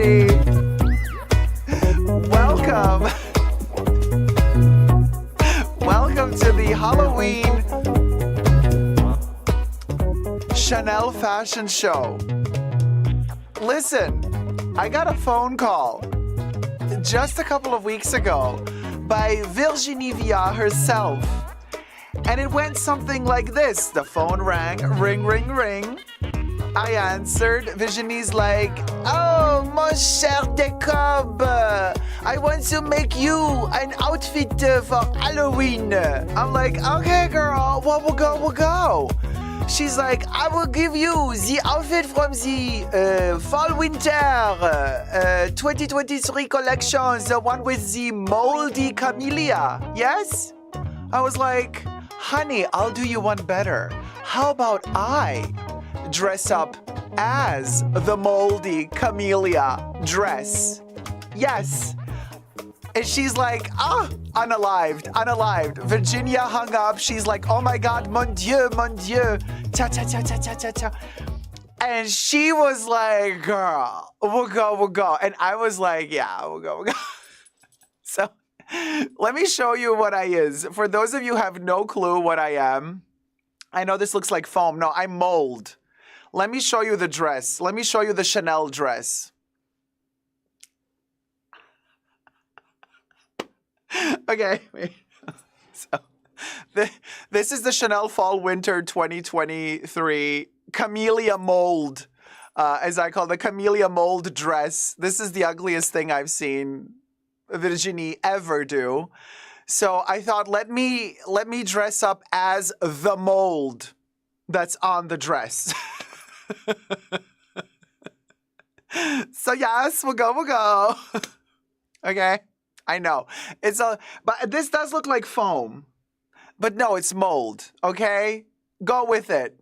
everybody. Welcome. Welcome to the Halloween Chanel fashion show. Listen, I got a phone call just a couple of weeks ago by Virginie Viard herself. And it went something like this. The phone rang, ring, ring, ring. I answered. Virginie's like, "Oh, mon cher Jacob, I want to make you an outfit for Halloween." I'm like, "Okay, girl, well, we'll go. She's like, "I will give you the outfit from the fall-winter 2023 collection, the one with the moldy camellia, yes?" I was like, "Honey, I'll do you one better. How about I dress up as the moldy camellia dress?" Yes. And she's like, unalived. Virginia hung up. She's like, "Oh my God, mon Dieu. Ta ta ta ta ta ta ta." And she was like, "Girl, we'll go. And I was like, "Yeah, we'll go. So let me show you what I is. For those of you who have no clue what I am, I know this looks like foam. No, I'm mold. Let me show you the dress. Let me show you the Chanel dress. Okay. So this is the Chanel Fall Winter 2023 Camellia Mold, as I call the Camellia Mold dress. This is the ugliest thing I've seen Virginie ever do. So I thought, let me dress up as the mold that's on the dress. So yes, we'll go. Okay, I know but this does look like foam, but no, it's mold. Okay, go with it.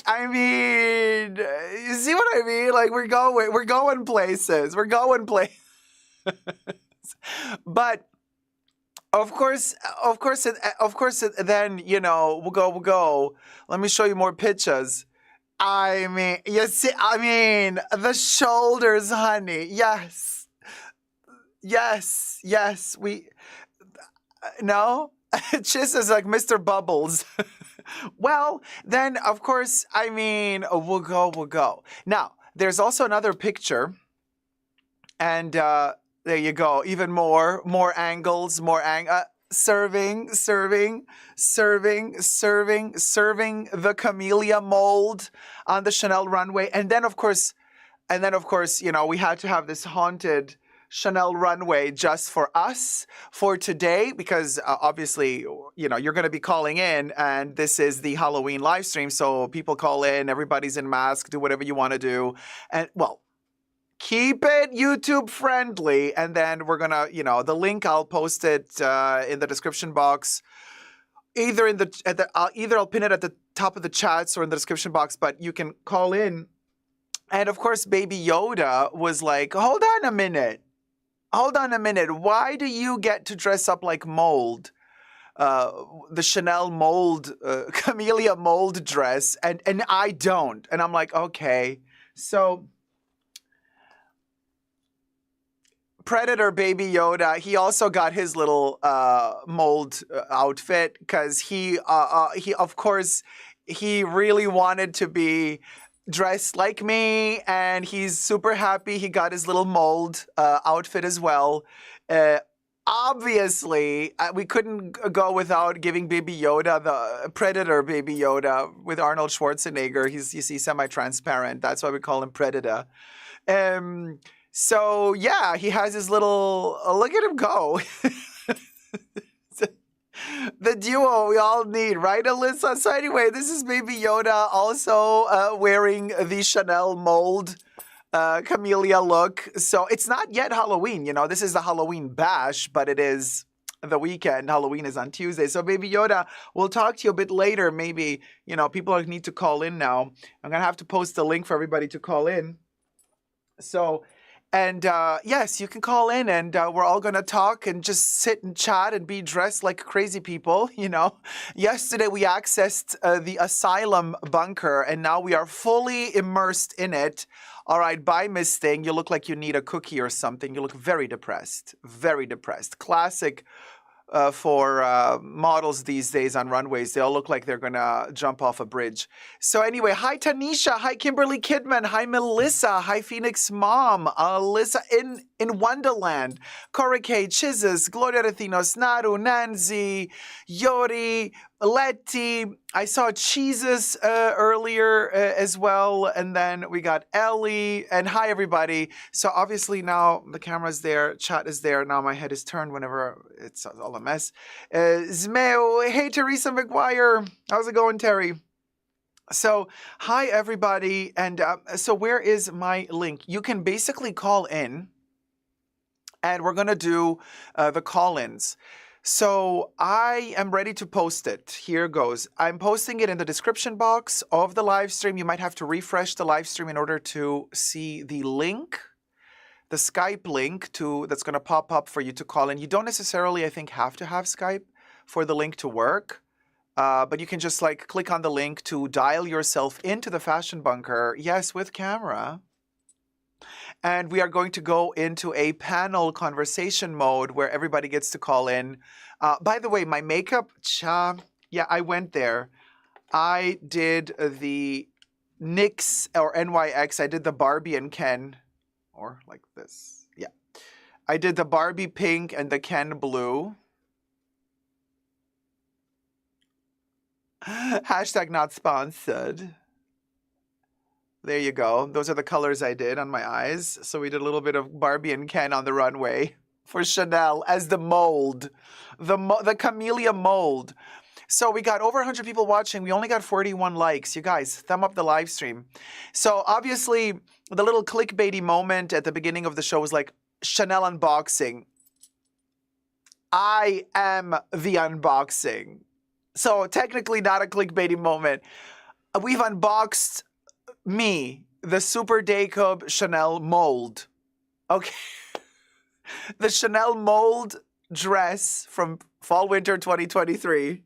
I mean, you see what I mean? Like we're going places. But of course, then, you know, we'll go. Let me show you more pictures. I mean, you see, the shoulders, honey. Yes. No? Chiss is like Mr. Bubbles. Well, then, of course, we'll go. Now, there's also another picture. And there you go. Even more angles, serving the camellia mold on the Chanel runway. And then, of course, you know, we had to have this haunted Chanel runway just for us for today, because obviously, you know, you're going to be calling in, and this is the Halloween live stream. So people call in, everybody's in mask, do whatever you want to do. And well, keep it YouTube friendly. And then we're going to, you know, the link, I'll post it in the description box. Either I'll pin it at the top of the chats or in the description box, but you can call in. And of course, Baby Yoda was like, hold on a minute. Why do you get to dress up like mold? The Chanel mold, camellia mold dress, and I don't. And I'm like, okay. So Predator Baby Yoda, he also got his little mold outfit, because he of course really wanted to be dressed like me, and he's super happy he got his little mold outfit as well. Obviously, we couldn't go without giving Baby Yoda, the Predator Baby Yoda with Arnold Schwarzenegger. He's, you see, semi-transparent. That's why we call him Predator. So yeah, he has his little, look at him go. The duo we all need, right, Alyssa? So anyway, this is Baby Yoda also wearing the Chanel mold camellia look. So it's not yet Halloween, you know. This is the Halloween bash, but it is the weekend. Halloween is on Tuesday. So Baby Yoda, we'll talk to you a bit later. Maybe, you know, people need to call in now. I'm going to have to post a link for everybody to call in. So And yes, you can call in and we're all going to talk and just sit and chat and be dressed like crazy people, you know. Yesterday we accessed the asylum bunker and now we are fully immersed in it. All right, bye, Miss Thing. You look like you need a cookie or something. You look very depressed. Very depressed. Classic for models these days on runways. They all look like they're going to jump off a bridge. So anyway, hi Tanisha, hi Kimberly Kidman, hi Melissa, hi Phoenix Mom, Alyssa in Wonderland, Corey K, Chizes, Gloria Retinos, Naru, Nancy, Yori, Letty. I saw Cheeses earlier as well. And then we got Ellie. And hi, everybody. So obviously now the camera's there, chat is there. Now my head is turned whenever it's all a mess. Zmeo, hey, Teresa McGuire. How's it going, Terry? So, hi, everybody. And so where is my link? You can basically call in. And we're going to do the call-ins. So I am ready to post it. Here goes. I'm posting it in the description box of the live stream. You might have to refresh the live stream in order to see the link, the Skype link that's going to pop up for you to call in. You don't necessarily, I think, have to have Skype for the link to work. But you can just like click on the link to dial yourself into the fashion bunker. Yes, with camera. And we are going to go into a panel conversation mode where everybody gets to call in. By the way, my makeup, yeah, I went there. I did the NYX or NYX. I did the Barbie and Ken, or like this. Yeah. I did the Barbie pink and the Ken blue. Hashtag not sponsored. There you go. Those are the colors I did on my eyes. So we did a little bit of Barbie and Ken on the runway for Chanel as the mold, the camellia mold. So we got over 100 people watching. We only got 41 likes. You guys, thumb up the live stream. So obviously, the little clickbaity moment at the beginning of the show was like, Chanel unboxing. I am the unboxing. So technically not a clickbaity moment. We've unboxed me, the Super Jacob Chanel mold. Okay. The Chanel mold dress from Fall Winter 2023.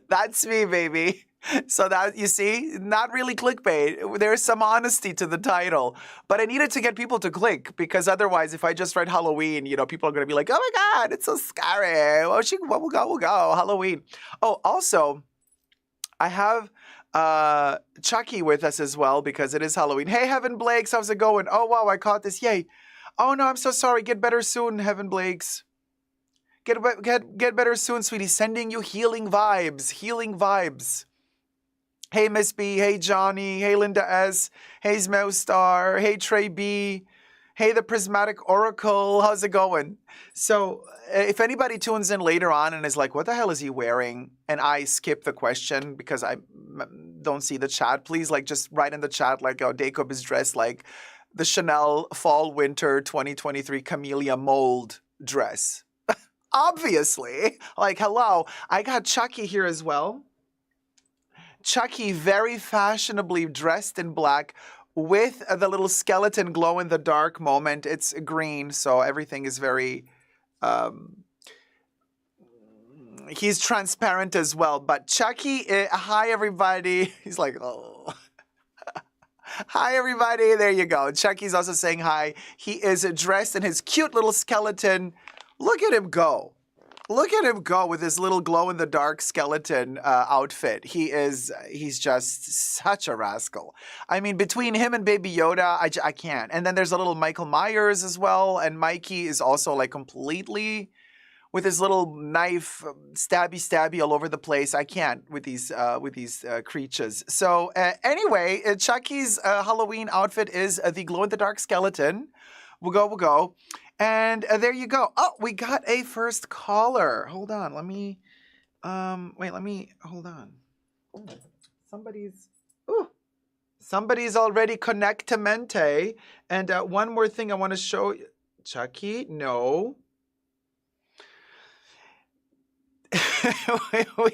That's me, baby. So that, you see, not really clickbait. There's some honesty to the title. But I needed to get people to click because otherwise, if I just write Halloween, you know, people are going to be like, oh my God, it's so scary. Oh, we'll go, Halloween. Oh, also, I have Chucky with us as well because it is Halloween. Hey, Heaven Blakes, how's it going? Oh, wow, I caught this. Yay. Oh, no, I'm so sorry. Get better soon, Heaven Blakes. Get better soon, sweetie. Sending you healing vibes. Healing vibes. Hey, Miss B. Hey, Johnny. Hey, Linda S. Hey, Star. Hey, Trey B. Hey, the Prismatic Oracle. How's it going? So if anybody tunes in later on and is like, what the hell is he wearing? And I skip the question because I don't see the chat. Please, like, just write in the chat, like, oh, Jacob is dressed like the Chanel Fall Winter 2023 Camellia Mold dress. Obviously. Like, hello. I got Chucky here as well. Chucky very fashionably dressed in black with the little skeleton glow-in-the-dark moment. It's green, so everything is very... he's transparent as well. But Chucky, hi, everybody. He's like, oh... Hi, everybody. There you go. Chucky's also saying hi. He is dressed in his cute little skeleton. Look at him go. Look at him go with his little glow-in-the-dark skeleton outfit. He's just such a rascal. I mean, between him and Baby Yoda, I can't. And then there's a little Michael Myers as well. And Mikey is also like completely with his little knife, stabby all over the place. I can't with these creatures. So anyway, Chucky's Halloween outfit is the glow-in-the-dark skeleton. We'll go. And there you go. Oh, we got a first caller. Hold on. Let me, hold on. Oh, somebody's already connectamente. And one more thing I want to show you. Chucky, no.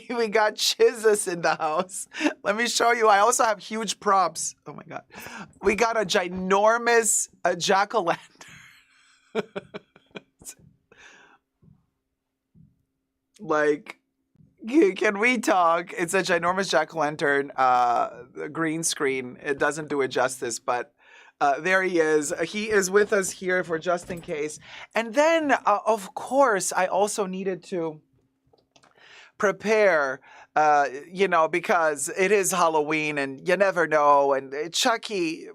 we got chizzes in the house. Let me show you. I also have huge props. Oh my god. We got a ginormous jack-o'-lantern. Like, can we talk? It's a ginormous jack-o'-lantern, green screen. It doesn't do it justice, but there he is. He is with us here for just in case. And then, of course, I also needed to prepare, because it is Halloween and you never know. And Chucky,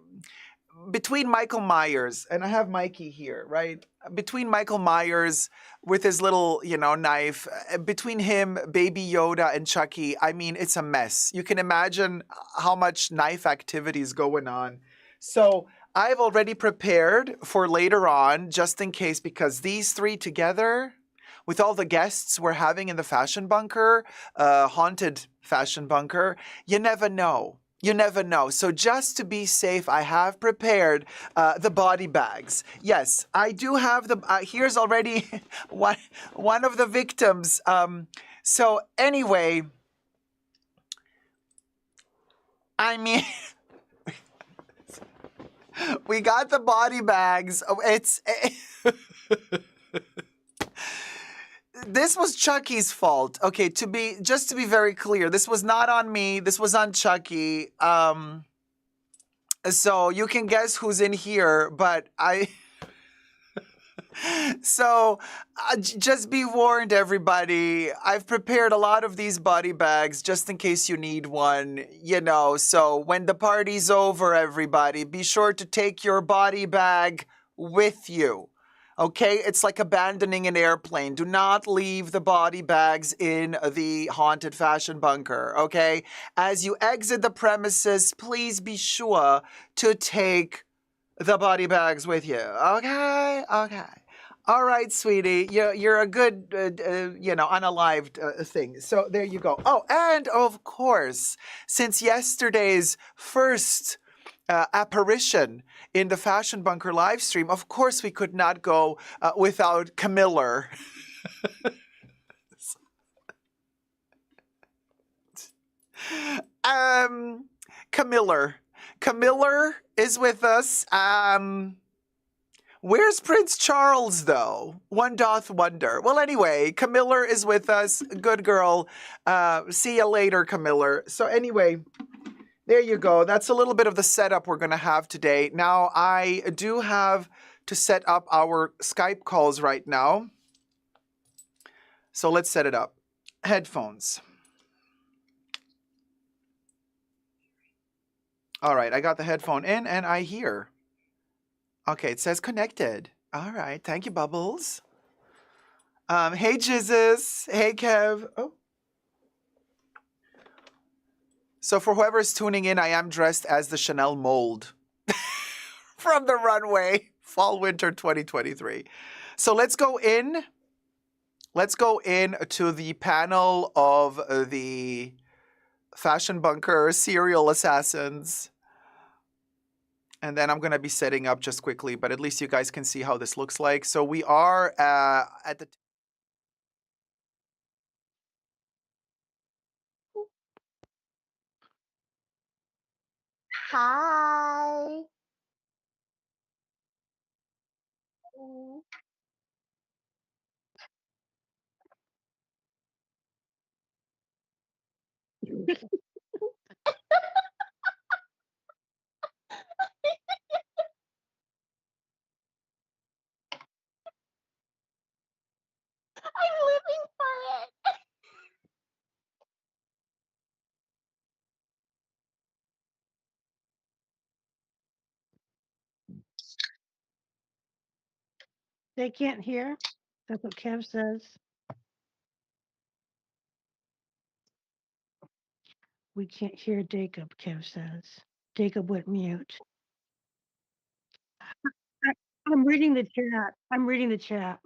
between Michael Myers, and I have Mikey here, right? Between Michael Myers with his little, knife, between him, Baby Yoda, and Chucky, I mean, it's a mess. You can imagine how much knife activity is going on. So I've already prepared for later on, just in case, because these three together, with all the guests we're having in the fashion bunker, haunted fashion bunker, you never know. You never know. So just to be safe, I have prepared the body bags. Yes, I do have the. Here's already one of the victims. So anyway, I mean, we got the body bags. It's. This was Chucky's fault. Okay, to be very clear, this was not on me. This was on Chucky. So you can guess who's in here, but I. So just be warned, everybody. I've prepared a lot of these body bags just in case you need one. So when the party's over, everybody, be sure to take your body bag with you. Okay, it's like abandoning an airplane. Do not leave the body bags in the haunted fashion bunker, okay? As you exit the premises, please be sure to take the body bags with you, okay? Okay. All right, sweetie, you're a good, unalived thing. So there you go. Oh, and of course, since yesterday's first apparition in the Fashion Bunker live stream, of course we could not go without Camiller. Camiller is with us. Where's Prince Charles, though? One doth wonder. Well, anyway, Camiller is with us. Good girl. See you later, Camiller. So anyway, there you go. That's a little bit of the setup we're going to have today. Now, I do have to set up our Skype calls right now. So let's set it up. Headphones. All right, I got the headphone in and I hear. Okay, it says connected. All right, thank you, Bubbles. Hey, Jizzes. Hey, Kev. Oh. So for whoever's tuning in, I am dressed as the Chanel mold from the runway, fall winter 2023. So let's go in. Let's go in to the panel of the Fashion Bunker serial assassins. And then I'm going to be setting up just quickly, but at least you guys can see how this looks like. So we are at the... Hi. I'm living for it. They can't hear? That's what Kev says. We can't hear Jacob, Kev says. Jacob went mute. I'm reading the chat. I'm reading the chat.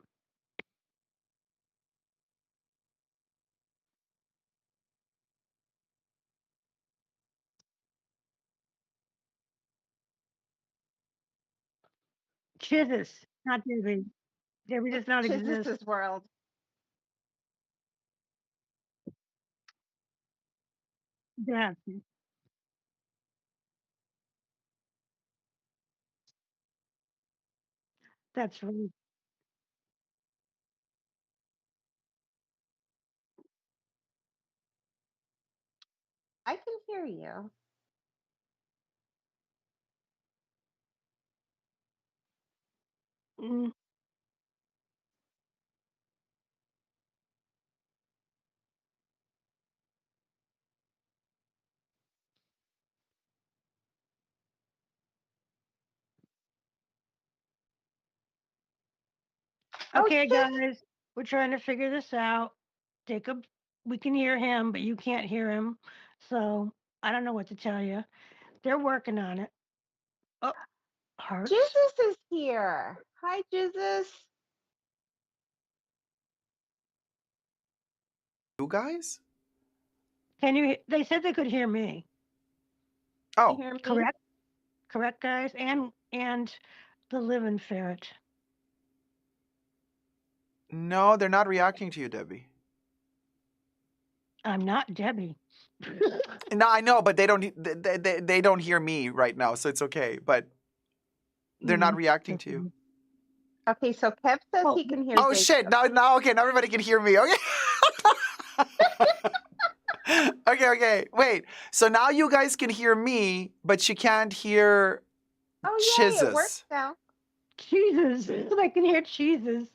Chizus, not David. David does not exist. This world. Yeah, that's right. I can hear you. Mm, Oh okay, shit! guys, we're trying to figure this out. Jacob, we can hear him, but you can't hear him. So I don't know what to tell you. They're working on it. Oh, hearts. Jesus is here. Hi, Jesus. You guys? Can you? They said they could hear me. You Oh, hear me? Correct, correct, guys, and the living ferret. no, they're not reacting to you, Debbie. I'm not Debbie. No, I know, but they don't hear me right now, so it's okay. But they're not Mm, reacting to you. okay. Okay, so Kev says Well, he can hear Oh Jacob. shit! Now, okay, now everybody can hear me. Okay. Okay. Wait. So now you guys can hear me, but you can't hear Oh yay, it works Chizzes. now. cheeses. I can hear cheeses.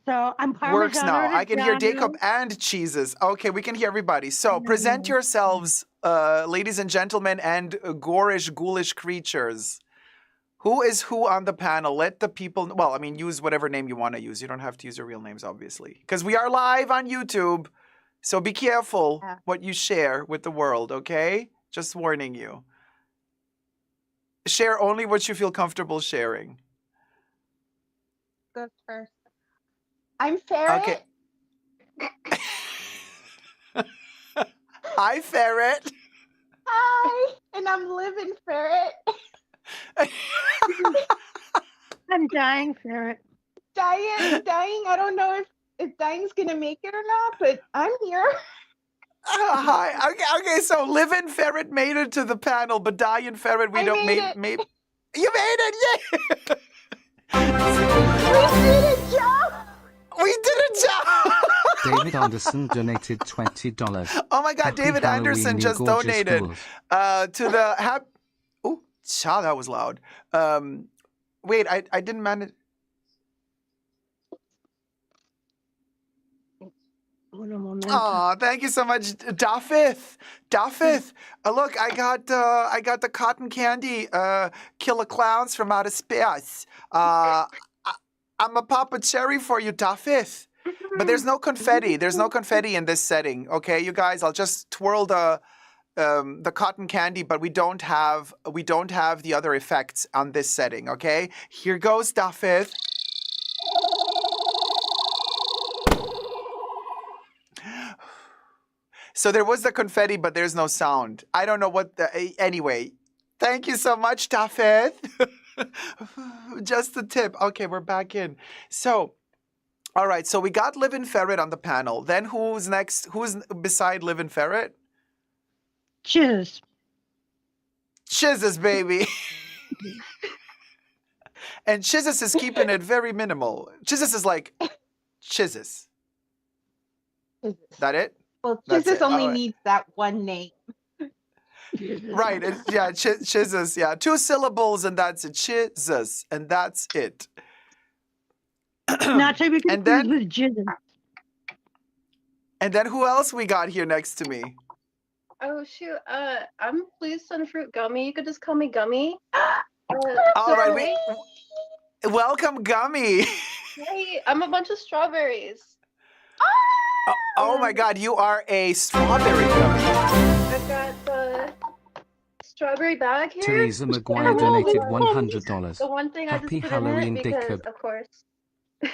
So I'm Works Parmesan now. I can hear Jacob Reggiano. and Cheeses. Okay, we can hear everybody. So present Mm, yourselves, ladies and gentlemen, and gorish, ghoulish creatures. Who is who on the panel? Let the people. Well, I mean, use whatever name you want to use. You don't have to use your real names, obviously, because we are live on YouTube. So be careful Yeah, what you share with the world. Okay, just warning you. Share only what you feel comfortable sharing. goes first. I'm Okay. Ferret. Hi, ferret. Hi, and I'm living Ferret. I'm dying ferret. Dying. I don't know if dying's gonna make it or not, but I'm here. Hi. Okay. So living ferret made it to the panel, but dying ferret we I don't made it. You made it! We did it, Joe. Yeah, we did a job. David Anderson donated $20. Oh my God, Happy David Halloween, Anderson you just gorgeous donated ghouls. to the Oh, cha, that was loud. Wait, I didn't manage. Una momento. Oh, thank you so much, Dafith. Dafith. Look, I got the cotton candy killer clowns from outer space. I'm a Papa Cherry for you, Dafith. But there's no confetti. There's no confetti in this setting. Okay, you guys. I'll just twirl the cotton candy, but we don't have the other effects on this setting. Okay, here goes Dafith. So there was the confetti, but there's no sound. I don't know what the. Anyway, thank you so much, Tafeth. Just the tip. Okay, we're back in. So, all right. So we got Live and Ferret on the panel. Then who's next? Who's beside Live and Ferret? Cheers. Chizzes, baby. And Chizzes is keeping it very minimal. Chizzes is like Chizzes. That it? Well, That's Jesus it. only All right. needs that one name. Right. Yeah, Chizzes. Yeah. 2 syllables and that's it. Chizzes. And that's it. Not to be And confused then with jizzing. who else we got here next to me? Oh shoot, I'm Please Sunfruit Gummy. You could just call me Gummy. All right, Sorry. welcome, Gummy. Hey, I'm a bunch of strawberries. Oh my God, you are a strawberry gummy. I've got the strawberry bag here. Teresa And McGuire the donated one- $100. The one thing I just Happy put Halloween, in it because, Jacob. of course. Oh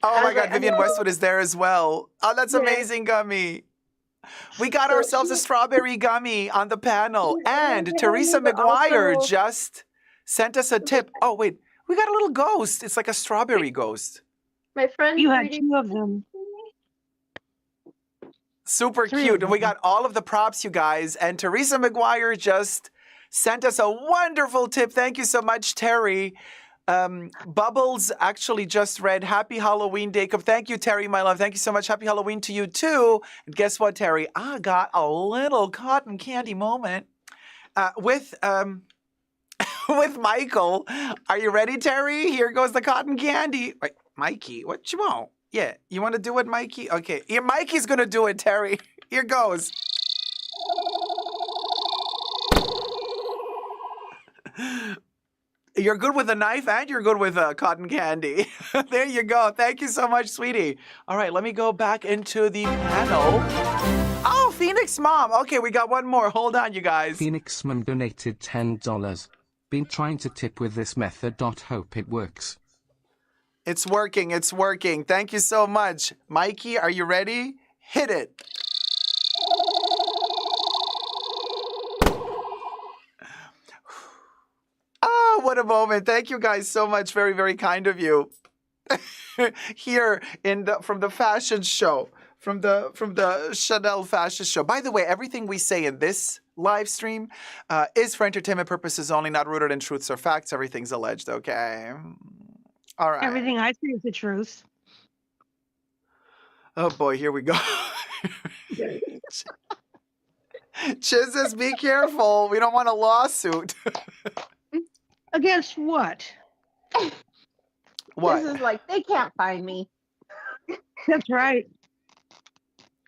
I my was God, like, I Vivian need to- Westwood is there as well. Oh, that's Yeah. amazing, Gummy. We got So ourselves a she- strawberry gummy on the panel. And Yeah, Teresa but McGuire also- just sent us a tip. Oh, wait, we got a little ghost. It's like a strawberry ghost. My friend You had 3D 2 of them. Super 3 cute. of And we them. got all of the props, you guys. And Teresa McGuire just sent us a wonderful tip. Thank you so much, Terry. Bubbles actually just read Happy Halloween, Jacob. Thank you, Terry, my love. Thank you so much. Happy Halloween to you, too. And guess what, Terry? I got a little cotton candy moment with with Michael. Are you ready, Terry? Here goes the cotton candy. Wait, Mikey, what you want? Yeah, you want to do it, Mikey? Okay, yeah, Mikey's going to do it, Terry. Here goes. You're good with a knife and you're good with cotton candy. There you go. Thank you so much, sweetie. All right, let me go back into the panel. Oh, Phoenix Mom. Okay, we got one more. Hold on, you guys. Phoenix Mom donated $10. Been trying to tip with this method. Hope it works. It's working. It's working. Thank you so much. Mikey, are you ready? Hit it. Oh, what a moment. Thank you guys so much. Very, very kind of you. Here from the fashion show, from the Chanel fashion show. By the way, everything we say in this live stream is for entertainment purposes only, not rooted in truths or facts. Everything's alleged, okay? All right. Everything I say is the truth. Oh boy, here we go. Chizzes, be careful. We don't want a lawsuit. Against what? What? This is like, they can't find me. That's right.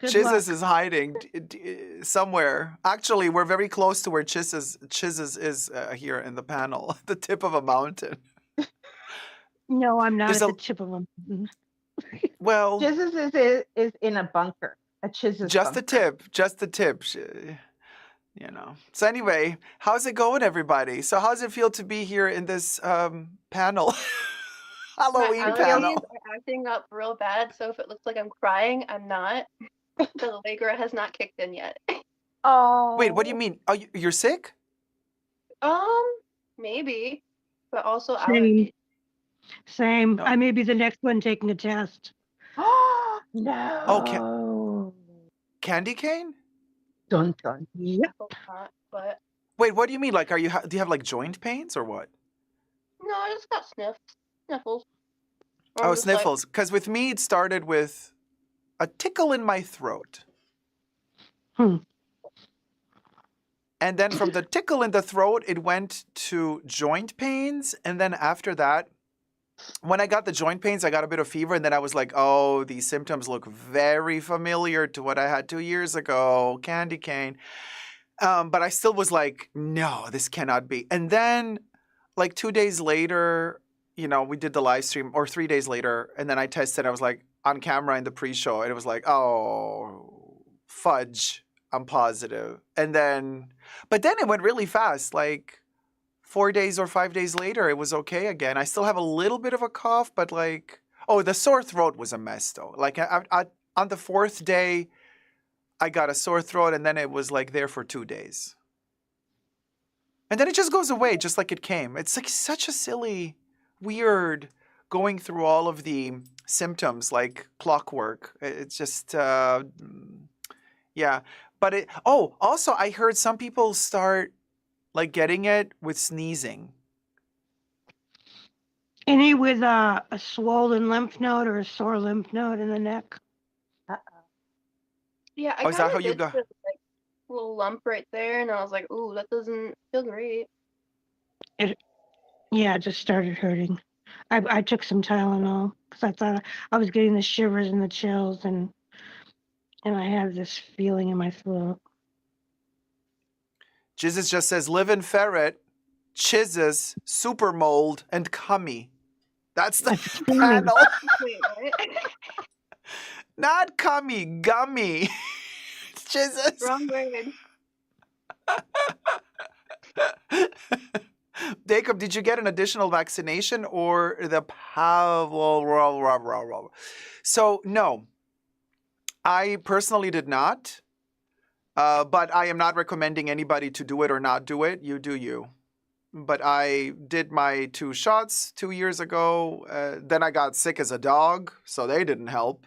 Good luck. Chizzes is hiding somewhere. Actually, we're very close to where Chizzes is here in the panel, the tip of a mountain. No, I'm not There's at a- the tip of them. Well, Jizzes is in a bunker. A Chizzes just bunker. the tip, just the tip. You know. So anyway, how's it going, everybody? So how's it feel to be here in this panel? Halloween My allergies panel. are acting up real bad, so if it looks like I'm crying, I'm not. The Allegra has not kicked in yet. Oh. Wait, what do you mean? Are you're sick? Maybe, but also Same. allergies. Same. No. I may be the next one taking a test. No. Oh, candy cane? Dun dun. Yep. Hope not, but Wait, what do you mean? Like, do you have like joint pains or what? no, I just got sniffles. Or Oh, I'm just like, sniffles. Because with me, it started with a tickle in my throat. Hmm. And then from the tickle in the throat, it went to joint pains. And then after that, when I got the joint pains, I got a bit of fever. And then I was like, oh, these symptoms look very familiar to what I had 2 years ago, candy cane. But I still was like, no, this cannot be. And then like 2 days later, you know, we did the live stream, or 3 days later, and then I tested. I was like on camera in the pre-show, and it was like, oh, fudge, I'm positive. And then, but then it went really fast. Like 4 days or 5 days later, it was okay again. I still have a little bit of a cough, but like, oh, the sore throat was a mess though. Like on the 4th day, I got a sore throat, and then it was like there for 2 days. And then it just goes away, just like it came. It's like such a silly, weird going through all of the symptoms like clockwork. It's just, yeah. But also I heard some people start like getting it with sneezing. Any with a swollen lymph node or a sore lymph node in the neck? yeah, I Oh, is that kind how of you did got- feel like little lump right there, and I was like, ooh, that doesn't feel great. Yeah, it just started hurting. I took some Tylenol because I thought I was getting the shivers and the chills, and I have this feeling in my throat. Jesus just says, live in ferret, chizzes, super mold, and cummy. That's the That's funny. panel. Wait, what? Not cummy, gummy. Jesus. Wrong word. Jacob, did you get an additional vaccination or the So, no. I personally did not. But I am not recommending anybody to do it or not do it. You do you. But I did my 2 shots 2 years ago. Then I got sick as a dog, so they didn't help.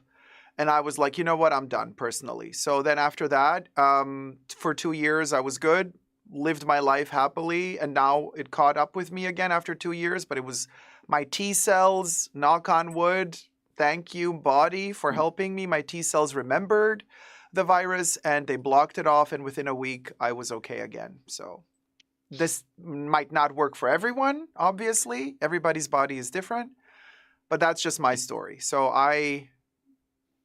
And I was like, you know what? I'm done personally. So then after that, for 2 years, I was good, lived my life happily. And now it caught up with me again after 2 years. But it was my T cells, knock on wood. Thank you, body, for helping me. My T cells remembered the virus and they blocked it off. And within a week, I was okay again. So this might not work for everyone, obviously. Everybody's body is different. But that's just my story. So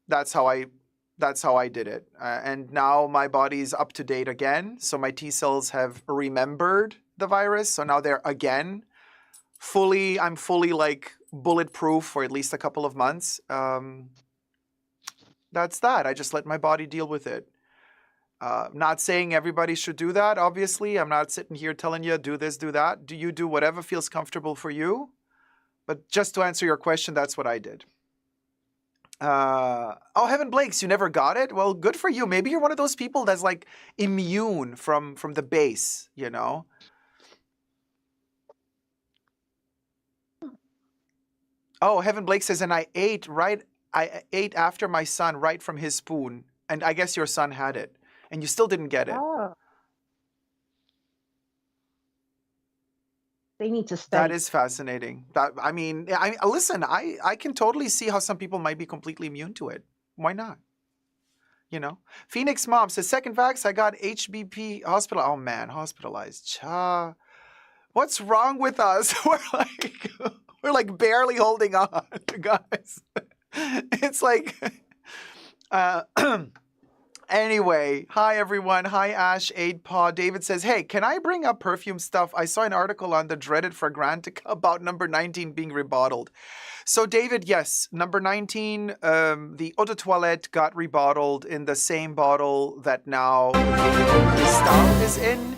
that's how I did it. And now my body's up to date again. So my T cells have remembered the virus. So now they're again I'm fully like bulletproof for at least a couple of months. That's that. I just let my body deal with it. Not saying everybody should do that, obviously. I'm not sitting here telling you do this, do that. Do you do whatever feels comfortable for you? But just to answer your question, that's what I did. Oh, Heaven Blakes, you never got it? Well, good for you. Maybe you're one of those people that's like immune from the base, you know? Oh, Heaven Blake says, and I ate after my son right from his spoon. And I guess your son had it. And you still didn't get it. Oh. They need to study. That is fascinating. Listen, I can totally see how some people might be completely immune to it. Why not? You know? Phoenix Mom says, second vax, I got HBP hospital. Oh man, hospitalized. Cha. What's wrong with us? We're like barely holding on, guys. It's like anyway, hi everyone. Hi Ash, Aid Paw. David says, hey, can I bring up perfume stuff? I saw an article on the dreaded Fragrantica about number 19 being rebottled. So David, yes, number 19, the Eau de Toilette got rebottled in the same bottle that now Cristal is in,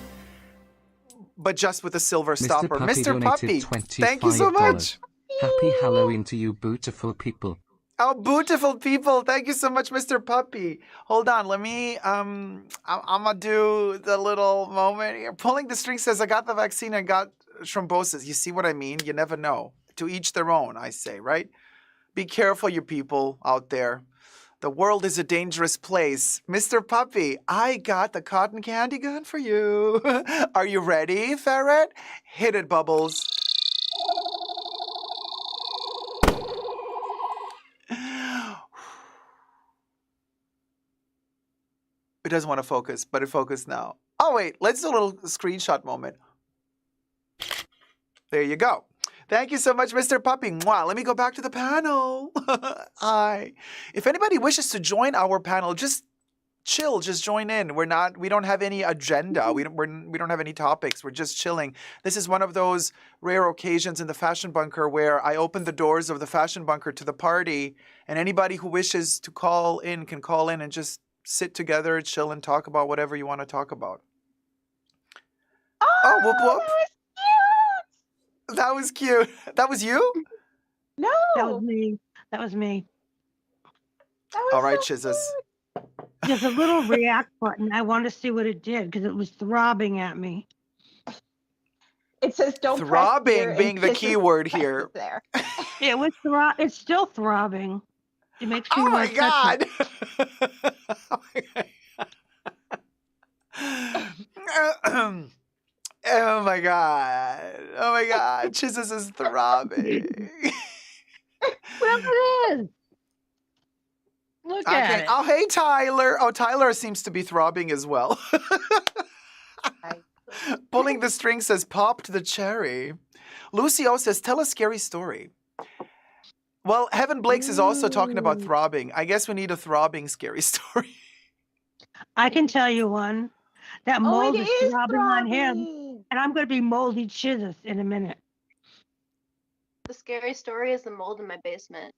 but just with a silver stopper. Mr. Puppy, thank you so much. Happy Halloween to you, beautiful people. Oh, beautiful people. Thank you so much, Mr. Puppy. Hold on. Let me, I'm going to do the little moment here. Pulling the string says, I got the vaccine and got thrombosis. You see what I mean? You never know. To each their own, I say, right? Be careful, you people out there. The world is a dangerous place. Mr. Puppy, I got the cotton candy gun for you. Are you ready, Ferret? Hit it, Bubbles. It doesn't want to focus, but it focused now. Oh, wait. Let's do a little screenshot moment. There you go. Thank you so much, Mr. Puppy. Mwah. Let me go back to the panel. Hi. If anybody wishes to join our panel, just chill, just join in. We don't have any agenda. We don't have any topics. We're just chilling. This is one of those rare occasions in the Fashion Bunker where I open the doors of the Fashion Bunker to the party, and anybody who wishes to call in can call in and just sit together, chill, and talk about whatever you want to talk about. Oh, whoop whoop. That was cute. That was you? No. That was me. That was me. That was All right, so Chizus. There's a little react button. I wanted to see what it did because it was throbbing at me. It says don't throbbing press here being the and key word here. There. It was it's still throbbing. It makes me Oh my want to touch God. Oh my God. Oh my God. Jesus is throbbing. Well, it is. Look at it. Oh, hey, Tyler. Oh, Tyler seems to be throbbing as well. Pulling the string says, popped the cherry. Lucio says, tell a scary story. Well, Heaven Blakes is also talking about throbbing. I guess we need a throbbing scary story. I can tell you one. That mold is throbbing on him, throbbing. and I'm going to be moldy chizus in a minute. The scary story is the mold in my basement.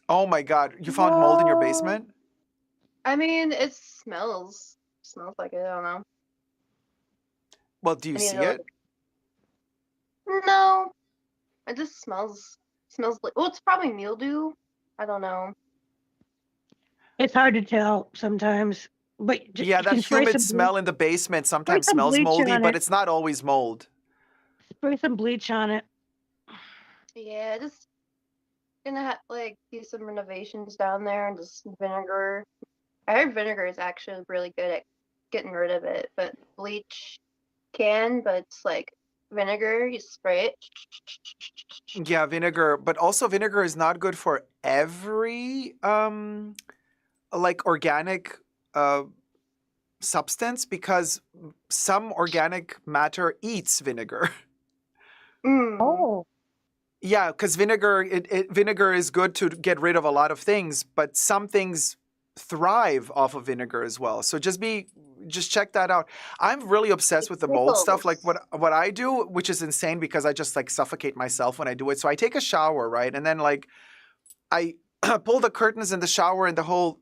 Oh my God. You found mold in your basement? I mean, it smells like it. I don't know. Well, do you see it? No. It just smells like, well, it's probably mildew. I don't know. It's hard to tell sometimes. But yeah, that humid smell in the basement sometimes smells moldy, but it's not always mold. Spray some bleach on it. Yeah, gonna do some renovations down there and just vinegar. I heard vinegar is actually really good at getting rid of it, but bleach can, but it's like vinegar, you spray it. Yeah, vinegar, but also vinegar is not good for every like organic uh substance because some organic matter eats vinegar. Mm. Oh, Yeah, because vinegar is good to get rid of a lot of things, but some things thrive off of vinegar as well. So just check that out. I'm really obsessed with the mold stuff. Like Pickles. what I do, which is insane because I just like suffocate myself when I do it. So I take a shower, right? And then like I pull the curtains in the shower and the whole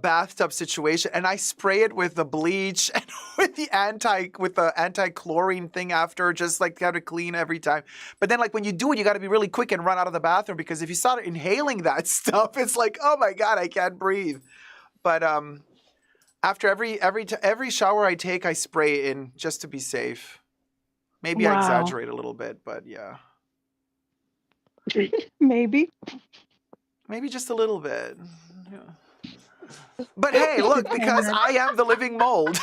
bathtub situation, and I spray it with the bleach and with the anti-chlorine thing after, just like how to clean every time. But then like when you do it, you got to be really quick and run out of the bathroom because if you start inhaling that stuff, it's like, oh my god, I can't breathe. But after every shower I take, I spray it in just to be safe. Maybe I Wow. exaggerate a little bit, but yeah, Maybe. maybe just a little bit. Yeah. But hey, look, because I am the living mold.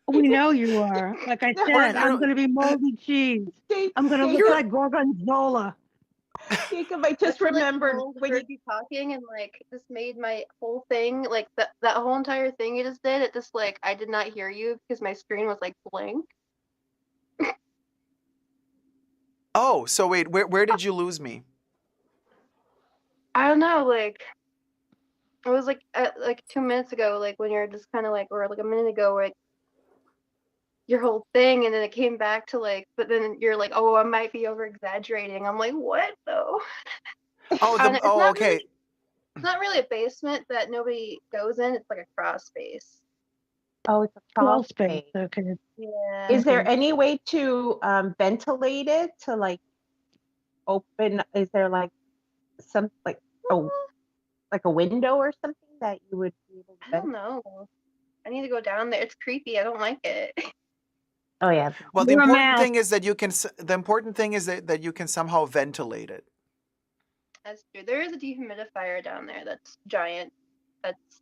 We know you are. Like I We're said, I'm going to be moldy cheese. I'm going to look You're- like Gorgonzola. Jacob, I just feel like remembered Cole when you heard you talking and this made my whole thing that whole entire thing you just did. It just I did not hear you because my screen was blank. Oh, so wait, where did you lose me? I don't know. It was 2 minutes ago. When you're just kind of or a minute ago. Your whole thing, and then it came back to but then you're oh, I might be over exaggerating. I'm like, what though? Oh, And it's not okay. really, it's not really a basement that nobody goes in. It's like a crawl space. oh, it's a Crawl crawl space. space. Okay. Yeah. Is there any way to ventilate it to open? Is there some oh a window or something that you would be able to I don't ventilate? know. I need to go down there. It's creepy. I don't like it. Oh yeah. Well, the Wear a important mask. thing is that that you can somehow ventilate it. That's true. There is a dehumidifier down there that's giant. That's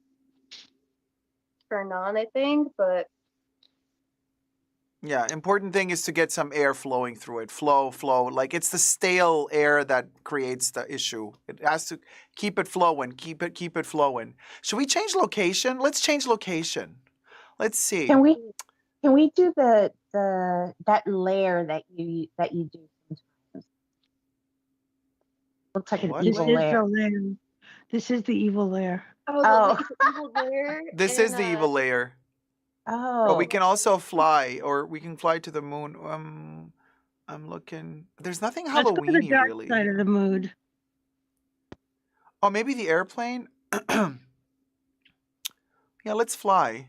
turned on, I think, but Yeah, important thing is to get some air flowing through it. Flow. Like it's the stale air that creates the issue. It has to keep it flowing, keep it flowing. Should we change location? Let's change location. Let's see. Can we do that layer that you do sometimes? Looks like an What This evil is layer. the lair. This is the evil lair. Oh. it's an evil layer. This and, is the evil layer. Oh. But we can also fly, or we can fly to the moon. I'm looking. There's nothing Let's go to the Halloweeny dark really. side of the mood. Oh, maybe the airplane. Yeah, let's fly.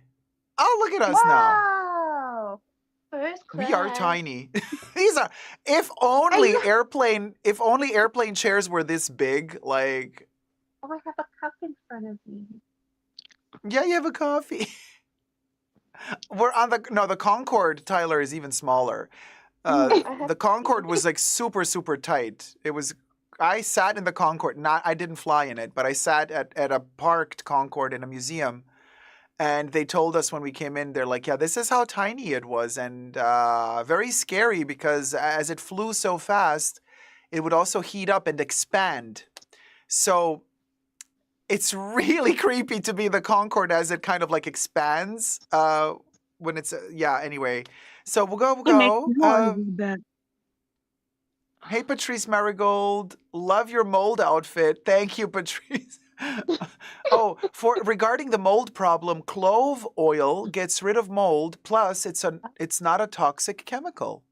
Oh, look at us now. Wow. First class. We are tiny. These are if only airplane chairs were this big, like Oh, I have a cup in front of me. yeah, you have a coffee. We're on the Concorde, Tyler, is even smaller. The Concorde was super, super tight. I sat in the Concorde, I didn't fly in it, but I sat at a parked Concorde in a museum. And they told us when we came in, they're like, yeah, this is how tiny it was. And very scary because as it flew so fast, it would also heat up and expand. So it's really creepy to be the Concorde as it kind of expands when it's, yeah, anyway. So we'll go. It makes noise, I bet. Hey, Patrice Marigold. Love your mold outfit. Thank you, Patrice. Regarding the mold problem, clove oil gets rid of mold. Plus, it's not a toxic chemical.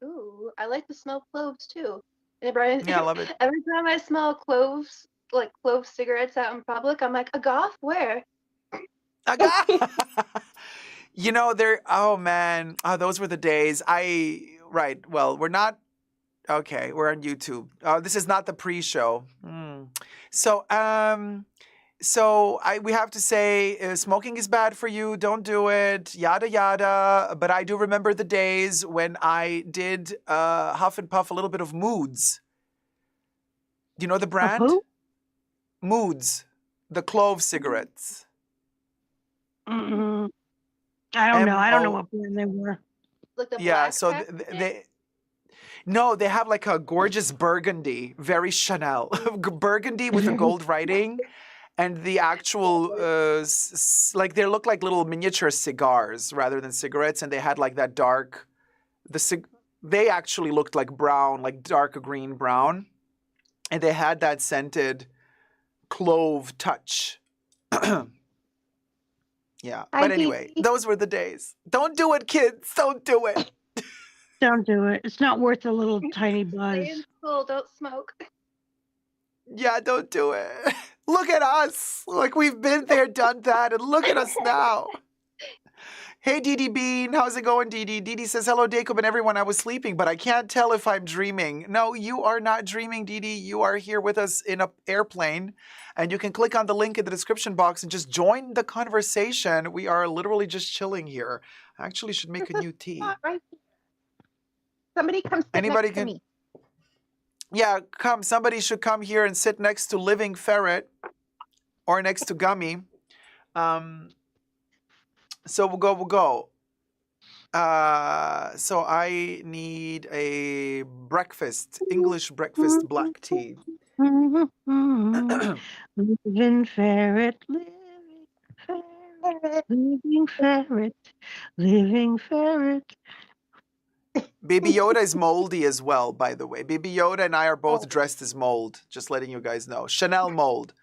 Ooh, I like to smell cloves too. And Brian, Yeah, I love it. every time I smell cloves, clove cigarettes out in public, I'm like, a goth? Where? You know, oh man, those were the days. Right. Well, we're not. Okay, we're on YouTube. This is not the pre-show. So, we have to say smoking is bad for you. Don't do it. Yada yada. But I do remember the days when I did huff and puff a little bit of moods. Do you know the Of brand? who? Moods, the clove cigarettes. Mm-mm. I don't know. I don't know MO. what brand they were. Like the Yeah, black so packaging? they have like a gorgeous burgundy, very Chanel burgundy with a gold writing, and the actual like they look like little miniature cigars rather than cigarettes, and they had like that dark, they actually looked like brown, like dark green brown, and they had that scented clove touch. Yeah, Hi, but anyway, Dee. those were the days. Don't do it, kids. Don't do it. Don't do it. It's not worth a little tiny buzz. Stay in school, don't smoke. Yeah, don't do it. Look at us. Like we've been there, done that, and look at us now. Hey, Dee Dee Bean. How's it going, Dee Dee? Dee Dee says, hello, Jacob and everyone. I was sleeping, but I can't tell if I'm dreaming. No, you are not dreaming, Dee Dee. You are here with us in an airplane, and you can click on the link in the description box and just join the conversation. We are literally just chilling here. I actually should make a new tea. Not right here. Somebody come sit Anybody next can- to me. Yeah, come. Somebody should come here and sit next to Living Ferret or next to Gummy. So we'll go. So I need a breakfast, English breakfast black tea. Living ferret, living ferret, living ferret. Baby Yoda is moldy as well, by the way. Baby Yoda and I are both dressed as mold, just letting you guys know. Chanel mold.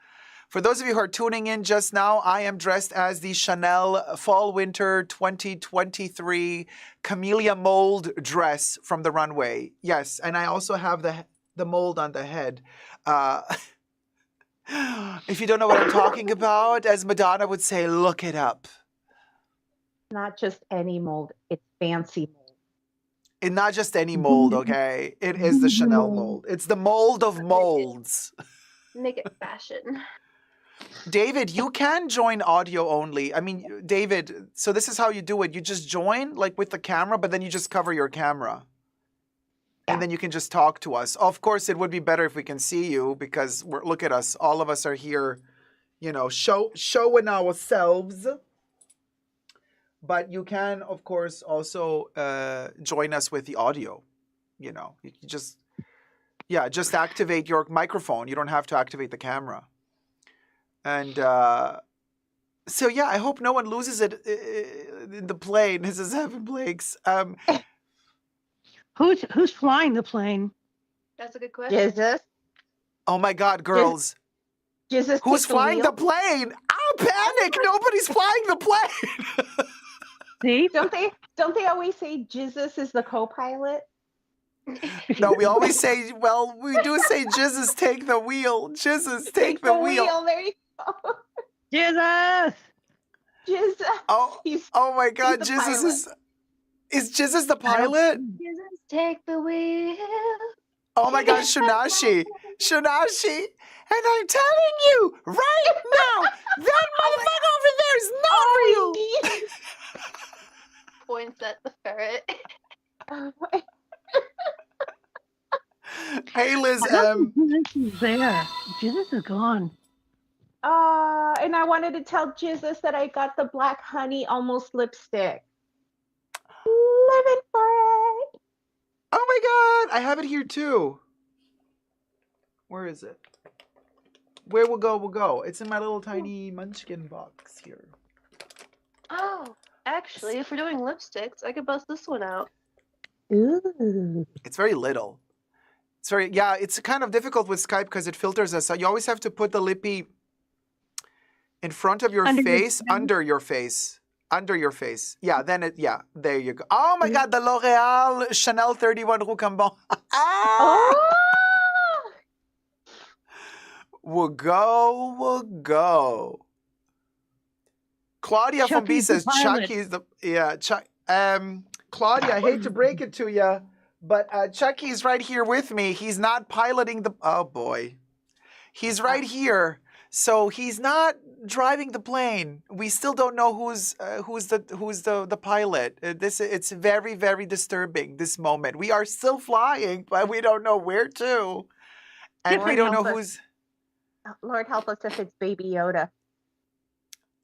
For those of you who are tuning in just now, I am dressed as the Chanel Fall Winter 2023 Camellia mold dress from the runway. Yes, and I also have the mold on the head. If you don't know what I'm talking about, as Madonna would say, look it up. Not just any mold, it's fancy mold. And not just any mold, okay? It is the Chanel mold. It's the mold of molds. Make it fashion. David, you can join audio only. I mean, David, so this is how you do it. You just join like with the camera, but then you just cover your camera. And then you can just talk to us. Of course, it would be better if we can see you because look at us. All of us are here, you know, showing ourselves. But you can, of course, also join us with the audio. You know, you just activate your microphone. You don't have to activate the camera. And so, yeah, I hope no one loses it in the plane. This is Evan Blake's. Who's flying the plane? That's a good question. Jesus. Oh, my God, girls. Jesus. Who's take flying the wheel. plane? I'll panic. Nobody's flying the plane. See? Don't they always say Jesus is the co-pilot? No, we always say, well, we do say, Jesus, take the wheel. Jesus, take the wheel. There you go. Jesus! Jesus. Oh, He's my God, the Jesus pilot. is Jesus the pilot? Jesus, take the wheel. Oh my God, Shunashi. And I'm telling you right now, that motherfucker over there is not real. Points at the ferret. Hey, Liz, Jesus is there. Jesus is gone. And I wanted to tell Jesus that I got the black honey almost lipstick. Living for it. oh my God, I have it here too. Where is it? Where we'll go. It's in my little tiny munchkin box here. Oh, actually, if we're doing lipsticks, I could bust this one out. Ooh. It's very little. It's kind of difficult with Skype because it filters us. So you always have to put the lippy in front of your Under your face, under your face. Yeah, there you go. Oh my God, the L'Oreal Chanel 31 Rue Cambon. Oh. We'll go. Claudia from B Chucky's the says pilot. Chucky's Claudia, I hate to break it to you, but Chucky's right here with me. He's not piloting oh boy. He's right here. So he's not driving the plane. We still don't know who's the pilot. It's very, very disturbing, this moment. We are still flying, but we don't know where to. And we Lord don't know help us. who's. Lord help us if it's Baby Yoda.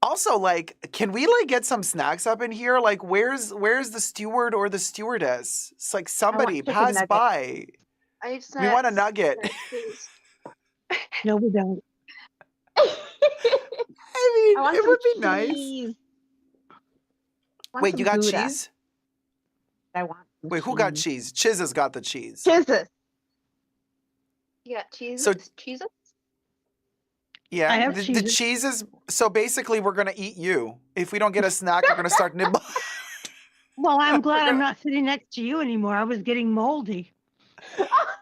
Also, like, can we like get some snacks up in here? Like, where's the steward or the stewardess? It's like somebody chicken pass nuggets. by. I need We want a snacks. nugget. Snacks, please. No, we don't. I mean, I want it some would be nice. cheese. I want Wait, some you got Gouda. cheese? I want some Wait, who got cheese? Chiz has got the cheese. Jesus. You got cheese? So- Cheez-Its? I Yeah, have the cheese. cheese is so basically we're gonna eat you. If we don't get a snack, we're gonna start nibbling. Well, I'm glad I'm not sitting next to you anymore. I was getting moldy.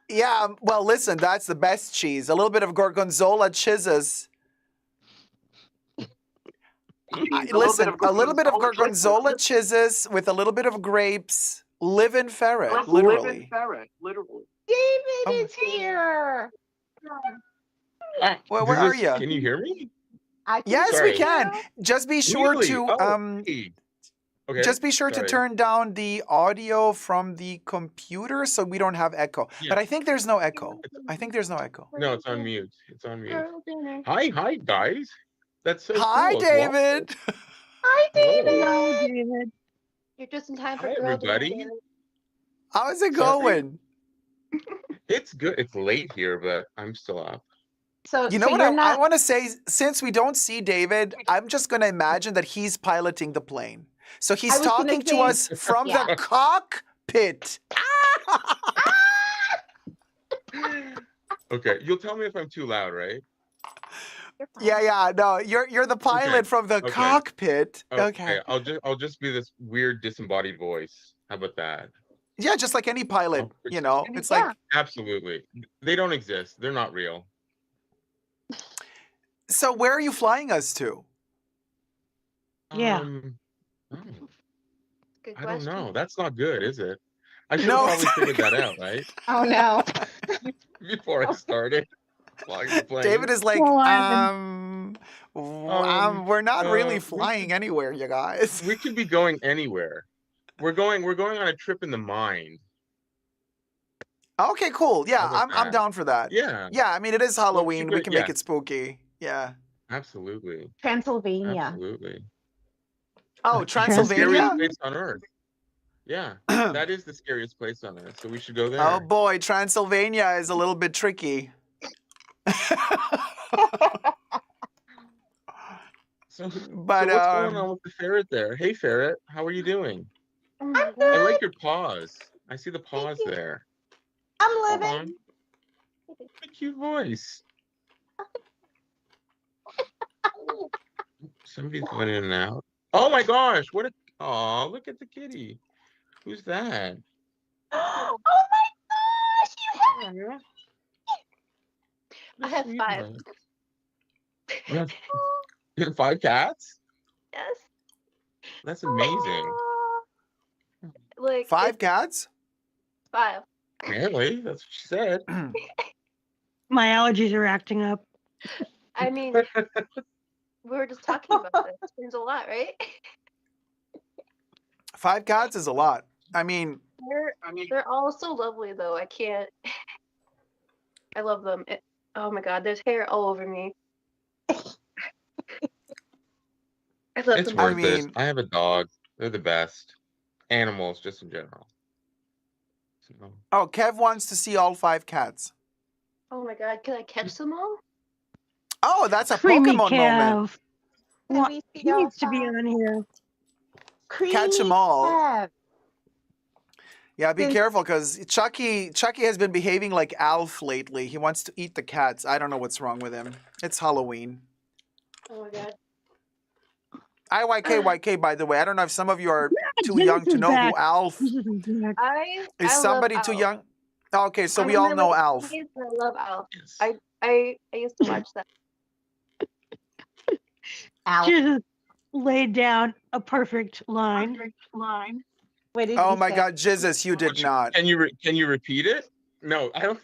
Yeah, well, listen, that's the best cheese. A little bit of gorgonzola chizzes. Listen, a little bit of gorgonzola chizzes with a little bit of grapes. Live in ferret, literally. David Oh. is here. Well, where are you? Can you hear me? I can Yes, hear we Sorry. can. you. Just be sure Really? to Oh, hey. Okay. just be sure to sorry. turn down the audio from the computer so we don't have echo. Yeah. But I think there's no echo. I think there's no echo. No, it's on mute. It's on mute. Girl dinner. Hi, guys. That's so Hi, cool. David. Hi, David. Hello, David. You're just in time for Hi, girl dinner. everybody. David. How's it Sorry? going? It's good. It's late here, but I'm still up. So, You know so what you're I not. want to say? Since we don't see David, I'm just going to imagine that he's piloting the plane. So he's I was gonna talking to say- us from Yeah. the cockpit. Okay, you'll tell me if I'm too loud, right? You're fine. Yeah. No, you're the pilot Okay, from the okay. cockpit. Okay. I'll just be this weird disembodied voice. How about that? Yeah, just like any pilot, Oh, you know. It's Yeah. like Absolutely. They don't exist. They're not real. so where are you flying us to? Yeah. Oh, Good I don't question. know. That's not good, is it? I should No, have it's probably not figured that out, right? Oh no. Before I started flying the plane. David is like, Well, we're not really we flying anywhere, you guys. We could be going anywhere. We're going on a trip in the mind. Okay, cool. Yeah, How about I'm that? down for that. Yeah, Yeah, I mean it is Halloween. We good, can make yeah. it spooky. Yeah. absolutely. Transylvania. Absolutely. Oh, The Transylvania? scariest place on earth. Yeah, that is the scariest place on earth. So we should go there. Oh boy, Transylvania is a little bit tricky. So, But, so what's going on with the ferret there? Hey, ferret, how are you doing? Oh my I'm God. I good. like your paws. I see the paws you. there. I'm Hold living. on. What a cute voice. Somebody's going in and out. Oh my gosh! What a oh! Look at the kitty. Who's that? Oh my gosh, you have I have 5. You have, you have 5 cats? Yes. That's amazing. Aw. Like 5 it's cats? 5. Apparently, that's what she said. My allergies are acting up. I mean, we were just talking about this. Seems a lot, right? 5 cats is a lot. I mean, They're all so lovely though. I can't. I love them. Oh my God, there's hair all over me. I love It's them. worth mean- it. I have a dog. They're the best. Animals, just in general. So, oh, Kev wants to see all 5 cats. Oh my God, can I catch them all? Oh, that's a Creamy Pokemon moment. Kev. Can What? we see He all needs to be 5? on here. Catch 'em all. Kev. Yeah, be Since- careful because Chucky has been behaving like Alf lately. He wants to eat the cats. I don't know what's wrong with him. It's Halloween. Oh my God. IYK, by the way. I don't know if some of you are too Jesus young to is know back. who Alf Jesus is back. I is. love Somebody too Alf. young? Okay, so I'm we in all my know late Alf. 20s, and I love Alf. yes. I used to watch that. Ow. Jesus laid down a perfect line. What did Oh he my say? God, Jesus, you did not. Can you repeat it? No, I don't.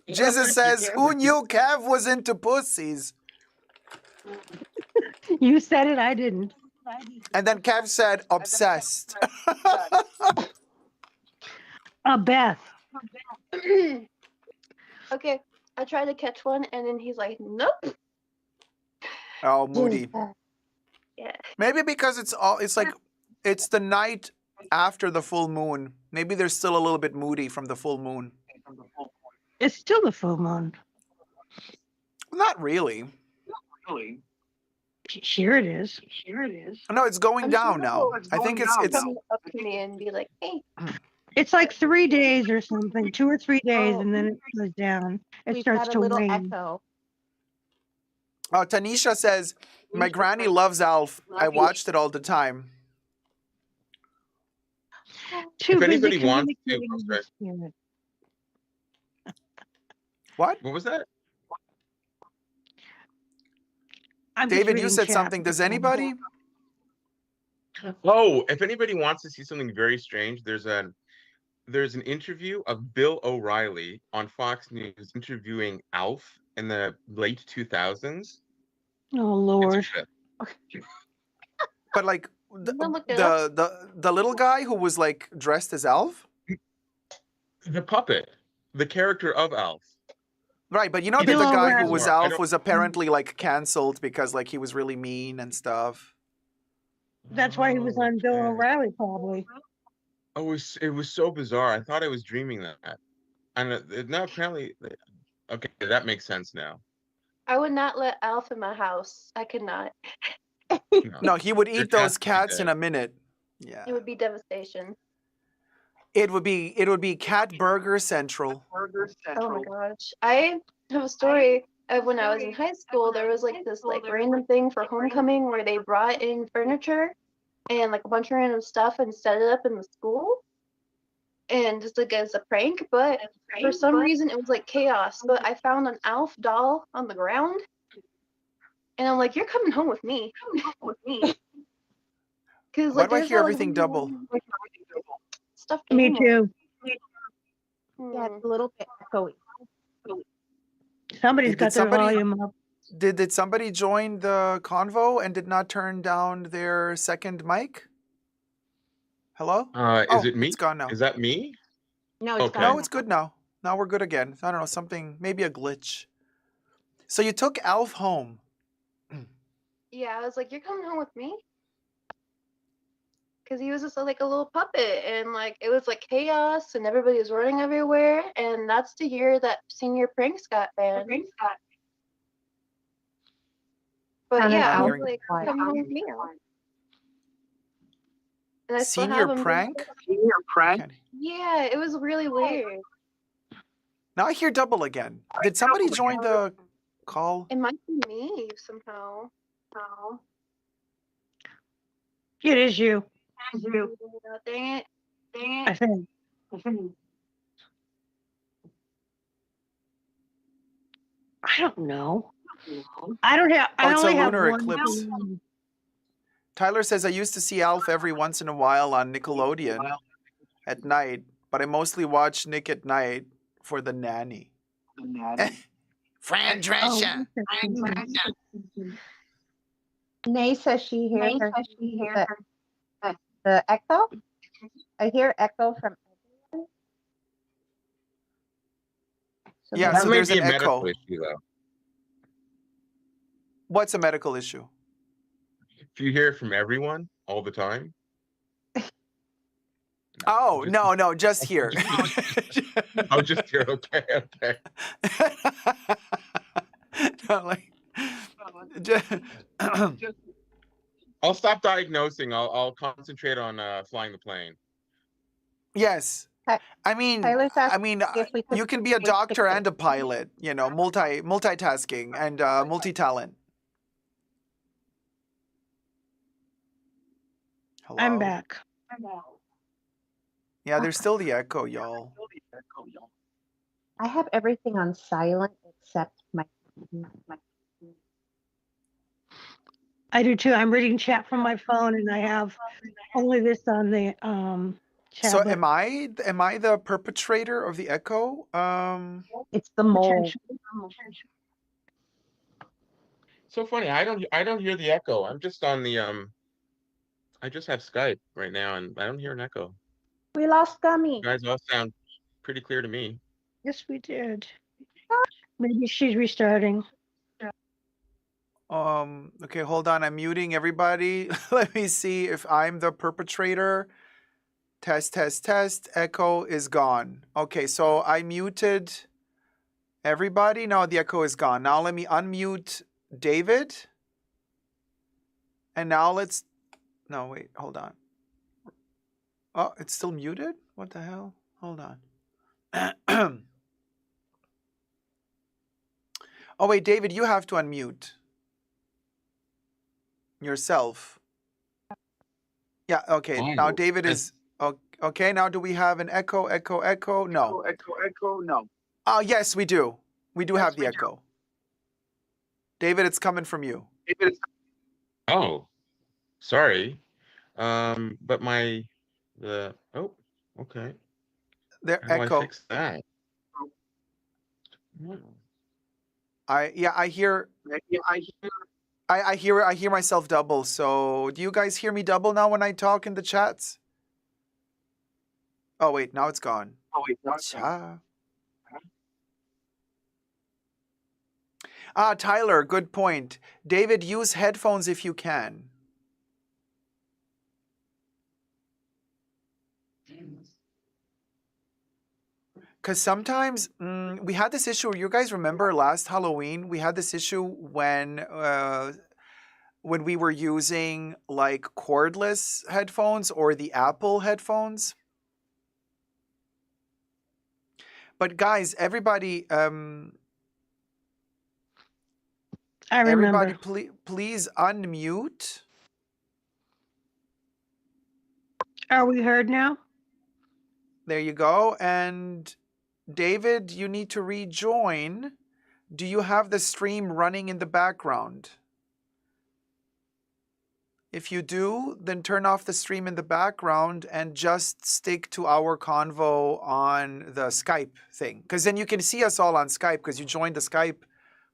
Jesus says, who knew Kev was into pussies? You said it, I didn't. And then Kev said, obsessed. Beth. Okay, I tried to catch one, and then he's like, "Nope." Oh, moody. Yeah. Maybe because it's like it's the night after the full moon. Maybe they're still a little bit moody from the full moon. It's still the full moon. Not really. Here it is. No, it's going I'm down now. I think it's come up to me and be like, "Hey." It's like 3 days or something, 2 or 3 days, Oh. and then it goes down. It We've starts got a to little wane. echo. Oh, Tanisha says my granny loves Alf. I watched it all the time. Too busy anybody wants to- communicating oh, with sorry. the spirit. What? What was that? I'm just David, you reading said chat. something. Does anybody? Oh, if anybody wants to see something very strange, there's an interview of Bill O'Reilly on Fox News interviewing Alf in the late 2000s. Oh It's a Lord. trip. But like gonna look it up. the little guy who was like dressed as Alf? The puppet, the character of Alf. Right, but you know He that the Bill guy who O'Reilly. was I Alf don't- was apparently like canceled because like he was really mean and stuff. That's why he was on Bill Okay. O'Reilly, probably. Oh, it was so bizarre. I thought I was dreaming that. And no, apparently, okay, that makes sense now. I would not let Alf in my house. I could not. No, he would Your eat those cat's pretty cats in dead. a minute. Yeah. It would be devastation. It would be cat burger central. Oh my gosh. I have a story of when I was in high school. There was like this like random thing for homecoming where they brought in furniture and like a bunch of random stuff and set it up in the school. And just like as a prank, but for some reason it was like chaos. But I found an Alf doll on the ground. And I'm like, "You're coming home with me." Because Why like do I there's hear that, like, everything double? stuffed Me animal. too. Yeah, it's a little bit echoey. Somebody's Did got their somebody- volume up. Did somebody join the convo and did not turn down their second mic? Hello? Is it me? It's gone now. Is that me? No, it's Okay. No, gone it's now. good now. Now we're good again. I don't know, something, maybe a glitch. So you took Alf home. Yeah, I was like, "You're coming home with me?" Because he was just like a little puppet, and like it was like chaos, and everybody was running everywhere, and that's the year that Senior Pranks got banned. But Kind of yeah, I was out. like, Why? "Come home with me." And I still Senior have him. prank? Can't- Yeah, it was really weird. Now I hear double again. Did somebody join the call? It might be me somehow. It is you, Dang it. I think. I don't know. I don't have. I Oh, it's a only have lunar one. eclipse. Tyler says I used to see Alf every once in a while on Nickelodeon at night, but I mostly watch Nick at Night for the nanny. Fran Oh, Drescher. interesting. Nay says she hears the echo. I hear echo from everyone. So Yeah, maybe- so That may there's be an a medical echo. issue, though. What's a medical issue? If you hear it from everyone all the time. Oh, no, just here. Oh, just here. Okay. No, like, just, I'll stop diagnosing. I'll concentrate on flying the plane. yes. I mean, Tyler's asking if we could you can be a switch doctor to and a pilot, multitasking and multi-talent. Hello? I'm back. Yeah, there's still the echo, y'all. I have everything on silent except my. I do too. I'm reading chat from my phone, and I have only this on the chat. So am I the perpetrator of the echo? It's the mole. So funny. I don't hear the echo. I'm just on the I just have Skype right now, and I don't hear an echo. We lost You Gummy. guys all sound pretty clear to me. Yes, we did. Maybe she's restarting. Okay, hold on. I'm muting everybody. Let me see if I'm the perpetrator. Test, test, test. Echo is gone. Okay, so I muted everybody. Now the echo is gone. Now let me unmute David. And now let's... No, wait, hold on. Oh, it's still muted? What the hell? Hold on. Oh, wait, David, you have to unmute yourself. Yeah, okay. Now Oh, David is... Okay, now do we have an echo, echo, echo? No. Echo, no. Oh, yes, we do. We do have the echo. David, it's coming from you. Oh, sorry. But okay. There, How do I echo. fix that? Hmm. I hear I hear myself double. So do you guys hear me double now when I talk in the chats? Oh wait, now it's gone. Cha. Ah, Tyler, good point. David, use headphones if you can. Because sometimes we had this issue. You guys remember last Halloween? We had this issue when we were using like cordless headphones or the Apple headphones. But guys, everybody, I remember. everybody, please unmute. Are we heard now? There you go. And David, you need to rejoin. Do you have the stream running in the background? If you do, then turn off the stream in the background and just stick to our convo on the Skype thing. Because then you can see us all on Skype because you joined the Skype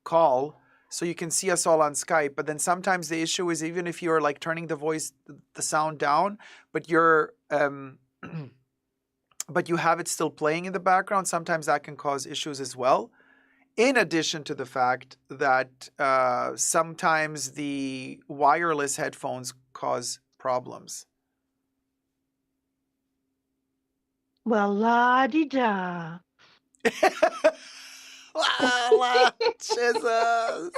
call. So you can see us all on Skype. But then sometimes the issue is even if you're like turning the sound down, but you're but you have it still playing in the background, sometimes that can cause issues as well. In addition to the fact that sometimes the wireless headphones cause problems. Well, la-di-da. Jesus.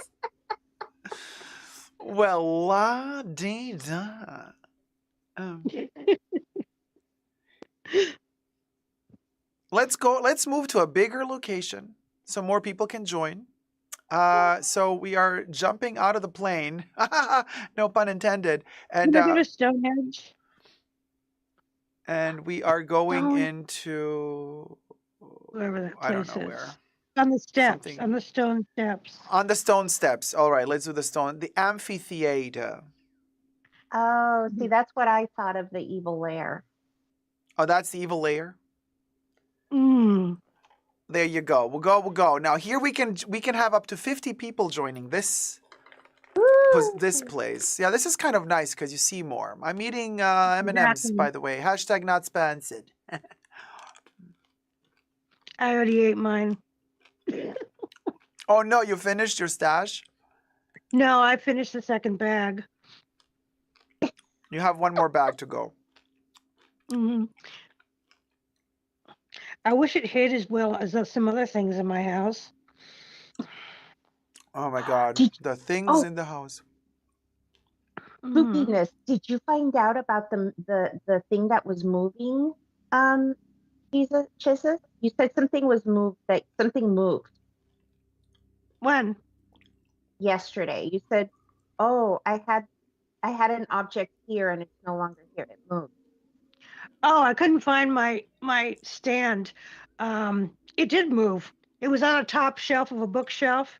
Well, la-di-da. Let's move to a bigger location so more people can join. So we are jumping out of the plane. No pun intended. And Can I go to Stonehenge? and we are going Stone- into Wherever that I don't place know is. where. On the steps. Something- On the stone steps. On the stone steps. All right, let's do the stone. The amphitheater. Oh, see, that's what I thought of the evil lair. Oh, that's the evil lair. Mm. There you go. We'll go. Now here we can have up to 50 people joining this place. Yeah, this is kind of nice because you see more. I'm eating M&Ms, Exactly. by the way. Hashtag not sponsored. I already ate mine. Oh no, you finished your stash? No, I finished the second bag. You have one more bag to go. Hmm. I wish it hid as well as some other things in my house. Oh my god. Did- The things oh. in the house. Mhm. Spookiness. Did you find out about the thing that was moving? Jesus, Chisses? You said something was moved. That something moved When? yesterday. You said, "Oh, I had an object here and it's no longer here. It moved." Oh, I couldn't find my stand. It did move. It was on a top shelf of a bookshelf,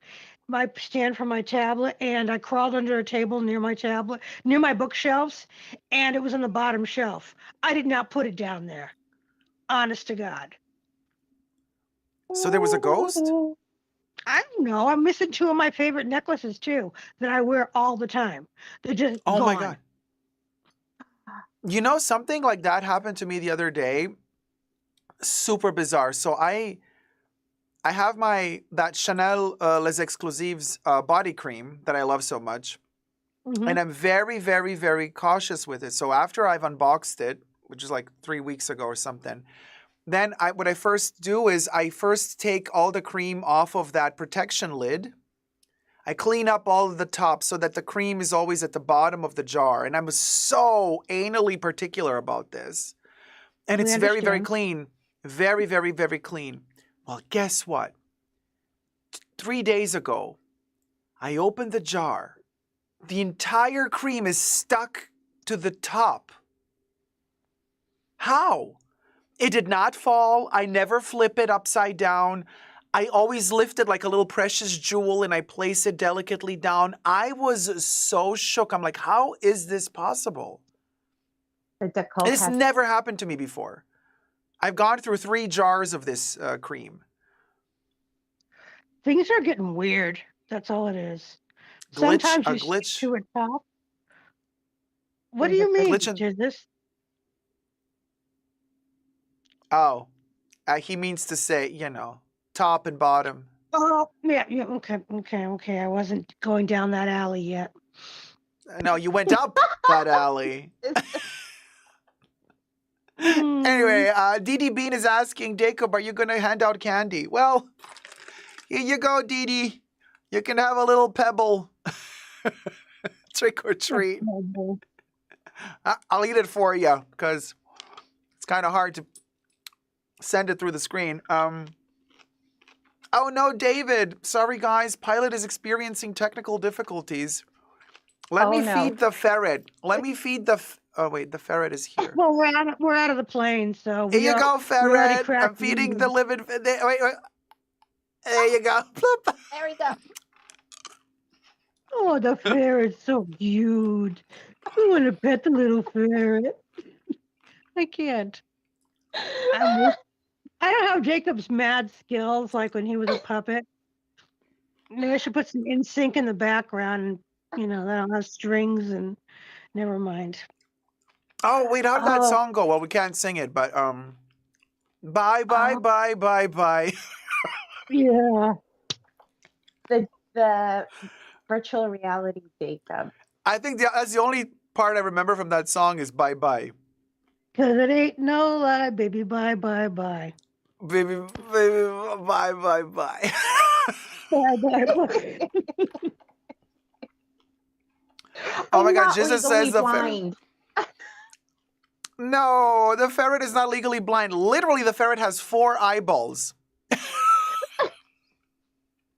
my stand for my tablet, and I crawled under a table near my tablet, near my bookshelves, and it was on the bottom shelf. I did not put it down there. Honest to God. So there was a ghost? I don't know. I'm missing two of my favorite necklaces too that I wear all the time. They're just Oh gone. my god. You know, something like that happened to me the other day. Super bizarre. So I have that Chanel Les Exclusives body cream that I love so much. Mhm. And I'm very, very, very cautious with it. So after I've unboxed it, which is like 3 weeks ago or something, then what I first do is I first take all the cream off of that protection lid. I clean up all of the top so that the cream is always at the bottom of the jar. And I'm so anally particular about this. And We it's very, very understand. clean. Very, very, very clean. Well, guess what? 3 days ago, I opened the jar. The entire cream is stuck to the top. How? It did not fall. I never flip it upside down. I always lift it like a little precious jewel and I place it delicately down. I was so shook. I'm like, how is this possible? The Decol This has never happened to me before. I've gone through 3 jars of this cream. Things are getting weird. That's all it is. Glitch, Sometimes a you stick glitch. to a top. What do There's you a mean? glitch in- Is this? Oh, he means to say, top and bottom. Oh, yeah, yeah. Okay. I wasn't going down that alley yet. No, you went up that alley. Anyway, Dee Bean is asking, Jacob, are you going to hand out candy? Well, here you go, Dee. You can have a little pebble. Trick or treat. I'll eat it for you because it's kind of hard to send it through the screen. Oh no, David. Sorry, guys. Pilot is experiencing technical difficulties. Let me feed the ferret. Let me feed the... Oh, wait. The ferret is here. Well, we're out of the plane, so Here you go, ferret. cracked I'm feeding the news. living... Wait. There you go. Bloop. There we go. Oh, the ferret's so cute. I want to pet the little ferret. I can't. I don't have Jacob's mad skills like when he was a puppet. Maybe I should put some NSYNC in the background. That'll have strings and never mind. Oh, wait. How did that song go? Well, we can't sing it, but... Bye, bye, bye, bye, bye. Yeah. The virtual reality Jacob. I think that's the only part I remember from that song is bye, bye. Cause it ain't no lie, baby. Bye, bye, bye. Baby, bye, bye, bye. Bye, bye, bye. Oh my I'm God, not Jesus legally says the ferret. blind. No, the ferret is not legally blind. Literally, the ferret has 4 eyeballs.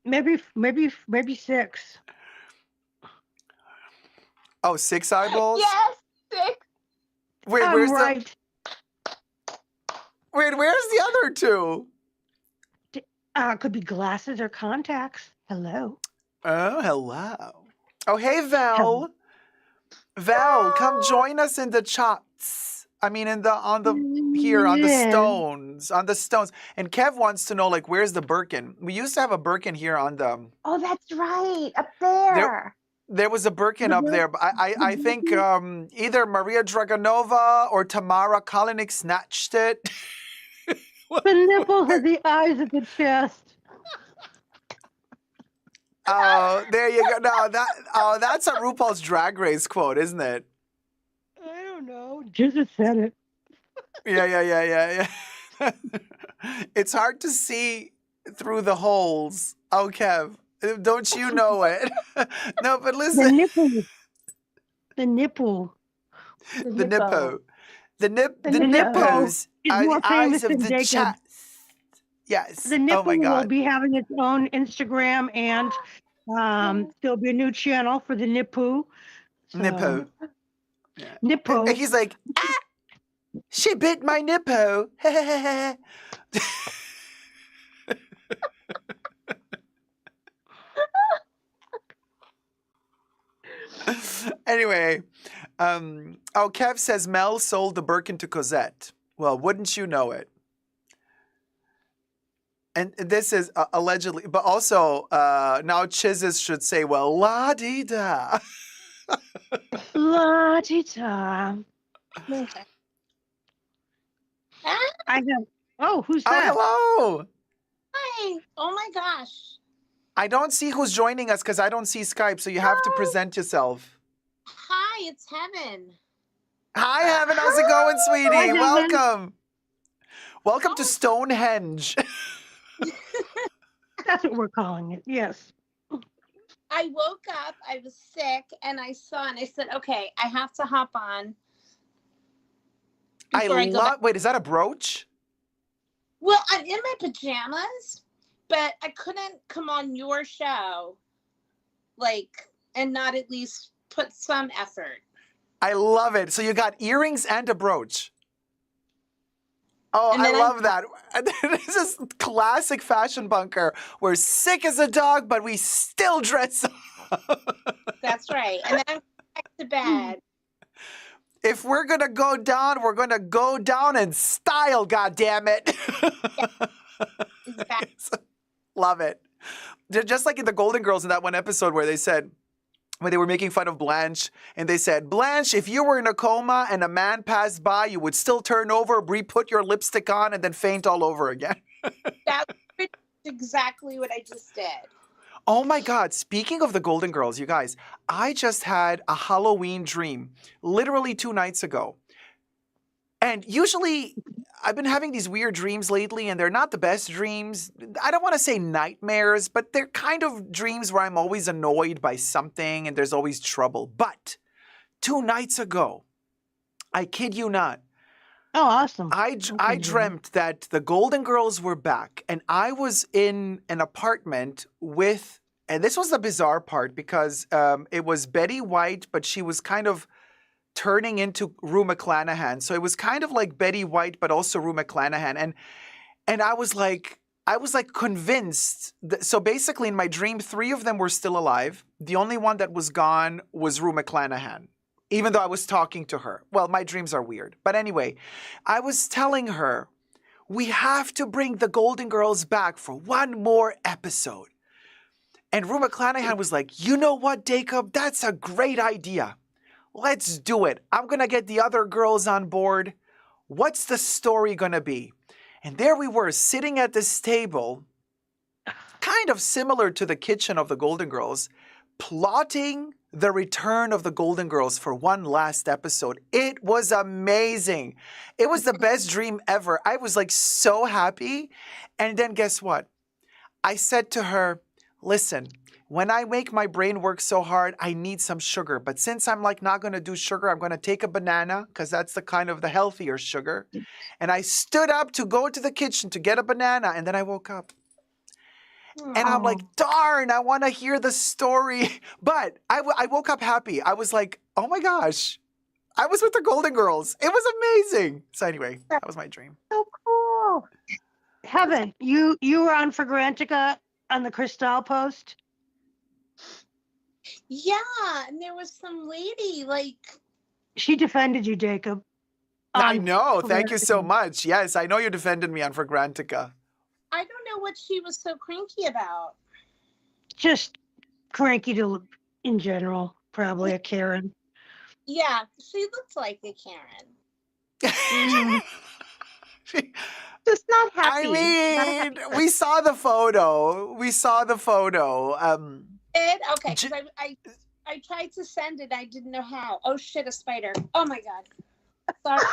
Maybe 6. Oh, 6 eyeballs? Yes, 6. Wait, I'm where's right. where's the other 2? Could be glasses or contacts. Hello. Oh, hello. Oh, hey, Val. Val, come join us in the chats. I mean, on the stones. And Kev wants to know, like, where's the Birkin? We used to have a Birkin here on the... Oh, that's right. Up there. There was a Birkin up there, but I think either Maria Dragonova or Tamara Kalinick snatched it. The nipples are the eyes of the chest. Oh, there you go. No, that's a RuPaul's Drag Race quote, isn't it? I don't know. Jesus said it. Yeah. It's hard to see through the holes. Oh, Kev, don't you know it? No, but listen. The nipple. The nipple. The nippo. The nippo nippos is are more the eyes famous of than the Jacob. chest. Yes. The nipple Oh my will God. be having its own Instagram and there'll be a new channel for the Nippo. So, Nippo. Yeah. Nippo. And he's like, she bit my nippo. Anyway, Kev says Mel sold the Birkin to Cosette. Well, wouldn't you know it? And this is allegedly, but also now Chizes should say, well, la-dee-da. La-di-da. Okay. Ah, I have. Oh, who's Oh, that? hello. hi. Oh my gosh. I don't see who's joining us because I don't see Skype, so you have to Oh. present yourself. Hi, it's Heaven. Hi, Heaven. How's it going, sweetie? Heaven. Welcome. Welcome to Oh. Stonehenge. That's what we're calling it. Yes. I woke up, I was sick, and I saw, and I said, okay, I have to hop on before I go back. Wait, is that a brooch? Well, I'm in my pajamas, but I couldn't come on your show, like, and not at least put some effort. I love it. So you got earrings and a brooch. Oh, And I then love that. This is classic fashion bunker. We're sick as a dog, but we still dress up. That's right. And then I'm back to bed. If we're gonna go down, we're gonna go down in style, goddammit. Exactly. Love it. Just like in the Golden Girls in that one episode where they said, when they were making fun of Blanche, and they said, Blanche, if you were in a coma and a man passed by, you would still turn over, put your lipstick on, and then faint all over again. That's exactly what I just did. Oh my God, speaking of the Golden Girls, you guys, I just had a Halloween dream, literally 2 nights ago. And usually, I've been having these weird dreams lately, and they're not the best dreams. I don't want to say nightmares, but they're kind of dreams where I'm always annoyed by something and there's always trouble. But 2 nights ago, I kid you not, Oh, awesome. I dreamt that the Golden Girls were back, and I was in an apartment with, and this was the bizarre part because it was Betty White, but she was kind of turning into Rue McClanahan. So it was kind of like Betty White, but also Rue McClanahan. And I was like convinced. So basically in my dream, 3 of them were still alive. The only one that was gone was Rue McClanahan, even though I was talking to her. Well, my dreams are weird. But anyway, I was telling her, we have to bring the Golden Girls back for one more episode. And Rue McClanahan was like, you know what, Jacob? That's a great idea. Let's do it. I'm going to get the other girls on board. What's the story going to be? And there we were sitting at this table, kind of similar to the kitchen of the Golden Girls, plotting the return of the Golden Girls for one last episode. It was amazing. It was the best dream ever. I was like so happy. And then guess what? I said to her, listen, when I make my brain work so hard, I need some sugar. But since I'm like not going to do sugar, I'm going to take a banana because that's the kind of the healthier sugar. And I stood up to go to the kitchen to get a banana. And then I woke up. And I'm like, darn, I want to hear the story. But I woke up happy. I was like, oh my gosh, I was with the Golden Girls. It was amazing. So anyway, that was my dream. So cool. Heaven, you were on Fragrantica on the Cristal post? Yeah, and there was some lady, like, She defended you, Jacob. I on know. Thank you so Fragrantica. much. Yes, I know you defended me on Fragrantica. I don't know what she was so cranky about. Just cranky in general, probably a Karen. Yeah, she looks like a Karen. Just not I happy. mean, we saw the photo. We saw the photo. Okay, 'cause I tried to send it. I didn't know how. Oh shit, a spider. Oh my god. Sorry.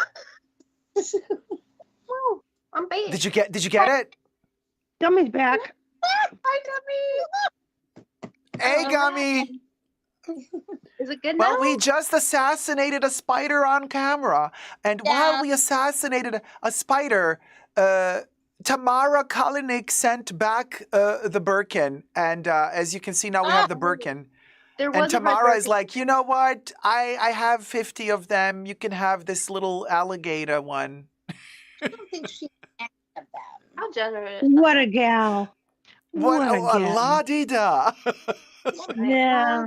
Oh, I'm big. Did you get it? Dummy's back. Hi, Gummy. Hey, Oh, Gummy. Is it good Well, now? we just assassinated a spider on camera. And Yeah. while we assassinated a spider, Tamara Kalinick sent back the Birkin. And as you can see, now we have the Birkin. There And was a red Tamara is bird- like, you know what? I have 50 of them. You can have this little alligator one. I don't think she had them. How generous. What a gal. What a a gal. la-di-da. Yeah.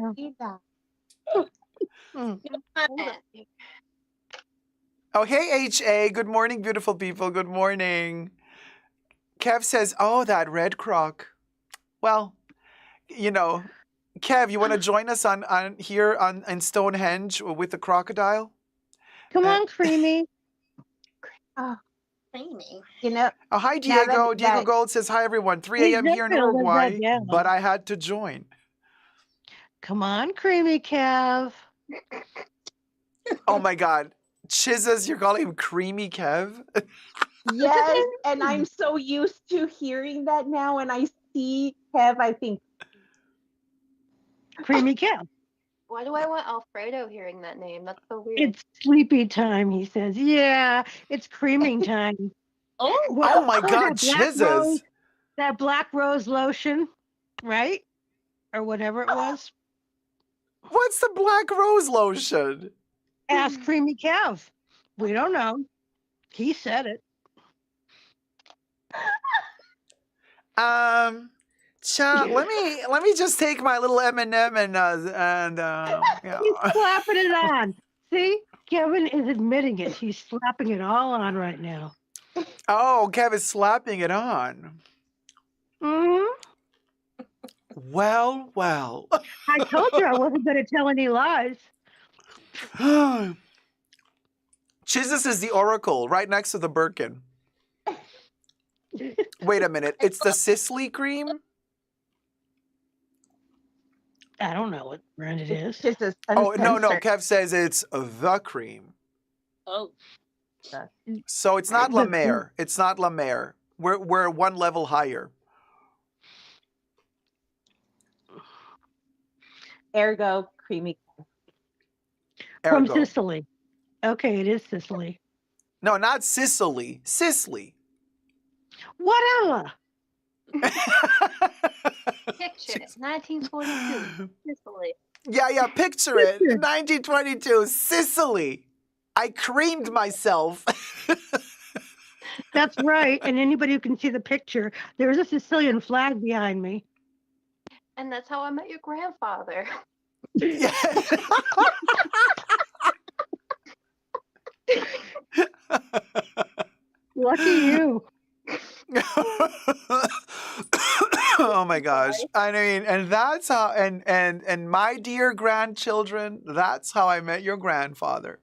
Oh, hey, H.A. Good morning, beautiful people. Good morning. Kev says, oh, that red croc. Well, you know, Kev, you want to join us on here in Stonehenge with the crocodile? Come on, Creamy. Oh, Creamy. you know, Oh, hi, now Diego. that, Diego that Gold says, hi, everyone. 3 He's a.m. not here in gonna live that Uruguay, down. but I had to join. Come on, Creamy Kev. Oh, my God. Chizzes, you're calling him Creamy Kev? yes, and I'm so used to hearing that now. When I see Kev, I think Creamy Kev. Why do I want Alfredo hearing that name? That's so weird. It's sleepy time, he says. Yeah, it's creaming time. Oh, What- Oh, my that God, black rose, Chizzes. that black rose lotion, right? Or whatever it was. What's the black rose lotion? Ask Creamy Kev. We don't know. He said it. Let me just take my little M&M and yeah. He's slapping it on. See, Kevin is admitting it. He's slapping it all on right now. Oh, Kev is slapping it on. hmm Well, well. I told you I wasn't going to tell any lies. Chizzes is the Oracle, right next to the Birkin. Wait a minute. It's the Sicily cream? I don't know what brand it is. just as Oh, no. uncensored. Kev says it's the cream. oh. So it's not La Mer. It's not La Mer. We're one level higher. Ergo creamy. From Ergo. Sicily. Okay, it is Sicily. No, not Sicily. Sicily. Whatever. Picture it. 1942. Sicily. Yeah, picture it. 1922, Sicily. I creamed myself. That's right. And anybody who can see the picture, there's a Sicilian flag behind me. And that's how I met your grandfather. Yeah. Lucky you. Oh my gosh. I mean, and that's how and my dear grandchildren, that's how I met your grandfather.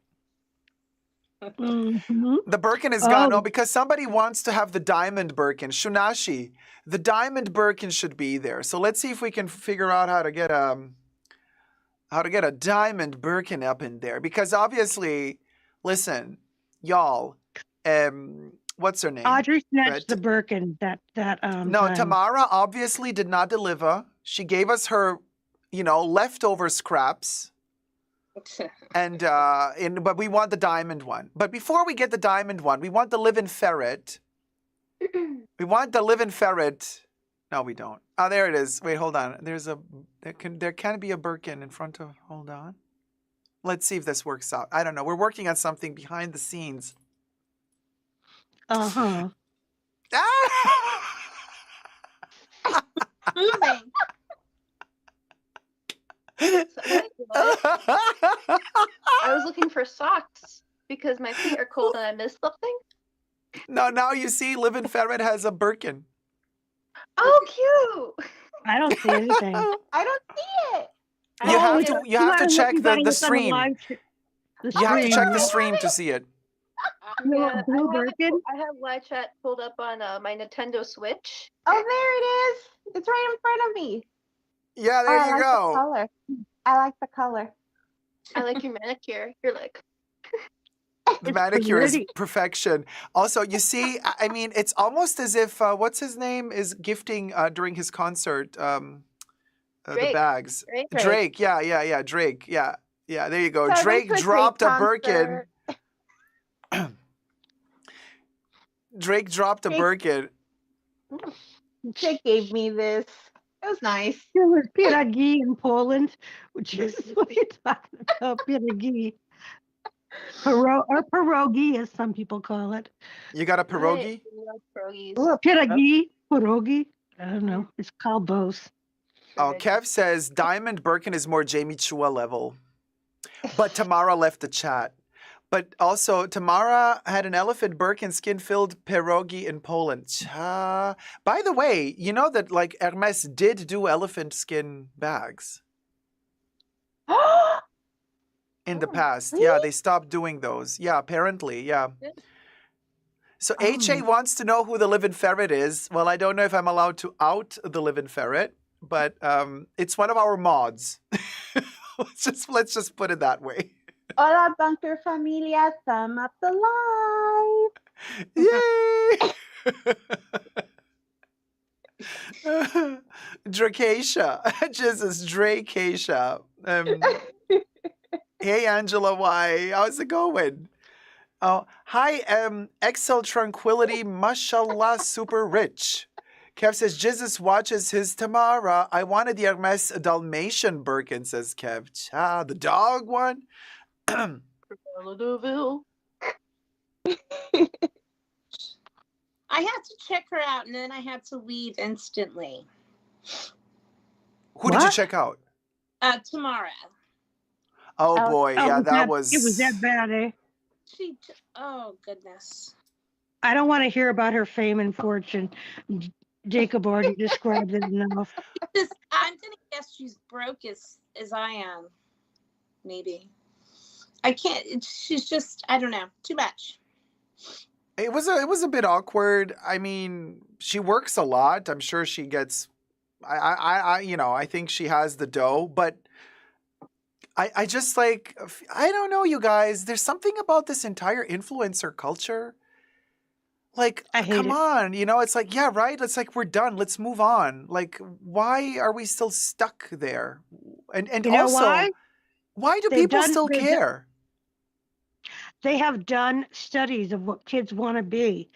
Mhm. The Birkin is gone. Oh. Oh, because somebody wants to have the diamond Birkin. Shunashi, the diamond Birkin should be there. So let's see if we can figure out how to get a diamond Birkin up in there. Because obviously, listen, y'all, what's her name? Audrey snatched Right. the Birkin that No, time. Tamara obviously did not deliver. She gave us her, leftover scraps. And but we want the diamond one. But before we get the diamond one, we want the live-in ferret. We want the live-in ferret. No, we don't. Oh, there it is. Wait, hold on. There can be a Birkin in front of. Hold on. Let's see if this works out. I don't know. We're working on something behind the scenes. Uh-huh. Moving. I was looking for socks because my feet are cold and I missed something. No, now you see, live-in ferret has a Birkin. Oh, cute! I don't see anything. I don't see it. You have Oh, to. You have to check the stream. You have to check the stream. stream to see it. You want blue Birkin? I have live chat pulled up on my Nintendo Switch. Oh, there it is. It's right in front of me. Yeah, Oh, there I you like go. The color. I like the color. I like your manicure. You're like, The It's manicure is pretty. perfection. Also, you see, I mean, it's almost as if what's his name is gifting during his concert the Drake, bags. right? Drake. Yeah. Drake. Yeah. There you go. So they Drake could dropped take a Birkin. concert. Drake dropped a Drake- Birkin. Chick gave me this. It was nice. There was pierogi in Poland, which is what you're talking about, pierogi. Or pierogi, as some people call it. You got a pierogi? I love pierogies. Or pierogi. I don't know. It's called both. Oh, Kev says Diamond Birkin is more Jamie Chua level. But Tamara left the chat. But also, Tamara had an elephant Birkin skin-filled pierogi in Poland. By the way, you know that like Hermes did do elephant skin bags. in the Oh, past. Yeah, really? they stopped doing those. Yeah, apparently. Yeah. So HA Oh. wants to know who the live-in ferret is. Well, I don't know if I'm allowed to out the live-in ferret, but it's one of our mods. let's just put it that way. Hola, Bunker Familia. Thumb up the live. Yay! Dracacia. Jesus, Dracacia. Hey, Angela Y. How's it going? Oh, hi, Excel Tranquility, mashallah, super rich. Kev says, Jesus watches his Tamara. I wanted the Hermes Dalmatian Birkin, says Kev. Cha, the dog one? Deauville. I had to check her out, and then I had to leave instantly. Who did you What? check out? Tamara. Oh, Oh, boy. Oh, Yeah, it that was was... that bad, eh? Oh goodness. I don't want to hear about her fame and fortune. Jacob already described it enough. I'm gonna guess she's broke as I am. Maybe. I can't. She's just. I don't know. Too much. It was a bit awkward. I mean, she works a lot. I'm sure she gets... I think she has the dough, but... I just like, I don't know, you guys. There's something about this entire influencer culture. Like, I hate come it. on, it's like, yeah, right? It's like, we're done. Let's move on. Like, why are we still stuck there? And You know also, why do people still care? They have done studies of what kids want to be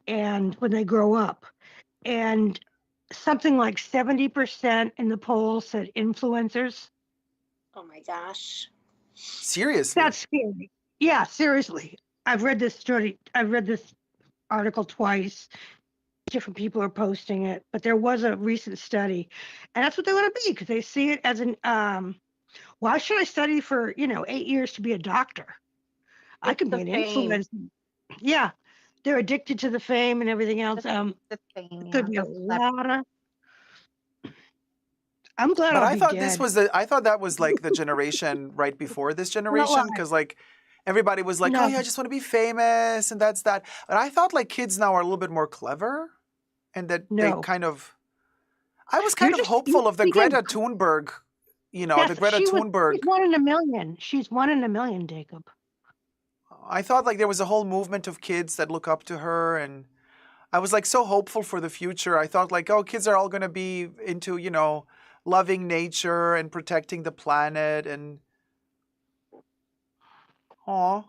and when they grow up. And something like 70% in the poll said influencers. Oh my gosh. Seriously. That's scary. Yeah, seriously. I've read this study. I've read this article twice. Different people are posting it, but there was a recent study, and that's what they want to be because they see it as an why should I study for 8 years to be a doctor? I It's can be the an fame. influencer. Yeah, they're addicted to the fame and everything else. The fame, Could be a lot of. I'm glad But I'll I be thought dead. I thought that was like the generation right before this generation, lie. because like everybody was like, oh No. yeah, I just want to be famous, and that's that. But I thought like kids now are a little bit more clever, and that they No. kind of. I was kind of you're hopeful of the thinking- Greta Thunberg, the Yes, Greta Thunberg. she's 1 in a million. She's 1 in a million, Jacob. I thought like there was a whole movement of kids that look up to her, and I was like so hopeful for the future. I thought like, oh, kids are all going to be into, loving nature and protecting the planet, and aw.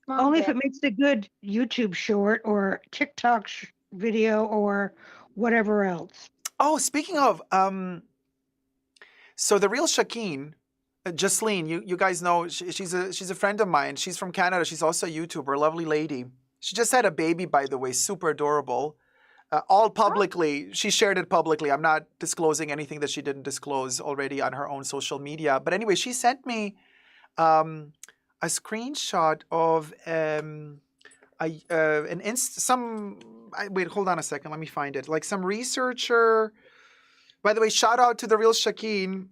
Only if it makes a good YouTube short or TikTok video or whatever else. Oh, speaking of, so the real Shakeen, Jasleen, you guys know, she's a friend of mine. She's from Canada. She's also a YouTuber, lovely lady. She just had a baby, by the way, super adorable. All publicly, she shared it publicly. I'm not disclosing anything that she didn't disclose already on her own social media. But anyway, she sent me a screenshot of wait, hold on a second. Let me find it. Like some researcher. By the way, shout out to the real Shakeen.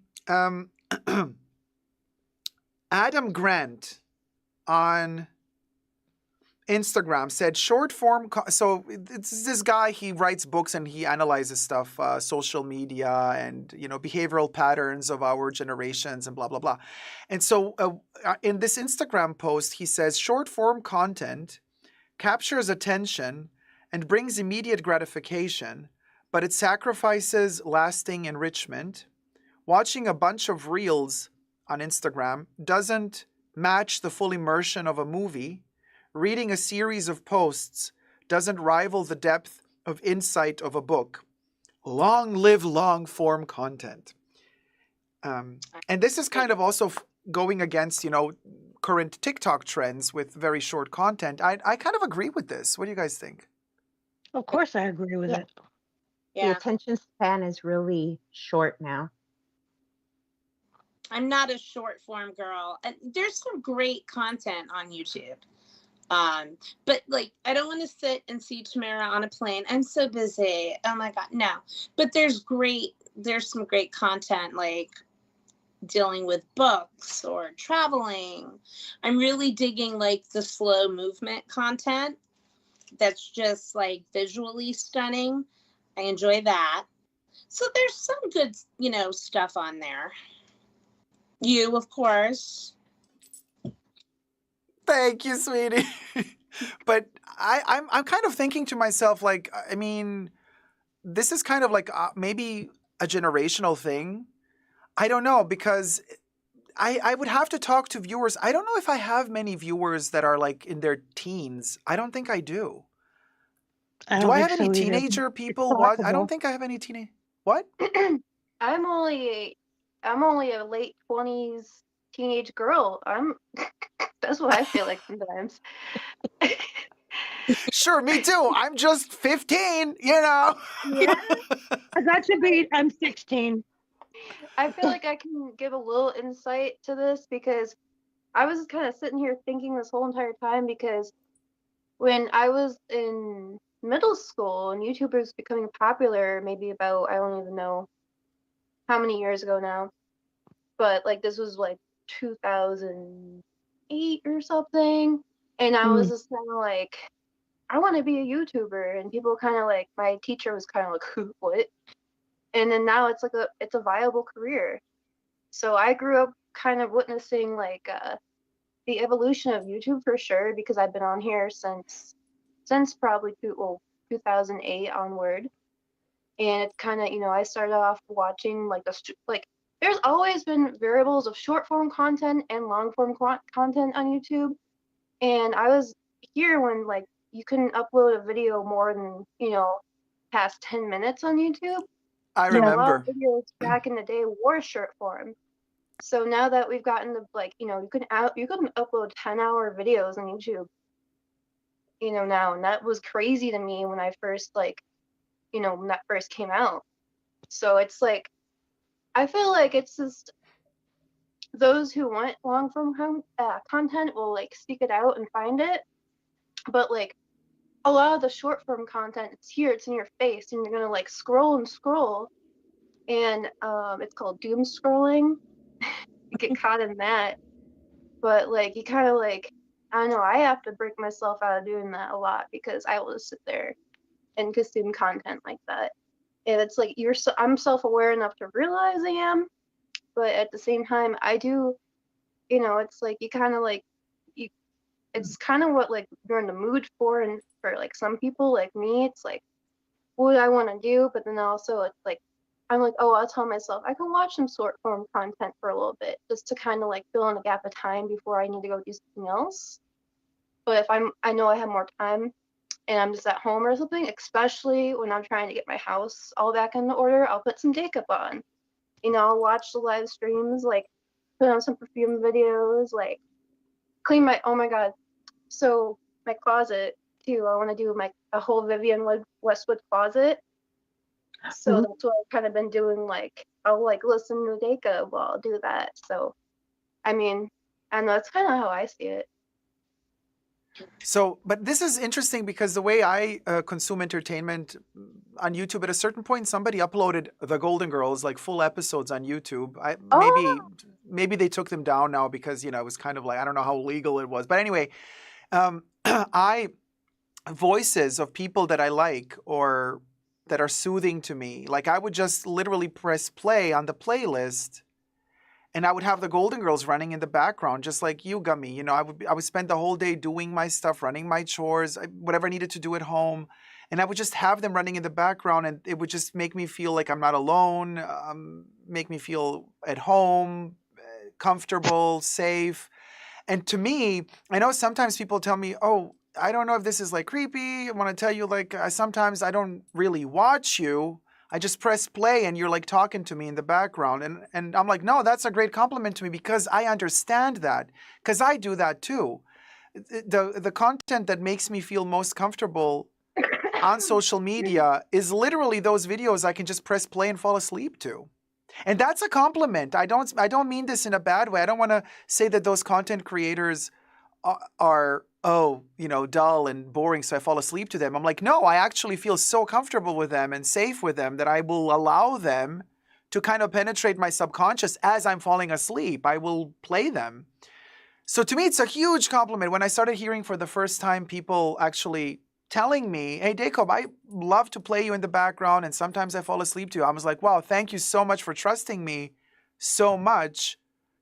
Adam Grant on Instagram said short form. So it's this guy. He writes books and he analyzes stuff, social media and behavioral patterns of our generations and blah blah blah. And so in this Instagram post, he says short form content captures attention and brings immediate gratification, but it sacrifices lasting enrichment. Watching a bunch of reels on Instagram doesn't match the full immersion of a movie. Reading a series of posts doesn't rival the depth of insight of a book. Long live long form content. And this is kind of also going against, current TikTok trends with very short content. I kind of agree with this. What do you guys think? Of course, I agree with Yeah. it. The attention span is really short now. I'm not a short form girl. And there's some great content on YouTube. But like I don't want to sit and see Tamara on a plane. I'm so busy. Oh my God. No. But there's some great content like dealing with books or traveling. I'm really digging like the slow movement content that's just like visually stunning. I enjoy that. So there's some good, stuff on there. You, of course. Thank you, sweetie. But I'm kind of thinking to myself, like, I mean, this is kind of like maybe a generational thing. I don't know, because I would have to talk to viewers. I don't know if I have many viewers that are like in their teens. I don't think I do. I Do don't I think have any so either. teenager It's people? What? I don't possible. think I have any teenage. What? I'm only a late 20s teenage girl. That's what I feel like sometimes. Sure, me too. I'm just 15, you know. Yeah. I got to be, I'm 16. I feel like I can give a little insight to this because I was kind of sitting here thinking this whole entire time, because when I was in middle school and YouTube was becoming popular, maybe about, I don't even know how many years ago now, but like this was like 2008 or something, and I was just kind of like, I want to be a YouTuber, and people kind of like, my teacher was kind of like, who, what? And then now it's like it's a viable career. So I grew up kind of witnessing like the evolution of YouTube for sure, because I've been on here since probably 2008 onward. And it's kind of, I started off watching like there's always been variables of short form content and long form content on YouTube. And I was here when like you couldn't upload a video more than, past 10 minutes on YouTube. I So a lot remember. of videos back in the day were short form. So now that we've gotten to like, you couldn't upload 10-hour videos on YouTube, now, and that was crazy to me when I first like, when that first came out. So it's like, I feel like it's just those who want long form content will like seek it out and find it. But like a lot of the short form content, it's here, it's in your face, and you're gonna like scroll and scroll, and it's called doom scrolling. You get caught in that. But like you kind of like, I don't know, I have to break myself out of doing that a lot, because I will just sit there and consume content like that. And it's like I'm self-aware enough to realize I am, but at the same time I do, it's like you kind of like you it's kind of what like you're in the mood for. And for like some people like me, it's like what I want to do, but then also it's like I'm like, oh, I'll tell myself I can watch some short form content for a little bit, just to kind of like fill in a gap of time before I need to go do something else. But if I know I have more time and I'm just at home or something, especially when I'm trying to get my house all back in order, I'll put some makeup on. I'll watch the live streams, like put on some perfume videos, like clean oh my God. So my closet too, I want to do a whole Vivian Westwood closet. So that's what I've kind of been doing. Like I'll like listen to Deka while I'll do that. So I mean, and that's kind of how I see it. So, but this is interesting because the way I consume entertainment on YouTube, at a certain point, somebody uploaded The Golden Girls, like full episodes on YouTube. Maybe they took them down now because, it was kind of like, I don't know how legal it was. But anyway, voices of people that I like or that are soothing to me, like I would just literally press play on the playlist, and I would have the Golden Girls running in the background, just like you, Gummy. I would spend the whole day doing my stuff, running my chores, whatever I needed to do at home, and I would just have them running in the background, and it would just make me feel like I'm not alone, make me feel at home, comfortable, safe. And to me, I know sometimes people tell me, "Oh, I don't know if this is like creepy." I want to tell you, like, sometimes I don't really watch you. I just press play and you're like talking to me in the background. And I'm like, no, that's a great compliment to me, because I understand that, because I do that too. The content that makes me feel most comfortable on social media is literally those videos I can just press play and fall asleep to. And that's a compliment. I don't mean this in a bad way. I don't want to say that those content creators are dull and boring, so I fall asleep to them. I'm like, no, I actually feel so comfortable with them and safe with them that I will allow them to kind of penetrate my subconscious as I'm falling asleep. I will play them. So to me, it's a huge compliment. When I started hearing for the first time people actually telling me, hey, Jacob, I love to play you in the background and sometimes I fall asleep to you. I was like, wow, thank you so much for trusting me so much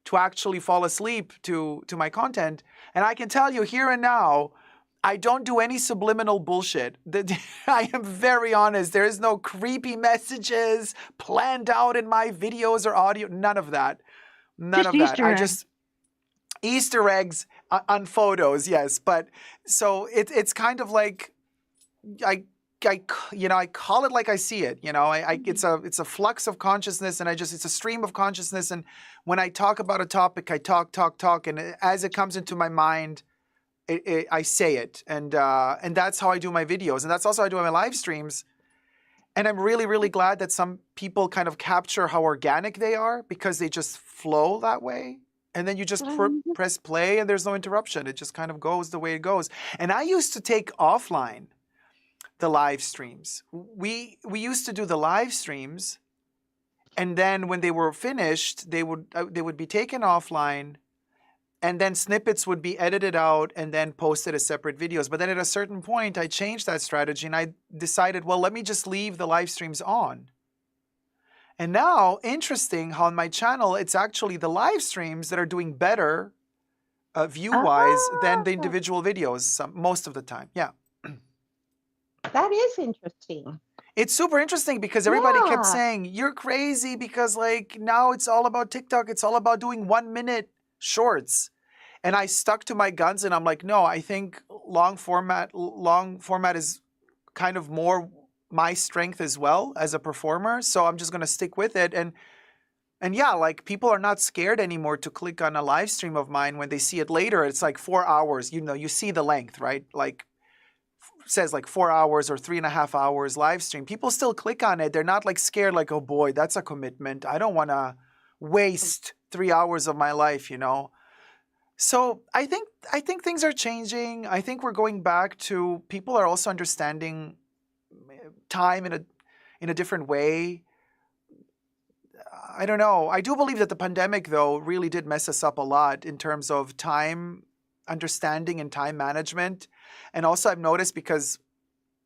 to actually fall asleep to my content. And I can tell you here and now, I don't do any subliminal bullshit. I am very honest. There is no creepy messages planned out in my videos or audio. None of that. None Just of that. Easter I eggs. just Easter eggs on photos, yes. But so it's kind of like I call it like I see it. It's a flux of consciousness, and it's a stream of consciousness. And when I talk about a topic, I talk, and as it comes into my mind, I say it, and that's how I do my videos, and that's also how I do my live streams. And I'm really, really glad that some people kind of capture how organic they are because they just flow that way. And then you just press play and there's no interruption. It just kind of goes the way it goes. And I used to take offline the live streams. We used to do the live streams, and then when they were finished, they would be taken offline, and then snippets would be edited out and then posted as separate videos. But then at a certain point, I changed that strategy and I decided, well, let me just leave the live streams on. And now, interesting how on my channel, it's actually the live streams that are doing better view-wise than the individual videos most of the time. Yeah. That is interesting. It's super interesting because everybody kept saying, you're crazy because like now it's all about TikTok. It's all about doing 1-minute shorts. And I stuck to my guns and I'm like, no, I think long format is kind of more my strength as well as a performer. So I'm just going to stick with it. And yeah, like people are not scared anymore to click on a live stream of mine when they see it later. It's like 4 hours, you see the length, right? Like says like 4 hours or 3.5 hours live stream. People still click on it. They're not like scared like, oh boy, that's a commitment. I don't want to waste 3 hours of my life, So I think things are changing. I think we're going back to people are also understanding time in a different way. I don't know. I do believe that the pandemic, though, really did mess us up a lot in terms of time understanding and time management. And also I've noticed because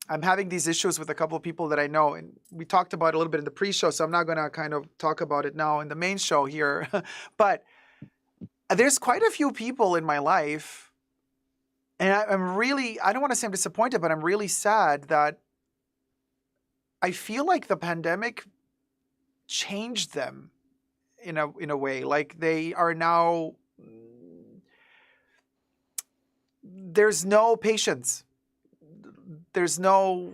I'm having these issues with a couple of people that I know, and we talked about it a little bit in the pre-show, so I'm not going to kind of talk about it now in the main show here. But there's quite a few people in my life, and I don't want to say I'm disappointed, but I'm really sad that I feel like the pandemic changed them in a way. Like they are now, there's no patience. There's no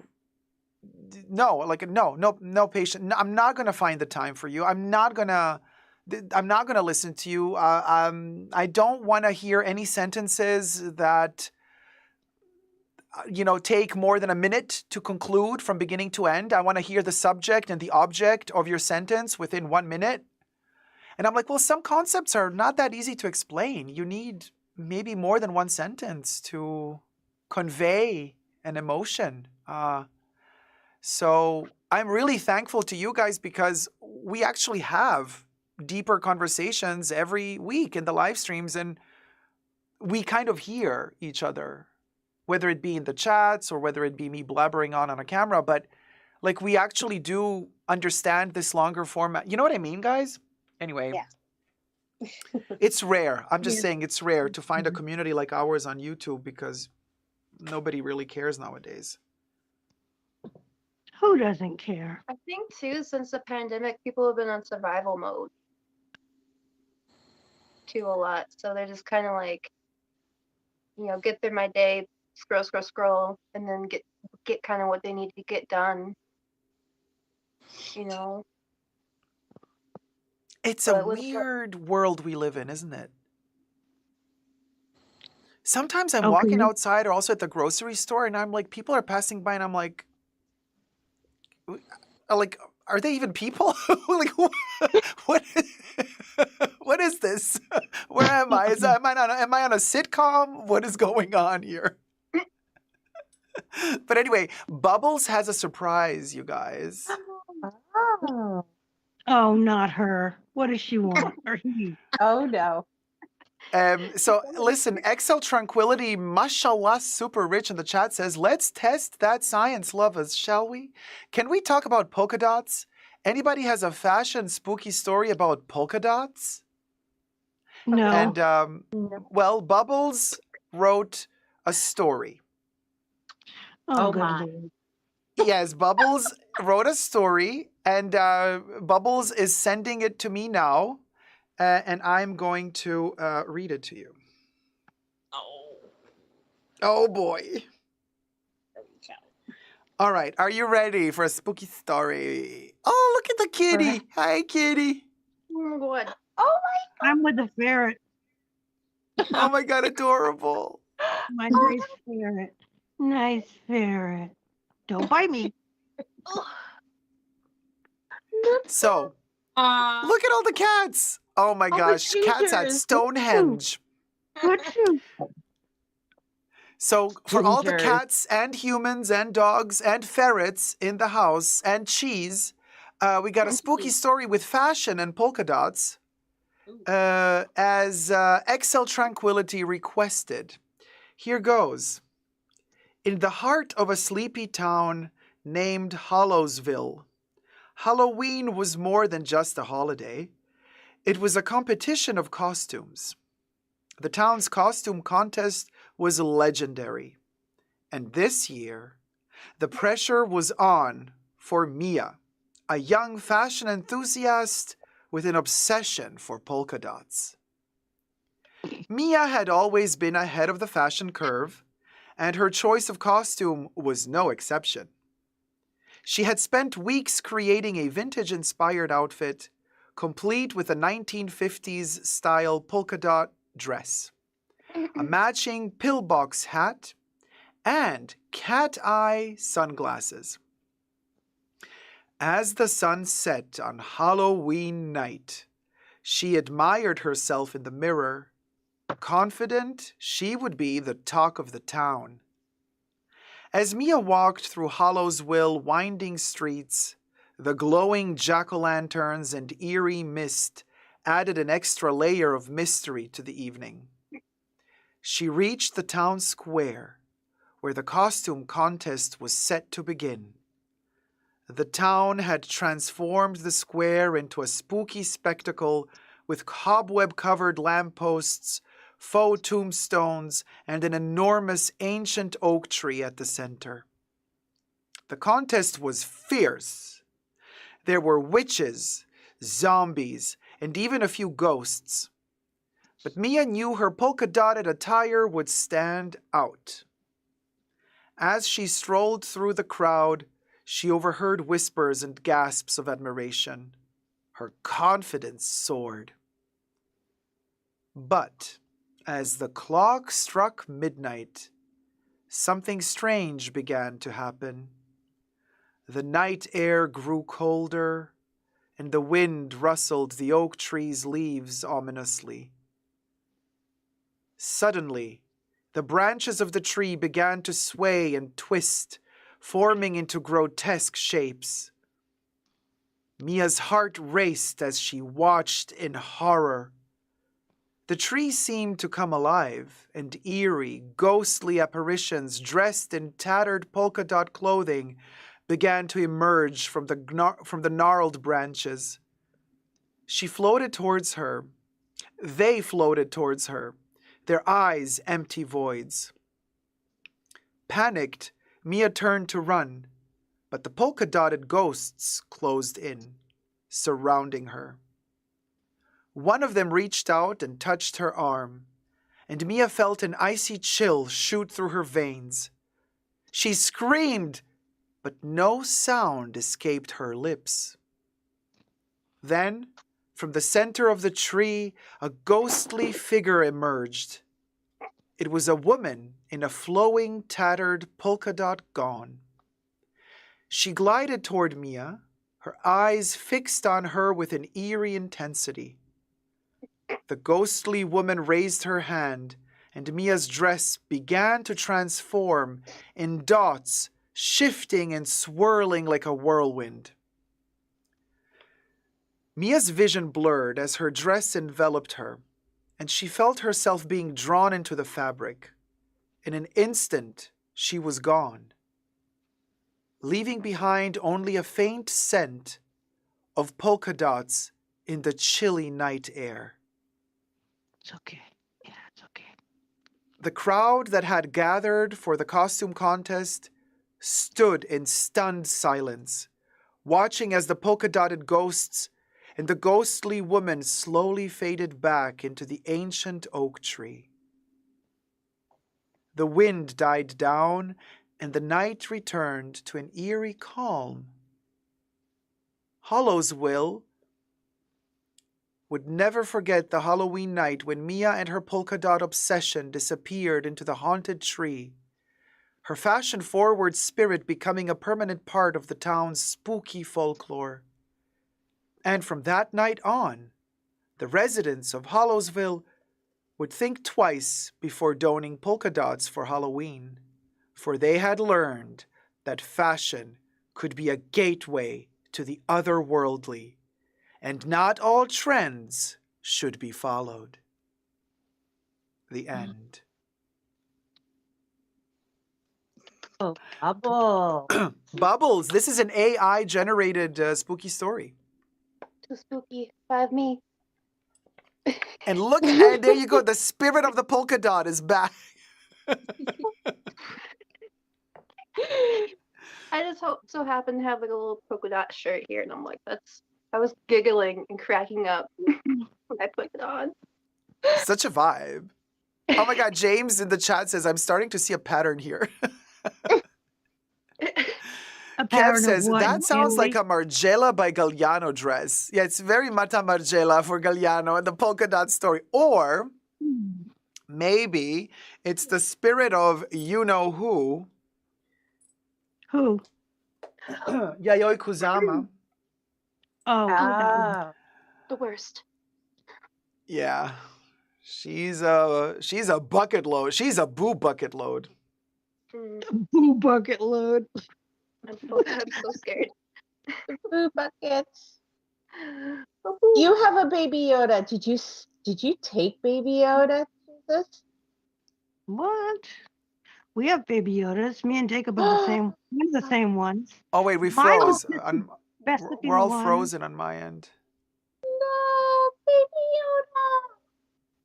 patience. I'm not going to find the time for you. I'm not going to listen to you. I don't want to hear any sentences that take more than a minute to conclude from beginning to end. I want to hear the subject and the object of your sentence within 1 minute. And I'm like, well, some concepts are not that easy to explain. You need maybe more than one sentence to convey an emotion. So I'm really thankful to you guys because we actually have deeper conversations every week in the live streams, and we kind of hear each other, whether it be in the chats or whether it be me blabbering on a camera. But like we actually do understand this longer format. You know what I mean, guys? Anyway, it's rare. I'm just saying it's rare to find a community like ours on YouTube because nobody really cares nowadays. Who doesn't care? I think too, since the pandemic, people have been on survival mode too a lot. So they're just kind of like, get through my day, scroll, and then get kind of what they need to get done. It's a weird world we live in, isn't it? Sometimes I'm walking outside or also at the grocery store and I'm like, people are passing by and I'm like, are they even people? Like, what is this? Where am I? Am I on a sitcom? What is going on here? But anyway, Bubbles has a surprise, you guys. Oh. Oh, not her. What does she want? Or he? Oh no. So listen, XL Tranquility, mashallah, super rich in the chat says, let's test that science, lovers, shall we? Can we talk about polka dots? Anybody has a fashion spooky story about polka dots? No. And well, Bubbles wrote a story. Oh, Oh, good my. Lord. Yes, Bubbles wrote a story, and Bubbles is sending it to me now, and I'm going to read it to you. Oh, Oh boy. there we go. All right, are you ready for a spooky story? Oh, look at the kitty. Hi, kitty. Oh my god. Oh I'm with the ferret. Oh my God, adorable. My nice ferret. Nice ferret. Don't bite me. So, look at all the cats. Oh my All the gosh, cats at gingers. Stonehenge. Good too. So, for all the Gingers. cats and humans and dogs and ferrets in the house and cheese, we got a spooky story with fashion and polka dots, as XL Tranquility requested. Here goes. In the heart of a sleepy town named Hollowsville, Halloween was more than just a holiday. It was a competition of costumes. The town's costume contest was legendary. And this year, the pressure was on for Mia, a young fashion enthusiast with an obsession for polka dots. Mia had always been ahead of the fashion curve, and her choice of costume was no exception. She had spent weeks creating a vintage-inspired outfit, complete with a 1950s style polka dot dress, a matching pillbox hat, and cat eye sunglasses. As the sun set on Halloween night, she admired herself in the mirror, confident she would be the talk of the town. As Mia walked through Hollowsville winding streets, the glowing jack-o'-lanterns and eerie mist added an extra layer of mystery to the evening. She reached the town square, where the costume contest was set to begin. The town had transformed the square into a spooky spectacle with cobweb-covered lampposts, faux tombstones, and an enormous ancient oak tree at the center. The contest was fierce. There were witches, zombies, and even a few ghosts. But Mia knew her polka-dotted attire would stand out. As she strolled through the crowd, she overheard whispers and gasps of admiration. Her confidence soared. But as the clock struck midnight, something strange began to happen. The night air grew colder, and the wind rustled the oak tree's leaves ominously. Suddenly, the branches of the tree began to sway and twist, forming into grotesque shapes. Mia's heart raced as she watched in horror. The tree seemed to come alive, and eerie, ghostly apparitions dressed in tattered polka dot clothing began to emerge from the gnarled branches. She floated towards her. They floated towards her, their eyes empty voids. Panicked, Mia turned to run, but the polka-dotted ghosts closed in, surrounding her. One of them reached out and touched her arm, and Mia felt an icy chill shoot through her veins. She screamed, but no sound escaped her lips. Then, from the center of the tree, a ghostly figure emerged. It was a woman in a flowing, tattered polka-dot gown. She glided toward Mia, her eyes fixed on her with an eerie intensity. The ghostly woman raised her hand, and Mia's dress began to transform in dots, shifting and swirling like a whirlwind. Mia's vision blurred as her dress enveloped her, and she felt herself being drawn into the fabric. In an instant, she was gone, leaving behind only a faint scent of polka dots in the chilly night air. It's okay. Yeah, it's okay. The crowd that had gathered for the costume contest stood in stunned silence, watching as the polka-dotted ghosts and the ghostly woman slowly faded back into the ancient oak tree. The wind died down, and the night returned to an eerie calm. Hollowsville would never forget the Halloween night when Mia and her polka dot obsession disappeared into the haunted tree, her fashion-forward spirit becoming a permanent part of the town's spooky folklore. And from that night on, the residents of Hollowsville would think twice before donning polka dots for Halloween, for they had learned that fashion could be a gateway to the otherworldly, and not all trends should be followed. The end. Oh, Bubble. Bubbles, this is an AI-generated spooky story. Too spooky. 5 me. And look, and there you go. The spirit of the polka dot is back. I just so happen to have like a little polka dot shirt here, and I'm like, I was giggling and cracking up when I put it on. Such a vibe. Oh my God, James in the chat says, I'm starting to see a pattern here. A Kev pattern of says, what, that sounds like Haley? a Margiela by Galliano dress. Yeah, it's very Mata Margiela for Galliano and the polka dot story. Or maybe it's the spirit of you-know-who. Who? Yayoi Kusama. Oh, Ah. The worst. Yeah. She's a bucket load. She's a boo bucket load. boo bucket load. I'm so scared. Boo buckets. You have a Baby Yoda. Did you take Baby Yoda, Jesus? What? We have Baby Yodas. Me and Jacob are the same. We're the same ones. Oh wait, we Mine was froze. just the best looking We're all one. frozen on my end. No, Baby Yoda.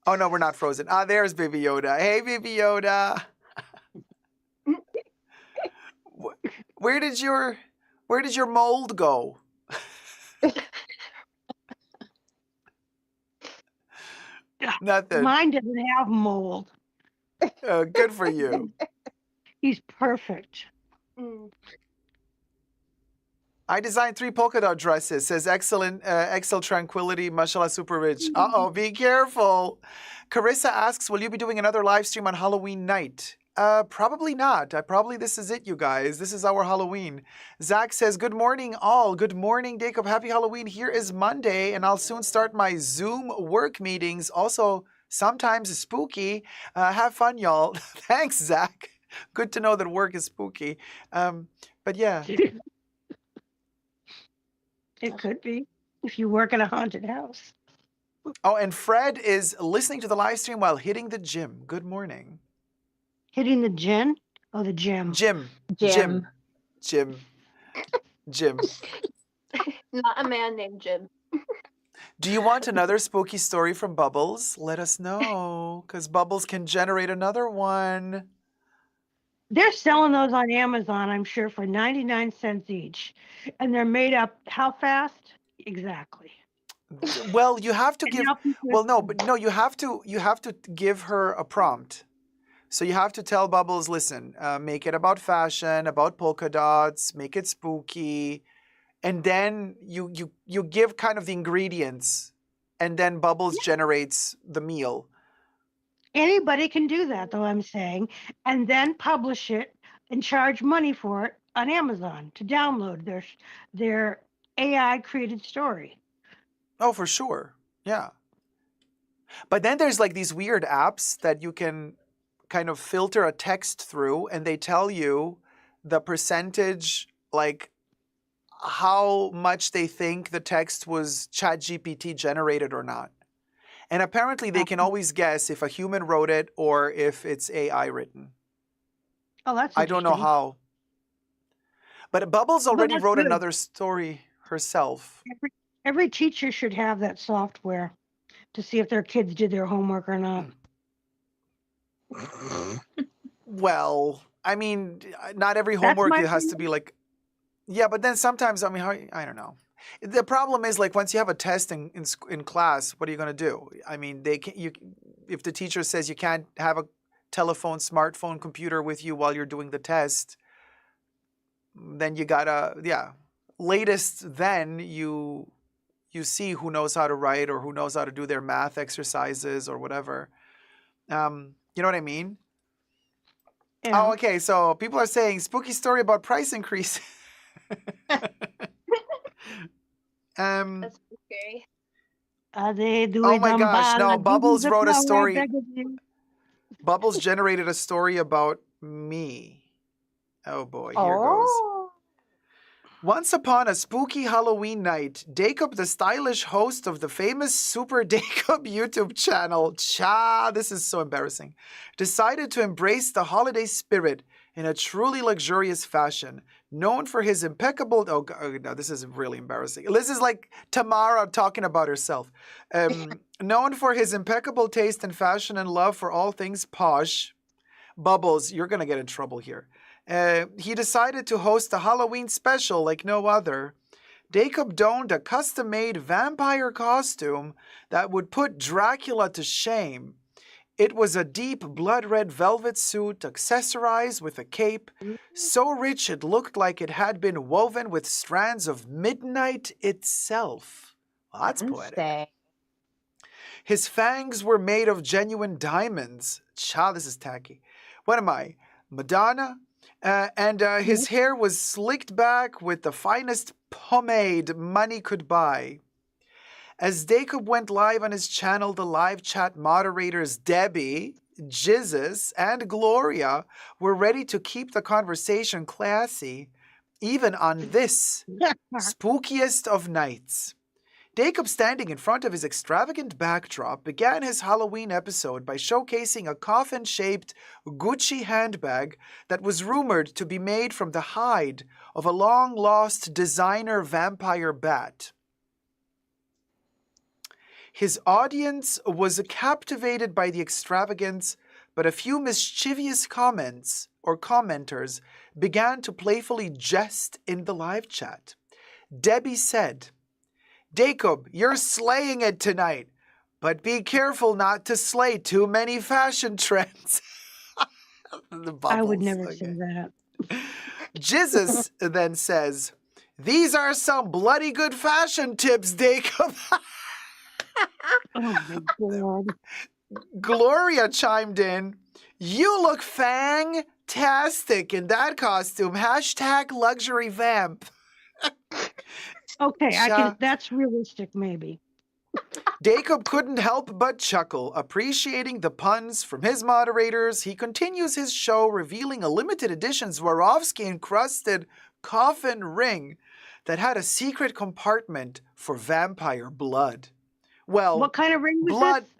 Oh no, we're not frozen. Ah, there's Baby Yoda. Hey, Baby Yoda. Where did your mold go? Nothing. Mine doesn't have mold. Good for you. He's perfect. I designed 3 polka dot dresses. Says excellent, Excel tranquility, mashallah, super rich. Uh-oh, be careful. Carissa asks, will you be doing another live stream on Halloween night? Probably not. Probably this is it, you guys. This is our Halloween. Zach says, good morning, all. Good morning, Jacob. Happy Halloween. Here is Monday, and I'll soon start my Zoom work meetings. Also, sometimes spooky. Have fun, y'all. Thanks, Zach. Good to know that work is spooky. But yeah. It could be if you work in a haunted house. Oh, and Fred is listening to the live stream while hitting the gym. Good morning. Hitting the gin? Oh, the gym. Jim. Not a man named Jim. Do you want another spooky story from Bubbles? Let us know, because Bubbles can generate another one. They're selling those on Amazon, I'm sure, for 99 cents each. And they're made up how fast? Exactly. Well, you have to give. Well, no, but but no, you have to give her a prompt. So you have to tell Bubbles, listen, make it about fashion, about polka dots, make it spooky, and then you give kind of the ingredients, and then Bubbles generates the meal. anybody can do that, though, I'm saying, and then publish it and charge money for it on Amazon to download their AI created story. Oh, for sure. Yeah. But then there's like these weird apps that you can kind of filter a text through, and they tell you the percentage, like how much they think the text was ChatGPT generated or not. And apparently they can always guess if a human wrote it or if it's AI written. Oh, that's I don't know interesting. how. But Bubbles Well, already that's wrote good. another story herself. Every teacher should have that software to see if their kids did their homework or not. Well, I mean, not every That's homework my it has to be like, yeah, but then sometimes, I mean, I don't know. The problem is like once you have a test in class, what are you going to do? I mean, if the teacher says you can't have a telephone, smartphone, computer with you while you're doing the test, then you gotta, yeah. Latest then you see who knows how to write or who knows how to do their math exercises or whatever. You know what I mean? Yeah. Oh, okay. So people are saying spooky story about price increase. That's scary. Oh my gosh, no, Bubbles wrote a story. Bubbles generated a story about me. Oh boy, here goes. Oh. Once upon a spooky Halloween night, Jacob, the stylish host of the famous Super Jacob YouTube channel, this is so embarrassing, decided to embrace the holiday spirit in a truly luxurious fashion. Known for his impeccable, no, this is really embarrassing. This is like Tamara talking about herself. Known for his impeccable taste in fashion and love for all things posh, Bubbles, you're going to get in trouble here. He decided to host a Halloween special like no other. Jacob donned a custom-made vampire costume that would put Dracula to shame. It was a deep blood-red velvet suit accessorized with a cape, so rich it looked like it had been woven with strands of midnight itself. Well, that's poetic. Wednesday. His fangs were made of genuine diamonds. This is tacky. What am I? Madonna? And his hair was slicked back with the finest pomade money could buy. As Jacob went live on his channel, the live chat moderators Debbie, Jizzes, and Gloria were ready to keep the conversation classy, even on this spookiest of nights. Jacob, standing in front of his extravagant backdrop, began his Halloween episode by showcasing a coffin-shaped Gucci handbag that was rumored to be made from the hide of a long-lost designer vampire bat. His audience was captivated by the extravagance, but a few mischievous commenters began to playfully jest in the live chat. Debbie said, "Jacob, you're slaying it tonight, but be careful not to slay too many fashion trends." The bubbles. I would never say that. Jizzes then says, "These are some bloody good fashion tips, Jacob." Oh my God. Gloria chimed in, "You look fantastic in that costume. Hashtag luxury vamp." Okay, that's realistic, maybe. Jacob couldn't help but chuckle, appreciating the puns from his moderators. He continues his show, revealing a limited edition Swarovski-encrusted coffin ring that had a secret compartment for vampire blood. Well, What kind of ring was blood. this?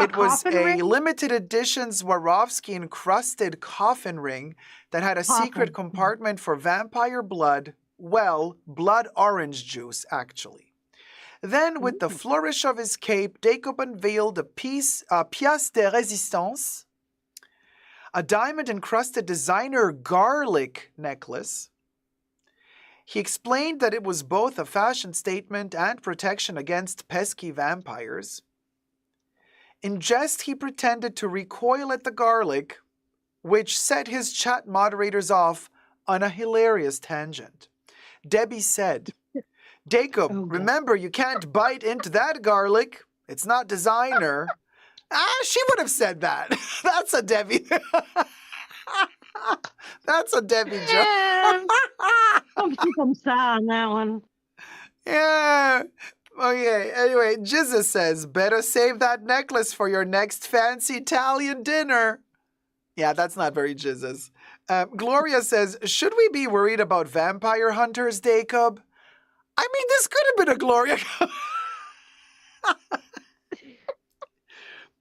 It was coffin a ring? limited edition Swarovski-encrusted coffin ring that had a secret compartment for vampire blood. Well, blood orange juice, actually. Then, with the flourish of his cape, Jacob unveiled a pièce de résistance, a diamond-encrusted designer garlic necklace. He explained that it was both a fashion statement and protection against pesky vampires. In jest, he pretended to recoil at the garlic, which set his chat moderators off on a hilarious tangent. Debbie said, "Jacob, remember you can't bite into that garlic. It's not designer." She would have said that. That's a Debbie. That's a Debbie joke. I'm sorry on that one. Yeah. Okay, anyway, Jizza says, "Better save that necklace for your next fancy Italian dinner." Yeah, that's not very Jizza's. Gloria says, should we be worried about vampire hunters, Jacob? I mean, this could have been a Gloria.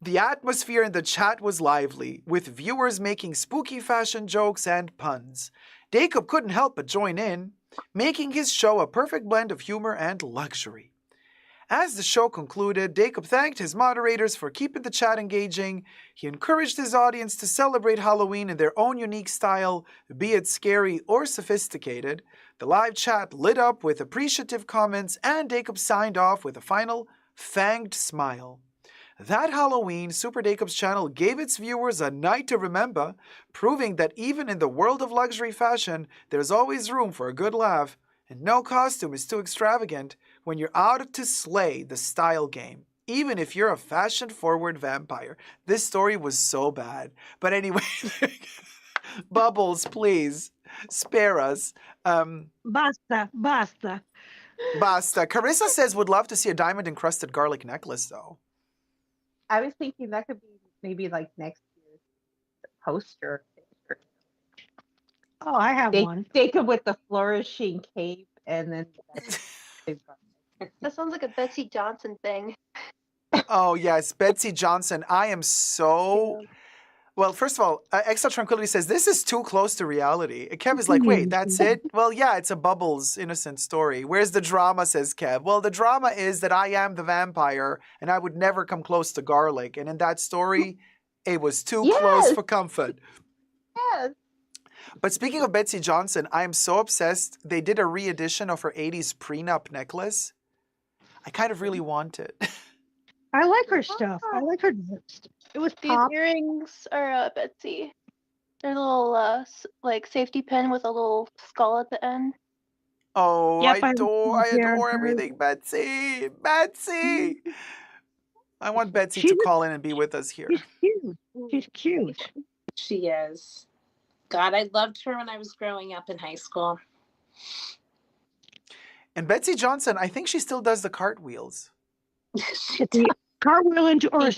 The atmosphere in the chat was lively, with viewers making spooky fashion jokes and puns. Jacob couldn't help but join in, making his show a perfect blend of humor and luxury. As the show concluded, Jacob thanked his moderators for keeping the chat engaging. He encouraged his audience to celebrate Halloween in their own unique style, be it scary or sophisticated. The live chat lit up with appreciative comments, and Jacob signed off with a final fanged smile. That Halloween, Super Jacob's channel gave its viewers a night to remember, proving that even in the world of luxury fashion, there's always room for a good laugh, and no costume is too extravagant when you're out to slay the style game, even if you're a fashion-forward vampire. This story was so bad. But anyway, Bubbles, please, spare us. Basta. Basta. Carissa says would love to see a diamond-encrusted garlic necklace, though. I was thinking that could be maybe like next year's poster. Oh, I have one. Jacob with the flourishing cape, and then That sounds like a Betsy Johnson thing. Oh, yes, Betsy Johnson. I am so... Well, first of all, Extra Tranquility says, this is too close to reality. Kev is like, wait, that's it? Well, yeah, it's a Bubbles innocent story. Where's the drama, says Kev. Well, the drama is that I am the vampire, and I would never come close to garlic. And in that story, it was too close for comfort. Yes. But speaking of Betsy Johnson, I am so obsessed. They did a re-edition of her 80s prenup necklace. I kind of really want it. I like her stuff. I like her. It was These pop. earrings are Betsy. They're little like safety pin with a little skull at the end. Oh, Yep, I adore everything, Betsy. Betsy! I want Betsy to call in and be with us here. She's cute. She's cute. She is. God, I loved her when I was growing up in high school. And Betsy Johnson, I think she still does the cartwheels. The cartwheel into a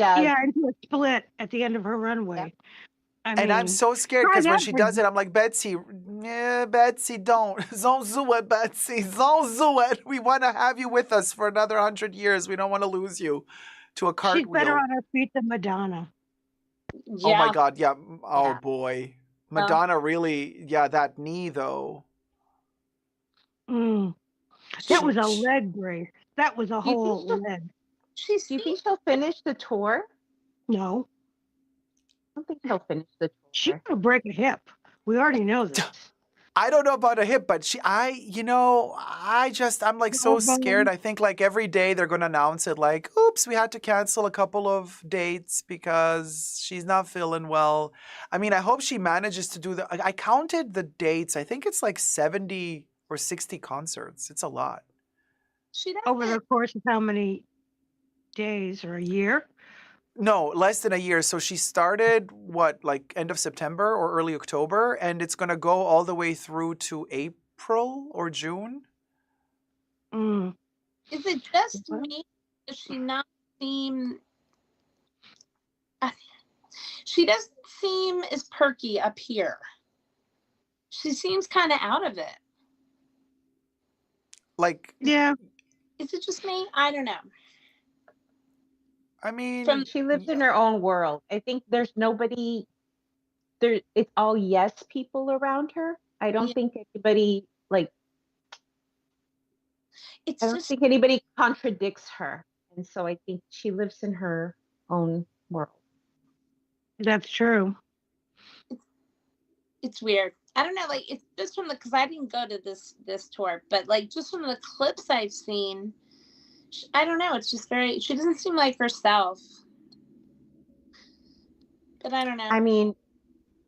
split at the end of her runway. Yep. And I'm so scared because when she does it, I'm like, Betsy, Betsy, don't do it, Betsy. Don't do it. We want to have you with us for another 100 years. We don't want to lose you to a cartwheel. She's better on her feet than Madonna. Yeah. Oh, my God. Yeah. Oh, boy. Madonna really, that knee, though. That was a leg brace. That was a whole leg. Do you think she'll finish the tour? No. I don't think she'll finish the tour. She's going to break a hip. We already know this. I don't know about a hip, but I'm like so scared. I think like every day they're going to announce it like, oops, we had to cancel a couple of dates because she's not feeling well. I mean, I hope she manages to do I counted the dates. I think it's like 70 or 60 concerts. It's a lot. Over the course of how many days or a year? No, less than a year. So she started, like end of September or early October, and it's going to go all the way through to April or June. Is it just me? Does she not seem... She doesn't seem as perky up here. She seems kind of out of it. Like... Yeah. Is it just me? I don't know. I mean, she lives in her own world. I think there's nobody there. It's all yes people around her. I don't think anybody I don't think anybody contradicts her. And so I think she lives in her own world. That's true. It's weird. I don't know, like it's just from because I didn't go to this tour, but like just from the clips I've seen, I don't know. It's just she doesn't seem like herself. But I don't know. I mean,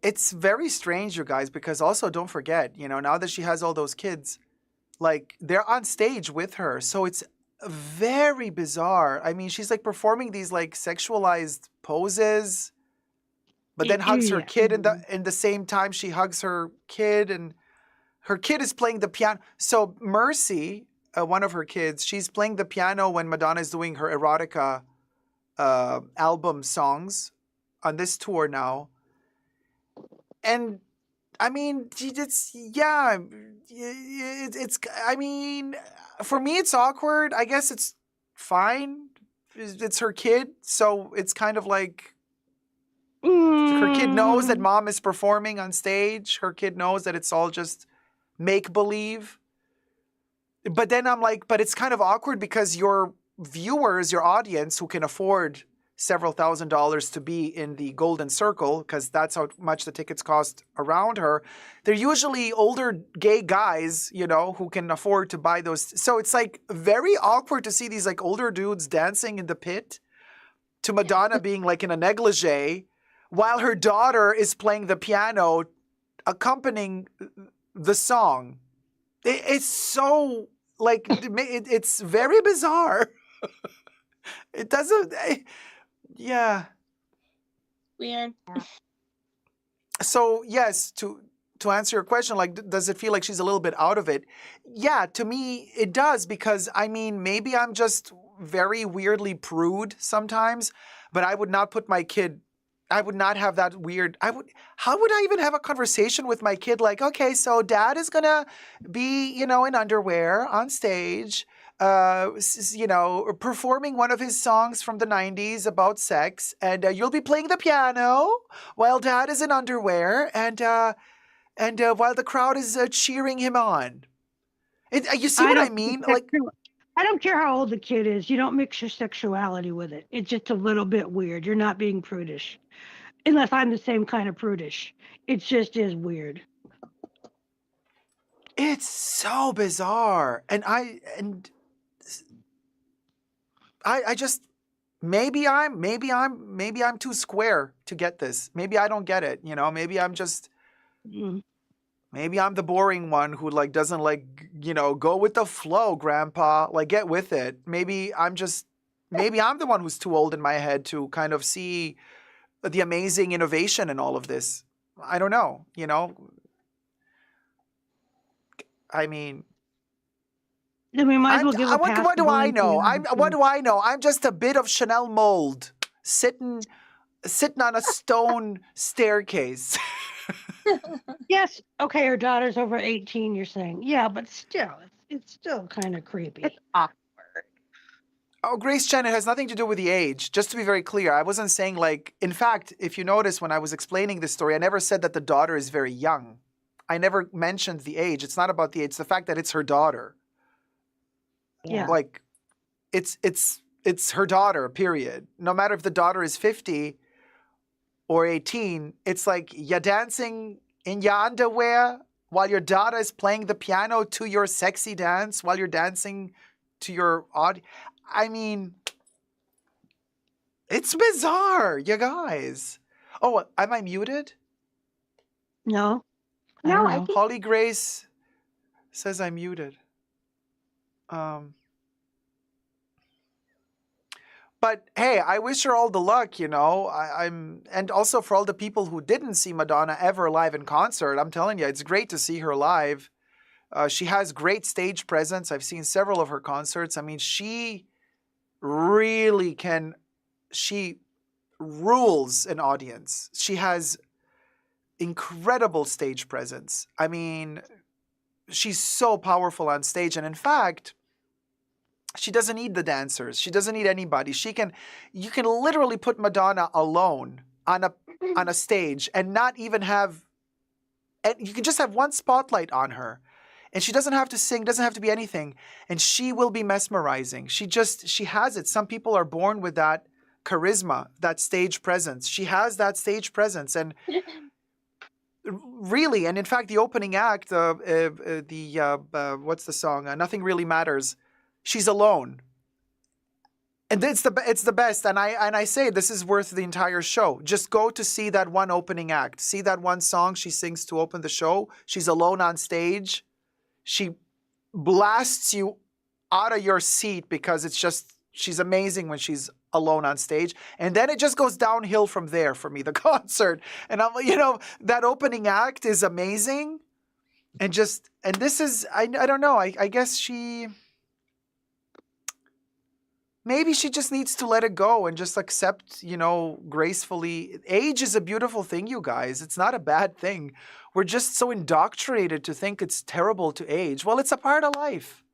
it's very strange, you guys, because also don't forget, now that she has all those kids, like they're on stage with her. So it's very bizarre. I mean, she's like performing these like sexualized poses, but then hugs her kid in the same time she hugs her kid, and her kid is playing the piano. So Mercy, one of her kids, she's playing the piano when Madonna is doing her erotica album songs on this tour now. And I mean, it's yeah, it's. I mean, for me, it's awkward. I guess it's fine. It's her kid, so it's kind of like her kid knows that mom is performing on stage. Her kid knows that it's all just make believe. But then I'm like, but it's kind of awkward because your viewers, your audience who can afford several $1,000s to be in the golden circle, because that's how much the tickets cost around her, they're usually older gay guys, you know, who can afford to buy those. So it's like very awkward to see these like older dudes dancing in the pit to Madonna being like in a negligee while her daughter is playing the piano accompanying the song. It's so like it's very bizarre. It doesn't. Yeah. Weird. So yes, to answer your question, like, does it feel like she's a little bit out of it? Yeah, to me it does, because I mean, maybe I'm just very weirdly prude sometimes, but I would not put my kid. I would not have that weird. How would I even have a conversation with my kid? Like, okay, so dad is gonna be, you know, in underwear on stage, you know, performing one of his songs from the 90s about sex, and you'll be playing the piano while dad is in underwear, and while the crowd is cheering him on. You see what I mean? Like, I don't care how old the kid is. You don't mix your sexuality with it. It's just a little bit weird. You're not being prudish. Unless I'm the same kind of prudish. It just is weird. it's so bizarre. And I just maybe I'm too square to get this. Maybe I don't get it, you know? Maybe I'm just maybe I'm the boring one who like doesn't like, you know, go with the flow, grandpa. Like, get with it. Maybe I'm the one who's too old in my head to kind of see the amazing innovation in all of this. I don't know, you know? I mean, Then we might as well give a pass. what to do I Beyonce know? and What do I know? I'm just a bit of Chanel mold sitting on a stone staircase. Yes, okay, her daughter's over 18, you're saying. Yeah, but still, it's still kind of creepy. It's awkward. Oh, Grace Chen, it has nothing to do with the age. Just to be very clear, I wasn't saying like, in fact, if you notice when I was explaining this story, I never said that the daughter is very young. I never mentioned the age. It's not about the age. It's the fact that it's her daughter. Yeah. Like, it's her daughter, period. No matter if the daughter is 50 or 18, it's like you're dancing in your underwear while your daughter is playing the piano to your sexy dance while you're dancing to your audience. I mean, it's bizarre, you guys. Oh, am I muted? No? No, don't I know. can. Holly Grace says I'm muted. But hey, I wish her all the luck, you know. And also for all the people who didn't see Madonna ever live in concert, I'm telling you, it's great to see her live. She has great stage presence. I've seen several of her concerts. I mean, she really can. She rules an audience. She has incredible stage presence. I mean, she's so powerful on stage. And in fact, she doesn't need the dancers. She doesn't need anybody. You can literally put Madonna alone on a stage and not even have, and you can just have one spotlight on her. And she doesn't have to sing, doesn't have to be anything. And she will be mesmerizing. She has it. Some people are born with that charisma, that stage presence. She has that stage presence. And really, and in fact, the opening act, what's the song? Nothing Really Matters. She's alone. And it's the best. And I say this is worth the entire show. Just go to see that one opening act. See that one song she sings to open the show. She's alone on stage. She blasts you out of your seat because she's amazing when she's alone on stage. And then it just goes downhill from there for me, the concert. And I'm, that opening act is amazing. And this is, I don't know, I guess she, maybe she just needs to let it go and just accept, gracefully. Age is a beautiful thing, you guys. It's not a bad thing. We're just so indoctrinated to think it's terrible to age. Well, it's a part of life,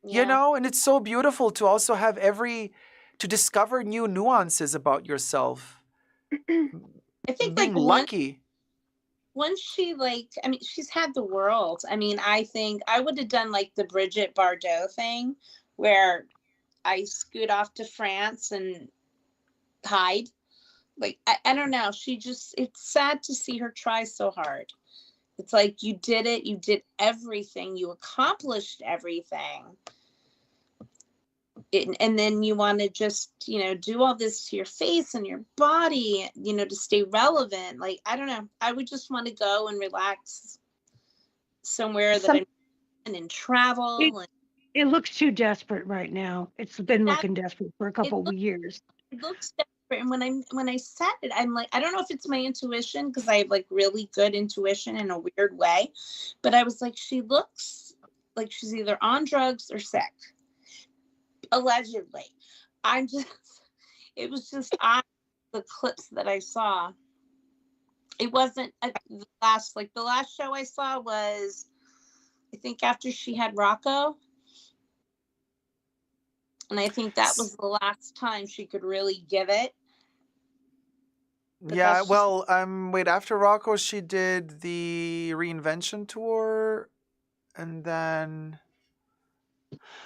Yeah. and it's so beautiful to also have to discover new nuances about yourself. I think Being like lucky. once she I mean, she's had the world. I mean, I think I would have done like the Bridget Bardot thing where I scoot off to France and hide. Like, I don't know. It's sad to see her try so hard. It's like you did it. You did everything. You accomplished everything. And then you want to just, do all this to your face and your body, to stay relevant. Like, I don't know. I would just want to go and relax somewhere that I'm in and travel. It looks too desperate right now. It's been looking desperate for a couple of years. It looks desperate. And when I said it, I'm like, I don't know if it's my intuition because I have like really good intuition in a weird way. But I was like, she looks like she's either on drugs or sick. Allegedly. It was just the clips that I saw. It wasn't the last show I saw was, I think after she had Rocco. And I think that was the last time she could really give it. But Yeah, well, wait, after Rocco, she did the Reinvention tour, and then...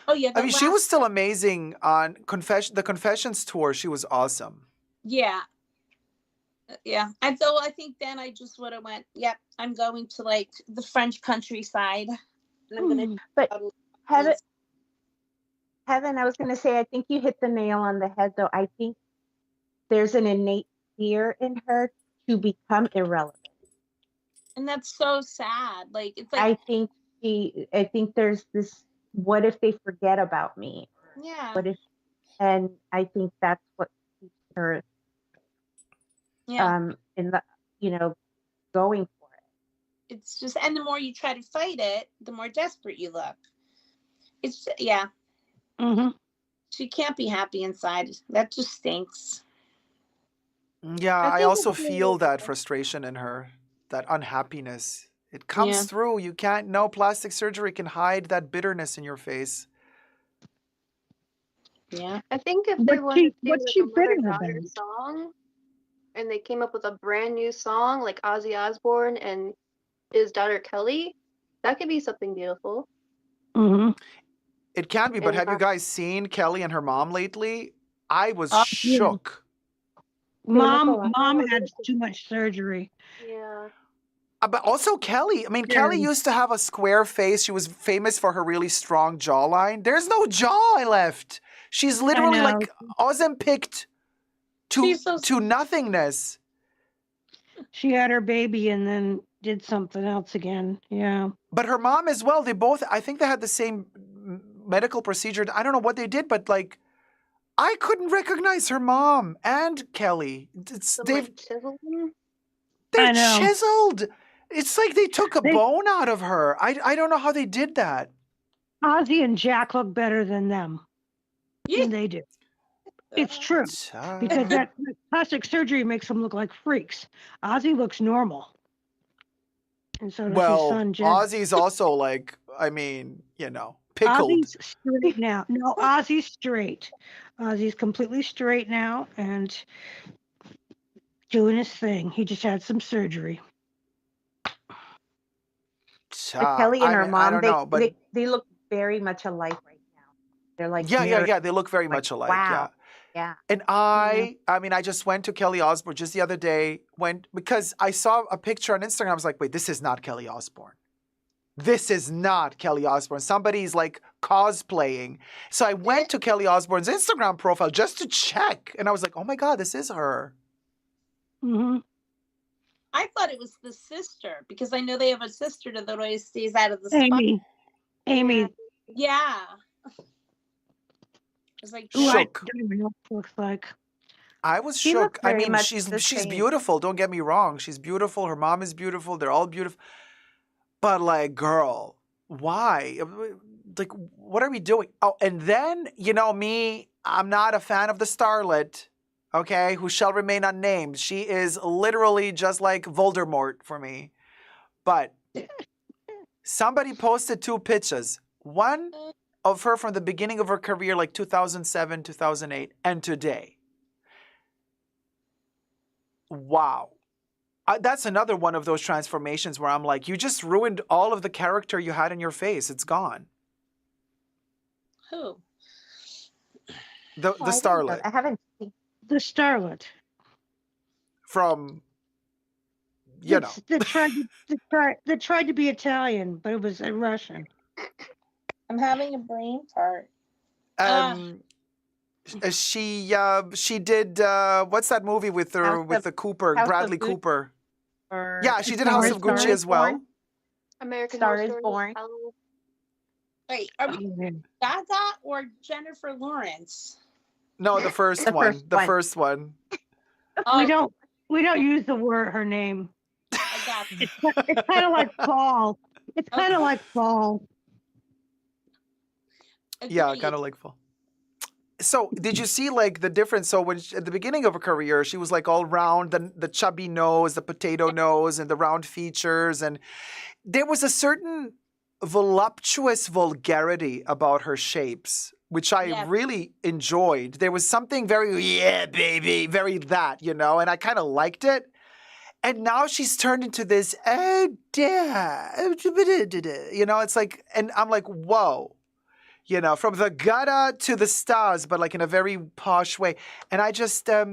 Oh, yeah. I mean, she was still amazing on the Confessions tour. She was awesome. Yeah. Yeah. I think then I just would have went, yep, I'm going to like the French countryside. And I'm going to... But Heaven, I was going to say, I think you hit the nail on the head, though. I think there's an innate fear in her to become irrelevant. And that's so sad. Like, it's like... I think there's this, what if they forget about me? Yeah. And I think that's what keeps her in the, going for it. It's just, and the more you try to fight it, the more desperate you look. It's, yeah. Mm-hmm. She can't be happy inside. That just stinks. Yeah, I also feel that frustration in her, that unhappiness. It comes through. You can't, no plastic surgery can hide that bitterness in your face. Yeah. I think if they wanted to do like a mother-daughter song, and they came up with a brand new song like Ozzy Osbourne and his daughter Kelly, that could be something beautiful. Mm-hmm. It can be, but have you guys seen Kelly and her mom lately? I was Yeah. shook. Mom had too much surgery. Yeah. But also Kelly. I mean, Kelly used to have a square face. She was famous for her really strong jawline. There's no jaw left. She's literally like Ozempic to nothingness. She had her baby and then did something else again. Yeah. But her mom as well. I think they had the same medical procedure. I don't know what they did, but like, I couldn't recognize her mom and Kelly. They're chiseled. It's like they took a bone out of her. I don't know how they did that. Ozzy and Jack look better than them. Yeah, they do. It's true. Because that plastic surgery makes them look like freaks. Ozzy looks normal. And so does his son, Jack. Ozzy's also like, I mean, pickled. Ozzy's straight now. No, Ozzy's straight. Ozzy's completely straight now and doing his thing. He just had some surgery. Kelly and her mom, they look very much alike right now. They're like they look very much alike. Wow. Yeah. And I mean, I just went to Kelly Osbourne just the other day because I saw a picture on Instagram. I was like, wait, this is not Kelly Osbourne. This is not Kelly Osbourne. Somebody's like cosplaying. So I went to Kelly Osbourne's Instagram profile just to check. And I was like, oh my God, this is her. Mm-hmm. I thought it was the sister because I know they have a sister that always stays out of the spot. Amy. Yeah. I was like, shook. Looks like. I was shook. I mean, she's beautiful. Don't get me wrong. She's beautiful. Her mom is beautiful. They're all beautiful. But like, girl, why? Like, what are we doing? Oh, and then, me, I'm not a fan of the starlet, okay, who shall remain unnamed. She is literally just like Voldemort for me. But somebody posted 2 pictures. One of her from the beginning of her career, like 2007, 2008, and today. Wow. That's another one of those transformations where I'm like, you just ruined all of the character you had in your face. It's gone. Who? The Oh, I didn't know starlet that. I haven't seen. The starlet. from, you know. That tried to be Italian, but it was Russian. I'm having a brain fart. Uh, She did what's that movie with her House with of- the Cooper, House of Bradley Gucci Cooper? or Yeah, she did Star House is of Gucci Born? as well. Born? American Star Horror is Story. Born. Hell, wait, are Oh, we man. Gaga or Jennifer Lawrence? No, the first The one. first The one. first one. Oh, We don't use the word her name. I got you. It's kind of like fall. It's kind of Okay. like fall. Yeah, Agreed. kind of like fall. So, did you see like the difference? So, when at the beginning of her career, she was like all round, the chubby nose, the potato nose, and the round features, and there was a certain voluptuous vulgarity about her shapes, which I Yes. really enjoyed. There was something very, yeah, baby, very that, and I kind of liked it. And now she's turned into this, oh, dear, it's like, and I'm like, whoa. From the gutter to the stars, but like in a very posh way. And I just, yeah,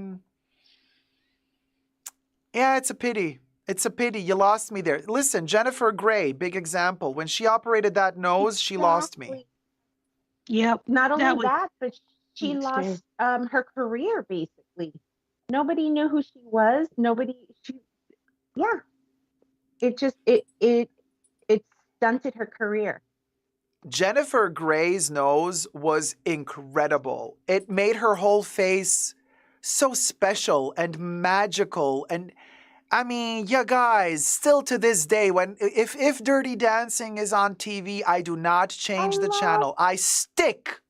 it's a pity. It's a pity. You lost me there. Listen, Jennifer Grey, big example. When she operated that nose, she lost me. Exactly. Yep. Not only That was that, but she insane. lost her career basically. Nobody knew who she was. Yeah. It just it stunted her career. Jennifer Grey's nose was incredible. It made her whole face so special and magical. And I mean, yeah, guys, still to this day, if Dirty Dancing is on TV, I do not change the channel. I stick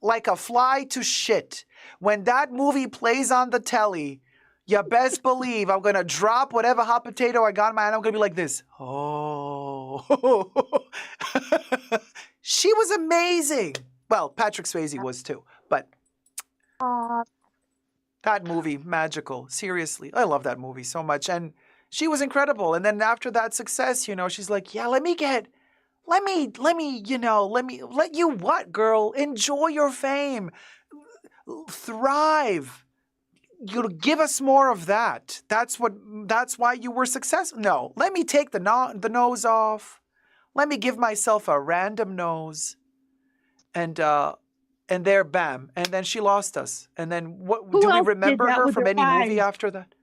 like a fly to shit. When that movie plays on the telly, you best believe I'm gonna drop whatever hot potato I got in my hand. I'm gonna be like this. Oh, she was amazing. Well, Patrick Swayze was too, but that movie, magical. Seriously, I love that movie so much, and she was incredible. And then after that success, she's like, yeah, let you what, girl? Enjoy your fame. Thrive. You give us more of that. That's why you were successful. No, let me take the nose off. Let me give myself a random nose. And there, bam. And then she lost us. And then what Who do we else did remember that her with from their any movie eyes? after that?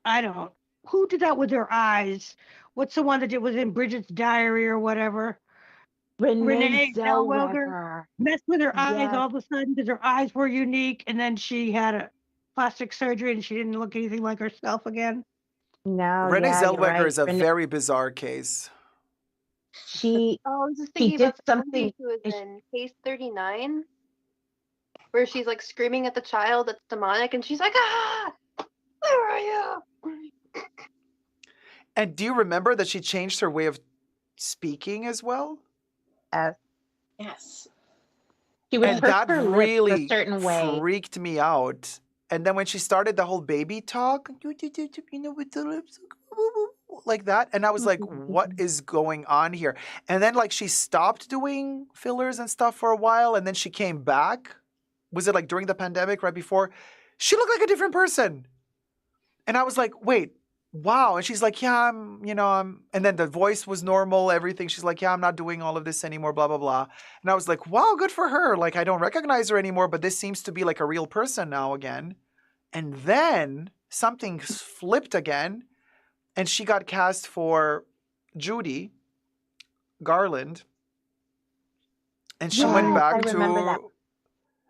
I don't. Who did that with their eyes? What's the one that it was in Bridget's Diary or whatever? Renee Zellweger messed with her eyes Yes. all of a sudden because her eyes were unique, and then she had a plastic surgery and she didn't look anything like herself again. No, Renee yeah, you're Zellweger right. is a very bizarre case. She oh, I was just she thinking did about the movie something. she was in, Case 39, where she's like screaming at the child that's demonic, and she's like, ah, where are you? And do you remember that she changed her way of speaking as well? Yes. She would And purse that her lips a really certain way. freaked me out. And then when she started the whole baby talk, with the lips like that, and I was like, what is going on here? And then like she stopped doing fillers and stuff for a while, and then she came back. Was it like during the pandemic, right before? She looked like a different person. And I was like, wait, wow. And she's like, yeah, I'm, and then the voice was normal, everything. She's like, yeah, I'm not doing all of this anymore, blah, blah, blah. And I was like, wow, good for her. Like, I don't recognize her anymore, but this seems to be like a real person now again. And then something flipped again, and she got cast for Judy Garland. And she went Yes, back I remember that.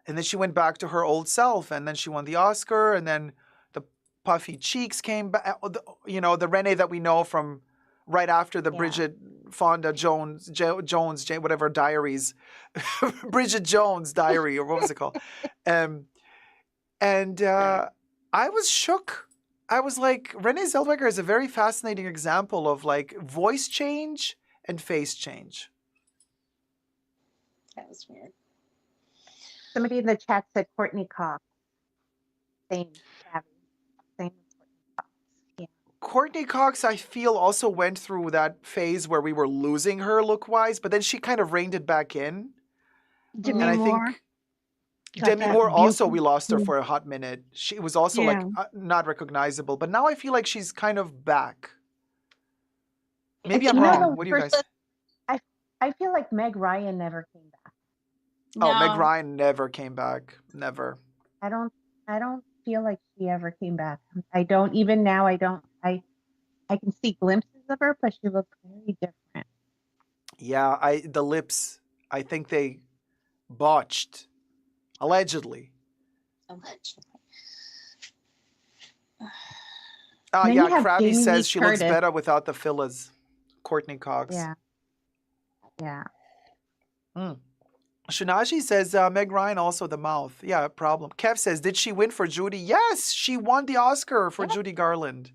and then she went back to her old self, and then she won the Oscar, and then the puffy cheeks came back, the Renee that we know from right after the Yeah. Bridget Fonda Jones, whatever diaries, Bridget Jones diary, or what was it called? And I was shook. I was like, Renee Zellweger is a very fascinating example of like voice change and face change. That was weird. Somebody in the chat said Courtney Cox. Same, Gabby. Same as Courtney Cox. Yeah. Courtney Cox, I feel, also went through that phase where we were losing her look-wise, but then she kind of reined it back in. Demi And I Moore. think got Demi that Moore also, we beautiful- lost her for a hot minute. She was also like not recognizable, but now I feel like she's kind of back. Maybe I'm You know, wrong. the What do you guys? first- I feel like Meg Ryan never came back. Oh, Meg No. Ryan never came back. Never. I don't feel like she ever came back. I don't even now. I can see glimpses of her, but she looks very different. Yeah, the lips, I think they botched. Allegedly. Allegedly. Then Yeah, you have Krabby Jamie says Lee she looks Curtis. better without the fillers. Courtney Cox. Yeah. Yeah. Shinaji says Meg Ryan also the mouth. Yeah, problem. Kev says, did she win for Judy? Yes, she won the Oscar for Yeah. Judy Garland.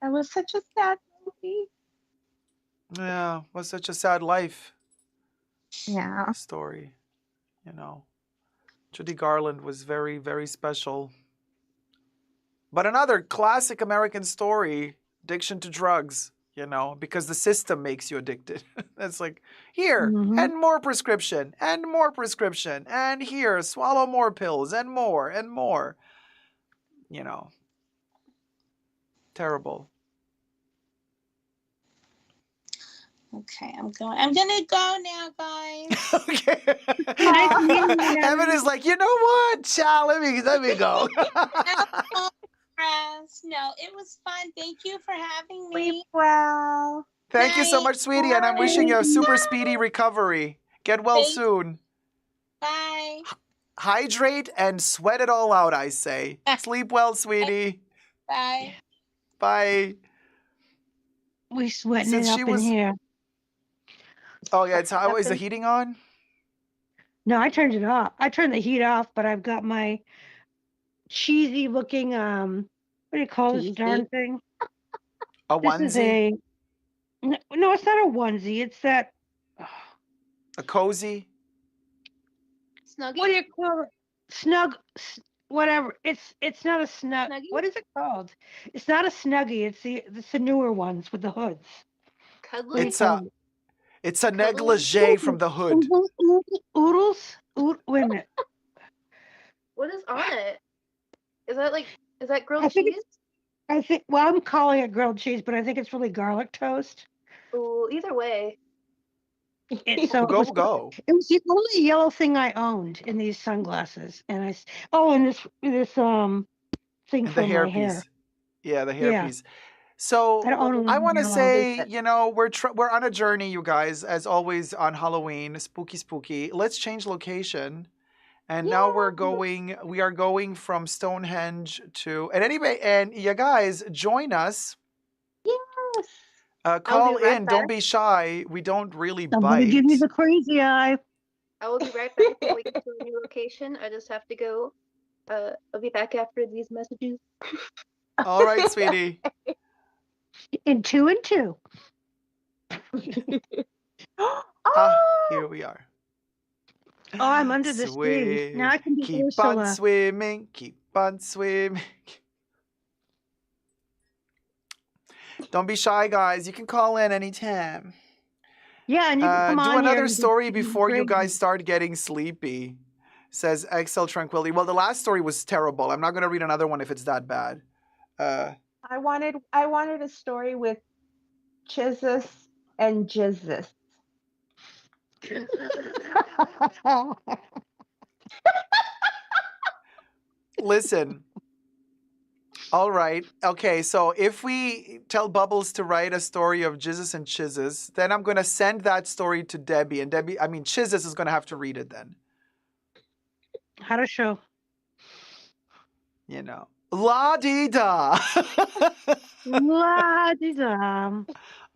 That was such a sad movie. Yeah, was such a sad life Yeah. story. You know, Judy Garland was very, very special. But another classic American story, addiction to drugs, you know, because the system makes you addicted. It's like, here, and more prescription, and more prescription, and here, swallow more pills, and more, and more. You know, terrible. Okay, I'm gonna go now, guys. Okay. Aw. Evan is like, you know what? Child, let me go. No, it was fun. Thank you for having Sleep me. well. Thank you so much, sweetie, and I'm wishing you a super speedy recovery. Get well Thank you. soon. Bye. Hydrate and sweat it all out, I say. Sleep well, sweetie. Bye. Bye. We sweating Since it she up in was- here. Oh, yeah, it's how is the heating on? No, I turned it off. I turned the heat off, but I've got my cheesy looking what do you call this Cheesy? darn thing? A This is onesie? no, it's not a onesie. It's that A cozy? Snuggie? what do you call it? Whatever. It's not a snug. Snuggie? What is it called? It's not a snuggie. It's the newer ones with the hoods. What do you It's Cuddly? a call it? it's a negligee from the hood. Oodles? Wait a minute. What is on it? Is that grilled I think cheese? well, I'm calling it grilled cheese, but I think it's really garlic toast. Ooh, either way. So Go, go. it was the only yellow thing I owned in these sunglasses, and and this thing And the for my hair. hairpiece. Yeah, the Yeah. hairpiece. So I don't own I one want to yellow. say, you know, we're on a journey, you guys, as always on Halloween, spooky. Let's change location. And now we are going from Stonehenge to, and anyway, and you guys join us. Yes. Call be right in. Don't back. be shy. We don't really I'm gonna bite. give you the crazy eye. I will be right back when we get to a new location. I just have to go. I'll be back after these messages. All right, sweetie. In 2 and 2. Here we are. Oh, I'm under the sea. Now I can be Keep Ursula. on swimming. Keep on swimming. Don't be shy, guys. You can call in anytime. Yeah, and you can come on Do here another and be story before you crazy. guys start getting sleepy, says XL Tranquility. Well, the last story was terrible. I'm not going to read another one if it's that bad. I wanted a story with Chizus and Jizus. Listen. All right. Okay, so if we tell Bubbles to write a story of Jizzes and Chizzes, then I'm going to send that story to Debbie. And Chizzes is going to have to read it then. How to show. You know. La-dee-da. La-dee-da.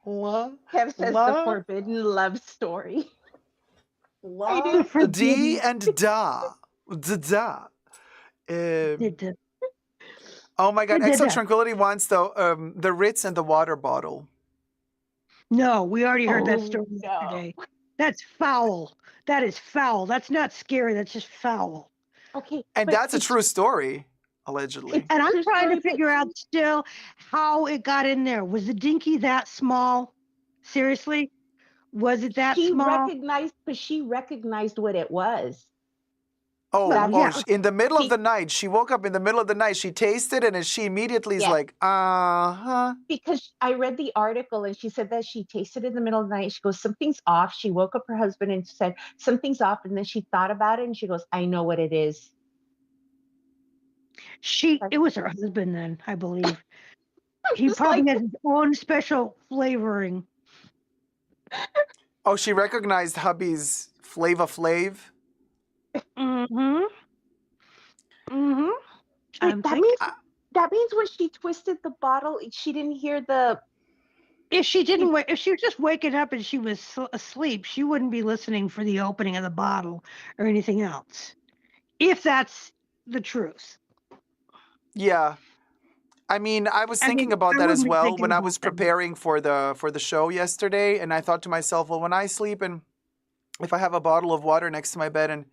Kev says the La. forbidden love story. I The do. D forbidden. and da. Da. Um, Da-da. oh my God. Exo Da-da-da. Tranquility wants the Ritz and the water bottle. No, we already heard that Oh, story no. yesterday. That's foul. That is foul. That's not scary. That's just foul. Okay, And but that's a it's true story, allegedly. And I'm true trying to story, but figure out still how it got in there. Was the dinky that small? Seriously? Was it that she small? recognized what it was. Oh, Well, That's yeah. in the middle of she the night, she woke up in the middle of the night, she tasted it, and she immediately is yeah. like, uh-huh. Because I read the article and she said that she tasted it in the middle of the night. She goes, something's off. She woke up her husband and said, something's off. And then she thought about it and she goes, I know what it is. It was her husband then, I believe. He Just probably like, has his own special flavoring. Oh, she recognized hubby's Flava Flav. Mm-hmm. Mm-hmm. wait, I'm that thinking. means that means when she twisted the bottle, she didn't hear the. If she didn't wake, if she was just waking up and she was asleep, she wouldn't be listening for the opening of the bottle or anything else. If that's the truth. Yeah. I mean, I was thinking about I that as wouldn't be well thinking when I about was that. preparing for the show yesterday, and I thought to myself, well, when I sleep and if I have a bottle of water next to my bed and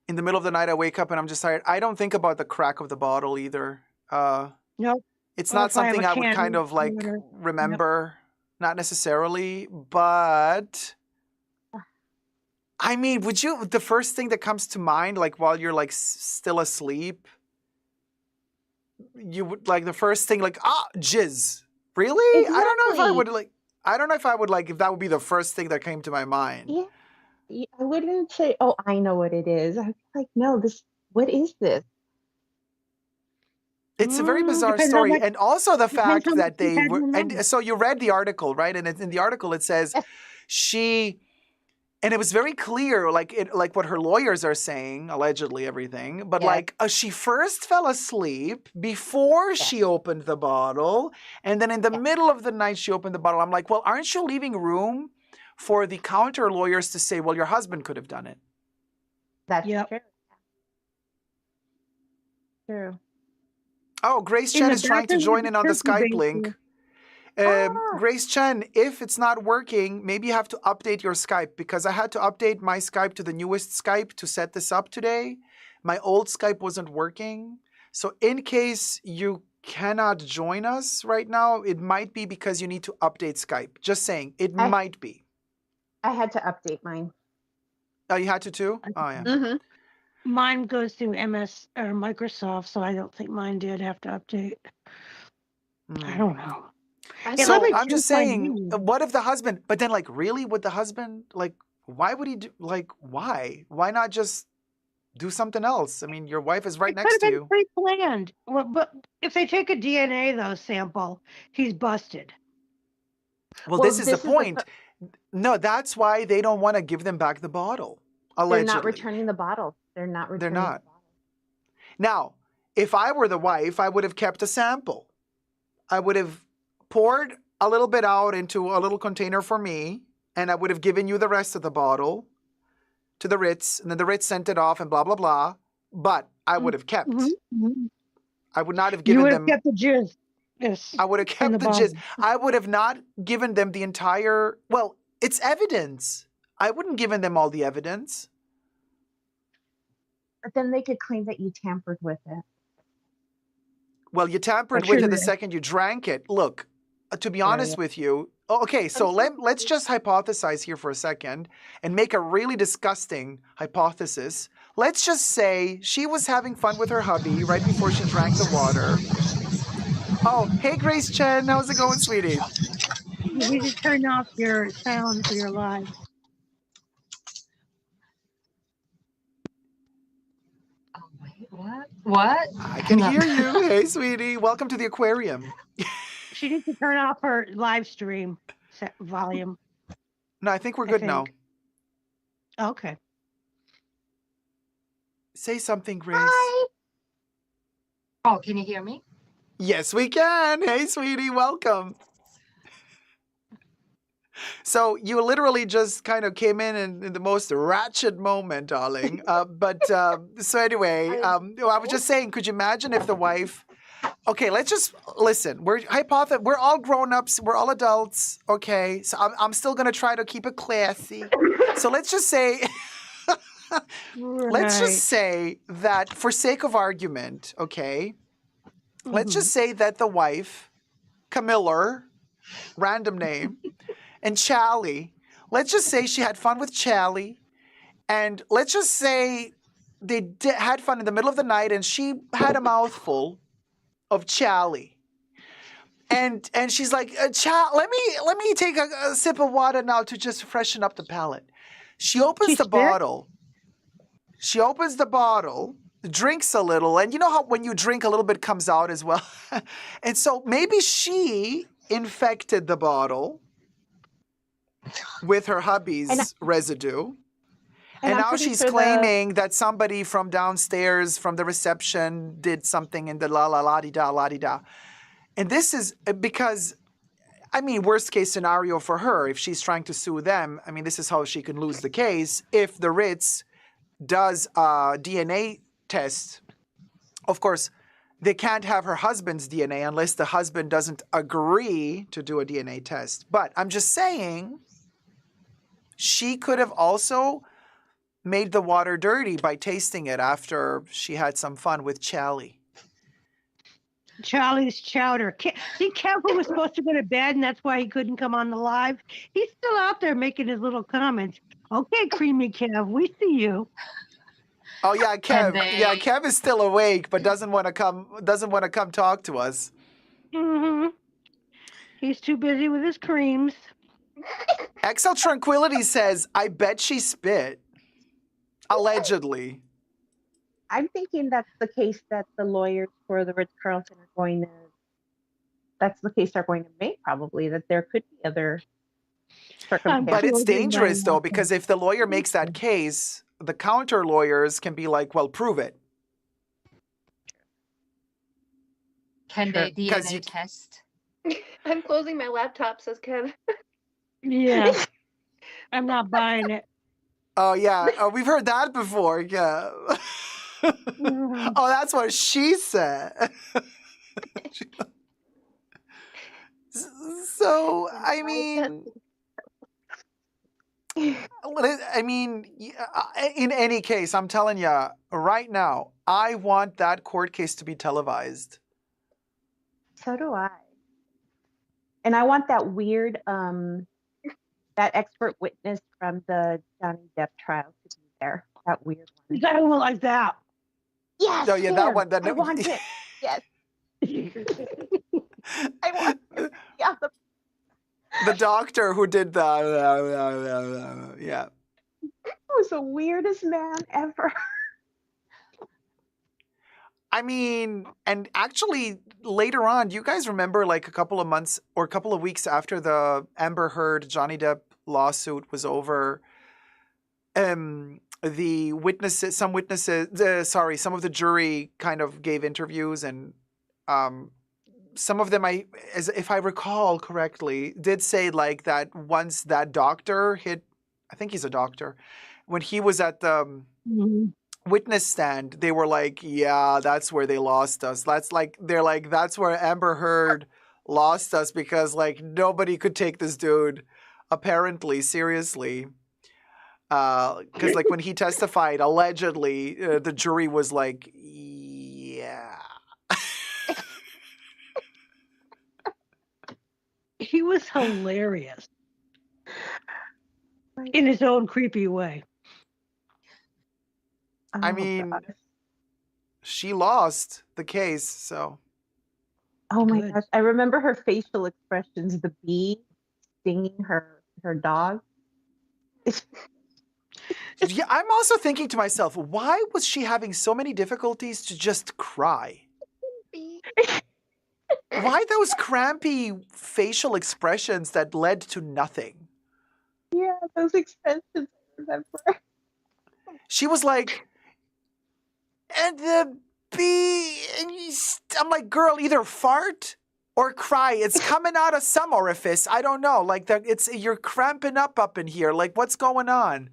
in the middle of the night I wake up and I'm just tired, I don't think about the crack of the bottle either. Nope. It's Or not if I have something a I would can kind of like water. remember, not necessarily, but I mean, would you, the first thing that comes to mind, like while you're like still asleep, you would like the first thing like, jizz. Really? I don't know if I Exactly. would like, I don't know if I would like, if that would be the first thing that came to my mind. Yeah. I wouldn't say, oh, I know what it is. I'm like, no, what is this? It's a very bizarre Depends on story. what, And also the depends fact on what that you they had in were, your and mind. so you read the article, right? And in the article it says Yes. she, and it was very clear, like what her lawyers are saying, allegedly everything, but Yes. like she first fell asleep before Yes. she opened the bottle. And then in the Yes. middle of the night, she opened the bottle. I'm like, well, aren't you leaving room for the counter lawyers to say, well, your husband could have done it? That's Yep. true. True. Oh, Grace In Chen the is trying to bathroom join with in on the turkey Skype baster. link. Ah, Grace Chen, if it's not working, maybe you have to update your Skype because I had to update my Skype to the newest Skype to set this up today. My old Skype wasn't working. So in case you cannot join us right now, it might be because you need to update Skype. Just saying, it I- might be. I had to update mine. Oh, you had to too? Oh, yeah. Mm-hmm. Mine goes through MS or Microsoft, so I don't think mine did have to update. I don't know. I It So let me I'm just choose my saying, name. what if the husband, but then like, really, would the husband, like, why would he do, like, why? Why not just do something else? I mean, your wife is right It could next have to been you. pre-planned. Well, but if they take a DNA though sample, he's busted. Well, Well, this is the point. No, that's why they don't want to give them back the bottle. They're Allegedly. not returning the bottle. They're not They're returning not. the bottle. Now, if I were the wife, I would have kept a sample. I would have poured a little bit out into a little container for me, and I would have given you the rest of the bottle to the Ritz, and then the Ritz sent it off and blah, blah, blah. But I would have kept. Mm-hmm. I would not have You given would have them. kept the jizz. Yes. I would have in kept the the bottle. jizz. I would have not given them the entire. Well, it's evidence. I wouldn't given them all the evidence. But then they could claim that you tampered with it. Well, you tampered That's with true. it the second you drank it. Look, to be honest Period. with you, okay, so let's just hypothesize here for a second and make a really disgusting hypothesis. Let's just say she was having fun with her hubby right before she drank the water. Oh, hey, Grace Chen, how's it going, sweetie? You need to turn off your sound for your live. Oh, wait, what? What? I can hear you. Hey, sweetie, welcome to the aquarium. She needs to turn off her live stream volume. No, I think we're I good now. think. Okay. Say something, Grace. Hi. Oh, can you hear me? Yes, we can. Hey, sweetie, welcome. So you literally just kind of came in the most ratchet moment, darling. So anyway, I was just saying, could you imagine if the wife? Okay, let's just listen. We're all grown ups. We're all adults. Okay, so I'm still gonna try to keep it classy. So let's just say. Let's just say that for sake of argument, okay, let's just say that the wife, Camilla, random name, and Charlie, let's just say she had fun with Charlie, and let's just say they had fun in the middle of the night, and she had a mouthful of Charlie. And she's like, let me take a sip of water now to just freshen up the palate. She opens the bottle. She opens the bottle, drinks a little, and you know how when you drink a little bit comes out as well? And so maybe she infected the bottle with her hubby's residue. And now she's claiming that somebody from downstairs from the reception did something in the la-di-da. And this is because, I mean, worst case scenario for her, if she's trying to sue them, I mean, this is how she can lose the case. If the Ritz does a DNA test, of course, they can't have her husband's DNA unless the husband doesn't agree to do a DNA test. But I'm just saying, she could have also made the water dirty by tasting it after she had some fun with Charlie. Charlie's chowder. See, Kevin was supposed to go to bed, and that's why he couldn't come on the live. He's still out there making his little comments. Okay, Creamy Kev, we see you. Oh yeah, Kev. Yeah, Kev is still awake, but doesn't want to come talk to us. Mm-hmm. He's too busy with his creams. XL Tranquility says, I bet she spit. Allegedly. I'm thinking that's the case that the lawyers for the Ritz-Carlton are going to, that's the case they're going to make probably, that there could be other circumstances. But it's dangerous though, because if the lawyer makes that case, the counter lawyers can be like, well, prove it. Can they DNA test? I'm closing my laptop, says Kev. Yeah. I'm not buying it. Oh yeah, we've heard that before. Yeah. Oh, that's what she said. So I mean, in any case, I'm telling you right now, I want that court case to be televised. So do I. And I want that weird, that expert witness from the Johnny Depp trial to be there. That weird one. You got one like that. Yes. No, yeah, that one. I want it. Yes. I want it. Yeah. The doctor who did the yeah. He was the weirdest man ever. I mean, and actually later on, do you guys remember like a couple of months or a couple of weeks after the Amber Heard Johnny Depp lawsuit was over, the witnesses, some of the jury kind of gave interviews, and some of them, if I recall correctly, did say like that once that doctor I think he's a doctor, when he was at the witness stand, they were like, yeah, that's where they lost us. That's where Amber Heard lost us, because like nobody could take this dude apparently seriously. Because like when he testified, allegedly, the jury was like, yeah. He was hilarious in his own creepy way. I mean, she lost the case, so. Oh my gosh. I remember her facial expressions, the bee stinging her dog. Yeah, I'm also thinking to myself, why was she having so many difficulties to just cry? Why those crampy facial expressions that led to nothing? Yeah, those expressions, I remember. She was like, and the bee, and I'm like, girl, either fart or cry. It's coming out of some orifice. I don't know. Like you're cramping up in here. Like what's going on?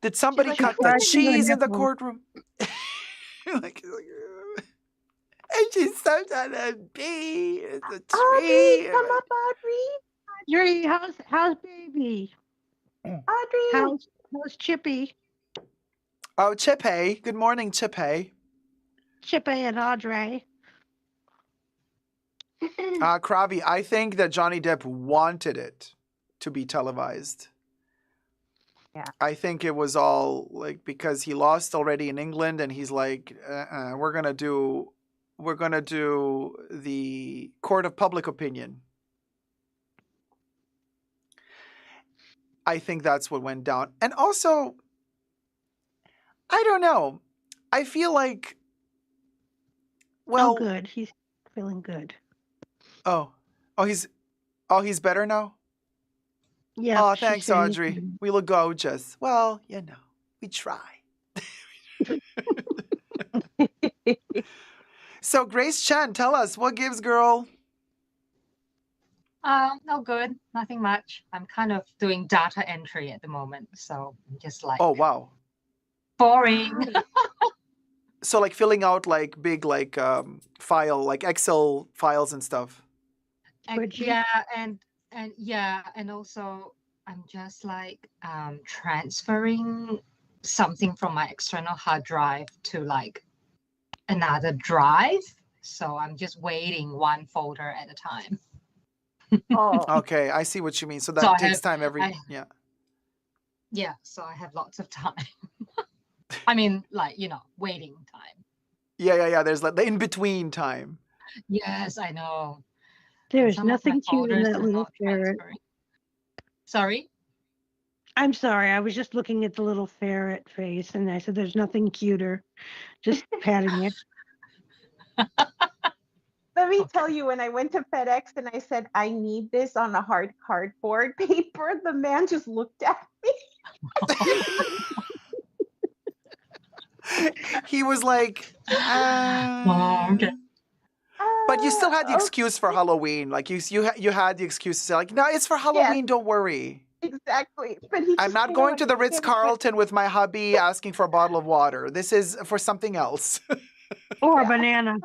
Did somebody like cut the crying in her cheese in the nipple. courtroom? like, and she's such a bee. It's a tree. Audrey, come up, Audrey. Audrey, how's baby? Audrey. How's Chippy? Oh, Chippy. Good morning, Chippy. Chippy and Audrey. Kravi, I think that Johnny Depp wanted it to be televised. Yeah. I think it was all like because he lost already in England, and he's like, we're gonna do the court of public opinion. I think that's what went down. And also, I don't know. I feel like, well, Good. He's feeling good. he's better now. Yeah. Oh, thanks, Audrey. We look gorgeous. Well, we try. So, Grace Chan, tell us, what gives, girl? No good. Nothing much. I'm kind of doing data entry at the moment, so I'm just like, Oh, wow. boring. So, like filling out like big file, like Excel files and stuff. Yeah, and also I'm just like transferring something from my external hard drive to like another drive. So I'm just waiting one folder at a time. Oh. Okay, I see what you mean. So that takes time yeah. Yeah, so I have lots of time. I mean, like, waiting time. Yeah. There's like the in-between time. Yes, I know. There's Some of my nothing cute in folders that are little not ferret. transferring. Sorry? I'm sorry. I was just looking at the little ferret face, and I said, "There's nothing cuter." Just patting it. Let me tell you, when I went to FedEx and I said, I need this on a hard cardboard paper, the man just looked at me. He was like, Okay. But you still had the Okay. excuse for Halloween. Like you had the excuse to say like, no, it's for Halloween. Don't worry. Exactly. But he I'm just not came going on to the and gave me Ritz-Carlton with my hubby asking for a bottle of water. This is for something else. Or a Yeah. banana.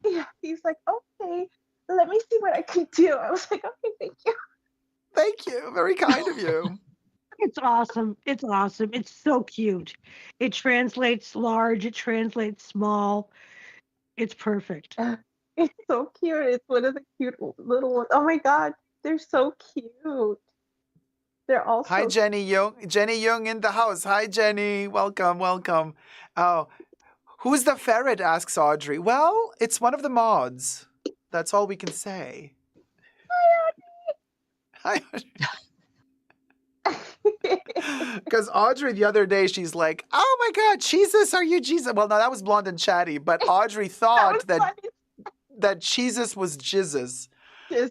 Yeah, he's like, okay, let me see what I can do. I was like, okay, thank you. Thank you. Very kind of you. It's awesome. It's awesome. It's so cute. It translates large. It translates small. It's perfect. It's so cute. It's one of the cute little ones. Oh my God, they're so cute. They're all Hi, so Jenny Young. Jenny Young in the house. Hi, Jenny. Welcome. Oh, who's the ferret? Asks Audrey. Well, it's one of the mods. That's all we can say. Hi, Audrey. Because Audrey the other day, she's like, oh my God, Jesus, are you Jesus? Well, no, that was Blonde and Chatty, but Audrey thought that Jesus was jizzes. It's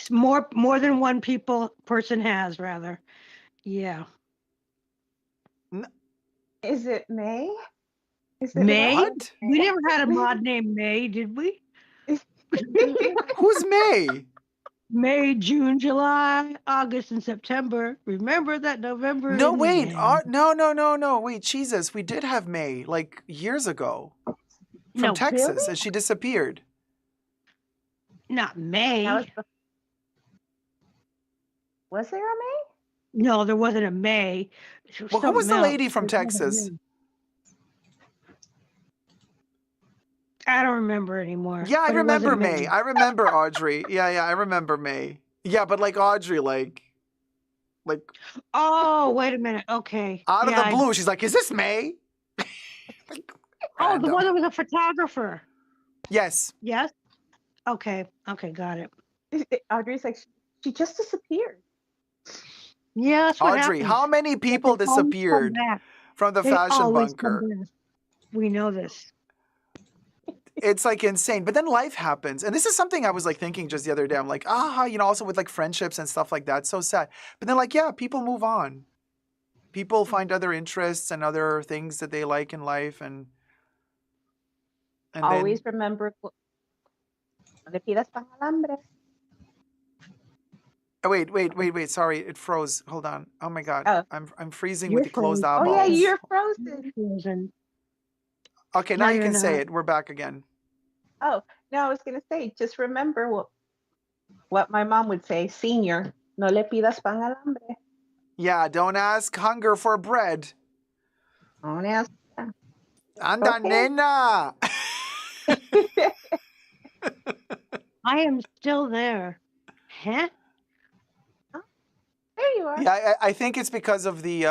more than one person has, rather. Yeah. Is it May? Is it May? What? We never had a mod named May, did we? Who's May? May, June, July, August, and September. Remember that November. No, and wait. May. No. Wait, Jesus, we did have May like years ago from No, Texas, really? and she disappeared. Not May. Was there a May? No, there wasn't a May. Well, who was the lady from Texas? I don't remember anymore. Yeah, I but it remember wasn't May. I remember Audrey. Yeah, I remember May. Yeah, but like Audrey, like. Oh, wait a minute. Okay. Out of Yeah, the blue, she's like, "Is this May?" Oh, the one that was a photographer. Yes. Yes. Okay, got it. Audrey's like, she just disappeared. Yeah, that's what Audrey, happens. how many people They always come disappeared back. from the They fashion always come bunker? back. We know this. It's like insane. But then life happens. And this is something I was like thinking just the other day. I'm like, also with like friendships and stuff like that. So sad. But then like, yeah, people move on. People find other interests and other things that they like in life. And Always remember No le pidas pan al hambre. Oh, wait. Sorry, it froze. Hold on. Oh my God. Oh. I'm freezing You're with the closed frozen. Oh yeah, eyeballs. you're frozen. Frozen. Okay, No, now you you're can say not. it. We're back again. Oh, no, I was gonna say, just remember what my mom would say, Senior, no le pidas pan al hambre. Yeah, don't ask hunger for bread. Don't ask. Anda, Okay. nena. I am still there. Huh? There you are. Yeah, I think it's because of the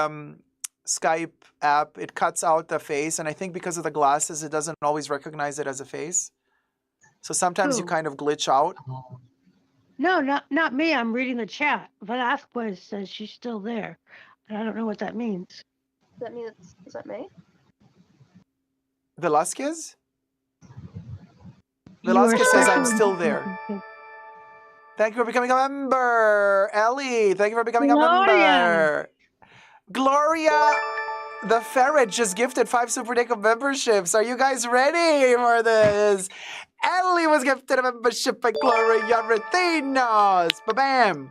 Skype app. It cuts out the face, and I think because of the glasses, it doesn't always recognize it as a face. So sometimes you Who? kind of glitch out. No, not me. I'm reading the chat. Velasquez says she's still there. And I don't know what that means. Does that mean is that me? Velasquez? You are Velasquez says I'm special. still there. Thank you for becoming a member. Ellie, thank you for becoming a member. Gloria, the ferret, just gifted 5 Super Jacob memberships. Are you guys ready for this? Ellie was gifted a membership by Gloria Retinos. Ba-bam.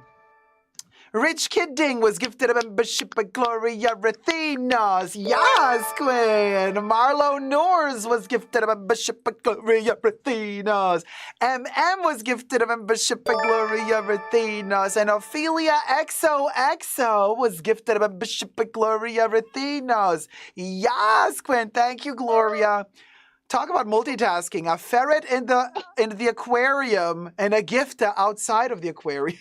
Rich Kidding was gifted a membership by Gloria Retinos. Yes, Queen. Marlo Noors was gifted a membership by Gloria Retinos. MM was gifted a membership by Gloria Retinos. And Ophelia XOXO was gifted a membership by Gloria Retinos. Yes, Quinn. Thank you, Gloria. Talk about multitasking. A ferret in the aquarium and a gift outside of the aquarium.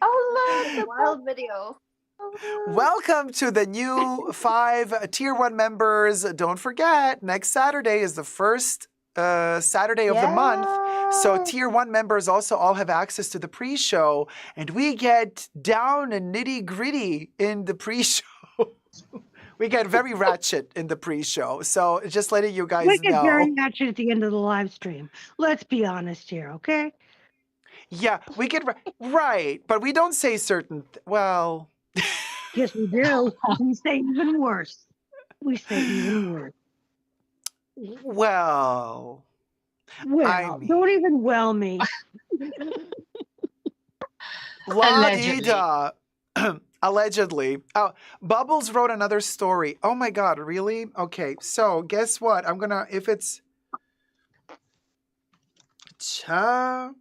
Oh, look. Wild video. Welcome to the new 5 Tier 1 members. Don't forget, next Saturday is the first Saturday of the month. So Yes. Tier 1 members also all have access to the pre-show. And we get down and nitty-gritty in the pre-show. We get very ratchet in the pre-show. So just letting you guys We get know. very ratchet at the end of the live stream. Let's be honest here, okay? Yeah, we get right, but we don't say certain. Well, Yes, we do. We say even worse. We say even worse. well. Well, mean- don't even well me. La-dee-da. Allegedly. Oh, Bubbles wrote another story. Oh my God, really? Okay, so guess what? I'm gonna, if it's cha.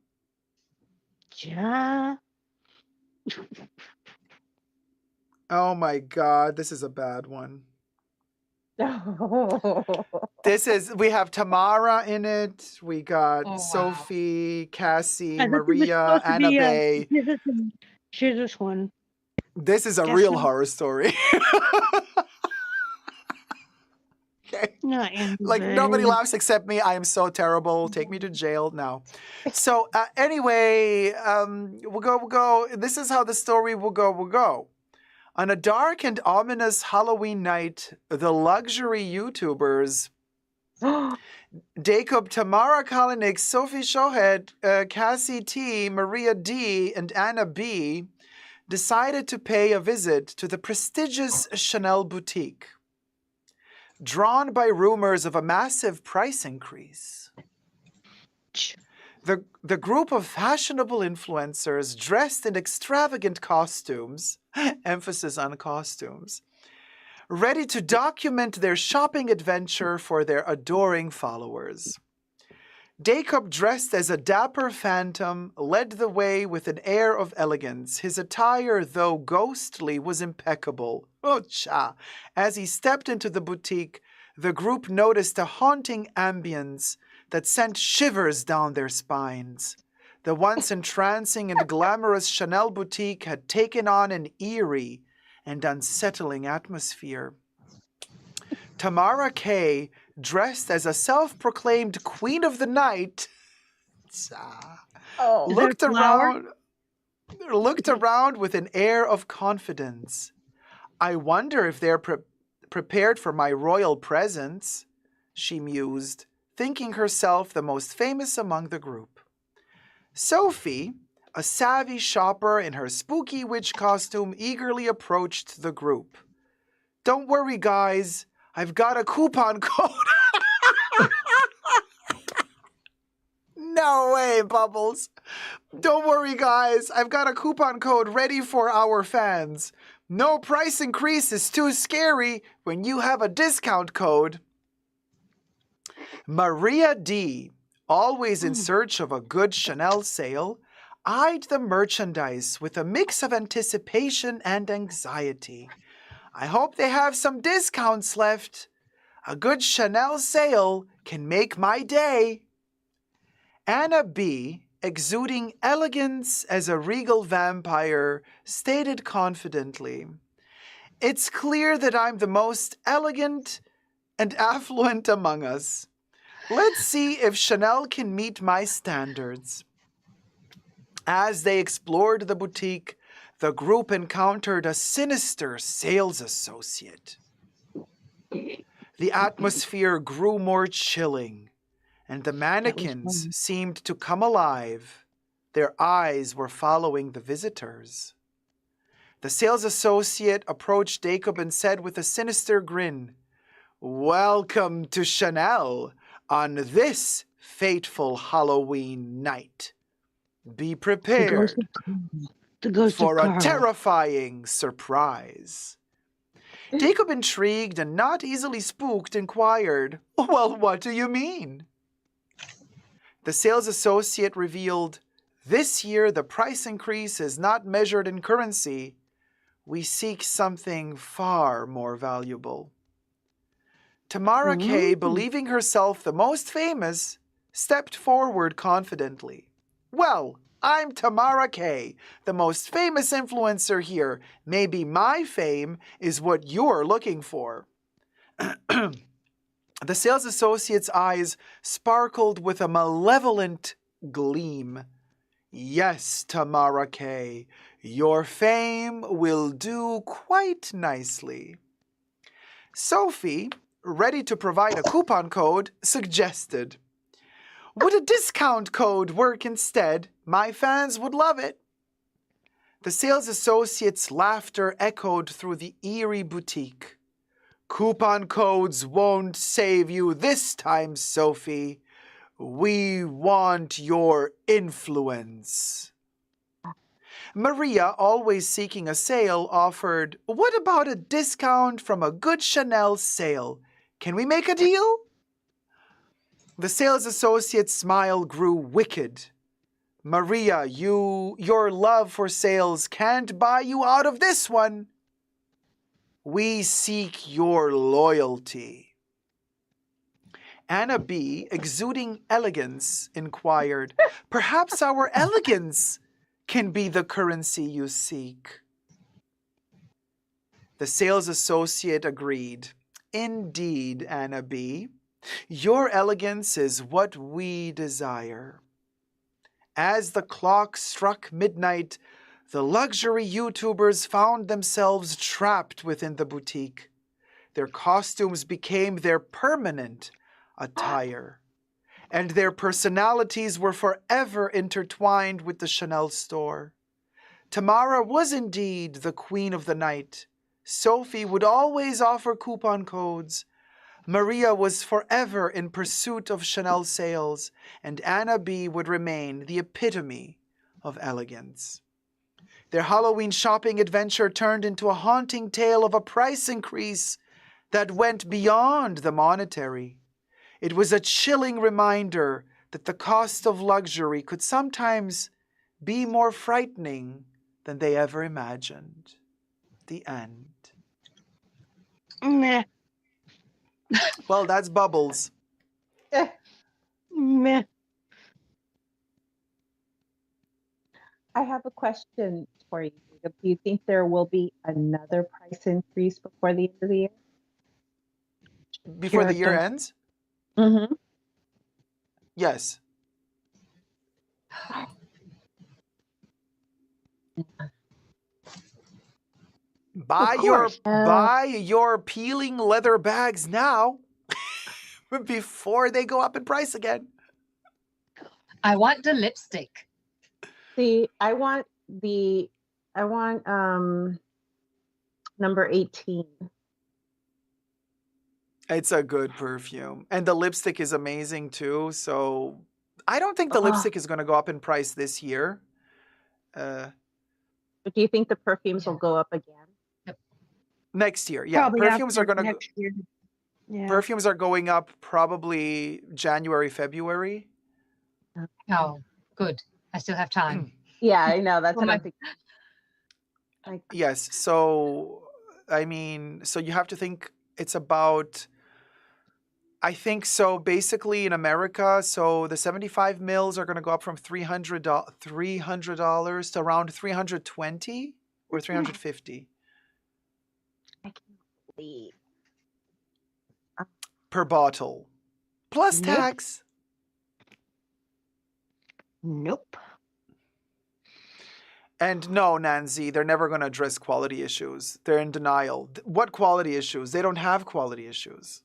Ja. Oh my God, this is a bad one. We have Tamara in it. We got Oh, wow. Sophie, Cassie, And this is Maria, supposed to be a- Annabelle. Here's this one. This is a Guess real not. horror story. Okay. Not Like nobody laughs except me. I am so terrible. Take me to jail now. So anyway, we'll go. This is how the story will go. On a dark and ominous Halloween night, the luxury YouTubers Jacob, Tamara Kalinick, Sophie Shohed, Cassie T, Maria D, and Anna B decided to pay a visit to the prestigious Chanel boutique. Drawn by rumors of a massive price increase, the group of fashionable influencers dressed in extravagant costumes, emphasis on costumes, ready to document their shopping adventure for their adoring followers. Jacob, dressed as a dapper phantom, led the way with an air of elegance. His attire, though ghostly, was impeccable. Oh, cha! As he stepped into the boutique, the group noticed a haunting ambience that sent shivers down their spines. The once entrancing and glamorous Chanel boutique had taken on an eerie and unsettling atmosphere. Tamara K, dressed as a self-proclaimed queen of the night, looked around with an air of confidence. I wonder if they're prepared for my royal presence, she mused, thinking herself the most famous among the group. Sophie, a savvy shopper in her spooky witch costume, eagerly approached the group. Don't worry, guys. I've got a coupon code. No way, Bubbles. Don't worry, guys. I've got a coupon code ready for our fans. No price increase is too scary when you have a discount code. Maria D., always in search of a good Chanel sale, eyed the merchandise with a mix of anticipation and anxiety. I hope they have some discounts left. A good Chanel sale can make my day. Anna B., exuding elegance as a regal vampire, stated confidently, "It's clear that I'm the most elegant and affluent among us. Let's see if Chanel can meet my standards." As they explored the boutique, the group encountered a sinister sales associate. The atmosphere grew more chilling, and the mannequins seemed to come alive. Their eyes were following the visitors. The sales associate approached Jacob and said with a sinister grin, "Welcome to Chanel on this fateful Halloween night. Be prepared for a terrifying surprise." Jacob, intrigued and not easily spooked, inquired, "Well, what do you mean?" The sales associate revealed, "This year the price increase is not measured in currency. We seek something far more valuable." Tamara K., believing herself the most famous, stepped forward confidently. "Well, I'm Tamara K., the most famous influencer here. Maybe my fame is what you're looking for." The sales associate's eyes sparkled with a malevolent gleam. "Yes, Tamara K., your fame will do quite nicely." Sophie, ready to provide a coupon code, suggested, "Would a discount code work instead? My fans would love it." The sales associate's laughter echoed through the eerie boutique. "Coupon codes won't save you this time, Sophie. We want your influence." Maria, always seeking a sale, offered, "What about a discount from a good Chanel sale? Can we make a deal?" The sales associate's smile grew wicked. "Maria, your love for sales can't buy you out of this one. We seek your loyalty." Anna B., exuding elegance, inquired, "Perhaps our elegance can be the currency you seek." The sales associate agreed. "Indeed, Anna B., your elegance is what we desire." As the clock struck midnight, the luxury YouTubers found themselves trapped within the boutique. Their costumes became their permanent attire, and their personalities were forever intertwined with the Chanel store. Tamara was indeed the queen of the night. Sophie would always offer coupon codes. Maria was forever in pursuit of Chanel sales, and Anna B. would remain the epitome of elegance. Their Halloween shopping adventure turned into a haunting tale of a price increase that went beyond the monetary. It was a chilling reminder that the cost of luxury could sometimes be more frightening than they ever imagined. The end. Meh. Well, that's Bubbles. Meh. I have a question for you, Jacob. Do you think there will be another price increase before the end of the year? Before the year ends? Mm-hmm. Yes. Buy your peeling leather bags now before they go up in price again. I want the lipstick. See, I want number 18. It's a good perfume. And the lipstick is amazing too. So I don't think the Ugh. lipstick is going to go up in price this year. But do you think the perfumes will go up again? Next year, yeah. Probably Perfumes are after going to next year. Yeah. perfumes are going up probably January, February. Oh, good. I still have time. Yeah, I know. That's For what my- I'm thinking. Like, Yes. So, I mean, so you have to think it's about, I think so basically in America, so the 75 mils are going to go up from $300 to around 320 or 350 I can't believe. per bottle. Plus Nope. tax. Nope. And no, Nancy, they're never going to address quality issues. They're in denial. What quality issues? They don't have quality issues.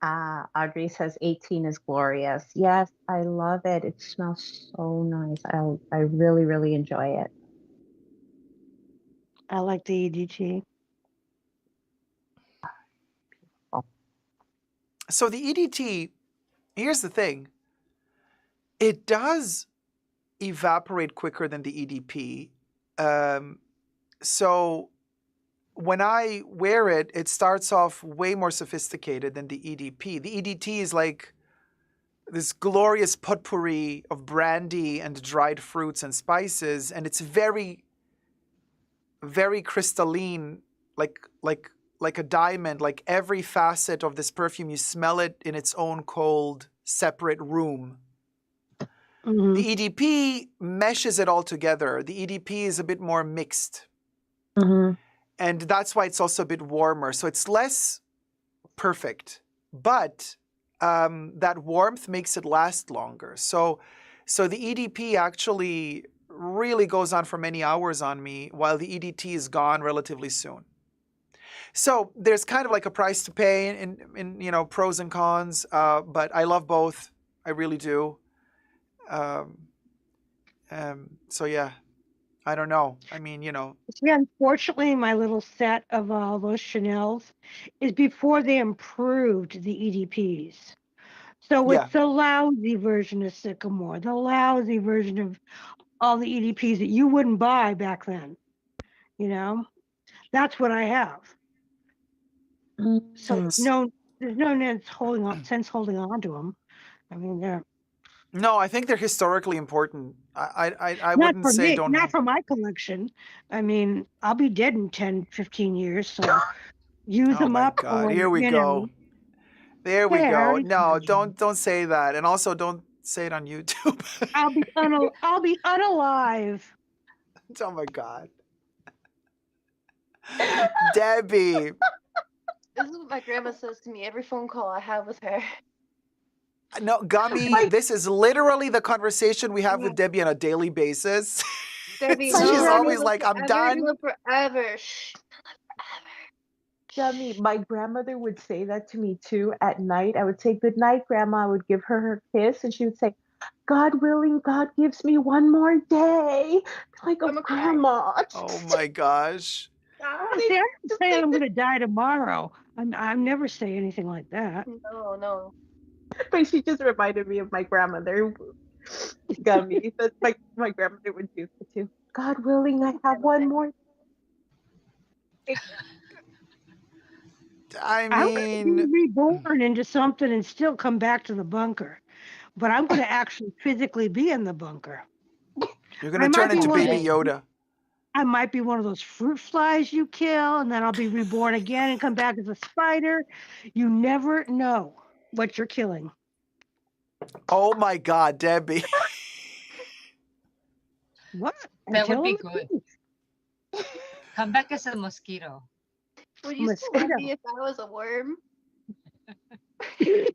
Audrey says 18 is glorious. Yes, I love it. It smells so nice. I really, really enjoy it. I like the EDT. So the EDT, here's the thing. It does evaporate quicker than the EDP. So when I wear it, it starts off way more sophisticated than the EDP. The EDT is like this glorious potpourri of brandy and dried fruits and spices, and it's very, very crystalline, like a diamond. Like every facet of this perfume, you smell it in its own cold, separate room. Mhm. The EDP meshes it all together. The EDP is a bit more mixed. Mm-hmm. And that's why it's also a bit warmer. So it's less perfect, but that warmth makes it last longer. So the EDP actually really goes on for many hours on me, while the EDT is gone relatively soon. So there's kind of like a price to pay in you know, pros and cons, but I love both. I really do. So yeah, I don't know. I mean, you know, See, unfortunately, my little set of all those Chanels is before they improved the EDPs. So yeah. it's the lousy version of Sycamore, the lousy version of all the EDPs that you wouldn't buy back then. You know, that's what I have. So there's no sense holding on to them. I mean, they're No, I think they're historically important. I not wouldn't for say me, don't. not for my collection. I mean, I'll be dead in 10, 15 years, so use Oh them my up God! or, Here we you go. know. There we Yeah, I go. already No, told you. don't say that, and also don't say it on YouTube. I'll be unalive. Oh my God, Debbie. This is what my grandma says to me every phone call I have with her. No, Gummy. This is literally the conversation we have with Debbie on a daily basis. Debbie, My She's no, grandma- always like, "I'm done." Live forever. Shh. Dummy, my grandmother would say that to me too at night. I would say, "Good night, Grandma." I would give her her kiss, and she would say, "God willing, God gives me one more day." Like, oh, I'ma cry. Grandma. Oh my gosh. See, I don't say I'm going to die tomorrow. I never say anything like that. No. But she just reminded me of my grandmother. Gummy. That's my grandmother would do that too. God willing, I have one more. I I'm going to mean, be reborn into something and still come back to the bunker, but I'm going to actually physically be in the bunker. you're gonna I might turn be into one of Baby those- Yoda. I might be one of those fruit flies you kill, and then I'll be reborn again and come back as a spider. You never know what you're killing. Oh my God, Debbie. What? That would Tell be them the good. truth. Come back as a mosquito. Would you still love Mosquito. me if I was a worm?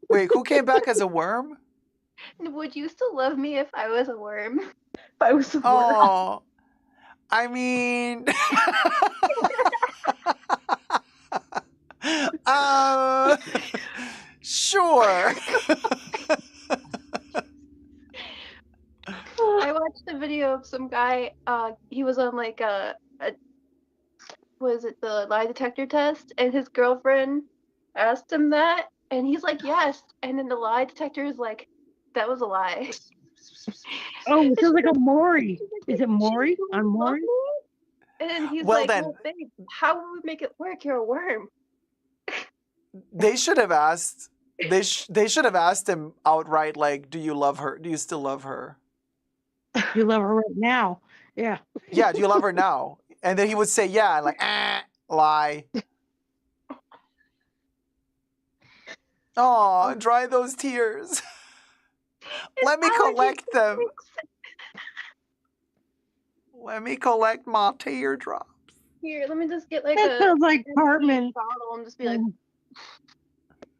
Wait, who came back as a worm? Would you still love me if I was a worm? If I was a worm. Oh, I mean, sure. I watched a video of some guy. He was on like was it the lie detector test? And his girlfriend asked him that, and he's like, yes. And then the lie detector is like, That was a lie. Oh, it sounds like a She's Maury. like, Is it Maury "She on doesn't love Maury? me?" And then he's Well like, then, "Well, babe, how would we make it work? You're a worm." they should have asked. They should have asked him outright, like, "Do you love her? Do you still love her? You love her right now. Yeah. Yeah, do you love her now?" And then he would say, "Yeah," and like, lie. Oh, dry those tears. Let me collect them. Let me collect my teardrops. Here, let me just get like That a sounds like empty Cartman. bottle and just be like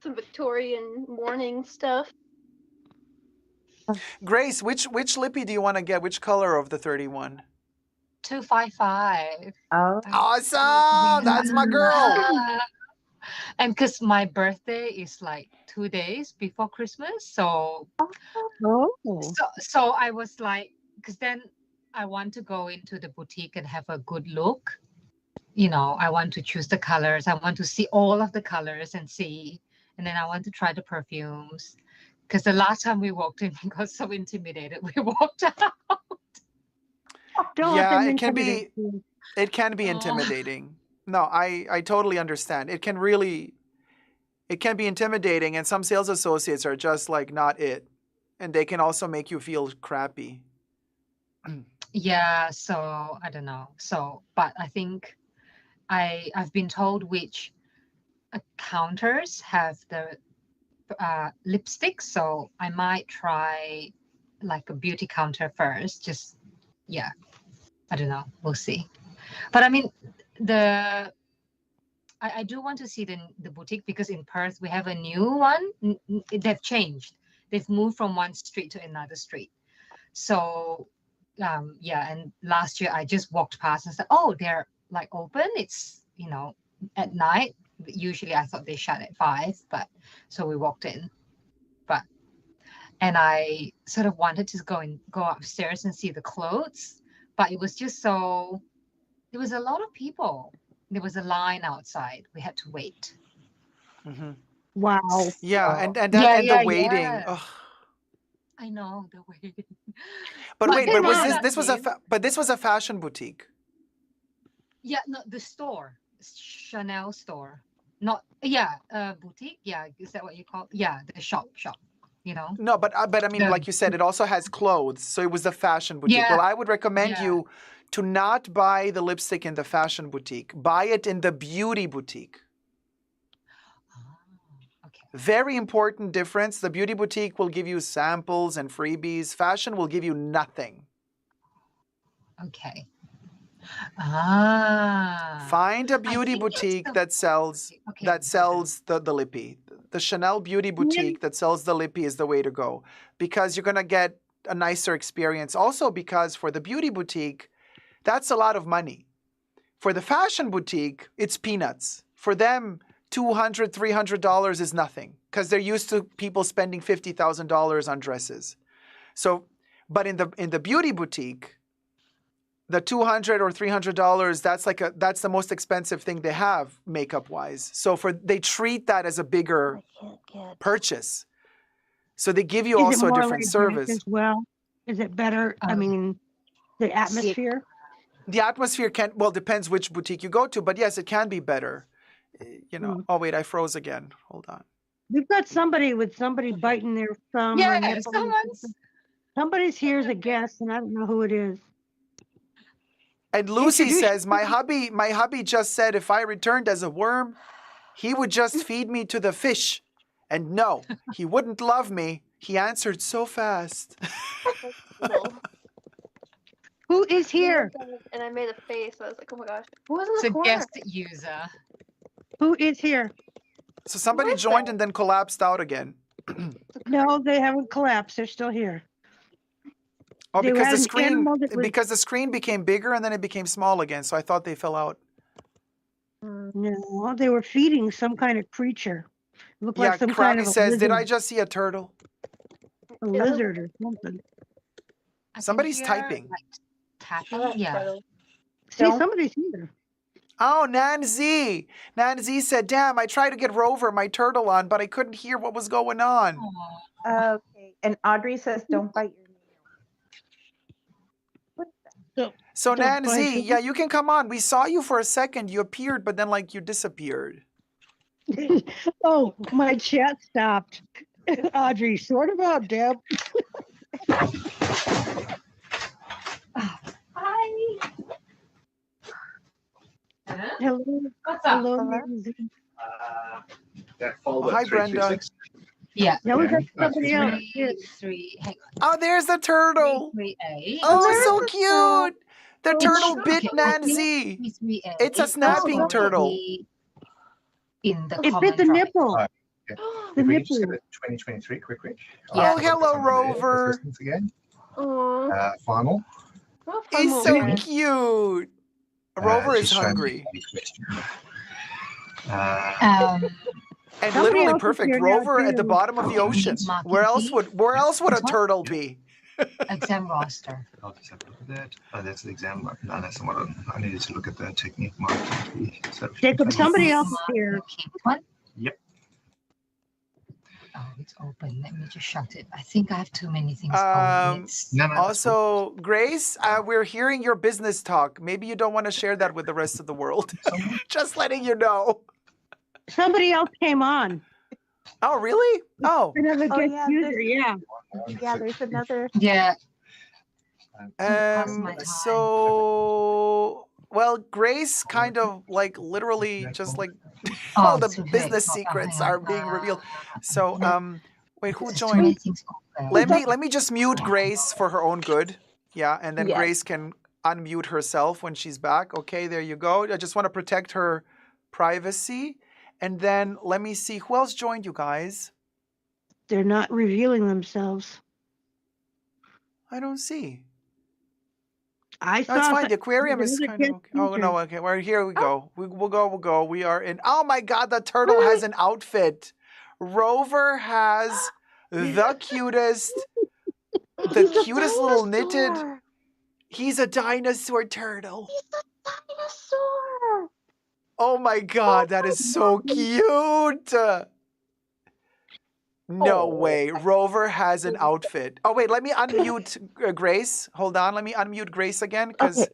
some Victorian morning stuff. Grace, which lippy do you want to get? Which color of the 31? 255. Oh, Awesome! That's my girl. And because my birthday is like 2 days before Christmas, so Oh. so I was like, because then I want to go into the boutique and have a good look. You know, I want to choose the colors. I want to see all of the colors and see, and then I want to try the perfumes. Because the last time we walked in, we got so intimidated. We walked out. Don't let Yeah, them it can intimidate be you. it can be Oh. intimidating. No, I totally understand. It can be intimidating, and some sales associates are just like not it. And they can also make you feel crappy. Yeah, so I don't know. So, but I think I've been told which counters have the lipstick, so I might try like a beauty counter first. Just yeah, I don't know. We'll see. But I mean, I do want to see the boutique because in Perth we have a new one. They've changed. They've moved from one street to another street. So yeah, and last year I just walked past and said, oh, they're like open. It's at night. Usually I thought they shut at 5, but so we walked in. And I sort of wanted to go upstairs and see the clothes, but it was just so there was a lot of people. There was a line outside. We had to wait. Mhm. Wow. Yeah, So, and yeah, the waiting. yeah. Ugh. I know the waiting. But But wait, they but was know this that this was a name. but this was a fashion boutique. Yeah, no, the store, Chanel store, not boutique. Yeah, is that what you call? Yeah, the shop. You know. No, but I mean, The, like you said, it also has clothes, so it was a fashion boutique. Well, yeah, I would recommend yeah. you to not buy the lipstick in the fashion boutique. Buy it in the beauty boutique. Oh, okay. Very important difference. The beauty boutique will give you samples and freebies. Fashion will give you nothing. Okay. Find a I beauty think it's boutique the that sells okay. the lippy. The Chanel beauty boutique that sells the lippy is the way to go, because you're gonna get a nicer experience. Also, because for the beauty boutique, that's a lot of money. For the fashion boutique, it's peanuts. For them, $200, $300 is nothing, because they're used to people spending $50,000 on dresses. So, but in the beauty boutique, the $200 or $300, that's the most expensive thing they have makeup wise. So they treat that as a bigger purchase. So they give you Is it also a more different laid back service. as well? Is it better? I mean, the atmosphere. The atmosphere depends which boutique you go to, but yes, it can be better. Oh wait, I froze again. Hold on. We've got somebody biting their thumb or Yeah, nipple. Somebody's here as a guest, and I don't know who it is. And Lucy says, my hubby just said if I returned as a worm, he would just feed me to the fish. And no, he wouldn't love me. He answered so fast. Who is here? And I made a face. I was like, oh my gosh, who was in the It's a corner? guest user. Who is here? So somebody joined and then collapsed out again. No, they haven't collapsed. They're still here. Oh, They because had the an screen animal that was- because the screen became bigger and then it became small again. So I thought they fell out. No, they were feeding some kind of creature. It looked like some Krabby kind of a says, did lizard, I just see a turtle? a lizard or something. I can Somebody's hear, typing. like, tapping. Yeah. See, somebody's here. Oh, Nancy. Nancy said, damn, I tried to get Rover, my turtle, on, but I couldn't hear what was going on. Aw. Okay. And Audrey says, don't bite your nail. What is that? So, Don't bite Nancy, your- yeah, you can come on. We saw you for a second. You appeared, but then, like, you disappeared. Oh, my chat stopped. Audrey, sort of out, Deb. Hi. Hello, What's up? hello, Hello? Nancy. That folder Hi, Brenda. 326. Yeah. Now we got Yeah, somebody else. Three, Here. three, hang Oh, there's the on. turtle. 338. Oh, there's so the turtle. cute. The Oh, turtle wow. bit Okay, I think Nancy. 338 It's a is snapping that's turtle. already in the It bit comment the drop. nipple. Right. The If we can just nipple. get a 2023 quick. Yeah. Oh, hello, Rover. Assistance again. Aw. Final. What He's fun so little cute. Rover is Just showing me hungry. a question. And Somebody literally else is perfect. here now, Rover at the too. bottom of the ocean. Marking Where else key. would a This one? turtle be? Exam roster. I'll just have a look at that. Oh, that's the exam. No, that's not what I needed to look at the technique marking. So if you Jacob, take somebody it- else is here. Key. One. Yep. Oh, it's open. Let me just shut it. I think I have too many things Um, open. It's No, that's cool. Also, Grace, we're hearing your business talk. Maybe you don't want to share that with the rest of the world. Just letting you know. Somebody else came on. Oh, really? Oh. Another Oh, guest yeah, user, yeah. Yeah, there's another. yeah. Past my time. So, well, Grace kind of like literally just like all Oh, the so wait, business hold on, secrets hang on. are being revealed. So, wait, who There's too many joined? things open. Let me just mute Grace for her own good. Yeah, and then Yes. Grace can unmute herself when she's back. Okay, there you go. I just want to protect her privacy. And then let me see who else joined you guys. They're not revealing themselves. I don't see. I No, it's saw fine. The aquarium there's is another kind of guest okay. Oh user. no, okay. Well, here we go. We'll go. We are in. Oh my God, the turtle has an outfit. Rover has the cutest little knitted. Dinosaur. He's a dinosaur turtle. He's a dinosaur. Oh my God, that is so cute. No Oh. way. Rover has an outfit. Oh wait, let me unmute Grace. Hold on, let me unmute Grace again because. Okay.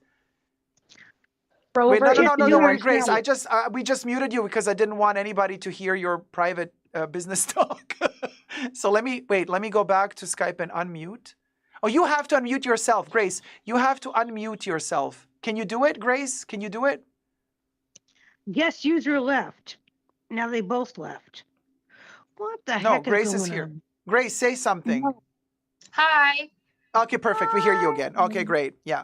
Wait, Rover no, is don't you worry, are Grace. silent. We just muted you because I didn't want anybody to hear your private business talk. So let me go back to Skype and unmute. Oh, you have to unmute yourself, Grace. You have to unmute yourself. Can you do it, Grace? Can you do it? Guest user left. Now they both left. What the No, heck Grace is is going here. on? Grace, say something. No. Hi. Okay, perfect. We hear you again. Okay, Hi. great. Yeah.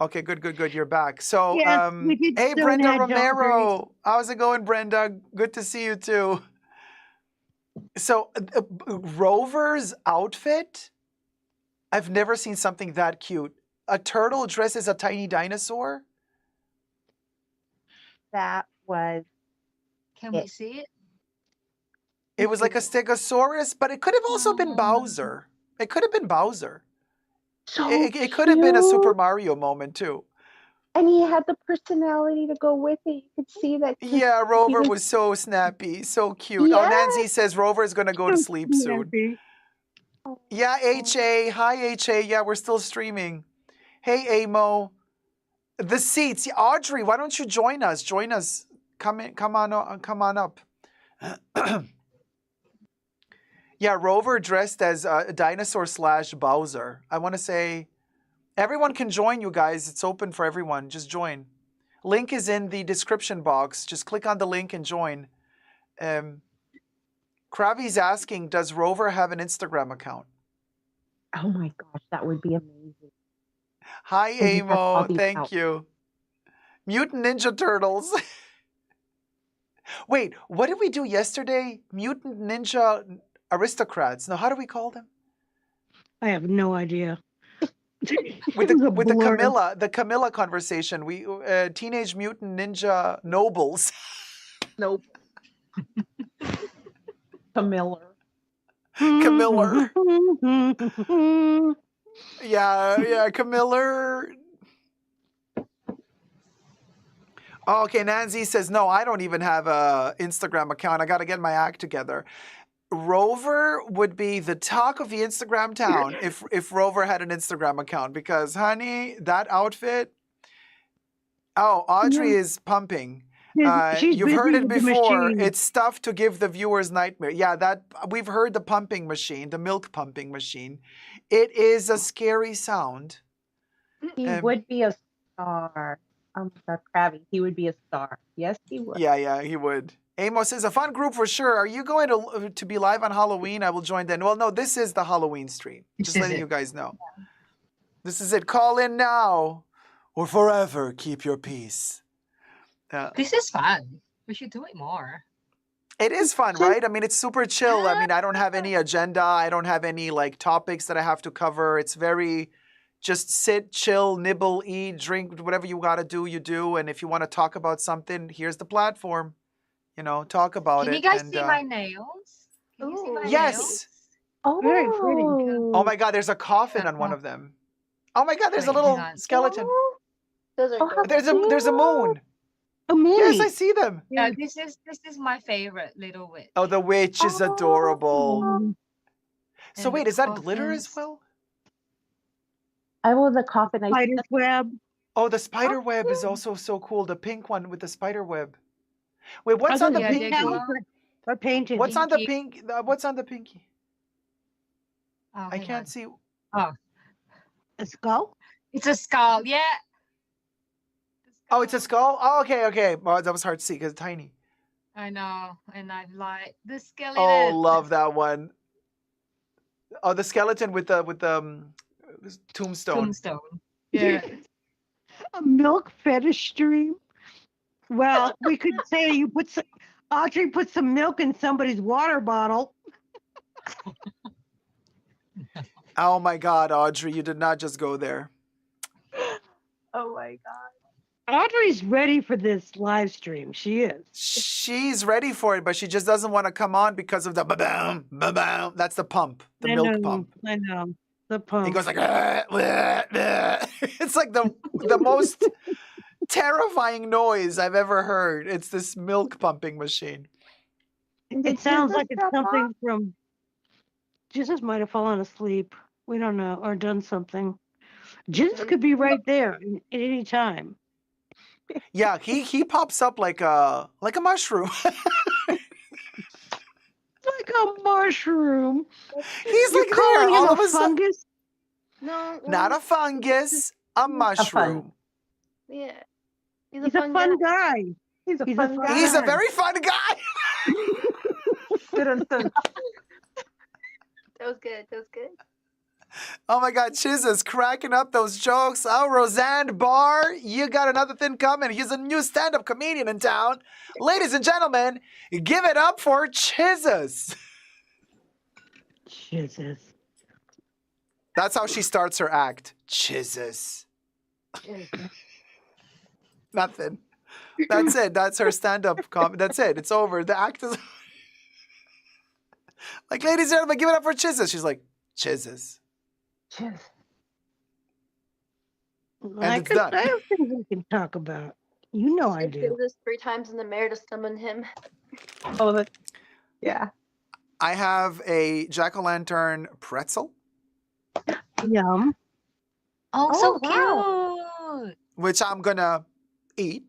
Okay, good. You're back. So, Yes, we did hey, still Brenda had John Grace. Romero. How's it going, Brenda? Good to see you too. So, Rover's outfit, I've never seen something that cute. A turtle dressed as a tiny dinosaur? that was Can we see it? It was like a stegosaurus, but it could have also been Bowser. It could have been Bowser. so It could have been a Super cute. Mario moment too. And he had the personality to go with it. You could see that. Yeah, Rover was so snappy, so cute. Oh, Nancy Yes. says Rover is going to go to sleep soon. Nancy. Yeah, HA. Hi, HA. Yeah, we're still streaming. Hey, Amo. The seats. Yeah, Audrey, why don't you join us? Join us. Come on up. Yeah, Rover dressed as a dinosaur / Bowser. I want to say everyone can join, you guys. It's open for everyone. Just join. Link is in the description box. Just click on the link and join. Kravi's asking, does Rover have an Instagram account? Oh my gosh, that would be amazing. Hi, And he has all Amo. these Thank outfits. you. Mutant Ninja Turtles. Wait, what did we do yesterday? Mutant Ninja Aristocrats. No, how do we call them? I have no idea. With It was a the blur. Camilla conversation. We Teenage Mutant Ninja Nobles. Nope. Camilla. Camiller. Yeah, Camiller. Oh, okay, Nancy says, no, I don't even have a Instagram account. I got to get my act together. Rover would be the talk of the Instagram town if Rover had an Instagram account because, honey, that outfit. Oh, Audrey is pumping. She's You've busy heard it with the before. machine. It's stuff to give the viewers nightmare. Yeah, that we've heard the pumping machine, the milk pumping machine. It is a scary sound. He would be a star. Oh my God, Krabby. He would be a star. Yes, he would. Yeah, he would. Amos says, a fun group for sure. Are you going to be live on Halloween? I will join then. Well, no, this is the Halloween stream. Just letting you guys know. Yeah. This is it. Call in now or forever keep your peace. This is fun. We should do it more. It is fun, right? I mean, it's super chill. I mean, I don't have any agenda. I don't have any like topics that I have to cover. It's very just sit, chill, nibble, eat, drink, whatever you got to do, you do. And if you want to talk about something, here's the platform. You know, talk about Can it. you guys see my nails? Can you see my nails? Oh, very pretty. Oh my God, there's a coffin on one of them. Oh my God, there's a little skeleton. Those are There's a moon. A moon. Yes, I see them. Yeah, this is my favorite little witch. Oh, the witch is adorable. So And wait, the is that glitter as coffins. well? I will the coffin. Spider's web. Oh, the spider web is also so cool. The pink one with the spider web. Wait, what's on the pinky? Or painted. What's on the pink? What's on the pinky? Oh, I can't see. Oh, a skull? It's a skull. Yeah. Oh, it's a skull? Oh, okay. Well, that was hard to see because it's tiny. I know. And I like the skeleton. Oh, love that one. Oh, the skeleton with the tombstone. Tombstone. Yeah. A milk fetish stream? Well, we could say Audrey put some milk in somebody's water bottle. Oh my God, Audrey, you did not just go there. Oh my God. Audrey's ready for this live stream. She is. She's ready for it, but she just doesn't want to come on because of the ba-bam, ba-bam. That's the pump, the milk pump. I know. The pump. He goes like, it's like the most terrifying noise I've ever heard. It's this milk pumping machine. It sounds like it's something from Jesus might have fallen asleep. We don't know, or done something. Jesus could be right there at any time. Yeah, he pops up like a mushroom. Like a mushroom. He's You're like calling there all him of a a sudden. fungus? No. Not a fungus, a mushroom. Yeah. He's a fun guy. He's a fun guy. He's a very fun guy. That was good. Oh my God, Chiz is cracking up those jokes. Oh, Roseanne Barr, you got another thing coming. He's a new stand-up comedian in town. Ladies and gentlemen, give it up for Chizes. Jesus. That's how she starts her act. Chizes. Nothing. That's it. That's her stand-up That's it. It's over. The act is like, ladies and gentlemen, give it up for Chizes. She's like, Chizes. I it's done. have things we can talk about. You know I do. Do this 3 times in the mirror to summon him. Oh, yeah. I have a jack-o'-lantern pretzel, Yum. Oh, Oh, so wow. cute. which I'm gonna eat.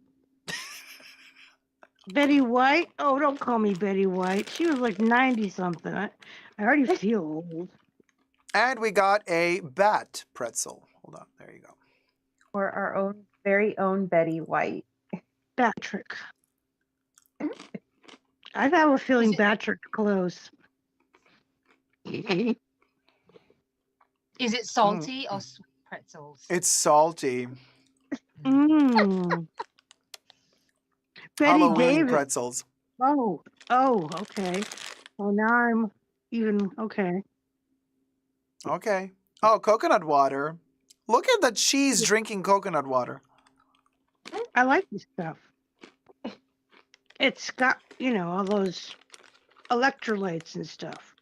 Betty White? Oh, don't call me Betty White. She was like 90 something. I already feel old. And we got a bat pretzel. Hold on. There you go. Or our very own Betty White. Patrick. I have a feeling Patrick's close. Is it salty or sweet pretzels? It's salty. Mmm. Betty Halloween Davis. pretzels. Oh, okay. Well, now I'm even okay. Okay. Oh, coconut water. Look at the cheese drinking coconut water. I like this stuff. It's got, all those electrolytes and stuff.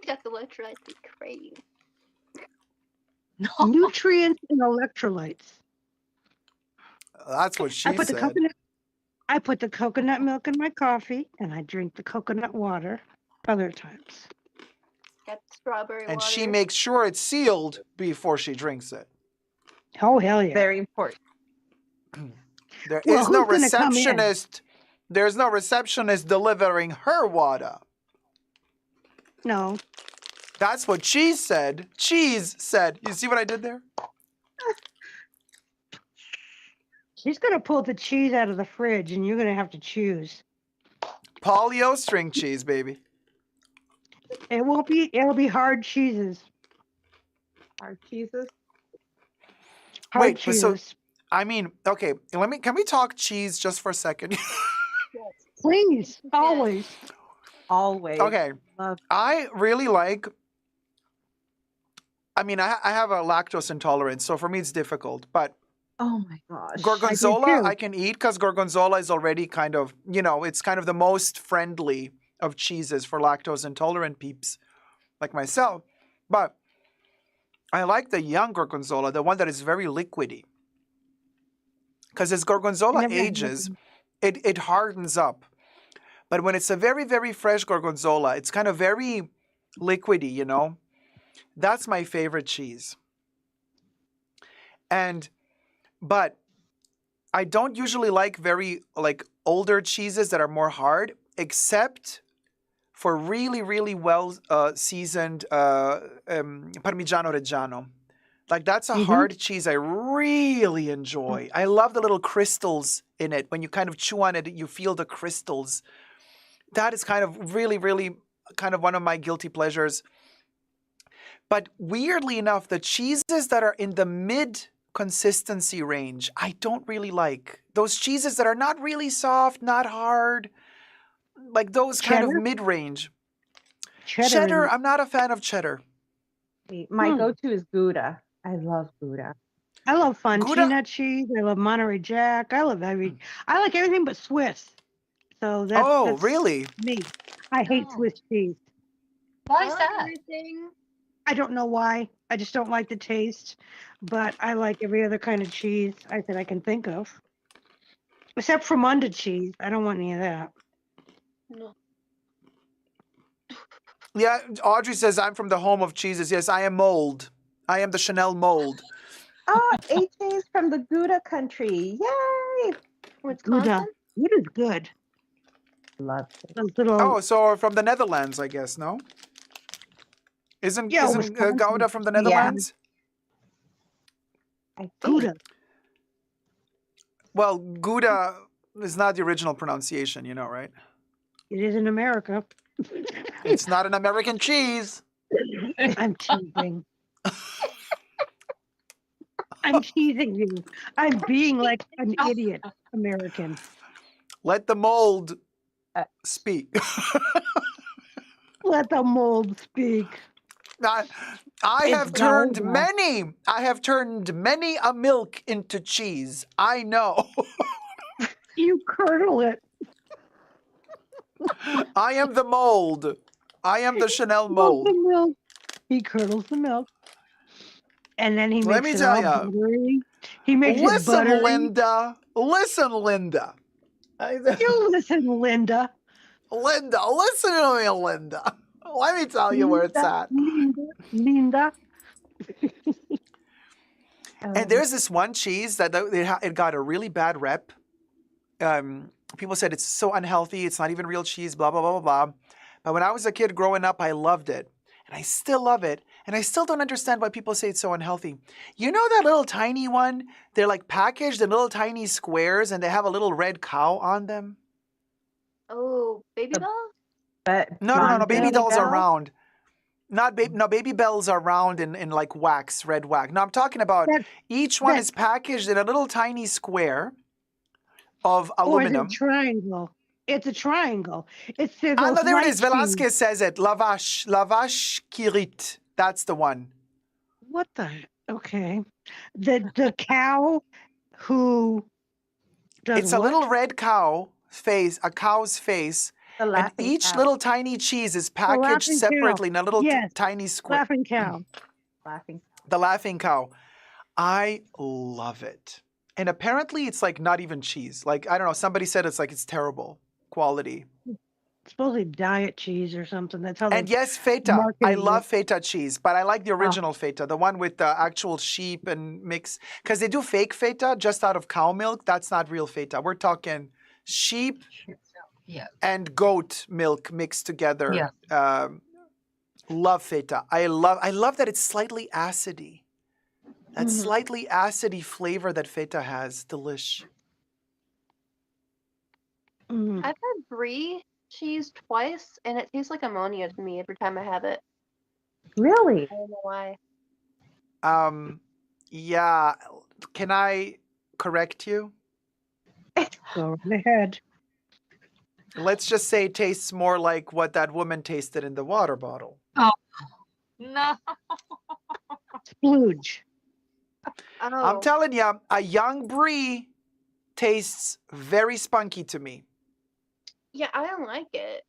Got the electrolytes we crave. Nutrients and electrolytes. That's what she I put the said. coconut. I put the coconut milk in my coffee, and I drink the coconut water other times. Got strawberry And she water. makes sure it's sealed before she drinks it. Oh, hell yeah. Very important. There Well, is no who's gonna come in? receptionist. There's no receptionist delivering her water. No. That's what Cheese said. Cheese said. You see what I did there? She's going to pull the cheese out of the fridge, and you're going to have to choose. Polio string cheese, baby. It won't be. It'll be hard cheeses. Hard cheeses. Hard Wait, but so cheeses. I mean, okay, can we talk cheese just for a second? Please, always. Always. Okay. Love. I really like, I mean, I have a lactose intolerance, so for me it's difficult, but Oh my gosh. gorgonzola too. I can eat because gorgonzola is already kind of, it's kind of the most friendly of cheeses for lactose intolerant peeps like myself. But I like the young gorgonzola, the one that is very liquidy. Because as gorgonzola Never had ages, it hardens up. But when it's a very, very fresh gorgonzola, it's kind of very liquidy, That's my favorite cheese. But I don't usually like very older cheeses that are more hard, except for really, really well seasoned Parmigiano Reggiano. Like that's a hard cheese I really enjoy. I love the little crystals in it. When you kind of chew on it, you feel the crystals. That is kind of really, really kind of one of my guilty pleasures. But weirdly enough, the cheeses that are in the mid consistency range, I don't really like. Those cheeses that are not really soft, not hard, like those kind of Cheddar? mid-range. Cheddar. Cheddar, I'm not a fan of cheddar. My go-to is Gouda. I love Gouda. I love Gouda- Fontina cheese. I love Monterey Jack. I like everything but Swiss. So that's really? me. I hate Oh. Swiss cheese. Why I is like that? everything. I don't know why. I just don't like the taste. But I like every other kind of cheese that I can think of. Except for Munda cheese. I don't want any of that. No. Yeah, Audrey says, I'm from the home of cheeses. Yes, I am mold. I am the Chanel mold. Oh, AJ's from the Gouda country. Yay! Gouda. Gouda's good. Love it. Those little Oh, so from the Netherlands, I guess, no? Isn't Wisconsin. Gouda from the Netherlands? I think. Gouda. Well, Gouda is not the original pronunciation, right? It is in America. It's not an American cheese. I'm teasing. I'm teasing you. I'm being like an idiot American. Let the mold speak. Let the mold speak. I have It's turned Gouda. many a milk into cheese. I know. You curdle it. I am the mold. I am the Chanel Curdles mold. the milk. He curdles the milk. And then he makes Let me it tell all ya. buttery. He makes it Listen, buttery. Linda. Listen, Linda. You listen, Linda. Linda, listen to me, Linda. Let me tell you where it's at. Linda. And there's this one cheese that it got a really bad rep. People said it's so unhealthy. It's not even real cheese, blah, blah, blah, blah, blah. But when I was a kid growing up, I loved it. And I still love it. And I still don't understand why people say it's so unhealthy. You know that little tiny one? They're like packaged in little tiny squares and they have a little red cow on them. Oh, baby doll? But No. Baby dolls are Bell? round. Baby bells are round in like wax, red wax. No, I'm talking about each one is packaged in a little tiny square of Or is it a aluminum. triangle? It's a triangle. It's the Ah, no, most there it light is. Velasquez says it. Lavash kirit. That's the one. What the? Okay. The cow who does It's a what? little red cow face, a cow's face, The and laughing each cow. little tiny cheese is packaged laughing cow. separately in a little Yes. tiny square. Laughing cow. Laughing. The laughing cow. I love it. And apparently it's like not even cheese. Like, I don't know, somebody said it's terrible quality. Supposedly diet cheese or something. That's how And they yes, feta. I marketed love it. feta cheese, but I like the Oh, original feta, the one with the actual sheep and mix. Because they do fake feta just out of cow milk. That's not real feta. We're talking sheep Yeah. and goat milk mixed together. Yeah. Love feta. I love that it's slightly acidy. That mhm. slightly acidy flavor that feta has. Delish. Mm. I've had brie cheese twice, and it tastes like ammonia to me every time I have it. Really? I don't know why. Yeah. Can I correct you? Go right ahead. Let's just say it tastes more like what that woman tasted in the water bottle. Oh no. Splooge. I'm Oh, telling you, a young brie tastes very spunky to me. yeah, I don't like it.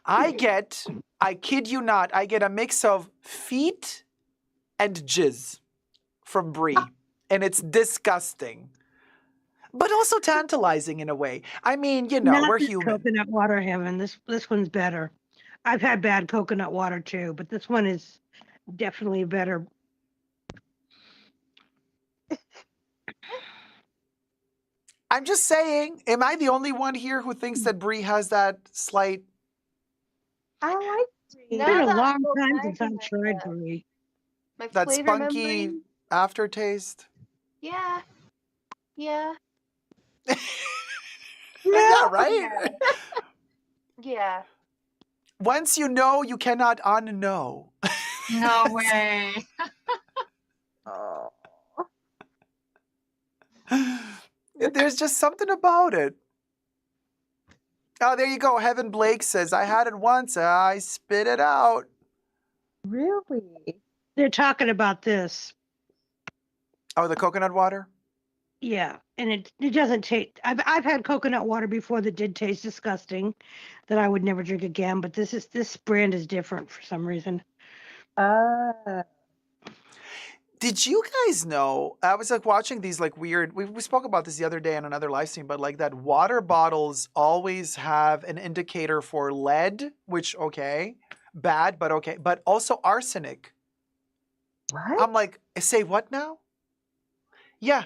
I kid you not, I get a mix of feet and jizz from brie. And it's disgusting. But also tantalizing in a way. I mean, Not we're this human. coconut water heaven. This one's better. I've had bad coconut water too, but this one is definitely better. I'm just saying, am I the only one here who thinks that brie has that slight I like It's brie. Now been a that I long go time back since in I've tried brie. my that flavor spunky memory, aftertaste? yeah, yeah, Yeah, right? yeah. Once you know, you cannot unknow. No way. Oh. There's just something about it. Oh, there you go. Heaven Blake says, I had it once. I spit it out. Really? They're talking about this. Oh, the coconut water? Yeah, and it doesn't taste. I've had coconut water before that did taste disgusting, that I would never drink again. But this brand is different for some reason. Uh, Did you guys know? I was like watching these like weird. We spoke about this the other day on another live stream, but like that water bottles always have an indicator for lead, which okay, bad, but okay, but also arsenic. what? I'm like, say what now? Yeah,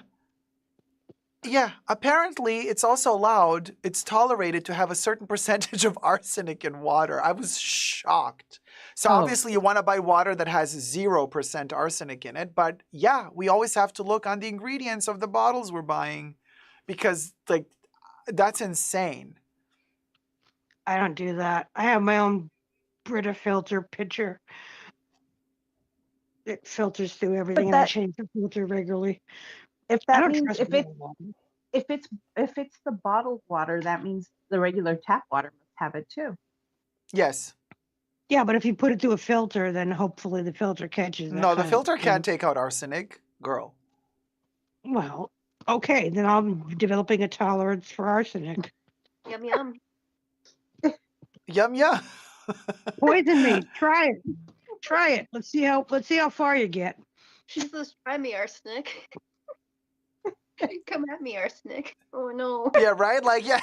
yeah. Apparently, it's also allowed. It's tolerated to have a certain percentage of arsenic in water. I was shocked. So Oh. obviously, you want to buy water that has 0% arsenic in it. But yeah, we always have to look on the ingredients of the bottles we're buying, because like that's insane. I don't do that. I have my own Brita filter pitcher. It filters through everything, and I that- change the filter regularly. If I that don't means trust if bottled it's water. if it's the bottled water, that means the regular tap water must have it too. Yes. Yeah, but if you put it through a filter, then hopefully the filter catches that. No, the kind of filter thing. can't take out arsenic, girl. Well, okay, then I'm developing a tolerance for arsenic. Yum yum. Yum yum. Poison me. Try it. Try it. Let's see how far you get. She says, "Try me, arsenic." Come at me, arsenic. Oh no. Yeah, right? Like, yeah.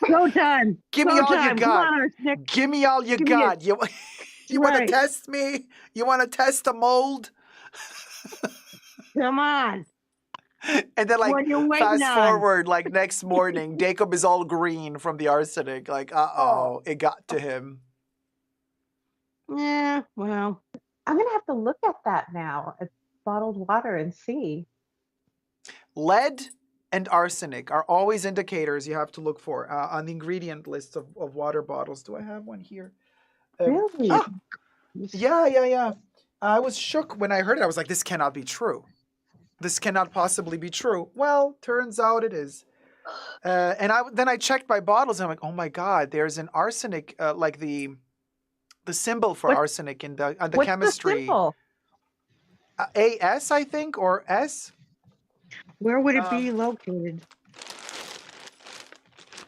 Go time. Give me Go all you time. Come got. on, arsenic. Give me all you Give me got. You want to Right. test me? You want to test the mold? Come on. And then, like, What you waiting fast on? forward, like, next morning, Jacob is all green from the arsenic. Like, uh-oh, it got to him. Yeah, well, I'm gonna have to look at that now at bottled water and see. Lead and arsenic are always indicators you have to look for on the ingredient list of water bottles. Do I have one here? Really? Ah, yeah. I was shook when I heard it. I was like, this cannot be true. This cannot possibly be true. Well, turns out it is. And then I checked my bottles and I'm like, oh my God, there's an arsenic, like the symbol for What- arsenic in the What's chemistry. the symbol? AS, I think, or S. where would it be located?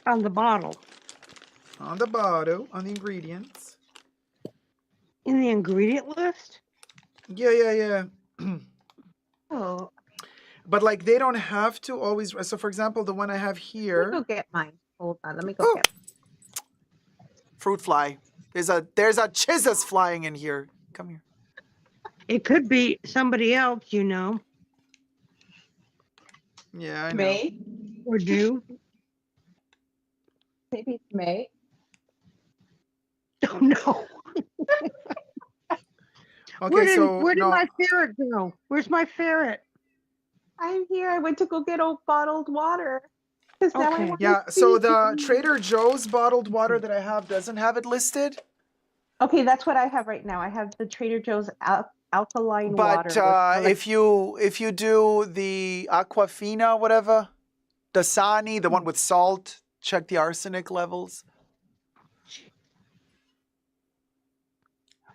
On the bottle. On the bottle, on the ingredients. In the ingredient list? Yeah. Oh, But like they don't have to always. So for example, the one I have Let me here, go get mine. Hold on. Let me go oh, get fruit fly. There's a chizus flying in here. Come here. It could be somebody else, you know, Yeah, I know. May. or do. Maybe it's May. Oh no. Okay, Where did no. my ferret go? Where's my ferret? I'm here. I went to go get old bottled water. Because now I Okay. want Yeah, to so see. the Trader Joe's bottled water that I have doesn't have it listed. Okay, that's what I have right now. I have the Trader Joe's alkaline But water. With if you do the Aquafina, whatever, Dasani, the one with salt, check the arsenic levels.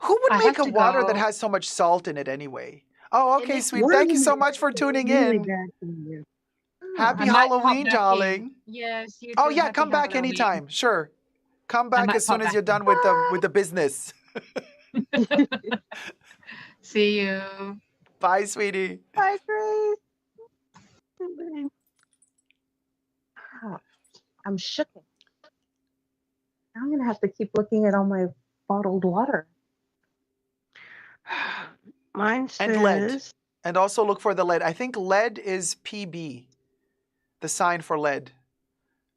Who would I make have a to water that go. has so much salt in it anyway? Oh, It okay, makes sweet. One Thank of you them so is much for tuning really in. bad for you. Happy I might pop Halloween, back in. darling. Yes, you Oh too. yeah, Happy come back Halloween. anytime. Sure. Come I back might as soon pop as back you're done with the business. in. See you. Bye, sweetie. Bye, Grace. Ah, I'm shook. Now I'm going to have to keep looking at all my bottled water. Mine And lead. says And also look for the lead. I think lead is PB, the sign for lead.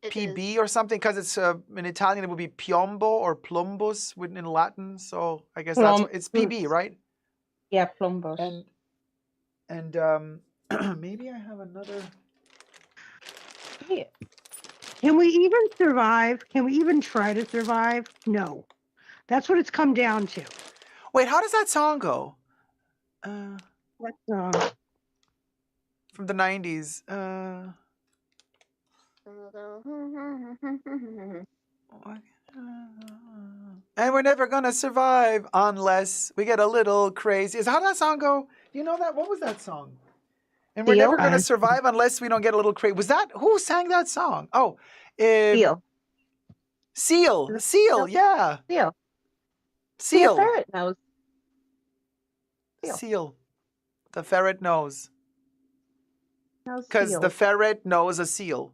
It PB is. or something, because it's in Italian it would be piombo or plumbus in Latin. So I guess that's what it's PB, right? Yeah, plumbos. And maybe I have another. Yeah. can we even survive? Can we even try to survive? No. That's what it's come down to. Wait, how does that song go? What From the 90s. And we're never gonna survive unless we get a little crazy. How did that song go? Do you know that? What was that song? And we're Seal? never gonna survive unless we don't get a little crazy. Was that who sang that song? Oh, Seal. Seal, Seal. yeah, Seal. See, a Seal, ferret knows. Seal. Seal. The ferret knows, Knows because the seal. ferret knows a seal.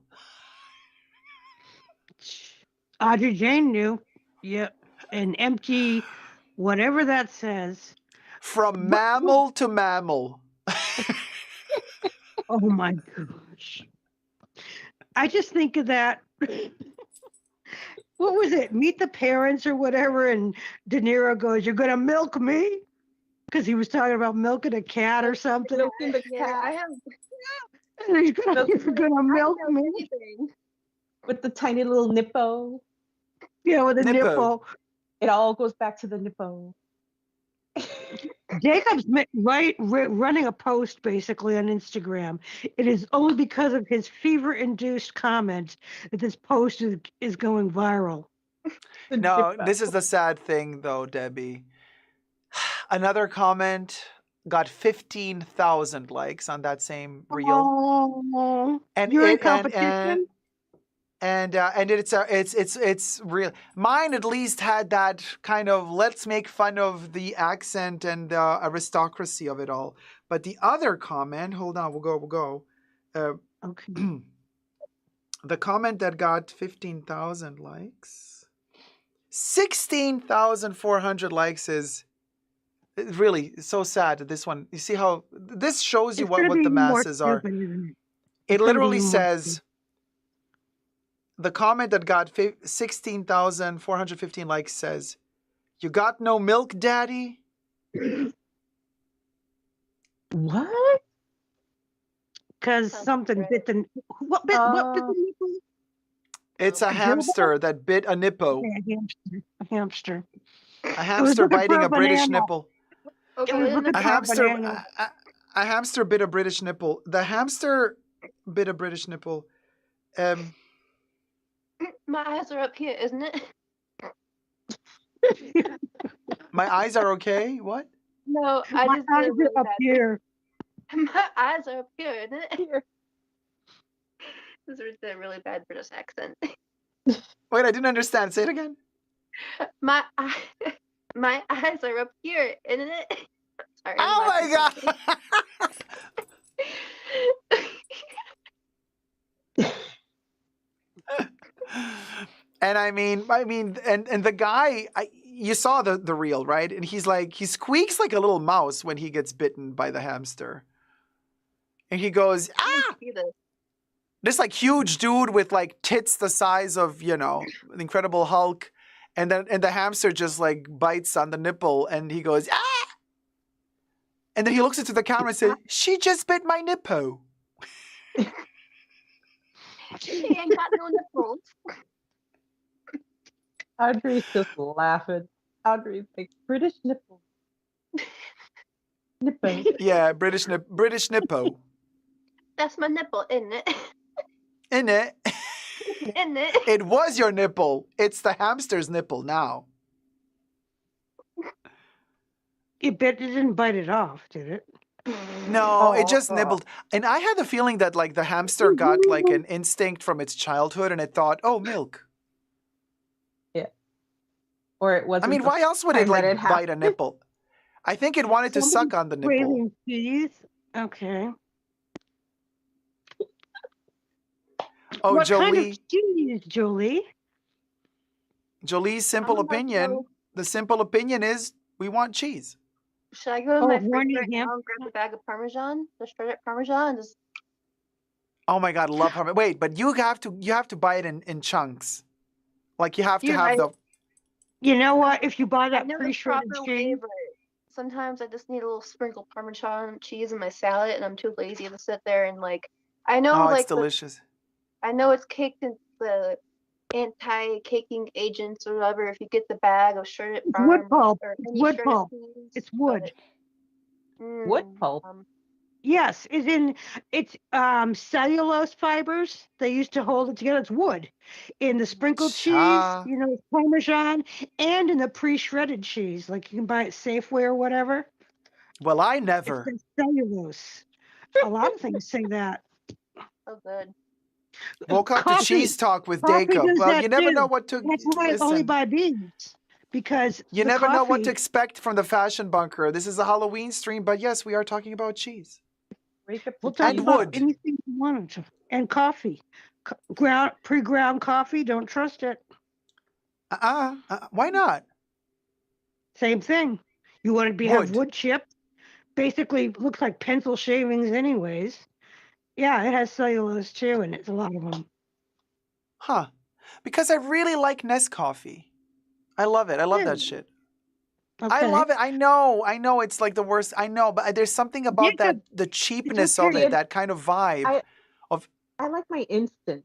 Audrey Jane knew. Yep. An empty, whatever that says. From mammal to mammal. Oh my gosh. I just think of that. What was it? Meet the Parents or whatever. And De Niro goes, "You're going to milk me?" Because he was talking about milking a cat or something. Milking the Yeah, I cat have. And you're going to milk me? Anything. with the tiny little nippo. Yeah, with a Nippo. nipple. It all goes back to the nippo. Jacob's running a post basically on Instagram. It is only because of his fever-induced comments that this post is going viral. The No, nippo. this is the sad thing though, Debbie. Another comment got 15,000 likes on that same reel. Oh, And you're in it competition? and it's real. Mine at least had that kind of let's make fun of the accent and the aristocracy of it all. But the other comment, hold on, we'll go. Okay. The comment that got 15,000 likes, 16,400 likes is really so sad that this one. You see how this shows you It's gonna what be the even more masses are. stupid, isn't it? It It's gonna be literally even more says the comment that got 16,415 likes says, "You got no milk, Daddy?" What? Because Sounds something great. bit the what bit the nipple? It's a A gerbil? hamster that bit a nipple. Okay, a hamster. A It was hamster looking for biting a a British banana. nipple. Okay, It was looking A for a hamster. banana. A hamster bit a British nipple. The hamster bit a British nipple. my eyes are up here, isn't it? My eyes are okay. What? No, I My just did eyes a really are up bad. here. My eyes are up here, isn't it? Here. This is a really bad British accent. Wait, I didn't understand. Say it again. My eyes are up here, isn't it? Sorry. Oh my god! And and the guy, you saw the reel, right? And he squeaks like a little mouse when he gets bitten by the hamster. And he goes, I ah! didn't see this. This like huge dude with like tits the size of, the Incredible Hulk. And the hamster just like bites on the nipple and he goes, ah! And then he looks into the camera and says, she just bit my nipple. She ain't got no nipples. Audrey's just laughing. Audrey's like, British nipple. Nipple. Yeah, British nippo. That's my nipple, isn't it? In it. Isn't it? It was your nipple. It's the hamster's nipple now. It didn't bite it off, did it? No, it just Oh. nibbled. And I had the feeling that like the hamster got like an instinct from its childhood and it thought, oh, milk. Yeah. Or it wasn't. I mean, the why else would it time that like it bite a nipple? I think it wanted to suck on the nipple. Craving cheese. Okay. Oh, What kind Jolie. of cheese, Jolie? Jolie's simple I'm about to opinion. go- The simple opinion is we want cheese. Should I go to Oh, my Ronnie fridge right Ham- now and grab a bag of Parmesan, the shredded Parmesan, and just Oh my God, love Parmesan. Wait, but you have to buy it in chunks. Like you have to Dude, have the. You know what? If you buy I that know the pre-shredded proper cheese, way, but sometimes I just need a little sprinkle Parmesan cheese in my salad, and I'm too lazy to sit there and like. I know Oh, it's like delicious. I know it's caked in the anti-caking agents or whatever. If you get the bag of shredded It's wood Parm pulp. or It's any wood shredded pulp. cheese, it's wood. Wood pulp. Yes, it's cellulose fibers. They used to hold it together. It's wood. In the sprinkled cheese, Cha. it's Parmesan, and in the pre-shredded cheese, like you can buy it Safeway or whatever. Well, I It's never. got cellulose. A lot of things say that. So good. Welcome to Coffee. Cheese Talk with Coffee Jacob. does Well, that you never know too. what to That's why I only listen. buy beans, because You the never know what coffee- to expect from the Fashion Bunker. This is a Halloween stream, but yes, we are talking about cheese. Wake up We'll to talk And cheese. about wood. anything you want to. And coffee. Pre-ground coffee, don't trust it. Why not? Same thing. You want to have Wood. wood chip. Basically, looks like pencil shavings anyways. Yeah, it has cellulose too, and it's a lot of them. Huh. Because I really like Nescoffee. I love it. I love that shit. I love it. I know it's like the worst. I know, but there's something about Yeah, the cheapness of okay. it, that kind of vibe. I like my instant.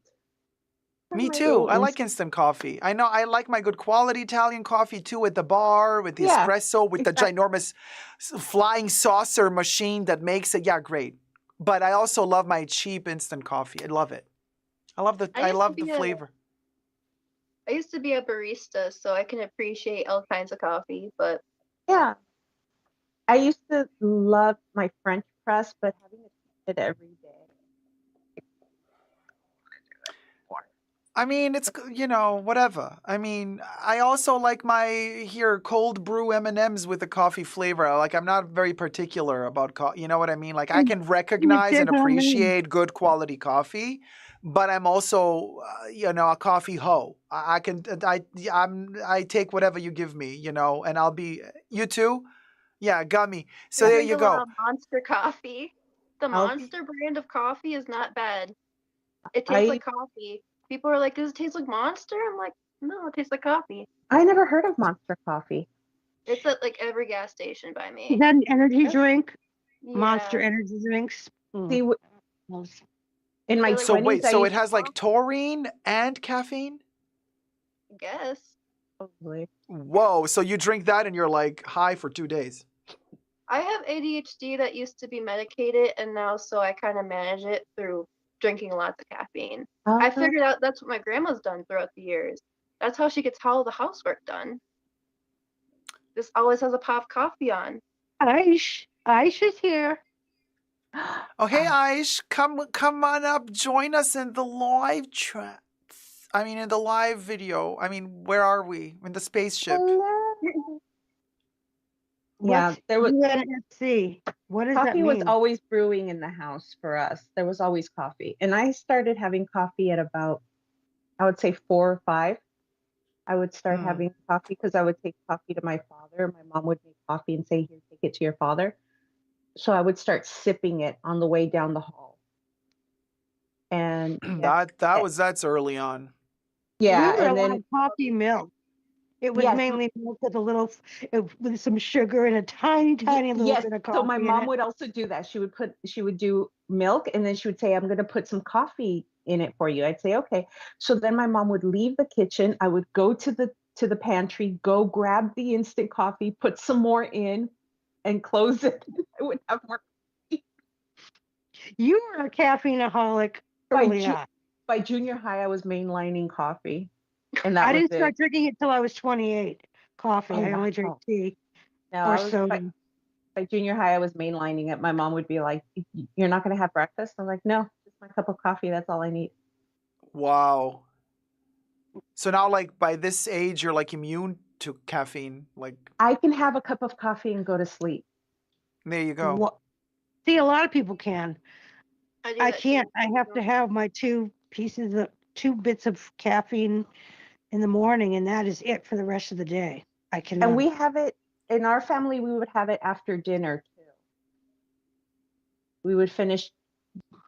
Me too. I like instant coffee. I know. I like my good quality Italian coffee too, at the bar, with the Yeah, espresso, with exactly. the ginormous flying saucer machine that makes it. Yeah, great. But I also love my cheap instant coffee. I love it. I love the I used to the be a- flavor. I used to be a barista, so I can appreciate all kinds of coffee, but Yeah. I used to love my French press, but having it every day. I mean, it's whatever. I mean, I also like my cold brew M&Ms with a coffee flavor. Like, I'm not very particular about coffee. You know what I mean? Like, I can recognize and appreciate good quality coffee, but I'm also, a coffee hoe. I take whatever you give me, and I'll be. You too? Yeah, gummy. So I there drink you a lot go. of Monster coffee. The Monster brand of coffee is not bad. It tastes like coffee. People are like, "Does it taste like Monster?" I'm like, "No, it tastes like coffee." I never heard of Monster coffee. It's at like every gas station by me. Is that an energy drink? Yeah. Monster energy drinks. See, in my So 20s, wait, I so used it has like taurine and caffeine? I guess. Probably. Whoa, so you drink that and you're like high for 2 days. I have ADHD that used to be medicated, and now so I kind of manage it through drinking lots of caffeine. I figured out that's what my grandma's done throughout the years. That's how she gets all the housework done. Just always has a pot of coffee on. Aish is here. Oh, hey, Aish, come on up, join us in the live chat. I mean, in the live video. I mean, where are we? In the spaceship. Yeah, there was UNSC. What does that coffee mean? was always brewing in the house for us. There was always coffee, and I started having coffee at about, I would say 4 or 5. I would start Mm. having coffee because I would take coffee to my father. My mom would make coffee and say, "Here, take it to your father." So I would start sipping it on the way down the hall. And That's early on. We were and then allowed coffee milk. It was yes, mainly milk with a little, with some sugar and a tiny, tiny little yes. bit of So my coffee in mom it. would also do that. She would do milk, and then she would say, "I'm going to put some coffee in it for you." I'd say, "Okay." So then my mom would leave the kitchen. I would go to the pantry, go grab the instant coffee, put some more in, and close it. I would have more. You were a caffeineaholic By early ju- on. by junior high, I was mainlining coffee, and that I was didn't it. start drinking it till I was 28. Coffee. Oh I only drank wow! tea No, or I was soda. by junior high, I was mainlining it. My mom would be like, "You're not going to have breakfast?" I'm like, "No, just my cup of coffee. That's all I need." Wow. So now, like by this age, you're like immune to caffeine. Like I can have a cup of coffee and go to sleep. there you go. What? See, a lot of people can. I do I that can't. too. I have to have my two bits of caffeine in the morning, and that is it for the rest of the day. I And cannot. we have it in our family. We would have it after dinner too. We would finish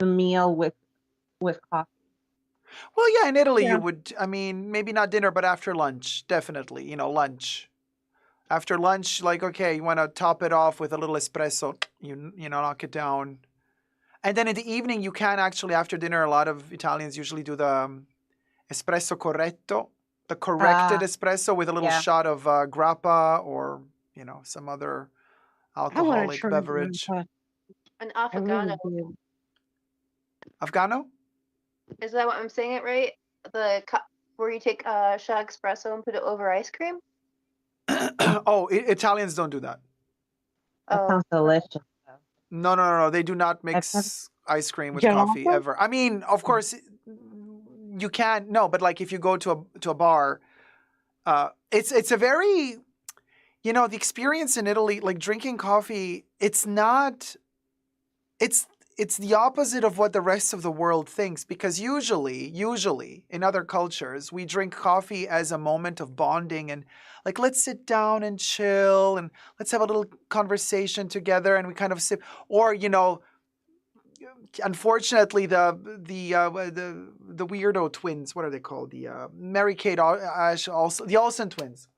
the meal with coffee. Well, yeah, in Italy, Yeah. you would. I mean, maybe not dinner, but after lunch, definitely. Lunch. After lunch, like okay, you want to top it off with a little espresso. Knock it down. And then in the evening, you can actually after dinner. A lot of Italians usually do the espresso corretto, the corrected espresso with a little Yeah. shot of grappa or some other I want to alcoholic try beverage. An I really affogato. do. Afghano? Is that what I'm saying it right? The cup where you take a shot espresso and put it over ice cream? Oh, Italians don't do that. That Oh, sounds delicious. Though. No. They do not I've never- mix ice cream with coffee Gelato? ever. I mean, of course, you can. No, but like if you go to a bar, it's a very, the experience in Italy, like drinking coffee. It's not. It's the opposite of what the rest of the world thinks because usually in other cultures we drink coffee as a moment of bonding and like let's sit down and chill and let's have a little conversation together and we kind of sip or unfortunately the weirdo twins, what are they called, the Mary Kate Ash, also the Olsen twins.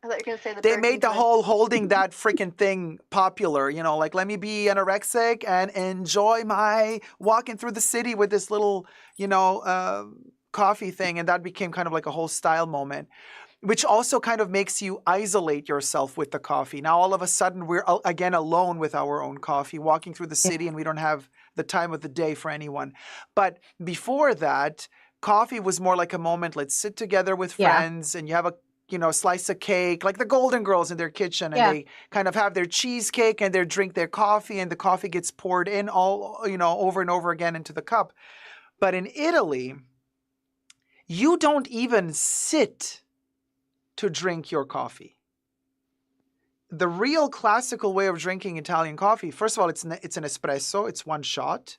I thought you were gonna say the They Perkins made the twins. whole holding that freaking thing popular, like let me be anorexic and enjoy my walking through the city with this little, coffee thing. And that became kind of like a whole style moment, which also kind of makes you isolate yourself with the coffee. Now, all of a sudden, we're again alone with our own coffee, walking through the city, and we don't have the time of the day for anyone. But before that, coffee was more like a moment. Let's sit together with friends, and you have a slice of cake, like the Golden Girls in their kitchen, and they kind of have their cheesecake and they drink their coffee, and the coffee gets poured in all, over and over again into the cup. But in Italy, you don't even sit to drink your coffee. The real classical way of drinking Italian coffee, first of all, it's an espresso, it's one shot.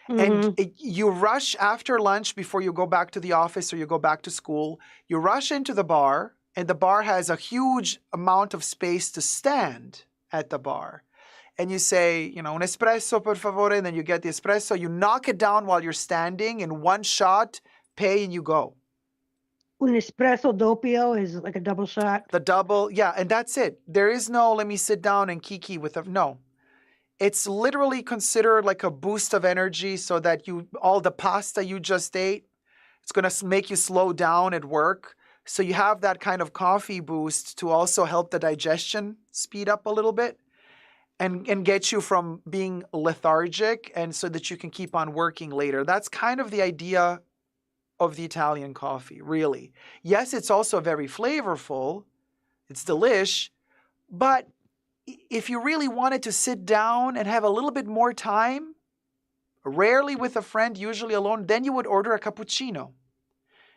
Mm-hmm. And you rush after lunch before you go back to the office or you go back to school. You rush into the bar, and the bar has a huge amount of space to stand at the bar. And you say, un espresso, per favore, and then you get the espresso. You knock it down while you're standing in one shot, pay, and you go. Un espresso doppio is like a double shot. The double, yeah, and that's it. There is no let me sit down and kiki with no. It's literally considered like a boost of energy so that all the pasta you just ate, it's going to make you slow down at work. So you have that kind of coffee boost to also help the digestion speed up a little bit and get you from being lethargic and so that you can keep on working later. That's kind of the idea of the Italian coffee, really. Yes, it's also very flavorful. It's delish, but if you really wanted to sit down and have a little bit more time, rarely with a friend, usually alone, then you would order a cappuccino.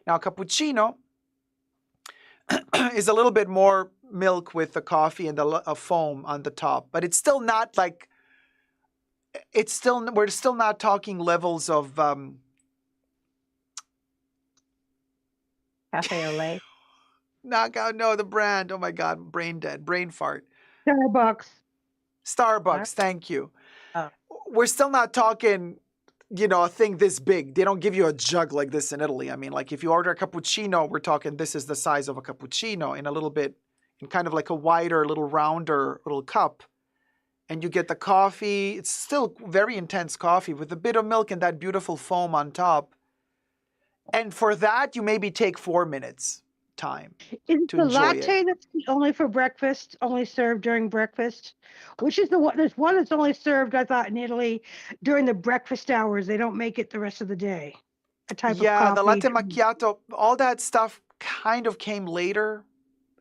Now, a cappuccino is a little bit more milk with the coffee and a foam on the top, but it's still not like, we're still not talking levels of Cafe au lait. Knockout, no, the brand. Oh my God, brain dead, brain fart. Starbucks. Starbucks, thank you. Oh. We're still not talking, a thing this big. They don't give you a jug like this in Italy. I mean, like if you order a cappuccino, we're talking this is the size of a cappuccino in a little bit, in kind of like a wider, little rounder little cup. And you get the coffee. It's still very intense coffee with a bit of milk and that beautiful foam on top. And for that, you maybe take 4 minutes time Is to the enjoy it. latte that's only for breakfast, only served during breakfast? Which is the one? There's one that's only served, I thought, in Italy during the breakfast hours. They don't make it the rest of the day. A type of Yeah, the coffee. latte macchiato, all that stuff kind of came later.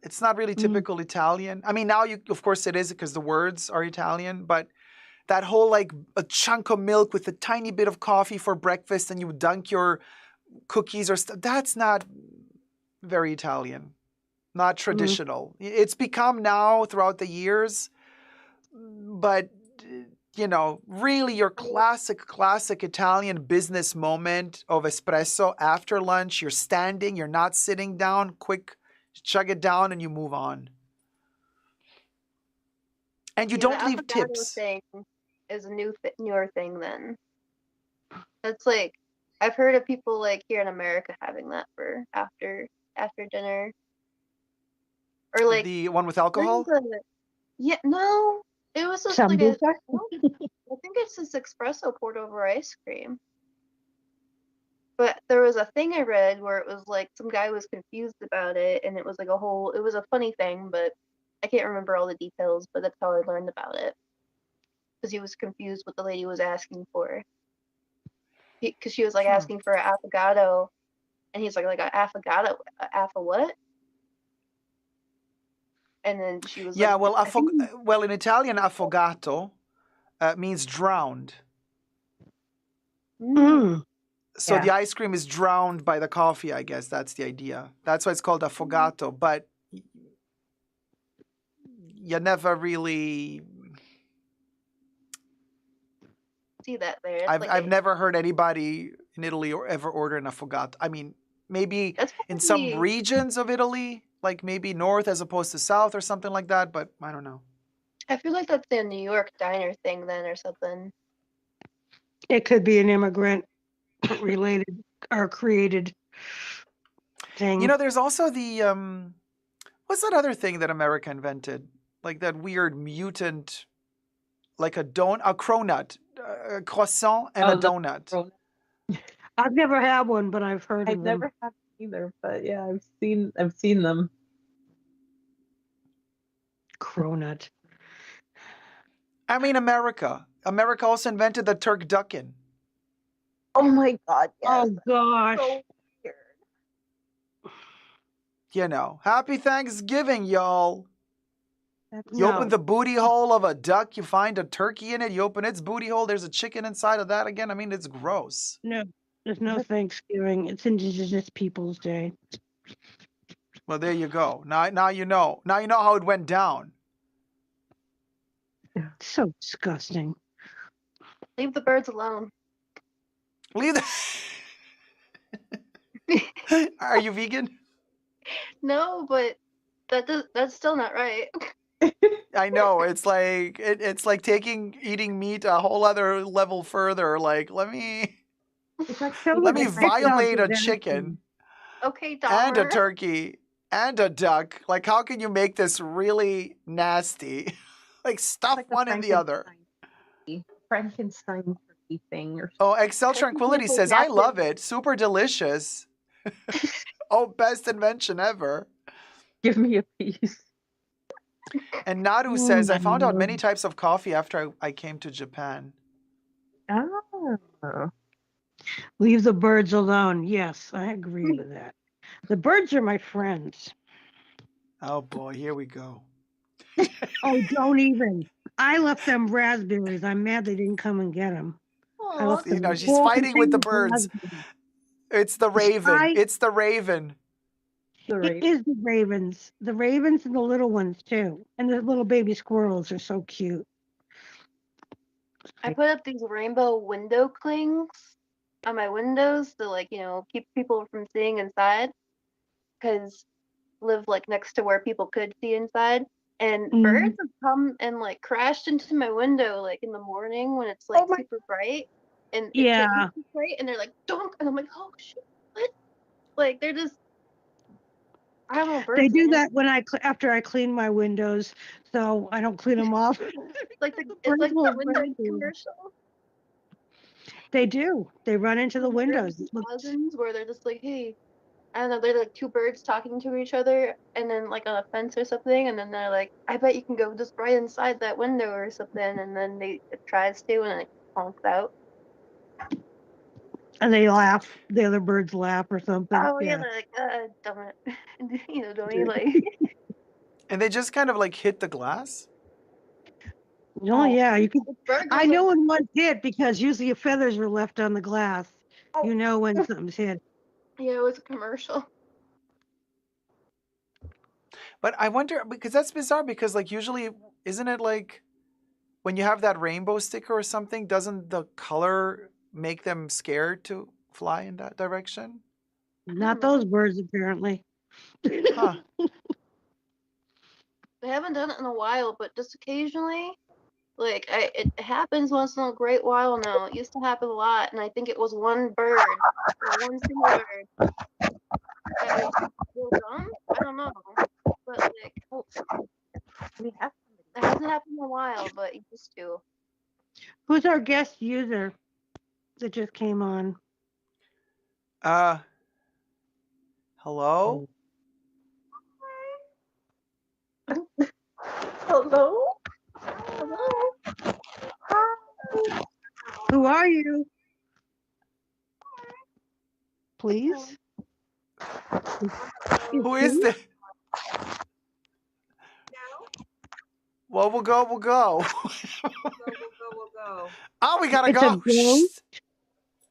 It's not really typical Italian. I mean, now of course, it is because the words are Italian, but that whole like a chunk of milk with a tiny bit of coffee for breakfast and you dunk your cookies or stuff, that's not very Italian, not traditional. It's become now throughout the years, but really your classic Italian business moment of espresso after lunch, you're standing, you're not sitting down, quick chug it down and you move on. And you don't the leave avocado tips. thing is a newer thing then. It's like I've heard of people like here in America having that for after dinner. Or like The one with there's alcohol? no. It was just like Sambuca? I think it's this espresso poured over ice cream. But there was a thing I read where it was like some guy was confused about it and it was like it was a funny thing, but I can't remember all the details, but that's how I learned about it. Because he was confused what the lady was asking for. Because she was like asking for an affogato, and he's like an affogato, what? And then she was Yeah, like, well, in Italian, affogato means drowned. So Yeah. the ice cream is drowned by the coffee, I guess. That's the idea. That's why it's called affogato. But you never really... see that there. It's I've never heard anybody in Italy or ever order an affogato. I mean, maybe in some regions of Italy, like maybe north as opposed to south or something like that, but I don't know. I feel like that's a New York diner thing then or something. It could be an immigrant related or created thing. There's also the what's that other thing that America invented? Like that weird mutant, like a cronut, a croissant and a donut. I've never had one, but I've heard of them. I've never had either, but yeah, I've seen them. Cronut. I mean, America also invented the turkducken. Oh my God! Yes. Oh gosh. So weird. Happy Thanksgiving, y'all. You No. open the booty hole of a duck, you find a turkey in it. You open its booty hole, there's a chicken inside of that again. I mean, it's gross. No, there's no Thanksgiving. It's Indigenous Peoples Day. Well, there you go. Now you know. Now you know how it went down. So disgusting. Leave the birds alone. Leave the... Are you vegan? No, but that's still not right. I know. It's like it's like eating meat a whole other level further. Like, let me violate a chicken. Okay, and a Dahmer. turkey and a duck. Like, how can you make this really nasty? Like, stuff one in the other. Frankenstein turkey thing or something. Oh, Excel Tranquility says, I love it. Super delicious. Oh, best invention ever. Give me a piece. And Naru says, I found out many types of coffee after I came to Japan. Oh. Leave the birds alone. Yes, I agree with that. The birds are my friends. Oh boy, here we go. Oh, don't even. I left them raspberries. I'm mad they didn't come and get them. I left them she's fighting with the birds. It's the raven. It's the raven. It is the ravens. The ravens and the little ones too. And the little baby squirrels are so cute. I put up these rainbow window clings on my windows to keep people from seeing inside. Because live like next to where people could see inside. And Mhm. birds have come and like crashed into my window like in the morning when it's like super bright, and it's like Yeah. super bright, and they're like donk, and I'm like, oh shit, what? Like they're just, I don't know, They birds, do man. that when after I clean my windows, so I don't clean them off. It's Birds like will the window run through. commercial. They do. They run into the windows. It looks- Thousands where they're just like, hey, I don't know, they're like two birds talking to each other, and then like on a fence or something, and then they're like, I bet you can go just right inside that window or something, and then it tries to, and it honks out. And they laugh. The other birds laugh or something. Oh yeah, Yeah. they're like, dumb it, you know, don't you like? And they just kind of like hit the glass. Oh yeah, you can. Birds are I like, know when one's hit because usually feathers are left on the glass. Oh. You know when something's hit. yeah, it was a commercial. But I wonder, because that's bizarre, because like usually, isn't it like when you have that rainbow sticker or something, doesn't the color make them scared to fly in that direction? Not those birds apparently. Huh. They haven't done it in a while, but just occasionally, like it happens once in a great while now. It used to happen a lot, and I think it was one bird, or one single bird. That was real dumb. I don't know, but like, We have it hasn't happened in a while, but it used to. Who's our guest user that just came on? Hello? Hello? Hello? Hi. Who are you? Please? Who is this? Well, we'll go. We'll go. Oh, we gotta It's go. a ghost?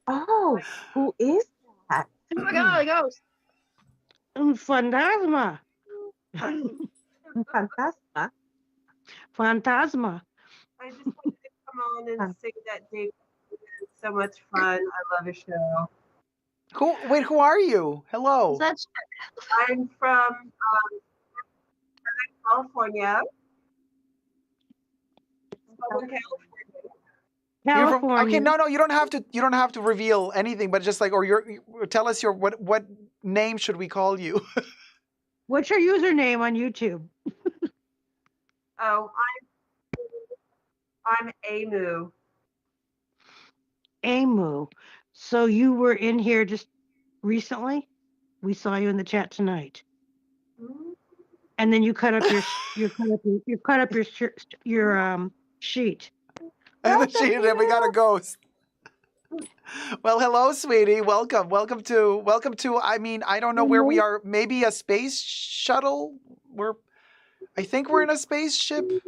Oh, who is that? Oh my god, a ghost! Fantasma. Fantasma. Fantasma. I just wanted to come on and say that Dave is so much fun. I love your show. Who are you? Hello. That's I'm from California. Southern California. You're from, California. okay, no, you don't have to reveal anything, but just like, or tell us what name should we call you? What's your username on YouTube? Oh, I'm Amu. Amu. So you were in here just recently? We saw you in the chat tonight. And then you cut up your sheet. And then we got a ghost. Well, hello, sweetie. Welcome to. I mean, I don't know where we are. Maybe a space shuttle. I think we're in a spaceship. Maybe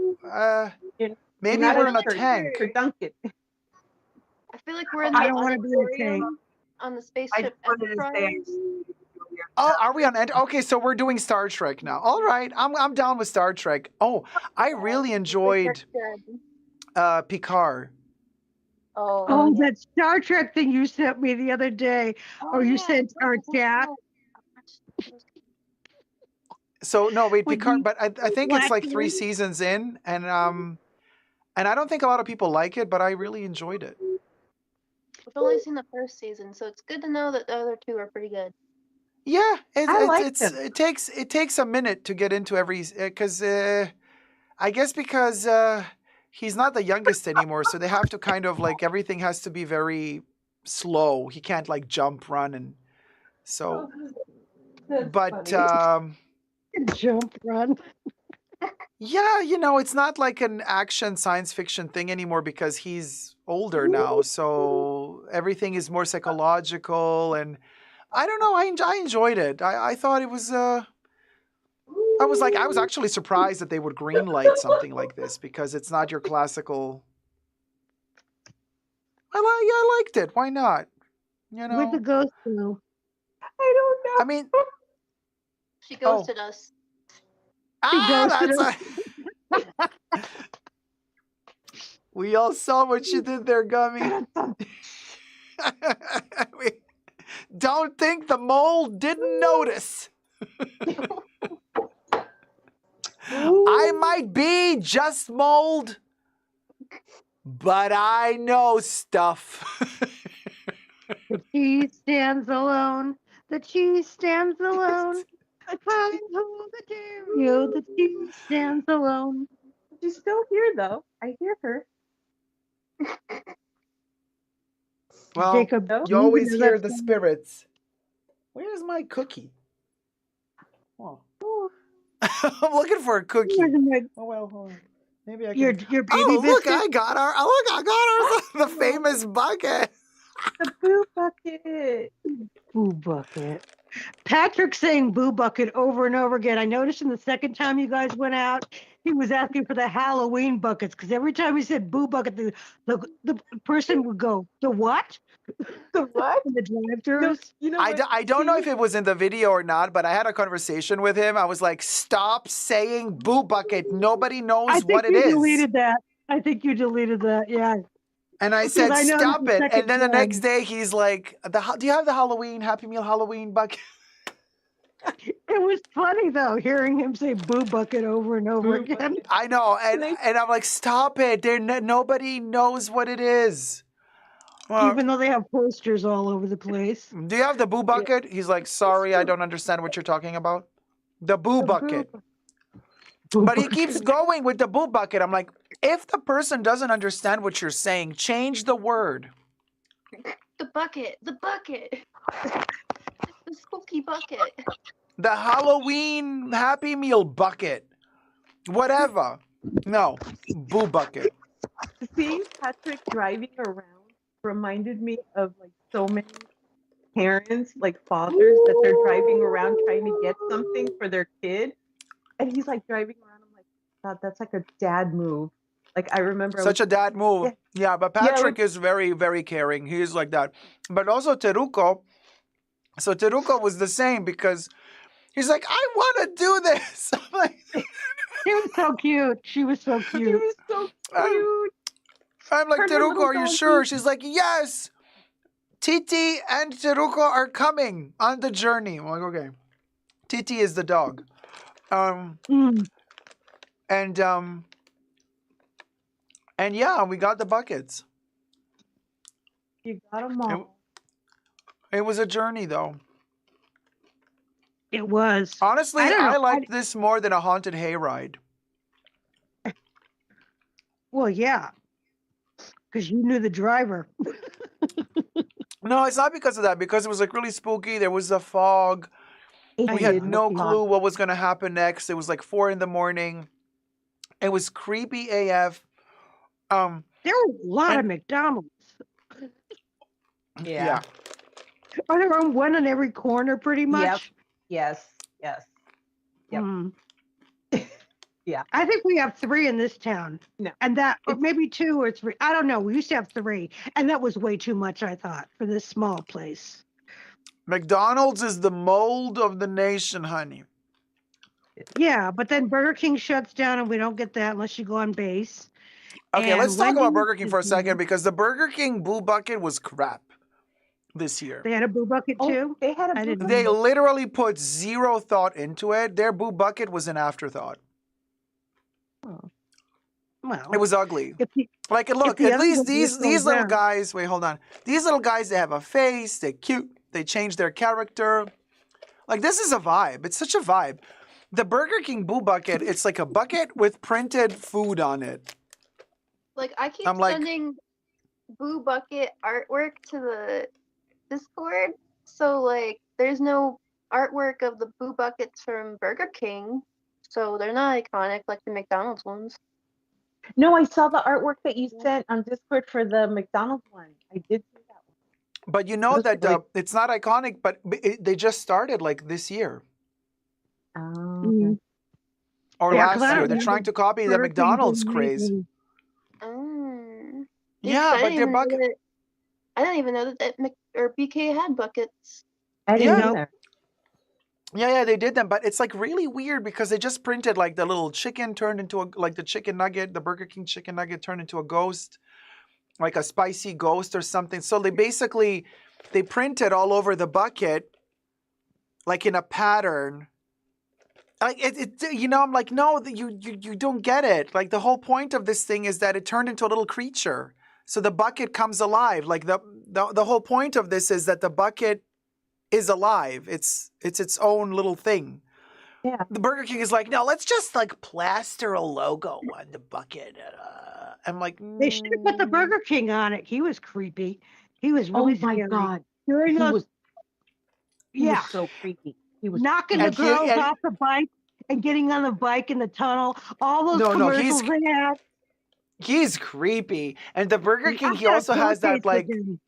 we're in a tank. You're Duncan. I feel like we're in the I don't want to be in a tank. on the I spaceship just wanted to say Enterprise. Oh, are we on? Okay, so we're doing Star Trek now. All right, I'm down with Star Trek. Oh, I really enjoyed Picard. Oh, that Star Trek thing you sent me the other day, or you sent our chat. So no, wait, With Picard. the But I think it's like 3 Blackbeard? seasons in, and I don't think a lot of people like it, but I really enjoyed it. We've only seen the first season, so it's good to know that the other two are pretty good. Yeah, liked him. it takes a minute to get into every, because I guess because he's not the youngest anymore, so they have to kind of like everything has to be very slow. He can't like jump, run, and so. But Jump run. yeah, it's not like an action science fiction thing anymore because he's older now, so everything is more psychological, and I don't know. I enjoyed it. I thought it was. I was actually surprised that they would greenlight something like this because it's not your classical. I liked it. Why not? Where'd the ghost go? I don't know. I mean, She ghosted us. that's we all saw what you did there, Gummy. Don't think the mole didn't notice. I might be just mold, but I know stuff. The cheese stands alone. The cheese stands alone. Find who the dairy. The cheese stands alone. She's still here, though. I hear her. Well, Jacob, you always hear the spirits. Where's my cookie? Oh. I'm looking for a cookie. Oh well, hold on. Maybe I can. Your baby oh, look! biscuit? I got our. Oh, look! I got our the famous bucket. The boo bucket. Boo bucket. Patrick saying boo bucket over and over again. I noticed in the second time you guys went out, he was asking for the Halloween buckets because every time he said boo bucket, the person would go, the what? The what? The drive-thrus. You know I don't know if it was in the video or not, but I had a conversation with him. I was like, "Stop saying boo bucket. Nobody knows what it is." Deleted that. I think you deleted that. Yeah. And I said, I know "Stop the it!" second And then the time. next day, he's like, "Do you have the Halloween Happy Meal Halloween bucket?" It was funny though, hearing him say boo bucket over and over again. I know, and I'm like, "Stop it! Nobody knows what it is." Even though they have posters all over the place. Do you have the boo bucket? He's like, "Sorry, I don't understand what you're talking about." The boo bucket. But he keeps going with the boo bucket. I'm like, if the person doesn't understand what you're saying, change the word. The bucket. The bucket. The spooky bucket. The Halloween Happy Meal bucket. Whatever. No, boo bucket. Seeing Patrick driving around reminded me of like so many parents, like fathers, that they're driving around trying to get something for their kid. And he's like driving around. I'm like, God, that's like a dad move. Like I remember Such a dad move. Yeah, but Patrick Yeah, is very, very caring. He is like that. But also Teruko. So Teruko was the same because he's like, I want to do this. I'm like, She was so cute. She was so cute. She was so cute. I'm like, Her Teruko, little are you donkey. sure? She's like, yes. Titi and Teruko are coming on the journey. I'm like, okay. Titi is the dog. And yeah, we got the buckets. You got them all. It was a journey though. It was. Honestly, I don't know. I liked this more than a haunted hayride. Well, yeah. Because you knew the driver. No, it's not because of that. Because it was like really spooky. There was a fog. We had no clue what was going to happen next. It was like 4 a.m. It was creepy AF. There were a lot of McDonald's. Yeah. Are there one on every corner pretty much? Yes. Yep. Mm. Yeah. I think we have 3 in this town. No. And that, or maybe 2 or 3. I don't know. We used to have 3. And that was way too much, I thought, for this small place. McDonald's is the mold of the nation, honey. Yeah, but then Burger King shuts down and we don't get that unless you go on base. Okay, And let's talk about Wendy's Burger King for a is second new. because the Burger King Boo Bucket was crap this year. They had a Boo Bucket too? They had I didn't They know. literally put zero thought into it. Their Boo Bucket was an afterthought. Well, It was ugly. if Look, the at other least one these goes little down. guys, wait, hold on. These little guys, they have a face, they're cute, they change their character. Like, this is a vibe. It's such a vibe. The Burger King Boo Bucket, it's like a bucket with printed food on it. Like I keep I'm like- sending Boo Bucket artwork to the Discord, so like there's no artwork of the Boo Buckets from Burger King, so they're not iconic like the McDonald's ones. No, I saw the artwork that you sent on Discord for the McDonald's one. I did see that one. But you know that it's not iconic, but they just started like this year Oh, or Yeah, 'cause last I year. don't They're know trying to copy the Burger King McDonald's didn't craze. make Yeah, but their bucket. I didn't even know that BK had buckets. I didn't Yeah. either. Yeah, they did them, but it's like really weird because they just printed like the little chicken turned into the chicken nugget, the Burger King chicken nugget turned into a ghost, like a spicy ghost or something. So they printed all over the bucket, like in a pattern, Like I'm like, no, you don't get it. Like the whole point of this thing is that it turned into a little creature. So the bucket comes alive. Like the whole point of this is that the bucket is alive. It's its own little thing. Yeah. The Burger King is like, no, let's just like plaster a logo on the bucket. I'm like, They should have put the Burger King on it. He was creepy. He was Oh really my scary. God. During He those, was yeah, so creepy. He was knocking the And he- girls and- off the bike and getting on the bike in the tunnel. All those No, he's- commercials they had. he's creepy. And the Burger King, I've he got a also has that pillowcase with like, him.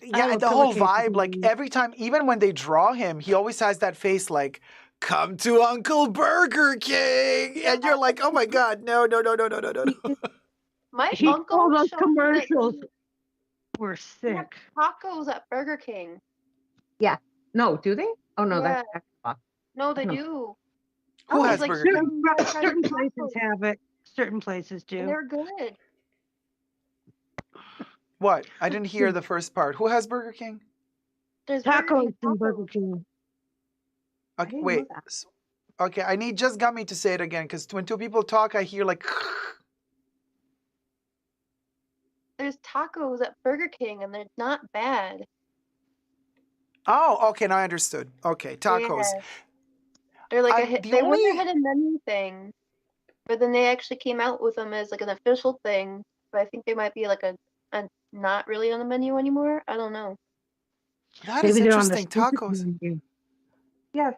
I yeah, have and a the whole pillowcase with vibe. Like him. every time, even when they draw him, he always has that face like, come to Uncle Burger King. And you're like, oh my God, no. My All uncle those showed me that commercials he were had sick. tacos at Burger King. Yeah. No, do they? Oh no, Yeah. that's Xbox. No, they No. do. Who Oh, has it's like Burger King? Certain places have it. Certain places And do. they're good. What? I didn't hear the first part. Who has Burger King? There's Burger Tacos King from Burger tacos. King. Okay, didn't know wait. that. Okay, I need just Gummy to say it again because when two people talk, I hear like. There's tacos at Burger King and they're not bad. Oh, okay, now I understood. Okay, tacos. Yeah. They're like they were only- a hidden menu thing, but then they actually came out with them as like an official thing. But I think they might be like a not really on the menu anymore. I don't know. That is Maybe they're on the interesting. Tacos. menu. Yeah,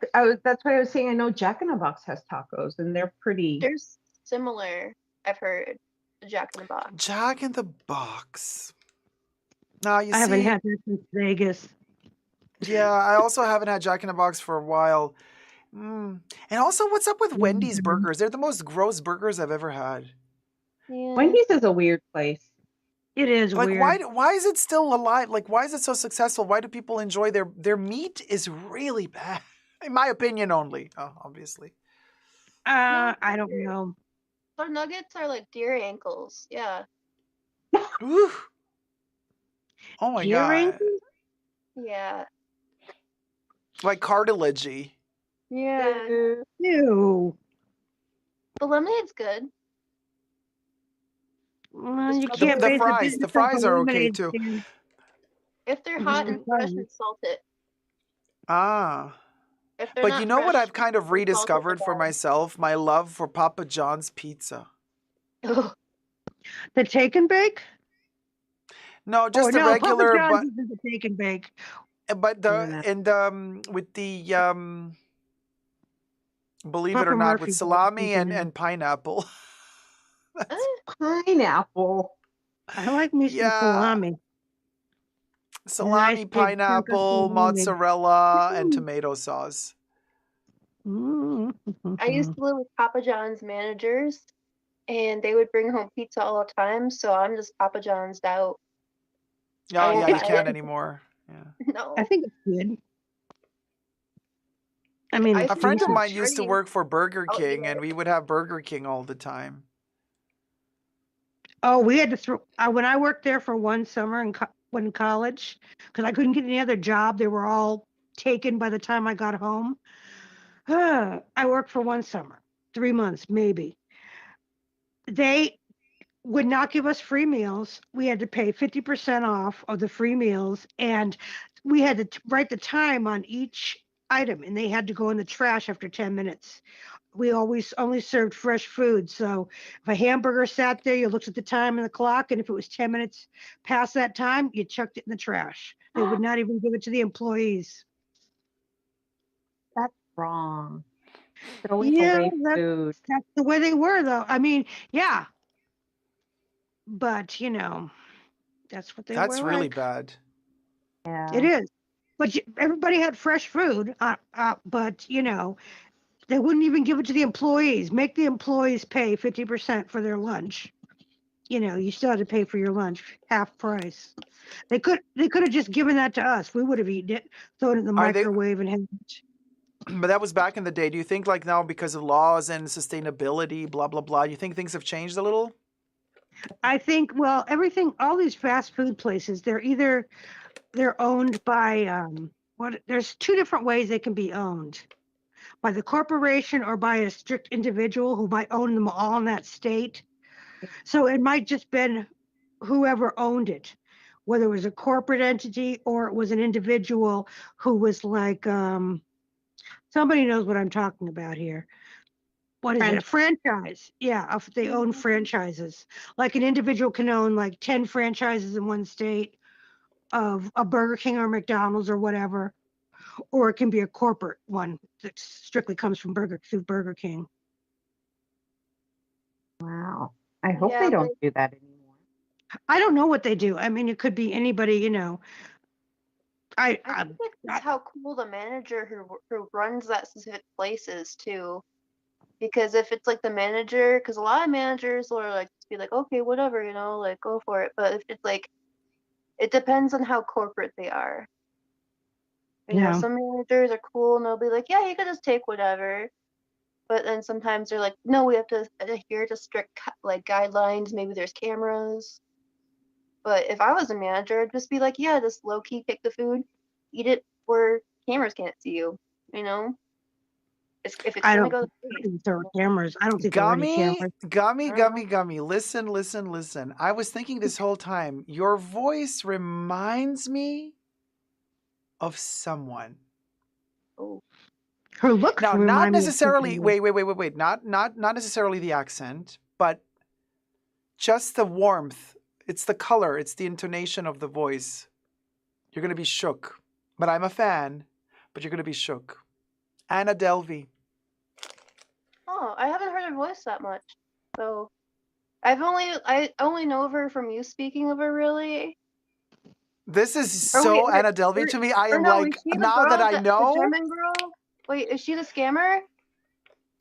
that's why I was saying I know Jack in the Box has tacos and they're pretty. They're similar. I've heard to Jack in the Box. Jack in the Box. Now you I see. haven't had that since Vegas. Yeah, I also haven't had Jack in the Box for a while. And also, what's up with Wendy's burgers? They're the most gross burgers I've ever had. Yeah. Wendy's is a weird place. It is Like, weird. why is it still alive? Like, why is it so successful? Why do people enjoy their meat? Is really bad, in my opinion only. Obviously. I don't know. Their nuggets are like deer ankles. Yeah. Ooh. Oh my Deer God. ankles? Yeah. Like cartilagey. Yeah. Ew. The lemonade's good. Well, you The can't the base a fries. business The off fries a are okay lemonade too. stand. If they're Mhm. hot and fresh Fries. and salted. Ah. If they're But not you know what fresh, I've kind of and salted, rediscovered they're for bad. myself? My love for Papa John's pizza. Ugh. The take and bake? No, just Oh the no, regular, Papa John's isn't the take and bake. but Yeah. with the believe it Papa or not, with Murphy's salami taken and, in. and pineapple. Pineapple. I like me some Yeah. salami. Salami, Nice big chunk of pineapple, salami. mozzarella, and tomato sauce. I used to live with Papa John's managers, and they would bring home pizza all the time. So I'm just Papa John's out. I Oh won't yeah, you buy can't it. anymore. Yeah. No. I think it's good. I mean, I A it's friend of decent. mine used to Shredding. work for Burger I'll eat King, it. and we would have Burger King all the time. Oh, we had to throw when I worked there for one summer in college, because I couldn't get any other job. They were all taken by the time I got home. I worked for one summer, 3 months maybe. They would not give us free meals. We had to pay 50% off of the free meals, and we had to write the time on each item, and they had to go in the trash after 10 minutes. We always only served fresh food. So if a hamburger sat there, you looked at the time and the clock, and if it was 10 minutes past that time, you chucked it in the trash. They would not even give it to the employees. That's wrong. Throwing Yeah, away food. that's the way they were, though. I mean, yeah. But, that's what they That's were really like. bad. Yeah. It is. But everybody had fresh food. But, they wouldn't even give it to the employees. Make the employees pay 50% for their lunch. You still had to pay for your lunch, half price. They could have just given that to us. We would have eaten it, thrown it in the Are they- microwave and had it. But that was back in the day. Do you think like now because of laws and sustainability, blah blah blah, you think things have changed a little? I think, well, all these fast food places, they're owned by there's two different ways they can be owned. by the corporation or by a strict individual who might own them all in that state. So it might just been whoever owned it, whether it was a corporate entity or it was an individual who was like, somebody knows what I'm talking about here. What is it? A franchise. Yeah, if they own franchises. Like an individual can own like 10 franchises in one state of a Burger King or McDonald's or whatever. Or it can be a corporate one that strictly comes from Burger King. Wow. I hope Yeah, they but don't do that anymore. I don't know what they do. I mean, it could be anybody, you know. I think it's how cool the manager who runs that specific place is too. Because if it's like the manager, because a lot of managers will like just be like, okay, whatever, you know, like go for it. But if it's like, it depends on how corporate they are. You know, Yeah. some managers are cool and they'll be like, yeah, you can just take whatever. But then sometimes they're like, no, we have to adhere to strict like guidelines. Maybe there's cameras. But if I was a manager, I'd just be like, yeah, just low key pick the food, eat it where cameras can't see you. You know, if it's I gonna don't go. think there are cameras. I don't think there are any cameras. Gummy. Listen. I was thinking this whole time, your voice reminds me of someone. Oh. Her looks Now, not remind me of necessarily. somebody. Wait. Not necessarily the accent, but just the warmth. It's the color. It's the intonation of the voice. You're gonna be shook. But I'm a fan. But you're gonna be shook. Anna Delvey. Oh, I haven't heard her voice that much. So I only know of her from you speaking of her, really. This is Or so wait, Anna Delvey to me. I or am no, like, is she the now that girl, I the know, German girl? Wait, is she the scammer?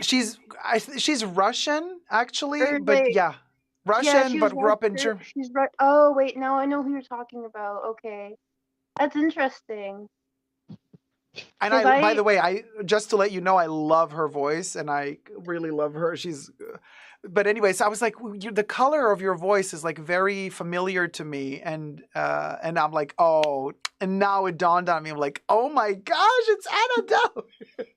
she's Russian actually, Or but like, yeah, yeah, Russian, she was but grew up in Russian. Germany. She's right. Oh, wait, now I know who you're talking about. Okay, that's interesting. And Cause by I, the way, I just to let you know, I love her voice, and I really love her. But anyways, I was like, the color of your voice is like very familiar to me, and I'm like, oh, and now it dawned on me. I'm like, oh my gosh, it's Anna Delvey.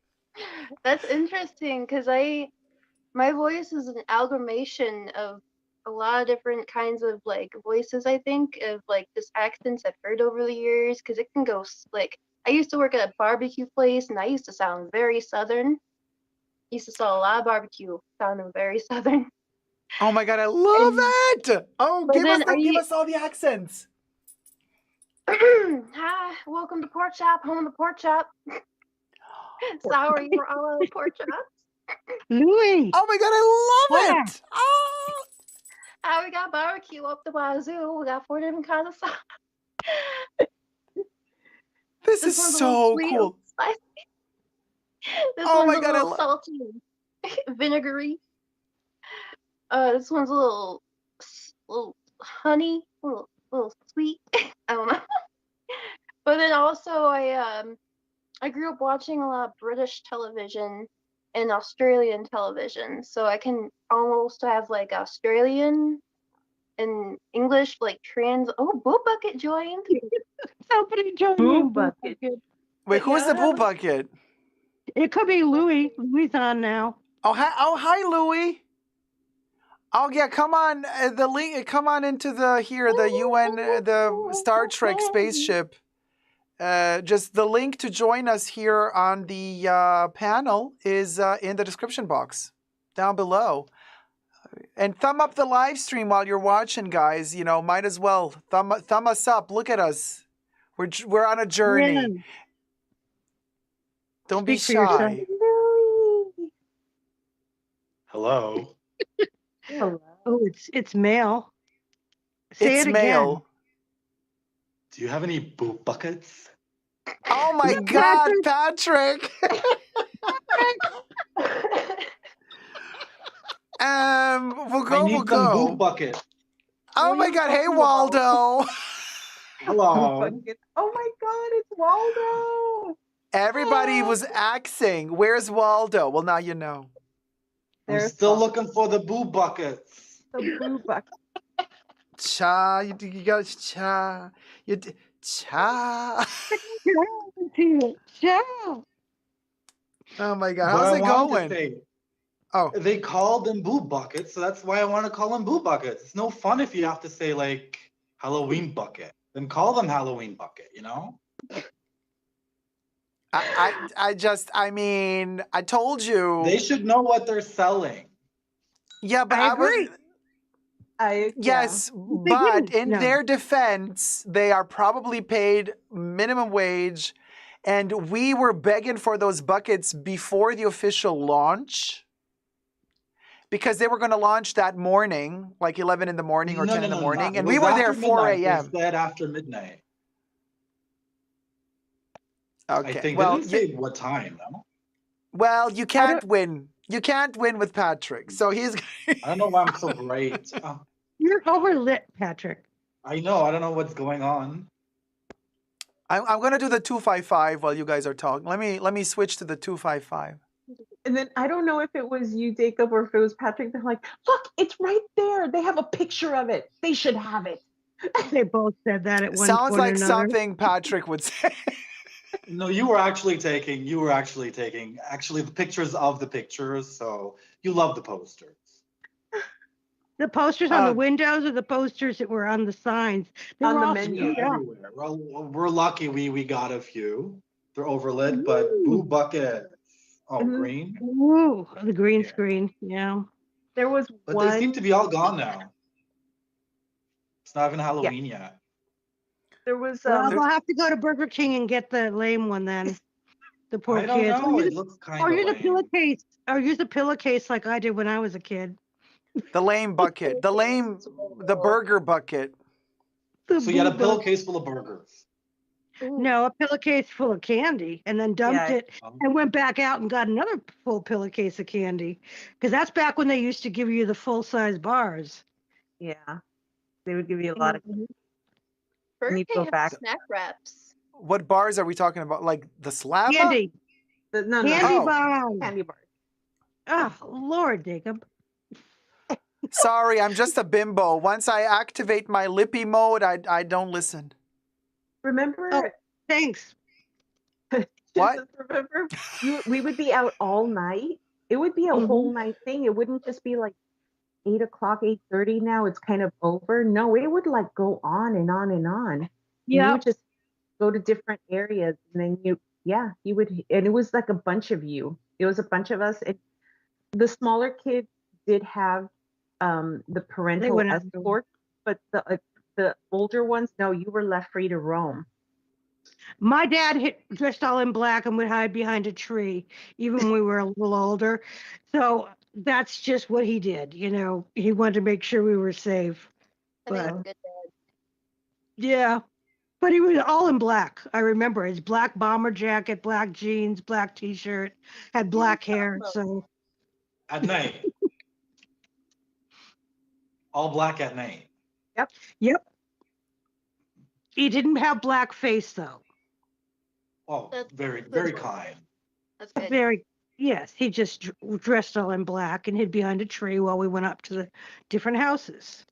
that's interesting. Cause my voice is an amalgamation of a lot of different kinds of like voices, I think, of like just accents I've heard over the years. Cause it can go like, I used to work at a barbecue place and I used to sound very southern. Used to sell a lot of barbecue, sounding very southern. Oh my god, I love it! Oh, But then give us all the accents. Hi, welcome to Pork Chop, home of the pork chop. Sorry for all of the pork chops. Louis. Oh my god, I love Yeah. it! Oh. We got barbecue up the wazoo. We got 4 different kinds of sauce. This is one's a little so sweet, cool. spicy. This Oh one's my a god, little salty, and vinegary. This one's a little honey, a little sweet. I don't know. But then also I grew up watching a lot of British television and Australian television, so I can almost have like Australian and English like trans. Oh, Boo Bucket joined. Somebody joined Boo me. Bucket. Wait, who is the Yeah. Boo Bucket? It could be Louis. Louis on now. Oh, hi, Louis. Oh yeah, come on, the link. Come on into the UN, the Star Trek spaceship. Just the link to join us here on the panel is in the description box down below. And thumb up the live stream while you're watching, guys. You know, might as well thumb us up. Look at us. We're on a journey. Yeah. Don't be Speak for yourself. shy. Hello. Hello. Oh, it's male. Say It's it again. male. Do you have any boo buckets? Oh my God, Patrick. We'll I need some go. boo bucket. Oh my God. Hey, Waldo. Hello. Oh my God, it's Waldo. Everybody was axing. Where's Waldo? Well, now you know. I'm still looking for the boo buckets. The Boo Bucket. Cha, you got cha. Cha. Ciao. Oh my God, But how's I it wanted to going? say, Oh, they call them boob buckets, so that's why I want to call them boob buckets. It's no fun if you have to say like Halloween bucket. Then call them Halloween bucket, you know? I mean, I told They you. should know what they're selling. Yeah, but I I was. agree. Yeah. Yes, They but didn't. in No. their defense, they are probably paid minimum wage, and we were begging for those buckets before the official launch because they were going to launch that morning, like 11 in the morning or No, 10 no, in the no, no. morning, It and we was were there after 4 midnight. They a.m. said after midnight. I Okay, think they well, didn't say what time, no? you I can't don't. win. You can't win with Patrick. So he's. I don't know why I'm so bright. You're overlit, Patrick. I know. I don't know what's going on. I'm going to do the 255 while you guys are talking. Let me switch to the 255. And then I don't know if it was you, Jacob, or if it was Patrick. They're like, look, it's right there. They have a picture of it. They should have it. They both said that at one Sounds point or like another. something Patrick would say. No, you were actually taking actually the pictures of the pictures. So you love the posters. The posters on the windows or the posters that were on the signs. They On were the all menu. screwed up. Everywhere. Well, we're lucky we got a few. They're overlit, but boo bucket. Oh, Mhm. green. Ooh, the green Yeah. screen. Yeah. There was But one. they seem to be all gone now. It's not even Yeah. Halloween yet. There was Well, they'll have to go to Burger King and get the lame one then. The poor I don't kids. know. It looks kind Or of use a lame. pillowcase. Or use a pillowcase like I did when I was a kid. The lame bucket. The burger bucket. The So you had a boob pillowcase full of burgers. No, a pillowcase full of candy, and then dumped Yeah. it and went back out and got another full pillowcase of candy. Because that's back when they used to give you the full size bars. Yeah. They would give you a lot of. Burger need to King go has back. snack wraps. What bars are we talking about? Like the slava? Candy. No, Candy Oh. bars. Candy bars. Oh, Lord, Jacob. Sorry, I'm just a bimbo. Once I activate my lippy mode, I don't listen. Remember? Oh, thanks. What? Remember? We would be out all night. It would be a whole night thing. It wouldn't just be like 8 o'clock, 8:30 now. It's kind of over. No, it would like go on and on and on. And you would just go to different areas, and then you would, and it was like a bunch of you. It was a bunch of us. The smaller kids did have the parental went out. escort, but the older ones, no, you were left free to roam. My dad dressed all in black and would hide behind a tree, even when we were a little older. So that's just what he did. You know, he wanted to make sure we were safe. I think But it's good, Dad. yeah, but he was all in black. I remember his black bomber jacket, black jeans, black T-shirt, had black hair. So At night. All black at night. Yep. He didn't have black face though. Oh, very, very kind. That's good. Yes, he just dressed all in black and hid behind a tree while we went up to the different houses.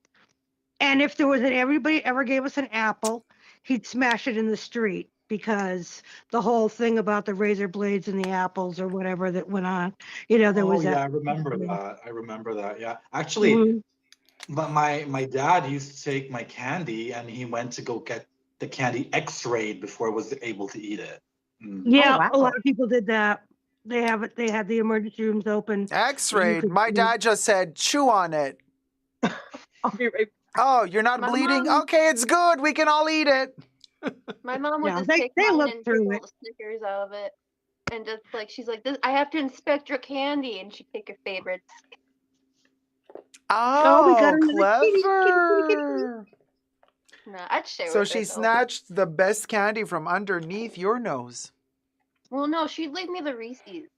And if there was everybody ever gave us an apple, he'd smash it in the street because the whole thing about the razor blades and the apples or whatever that went on, you know, there was that. I remember that. Yeah. Actually, but my dad used to take my candy and he went to go get the candy x-rayed before I was able to eat it. Yeah, Oh, wow. a lot of people did that. They had the emergency rooms open. X-rayed. My dad just said, chew on it. I'll be right back. Oh, you're not bleeding? Okay, it's good. We can all eat it. My mom would Yeah, just they take mine looked and through take all it. the Snickers out of it. And just like, she's like, I have to inspect your candy. And she'd pick her favorites. we got Oh, another kitty. clever. No, I'd share So with her, she though. snatched the best candy from underneath your nose. Well, no, she'd leave me the Reese's.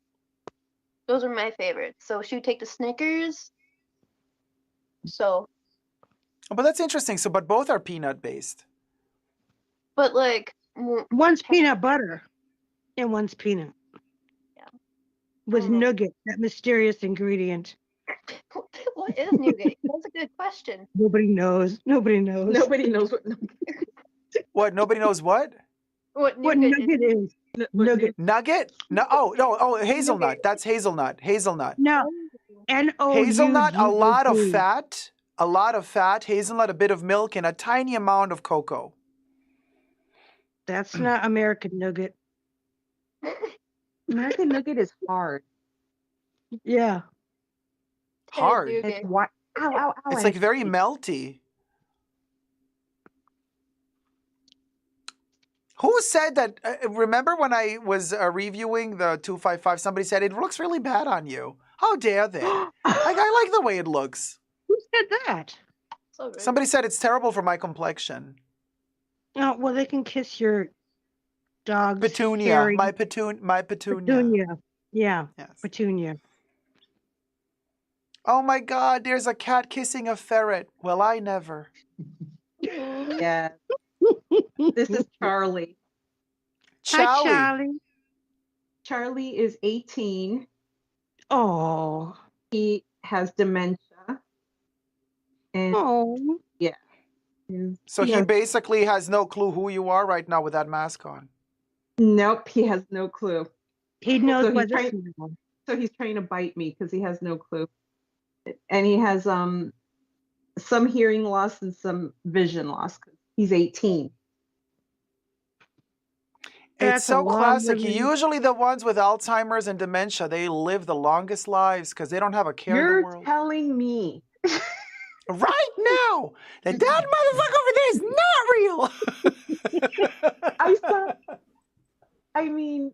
Those are my favorites. So she would take the Snickers. So, Oh, but that's interesting. So, but both are peanut based. but like, One's peanut butter and one's peanut. Yeah. With nougat, that mysterious ingredient. what is nougat? That's a good question. Nobody knows. Nobody knows. Nobody knows what. What? Nobody knows what? What What nougat is? nugget is? Nugget. Nugget? No, hazelnut. That's hazelnut. Hazelnut. No. Hazelnut, a lot of Nougat. fat, a lot of fat. Hazelnut, a bit of milk, and a tiny amount of cocoa. That's not American Nugget. American Nugget is hard. Yeah. Hard. It's what? Ow, ow, ow. It's and like very melty. Who said that? Remember when I was reviewing the 255, somebody said it looks really bad on you. How dare they? Like, I like the way it looks. Who said that? So good. Somebody said it's terrible for my complexion. Oh, well, they can kiss your dog's Petunia. fairy. My petunia. Petunia. Yeah. Yes. Petunia. Oh my God, there's a cat kissing a ferret. Well, I never. Yeah. This is Charlie. Hi, Charlie. Charlie is 18. Oh. He has dementia. And Oh. yeah. So he basically has no clue who you are right now with that mask on. Nope, he has no clue. He knows So what he's this trying, is. so he's trying to bite me because he has no clue. And he has some hearing loss and some vision loss. He's 18. It's so classic. Usually the ones with Alzheimer's and dementia, they live the longest lives because they don't have a care in the You're world. telling me. Right now that that motherfucker over there is not real. I mean,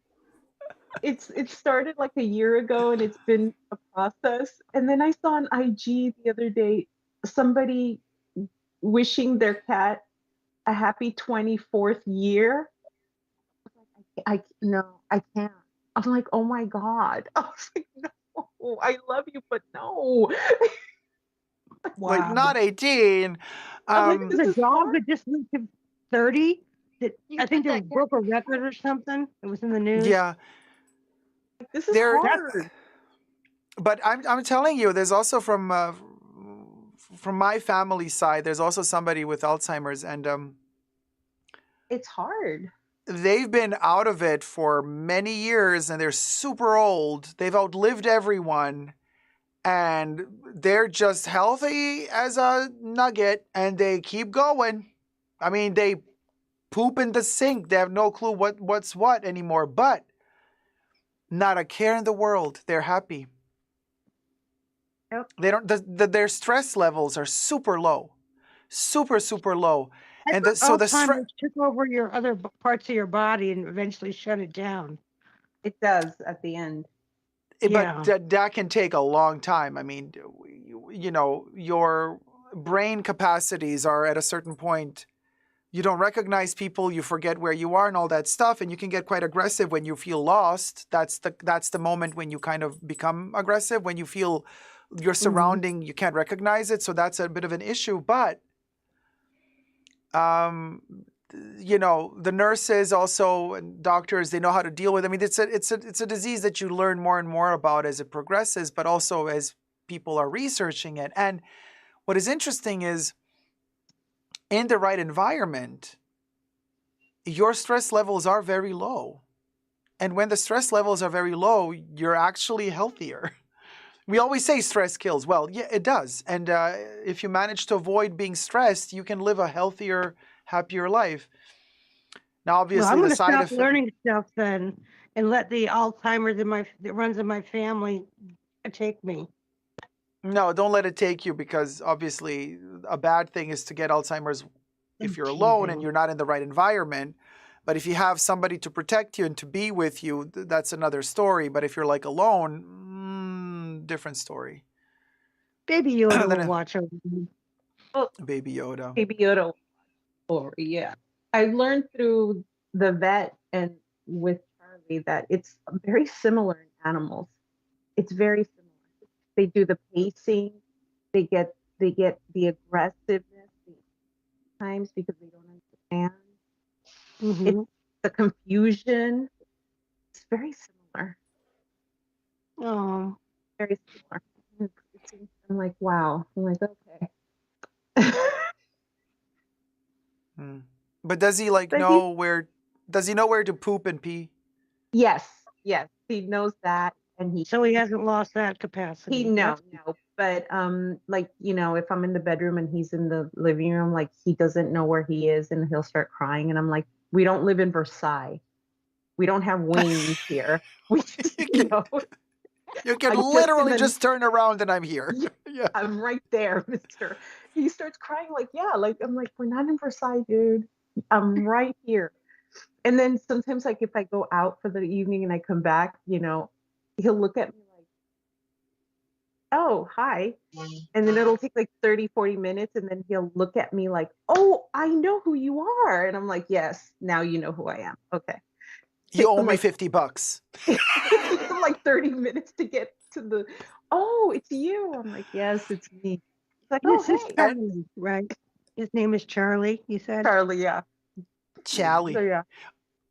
it started like a year ago and it's been a process. And then I saw on IG the other day somebody wishing their cat a happy 24th year. I can't. I'm like, oh my God. I was like, no, I love you, but no. Wow. Like not 18. The dog that just lived to 30. I think they broke a record or something. It was in the news. Yeah. This is hard. But I'm telling you, there's also from my family side, there's also somebody with Alzheimer's, and it's hard. They've been out of it for many years, and they're super old. They've outlived everyone, and they're just healthy as a nugget, and they keep going. I mean, they poop in the sink. They have no clue what's what anymore, but not a care in the world. They're happy. Yep. They don't. Their stress levels are super low, super low, and so the stress took over your other parts of your body and eventually shut it down. It does at the end. But that can take a long time. I mean, you know, your brain capacities are at a certain point. You don't recognize people, you forget where you are and all that stuff, and you can get quite aggressive when you feel lost. That's the moment when you kind of become aggressive, when you feel your surrounding, you can't recognize it. So that's a bit of an issue. But you know, the nurses also and doctors, they know how to deal with it. I mean, it's a disease that you learn more and more about as it progresses, but also as people are researching it. And what is interesting is, in the right environment, your stress levels are very low. And when the stress levels are very low, you're actually healthier. We always say stress kills. Well, yeah, it does. And if you manage to avoid being stressed, you can live a healthier, happier life. Now, obviously, I'm going the to side stop effect. learning stuff then, and let the Alzheimer's that runs in my family take me. No, don't let it take you, because obviously a bad thing is to get Alzheimer's if you're alone and you're not in the right environment. But if you have somebody to protect you and to be with you, that's another story. But if you're like alone, different story. Baby Yoda will watch over me. Baby Yoda. Baby Yoda. Or yeah. I learned through the vet and with Charlie that it's very similar in animals. It's very similar. They do the pacing. They get the aggressiveness times because they don't understand. It's the confusion. It's very similar. Oh, very similar. I'm like, wow. I'm like, okay. But does he like know where Does he know where to poop and pee? Yes, yes, he knows that, and So he hasn't lost that capacity. no, but like if I'm in the bedroom and he's in the living room, like he doesn't know where he is, and he'll start crying, and I'm like, we don't live in Versailles, we don't have wings here, we just, You can I'm just in literally the- just turn around and I'm here. Yeah. I'm right there, mister. He starts crying like, yeah, like I'm like, we're not in Versailles, dude. I'm right here. And then sometimes like if I go out for the evening and I come back, he'll look at me like, oh, hi. And then it'll take like 30, 40 minutes. And then he'll look at me like, oh, I know who you are. And I'm like, yes, now you know who I am. Okay. You Takes owe him, me like, $50. It takes him like 30 minutes to get to the, oh, it's you. I'm like, yes, it's me. He's like, oh, This is hey. Charlie, right? His name is Charlie, you said? Charlie, yeah. Charlie. So, yeah.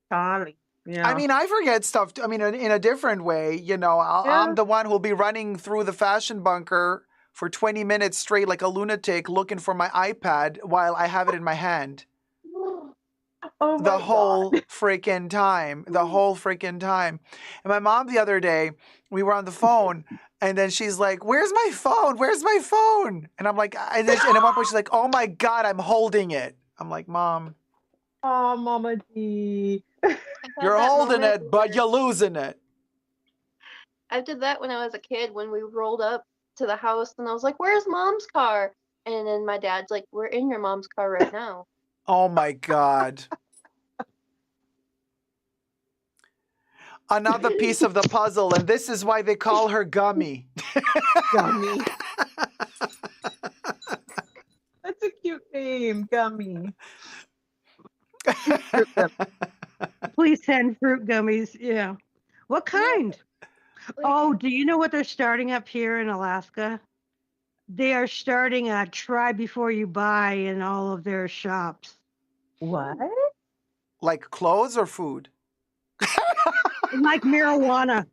Charlie. Yeah. I mean, I forget stuff. I mean, in a different way, I'm the one who'll be running through the fashion bunker for 20 minutes straight like a lunatic looking for my iPad while I have it in my hand. Oh The my whole God. freaking time. The whole freaking time. And my mom the other day, we were on the phone and then she's like, where's my phone? Where's my phone? And I'm like, and at one point she's like, oh my God, I'm holding it. I'm like, Mom. Oh, Mama D. You're holding it, but you're losing it. I did that when I was a kid when we rolled up to the house and I was like, where's Mom's car? And then my dad's like, we're in your mom's car right now. Oh my God. Another piece of the puzzle, and this is why they call her Gummy. Gummy. That's a cute name, Gummy. Please send fruit gummies. Yeah. What kind? Oh, do you know what they're starting up here in Alaska? They are starting a try before you buy in all of their shops. What? Like clothes or food? Like marijuana.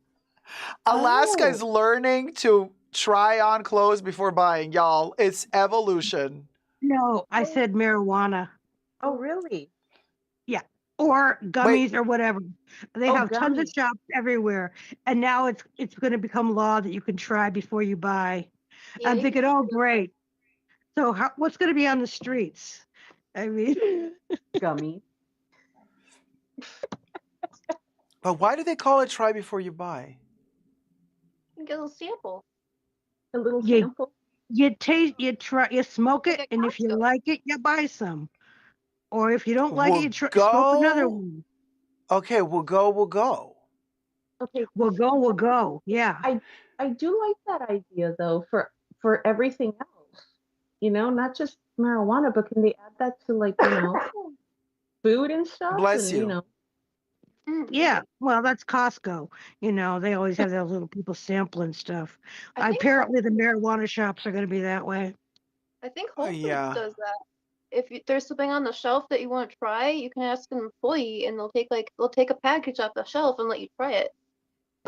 Alaska is learning to try on clothes before buying, y'all. It's evolution. No, I said marijuana. Oh, really? Yeah. Or gummies or whatever. They have tons of gummies. shops everywhere. And now it's going to become law that you can try before you buy. Yeah, I'm you thinking, can- oh, great. So what's going to be on the streets? I mean, Gummy. But why do they call it try before you buy? You can get a little sample. A little you, sample. you taste, you try, you smoke it, Like and if you like it, you buy some. Or if you don't like it, you We'll smoke another go. one. Okay, we'll go. Okay. We'll go. Yeah. I do like that idea though for everything else. Not just marijuana, but can they add that to like, food and stuff? Bless and, you. Yeah, well, that's Costco. They always have those little people sampling stuff. I think Apparently, the marijuana shops are going to be that way. I think Whole Foods Yeah. does that. If there's something on the shelf that you want to try, you can ask an employee, and they'll take a package off the shelf and let you try it.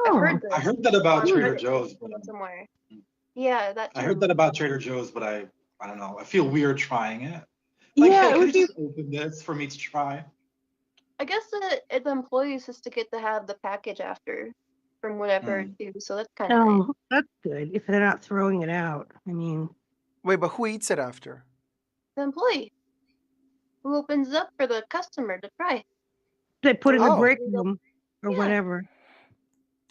I've heard this. I heard that about on Trader Reddit Joe's. But somewhere. Yeah, that. I too. heard that about Trader Joe's, but I don't know. I feel weird trying it. Like, Yeah, hey, it can would you be. just open this for me to try? I guess the employees has to get to have the package after from whatever too, so that's kind of nice. Oh, that's good if they're not throwing it out. I mean, Wait, but who eats it after? The employee who opens it up for the customer to try. they put it in the Oh. break room or whatever.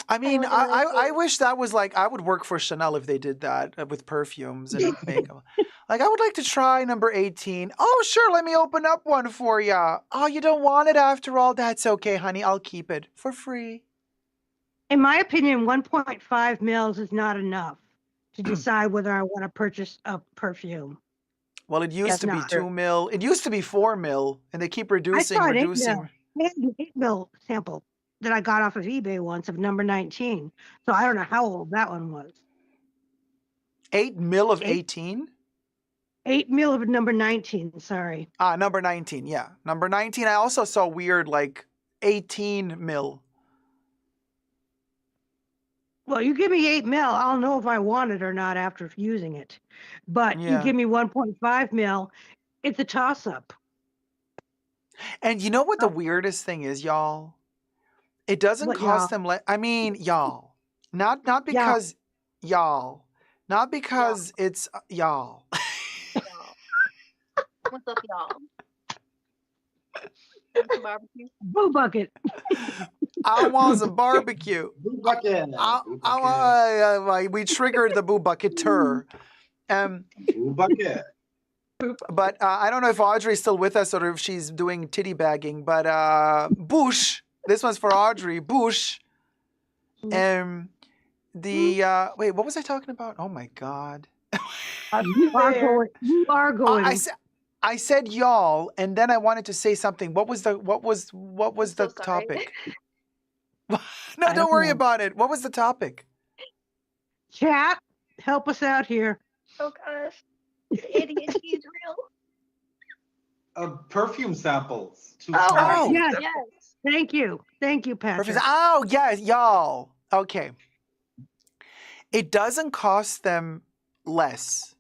I mean, like a nice I wish that was like, I would work for Chanel if they did that with perfumes and makeup. Like, I would like to try number 18. Oh, sure, let me open up one for ya. Oh, you don't want it after all? That's okay, honey. I'll keep it for free. In my opinion, 1.5 mils is not enough to decide whether I want to purchase a perfume. Well, it used That's to be not 2 mil. It used to be 4 mil, and they keep I reducing, saw an 8 reducing. mil. I had an 8 mil sample that I got off of eBay once of number 19. So I don't know how old that one was. 8 mil of 18? 8 mil of number 19, sorry. Number 19, yeah. Number 19, I also saw weird, like, 18 mil. Well, you give me 8 mil, I'll know if I want it or not after using it. But you Yeah. give me 1.5 mil, it's a toss-up. And you know what the weirdest thing is, y'all? It doesn't What, cost y'all? them I mean, y'all. Not Y'all. because y'all. Not Y'all. because it's y'all. Y'all. What's up, y'all? Want some barbecue? Boo bucket. I want some barbecue. Boo bucket. Boo bucket. We triggered the boo bucketer. Boo bucket. But I don't know if Audrey's still with us or if she's doing titty bagging. But Boosh, this one's for Audrey. Boosh. Wait, what was I talking about? Oh my God. You are going. You are going. I said y'all, and then I wanted to say something. What was the So sorry. topic? No, don't worry about it. What was the topic? Chat, help us out here. Oh gosh. ADHD is real. Perfume samples. Oh, yes. Yes. Thank you, Patrick. Oh, yes, y'all. Okay. It doesn't cost them less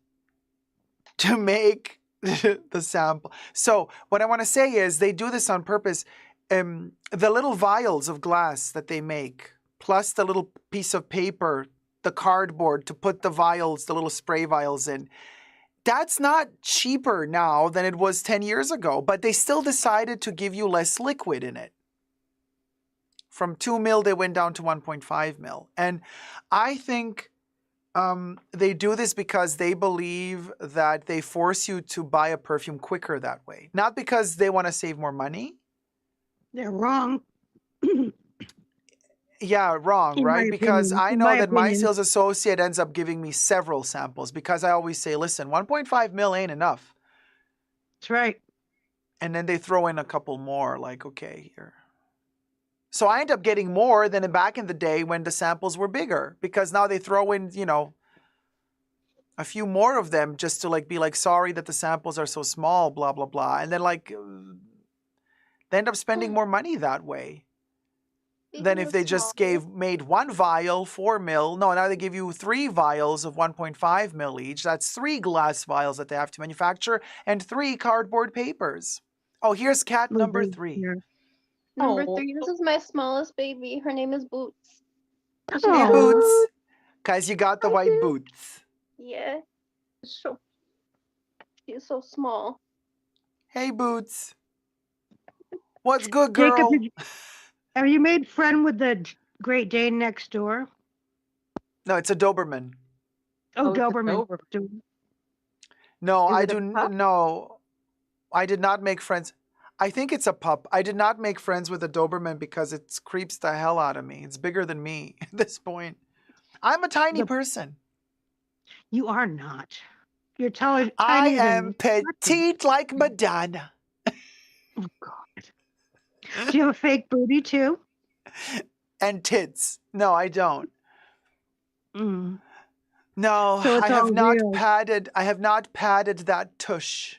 to make the sample. So what I want to say is they do this on purpose. The little vials of glass that they make, plus the little piece of paper, the cardboard to put the vials, the little spray vials in, that's not cheaper now than it was 10 years ago, but they still decided to give you less liquid in it. From 2 mil, they went down to 1.5 mil. And I think they do this because they believe that they force you to buy a perfume quicker that way. Not because they want to save more money. They're wrong. Yeah, wrong, In my right? Because opinion. I In know my that my opinion. sales associate ends up giving me several samples because I always say, listen, 1.5 mil ain't enough. That's right. And then they throw in a couple more, like, okay, here. So I end up getting more than back in the day when the samples were bigger because now they throw in, a few more of them just to be like, sorry that the samples are so small, blah, blah, blah. And then they end up spending more money that way than if they just made one vial, 4 mil. No, now they give you 3 vials of 1.5 mil each. That's 3 glass vials that they have to manufacture and 3 cardboard papers. Oh, here's cat number 3. Number 3, this is my smallest baby. Her name is Boots. Hey, Boots. Guys, you got the white boots. Yeah. She's so small. Hey, Boots. What's good, girl? Jacob, have you made friend with the Great Dane next door? No, it's a Doberman. Oh, Doberman. No, no. I did not make friends. I think it's a pup. I did not make friends with a Doberman because it creeps the hell out of me. It's bigger than me at this point. I'm a tiny person. You are not. You're tiny. I am petite like Madonna. Oh, God. Do you have a fake booty, too? And tits. No, I don't. Mm. No, So I have not padded that tush.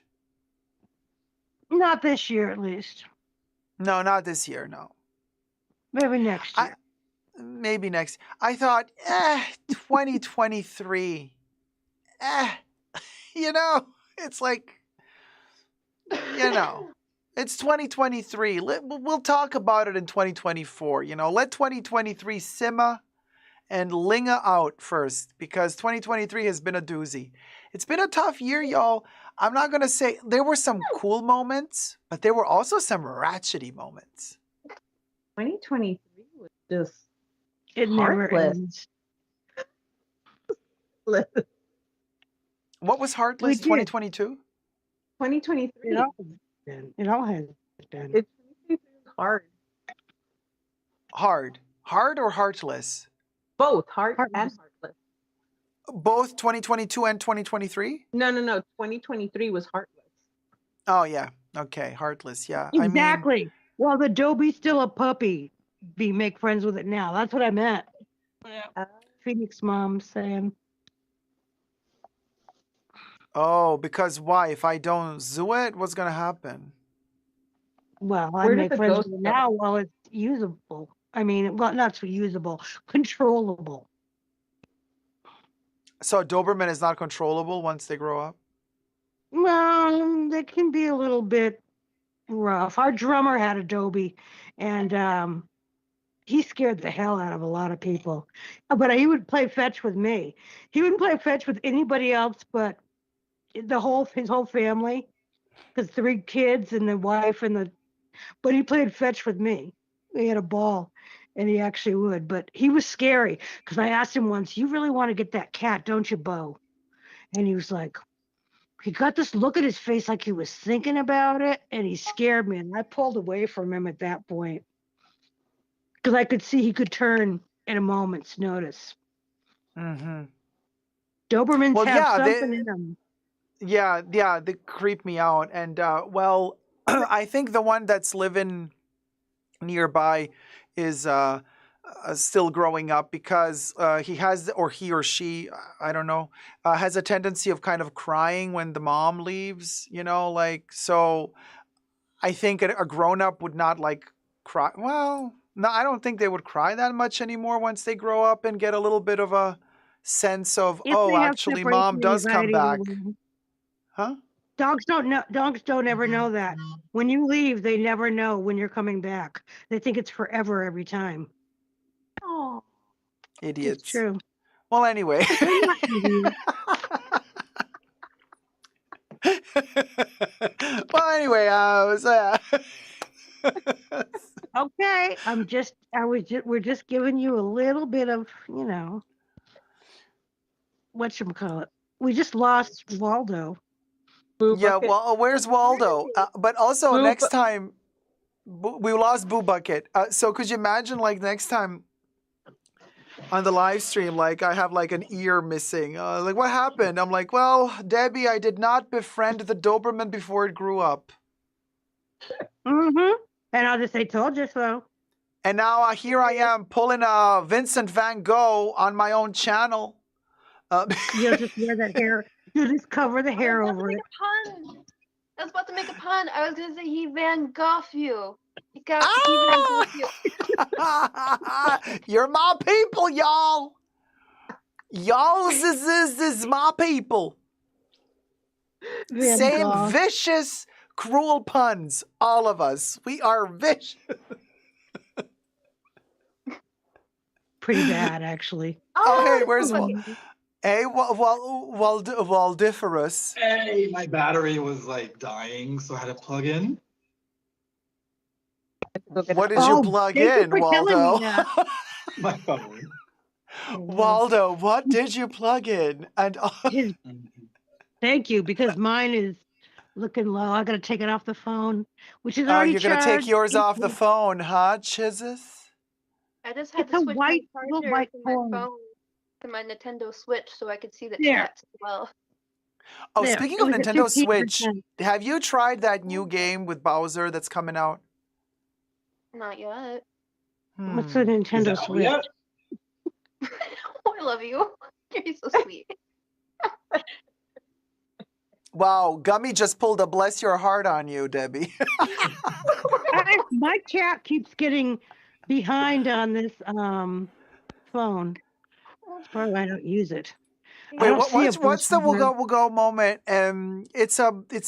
Not this year, at least. No, not this year, no. Maybe next year. Maybe next. I thought, 2023. It's like, it's 2023. We'll talk about it in 2024. Let 2023 simmer and linga out first because 2023 has been a doozy. It's been a tough year, y'all. I'm not going to say there were some cool moments, but there were also some ratchety moments. 2023 was just it never ends. What was heartless? 2022? 2023. It all has been. It's hard. Hard or heartless? Both hard and heartless. Both 2022 and 2023? No. 2023 was heartless. Oh, yeah. Okay. Heartless. Yeah. Exactly. Well, the Dobie's still a puppy. Make friends with it now. That's what I meant. Phoenix mom saying. Oh, because why? If I don't zoo it, what's going to happen? Well, I make friends with it now while it's usable. I mean, well, not so usable, controllable. So a Doberman is not controllable once they grow up? Well, they can be a little bit rough. Our drummer had Adobe, and he scared the hell out of a lot of people. But he would play fetch with me. He wouldn't play fetch with anybody else, but his whole family, because 3 kids and the wife but he played fetch with me. We had a ball, and he actually would. But he was scary because I asked him once, "You really want to get that cat, don't you, Bo?" And he was like, he got this look at his face like he was thinking about it, and he scared me. And I pulled away from him at that point because I could see he could turn at a moment's notice. Mm-hmm. Dobermans Well, have yeah, something in them. they creep me out. And well, I think the one that's living nearby is still growing up because he or she, I don't know, has a tendency of kind of crying when the mom leaves. Like so. I think a grown up would not like cry. Well, no, I don't think they would cry that much anymore once they grow up and get a little bit of a sense of, If oh, they have actually, mom separation does come anxiety, they back. will. Huh? Dogs don't know. Dogs don't ever know that. When you leave, they never know when you're coming back. They think it's forever every time. Oh, It's Idiots. true. Well, anyway. They're not idiots. Well, anyway, Okay, we're just giving you a little bit of, whatchamacallit. We just lost Waldo. Boo yeah, bucket. well, where's Waldo? But also Boo next bu- time, we lost Boo Bucket. So could you imagine, like, next time on the live stream, like, I have, like, an ear missing. Like, what happened? I'm like, well, Debbie, I did not befriend the Doberman before it grew up. Mm-hmm. And I'll just say, told you so. And now here I am pulling a Vincent Van Gogh on my own channel. You'll just wear that hair. You'll just cover the hair I was over it. about to make a pun. I was gonna say he Van Gogh you. He Van Ah! Gogh you. You're my people, y'all. Y'all is my people. Van Saying Gogh. vicious, cruel puns. All of us. We are vicious. Pretty bad, actually. Oh, hey, where's Bucket. Hey, Waldiferous. Hey, my battery was like dying, so I had to plug in. What did you plug thank you in, for telling Waldo? me that. My phone. Waldo, what did you plug in? And Thank you, because mine is looking low. I gotta take it off the phone, which is oh, already you're gonna take charged. yours off the phone, huh, Chizus? I just had It's to a switch white, my little charger white from my phone. phone to my Nintendo Switch so I could see the There. chats as well. Oh, There, speaking it of was at Nintendo Switch, 15%. have you tried that new game with Bowser that's coming out? Not yet. What's a Is Nintendo that out Switch? yet? Oh, I love you. You're so sweet. Wow, Gummy just pulled a bless your heart on you, Debbie. My chat keeps getting behind on this phone. That's probably why I don't use it. I Wait, don't see a what's the person. we'll go moment? It's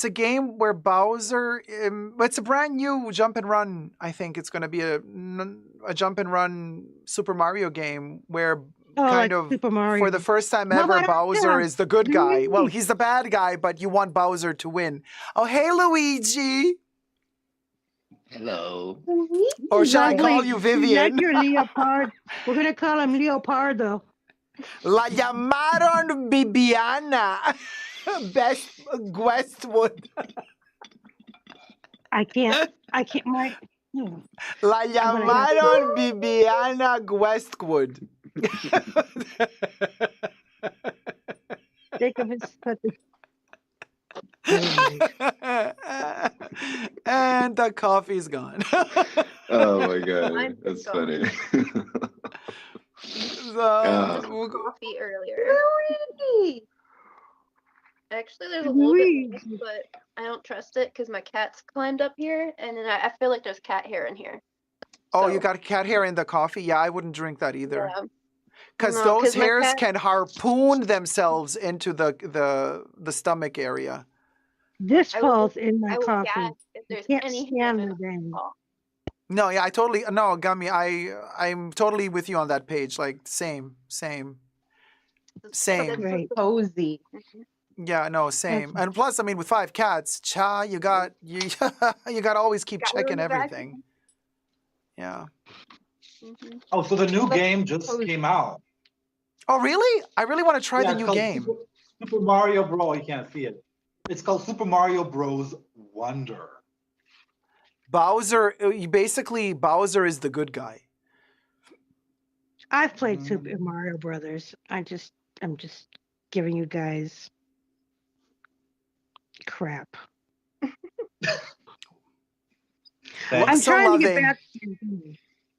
a game where Bowser. It's a brand new jump and run. I think it's going to be a jump and run Super Mario game where like Super Mario. for the first time Mom, ever, I don't Bowser have is the good guy. Well, Luigi. he's the bad guy, but you want Bowser to win. Oh, hey, Luigi. Hello. Or shall I Lovely. call you Like Vivian? your leopard. We're gonna call him Leopardo. La llamaron Bibiana. Best Westwood. I can't. La llamaron Bibiana Westwood. Think of his and the coffee's gone. Oh my god, that's funny. Just coffee earlier. Really? Actually, there's a little bit less, but I don't trust it because my cat's climbed up here, and then I feel like there's cat hair in here. Oh, you got cat hair in the coffee? Yeah, I wouldn't drink that either. Yeah. Because No, those 'cause my hairs cat- can harpoon themselves into the stomach area. This falls in my I will coffee. gag if there's Can't any stand him the at game. all. No, yeah, I totally no, Gummy. I'm totally with you on that page. Like same. That's great. Cozy. Yeah, no, same. And plus, I mean, with 5 cats, cha, you got you got to always keep Got one checking in the back. everything. Yeah. Oh, so the new game just came out. Oh, really? I really want to try the It's new called game. Super Mario Bros. You can't see it. It's called Super Mario Bros. Wonder. Bowser, basically, Bowser is the good guy. I've played Super Mario Brothers. I'm just giving you guys crap. I'm So trying to get loving. back.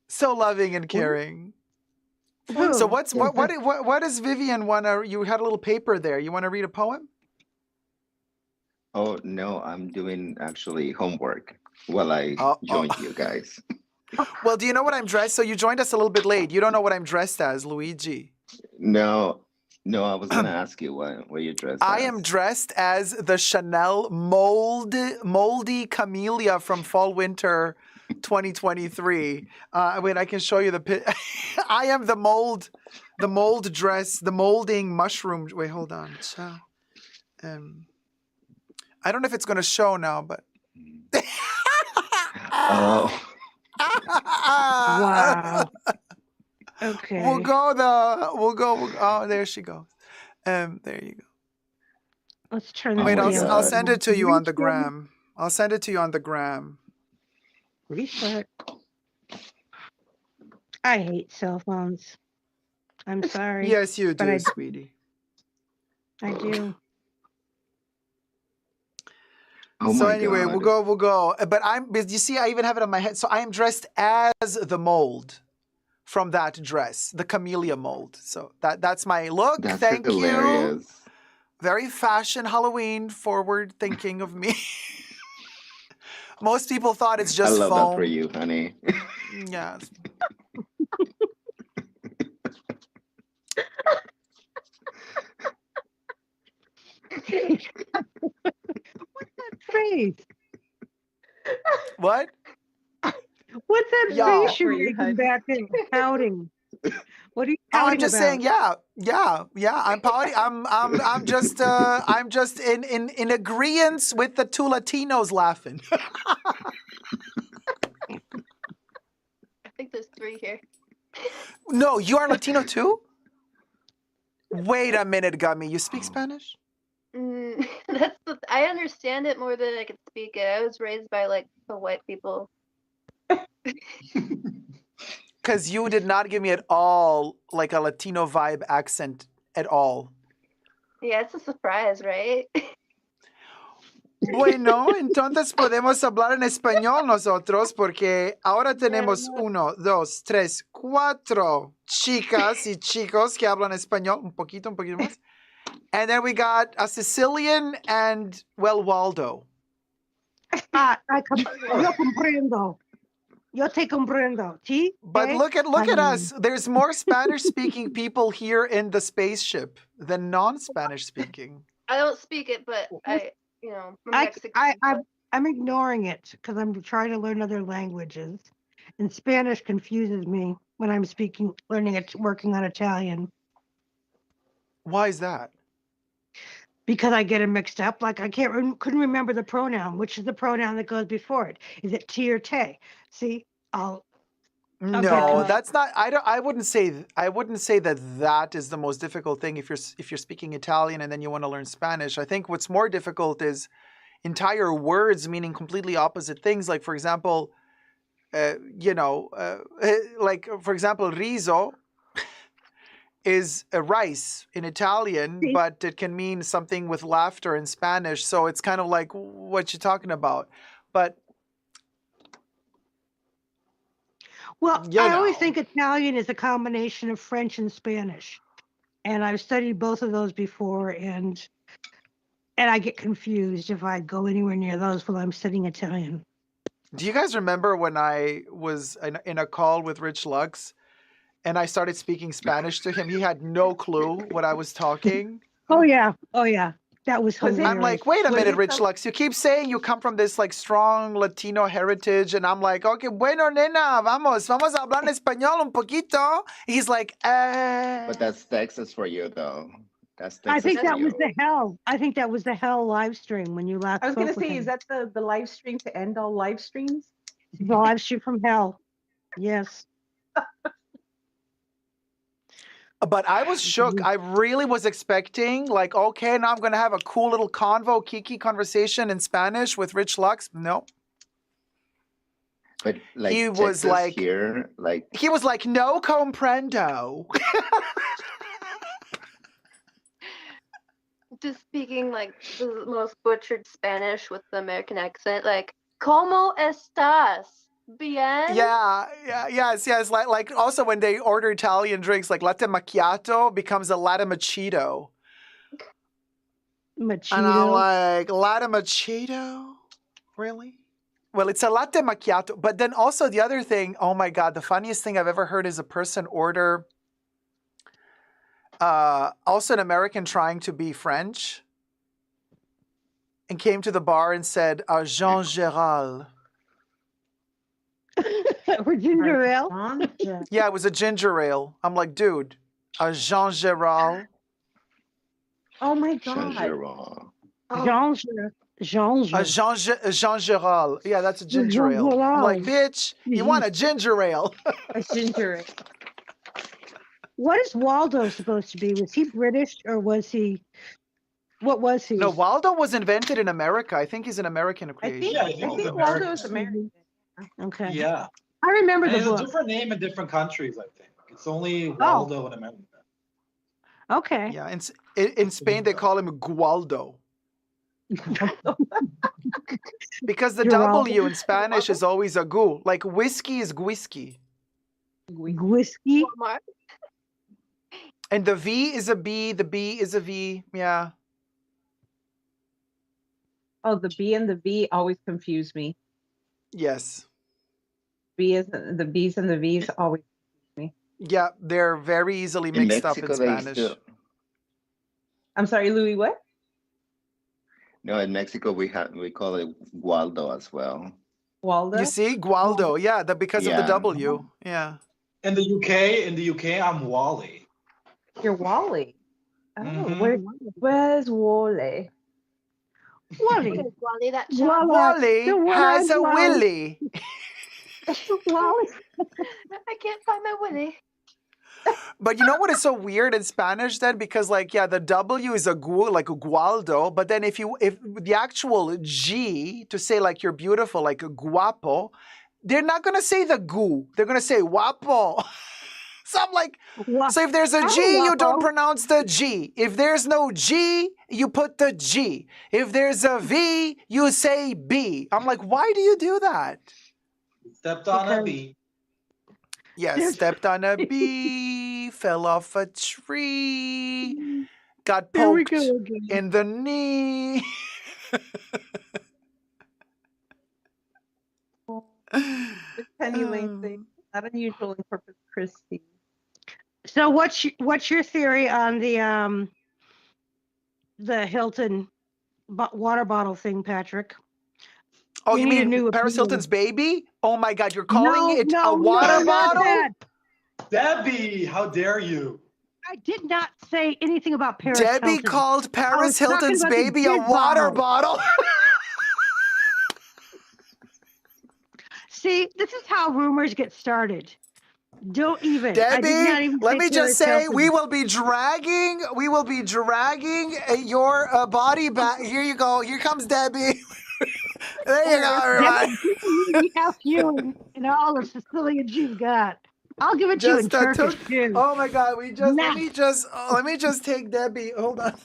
So loving and caring. Who? So what does Vivian want to? You had a little paper there. You want to read a poem? Oh no, I'm doing actually homework while I join you guys. Well, do you know what I'm dressed? So you joined us a little bit late. You don't know what I'm dressed as, Luigi. No, I was gonna ask you what you're dressed I as. am dressed as the Chanel moldy camellia from Fall Winter 2023. Wait, I can show you the I am the mold dress, the molding mushroom. Wait, hold on. I don't know if it's going to show now, but. Oh. Wow. Okay. We'll go. Oh, there she goes. There you go. Let's turn this Wait, down. I'll send it to you on the gram. I'll send it to you on the gram. Reset. I hate cell phones. I'm sorry. Yes, you but do, sweetie. I do. Oh So my anyway, God. we'll go. But you see, I even have it on my head. So I am dressed as the mold from that dress, the camellia mold. So that's my look. That's Thank hilarious. you. Very fashion Halloween forward thinking of me. Most people thought it's just I love foam. that for you, honey. Yeah. What's that face? What? What's that Yo. face you're making back there? Pouting. What are you pouting I'm just about? saying, yeah. I'm pouting. I'm just in agreement with the 2 Latinos laughing. I think there's 3 here. No, you are Latino too? Wait a minute, Gummy. You speak Spanish? I understand it more than I can speak it. I was raised by like the white people. Because you did not give me at all like a Latino vibe accent at all. Yeah, it's a surprise, right? Bueno, entonces podemos hablar en español nosotros porque ahora tenemos 1, 2, 3, 4 chicas y chicos que hablan español, un poquito más. And then we got a Sicilian and, well, Waldo. Yo comprendo. Yo te comprendo. ¿Sí? But look at us. There's more Spanish-speaking people here in the spaceship than non-Spanish-speaking. I don't speak it, but I'm Mexican. I'm ignoring it because I'm trying to learn other languages. And Spanish confuses me when I'm learning it, working on Italian. Why is that? Because I get it mixed up. Like I couldn't remember the pronoun. Which is the pronoun that goes before it? Is it ti or te? See, No, that's not. I wouldn't say that is the most difficult thing if you're speaking Italian and then you want to learn Spanish. I think what's more difficult is entire words meaning completely opposite things. Like for example, like for example, riso is a rice in Italian, but it can mean something with laughter in Spanish. So it's kind of like what you're talking about. But well, I always think Italian is a combination of French and Spanish. And I've studied both of those before, and I get confused if I go anywhere near those while I'm studying Italian. Do you guys remember when I was in a call with Rich Lux and I started speaking Spanish to him? He had no clue what I was talking. Oh, yeah. Oh, yeah. That was Was it- hilarious. I'm like, wait a Was minute, it Rich some- Lux. You keep saying you come from this like strong Latino heritage, and I'm like, okay, bueno, nena, vamos a hablar en español un poquito. He's like, But that's Texas for you, though. That's Texas I think for that was you. the hell. I think that was the hell live stream when you last I was spoke gonna with say, him. is that the live stream to end all live streams? The live stream from hell. Yes. but I was shook. I really was expecting, like, okay, now I'm going to have a cool little Kiki conversation in Spanish with Rich Lux. No. But like He was Texas like- here, like He was like, no comprendo. Just speaking like the most butchered Spanish with the American accent, like "Cómo estás? Bien?" Yes. Like also when they order Italian drinks, like latte macchiato becomes a latte machito. And I'm Machito. like, latte machito? Really? Well, it's a latte macchiato. But then also the other thing, oh my God, the funniest thing I've ever heard is a person order, also an American trying to be French, and came to the bar and said, Jean Gérald. Or ginger ale. Yeah, it was a ginger ale. I'm like, dude, Jean Gérald. Oh my Jean God. Giraud. Jean Jean Gérald. Yeah, that's a ginger Jean ale. I'm like, Gérald. bitch, you want a ginger ale. A ginger ale. What is Waldo supposed to be? Was he British or was he? What was he? No, Waldo was invented in America. I think he's an American I creation. think, Yeah, I he's think American. Waldo is American. Okay. Yeah. I remember And the it's a book. different name in different countries, I think. It's only Waldo in America. Okay. Yeah, in Spain they call him Gualdo. Because the Geraldo. W in Spanish is always a gu. Like whiskey is whiskey. Whiskey. Walmart. And the V is a B, the B is a V. Yeah. Oh, the B and the V always confuse me. Yes. The B's and the V's always confuse me. Yeah, they're very easily In mixed up in Mexico, they Spanish. still. I'm sorry, Louis, what? No, in Mexico we call it Waldo as well. Waldo? You see, Gualdo. Yeah, because of the Yeah. W. Yeah. In the UK, I'm Wally. You're Wally. Oh, Mhm. where's Wally? Wally. Wally, that Wally. Wally The has a one-eyed Wally. willy. Wally. I can't find my Willy. But you know what is so weird in Spanish then? Because like, yeah, the W is a gu, like a gualdo. But then if the actual G to say like you're beautiful, like guapo, they're not going to say the gu. They're going to say guapo. So I'm like, so if there's a G, you don't pronounce the G. If there's no G, you put the G. If there's a V, you say B. I'm like, why do you do that? Stepped on a bee. Yes, stepped on a bee, fell off a tree, got Here we poked go again. in the knee. The Penny Lane thing. Not unusual in Corpus Christi. So what's your theory on the Hilton water bottle thing, Patrick? Oh, We you need a mean new Paris opinion. Hilton's baby? Oh my God, you're calling it No, a water not bottle? that. Debbie, how dare you? I did not say anything about Paris Debbie Hilton. called I Paris was talking Hilton's about the baby a big water bottle. See, this is how rumors get started. Don't even. I did not Debbie, even let say me just Paris say, Hilton. we will be dragging your body back. Here you go. Here comes Debbie. There you go, everyone. We have you and all the Sicilian you've got. I'll give it to you in Turkish too. Oh my God, let me just take Debbie. Hold on.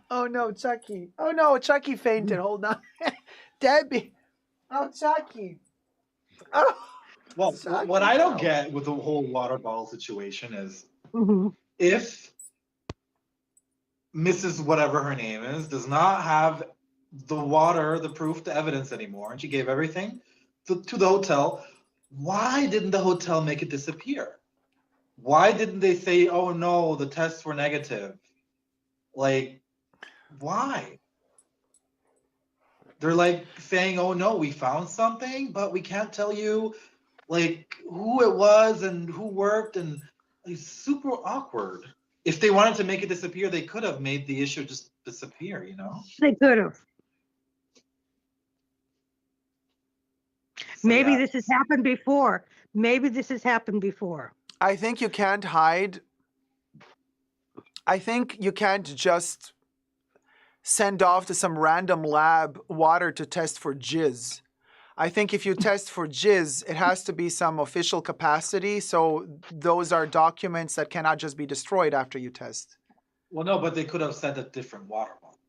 Oh no, Chucky. Oh no, Chucky fainted. Hold on. Debbie. Oh, Chucky. Oh. Well, Chucky, what I don't no. get with the whole water bottle situation is Mhm. if Mrs. whatever her name is does not have the proof, the evidence anymore, and she gave everything to the hotel, why didn't the hotel make it disappear? Why didn't they say, oh no, the tests were negative? Like, why? They're like saying, "Oh no, we found something, but we can't tell you like who it was and who worked," and it's super awkward. If they wanted to make it disappear, they could have made the issue just disappear, you know? They could have. So, Maybe yeah. this has happened before. Maybe this has happened before. I think you can't hide. I think you can't just send off to some random lab water to test for jizz. I think if you test for jizz, it has to be some official capacity. So those are documents that cannot just be destroyed after you test. Well, no, but they could have sent a different water bottle.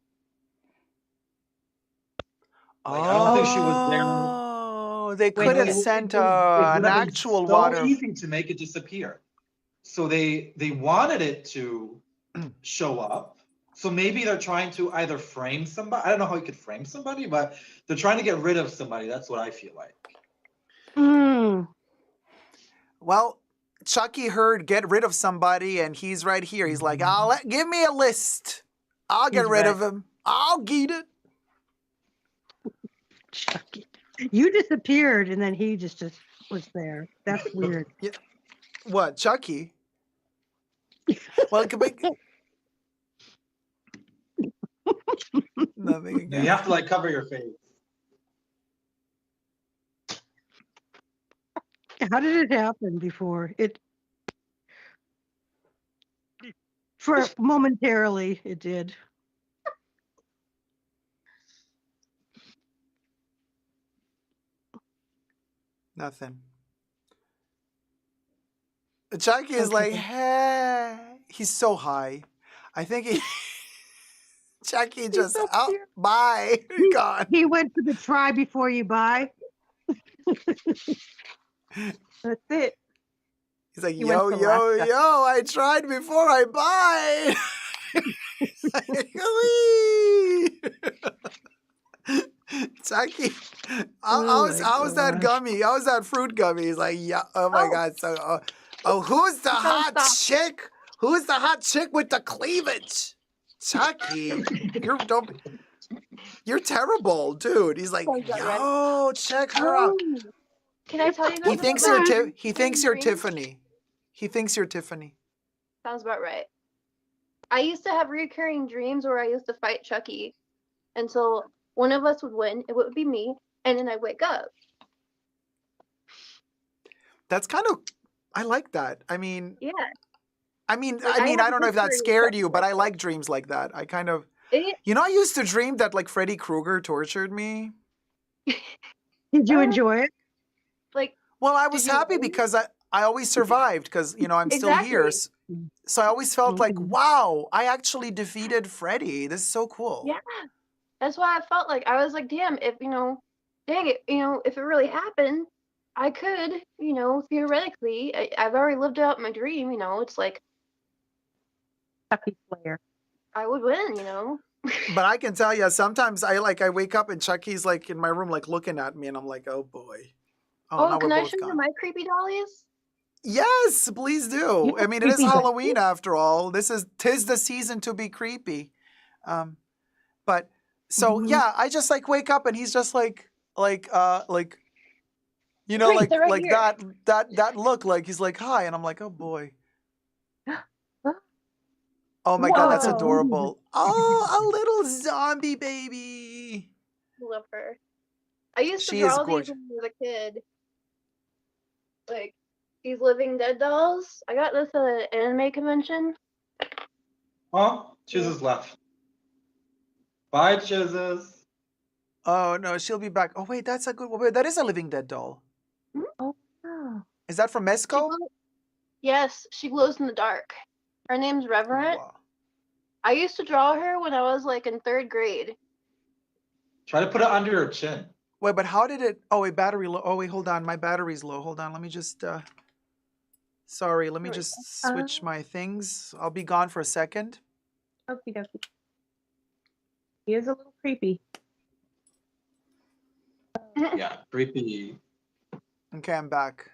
Like, I don't think she was there. Oh, they could have sent It would an have been actual so water. easy to make it disappear. So they wanted it to show up. So maybe they're trying to either frame somebody. I don't know how you could frame somebody, but they're trying to get rid of somebody. That's what I feel like. Well, Chucky heard get rid of somebody, and he's right here. He's like, give me a list. I'll get rid of him. I'll get it. Chucky. You disappeared, and then he just was there. That's weird. Yeah. What, Chucky? Well, nothing again. You have to like cover your face. How did it happen before? For momentarily, it did. Nothing. Chucky is like, hey. He's so high. I think he... Chucky just, bye. Gone. He went to the try before you buy. That's it. He's like, yo, I tried before I buy. Chucky, how's that gummy? How's that fruit gummy? He's like, yeah, oh my God. So, who's the hot chick? Who's the hot chick with the cleavage? Chucky, you're terrible, dude. He's like, yo, check her out. Can I tell you guys? He thinks you're Tiffany. He thinks you're Tiffany. Sounds about right. I used to have recurring dreams where I used to fight Chucky until one of us would win. It would be me, and then I'd wake up. That's kind of, I like that. I mean, yeah. I don't know if that scared you, but I like dreams like that. I kind of, I used to dream that like Freddy Krueger tortured me. Did you enjoy it? Well, I was happy because I always survived because, I'm still here. So I always felt like, wow, I actually defeated Freddy. This is so cool. Yeah. That's why I felt like, I was like, damn, if, dang it, if it really happened, I could, theoretically, I've already lived out my dream, it's like, Chucky Slayer. I would win, But I can tell you, sometimes I wake up and Chucky's like in my room, like looking at me and I'm like, oh boy. Oh, can I show you my creepy dollies? Yes, please do. I mean, it is Halloween after all. Tis the season to be creepy. But so yeah, I just like wake up and he's just like that look, like he's like, hi, and I'm like, oh boy. Oh my God, that's adorable. Oh, a little zombie baby. Love her. I used to draw these when I was a kid. Like these Living Dead dolls. I got this at an anime convention. Oh, Chizz's left. Bye, Chizz's. Oh no, she'll be back. Oh wait, that's a good one. Wait, that is a Living Dead doll. Oh. Is that from Mesco? Yes, she glows in the dark. Her name's Reverent. Wow. I used to draw her when I was like in 3rd grade. Try to put it under her chin. Wait, but how did it? Oh wait, battery low. Oh wait, hold on, my battery's low. Hold on, let me just. Sorry, let me just switch my things. I'll be gone for a second. Okie dokie. He is a little creepy. Yeah, creepy. Okay, I'm back.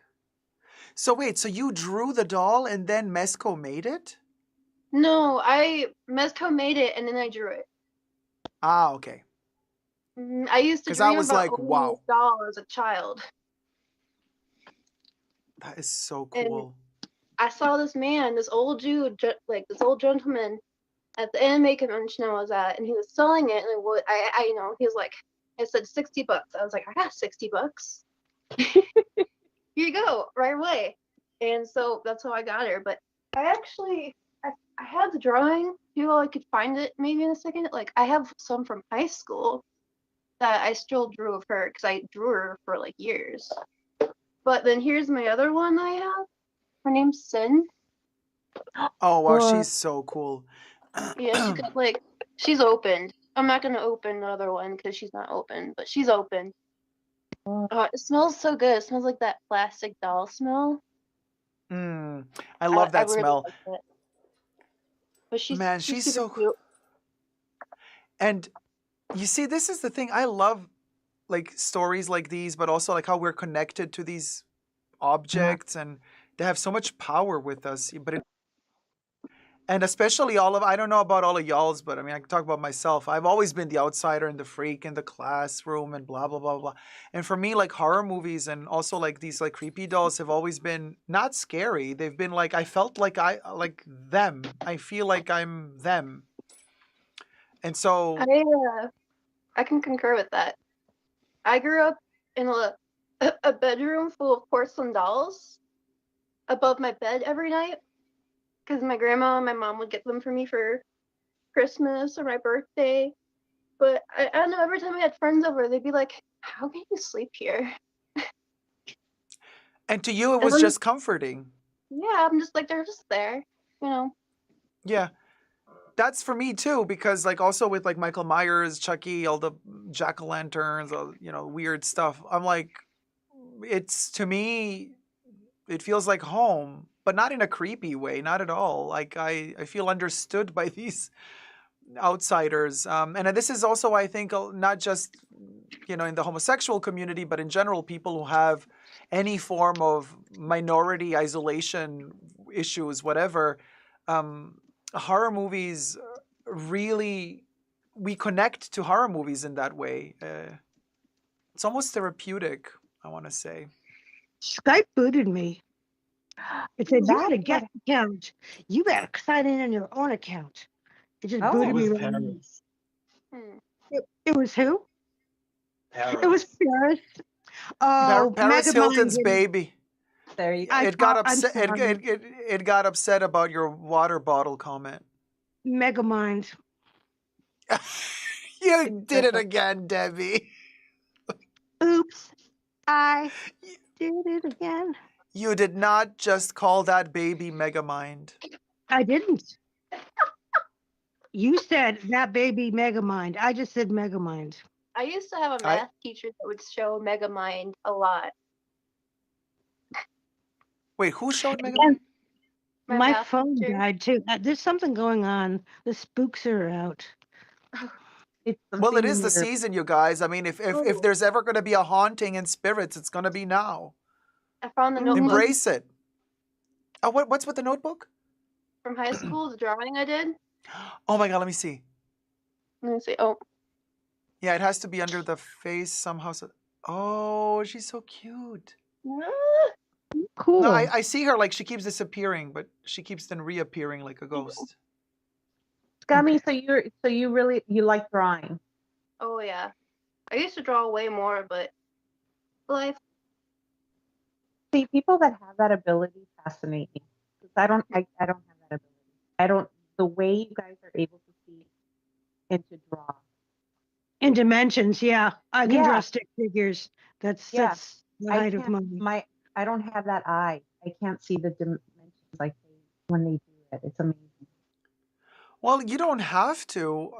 So wait, so you drew the doll and then Mesco made it? No, Mezco made it and then I drew it. Ah, okay. I used to 'Cause I dream was about like, owning wow. this doll as a child. That is so And cool. I saw this man, this old dude, like this old gentleman at the anime convention I was at, and he was selling it. And I he was like, I said $60. I was like, I got $60. Here you go, right away. And so that's how I got her. But I actually, I had the drawing. Feel I could find it maybe in a second. Like I have some from high school that I still drew of her because I drew her for like years. But then here's my other one I have. Her name's Sin. Oh wow, she's so cool. Yeah, she got like she's opened. I'm not gonna open the other one because she's not open, but she's open. It smells so good. It smells like that plastic doll smell. I love I that really smell. like it. But Man, she's she's super so cute. And you see, this is the thing. I love like stories like these, but also like how we're connected to these objects and they have so much power with us. And especially I don't know about all of y'all's, but I mean, I can talk about myself. I've always been the outsider and the freak in the classroom and blah, blah, blah, blah. And for me, like horror movies and also like these like creepy dolls have always been not scary. They've been like, I felt like like them. I feel like I'm them. And so I can concur with that. I grew up in a bedroom full of porcelain dolls above my bed every night because my grandma and my mom would get them for me for Christmas or my birthday. But I don't know, every time I had friends over, they'd be like, how can you sleep here? And to you, it And was I'm just comforting. Yeah, I'm just like, they're just there, you know. Yeah. That's for me too, because like also with like Michael Myers, Chucky, all the jack-o'-lanterns, all, weird stuff. I'm like, it's to me, it feels like home, but not in a creepy way, not at all. Like I feel understood by these outsiders. And this is also, I think, not just, in the homosexual community, but in general, people who have any form of minority isolation issues, whatever. Horror movies really, we connect to horror movies in that way. It's almost therapeutic, I want to say. Skype booted me. It said, you had a guest account. You better sign in on your own account. It just booted me. Paris. It was who? Paris. It was Paris. Oh, Paris Hilton's Megamind. baby. There you go. It got upset. It got upset about your water bottle comment. Megamind. You did it again, Debbie. Oops. I did it again. You did not just call that baby Megamind. I didn't. You said that baby Megamind. I just said Megamind. I used to have a math teacher that would show Megamind a lot. Wait, who showed Megamind? My phone died too. There's something going on. The spooks are out. Well, it is the season, you guys. I mean, if there's ever going to be a haunting in spirits, it's going to be now. I found the notebook. Embrace it. Oh, what's with the notebook? From high school, the drawing I did. Oh my God, let me see. Let me see. Oh. Yeah, it has to be under the face somehow. Oh, she's so cute. Cool. No, I see her like she keeps disappearing, but she keeps then reappearing like a ghost. Scummy, so you like drawing? Oh yeah, I used to draw way more, but life. See, people that have that ability fascinate me. Because I don't have that ability. The way you guys are able to see and to draw. In dimensions, yeah. I can draw stick figures. That's the height of mine. I don't have that eye. I can't see the dimensions like when they do it. It's amazing. Well, you don't have to.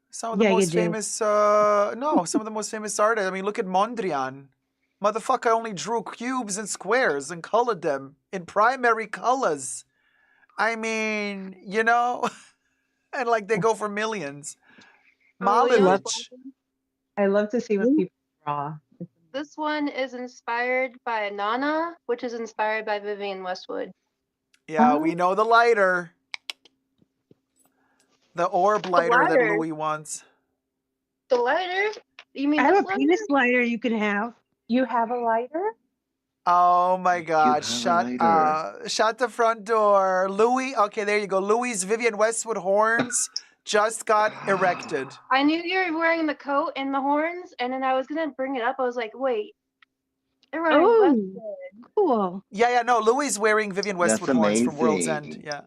Some of the Yeah, most you do. famous, some of the most famous artists. I mean, look at Mondrian. Motherfucker only drew cubes and squares and colored them in primary colors. I mean, and like they go for millions. Malevich. I love to see when people draw. This one is inspired by Nana, which is inspired by Vivienne Westwood. Yeah, we know the lighter. The orb The lighter that lighter. Louis wants. The lighter? You mean I have this a lighter? penis lighter you can have. You have a lighter? Oh my You God! have a lighter. Shut the front door, Louis. Okay, there you go. Louis' Vivian Westwood horns just got erected. I knew you were wearing the coat and the horns, and then I was gonna bring it up. I was like, wait, they're wearing Oh, Westwood. cool. Yeah, no. Louis wearing Vivian That's Westwood horns from World's End. amazing. Yeah.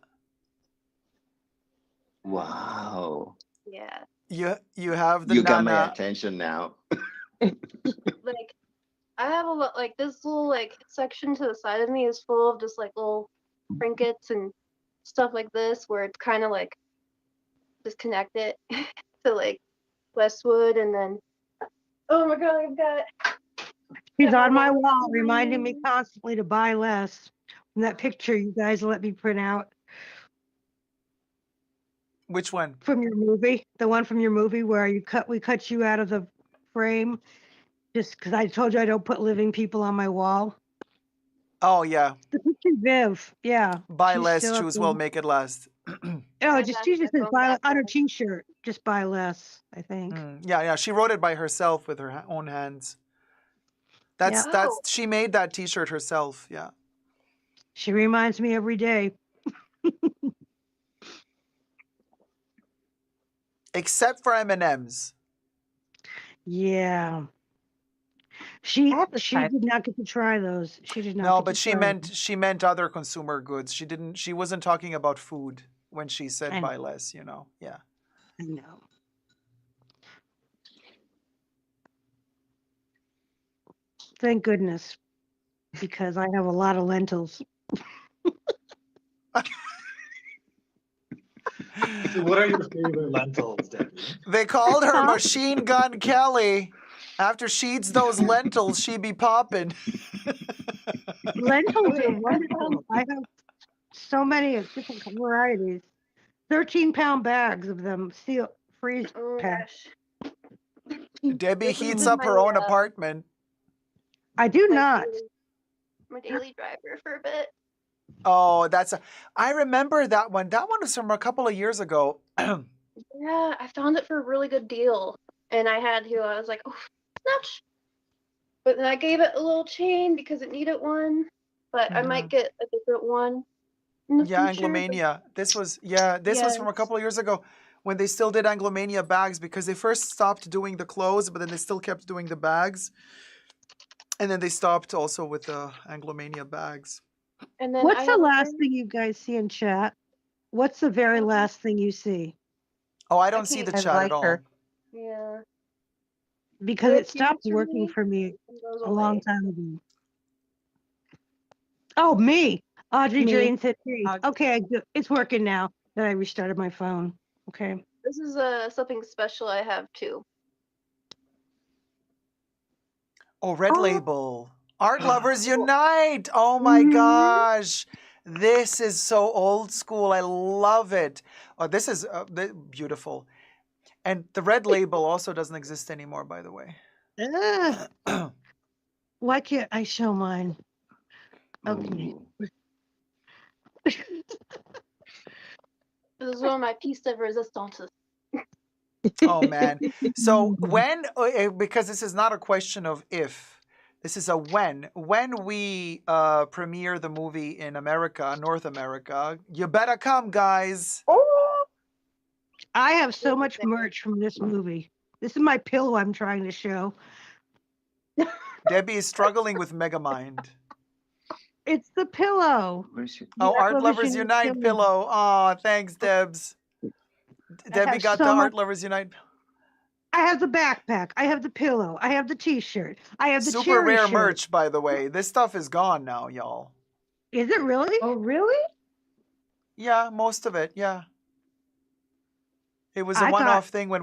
Wow. Yeah. You have the You got my Nana. attention now. Like, I have a lot, like, this little, like, section to the side of me is full of just, like, little trinkets and stuff like this, where it's kind of, like, just connected to, like, Westwood, and then, oh my God, I've got She's got on my wallet wall, reminding me ring. constantly to buy less. From that picture you guys let me print out Which one? from your movie, the one from your movie where we cut you out of the frame, just because I told you I don't put living people on my wall. Oh yeah. The picture Viv, yeah, Buy she's less, still up choose there. well, make it last. Oh, Yeah, just that's she just my says phone buy on her background. T-shirt. Just buy less, I think. Yeah. She wrote it by herself with her own hands. That's Yeah. that's she made that T-shirt herself. Yeah. She reminds me every day. Except for M&Ms. Yeah. I She have to try. did not get to try those. She did not No, get but to she try meant them. she meant other consumer goods. She wasn't talking about food when she said I buy less, Yeah. know. Thank goodness, because I have a lot of lentils. So what are your favorite lentils, Debbie? They called her Huh? Machine Gun Kelly. After she eats those lentils, she be popping. Lentils are Okay. wonderful. I have so many of different varieties. 13-pound bags of them, freeze Oh my packed. gosh. Debbie This has heats been up my, her own apartment. I do my not. daily driver for a bit. Oh, I remember that one. That one was from a couple of years ago. Yeah, I found it for a really good deal, and I was like, oh, snatch. But then I gave it a little chain because it needed one, but I might get a different one in the Yeah, future. But Anglomania. This was from a yes. couple of years ago when they still did Anglomania bags because they first stopped doing the clothes, but then they still kept doing the bags. And then they stopped also with the Anglomania bags. And then What's the last thing you guys see in chat? What's the very last thing you see? Oh, I don't see the I chat like at all. her. Yeah. Because It it stopped appears working me for me and goes a long away. time ago. Oh, me. Audrey Me. Jane said me. Okay, it's working now that I restarted my phone. Okay. This is something special I have too. Oh, Red Label. Art Lovers Unite. Oh my gosh. This is so old school. I love it. Oh, this is beautiful. And the Red Label also doesn't exist anymore, by the way. Why can't I show mine? Okay. This is one of my piece de resistance. Oh man. So when, because this is not a question of if, this is a when we premiere the movie in America, North America, you better come, guys. I have so much merch from this movie. This is my pillow I'm trying to show. Debbie is struggling with Megamind. It's the pillow. Oh, Art Lovers Unite pillow. Oh, thanks, Debs. Debbie got the Art Lovers Unite. I have the backpack. I have the pillow. I have the T-shirt. I have the Super cherry rare shirt. merch, by the way. This stuff is gone now, y'all. Is it really? Oh, really? Yeah, most of it. Yeah. It was a one-off thing when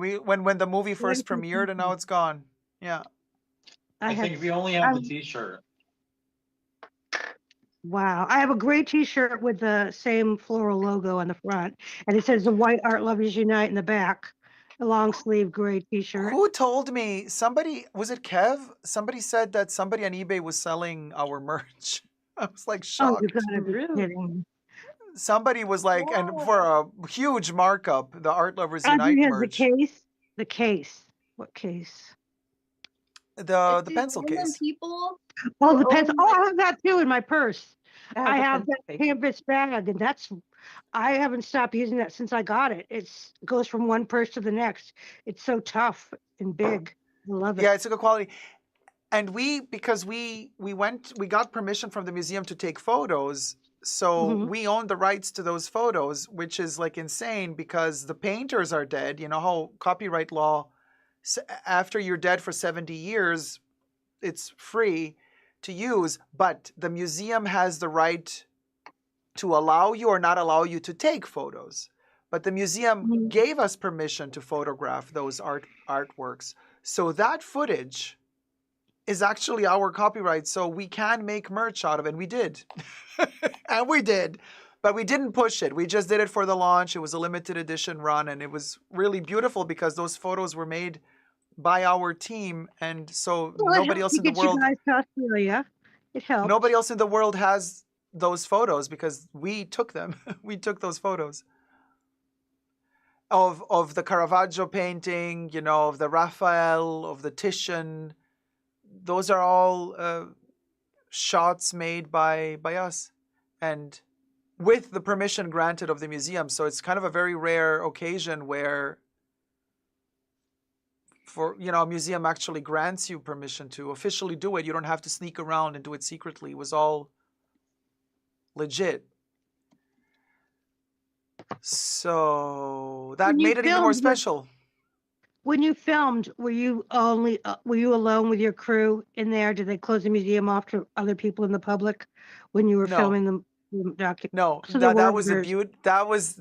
the movie first premiered, and now it's gone. Yeah. I think we only have the T-shirt. Wow. I have a gray T-shirt with the same floral logo on the front, and it says the White Art Lovers Unite in the back. A long sleeve gray T-shirt. Who told me? Somebody, was it Kev? Somebody said that somebody on eBay was selling our merch. I was like shocked. Oh, you gotta be kidding me. somebody was like, and for a huge markup, the Art Lovers Audrey Unite has the merch, case. The case. What case? the These pencil random case. people Oh, who the pencil. own Oh, like I have that too in my purse. I the have pencil that case. canvas bag, and I haven't stopped using that since I got it. It goes from one purse to the next. It's so tough and big. I love it. Yeah, it's a good quality. And because we got permission from the museum to take photos, so we own the rights to those photos, which is like insane because the painters are dead. You know how copyright law, after you're dead for 70 years, it's free to use, but the museum has the right to allow you or not allow you to take photos. But the museum gave us permission to photograph those artworks. So that footage is actually our copyright, so we can make merch out of it, and we did. And we did. But we didn't push it. We just did it for the launch. It was a limited edition run, and it was really beautiful because those photos were made by our team, and so nobody else in the world, You guys to Australia. It helped. nobody else in the world has those photos because we took them. We took those photos of the Caravaggio painting, you know, of the Raphael, of the Titian. Those are all shots made by us, and with the permission granted of the museum. So it's kind of a very rare occasion where, a museum actually grants you permission to officially do it. You don't have to sneak around and do it secretly. It was all legit. So that made it even more special. When you filmed, were you alone with your crew in there? Did they close the museum off to other people in the public when you were filming the documentary? No, So that was the beauty. That was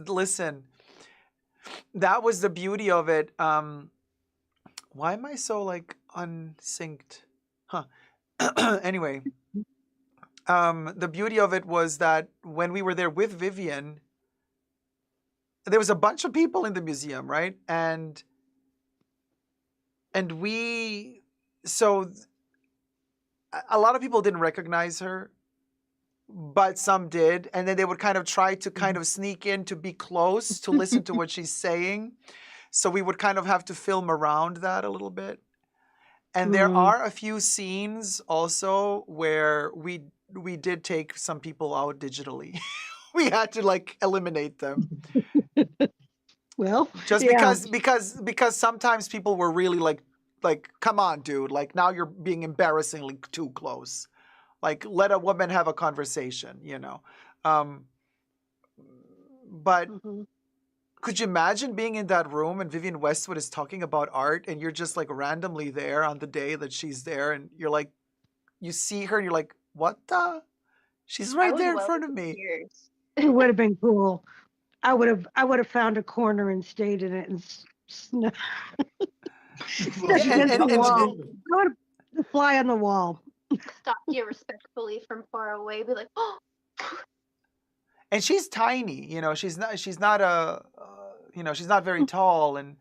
the beauty of it. Why am I so like unsynced? Huh. Anyway, the beauty of it was that when we were there with Vivian, there was a bunch of people in the museum, right? And so a lot of people didn't recognize her, but some did. And then they would kind of try to kind of sneak in to be close to listen to what she's saying. So we would kind of have to film around that a little bit. And there are a few scenes also where we did take some people out digitally. We had to like eliminate them. Well, just because sometimes people were really like, come on, dude, like now you're being embarrassingly too close. Like let a woman have a conversation, you know. But could you imagine being in that room and Vivienne Westwood is talking about art and you're just like randomly there on the day that she's there and you're like, you see her and you're like, what the? She's right there in front of me. It would have been cool. I would have found a corner and stayed in it and fly on the wall. Stop you respectfully from far away. Be like, oh. And she's tiny, you know. She's not she's not very tall, and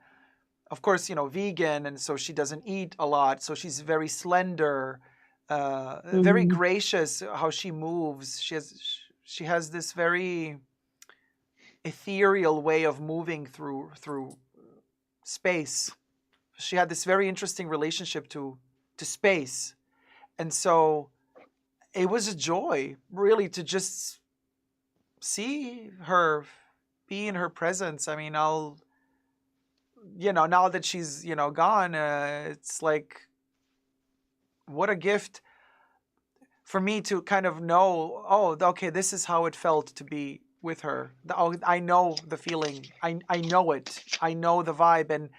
of course, you know, vegan, and so she doesn't eat a lot. So she's very slender, very gracious. How she moves, she has this very ethereal way of moving through space. She had this very interesting relationship to space, and so it was a joy, really, to just see her, be in her presence. I mean, now that she's, gone, it's like, what a gift for me to kind of know, oh, okay, this is how it felt to be with her. I know the feeling. I know it. I know the vibe. And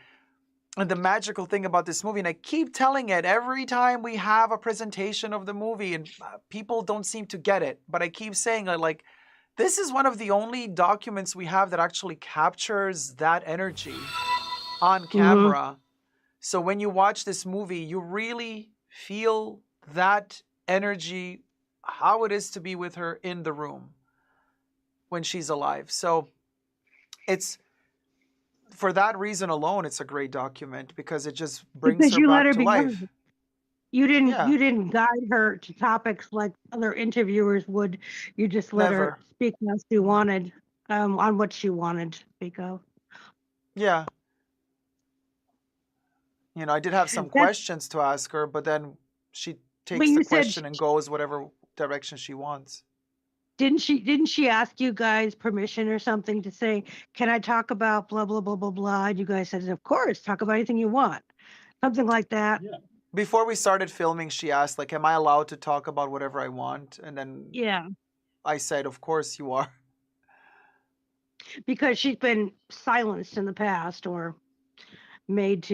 the magical thing about this movie, and I keep telling it every time we have a presentation of the movie, and people don't seem to get it, but I keep saying it, like, this is one of the only documents we have that actually captures that energy on camera. So when you watch this movie, you really feel that energy, how it is to be with her in the room when she's alive. So it's, for that reason alone, it's a great document because it just brings her back to life. You didn't Yeah. you didn't guide her to topics like other interviewers would. You just let her Never. speak as she wanted, on what she wanted to speak of. Yeah. I did have some That's questions to ask her, but then she but takes the you said question and goes whatever direction she wants. didn't she ask you guys permission or something to say, can I talk about blah blah blah blah blah? And you guys said, of course, talk about anything you want. Something like that. Before we started filming, she asked, like, am I allowed to talk about whatever I want? And then Yeah. I said, of course you are. Because she's been silenced in the past or made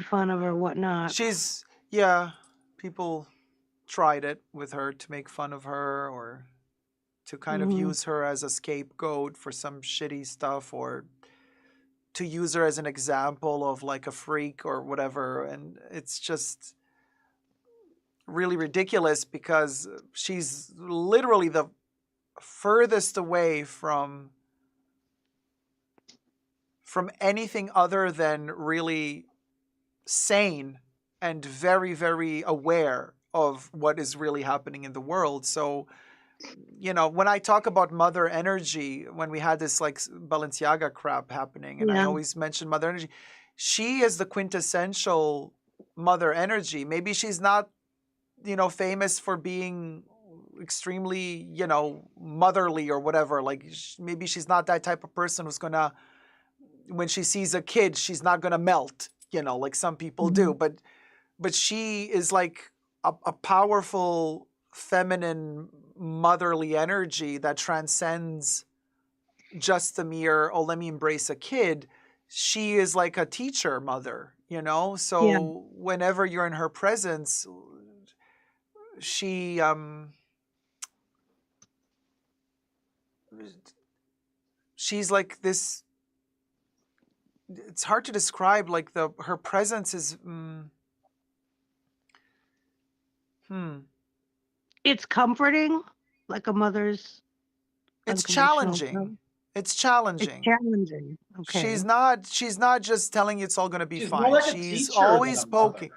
fun of or whatnot. Yeah, people tried it with her to make fun of her or to kind of Mhm. use her as a scapegoat for some shitty stuff, or to use her as an example of like a freak or whatever. And it's just really ridiculous because she's literally the furthest away from anything other than really sane and very, very aware of what is really happening in the world. So, when I talk about mother energy, when we had this like Balenciaga crap happening, and I Yeah. always mention mother energy, she is the quintessential mother energy. Maybe she's not, famous for being extremely, motherly or whatever. Like maybe she's not that type of person who's gonna, when she sees a kid, she's not gonna melt, like some people do. But she is like a powerful feminine motherly energy that transcends just the mere, oh, let me embrace a kid. She is like a teacher mother, Yeah. so whenever you're in her presence, she she's like this, it's hard to describe, like her presence is It's comforting, like a mother's it's unconditional challenging. love. It's It's challenging. challenging. Okay. She's not just telling you it's all going to be She's fine. more like a She's teacher than always a mother. poking.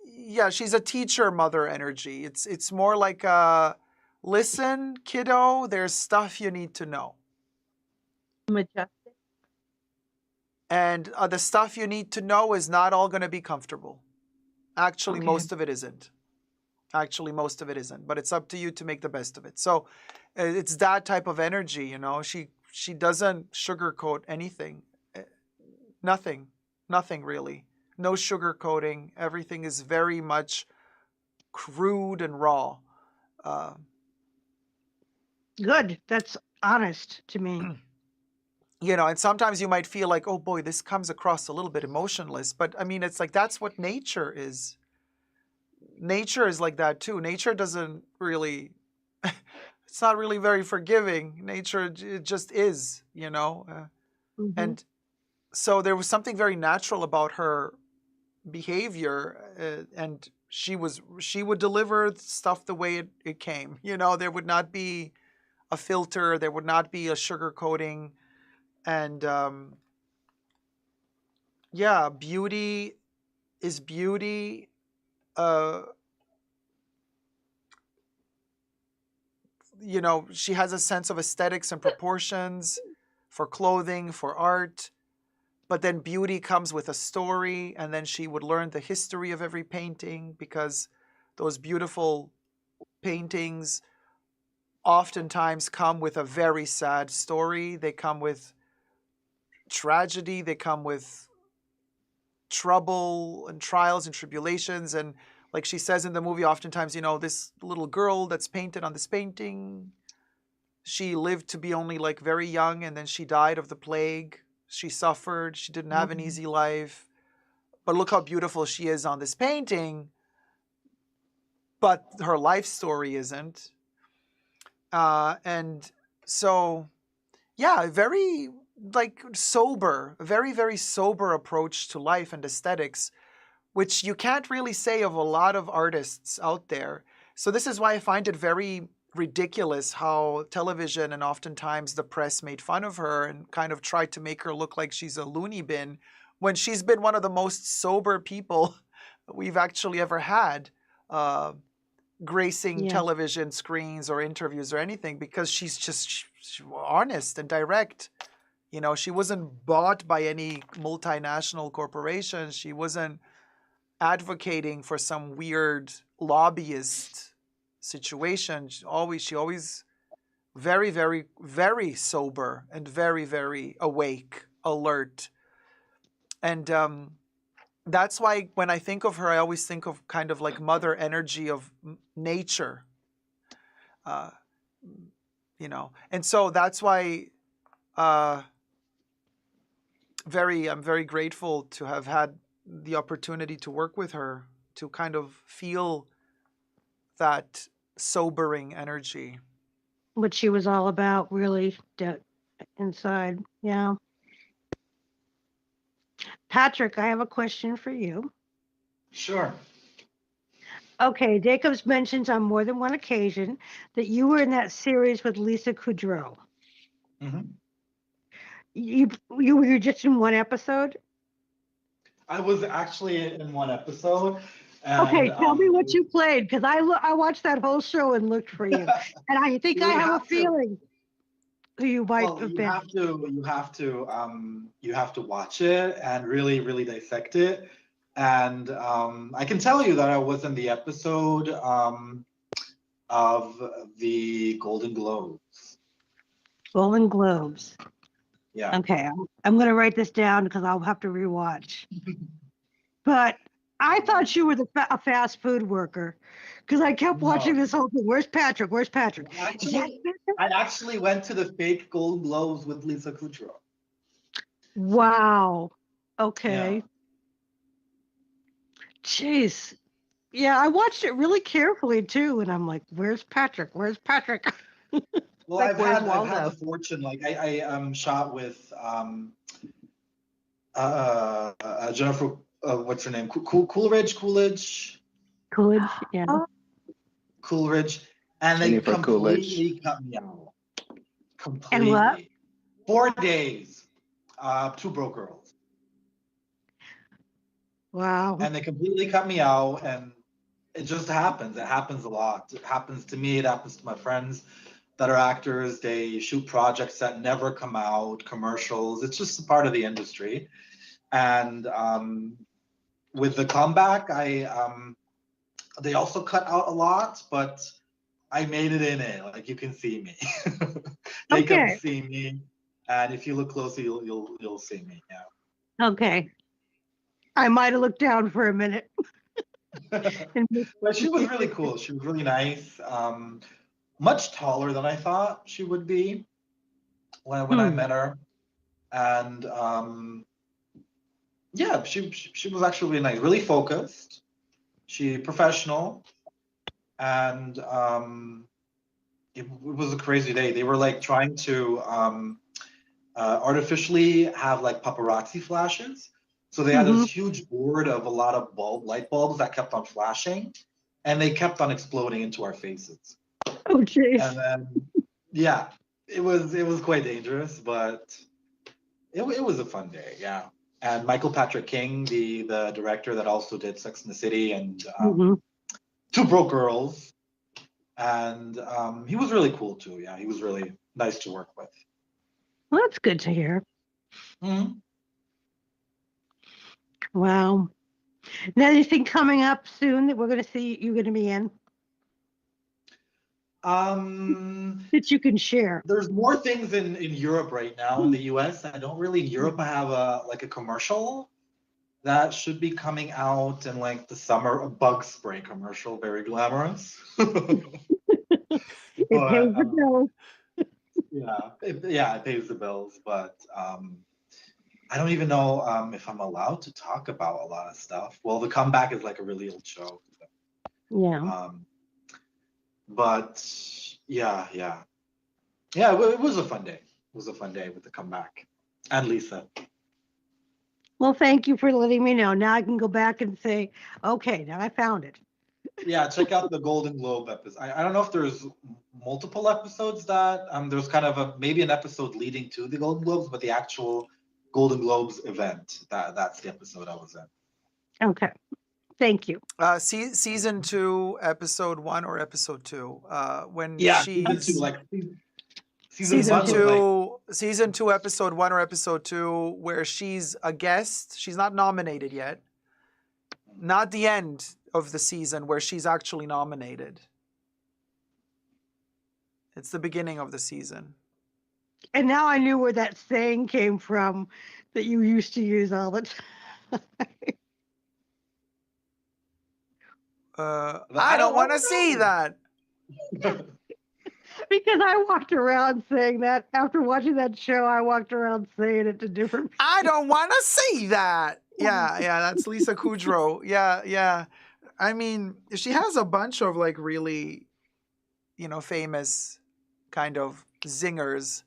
Yeah, she's a teacher mother energy. It's more like a, listen, kiddo, there's stuff you need to know. Majestic. And the stuff you need to know is not all going to be comfortable. Actually, Okay. most of it isn't. But it's up to you to make the best of it. So it's that type of energy, She doesn't sugarcoat anything. Nothing really. No sugarcoating. Everything is very much crude and raw. Good. That's honest to me. And sometimes you might feel like, oh boy, this comes across a little bit emotionless. But I mean, it's like that's what nature is. Nature is like that too. Nature doesn't really, it's not really very forgiving. Nature, it just is, Mhm. And so there was something very natural about her behavior, and she would deliver stuff the way it came. There would not be a filter, there would not be a sugar coating, and yeah, beauty is beauty. She has a sense of aesthetics and proportions for clothing, for art. But then beauty comes with a story, and then she would learn the history of every painting, because those beautiful paintings oftentimes come with a very sad story. They come with tragedy, they come with trouble and trials and tribulations. And like she says in the movie, oftentimes, this little girl that's painted on this painting, she lived to be only like very young, and then she died of the plague. She suffered, she didn't have an easy life. But look how beautiful she is on this painting. But her life story isn't. And so, yeah, very like sober, very, very sober approach to life and aesthetics, which you can't really say of a lot of artists out there. So this is why I find it very ridiculous how television and oftentimes the press made fun of her and kind of tried to make her look like she's a loony bin, when she's been one of the most sober people we've actually ever had gracing Yeah. television screens or interviews or anything, because she's just honest and direct. You know, she wasn't bought by any multinational corporation. She wasn't advocating for some weird lobbyist situation. She always very, very, very sober and very, very awake, alert. And that's why when I think of her, I always think of kind of like mother energy of nature, you know. And so that's why I'm very grateful to have had the opportunity to work with her, to kind of feel that sobering energy. What she was all about, really, inside. Yeah. Patrick, I have a question for you. Sure. Okay, Jacobs mentions on more than one occasion that you were in that series with Lisa Kudrow. Hmm. You were just in one episode? I was actually in one episode. Okay, And tell me what you played, because I watched that whole show and looked for you, and I think I have a feeling who you might well, have you been. you have to watch it and really dissect it. And I can tell you that I was in the episode of the Golden Globes. Golden Globes. Yeah. Okay, I'm going to write this down because I'll have to rewatch. But I thought you were a fast food worker, because I kept watching this whole thing. Where's Patrick? Where's Patrick? I actually went to the fake Golden Globes with Lisa Kudrow. Wow. Okay. Jeez. Yeah, I watched it really carefully too, and I'm like, "Where's Patrick? Where's Patrick?" Well, Like, I've where's had Waldo? the fortune, like I shot with Jennifer, what's her name? Coolidge, yeah. Coolidge, and they Jennifer completely cut me out. And what? Completely. 4 days. Two broke girls. Wow. And they completely cut me out, and it just happens. It happens a lot. It happens to me. It happens to my friends that are actors. They shoot projects that never come out, commercials. It's just a part of the industry. And with the comeback, they also cut out a lot, but I made it in it. Like, you can see me. They can see me, and if you look closely, you'll see me. Yeah. Okay. I might have looked down for a minute. But she was really cool. She was really nice. Much taller than I thought she would be when I met her, and yeah, she was actually really nice, really focused. She professional, and it was a crazy day. They were like trying to artificially have like paparazzi flashes. So they had this huge board of a lot of light bulbs that kept on flashing, and they kept on exploding into our faces. Oh, jeez. And then, yeah, it was quite dangerous, but it was a fun day. Yeah. And Michael Patrick King, the director that also did Sex and the City and Two Broke Girls, and he was really cool too. Yeah, he was really nice to work with. Well, that's good to hear. Mm-hmm. Wow. Now, anything coming up soon that we're going to see you're going to be in? That you can share. There's more things in Europe right now. In the US, I don't really. In Europe, I have a commercial that should be coming out in like the summer. A bug spray commercial, very glamorous. It pays the bills. Yeah, it pays the bills. But I don't even know if I'm allowed to talk about a lot of stuff. Well, the comeback is like a really old show. Yeah. But yeah, it was a fun day. It was a fun day with the comeback and Lisa. Well, thank you for letting me know. Now I can go back and say, okay, now I found it. Yeah, check out the Golden Globe episode. I don't know if there's multiple episodes that there's kind of maybe an episode leading to the Golden Globes, but the actual Golden Globes event, that's the episode I was in. Okay. Thank you. Season 2, episode 1 or episode 2. When Yeah, she's season 2, like season one was like, season 2, episode 1 or episode 2, where she's a guest. She's not nominated yet. Not the end of the season where she's actually nominated. It's the beginning of the season. And now I knew where that saying came from that you used to use all the time. I don't want to see that. Because I walked around saying that. After watching that show, I walked around saying it to different people. I don't want to see that. Yeah, that's Lisa Kudrow. Yeah. I mean, she has a bunch of like really, famous kind of zingers.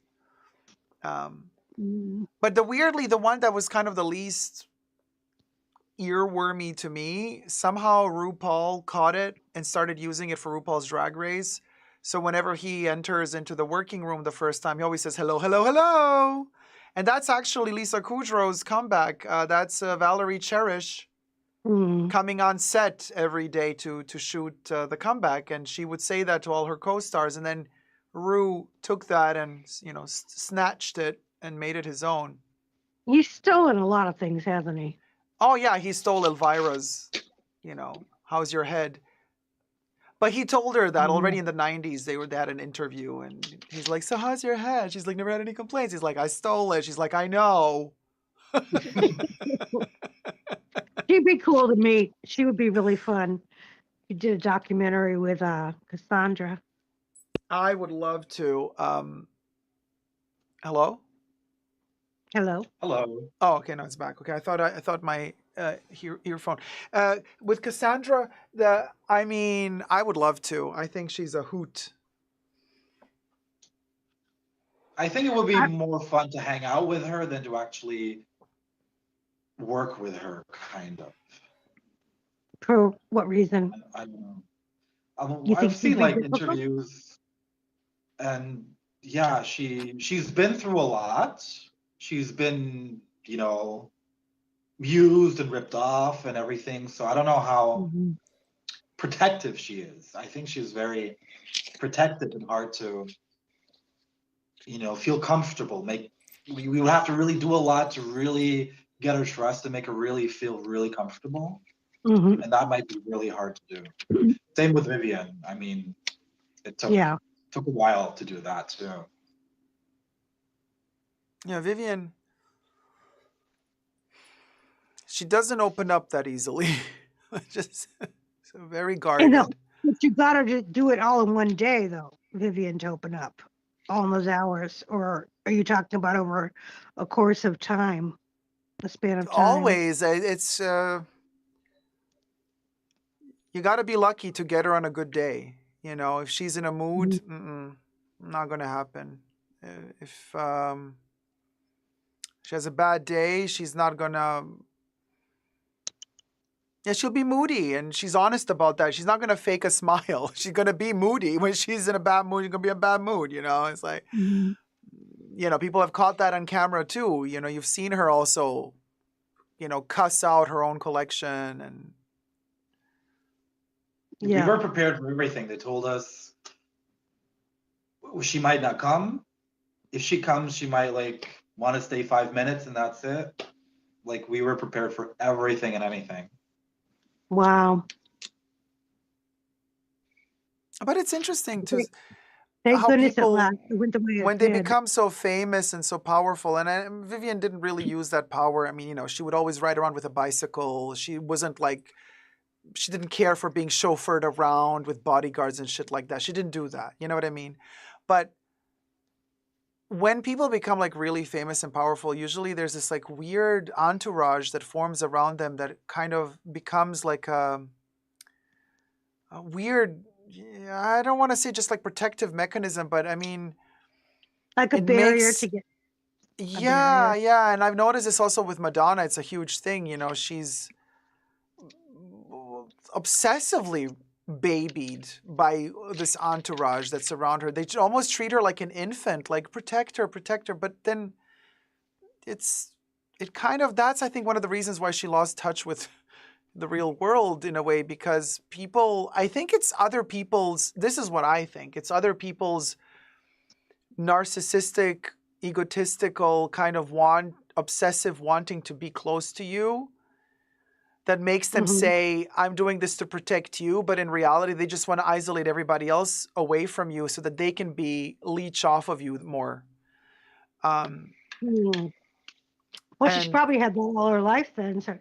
But the one that was kind of the least earwormy to me, somehow RuPaul caught it and started using it for RuPaul's Drag Race. So whenever he enters into the working room the first time, he always says, hello, hello, hello. And that's actually Lisa Kudrow's comeback. That's Valerie Cherish coming on set every day to shoot the comeback. And she would say that to all her co-stars. And then Ru took that and, snatched it and made it his own. He's stolen a lot of things, hasn't he? Oh, yeah, he stole Elvira's, how's your head? But he told her that already in the 90s. They had an interview, and he's like, so how's your head? She's like, never had any complaints. He's like, I stole it. She's like, I know. She'd be cool to meet. She would be really fun. He did a documentary with Cassandra. I would love to. Hello? Hello. Oh, okay, no, it's back. Okay, I thought my earphone. With Cassandra, I would love to. I think she's a hoot. I think it would be more fun to hang out with her than to actually work with her, kind of. For what reason? I don't know. she'd I've seen be like difficult? interviews, and yeah, she's been through a lot. She's been, used and ripped off and everything. So I don't know how protective she is. I think she's very protective and hard to, feel comfortable. We would have to really do a lot to really get her trust and make her really feel really comfortable. And that might be really hard to do. Same with Vivian. I mean, it took a while to do that too. Yeah, Vivian, she doesn't open up that easily. Just so very guarded. But you got her to do it all in one day, though, Vivian, to open up all in those hours. Or are you talking about over a course of time, a span of time? Always. It's you got to be lucky to get her on a good day. If she's in a mood, not going to happen. If she has a bad day, she's not going to... Yeah, she'll be moody, and she's honest about that. She's not going to fake a smile. She's going to be moody. When she's in a bad mood, she's going to be in a bad mood, It's like, people have caught that on camera, too. You've seen her also, cuss out her own collection. And we were prepared for everything. They told us she might not come. If she comes, she might, want to stay 5 minutes, and that's it. We were prepared for everything and anything. Wow. But it's interesting to Thank how goodness people, it went the way it when they did. become so famous and so powerful, and Vivian didn't really use that power. I mean, she would always ride around with a bicycle. She wasn't she didn't care for being chauffeured around with bodyguards and shit like that. She didn't do that. You know what I mean? But when people become really famous and powerful, usually there's this weird entourage that forms around them that kind of becomes a weird, I don't want to say just protective mechanism, but I mean, like a barrier to get. Yeah. And I've noticed this also with Madonna. It's a huge thing. She's obsessively babied by this entourage that's around her. They almost treat her like an infant, protect her. But then that's I think one of the reasons why she lost touch with the real world in a way, because people, I think it's other people's, this is what I think, it's other people's narcissistic, egotistical kind of obsessive wanting to be close to you that makes them say, I'm doing this to protect you, but in reality, they just want to isolate everybody else away from you so that they can leech off of you more. Well, she's probably had that all her life then. So,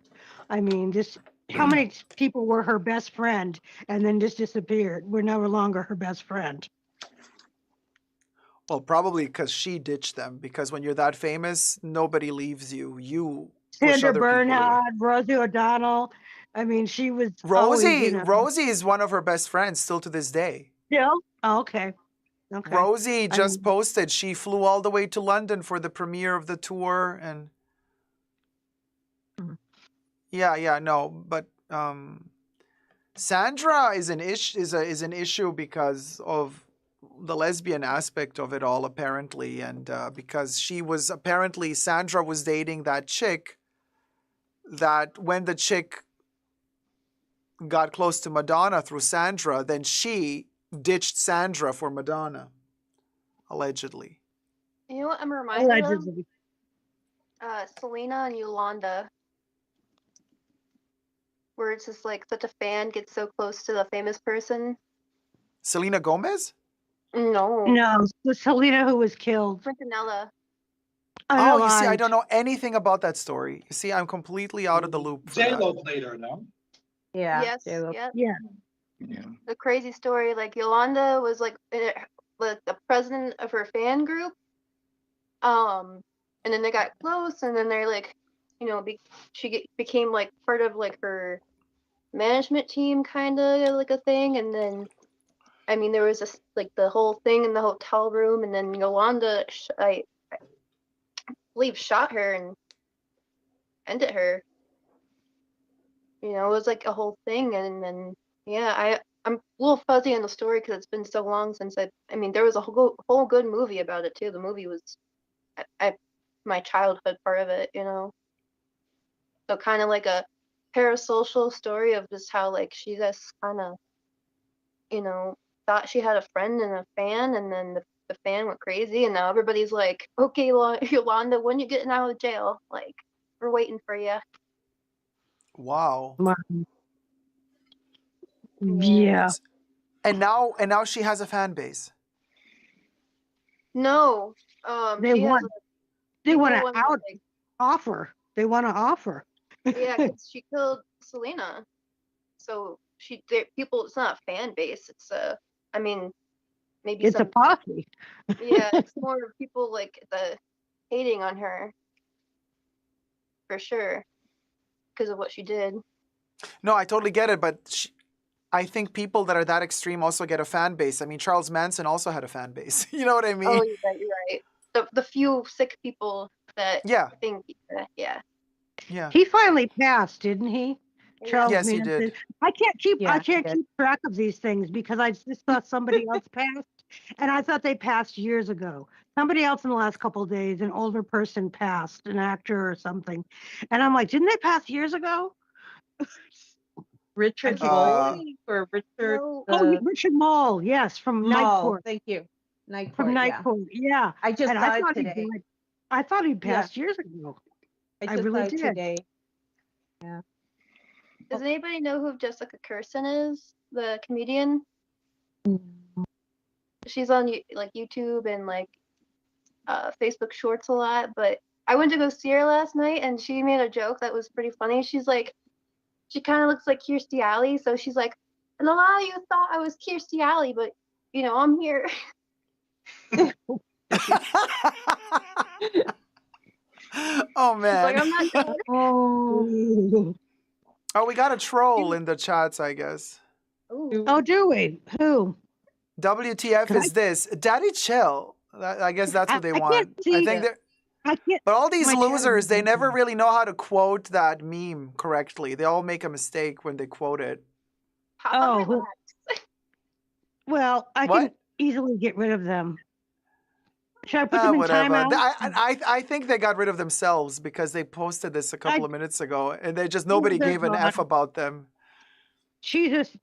I mean, just how many people were her best friend and then just disappeared? We're no longer her best friend. Well, probably because she ditched them, because when you're that famous, nobody leaves you. You push Sandra other people away. Bernhard, Rosie O'Donnell. I mean, she was always, you know. Rosie is one of her best friends still to this day. Still? Oh, okay. Okay. Rosie just posted she flew all the way to London for the premiere of the tour, and but Sandra is an issue because of the lesbian aspect of it all, apparently, and because Sandra was dating that chick, that when the chick got close to Madonna through Sandra, then she ditched Sandra for Madonna, allegedly. You know what I'm reminded of? Selena and Yolanda, where it's just like such a fan gets so close to the famous person. Selena Gomez? No. No, the Selena who was killed. Quintanilla. Oh, you see, I don't know anything about that story. You see, I'm completely out of the loop for that. J-Lo played her, no? Yeah. Yes. J-Lo. Yeah. The crazy story, like Yolanda was like the president of her fan group, and then they got close, and then they're like, you know, she became like part of like her management team, kind of like a thing, and then, I mean, there was this like the whole thing in the hotel room, and then Yolanda, I believe, shot her and ended her. You know, it was like a whole thing, and then I'm a little fuzzy on the story because it's been so long since I mean, there was a whole good movie about it too. The movie was my childhood part of it, you know. So kind of like a parasocial story of just how like she just kind of, you know, thought she had a friend and a fan, and then the fan went crazy, and now everybody's like, okay, Yolanda, when you getting out of jail? Like, we're waiting for you. Wow. Yeah. And now she has a fan base. No. They want to offer. They want to offer. Yeah, because she killed Selena. So people, it's not a fan base. It's I mean, maybe it's a posse. Yeah, it's more of people like the hating on her, for sure, because of what she did. No, I totally get it, but I think people that are that extreme also get a fan base. I mean, Charles Manson also had a fan base. You know what I mean? Oh, you're right. The few sick people that think, yeah. He finally passed, didn't he? Charles Yes, he Manson. did. I can't keep track of these things because I just saw somebody else passed, and I thought they passed years ago. Somebody else in the last couple of days, an older person passed, an actor or something, and I'm like, didn't they pass years ago? Richard Mole or Richard? Richard Mole, yes, from Night Court. Thank you. Night Court. From Night Court, yeah. I just saw it today. I thought he passed years ago. I just really saw it did. today. Yeah. Does anybody know who Jessica Kirsten is? The comedian? She's on like YouTube and like Facebook Shorts a lot, but I went to go see her last night and she made a joke that was pretty funny. She's like, she kind of looks like Kirstie Alley, so she's like, and a lot of you thought I was Kirstie Alley, but you know, I'm here. Oh man. Like, I'm not dead. Oh, we got a troll in the chats, I guess. Oh, do we? Who? WTF is this? Daddy chill. I guess that's what they want. I think they're. But all these losers, they never really know how to quote that meme correctly. They all make a mistake when they quote it. Oh, well, I can easily get rid of them. Should I put them in Whatever. timeout? I think they got rid of themselves because they posted this a couple of minutes ago, and nobody they're gave an F gone. about them. She just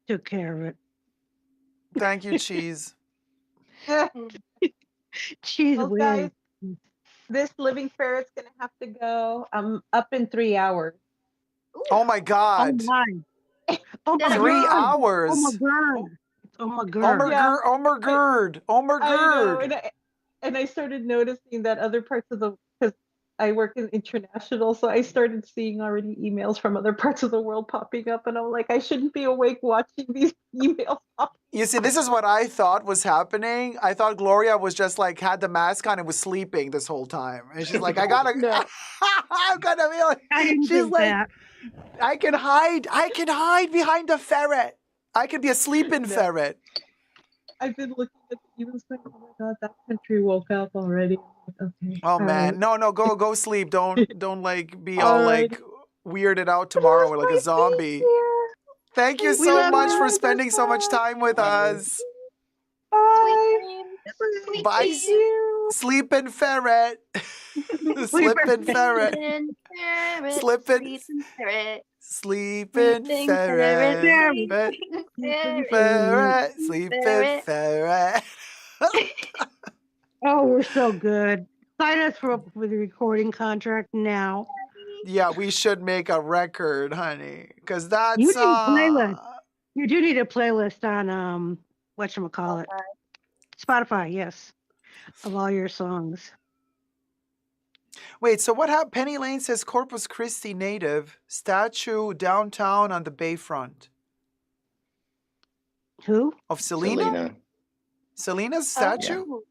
took care of it. Thank you, Cheese. She's Well, weird. guys, this living ferret's gonna have to go. I'm up in 3 hours. Oh my Oh God. my. Oh my 3 God. hours. Oh my God. Oh my God. Oh my God. Oh my I know, God. and I started noticing that other parts of because I work in international, so I started seeing already emails from other parts of the world popping up, and I'm like, I shouldn't be awake watching these emails pop. You see, this is what I thought was happening. I thought Gloria was just like had the mask on and was sleeping this whole time. And she's like, I gotta, No. I'm gonna be like, I didn't she's think like, that. I can hide behind the ferret. I could be a sleeping ferret. I've been looking at the emails like, oh my God, that country woke up already. Okay. Oh all man, right. no, go sleep. Don't like be all All right. like weirded out tomorrow or like a zombie. Thank you We so love much you. for spending so much time with us. Bye. Sweet Bye, dreams. sleeping ferret. Slipping ferret. Slipping Ferret. Sleeping Sleeping ferret. ferret. Sleeping Ferret. ferret. Sleeping Ferret. ferret. Oh, we're so good. Sign us for with a recording contract now. Yeah, we should make a record, honey. Cause that's You need a playlist. You do need a playlist on whatchamacallit. Spotify, yes. Of all your songs. Wait, so what happened? Penny Lane says Corpus Christi native, statue downtown on the bayfront. Who? Of Selena? Selena's statue? Oh.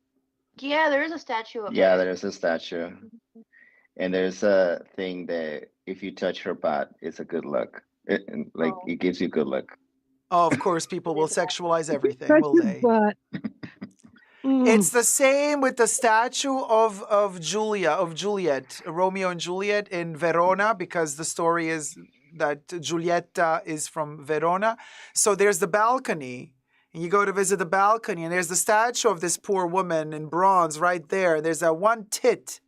Yeah, there is a statue up Yeah, there. there's a statue. And there's a thing that if you touch her butt, it's a good luck. It gives you good luck. Oh, of course, people will sexualize everything, Touch will your they? butt. It's the same with the statue of Juliet, Romeo and Juliet in Verona, because the story is that Giulietta is from Verona. So there's the balcony, and you go to visit the balcony, and there's the statue of this poor woman in bronze right there. There's that one tit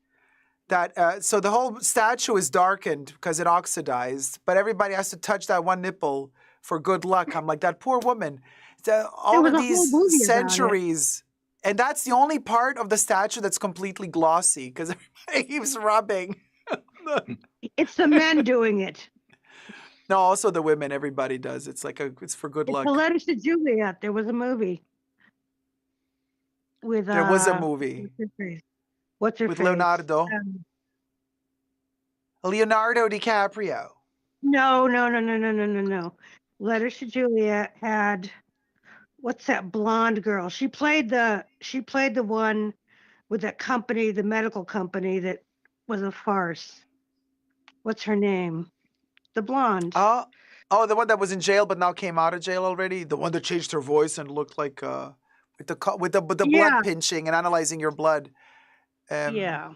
that, so the whole statue is darkened because it oxidized, but everybody has to touch that one nipple for good luck. I'm like, that poor woman. All of these centuries. And that's the only part of the statue that's completely glossy because everybody keeps rubbing. It's the men doing it. No, also the women, everybody does. It's like it's for good luck. The Letters to Juliet. There was a movie. With there was a movie. What's her with face? Leonardo. Leonardo DiCaprio. No. Letters to Juliet had what's that blonde girl? She played the one with that company, the medical company that was a farce. What's her name? The blonde. Oh, the one that was in jail but now came out of jail already. The one that changed her voice and looked like with the blood pinching and analyzing your blood. Yeah.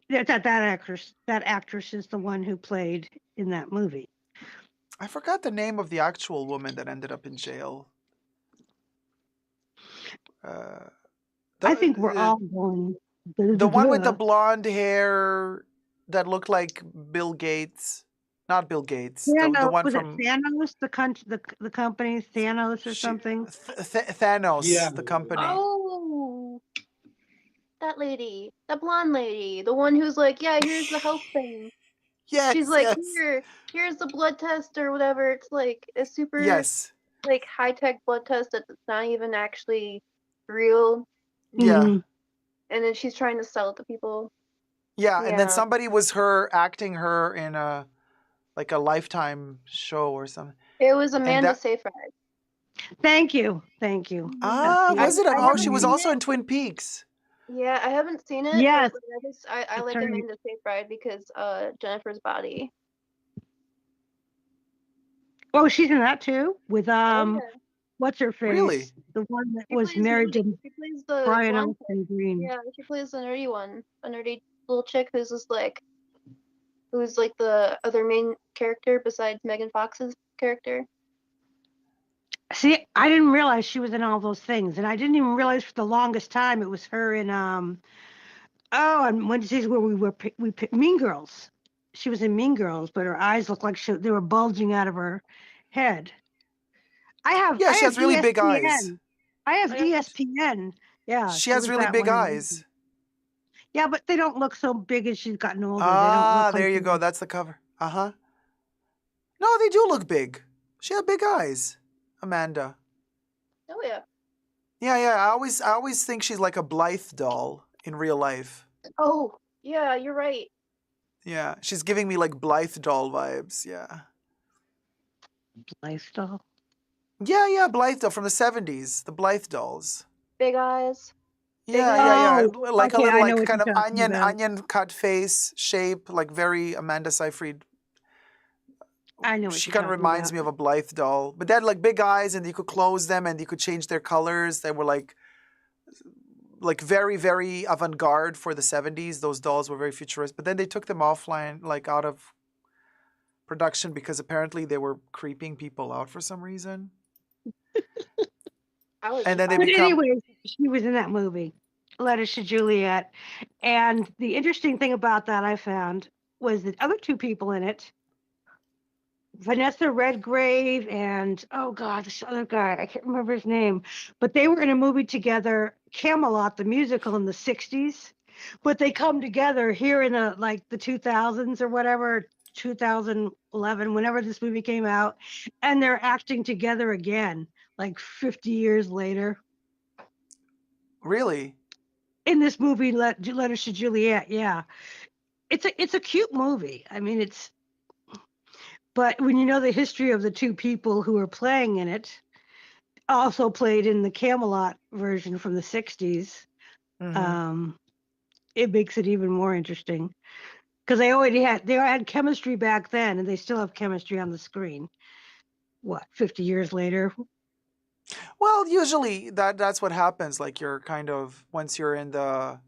That actress is the one who played in that movie. I forgot the name of the actual woman that ended up in jail. I think we're all going. The one with the blonde hair that looked like Bill Gates. Not Bill Gates. Thanos, the one was from it Thanos, the company Thanos or something? Thanos, the company. Oh, that lady, the blonde lady, the one who's like, yeah, here's the health thing. Yes, she's like, here's the blood test or whatever. It's like a super like high tech blood test that's not even actually real. Yeah. Mm-hmm. And then she's trying to sell it to people. Yeah, and then somebody was acting her in a Lifetime show or something. It was Amanda Seyfried. Thank you. Was it? She was also in Twin Peaks. Yeah, I haven't seen it. Yes. But I like Amanda Seyfried because Jennifer's Body. Oh, she's in that too with what's her face? Really? The one that was married to Brian Austin Green. Yeah, she plays the nerdy one, a nerdy little chick who's like the other main character besides Megan Fox's character. See, I didn't realize she was in all those things, and I didn't even realize for the longest time it was her in on Wednesdays where we picked Mean Girls. She was in Mean Girls, but her eyes looked like they were bulging out of her head. Yeah, I she have has really big eyes. ESPN. I have ESPN. Yeah, She has was really that big one. eyes. Yeah, but they don't look so big as she's gotten older. They don't Ah, look like there you go. That's the cover. Uh-huh. No, they do look big. She had big eyes, Amanda. Oh yeah. Yeah, yeah. I always think she's like a Blythe doll in real life. Oh yeah, you're right. Yeah, she's giving me like Blythe doll vibes. Yeah. Blythe doll. Yeah, yeah, Blythe doll from the 70s. The Blythe dolls. Big eyes. Yeah, yeah, yeah. Oh, Like a okay, little I know like what kind you're of talking about. onion cut face shape, like very Amanda Seyfried. I know what She you're kind of talking reminds about. me of a Blythe doll. But they had like big eyes and you could close them and you could change their colors. They were like very, very avant-garde for the 70s. Those dolls were very futuristic. But then they took them offline, like out of production because apparently they were creeping people out for some reason. And then they But become anyways, she was in that movie, Letters to Juliet. And the interesting thing about that I found was the other two people in it, Vanessa Redgrave and oh god, this other guy, I can't remember his name, but they were in a movie together, Camelot, the musical in the 60s. But they come together here in the 2000s or whatever, 2011, whenever this movie came out, and they're acting together again, like 50 years later. Really? In this movie, Letters to Juliet, yeah. It's a cute movie. I mean, but when you know the history of the two people who are playing in it, also played in the Camelot version from the 60s, it makes it even more interesting. Because they had chemistry back then, and they still have chemistry on the screen. What, 50 years later? Well, usually that's what happens. Like you're kind of once you're in the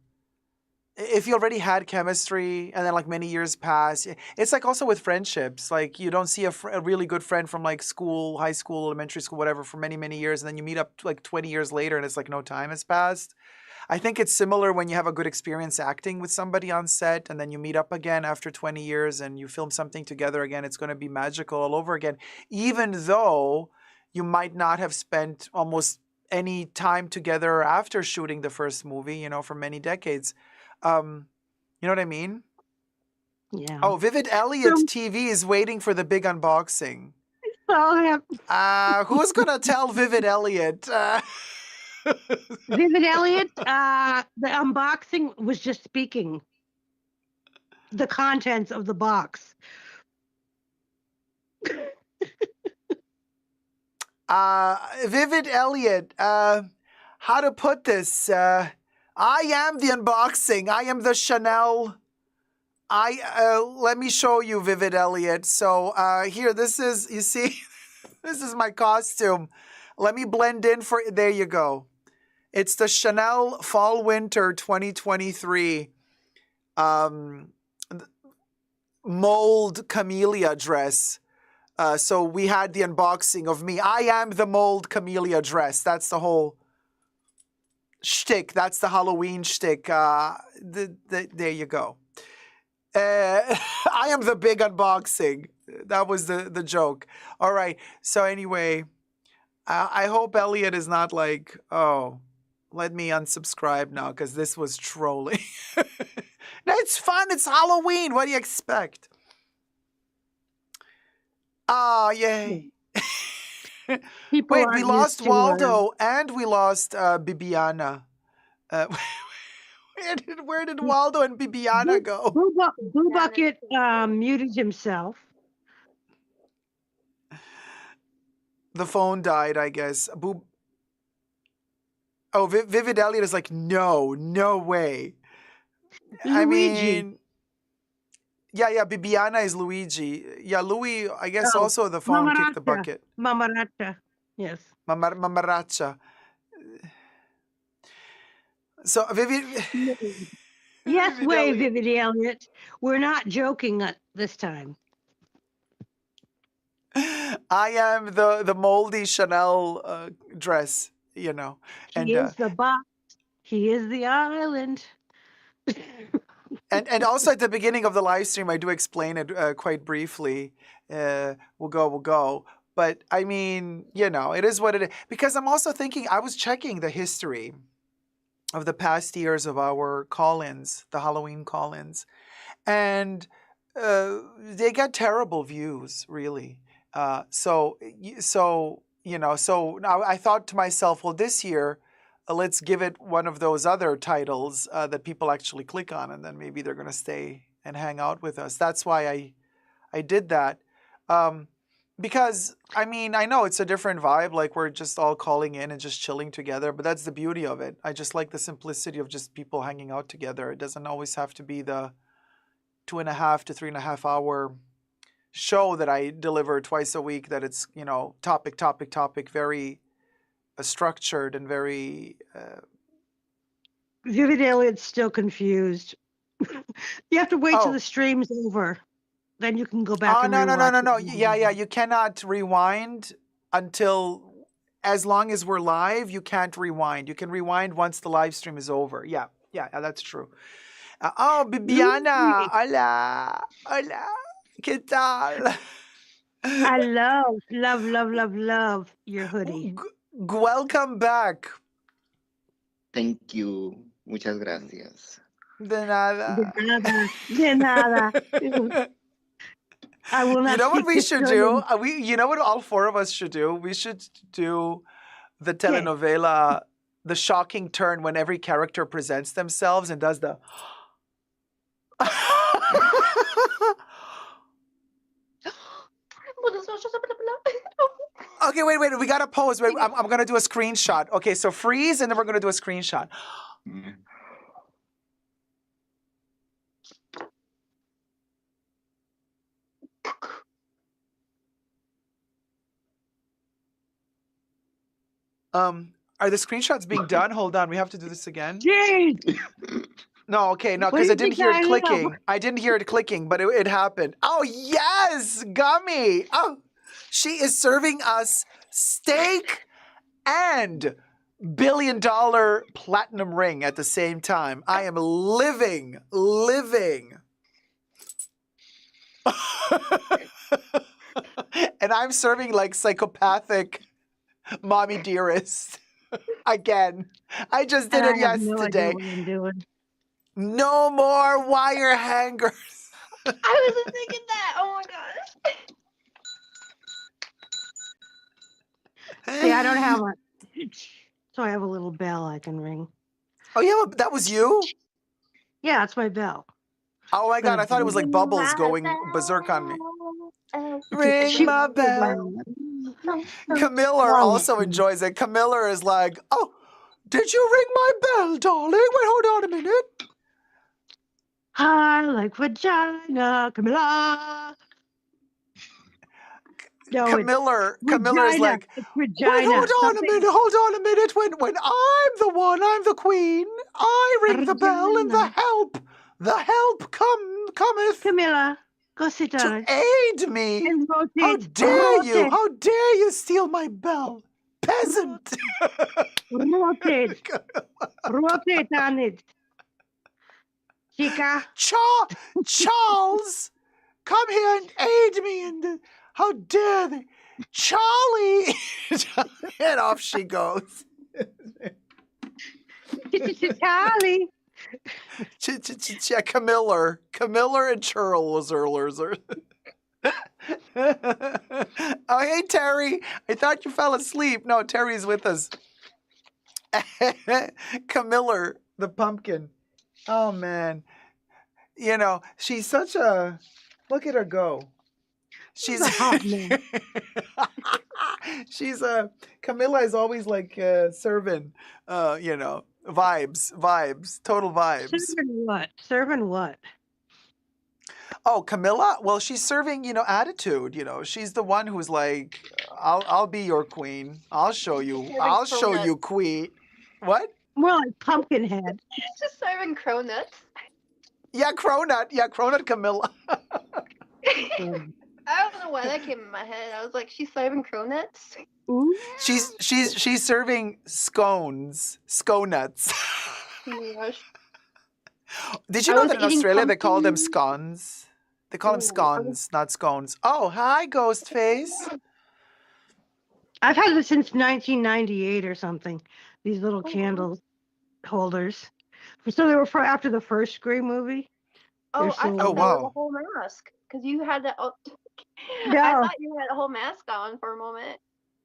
if you already had chemistry and then like many years pass, it's like also with friendships. Like you don't see a really good friend from like school, high school, elementary school, whatever, for many, many years. And then you meet up like 20 years later and it's like no time has passed. I think it's similar when you have a good experience acting with somebody on set and then you meet up again after 20 years and you film something together again. It's going to be magical all over again, even though you might not have spent almost any time together after shooting the first movie, for many decades. You know what I mean? Yeah. Oh, Vivid Elliott TV is waiting for the big unboxing. Who's gonna tell Vivid Elliott? Vivid Elliott, the unboxing was just speaking the contents of the box. Vivid Elliott, how to put this? I am the unboxing. I am the Chanel. Let me show you, Vivid Elliott. So here, this is, you see, this is my costume. Let me blend in there you go. It's the Chanel Fall Winter 2023 mold camellia dress. So we had the unboxing of me. I am the mold camellia dress. That's the whole shtick. That's the Halloween shtick. There you go. I am the big unboxing. That was the joke. All right. So anyway, I hope Elliot is not like, oh, let me unsubscribe now because this was trolling. No, it's fun. It's Halloween. What do you expect? Oh, yay. Wait, we lost Waldo and we lost Bibiana. Where did Waldo and Bibiana go? Blue Bucket muted himself. The phone died, I guess. Oh, Vivid Elliott is like, no way. Luigi. I mean, yeah, Bibiana is Luigi. Yeah, Louis, I guess also the phone kicked the bucket. Mamaracha, yes. Mamaracha. So, Vivid... Yes, Vivid Elliott. We're not joking this time. I am the moldy Chanel dress, you know. And He is the box. He is the island. and also at the beginning of the live stream, I do explain it quite briefly. We'll go. But I mean, you know, it is what it is. Because I'm also thinking, I was checking the history of the past years of our call-ins, the Halloween call-ins, and they got terrible views, really. So you know, so now I thought to myself, well, this year, let's give it one of those other titles that people actually click on, and then maybe they're going to stay and hang out with us. That's why I did that. Because, I mean, I know it's a different vibe, like we're just all calling in and just chilling together, but that's the beauty of it. I just like the simplicity of just people hanging out together. It doesn't always have to be the 2.5 to 3.5 hour show that I deliver twice a week, that it's, you know, topic, very structured and very... Vivid Alien's still confused. You have to wait till the stream's over. Then you can go back and rewatch No. it. Yeah. You cannot rewind until, as long as we're live, you can't rewind. You can rewind once the live stream is over. Yeah, that's true. Bibiana, hola. ¿Qué tal? I love your hoodie. Welcome back. Thank you. Muchas gracias. De nada. De nada. I will not. You know what we should do? You know what all four of us should do? We should do the telenovela, the shocking turn when every character presents themselves and does the... Okay, wait. We gotta pause. Wait, I'm gonna do a screenshot. Okay, so freeze, and then we're gonna do a screenshot. Are the screenshots being done? Hold on, we have to do this again. No, okay, no, because I didn't hear it clicking. I didn't hear it clicking, but it happened. Oh, yes, Gummy. Oh, she is serving us steak and $1 billion platinum ring at the same time. I am living. And I'm serving like psychopathic mommy dearest. Again. I just did it yesterday. No idea what I'm doing. No more wire hangers. I wasn't thinking that. Oh my gosh. See, I don't have so I have a little bell I can ring. Oh yeah, that was you? Yeah, it's my bell. Oh my God, I thought it was like bubbles going berserk on me. Ring my bell. Camilla also enjoys it. Camilla is like, oh, did you ring my bell, darling? Wait, hold on a minute. I like vagina, Camilla. No, Camilla is like, wait, hold on a minute. When I'm the one, I'm the queen. I ring the bell and the help cometh. Camilla, go sit down. To aid me. And rotate. How dare you? How dare you steal my bell? Peasant. Rotate on it. Chica. Charles, come here and aid me. And how dare they? Charlie. And off she goes. Charlie. Camilla and Churls. Oh, hey, Terry. I thought you fell asleep. No, Terry's with us. Camilla, the pumpkin. Oh, man. You know, she's such a... Look at her go. She's a hot man. Camilla is always like serving, you know, vibes, total vibes. Serving what? Oh, Camilla? Well, she's serving, you know, attitude. You know, she's the one who's like, I'll be your queen. I'll show you, queen. What? More like Pumpkinhead. It's just serving cronuts. Yeah, cronut Camilla. I don't know why that came in my head. I was like, she's serving cronuts. Ooh. She's serving scones, sconuts. Oh my gosh. Did you I know was that in eating Australia they call them pumpkin. scones? They call them Ooh, scones, not scones. Oh, hi, Ghostface. I've had this since 1998 or something. These little Oh, wow. candle holders. So they were for after the first Scream movie. They're Oh, I still Oh, thought that was a wow. whole mask because you had that. Oh, I no, thought you had a whole mask on for a moment.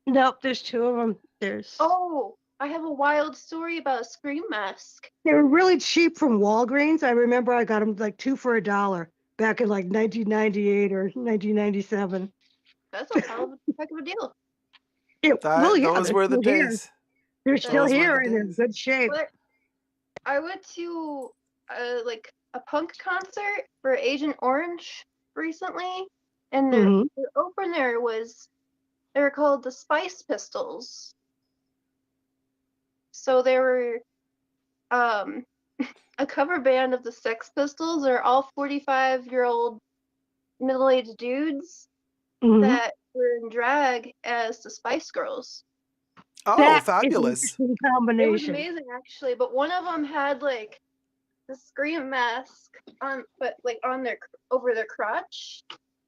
nope. There's two of them. There's Oh, I have a wild story about a Scream mask. they were really cheap from Walgreens. I remember I got them like $2 for $1 back in like 1998 or 1997. That's a heck of a deal. Well, yeah, Those they're were the still here. days. They're That still Those were here the and they're in days. good shape. But I went to like a punk concert for Agent Orange recently, and Mhm. the opener was they were called the Spice Pistols. So they were a cover band of the Sex Pistols. Are all 45-year-old middle-aged dudes Mhm. that were in drag as the Spice Girls. Oh, That is an fabulous. interesting It was combination. amazing actually, but one of them had like the Scream mask on, but like on their over their crotch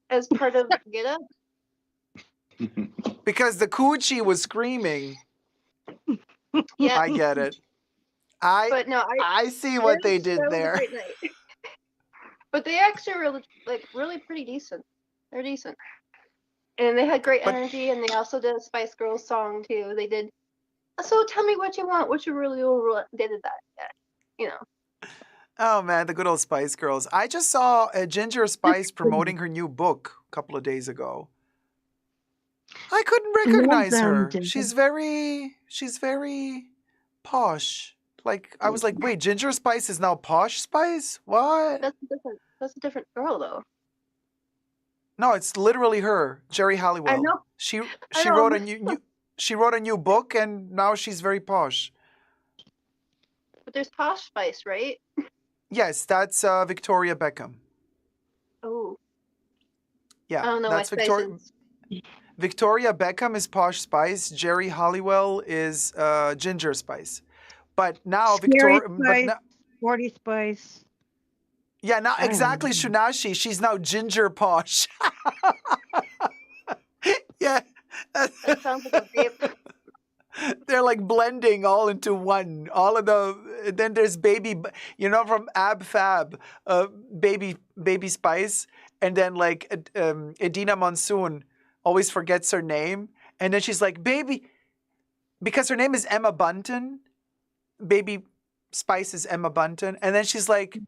as part of the get up. Because the coochie was screaming. Yeah, I get it. but no, I see what they that did was a there. great night. But they actually were like really pretty decent. They're decent, and they had great But energy. And they also did a Spice Girls song too. They did. So tell me what you want. What you really want. They did that. Yeah, you know. oh man, the good old Spice Girls. I just saw Ginger Spice promoting her new book a couple of days ago. I couldn't Love recognize them, her. David. She's very posh. Like I was like, wait, Ginger Spice is now Posh Spice? What? That's a different girl though. No, it's literally her, Jerry I Halliwell. know. She I she know. wrote a she wrote a new book and now she's very posh. But there's Posh Spice, right? Yes, that's Victoria Beckham. Oh, Yeah, I don't know my that's Victoria. spices. Victoria Beckham is Posh Spice. Jerry Halliwell is Ginger Spice. But now Scary Victoria, Spice, Sporty Spice. yeah, now I don't exactly know. Shunashi. She's now Ginger Posh. yeah, That sounds like a vape. they're like blending all into one. All of the then there's from Ab Fab, baby Spice, and then like Edina Monsoon always forgets her name, and then she's like baby, because her name is Emma Bunton. Baby Spice is Emma Bunton, and then she's like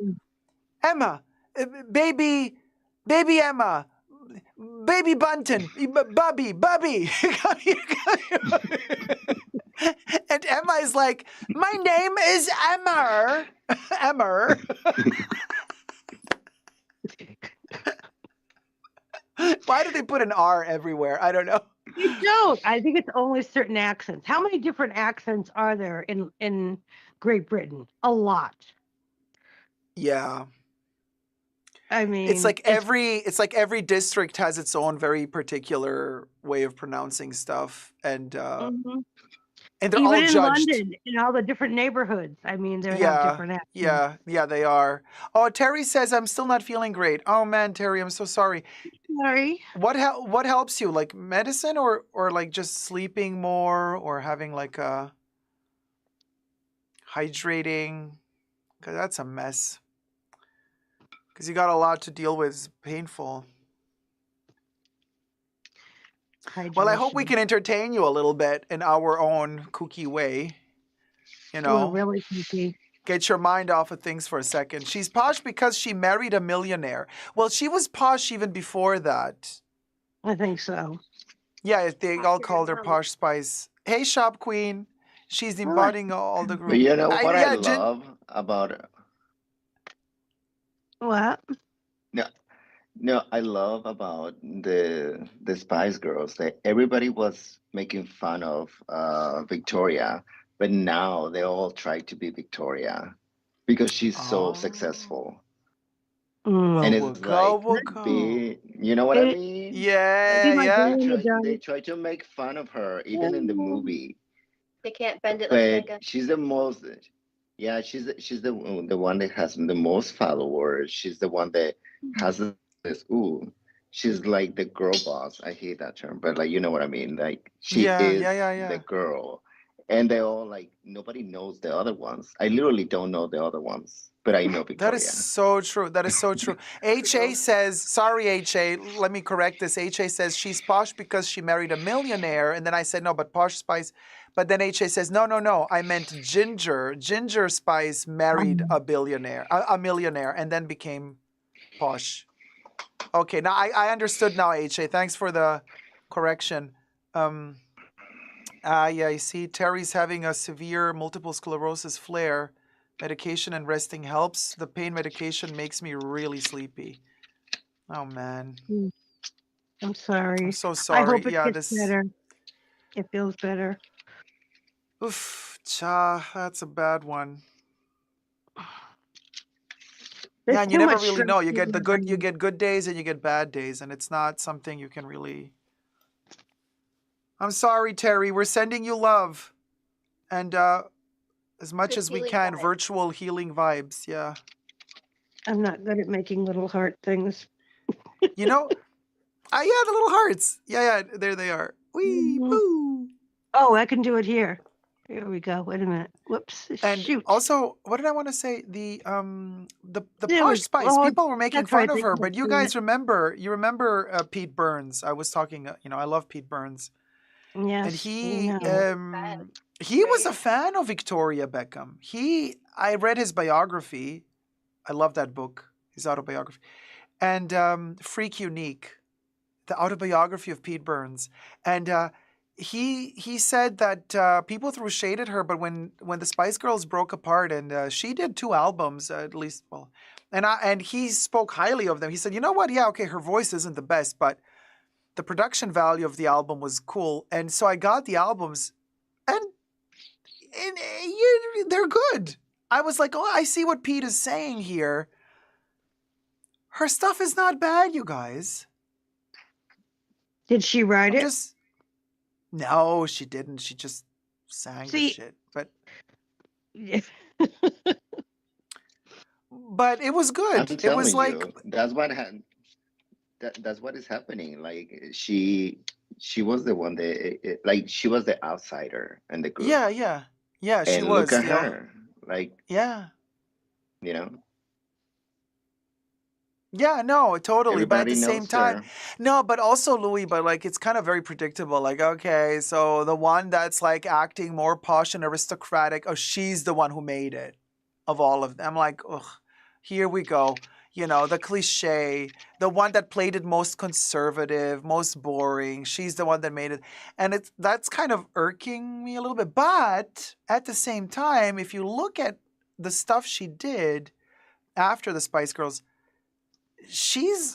Emma, baby Emma. Baby Bunton, Bubby, come here, come here. And Emma is like, my name is Emma. Emma. Why do they put an R everywhere? I don't know. You don't. I think it's only certain accents. How many different accents are there in Great Britain? A lot. Yeah. I mean, It's like every district has its own very particular way of pronouncing stuff, and mhm. and they're Even all in judged. London, in all the different neighborhoods. I mean, they have different accents. Yeah, they are. Oh, Terry says I'm still not feeling great. Oh man, Terry, I'm so sorry. Sorry. What helps you? Like medicine or like just sleeping more or having like a hydrating? Cause that's a mess. Cause you got a lot to deal with. It's painful. Well, I hope we Hydration. can entertain you a little bit in our own kooky way. You We're know, really kooky. get your mind off of things for a second. She's posh because she married a millionaire. Well, she was posh even before that. I think so. Yeah, they all called her Posh Spice. Hey, Shop Queen. She's embodying all the But group. you know what I yeah, love about What? no, I love about the Spice Girls that everybody was making fun of Victoria, but now they all try to be Victoria because she's so successful. Mm. And We'll it's go, like we'll go. you know what I It, mean? be Yeah, Like my yeah. girl in the they dark. try to make fun of her even in the movie. They can't bend it like But Jenga. she's the most, yeah, she's the one that has the most followers. She's the one that has this, ooh, she's like the girl boss. I hate that term, but like, you know what I mean? Like, she Yeah, is yeah, yeah, the yeah. girl. And they all like, nobody knows the other ones. I literally don't know the other ones, but I know That is Victoria. so true. That is so true. HA says, sorry, HA, let me correct this. HA says she's posh because she married a millionaire. And then I said, no, but Posh Spice. But then HA says, no, no, no. I meant Ginger. Ginger Spice married a billionaire, a millionaire, and then became posh. Okay, now I understood now, HA. Thanks for the correction. Yeah, you see, Terry's having a severe multiple sclerosis flare. Medication and resting helps. The pain medication makes me really sleepy. Oh man, I'm I'm sorry. so I sorry. hope it Yeah, gets this. better. It feels better. Oof, cha, that's a bad one. There's Yeah, and you too never much really stress know. You in get my you brain. get good days and you get bad days, and it's not something you can really. I'm sorry, Terry. We're sending you love, and as much Good as we healing can, vibes. virtual healing vibes. Yeah. I'm not good at making little heart things. You know, yeah, the little hearts. Yeah, yeah, there they are. Wee, Mhm. boo. Oh, I can do it here. Here we go. Wait a minute. Whoops. And Shoot. also, what did I want to say? The There we Posh Spice. Oh, People were making that's right. fun of Thank her, you for but you doing guys it. remember? You remember Pete Burns? I was talking. I love Pete Burns, and Yes, we know. he was a right? fan of Victoria Beckham. I read his biography. I love that book, his autobiography, and Freak Unique, the autobiography of Pete Burns, and he said that people threw shade at her, but when the Spice Girls broke apart and she did 2 albums at least, well, and he spoke highly of them. He said, you know what? Yeah, okay, her voice isn't the best, but the production value of the album was cool, and so I got the albums, and they're good. I was like, oh, I see what Pete is saying here. Her stuff is not bad, you guys. Did she write I'm it? just No, she didn't. She just sang the See, shit. But yeah. it was I'm good. It was telling like you, that's what is happening. Like she was the one that like she was the outsider in the group, yeah, yeah. Yeah, she and look was. at Yeah. her. Like, Yeah. you know, Yeah, no, totally. But at everybody the same knows time, her. no, but also Louis, but like it's kind of very predictable. Like, okay, so the one that's like acting more posh and aristocratic, oh, she's the one who made it of all of them. I'm like, ugh, here we go. The cliche, the one that played it most conservative, most boring. She's the one that made it. And that's kind of irking me a little bit. But at the same time, if you look at the stuff she did after the Spice Girls,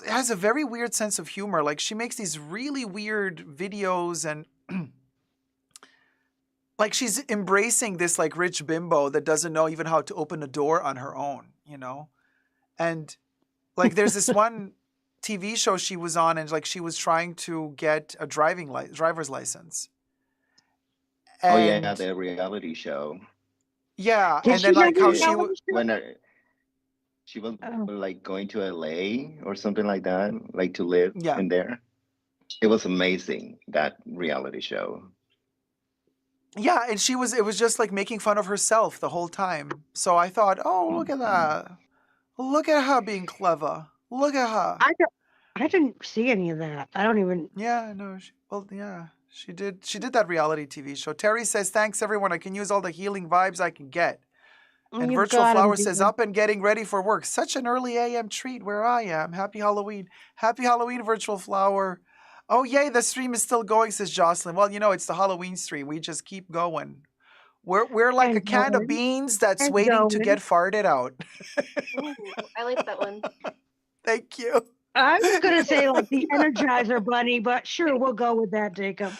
has a very weird sense of humor. Like she makes these really weird videos and like she's embracing this like rich bimbo that doesn't know even how to open a door on her own. And like there's this one TV show she was on and like she was trying to get a driver's license. Oh yeah, And the reality show. yeah, Did and she then have like a how reality show? When she was Oh, like going to LA or something like that, like to live yeah. in there. It was amazing, that reality show. Yeah, and it was just like making fun of herself the whole time. So I thought, "Oh, look at that. Look at her being clever. Look at her." I didn't see any of that. I don't even. Yeah, no, she did. She did that reality TV show. Terry says, "Thanks, everyone. I can use all the healing vibes I can get." And You've Virtual got him, Flower says, Diva. "Up and getting ready for work. Such an early AM treat where I am. Happy Halloween. Happy Halloween, Virtual Flower." Oh, yay, the stream is still going, says Jocelyn. Well, it's the Halloween stream. We just keep going. We're like a And can of going. beans that's And waiting to going. get farted out. Ooh, I like that one. Thank you. I was going to say like the Energizer Bunny, but sure, we'll go with that, Jacob.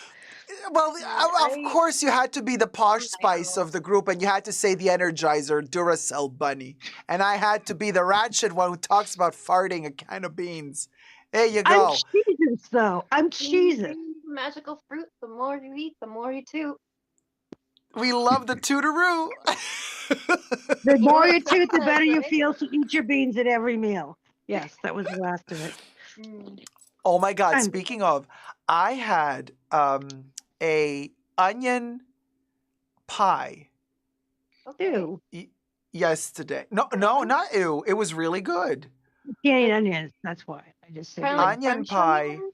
Well, of course, you had to be the posh spice of the group, and you had to say the Energizer Duracell bunny, and I had to be the ratchet one who talks about farting a can of beans. There you I'm go. Jesus, though. I'm Jesus. Magical fruit. The more you eat, the more you toot. We love the tootaroo. The more you That's toot, the better you right? feel. So eat your beans at every meal. Yes, that was the last of it. Oh my God! I'm Speaking of, I had a onion pie ew. yesterday. No, not ew. It was really good. You can't eat onions. That's why I just said Kind of ew. like Onion French pie, onion,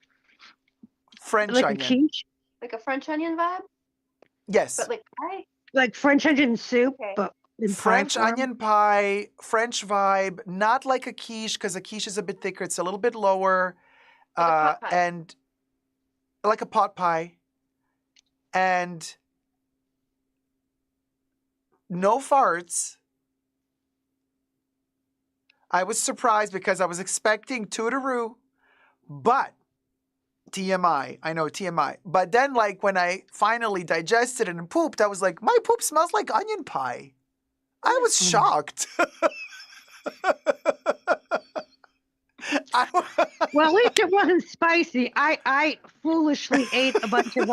French Like a onion. quiche, like a French onion vibe, Yes, but like pie. like French onion soup, Okay. but in pie French form. onion pie, French vibe. Not like a quiche because a quiche is a bit thicker. It's a little bit lower, Like a pot pie. and like a pot pie, and no farts. I was surprised because I was expecting tootaroo, but TMI. I know TMI. But then, like, when I finally digested it and pooped, I was like, my poop smells like onion pie. I was shocked. Well, at least it wasn't spicy. I foolishly ate a bunch of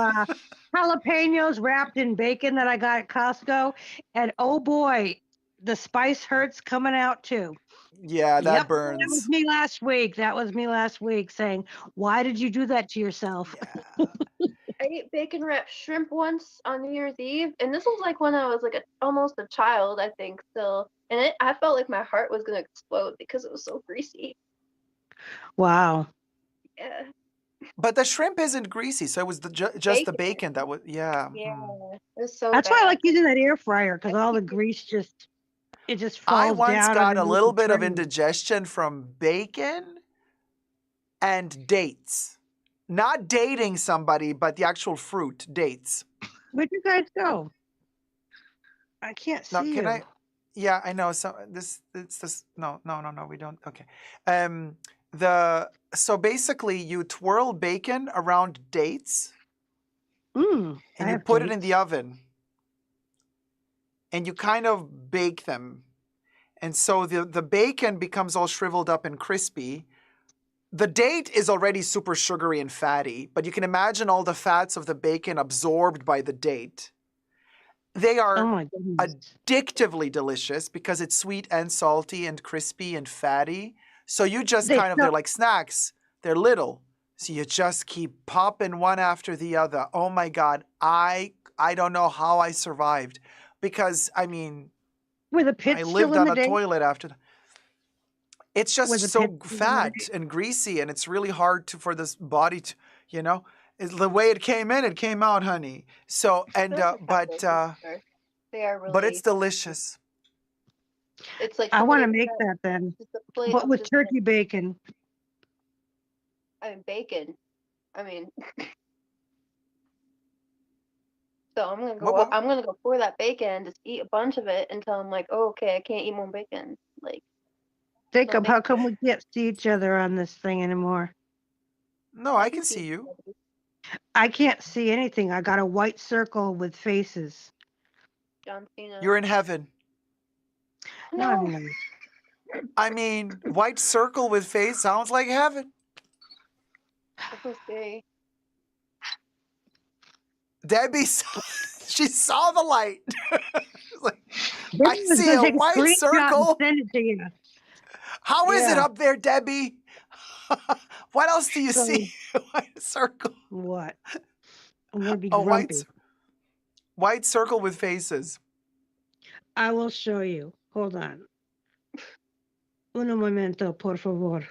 jalapenos wrapped in bacon that I got at Costco, and oh boy, the spice hurts coming out too. Yeah, that Yep, that was burns. me last week. That was me last week saying, "Why did you do that to yourself?" Yeah. I ate bacon wrapped shrimp once on New Year's Eve, and this was like when I was like almost a child, I think, still. And I felt like my heart was gonna explode because it was so greasy. Wow. Yeah. But the shrimp isn't greasy, so it was just the Bacon. bacon that was, yeah. Yeah. It was so That's why I bad. like using that air fryer because all the grease just I falls once down got a underneath little the bit of tray. indigestion from bacon and dates. Not dating somebody, but the actual fruit, dates. Where'd you guys go? I can't Now, see can you. I? Yeah, I know. So it's this. No, we don't. Okay. So basically, you twirl bacon around dates I and you have put it in the dates. oven and you kind of bake them. And so the bacon becomes all shriveled up and crispy. The date is already super sugary and fatty, but you can imagine all the fats of the bacon absorbed by the date. They Oh are my goodness. addictively delicious because it's sweet and salty and crispy and fatty. So you just They they're like snacks. They're little. So you just keep popping one after the other. Oh my God. I don't know how I survived because I mean, Were the I pits still lived in on the a date? toilet after that. It's Were just the so pits still in the fat date? and greasy, and it's really hard for this body to, it's the way it came in, it came out, honey. So and Those are but tacos, they are but it's really. delicious. It's like I want to somebody make put that then, just a plate but of with just turkey bacon. bacon. I mean, so I'm gonna What, go. what, I'm gonna go pour that bacon and just eat a bunch of it until I'm like, oh, okay, I can't eat more bacon. Like, Jacob, nothing. how come we can't see each other on this thing anymore? No, I can see you. I can't see anything. I got a white circle with faces. John Cena. You're in heaven. No, I'm not. I mean, white circle with face sounds like heaven. That's so scary. Debbie, she saw the light. Like, I This is see gonna a take a white screenshot and circle. send it to you. How is it Yeah. up there, Debbie? What else do you So- see? A white circle. What? I'm gonna be A grumpy. white circle with faces. I will show you. Hold on. Un momento, por favor.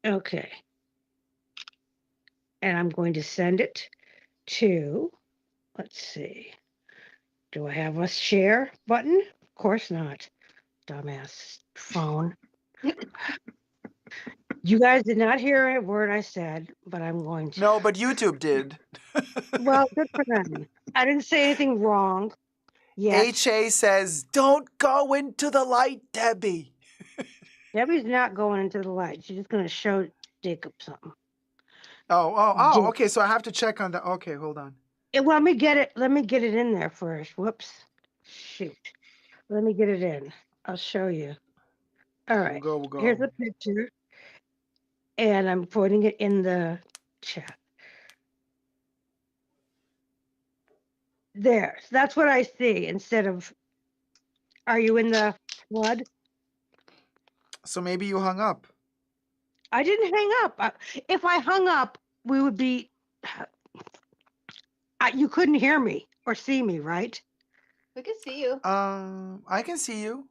Okay. And I'm going to send it to, let's see. Do I have a share button? Of course not. Dumbass phone. You guys did not hear a word I said, but I'm going to. No, but YouTube did. Well, good for them. I didn't say anything wrong yet. HA says, don't go into the light, Debbie. Debbie's not going into the light. She's just going to show Jacob something. Did- Okay. So I have to check on that. Okay, hold on. Let me get it. Let me get it in there first. Whoops. Shoot. Let me get it in. I'll show you. All right. We'll go. Here's a picture, and I'm putting it in the chat. There. So that's what I see instead of, are you in the flood? So maybe you hung up. I didn't hang up. If I hung up, we would be, you couldn't hear me or see me, right? We can see you. I can see you.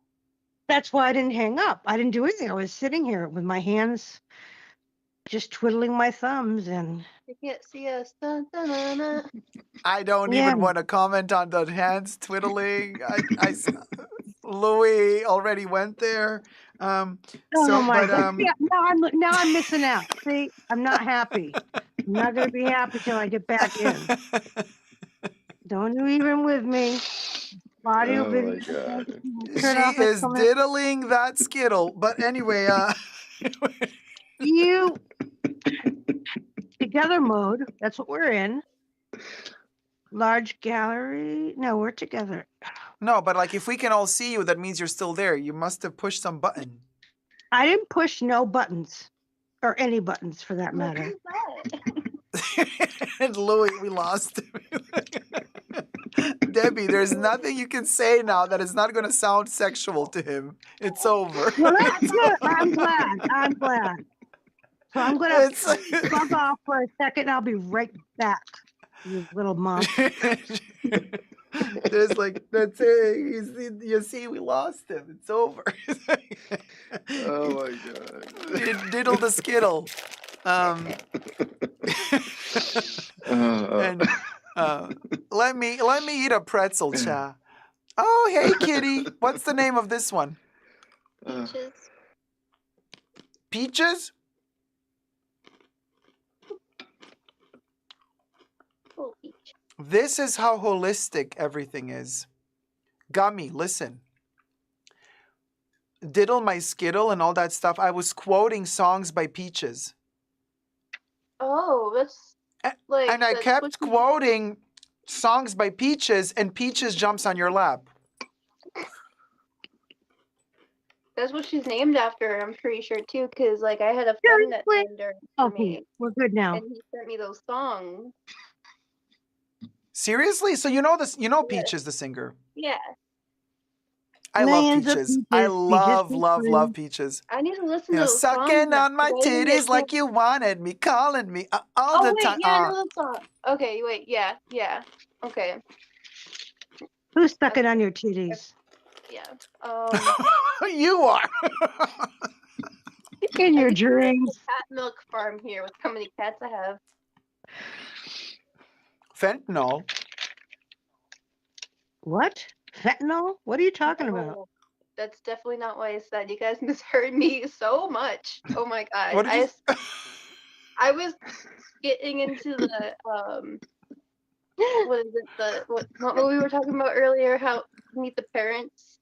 That's why I didn't hang up. I didn't do anything. I was sitting here with my hands just twiddling my thumbs and. You can't see us. Dun, dun, dun, dun. I don't Yeah. even want to comment on the hands twiddling. Louis already went there. Oh So, my but God. Yeah, now I'm missing out. See, I'm not happy. I'm not gonna be happy till I get back in. Don't you even with me. Audio Oh video. my God. Turn she off my is comment. diddling that skittle. But anyway, You together mode. That's what we're in. Large gallery. No, we're together. no, but like if we can all see you, that means you're still there. You must have pushed some button. I didn't push no buttons or any buttons for that What matter. is that? And Louis, we lost him. Debbie, there's nothing you can say now that is not going to sound sexual to him. It's over. Well, that's good. I'm glad. So I'm gonna It's bug off for a second. I'll be right back. You little mom. there's like that's it. You see, we lost him. It's over. Oh my God. Diddle the skittle. And let me eat a pretzel, cha. Oh, hey, kitty. What's the name of this one? Peaches. Peaches? Oh, peach. This is how holistic everything is. Gummy, listen. Diddle my skittle and all that stuff. I was quoting songs by Peaches. Oh, that's like. And I that's kept what she- quoting songs by Peaches, and Peaches jumps on your lap. That's what she's named after. I'm pretty sure too, because like I had a friend that Seriously? named her for Okay, me, we're good now. and he sent me those songs. Seriously? So you know this? You know Yes. Peaches, the singer. Yeah, I love Millions of Peaches. I peaches, love, peaches love, for love free. Peaches. I need to listen You to know, those songs. sucking now, on my 'cause I didn't titties get like chance- you wanted me, calling me all Oh the wait, time. yeah, I know that song. Okay, wait, yeah. Okay, Who's sucking on your titties? yeah. You are. In your I think there's dreams. a cat milk farm here with how many cats I have. Fentanyl. What? Fentanyl? What are you talking about? Oh, that's definitely not what I said. You guys misheard me so much. Oh my god. What did you? I was getting into the what is it, what we were talking about earlier, how Meet the Parents.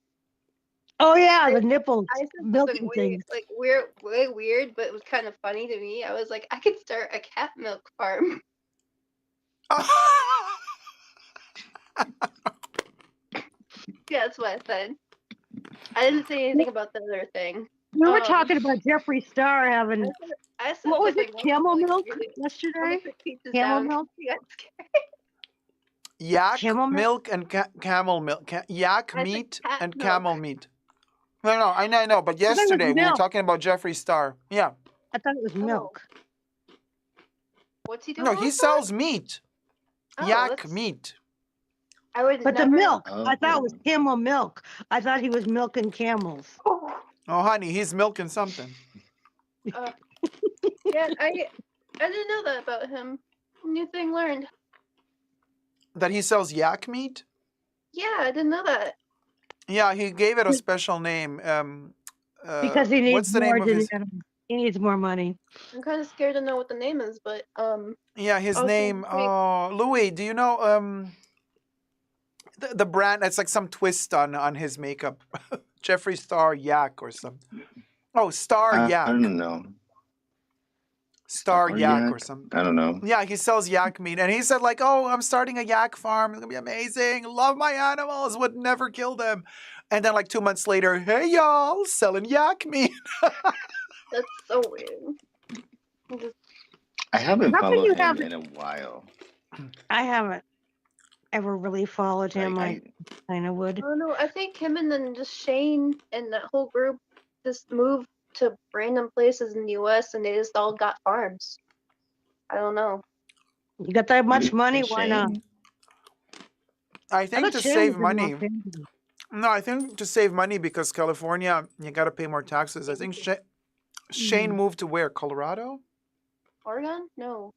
Oh yeah, the nipples, I said something milking way, things. like way weird, but it was kind of funny to me. I was like, I could start a cat milk farm. Yeah, that's what I said. I didn't say anything about the other thing. We were talking about Jeffree Star having I said what was it? something else, Camel like, milk really- I'm yesterday. gonna put Peaches Camel down. milk. She got scared. Yak Camel milk? milk and camel milk. Yak I said meat cat and milk. camel meat. No, I know. But thought it was yesterday we were milk. talking about Jeffree Star. Yeah. I thought it was milk. What's he doing? No, he with sells meat. Oh, Yak that's- meat. that? I would But the never. milk, I thought it was camel milk. I thought he was milking camels. Oh, honey, he's milking something. yeah, I didn't know that about him. New thing learned. That he sells yak meat? Yeah, I didn't know that. Yeah, he gave it a special name. Because he needs what's the more name of his? He needs more money. I'm kind of scared to know what the name is, but Yeah, his okay, name. great. Louis, do you know the brand? It's like some twist on his makeup. Jeffree Star Yak or something. Oh, Star I Yak. don't know. Star Yak or something. I don't know. Yeah, he sells yak meat. And he said, like, oh, I'm starting a yak farm. It's going to be amazing. Love my animals. Would never kill them. And then, like, 2 months later, hey, y'all, selling yak meat. That's so weird. I haven't How can followed you him have? in a while. I haven't ever really followed him. Like, I kind of would. I don't know. I think him and then just Shane and that whole group just moved to random places in the U.S. and they just all got farms. I don't know. You got that much money? and Why not? Shane. I think thought to Shane save was in Los money. Angeles. No, I think to save money because California, you got to pay more taxes. I think Shane moved to where? Colorado? Oregon? No.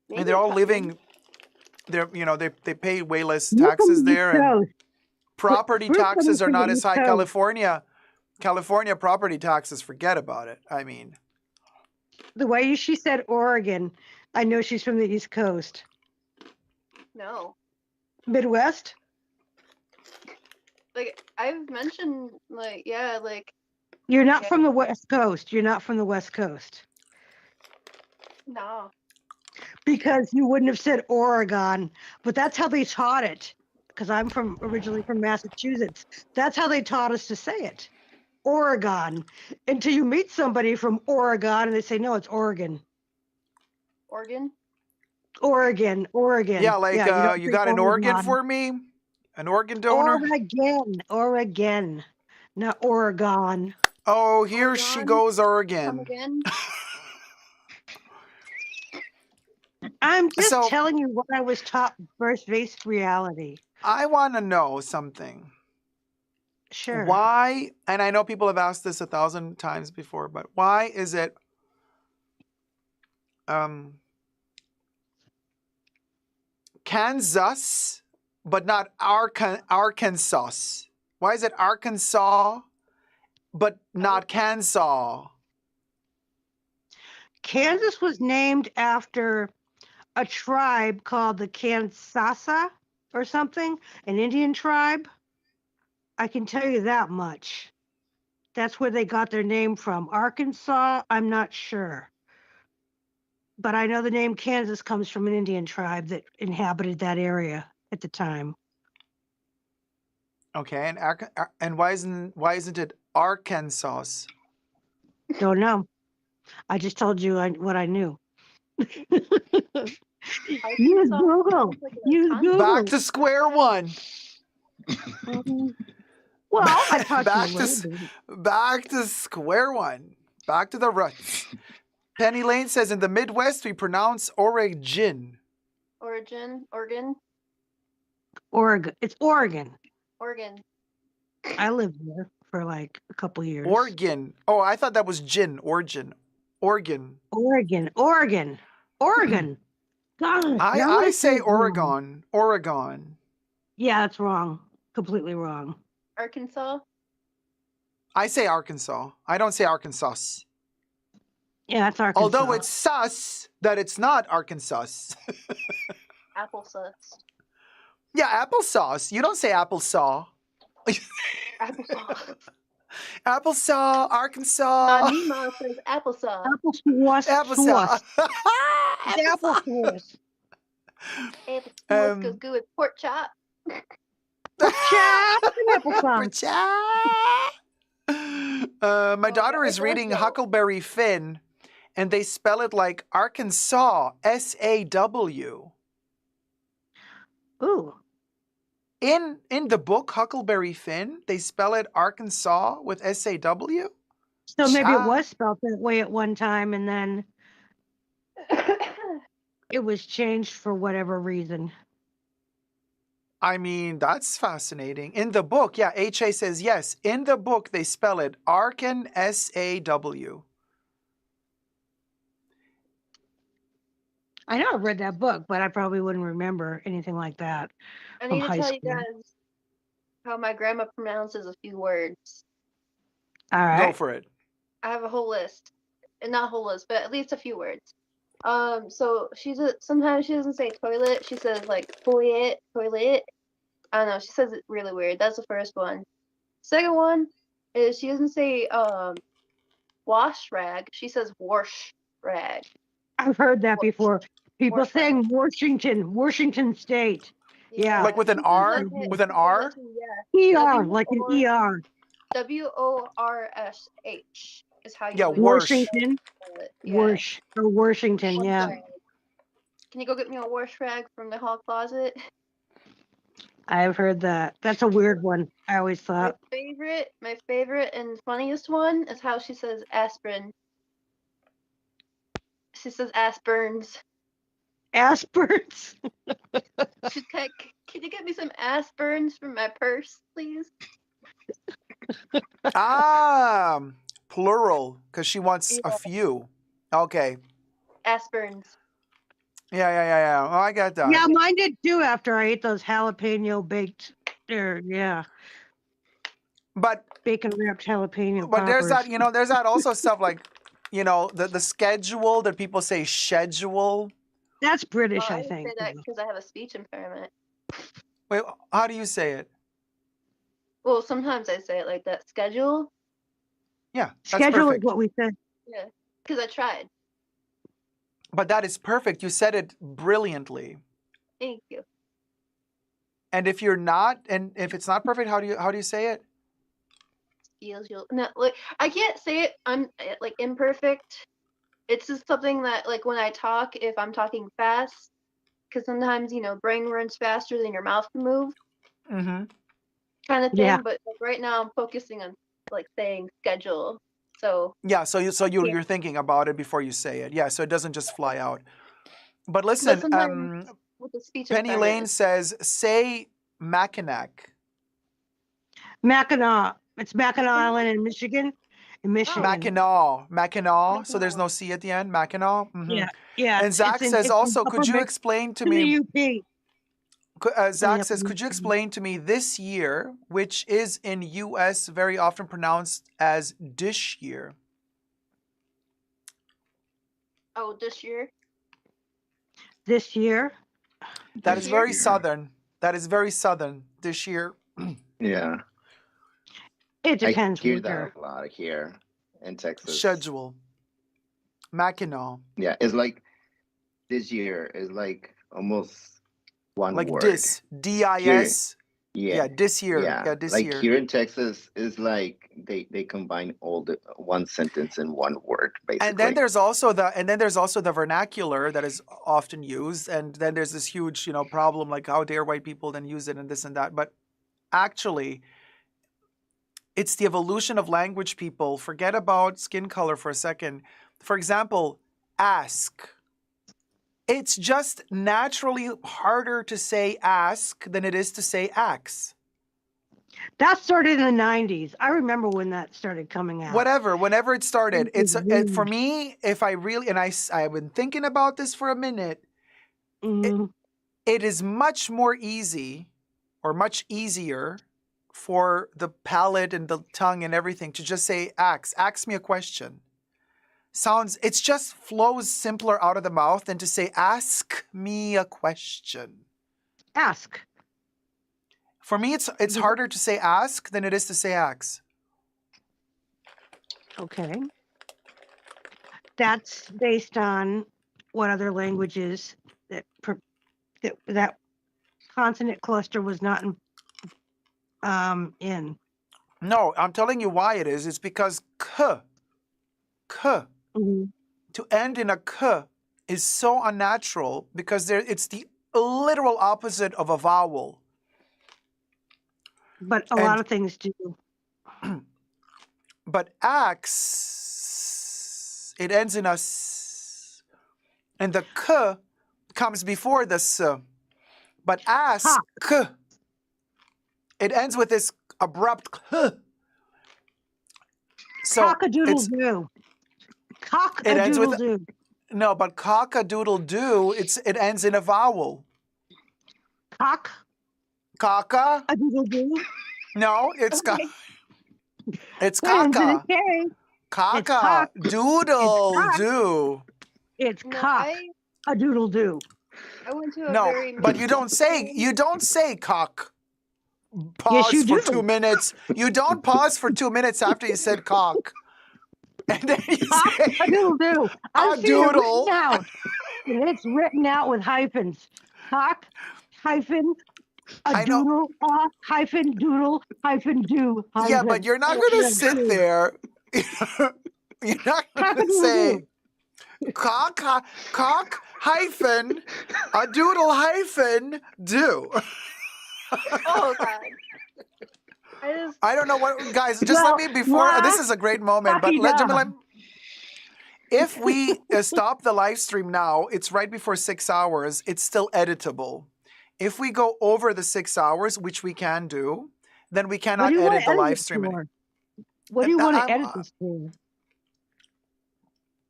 And Maybe they're all Col- living, they pay way less You're from taxes the East there. And Coast. property We're coming taxes are from the not as East high. Coast. California property taxes, forget about it. I mean, The way she said Oregon, I know she's from the East Coast. No. Midwest? Like I've mentioned, like yeah, like You're not yeah, from the West Coast. You're not from the West Coast. no. Because you wouldn't have said Oregon, but that's how they taught it. Because I'm originally from Massachusetts. That's how they taught us to say it. Oregon. Until you meet somebody from Oregon and they say, no, it's Oregon. Oregon? Oregon. yeah, like Yeah, you don't you say got an organ Oregon. for me? An organ donor? Oregon. Not Oregon. Oh, here she Oregon? goes, Come Oregon. again? I'm just So telling you what I was taught first base reality. I want to know something. Sure. Why, and I know people have asked this 1,000 times before, but why is it Kansas, but not Arkansas? Why is it Arkansas, but not Kansas? Kansas was named after a tribe called the Kansasa or something, an Indian tribe. I can tell you that much. That's where they got their name from. Arkansas, I'm not sure. But I know the name Kansas comes from an Indian tribe that inhabited that area at the time. Okay, and why isn't it Arkansas? Don't know. I just told you what I knew. Use Arkansas Google. sounds like a Use continent. Google. Back to square one. Well, I taught back you a to little bit. back to square one. Back to the roots. Penny Lane says in the Midwest we pronounce Oregon. Oregon? Oregon. It's Oregon. Oregon. I lived there for like a couple years. Oregon. Oh, I thought that was gin. Oregon. Oregon. God, I say Oregon. Oregon. Yeah, that's wrong. Completely wrong. Arkansas? I say Arkansas. I don't say Arkansas. Yeah, that's Arkansas. Although it's sus that it's not Arkansas. Applesauce. Yeah, applesauce. You don't say applesauce. Applesauce. Applesauce, Arkansas. Nemo says applesauce. Applesauce. Applesauce. Applesauce goes good with pork chop. Pork chop and applesauce. My daughter is reading Huckleberry Finn, and they spell it like Arkansas, SAW. Ooh. In the book Huckleberry Finn, they spell it Arkansas with SAW. So maybe it was spelled that way at one time, and then it was changed for whatever reason. I mean, that's fascinating. In the book, yeah, HA says yes. In the book, they spell it Arkan, SAW. I know I've read that book, but I probably wouldn't remember anything like that. I from need to high tell you school. guys how my grandma pronounces a few words. All right. Go for it. I have a whole list. And not a whole list, but at least a few words. So sometimes she doesn't say toilet, she says like toilet. I don't know, she says it really weird. That's the first one. Second one is she doesn't say wash rag. She says wash rag. I've heard that before. People Wash saying Washington State. Yeah. Like with an R? With an R? ER, like an ER. WORSH is how you Yeah, would Washington. spell it. Yeah. Wash or Washington, Wash yeah. rag. Can you go get me a wash rag from the hall closet? I've heard that. That's a weird one. I always thought. My favorite and funniest one is how she says aspirin. She says aspirins. Aspirins. She's like, can you get me some aspirins from my purse, please? Ah, plural, because she wants a few. Okay. Aspirins. Yeah. Oh, I got that. Yeah, mine did too after I ate those jalapeno baked yeah. But bacon wrapped jalapeno But there's poppers. that, there's that also stuff like, the schedule that people say schedule. That's British, I I think. say that because I have a speech impairment. Wait, how do you say it? Well, sometimes I say it like that. Schedule. Yeah, that's Schedule is perfect. what we said. Yeah, because I tried. But that is perfect. You said it brilliantly. Thank you. And if you're not, and if it's not perfect, how do you say it? Schedule. No, like I can't say it. I'm like imperfect. It's just something that like when I talk, if I'm talking fast, because sometimes brain runs faster than your mouth can move. Mm-hmm. Kind of thing. Yeah. But like, right now I'm focusing on like saying schedule. So Yeah, so you're thinking about it before you say it. Yeah, so it doesn't just fly out. But listen, sometimes with the speech Penny impairment, Lane says, say Mackinac. Mackinac. It's Mackinac Island in Michigan. In Michigan. Mackinac. So there's no C at the end. Mackinac. Mhm. Yeah. And Zach says also, could you explain to me? The UP. Zach says, could you explain to me this year, which is in U.S. very often pronounced as dish year? Oh, this year. This year. That is very southern. That is very southern. This year. Yeah. It depends. I hear where. that a lot here in Texas. Schedule. Mackinac. Yeah, it's like this year is like almost one like word. dis. D-I-S. Yeah, this year. Yeah, this like year. here in Texas is like they combine all the one sentence in one word basically. And then there's also the vernacular that is often used, and then there's this huge problem like how dare white people then use it and this and that. But actually, it's the evolution of language, people. Forget about skin color for a second. For example, ask. It's just naturally harder to say ask than it is to say axe. That started in the 90s. I remember when that started coming out. Whenever it started, for me, if I really, and I've been thinking about this for a minute, it is much more easy or much easier for the palate and the tongue and everything to just say ask me a question. It just flows simpler out of the mouth than to say ask me a question. Ask. For me, it's harder to say ask than it is to say axe. Okay. That's based on what other languages that consonant cluster was not in. No, I'm telling you why it is. It's because k, to end in a k is so unnatural because it's the literal opposite of a vowel. But a lot of things do. But axe, it ends in a s, and the k comes before the s. But ask, it ends with this abrupt k. So cock-a-doodle-doo. Cock-a-doodle-doo. No, but cock-a-doodle-doo, it ends in a vowel. Cock? Caca? A doodle-doo? No, it's it's Ends in a caca. K. Caca. Doodle-doo. It's cock. A doodle-doo. I went to a No, very but you don't say cock. Pause Yes, you for do. 2 minutes. You don't pause for 2 minutes after you said cock. And then you Cock say a doodle doo. a I've seen it doodle. written out. And it's written out with hyphens. Cock hyphen a I know. doodle hyphen doodle hyphen do hyphen. Yeah, but you're not going to sit there. You're not going to say cock hyphen a doodle hyphen do. Oh God. I don't know what, guys. Just let me before. This is a great moment, but if we stop the live stream now, it's right before 6 hours. It's still editable. If we go over the 6 hours, which we can do, then we cannot edit the live stream. What do you want to edit this for?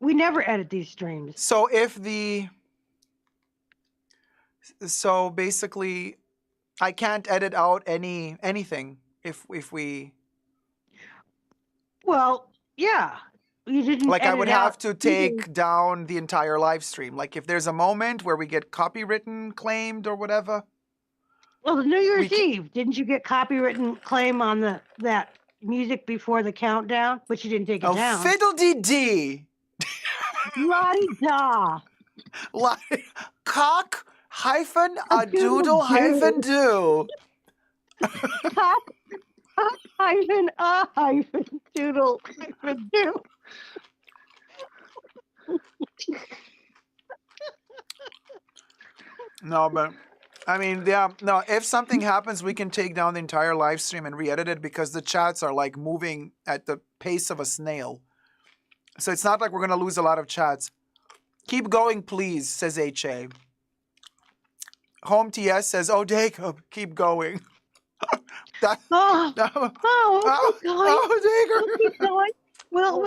We never edit these streams. So so basically, I can't edit out anything if we. Well, yeah. You didn't like I would edit have out to take down the entire live stream. Like if there's a moment where we get copywritten claimed or whatever. Well, the New Year's Eve, didn't you get copywritten claim on that music before the countdown? But you didn't take it down. Fiddle-dee-dee. La-di-da. Cock hyphen a doodle hyphen do. Cock hyphen a hyphen doodle hyphen do. No, but I mean, yeah, no, if something happens, we can take down the entire live stream and re-edit it because the chats are like moving at the pace of a snail. So it's not like we're going to lose a lot of chats. Keep going, please, says HA. Home TS says, oh, Jacob, keep going. Keep going. Well,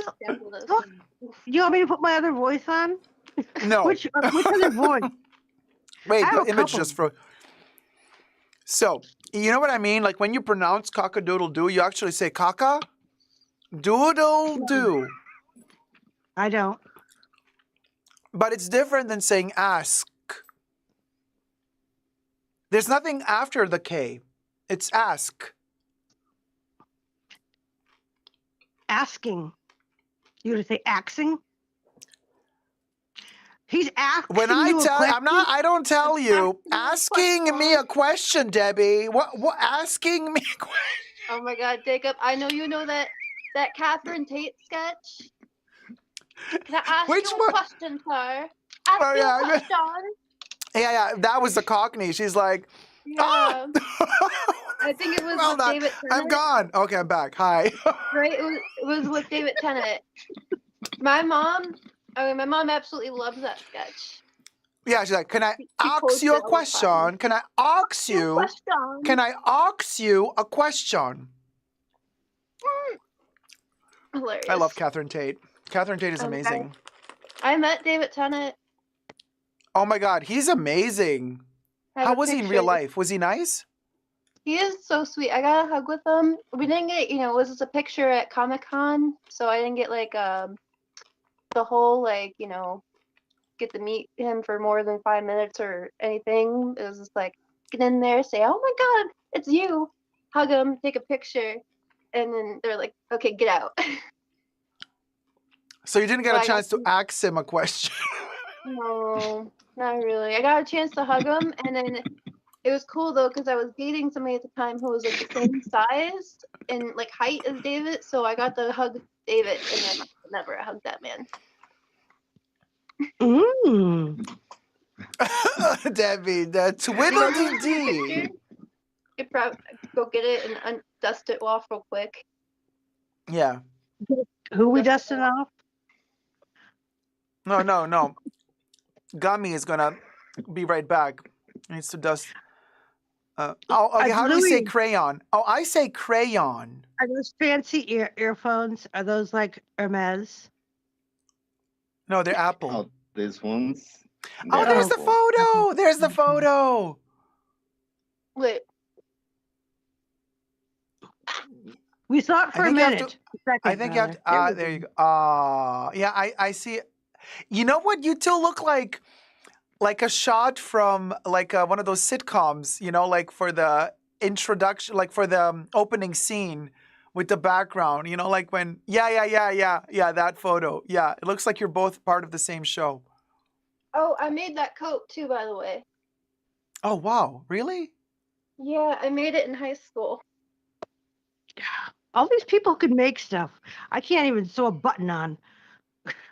you want me to put my other voice on? No. Which other voice? Wait, the image just froze. So, you know what I mean? Like when you pronounce cock-a-doodle-doo, you actually say cock-a-doodle-doo. I don't. But it's different than saying ask. There's nothing after the K. It's ask. Asking. You would say axing? He's asking When I you a tell, question? I don't tell you. Asking me a question, Debbie. What asking me a question? Oh my God, Jacob! I know you know that Catherine Tate sketch. Can I ask Which you one? a question, sir? Ask you a question. Yeah, that was the Cockney. She's like, Yeah. I think it was well with done. David Tennant. I'm gone. Okay, I'm back. Hi. Right? It was with David Tennant. My mom absolutely loves that sketch. Yeah, she's like, can I ask posts you it a all the time. question? Can I ask you? Can I ask you a question? Hilarious. I love Catherine Tate. Catherine Tate is amazing. I met David Tennant. Oh my God, he's amazing. How was he in real life? Was he nice? He is so sweet. I got a hug with him. We didn't get, it was just a picture at Comic-Con, so I didn't get like the whole get to meet him for more than 5 minutes or anything. It was just like get in there, say, "Oh my God, it's you!" Hug him, take a picture, and then they're like, "Okay, get out." So you didn't get a chance to ask him a question. No, not really. I got a chance to hug him, and then it was cool though because I was dating somebody at the time who was like the same size and like height as David, so I got to hug David, and then never hugged that man. Debbie, the twiddle-dee-dee. You could probably go get it and dust it off real quick. Yeah. Who we dusting off? No. Gummy is gonna be right back. He needs to dust. Okay. How do we say crayon? Oh, I say crayon. Are those fancy earphones? Are those like Hermes? No, they're Apple. Oh, these ones. Oh, there's the photo. There's the photo. Wait. We saw it for a minute. I think you have to. There you go. Yeah, I see it. You know what? You two look like a shot from like one of those sitcoms. Like for the introduction, like for the opening scene, with the background. You know, like when, yeah, that photo. Yeah, it looks like you're both part of the same show. Oh, I made that coat too, by the way. Oh, wow. Really? Yeah, I made it in high school. All these people could make stuff. I can't even sew a button on.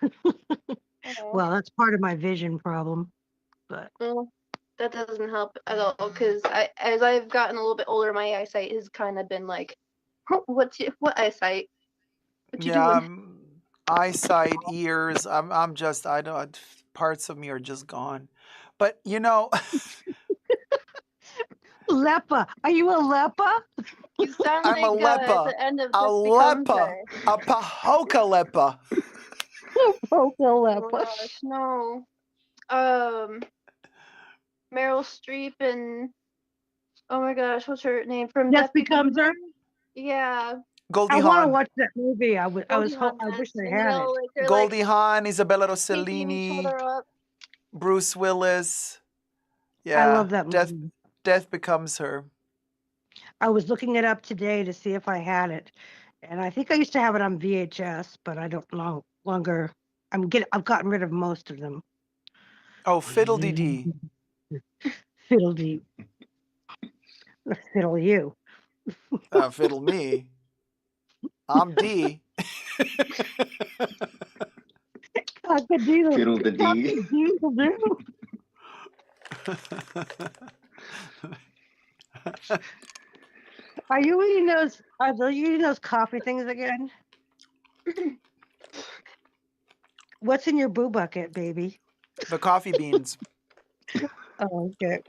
Oh, Well, that's part of my vision problem. But well, that doesn't help at all because as I've gotten a little bit older, my eyesight has kind of been like, what eyesight? What you Yeah, doing? eyesight, ears. I'm just, I don't, parts of me are just gone. But, you know, Lepa, are you a Lepa? You sound I'm a like at lepa. the end of A This Becomes lepa. Her. A pahoka lepa. Poke a Oh Lepa. my gosh, no. Meryl Streep and oh my gosh, what's her name from Death Death Becomes Becomes Her. Yeah, Goldie I want to Hawn. watch that movie. I Goldie Hawn, wish yes. I And had it. like they're like Goldie Hawn, Isabella picking each Rossellini, other up. Bruce Willis. I Yeah, love that Death movie. Death Becomes Her. I was looking it up today to see if I had it, and I think I used to have it on VHS, but I don't know longer. I've gotten rid of most of them. Oh, Fiddle-dee-dee. Fiddle deep. Fiddle you. Fiddle me. I'm D. Cock-a-doodle. Fiddle the D. Cock-a-doodle-doo. Are you eating those? Are you eating those coffee things again? What's in your boo bucket, baby? The coffee beans. Oh, okay.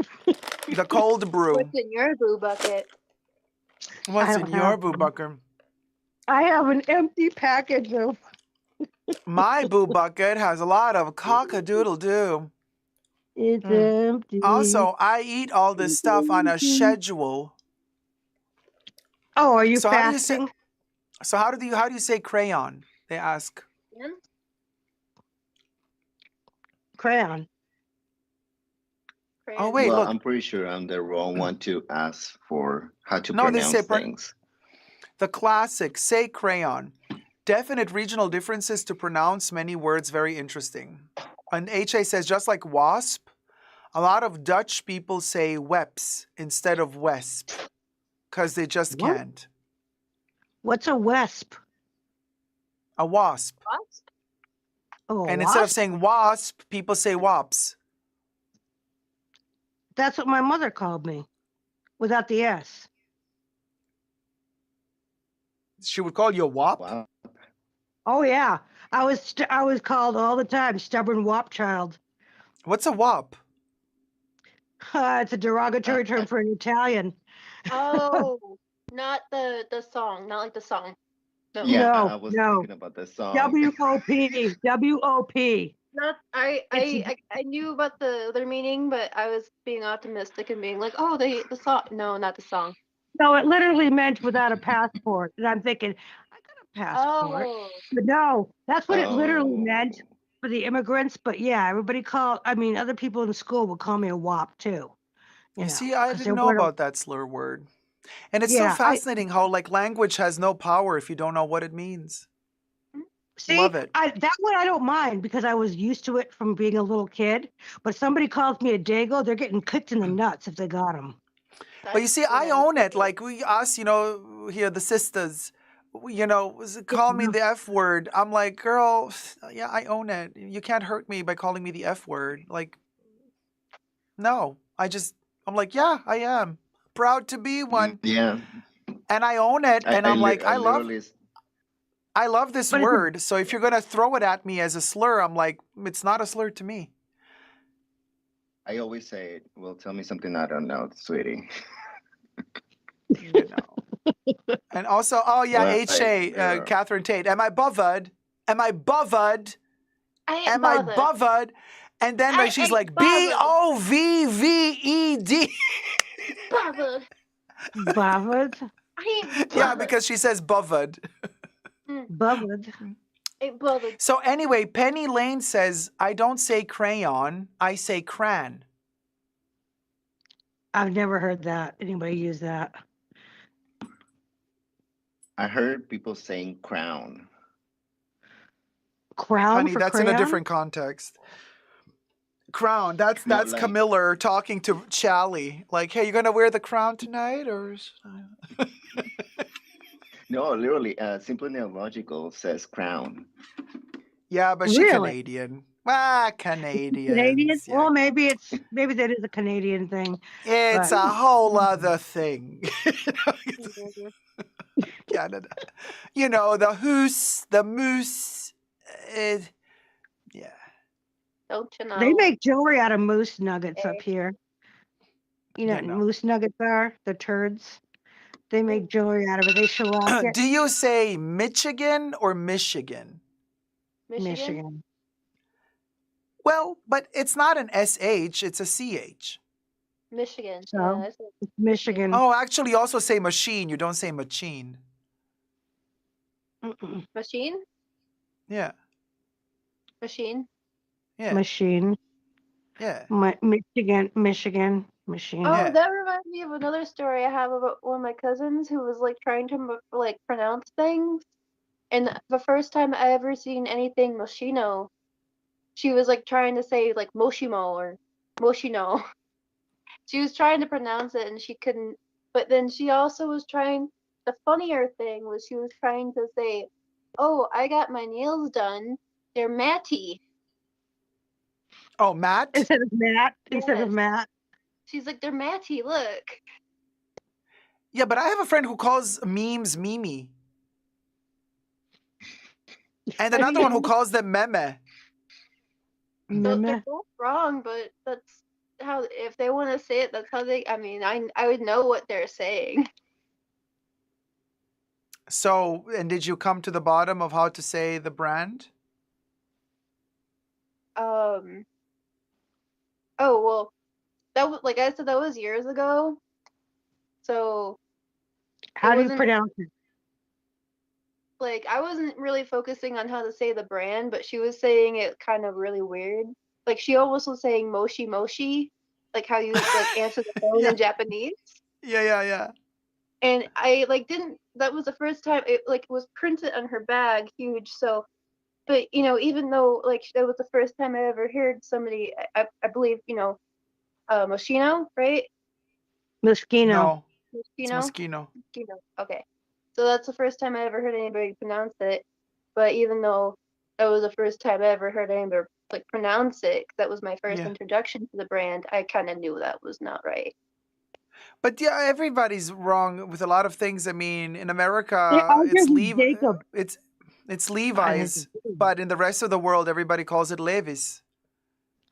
The cold brew. What's in your boo bucket? What's I in don't your have boo one. bucket? I have an empty package of. My boo bucket has a lot of cock-a-doodle-doo. It's empty. Also, I eat all this stuff on a schedule. Oh, are you So how do you say? fasting? So how do you say crayon? They ask. Crayon. Oh wait, Well, look. I'm pretty sure I'm the wrong one to ask for how to No, they say pronounce things. the classic. Say crayon. Definite regional differences to pronounce many words. Very interesting. And HA says just like wasp, a lot of Dutch people say weps instead of wesp because they just What? can't. What's a wesp? A wasp. Oh, a And instead of wasp? saying wasp, people say wops. That's what my mother called me, without the S. She would call you a wop. Wow. Oh yeah, I was called all the time stubborn wop child. What's a wop? It's a derogatory term for an Italian. Oh, not the song, not like the song. No. Yeah, I No, was no. thinking about the song. W-O-P. W-O-P. Not I knew about the other meaning, but I was being optimistic and being like, oh, the song. No, not the song. No, it literally meant without a passport. And I'm thinking, I got a passport. Oh, But no, that's what it literally Oh. meant for the immigrants. But yeah, other people in school would call me a wop too. You see, I 'cause didn't know about that slur word. And it's so Yeah, fascinating how like language has no power if you don't know what it means. See, Love it. that one I don't mind because I was used to it from being a little kid. But somebody calls me a dago, they're getting kicked in the nuts if they got them. But you see, I own it. Like us, here, the sisters, call me the F word. I'm like, girl, yeah, I own it. You can't hurt me by calling me the F word. Like, no, I'm like, yeah, I am proud to be one. Yeah. And I own it. And I'm like, I love this But word. So if you're going to throw it at me as a slur, I'm like, it's not a slur to me. I always say, well, tell me something I don't know, sweetie. And also, oh yeah, Well, H.A., Catherine Tate. Am I bothered? Am I bothered? Am I bothered? And then she's like, B-O-V-V-E-D. bothered. Bothered? I ain't bothered. Yeah, because she says bothered. Bothered. Ain't bothered. So anyway, Penny Lane says, I don't say crayon, I say cran. I've never heard that anybody use that. I heard people saying crown. Crown Honey, for that's in a crayon? different context. Crown. That's No, that's like Camiller talking to Chally. Like, hey, you gonna wear the crown tonight, or? no, literally, Simply Neological says crown. Yeah, but she Really? Canadian. Ah, Canadian? Canadians. Yeah, Well, maybe that is a Canadian thing. it's But a whole other thing. Mhm. Canada. You know, the hoose, the moose. It, yeah. Don't you they know? make jewelry out of moose nuggets up Eh, here. You know You what know. moose nuggets are? The turds. They make jewelry out of it. They shellac it. Do you say Michigan or Michigan? Michigan? Michigan. Well, but it's not an SH, it's a CH. Michigan. Yeah, So that's it. it's Michigan. Oh, actually, you also say machine. You don't say machine. Mm-mm. Machine? Yeah, Machine? yeah, Machine. yeah, Michigan. Machine. Oh, yeah. that reminds me of another story I have about one of my cousins who was like trying to like pronounce things. And the first time I ever seen anything Moschino, she was like trying to say like Moshimo or Moshino. She was trying to pronounce it and she couldn't. But then she also was trying. The funnier thing was she was trying to say, "Oh, I got my nails done. They're matty." Oh, Matt? Instead of Matt. Instead of Yes. Matt. She's like, "They're matty. Look." Yeah, but I have a friend who calls memes Mimi. And How do another you one who calls them meme. So they're Meme? both wrong, but that's how if they want to say it, that's how they. I mean, I would know what they're saying. So, and did you come to the bottom of how to say the brand? Um. Oh well, that was like I said, that was years ago. So How it do you wasn't pronounce it? like I wasn't really focusing on how to say the brand, but she was saying it kind of really weird. Like she almost was saying moshi moshi, like how you like answer the phone Yeah, in Japanese. yeah. And I like didn't. That was the first time it like was printed on her bag, huge. So, but you know, even though like that was the first time I ever heard somebody, I believe Moschino, right? Moschino. No, it's Moschino, Moschino. Moschino. Okay, so that's the first time I ever heard anybody pronounce it. But even though that was the first time I ever heard anybody like pronounce it, 'cause that was my first Yeah. introduction to the brand, I kind of knew that was not right. But yeah, everybody's wrong with a lot of things. I mean, in They America, argue with Jacob. it's I Levi's, but in the rest of the world, everybody calls it Levi's.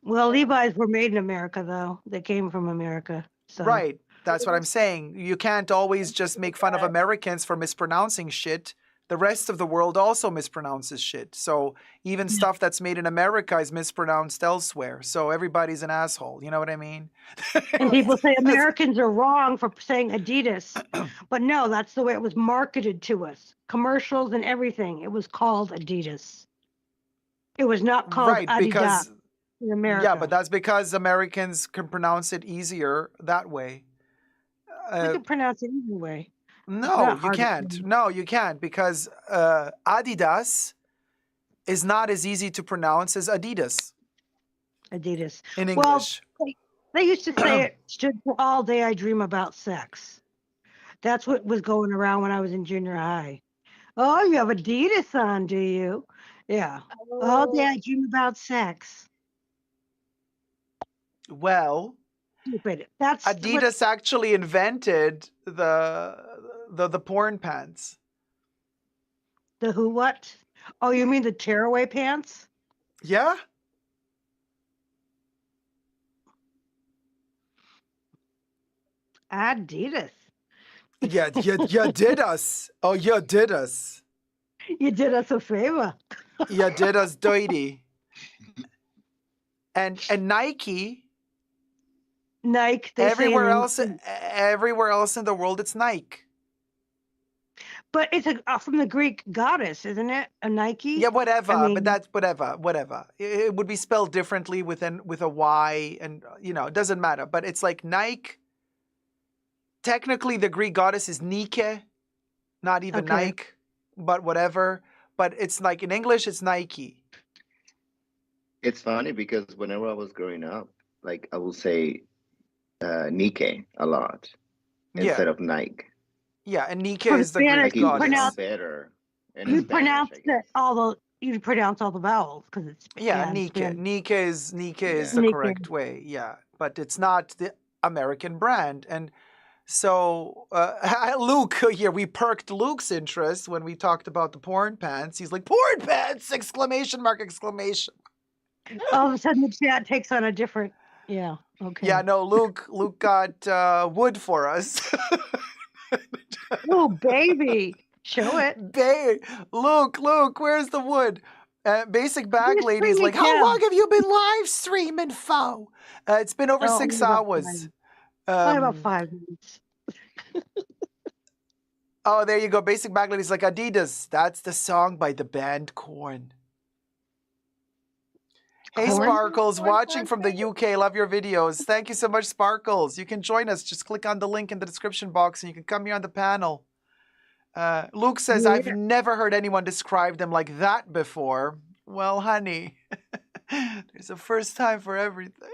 Well, Levi's were made in America, though. They came from America. So Right. That's what I'm saying. You can't always just make fun of Yeah. Americans for mispronouncing shit. The rest of the world also mispronounces shit. So even stuff that's made in America is mispronounced elsewhere. So everybody's an asshole. You know what I mean? and people say That's- Americans are wrong for saying Adidas. But no, that's the way it was marketed to us. Commercials and everything. It was called Adidas. It was not called right, Adidas because in America. yeah, but that's because Americans can pronounce it easier that way. we Uh, can pronounce it either way. It's no, not you hard to can't. pronounce. No, you can't because Adidas is not as easy to pronounce as Adidas Adidas. in Well, English. they used to say it stood for All Day I Dream About Sex. That's what was going around when I was in junior high. Oh, you have Adidas on, do you? Yeah. All day Oh, I dream about sex. Well, Stupid. That's what Adidas actually invented the porn pants. the who what? Oh, you mean the tearaway pants? Yeah? Adidas. Yeah, you did us. Oh, you did us. You did us a favor. You did us dirty. And Nike, Nike. They say everywhere else in the world it's Nike. but it's from the Greek goddess, isn't it? A Nike. Yeah, whatever. I mean, but that's whatever. It would be spelled differently with a Y, and it doesn't matter. But it's like Nike. Technically, the Greek goddess is Nike, Not even Okay. Nike, but whatever. But it's like in English, it's Nike. It's funny because whenever I was growing up, like I will say Nike a lot instead Yeah, of Nike. yeah, and Nike For is the Spanish, Greek Like it you would goddess. sound pronounce better in you Spanish, pronounce I the, guess. all the you pronounce all the vowels because it's Yeah, in Nike. Spanish. Nike is Yeah. the Nike. correct way. Yeah, but it's not the American brand. And so Luke here, we perked Luke's interest when we talked about the porn pants. He's like, porn pants! Exclamation mark! Exclamation. All of a sudden, the chat takes on a different. Yeah. Okay. Yeah, no, Luke got wood for us. Oh, baby, show it. Luke, where's the wood? Basic Bag Just Lady's bring like, it how long down. have you been live streaming, Fo? It's been over Oh, 6 only about hours. only about 5 minutes. Oh, there you go. Basic Bag Lady's like, Adidas. That's the song by the band Korn. Hey, Corn? Sparkles, watching from the UK. Love your videos. Thank you so much, Sparkles. You can join us. Just click on the link in the description box and you can come here on the panel. Luke says, Yeah. I've never heard anyone describe them like that before. Well, honey, there's a first time for everything.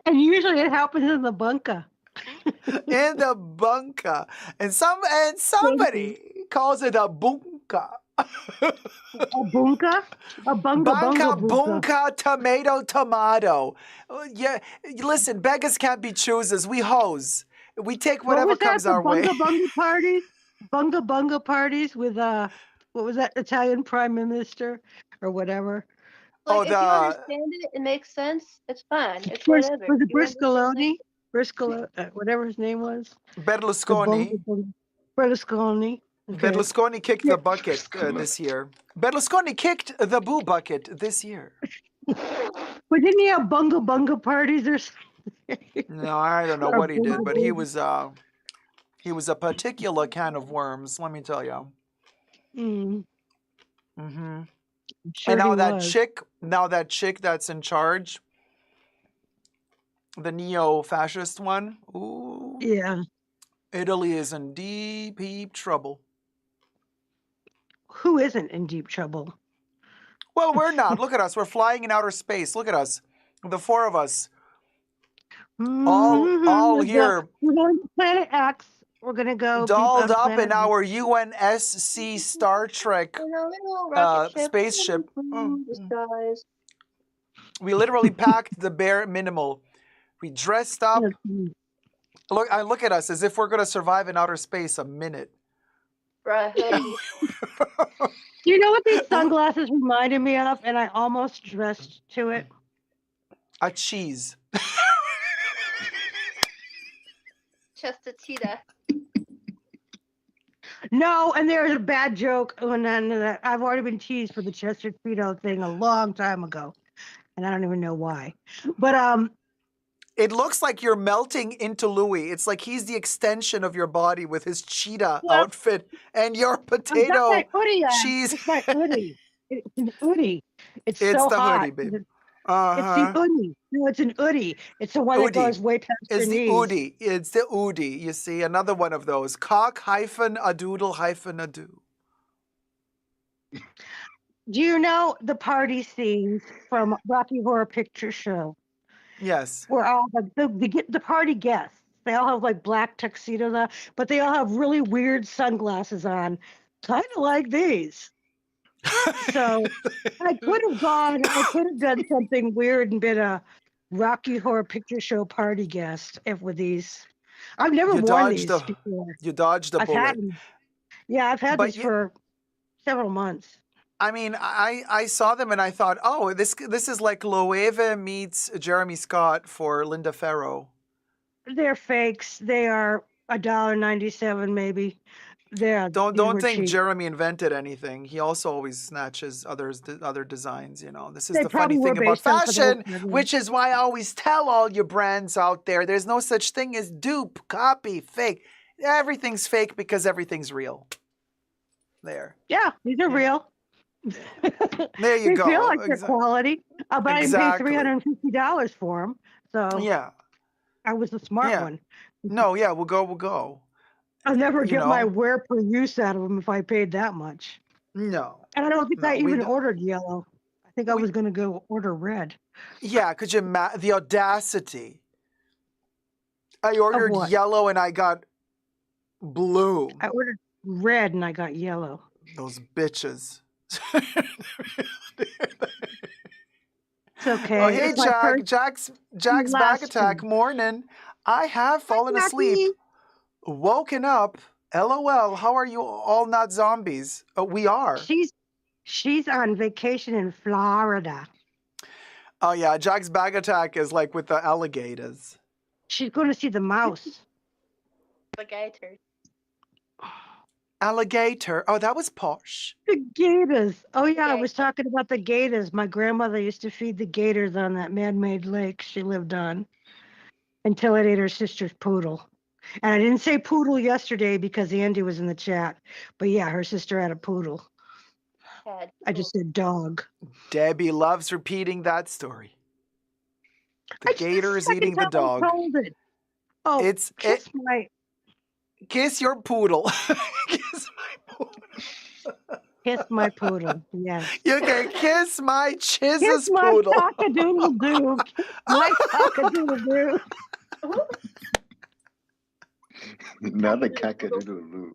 And usually it happens in the bunker. In the bunker. And somebody calls it a bunker. A bunker? A bunga Bunka, bunga. bunka, tomato. Yeah, listen, beggars can't be choosers. We hoes. We take What whatever was that? comes The our way. bunga bunga parties? Bunga bunga parties with what was that Italian prime minister or whatever? Oh, Like, if you understand it, it makes sense. It's fine. It's Was whatever. it You understand Briscoe, whatever his name was? Berlusconi. The bunga Berlusconi. Okay. Berlusconi kicked the bucket this year. Berlusconi kicked the boo bucket this year. But didn't he have bunga bunga parties or something? No, I don't know Or what he did, bunga but he bunga. was a particular can of worms, let me tell you. Mm, Mm-hmm. sure And now he that chick that's in charge, the neo-fascist one, ooh, Yeah. Italy is in deep trouble. Who isn't in deep trouble? Well, we're not. Look at us. We're flying in outer space. Look at us. The four of us. All here. We're going to Planet X. We're going to go Dolled on up Planet in our UNSC Star Trek In a little rocket ship. spaceship. The skies. We literally packed the bare minimal. We dressed up. Look at us as if we're going to survive in outer space a minute. Right. You know what these sunglasses reminded me of? And I almost dressed to it. A cheese. Just a cheetah. No, and there's a bad joke. And then I've already been teased for the Chester Cheeto thing a long time ago. And I don't even know why. But it looks like you're melting into Louis. It's like he's the extension of your body with his cheetah outfit and your potato my hoodie cheese. It's my hoodie. It's an hoodie. It's It's so the hot. hoodie, babe. It's the hoodie. No, it's an hoodie. It's the one that goes way past your It's the knees. oodie. It's the oodie. You see, another one of those. Cock-a-doodle-a-do. Do you know the party scenes from Rocky Horror Picture Show? Yes. Where all the party guests, they all have like black tuxedos on, but they all have really weird sunglasses on, kind of like these. So I could have done something weird and been a Rocky Horror Picture Show party guest with these. I've never worn these before. You dodged a I've bullet. had them. Yeah, I've had these for several months. I mean, I saw them and I thought, oh, this is like Loewe meets Jeremy Scott for Linda Farrow. They're fakes. They are $1.97 maybe. Don't think cheap. Jeremy invented anything. He also always snatches other designs. You know, this is They the funny probably thing were about based on fashion, photos. which is why I always tell all your brands out there, there's no such thing as dupe, copy, fake. Everything's fake because everything's real. There. Yeah, these are real. There you they go. Feel like they're quality, but I didn't pay $350 for them. So yeah, I was the smart one. No, yeah, we'll go. I'll never you get my know, wear per use out of them if I paid that much. no, And I don't think I no, we even don't. ordered yellow. I think I We was going to go order red. Yeah, could you the audacity? I Of ordered what? yellow and I got blue. I ordered red and I got yellow. Those bitches. It's Oh, okay. hey, It's my Jack. first Jack's and back last attack. one. Morning. I have Hi, fallen asleep. Jackie. Woken up. LOL. How are you all not zombies? We are. She's on vacation in Florida. Oh, yeah. Jack's back attack is like with the alligators. She's going to see the mouse. Alligator. Alligator. Oh, that was posh. The gators. Oh, yeah. I Okay. was talking about the gators. My grandmother used to feed the gators on that man-made lake she lived on until it ate her sister's poodle. And I didn't say poodle yesterday because Andy was in the chat. But yeah, her sister had a poodle. Had I just said dog. Debbie loves repeating that story. The It's gator is second eating the time I dog. told it. Oh, Kiss your poodle. Kiss my poodle. Kiss my poodle. Yes. You can kiss my Kiss chizz's my poodle. cock-a-doodle-doo. Kiss my cock-a-doodle-doo. Not the cock-a-doodle-doo.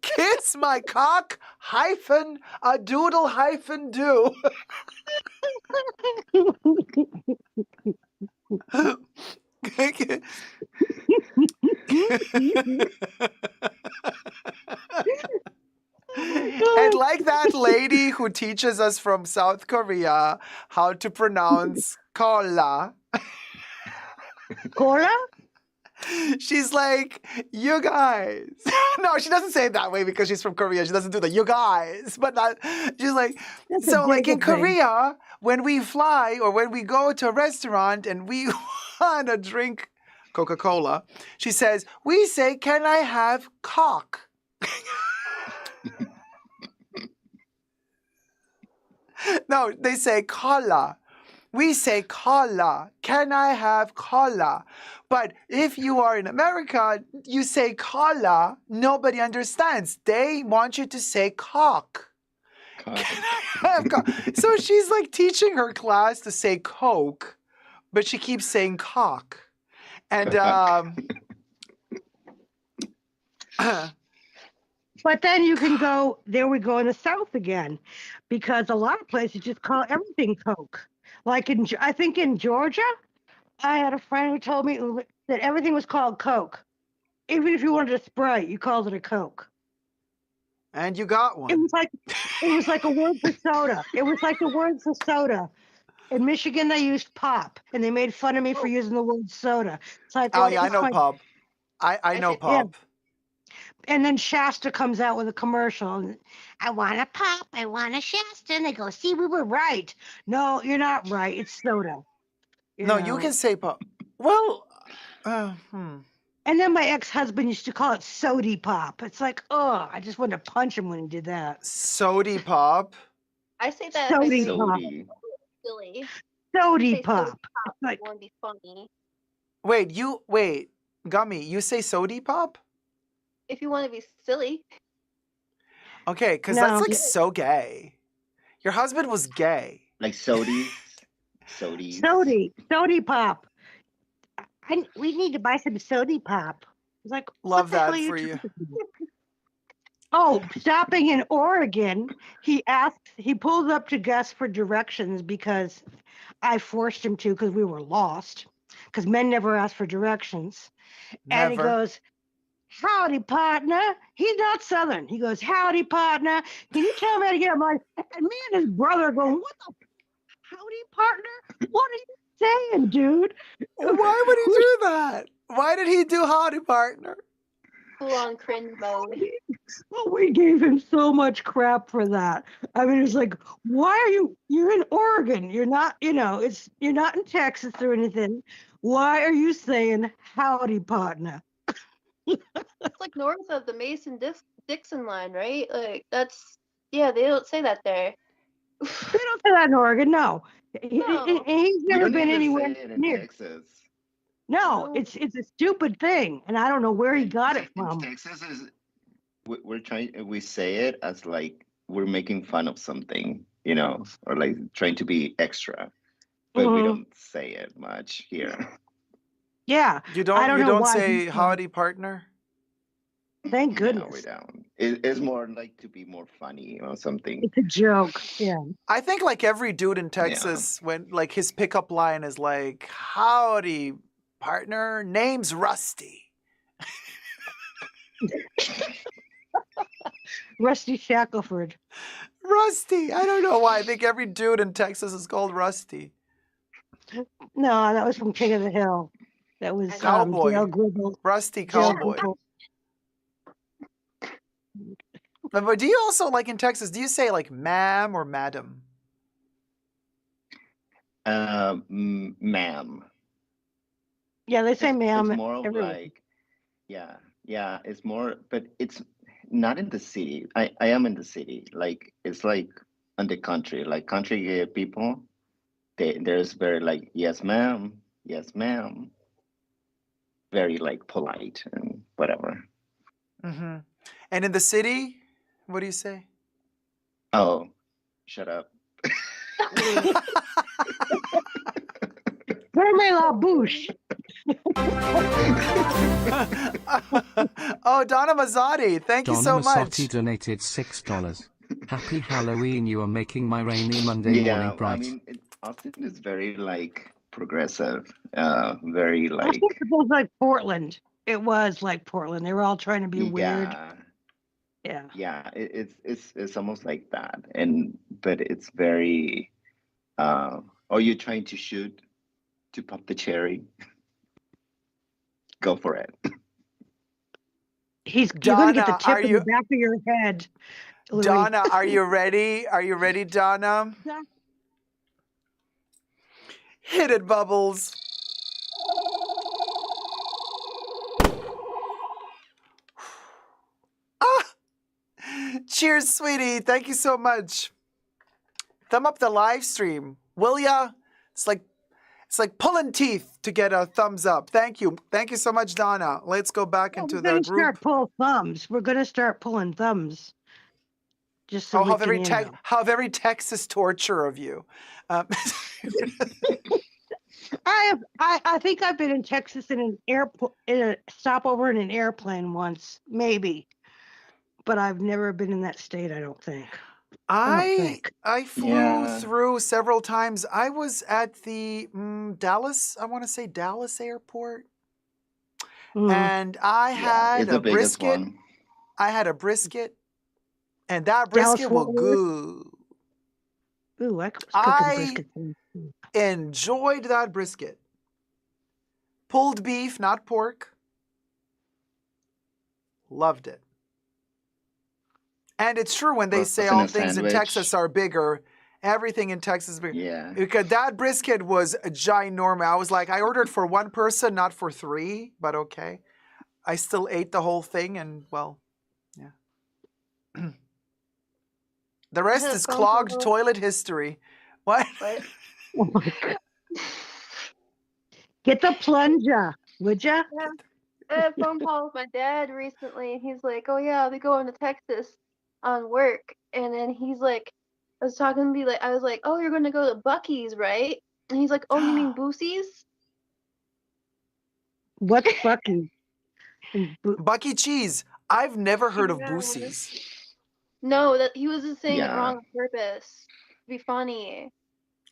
Kiss my cock hyphen a doodle hyphen do. And like that lady who teaches us from South Korea how to pronounce cola. Cola? She's like, you guys. No, she doesn't say it that way because she's from Korea. She doesn't do that, you guys. But she's like, That's so a like in David thing. Korea, when we fly or when we go to a restaurant and we want to drink Coca-Cola, she says, we say, can I have cock? No, they say cola. We say cola. Can I have cola? But if you are in America, you say cola. Nobody understands. They want you to say cock. Can I have cock? So she's like teaching her class to say coke, but she keeps saying cock. And but then you can go, there we go in the South again, because a lot of places just call everything Coke. Like I think in Georgia, I had a friend who told me that everything was called Coke. Even if you wanted a Sprite, you called it a Coke. And you got one. It was like a word for soda. It was like the word for soda. In Michigan, they used pop, and they made fun of me for using the word soda. It's like, Oh well, yeah, I know pop. I know pop. And then Shasta comes out with a commercial. And, I want a pop. I want a Shasta. And they go, see, we were right. No, you're not right. It's soda. You can say pop. Well, And then my ex-husband used to call it sody pop. It's like, oh, I just wanted to punch him when he did that. Sody pop. I say that. Sody I pop. Silly. Sody Say pop. Sody pop. Like, Want to be funny. Wait, Gummy, you say sody pop? If you want to be silly. Okay, because that's like so gay. Your husband was gay. Like sody pop. We need to buy some sody pop. It's like, love that for you. Oh, stopping in Oregon, he pulled up to Gus for directions because I forced him to because we were lost. Because men never ask for directions. Never. And he goes, howdy, partner. He's not Southern. He goes, howdy, partner. Can you tell me how to get? I'm like, and me and his brother are going, what the howdy, partner? What are you saying, dude? Why would he do that? Why did he do howdy, partner? Full on cringe mode. Well, we gave him so much crap for that. I mean, it's like, why are you're in Oregon. You're not, you're not in Texas or anything. Why are you saying howdy, partner? It's like north of the Mason-Dixon line, right? Like they don't say that there. They don't say that in Oregon, no. He's never been anywhere in near. Texas. No, No. it's a stupid thing, and I don't know where he got it In from. Texas is we're trying we say it as like we're making fun of something, you know, or like trying to be extra, but we Mhm. don't say it much here. Yeah, You I don't don't you know don't why say he said. howdy partner? Thank No, we goodness. don't. It's more like to be more funny or something. It's a joke. Yeah. I think like every dude in Yeah. Texas, when like his pickup line is like, howdy partner, name's Rusty. Rusty Shackelford. Rusty. I don't know why. I think every dude in Texas is called Rusty. No, that was from King of the Hill. That was Dale Cowboy. Gribble. Rusty Dale Cowboy. Gribble. But do you also like in Texas, do you say like ma'am or madam? Ma'am. Yeah, they say It's ma'am more of everywhere. like, yeah, it's more, but it's not in the city. I am in the city. Like it's like in the country, like country people. There's very like yes ma'am, very like polite and whatever. Mm-hmm. And in the city, what do you say? Oh, shut up. Ferme la bouche. Oh, Donna Mazzotti, thank you Donna so Massotti much. donated $6. Happy Halloween, you are making my rainy Monday morning Yeah, I bright. mean, Austin is very like progressive, very I think like it was like Portland. It was like Portland. They were all trying to be weird. yeah, Yeah. it's almost like that, and but it's very. Are you trying to shoot to pop the cherry? Go for it. You're gonna get the Donna, tip are in the you back of your head, Louis. Donna, are you ready? Are you ready, Donna? Hit it, Bubbles. Ah! Cheers, sweetie. Thank you so much. Thumb up the live stream, will ya? It's like pulling teeth to get a thumbs up. Thank you. Thank you so much, Donna. Let's go back Well, into we're the gonna group. start pulling thumbs. We're gonna start pulling thumbs. Just so Oh, we can, how very Texas torture of you. I think I've been in Texas in an airport, in a stopover in an airplane once, maybe, but I've never been in that state. I don't think. I flew Yeah. through several times. I was at the Dallas, I want to say Dallas airport, and I Yeah, had it's the a biggest brisket. one. I had a brisket, and that Dallas brisket was Fort Worth. good. Ooh, I was cooking I brisket. enjoyed that brisket. Pulled beef, not pork. Loved it. And it's true when they say Frozen all a things in sandwich. Texas are bigger. Everything in Texas is bigger. Yeah. Because that brisket was ginormous. I was like, I ordered for one person, not for three, but okay. I still ate the whole thing, and well, yeah. The rest had a is phone clogged call. toilet history. What? What? Oh my God. Get the plunger, would ya? Yeah. I had a phone call with my dad recently, and he's like, "Oh yeah, I'll be going to Texas on work." And then he's like, I was talking to me like, I was like, "Oh, you're gonna go to Bucky's, right?" And he's like, "Oh, you mean Boosie's?" What's Bucky? Bucky cheese. I've never heard of Yeah. Boosie's. No, that he was just saying it Yeah. wrong on purpose to be funny.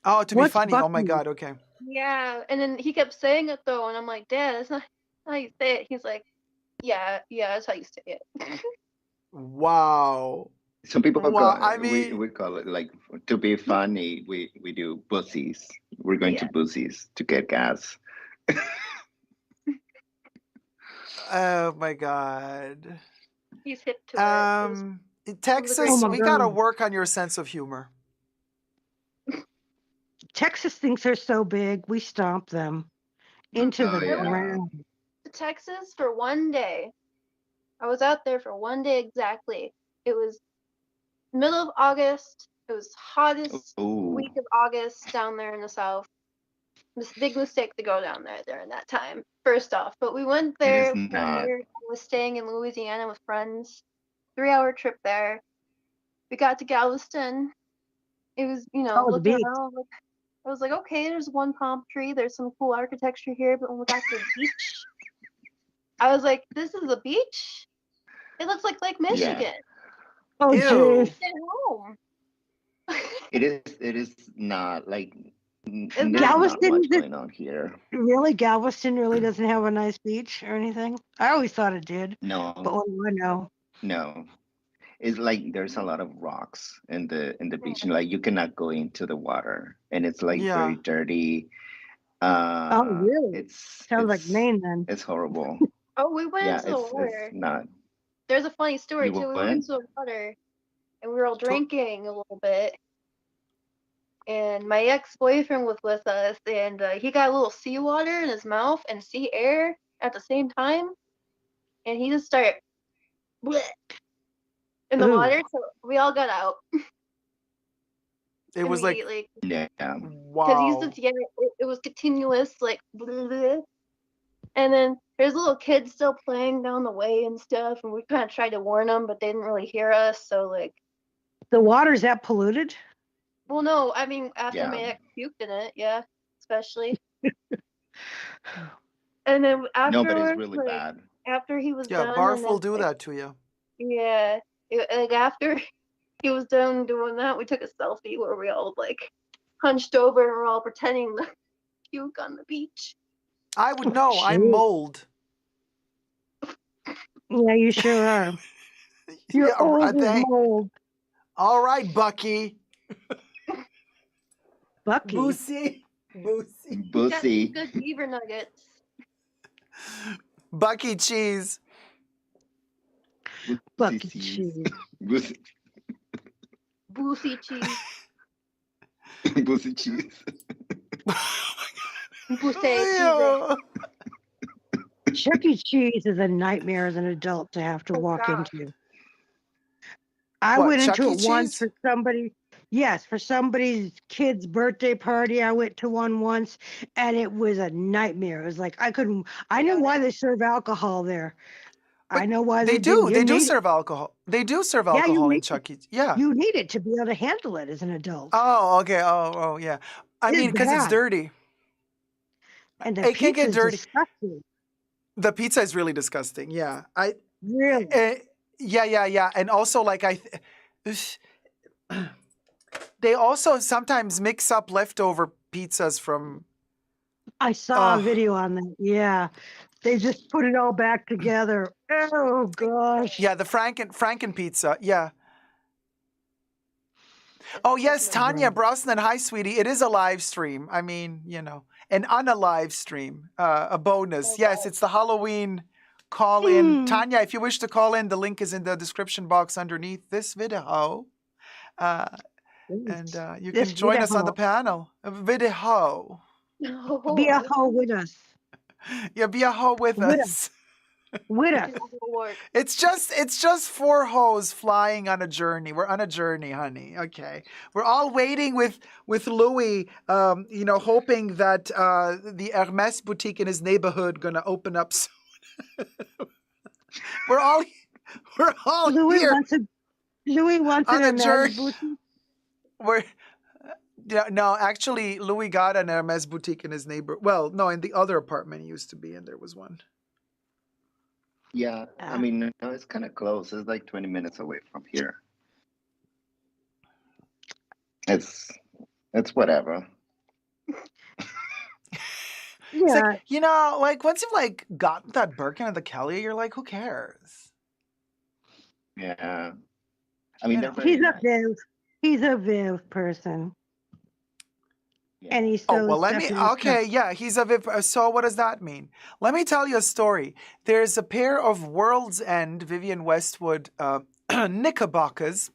Oh, to be What's funny. Oh my Bucky? God. Okay. Yeah, and then he kept saying it though, and I'm like, "Dad, that's not how you say it." He's like, "Yeah, that's how you say it." Wow. Some people Wow. call I mean, we call it like to be funny. We do bussies. We're going to Yeah. bussies to get gas. oh my God. He's hip to it. It was In Texas, Oh my we gotta God. work on your sense of humor. Texas thinks they're so big, we stomp them into Oh the yeah. ground. to Texas for one day. I was out there for one day exactly. It was middle of August. It was hottest Ooh. week of August down there in the south. big mistake to go down there during that time, first off. But we went It is there when not. I was staying in Louisiana with friends. 3-hour trip there. We got to Galveston. It was, Oh, the looking beach. around. I was like, okay, there's one palm tree. There's some cool architecture here. But when we got to the beach, I was like, this is a beach? It looks like Lake Yeah. Michigan. Oh, Ew. jeez. At home. It is not like It's there's not. not Galveston, much is going on here. really? Galveston really doesn't have a nice beach or anything? I always thought it did, but No, what do I know? no. It's like there's a lot of rocks in the beach, and like you cannot go into the water, and it's like Yeah. very dirty. Oh, really? It's Sounds like Maine then. it's horrible. Oh, we went Yeah, into the it's water. not. There's a funny story You too. We went went? into the water and we were all drinking a little bit. And my ex-boyfriend was with us, and he got a little seawater in his mouth and sea air at the same time, and he just started bleh, in the Ooh. water. So we all got out It was like, immediately Yeah. because he's wow. just it was continuous like bleh. And then there's little kids still playing down the way and stuff, and we kind of tried to warn them, but they didn't really hear us. So like, The water's that polluted? well, no, I mean after my Yeah. ex puked in it, yeah, especially. And then No, but it's afterwards, really like bad. after he was Yeah, done, barf and will then do that to you. yeah, like after he was done doing that, we took a selfie where we all like hunched over and we're all pretending to puke on the beach. I would know. I'm Shoot. mold. Yeah, you sure are. You're Yeah, old as thank. mold. All right, Bucky. Bucky. Boosie. Boosie. Got some Bussy. good beaver nuggets. Bucky cheese. Bucky Bussy cheese. Bussy Boosie cheese. Bussy cheese. Boosie cheese. Ew. Chuck E. Cheese is a nightmare as an adult to have to Oh, walk gosh. into. I What, went Chuck into E. it once Cheese? for somebody. Yes, for somebody's kid's birthday party. I went to one once and it was a nightmare. It was like I know why they serve alcohol there. I But know why they they do. do. You They do need it. serve alcohol. They do serve Yeah, you alcohol in need it. Chuck E. Yeah. You need it to be able to handle it as an adult. Oh, okay. Oh, yeah. I It's mean, because it's bad. dirty. And the It can pizza get is dirty. disgusting. The pizza is really disgusting. Yeah. Really. Yeah. And also, like, they also sometimes mix up leftover pizzas from. I saw a Oh, video on that. Yeah. They just put it all back together. Oh gosh. yeah, the Franken pizza. Yeah. Oh yes, Tanya Brosnan. Hi, sweetie. It is a live stream. I mean, an unalive stream, a bonus. Yes, it's the Halloween call in. Tanya, if you wish to call in, the link is in the description box underneath this video. And you can join us on the panel. Video. Be a hoe with us. Yeah, be a hoe with us. With us. It's just 4 hoes flying on a journey. We're on a journey, honey. Okay. We're all waiting with Louis, hoping that the Hermes boutique in his neighborhood gonna open up soon. we're all Louis here wants on an a Hermes journey. boutique. No, actually, Louis got an Hermes boutique in his neighbor. Well, no, in the other apartment he used to be in, there was one. Yeah, I mean, no, it's kind of close. It's like 20 minutes away from here. It's whatever. It's like, once you've gotten that Birkin and the Kelly, you're like, who cares? Yeah. I mean, they're very He's a nice. Viv. He's a Viv person. Yeah. And he's Oh, so well, he's a Viv. So what does that mean? Let me tell you a story. There's a pair of World's End Vivienne Westwood knickerbockers.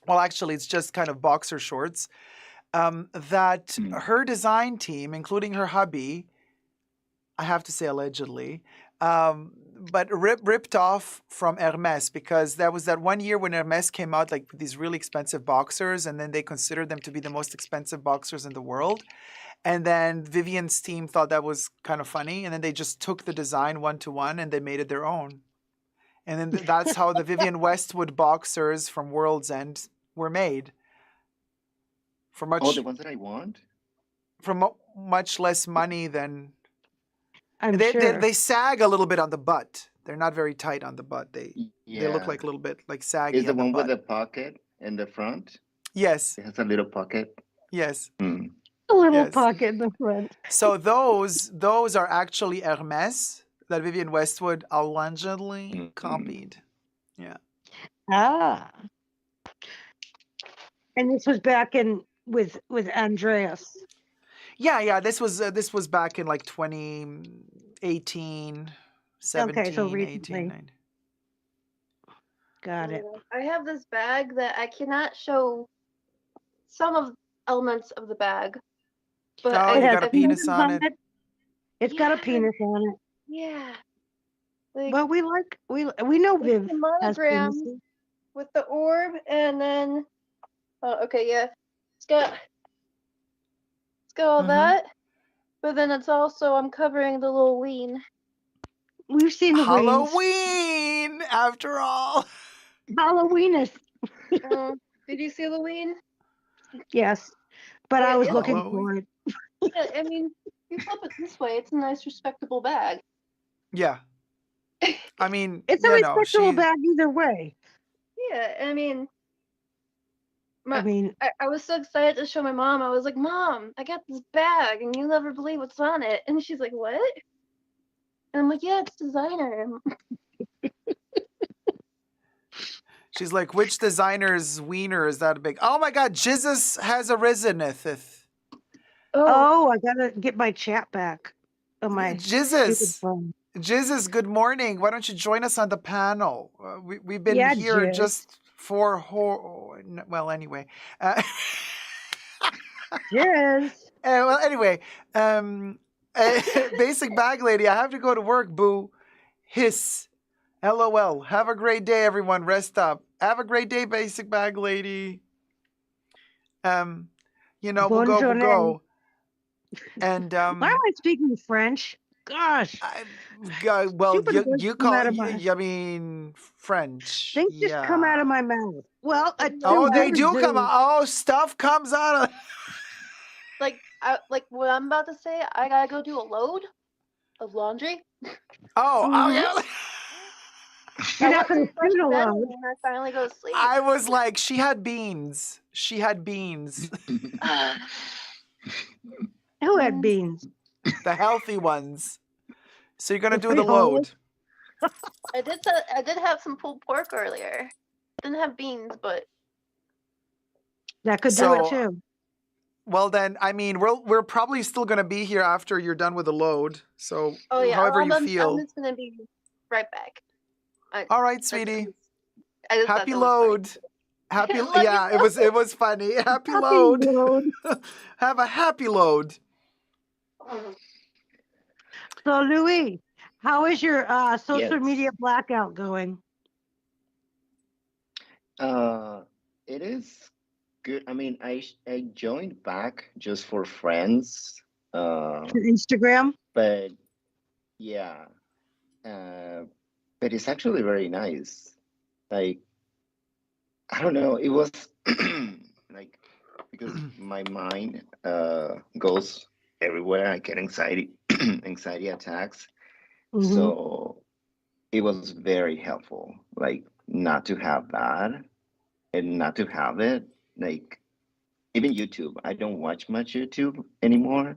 Well, actually, it's just kind of boxer shorts that her design team, including her hubby, I have to say allegedly, but ripped off from Hermes, because there was that one year when Hermes came out like with these really expensive boxers, and then they considered them to be the most expensive boxers in the world. And then Vivian's team thought that was kind of funny, and then they just took the design one to one and they made it their own. And then that's how the Vivienne Westwood boxers from World's End were made. For Oh, much the ones that I want? much less money than I'm they sure. sag a little bit on the butt. They're not very tight on the butt. They look Yeah. like a little bit like saggy Is the on the one with butt. the pocket in the front? Yes. It has a little pocket. Yes. Mm. A little Yes. pocket in the front. So those are actually Hermes that Vivienne Westwood allegedly copied. Yeah. Ah. And this was back in with Andreas. Yeah. This was back in like 2018, 17, Okay, so 18, recently. 19. Got it. I have this bag that I cannot show some of elements of the bag, but Oh, I, you has got a I penis penises on it. It's got a Yeah. penis on it. yeah, like Well, we know it's Viv the has monogram penises. with the orb, and then okay, yeah, it's got all Mhm. that, but then it's also I'm covering the little ween. We've seen the wings. Halloween, after all. Halloweenist. Did you see the ween? Yes, but I was It looking Halloween. for it. Yeah, I mean, you flip it this way, it's a nice, respectable bag. Yeah. I mean, It's a you know, respectable she. bag either way. Yeah, I mean, I mean, I was so excited to show my mom. I was like, Mom, I got this bag, and you'll never believe what's on it. And she's like, What? And I'm like, Yeah, it's designer. She's like, which designer's wiener is that big? Oh my God, Jesus has ariseneth. oh, I gotta get my chat back on my stupid Jesus. phone. Jesus, good morning. Why don't you join us on the panel? We've been Yeah, here Jiz. just for well, anyway. Yes. Well, anyway, basic bag lady, I have to go to work, boo. Hiss. LOL. Have a great day, everyone. Rest up. Have a great day, basic bag lady. We'll go. Bonjourne. And Why am I speaking French? Gosh. well, Stupid words you come call out of my- I mean French. Things just come out of my mouth. Well, they do come out. Oh, stuff comes out of. like what I'm about to say. I gotta go do a load of laundry. Oh, yeah. You're not going to shoot a bed load. when I finally go to sleep. I was like, she had beans. She had beans. Who had beans? The healthy ones. So you're gonna The do the load. I did have some pulled pork earlier. Didn't have beans, but that could do it too. Well then, I mean, we're probably still gonna be here after you're done with the load. So however you feel. I'm just gonna be right back. All right, sweetie. I just Happy thought that was load. Happy, Love you, yeah, it was funny. Happy load. Have a happy load. So, Louis, how is your social Yes. media blackout going? It is good. I mean, I joined back just for friends. Instagram? But yeah, but it's actually very nice. Like, I don't know, it was like, because my mind goes everywhere. I get anxiety attacks. So it was very helpful, like, not to have that and not to have it. Like, even YouTube, I don't watch much YouTube anymore.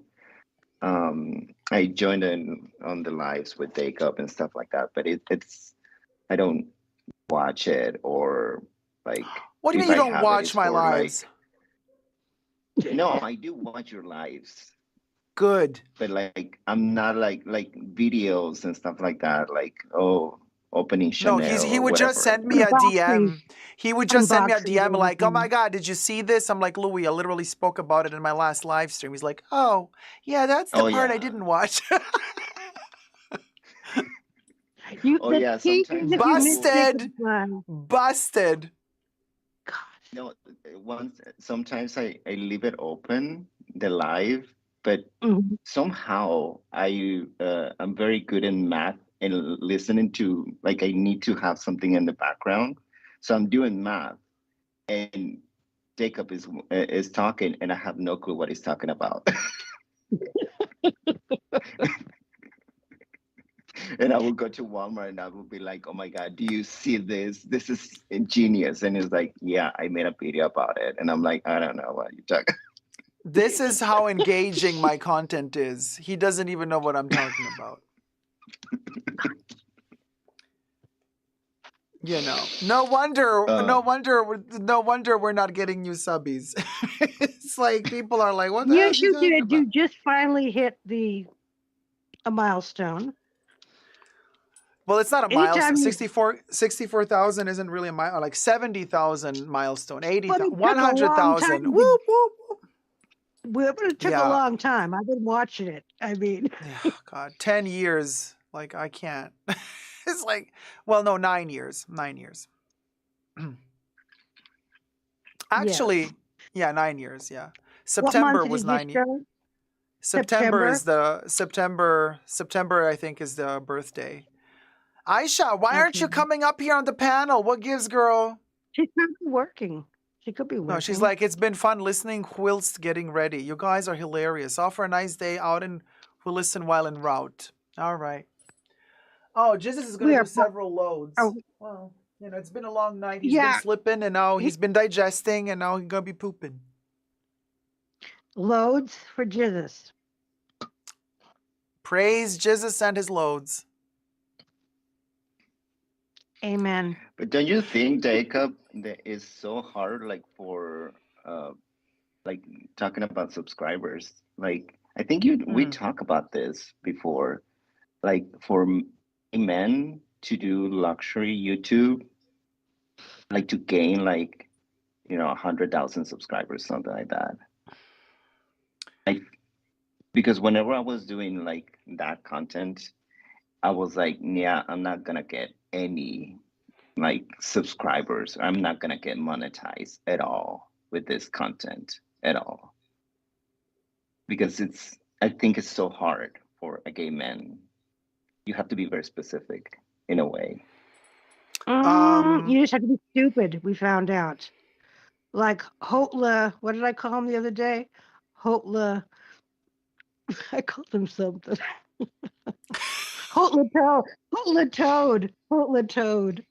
I joined in on the lives with Jacob and stuff like that, but it's I don't watch it, or like. What do you if mean you I don't have it, watch it's my for, lives? Like, no, I do watch your lives. Good. But like, I'm not like videos and stuff like that. Like, opening Chanel. No, he or would whatever. just send me a DM. He would just send me a Unboxing DM like, "Oh my everything. God, did you see this?" I'm like, "Louis, I literally spoke about it in my last live stream." He's like, "Oh, yeah, that's the part I didn't watch." You Oh the yeah, key is sometimes if I you miss will. Jacob's Busted. line. Busted. No, once sometimes I leave it open the live, but Mhm. somehow I'm very good in math and listening to, like, I need to have something in the background, so I'm doing math and Jacob is talking and I have no clue what he's talking about. And I will go to Walmart and I will be like, oh my God, do you see this? This is genius. And he's like, yeah, I made a video about it. And I'm like, I don't know what you're talking. This is how engaging my content is. He doesn't even know what I'm talking about. You know, no wonder we're not getting new subbies. It's like people are like, what the hell is Yes, he you talking did. about? You just finally hit a milestone. Well, it's not a Anytime milestone. you, 64,000 isn't really a milestone. Like 70,000 milestone, but 80,000, it took a long time. 100,000. Whoop, whoop, whoop. But it took a Yeah. long time. I've been watching it. I mean, Yeah, God, 10 years. Like, I can't. It's like, well, no, 9 years. 9 years. yes. Actually, yeah, 9 years. Yeah. What month September did was it just 9 years. show? September September. is the September I think is the birthday. Aisha, why aren't Okay. you coming up here on the panel? What gives, girl? She's not working. She could be No, she's working. like, it's been fun listening whilst getting ready. You guys are hilarious. Offer a nice day out and we'll listen while en route. All right. Oh, Jesus is going We to are. do several loads. Oh, Well, you know, it's been a long night. He's been yeah. slipping and now he's been digesting and now he's going to be pooping. Loads for Jesus. Praise Jesus and his loads. Amen. But don't you think, Jacob, that is so hard, like for like talking about subscribers? Like, I think we talk about this before, like for men to do luxury YouTube, like to gain like 100,000 subscribers, something like that. Like, because whenever I was doing like that content, I was like, yeah, I'm not gonna get any like subscribers. I'm not gonna get monetized at all with this content at all. Because I think it's so hard for a gay man. You have to be very specific in a way. You just have to be stupid. We found out. Like Hotla, what did I call him the other day? Hotla. I called him something. Hotla Toad. Hotla Toad. Hotla Toad.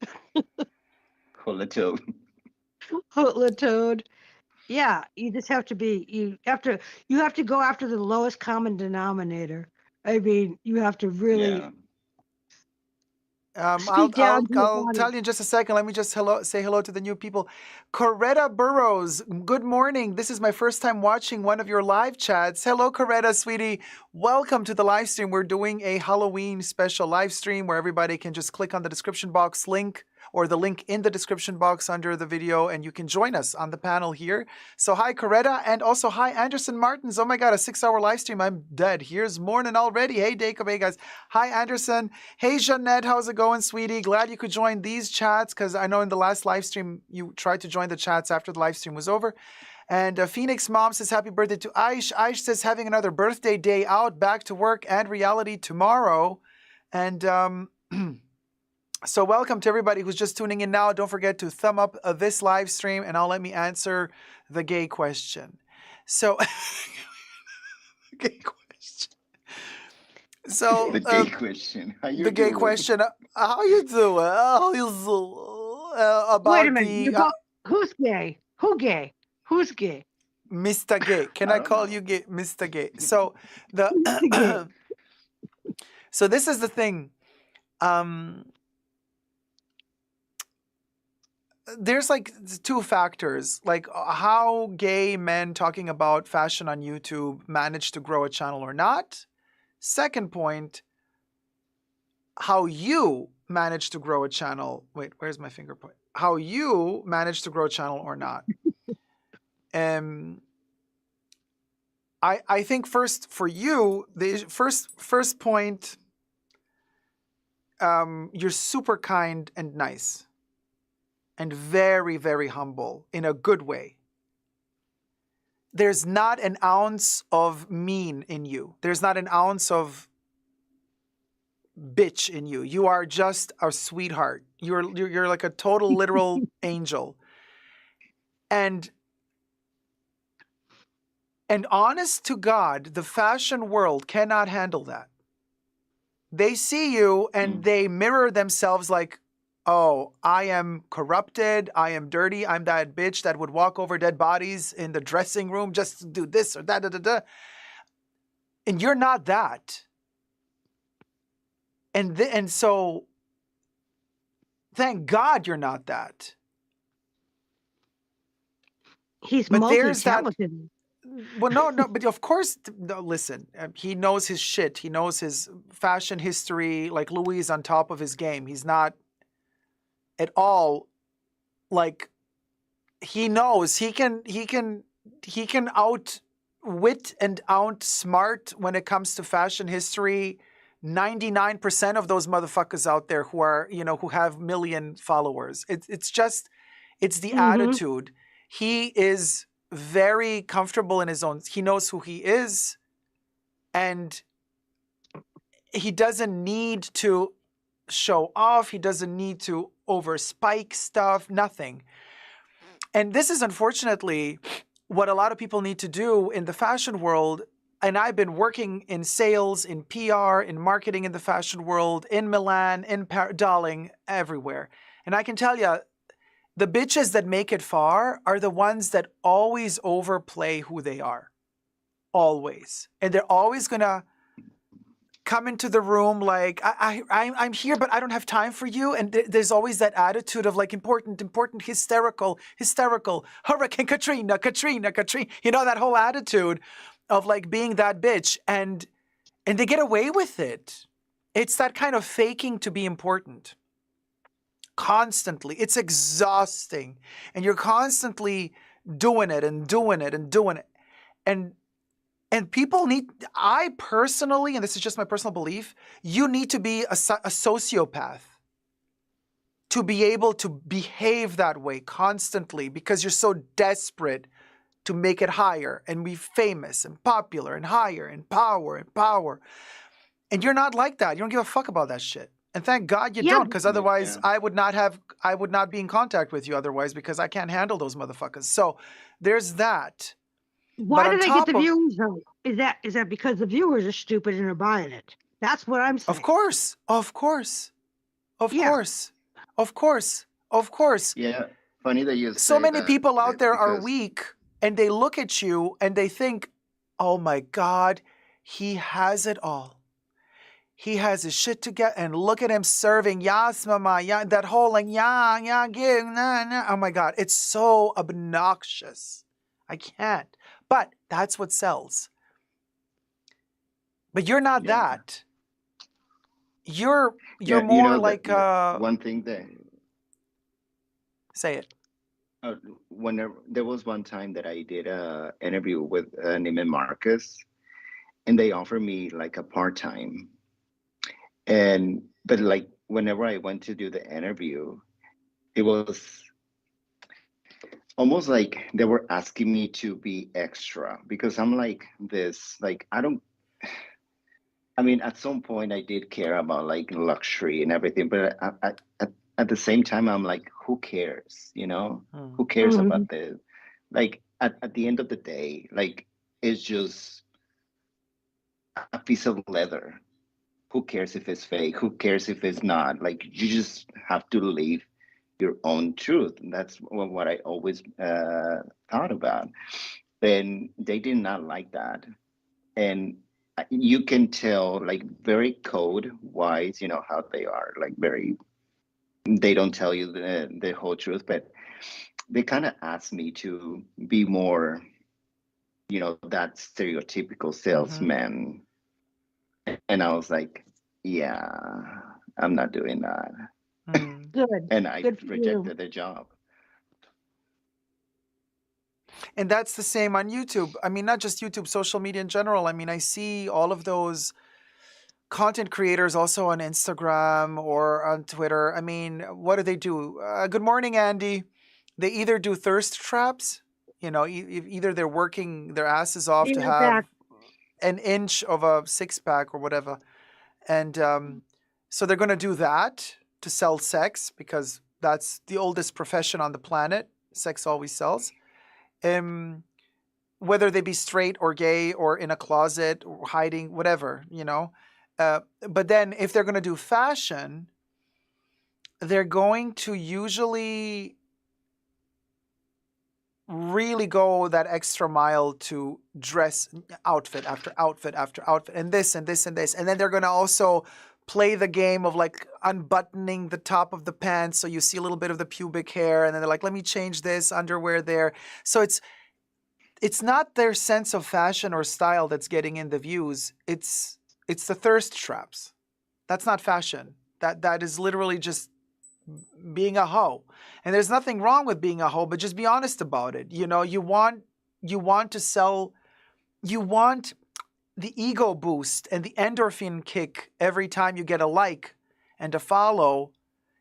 Hotla Hotla Toad. Yeah, you just have to be. You have to go after the lowest common denominator. I mean, you have to really. Yeah. Speak down to your I'll body. tell you in just a second. Let me just say hello to the new people. Coretta Burrows, good morning. This is my first time watching one of your live chats. Hello, Coretta, sweetie. Welcome to the live stream. We're doing a Halloween special live stream where everybody can just click on the description box link or the link in the description box under the video and you can join us on the panel here. So hi, Coretta, and also hi, Anderson Martins. Oh my God, a 6-hour live stream. I'm dead. Here's morning already. Hey, Jacob. Hey, guys. Hi, Anderson. Hey, Jeanette. How's it going, sweetie? Glad you could join these chats because I know in the last live stream you tried to join the chats after the live stream was over. And Phoenix Mom says happy birthday to Aish. Aish says having another birthday day out, back to work and reality tomorrow. And so welcome to everybody who's just tuning in now. Don't forget to thumb up this live stream and I'll let me answer the gay question. So, gay question. So the gay question. How you the gay doing? question. How you doing? How you doing? About Wait a minute. Who's gay? Who gay? Who's gay? Mr. Gay. Can I call you gay, Mr. Gay? So so this is the thing. There's like two factors, like how gay men talking about fashion on YouTube manage to grow a channel or not. Second point, how you manage to grow a channel. Wait, where's my finger point? How you manage to grow a channel or not. I think first for you, the first point you're super kind and nice and very, very humble in a good way. There's not an ounce of mean in you. There's not an ounce of bitch in you. You are just a sweetheart. You're like a total literal angel. And honest to God, the fashion world cannot handle that. They see you and they mirror themselves like, oh, I am corrupted, I am dirty, I'm that bitch that would walk over dead bodies in the dressing room just to do this or that, da, da, da. And you're not that. And so, thank God you're not that. He's But there's that. multi-talented. Well, no, but of course, no, listen, he knows his shit. He knows his fashion history. Like Louis is on top of his game. He's not at all like, he knows he can outwit and outsmart when it comes to fashion history 99% of those motherfuckers out there who are, who have million followers. It's the attitude. He is very comfortable in his own. He knows who he is, and he doesn't need to show off. He doesn't need to overspike stuff. Nothing. And this is unfortunately what a lot of people need to do in the fashion world. And I've been working in sales, in PR, in marketing in the fashion world, in Milan, in darling, everywhere. And I can tell you, the bitches that make it far are the ones that always overplay who they are. Always. And they're always going to come into the room like, I'm here, but I don't have time for you. And there's always that attitude of like, important, hysterical, Hurricane Katrina. That whole attitude of like being that bitch. And they get away with it. It's that kind of faking to be important. Constantly. It's exhausting. And you're constantly doing it. And people need, I personally, and this is just my personal belief, you need to be a sociopath to be able to behave that way constantly because you're so desperate to make it higher and be famous and popular and higher and power. And you're not like that. You don't give a fuck about that shit. And thank God you don't, because otherwise I would not be in contact with you otherwise, because I can't handle those motherfuckers. So there's that. Why do they get the views though? Is that because the viewers are stupid and are buying it? That's what I'm saying. Of course. Yeah, funny that you say so many that, people out there are because weak, and they look at you and they think, oh my God, he has it all. He has his shit together, and look at him serving, yas mama, yeah, that whole like, yeah, give, nah. Oh my God, it's so obnoxious. I can't. But that's what sells. But you're not that. You're more like one thing that. Say it. Whenever there was one time that I did a interview with Neiman Marcus, and they offered me like a part-time. But like whenever I went to do the interview, it was almost like they were asking me to be extra, because I'm like this, like I mean, at some point I did care about like luxury and everything, but at the same time, I'm like, who cares? Who cares about this? Like at the end of the day, like it's just a piece of leather. Who cares if it's fake? Who cares if it's not? Like, you just have to live your own truth. And that's what I always thought about. And they did not like that. And you can tell, like, very code-wise, how they are. Like, they don't tell you the whole truth, but they kind of asked me to be more, that stereotypical salesman. And I was like, yeah, I'm not doing that. Good. And I Good for rejected you. the job. And that's the same on YouTube. I mean, not just YouTube, social media in general. I mean, I see all of those content creators also on Instagram or on Twitter. I mean, what do? Good morning, Andy. They either do thirst traps, either they're working their asses off Be to right have back. an inch of a six pack or whatever. And so they're going to do that to sell sex because that's the oldest profession on the planet. Sex always sells. Whether they be straight or gay or in a closet or hiding, whatever, But then if they're going to do fashion, they're going to usually really go that extra mile to dress outfit after outfit after outfit and this and this and this. And then they're going to also play the game of like unbuttoning the top of the pants so you see a little bit of the pubic hair. And then they're like, let me change this underwear there. So it's not their sense of fashion or style that's getting in the views. It's the thirst traps. That's not fashion. That is literally just being a hoe. And there's nothing wrong with being a hoe, but just be honest about it. You want to sell, you want the ego boost and the endorphin kick every time you get a like and a follow.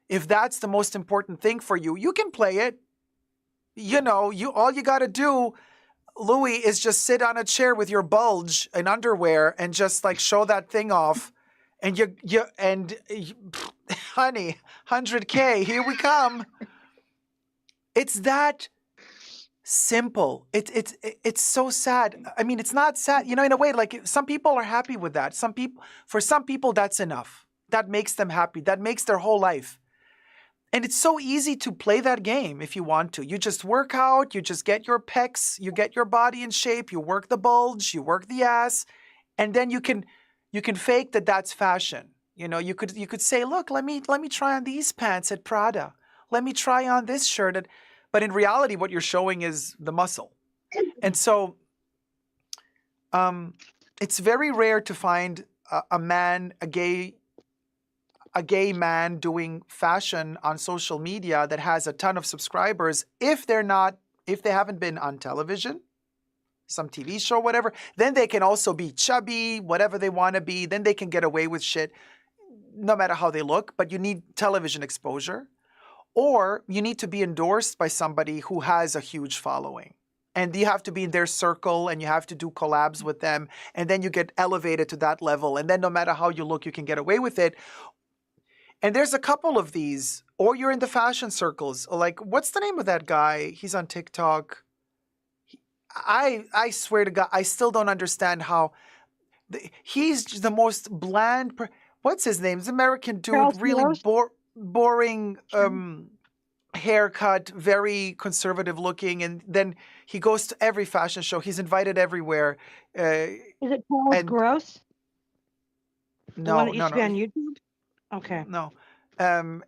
If that's the most important thing for you, you can play it. All you got to do, Louis, is just sit on a chair with your bulge and underwear and just like show that thing off. And honey, 100K, here we come. It's that simple. It's so sad. I mean, it's not sad, in a way, like some people are happy with that. For some people, that's enough. That makes them happy. That makes their whole life. And it's so easy to play that game if you want to. You just work out, you just get your pecs, you get your body in shape, you work the bulge, you work the ass, and then you can fake that that's fashion. You could say, look, let me try on these pants at Prada. Let me try on this shirt. But in reality, what you're showing is the muscle. And so it's very rare to find a gay man doing fashion on social media that has a ton of subscribers if they haven't been on television, some TV show, whatever. Then they can also be chubby, whatever they want to be. Then they can get away with shit no matter how they look, but you need television exposure. Or you need to be endorsed by somebody who has a huge following. And you have to be in their circle and you have to do collabs with them. And then you get elevated to that level. And then no matter how you look, you can get away with it. And there's a couple of these. Or you're in the fashion circles. Like, what's the name of that guy? He's on TikTok. I swear to God, I still don't understand how. He's the most bland. What's his name? He's an American dude. Charles Really Rose? boring haircut, very conservative looking. And then he goes to every fashion show. He's invited everywhere. Is it Charles Gross? The one No, that used no, to be no. on YouTube? Okay. No.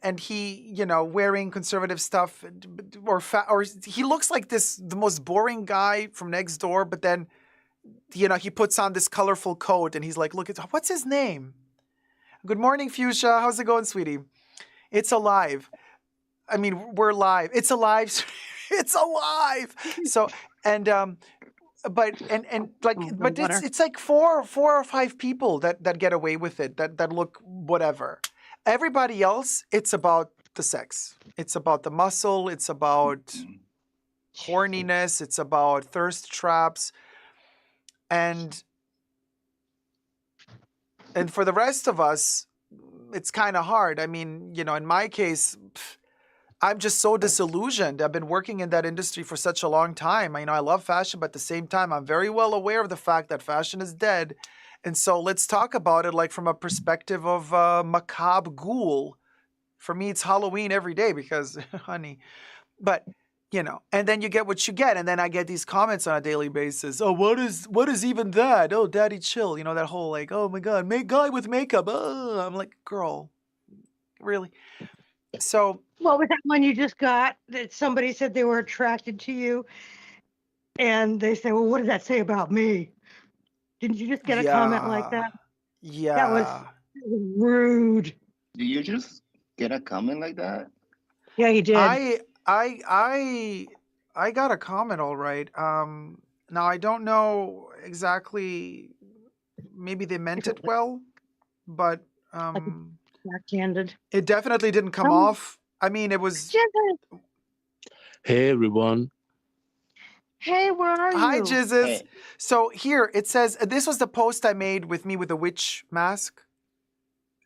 And he, wearing conservative stuff or he looks like the most boring guy from next door, but then, he puts on this colorful coat and he's like, look at, what's his name? Good morning, Fuchsia. How's it going, sweetie? It's alive. I mean, we're live. It's alive. It's alive. So, but it's like four or five people that get away with it, that look whatever. Everybody else, it's about the sex. It's about the muscle. It's about horniness. It's about thirst traps. And for the rest of us, it's kind of hard. I mean, in my case, I'm just so disillusioned. I've been working in that industry for such a long time. I love fashion, but at the same time, I'm very well aware of the fact that fashion is dead. And so let's talk about it like from a perspective of macabre ghoul. For me, it's Halloween every day because, honey. But, and then you get what you get. And then I get these comments on a daily basis. Oh, what is even that? Oh, daddy, chill. That whole like, oh my God, guy with makeup. Oh, I'm like, girl, really? So. What was that one you just got that somebody said they were attracted to you? And they say, well, what does that say about me? Didn't you just get a comment like that? Yeah. That was rude. Do you just get a comment like that? Yeah, he did. I got a comment all right. Now I don't know exactly. Maybe they meant it well. but Like backhanded. it definitely didn't come off. I mean, it was. Jizzes. Hey everyone. Hey, where are Hi, you? Jizzes. Hey. So here it says this was the post I made with me with the witch mask,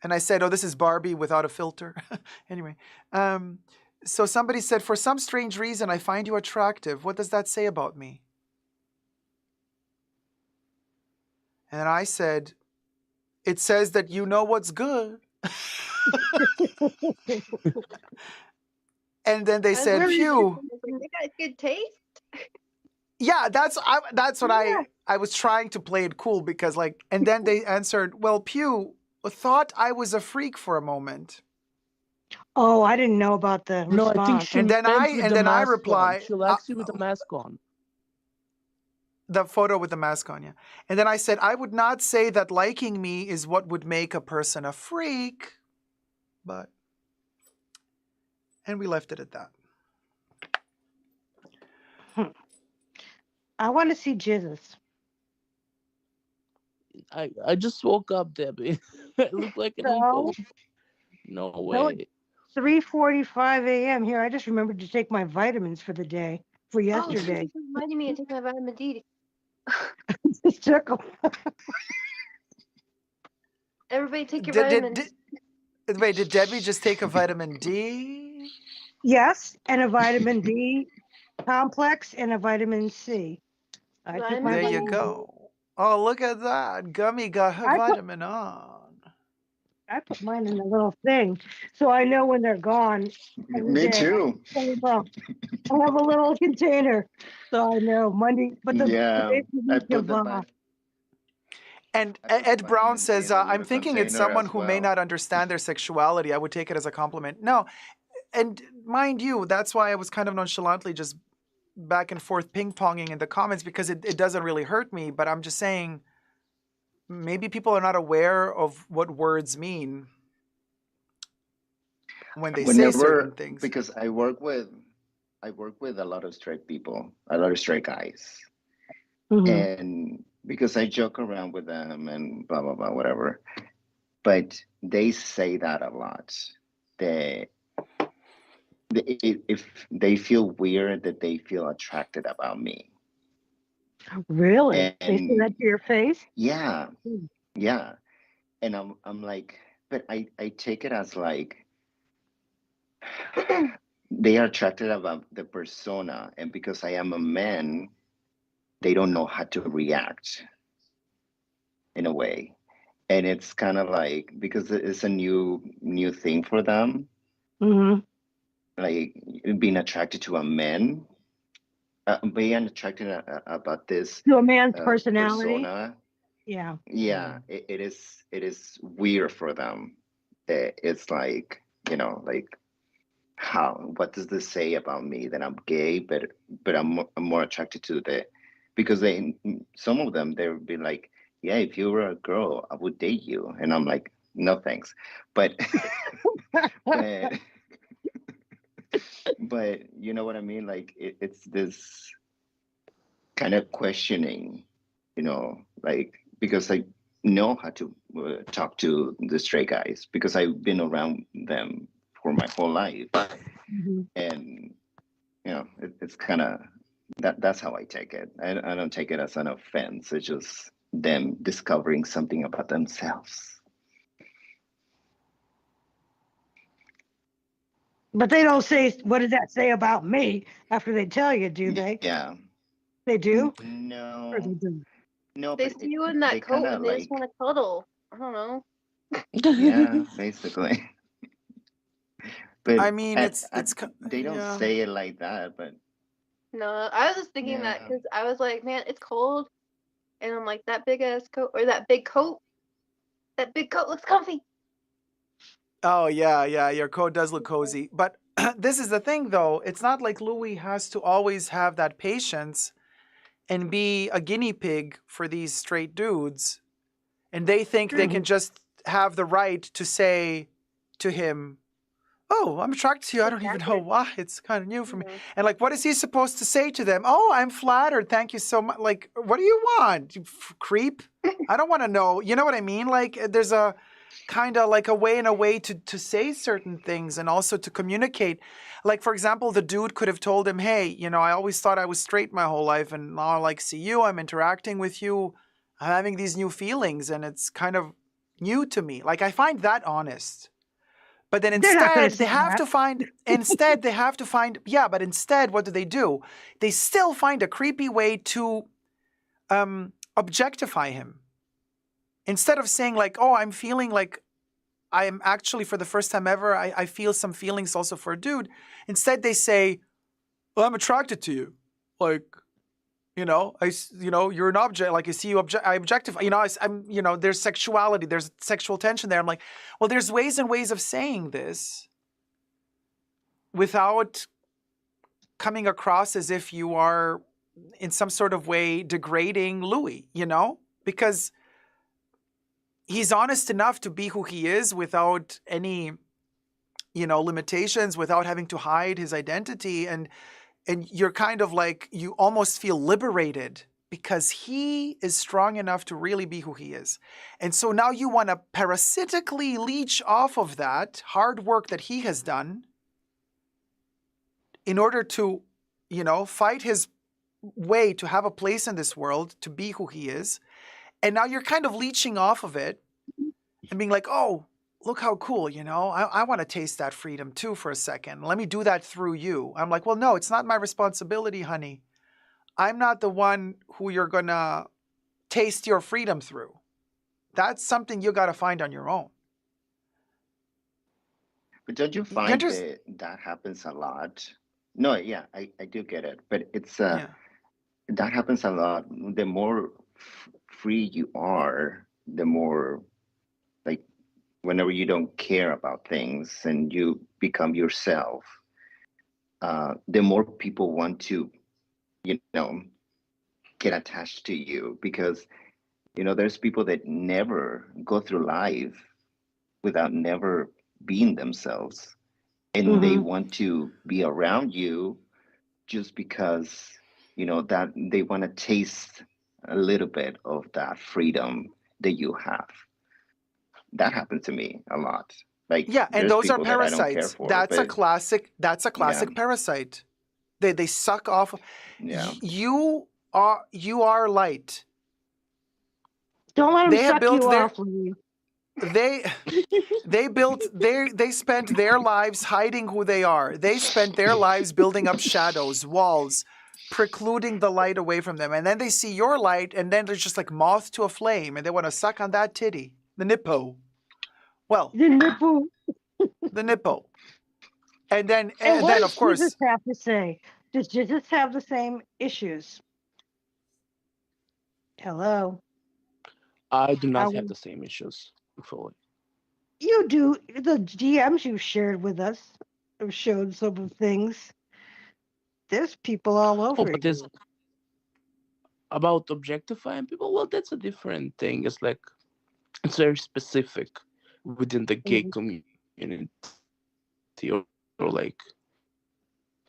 and I said, "Oh, this is Barbie without a filter." Anyway, so somebody said, "For some strange reason, I find you attractive. What does that say about me?" And I said, "It says that you know what's good." And then they said, "Phew." They got good taste. Yeah, that's what I was trying to play it cool because like, and then they answered, "Well, Pew thought I was a freak for a moment." Oh, I didn't know about the No, I think response. she And then meant with the I mask on. reply, She likes you with the mask on. the photo with the mask on, yeah. And then I said, "I would not say that liking me is what would make a person a freak, but," and we left it at that. I want to see Jizzes. I just woke up, Debbie. I look like an uncle. No way. 3:45 a.m. here. I just remembered to take my vitamins for the day, for yesterday. Oh, reminding me to take my vitamin D. Just took 'em. Everybody take your Did, vitamins. wait, did Debbie just take a vitamin D? Yes, and a vitamin D complex and a vitamin C. I took my There you vitamin D. go. Oh, look at that. Gummy got her vitamin on. I put mine in a little thing, so I know when they're gone. every Me day. too. I have a little container, so I know Monday. But the Yeah, today's the I week put of, the And I put the Ed Brown vitamin D says, in a "I'm little thinking it's container someone as who may well. not understand their sexuality. I would take it as a compliment." No, and mind you, that's why I was kind of nonchalantly just back and forth ping-ponging in the comments because it doesn't really hurt me, but I'm just saying maybe people are not aware of what words mean when they say certain things. Because I work with a lot of straight people, a lot of straight guys. And because I joke around with them and blah blah blah whatever, but they say that a lot. If they feel weird, that they feel attracted about me. Really? They say And that to your face? yeah, yeah. And I'm like, but I take it as like they are attracted about the persona, and because I am a man, they don't know how to react in a way. And it's kind of like because it's a new thing for them, like being attracted to a man, being attracted about this To a man's personality. persona. Yeah. Yeah, it is weird for them. It's like, like what does this say about me that I'm gay, but I'm more attracted to because some of them they would be like, yeah, if you were a girl, I would date you, and I'm like, no thanks, but but you know what I mean, like it's this kind of questioning, like because I know how to talk to the straight guys because I've been around them for my whole life. And it's kind of that's how I take it. I don't take it as an offense. It's just them discovering something about themselves. But they don't say, what does that say about me after they tell you, do they? Yeah. They do? No. Or they don't? No, They but see you in that coat and they like, just want to cuddle. I don't know. yeah, basically. But I mean, they don't say it like that, but No, I was just thinking that because I was like, man, it's cold, and I'm like, that big ass coat or that big coat looks comfy. Oh yeah, your coat does look cozy. But this is the thing though, it's not like Louis has to always have that patience and be a guinea pig for these straight dudes. And they think they can just have the right to say to him, "Oh, I'm attracted to you. I don't even know why. It's kind of new for me." And like, what is he supposed to say to them? "Oh, I'm flattered. Thank you so much." Like, what do you want? You creep? I don't want to know. You know what I mean? Like, there's a kind of like a way to say certain things and also to communicate. Like, for example, the dude could have told him, hey, you know, I always thought I was straight my whole life, and now I like see you, I'm interacting with you, I'm having these new feelings, and it's kind of new to me. Like, I find that honest. But then They're not gonna instead, say that. they have to find, yeah, but instead, what do? They still find a creepy way to objectify him. Instead of saying like, oh, I'm feeling like I am actually, for the first time ever, I feel some feelings also for a dude. Instead, they say, well, I'm attracted to you. Like, you know, you're an object. Like, I see you, I objectify. You know, I'm, you know, there's sexuality, there's sexual tension there. I'm like, well, there's ways and ways of saying this without coming across as if you are in some sort of way degrading Louis, you know? Because he's honest enough to be who he is without any, you know, limitations, without having to hide his identity. And you're kind of like, you almost feel liberated because he is strong enough to really be who he is. And so now you want to parasitically leech off of that hard work that he has done in order to, you know, fight his way to have a place in this world, to be who he is. And now you're kind of leeching off of it and being like, oh, look how cool, you know, I want to taste that freedom too for a second. Let me do that through you. I'm like, well, no, it's not my responsibility, honey. I'm not the one who you're going to taste your freedom through. That's something you got to find on your own. But don't you find that happens a lot? No, yeah, I do get it. But it's that happens a lot. The more free you are, the more, like, whenever you don't care about things and you become yourself, the more people want to, you know, get attached to you, because, you know, there's people that never go through life without never being themselves, and they want to be around you just because, you know, that they want to taste a little bit of that freedom that you have. That happens to me a lot. Like, yeah, and those are that I don't care parasites. for, That's a but classic parasite. They suck off. yeah, You are light. Don't let them They have suck built you their off, Louis. they spent their lives hiding who they are. They spent their lives building up shadows, walls, precluding the light away from them. And then they see your light, and then they're just like moth to a flame, and they want to suck on that titty, the nipple. Well, The nipple. the nipple. And then what of does course, Jesus have to say? Does Jesus have the same issues? Hello. I do not have the same issues, fully. You do. The DMs you shared with us have showed some of things. There's people all over But there's you. about objectifying people. Well, that's a different thing. It's like, it's very specific within the gay community or like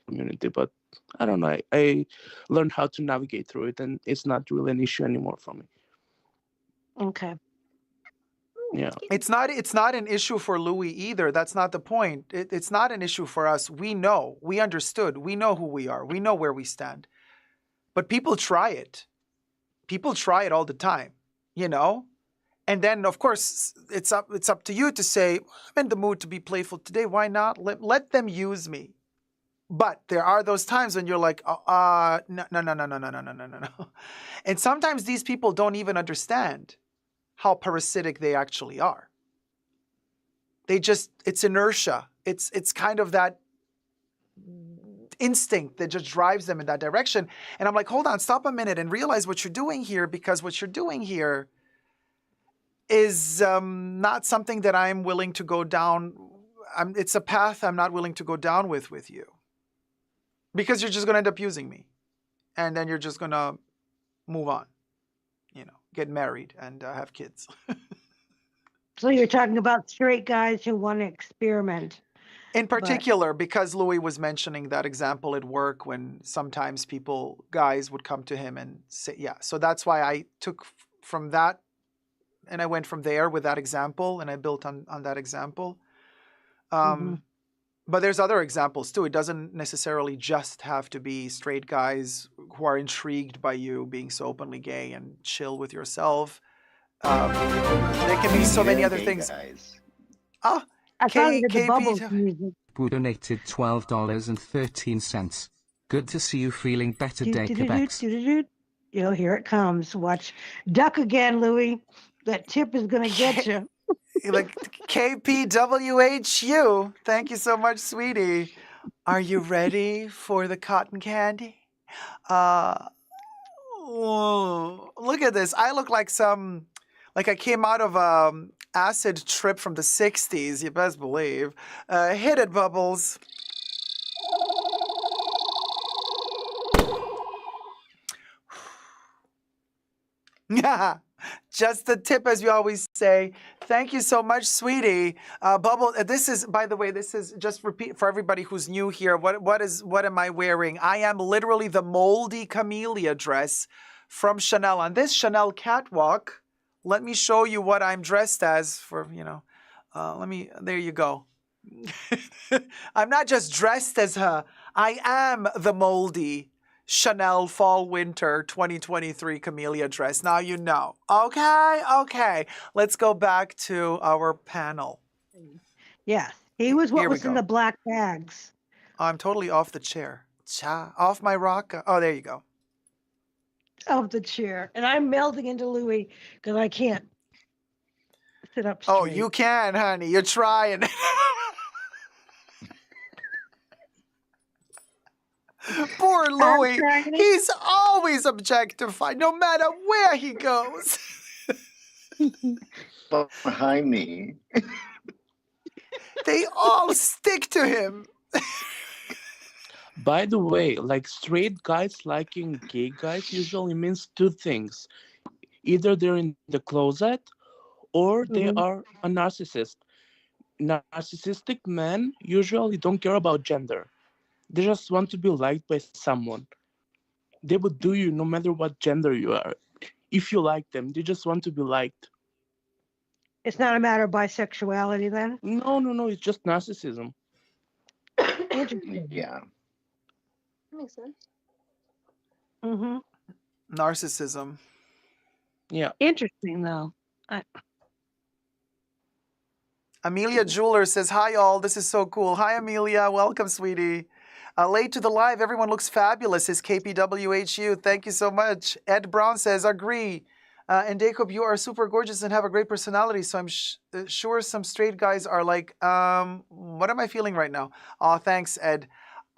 community. But I don't know. I learned how to navigate through it, and it's not really an issue anymore for me. Okay. Yeah. it's not an issue for Louis either. That's not the point. It's not an issue for us. We know, we understood, we know who we are, we know where we stand. But people try it. People try it all the time, you know? And then, of course, it's up to you to say, I'm in the mood to be playful today. Why not? Let them use me. But there are those times when you're like, no. And sometimes these people don't even understand how parasitic they actually are. It's inertia. It's kind of that instinct that just drives them in that direction. And I'm like, hold on, stop a minute and realize what you're doing here, because what you're doing here is not something that I'm willing to go down. It's a path I'm not willing to go down with you, because you're just going to end up using me, and then you're just going to move on, you know, get married and have kids. So you're talking about straight guys who want to experiment. In particular, because Louis was mentioning that example at work when sometimes guys would come to him and say, yeah. So that's why I took from that I went from there with that example, and I built on that example. Mhm. But there's other examples too. It doesn't necessarily just have to be straight guys who are intrigued by you being so openly gay and chill with yourself. There can be so many other things. Guys. Ah, I thought it was the Bubbles KP. music. Who donated $12.13. Good to see you feeling better, Do, Day do, do, do, Quebecs. do, do, do. Yo, here it comes. Watch. Duck again, Louie. That tip is going to get you. Like KPWHU. Thank you so much, sweetie. Are you ready for the cotton candy? Whoa, look at this. I look like I came out of acid trip from the 60s, you best believe. Hit it, Bubbles. Yeah, just the tip, as you always say. Thank you so much, sweetie. Bubble, this is, by the way, this is just repeat for everybody who's new here. What am I wearing? I am literally the moldy camellia dress from Chanel. On this Chanel catwalk, let me show you what I'm dressed as for, there you go. I'm not just dressed as her. I am the moldy Chanel Fall Winter 2023 camellia dress. Now you know. Okay. Let's go back to our panel. Yes. He was what Here we was in go. the black bags. I'm totally off the chair. Off my rock. Oh, there you go. Of the chair. And I'm melding into Louie because I can't sit up straight. Oh, you can, honey. You're trying. Poor Louie. He's always objectified, no matter where he goes. Behind me. They all stick to him. By the way, like straight guys liking gay guys usually means two things. Either they're in the closet or they are a narcissist. Narcissistic men usually don't care about gender. They just want to be liked by someone. They would do you no matter what gender you are. If you like them, they just want to be liked. It's not a matter of bisexuality then? No, it's just narcissism. Interesting. Yeah. That makes sense. Mm-hmm. Narcissism. Yeah. Interesting though. Amelia Jeweler says, hi all, this is so cool. Hi Amelia, welcome sweetie. Late to the live, everyone looks fabulous, says KPWHU. Thank you so much. Ed Brown says, agree. And Jacob, you are super gorgeous and have a great personality, so I'm sure some straight guys are like, what am I feeling right now? Oh, thanks, Ed.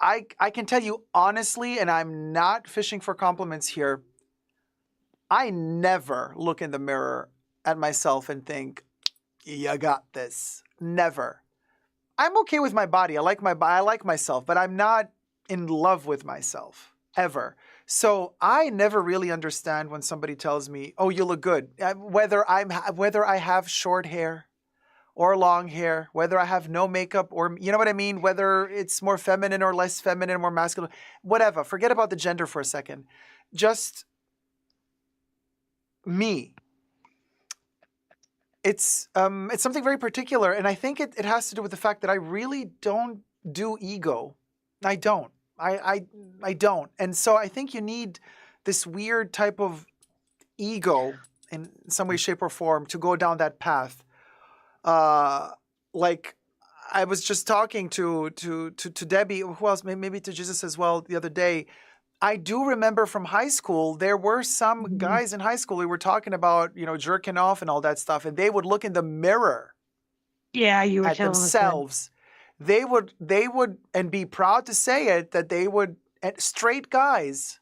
I can tell you honestly, and I'm not fishing for compliments here, I never look in the mirror at myself and think, you got this. Never. I'm okay with my body. I like myself, but I'm not in love with myself ever. So I never really understand when somebody tells me, "Oh, you look good," whether I have short hair or long hair, whether I have no makeup or, you know what I mean, whether it's more feminine or less feminine, more masculine, whatever. Forget about the gender for a second. Just me. It's something very particular, and I think it has to do with the fact that I really don't do ego. I don't. I don't. And so I think you need this weird type of ego in some way, shape, or form to go down that path. Like I was just talking to Debbie, who else? Maybe to Jesus as well the other day. I do remember from high school, there were some guys in high school who were talking about, jerking off and all that stuff, and they would look in the mirror you were at telling themselves. They would, and be proud to say it, that they would, straight guys.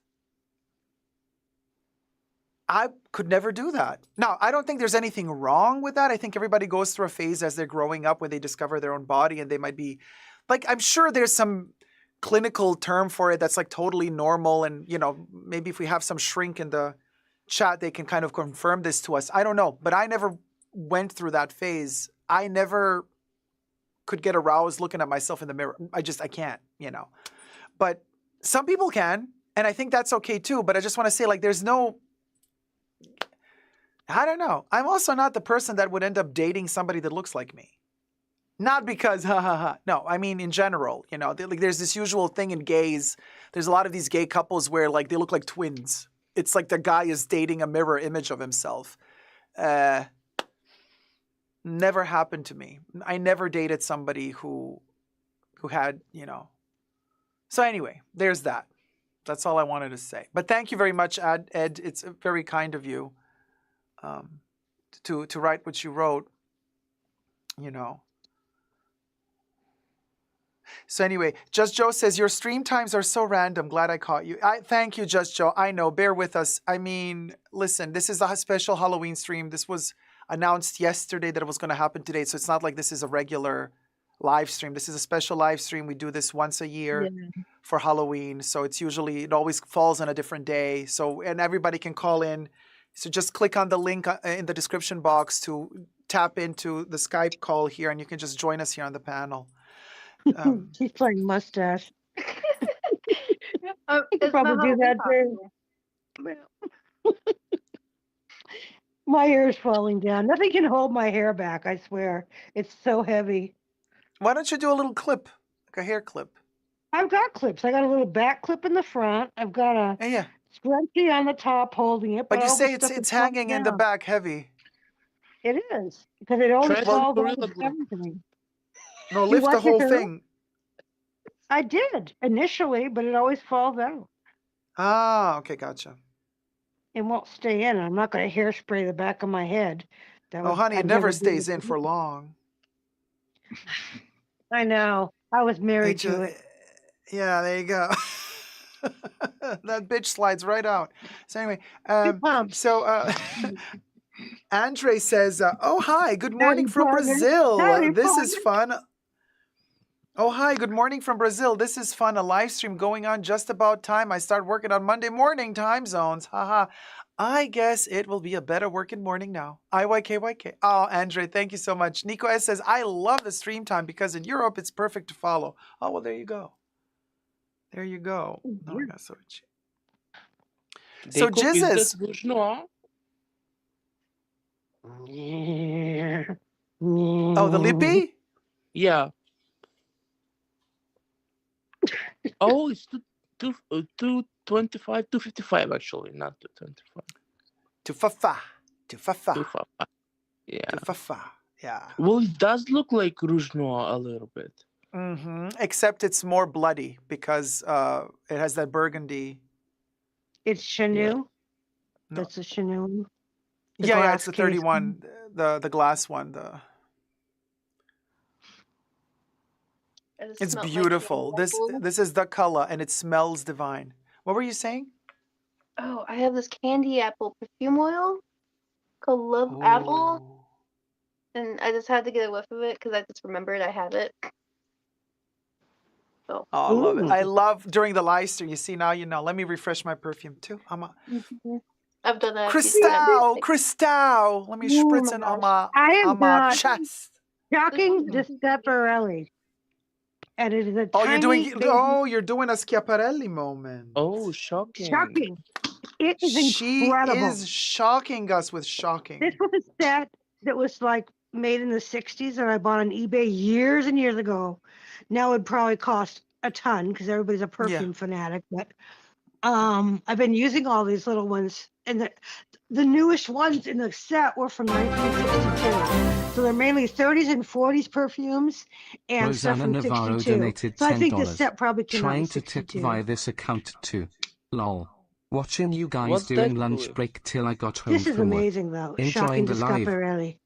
I could never do that. Now, I don't think there's anything wrong with that. I think everybody goes through a phase as they're growing up where they discover their own body, and they might be, like, I'm sure there's some clinical term for it that's like totally normal, and maybe if we have some shrink in the chat, they can kind of confirm this to us. I don't know, but I never went through that phase. I never could get aroused looking at myself in the mirror. I can't, but some people can, and I think that's okay too. But I just want to say, like, there's no, I don't know. I'm also not the person that would end up dating somebody that looks like me. Not because, ha ha ha. No, I mean in general, you know, like there's this usual thing in gays. There's a lot of these gay couples where like they look like twins. It's like the guy is dating a mirror image of himself. Never happened to me. I never dated somebody who had, you know. So anyway, there's that. That's all I wanted to say. But thank you very much, Ed. It's very kind of you to write what you wrote, you know. So anyway, Just Joe says, your stream times are so random. Glad I caught you. Thank you, Just Joe. I know. Bear with us. I mean, listen, this is a special Halloween stream. This was announced yesterday that it was going to happen today. So it's not like this is a regular live stream. This is a special live stream. We do this once a year for Halloween. So it's usually, it always falls on a different day. So, and everybody can call in. So just click on the link in the description box to tap into the Skype call here, and you can just join us here on the panel. She's playing mustache. You could It's probably not do that Halloween too. My hair is falling down. Nothing can hold my hair back, I swear. It's so heavy. Why don't you do a little clip, like a hair clip? I've got clips. I got a little back clip in the front. I've got a scrunchie on the top holding it. But you all the say stuff it's is hanging falling in the down. back heavy. It is, because it always Try falls Gorilla out with Glue. everything. No, You lift the want your whole hair? thing. I did initially, but it always falls out. Ah, okay, gotcha. It won't stay in. I'm not going to hairspray the back of my head. Oh, honey, it I'd never never do stays it. in for long. I know. I was married It to it. Yeah, there you go. That bitch slides right out. So anyway, Andre says, "Oh hi, good morning from Brazil. This is fun." Oh hi, good morning from Brazil. This is fun. A live stream going on just about time. I start working on Monday morning time zones. Haha. I guess it will be a better working morning now. IYKYK. Oh, Andre, thank you so much. Nico S says, I love the stream time because in Europe it's perfect to follow. Oh, well, there you go. There you go. Oh, I got so itchy. So, Is that Jizzes. Rouge Noir? Oh, the lippy? Yeah. Oh, it's 225, 255 actually, not 225. 255. Yeah. 255. Yeah. Well, it does look like Rouge Noir a little bit. Mm-hmm. Except it's more bloody because it has that burgundy. It's Chanel. That's a Chanel. Yeah, it's the 31, the glass one. It's beautiful. This is the color, and it smells divine. What were you saying? Oh, I have this candy apple perfume oil called Love Apple, and I just had to get a whiff of it because I just remembered I have it. So. Oh, I love it. I love during the live stream. You see, now you know. Let me refresh my perfume too. I've done that. Crystal. Let me spritz it on my chest. Shocking the Schiaparelli. And it is a tiny you're doing a Schiaparelli moment. Oh, shocking. Shocking. It is incredible. She is shocking us with shocking. This was a set that was like made in the 60s that I bought on eBay years and years ago. Now it'd probably cost a ton because everybody's a perfume fanatic. But I've been using all these little ones, and the newest ones in the set were from 1962. So they're mainly 30s and 40s perfumes and stuff Rosanna from Navarro 62. donated $10. So I think this set probably came out Trying in to tip 62. via this account too. Lol. Watching you guys What's doing that lunch for? break till I got home This is from work. amazing, though. Enjoying Shocking the to live. Schiaparelli.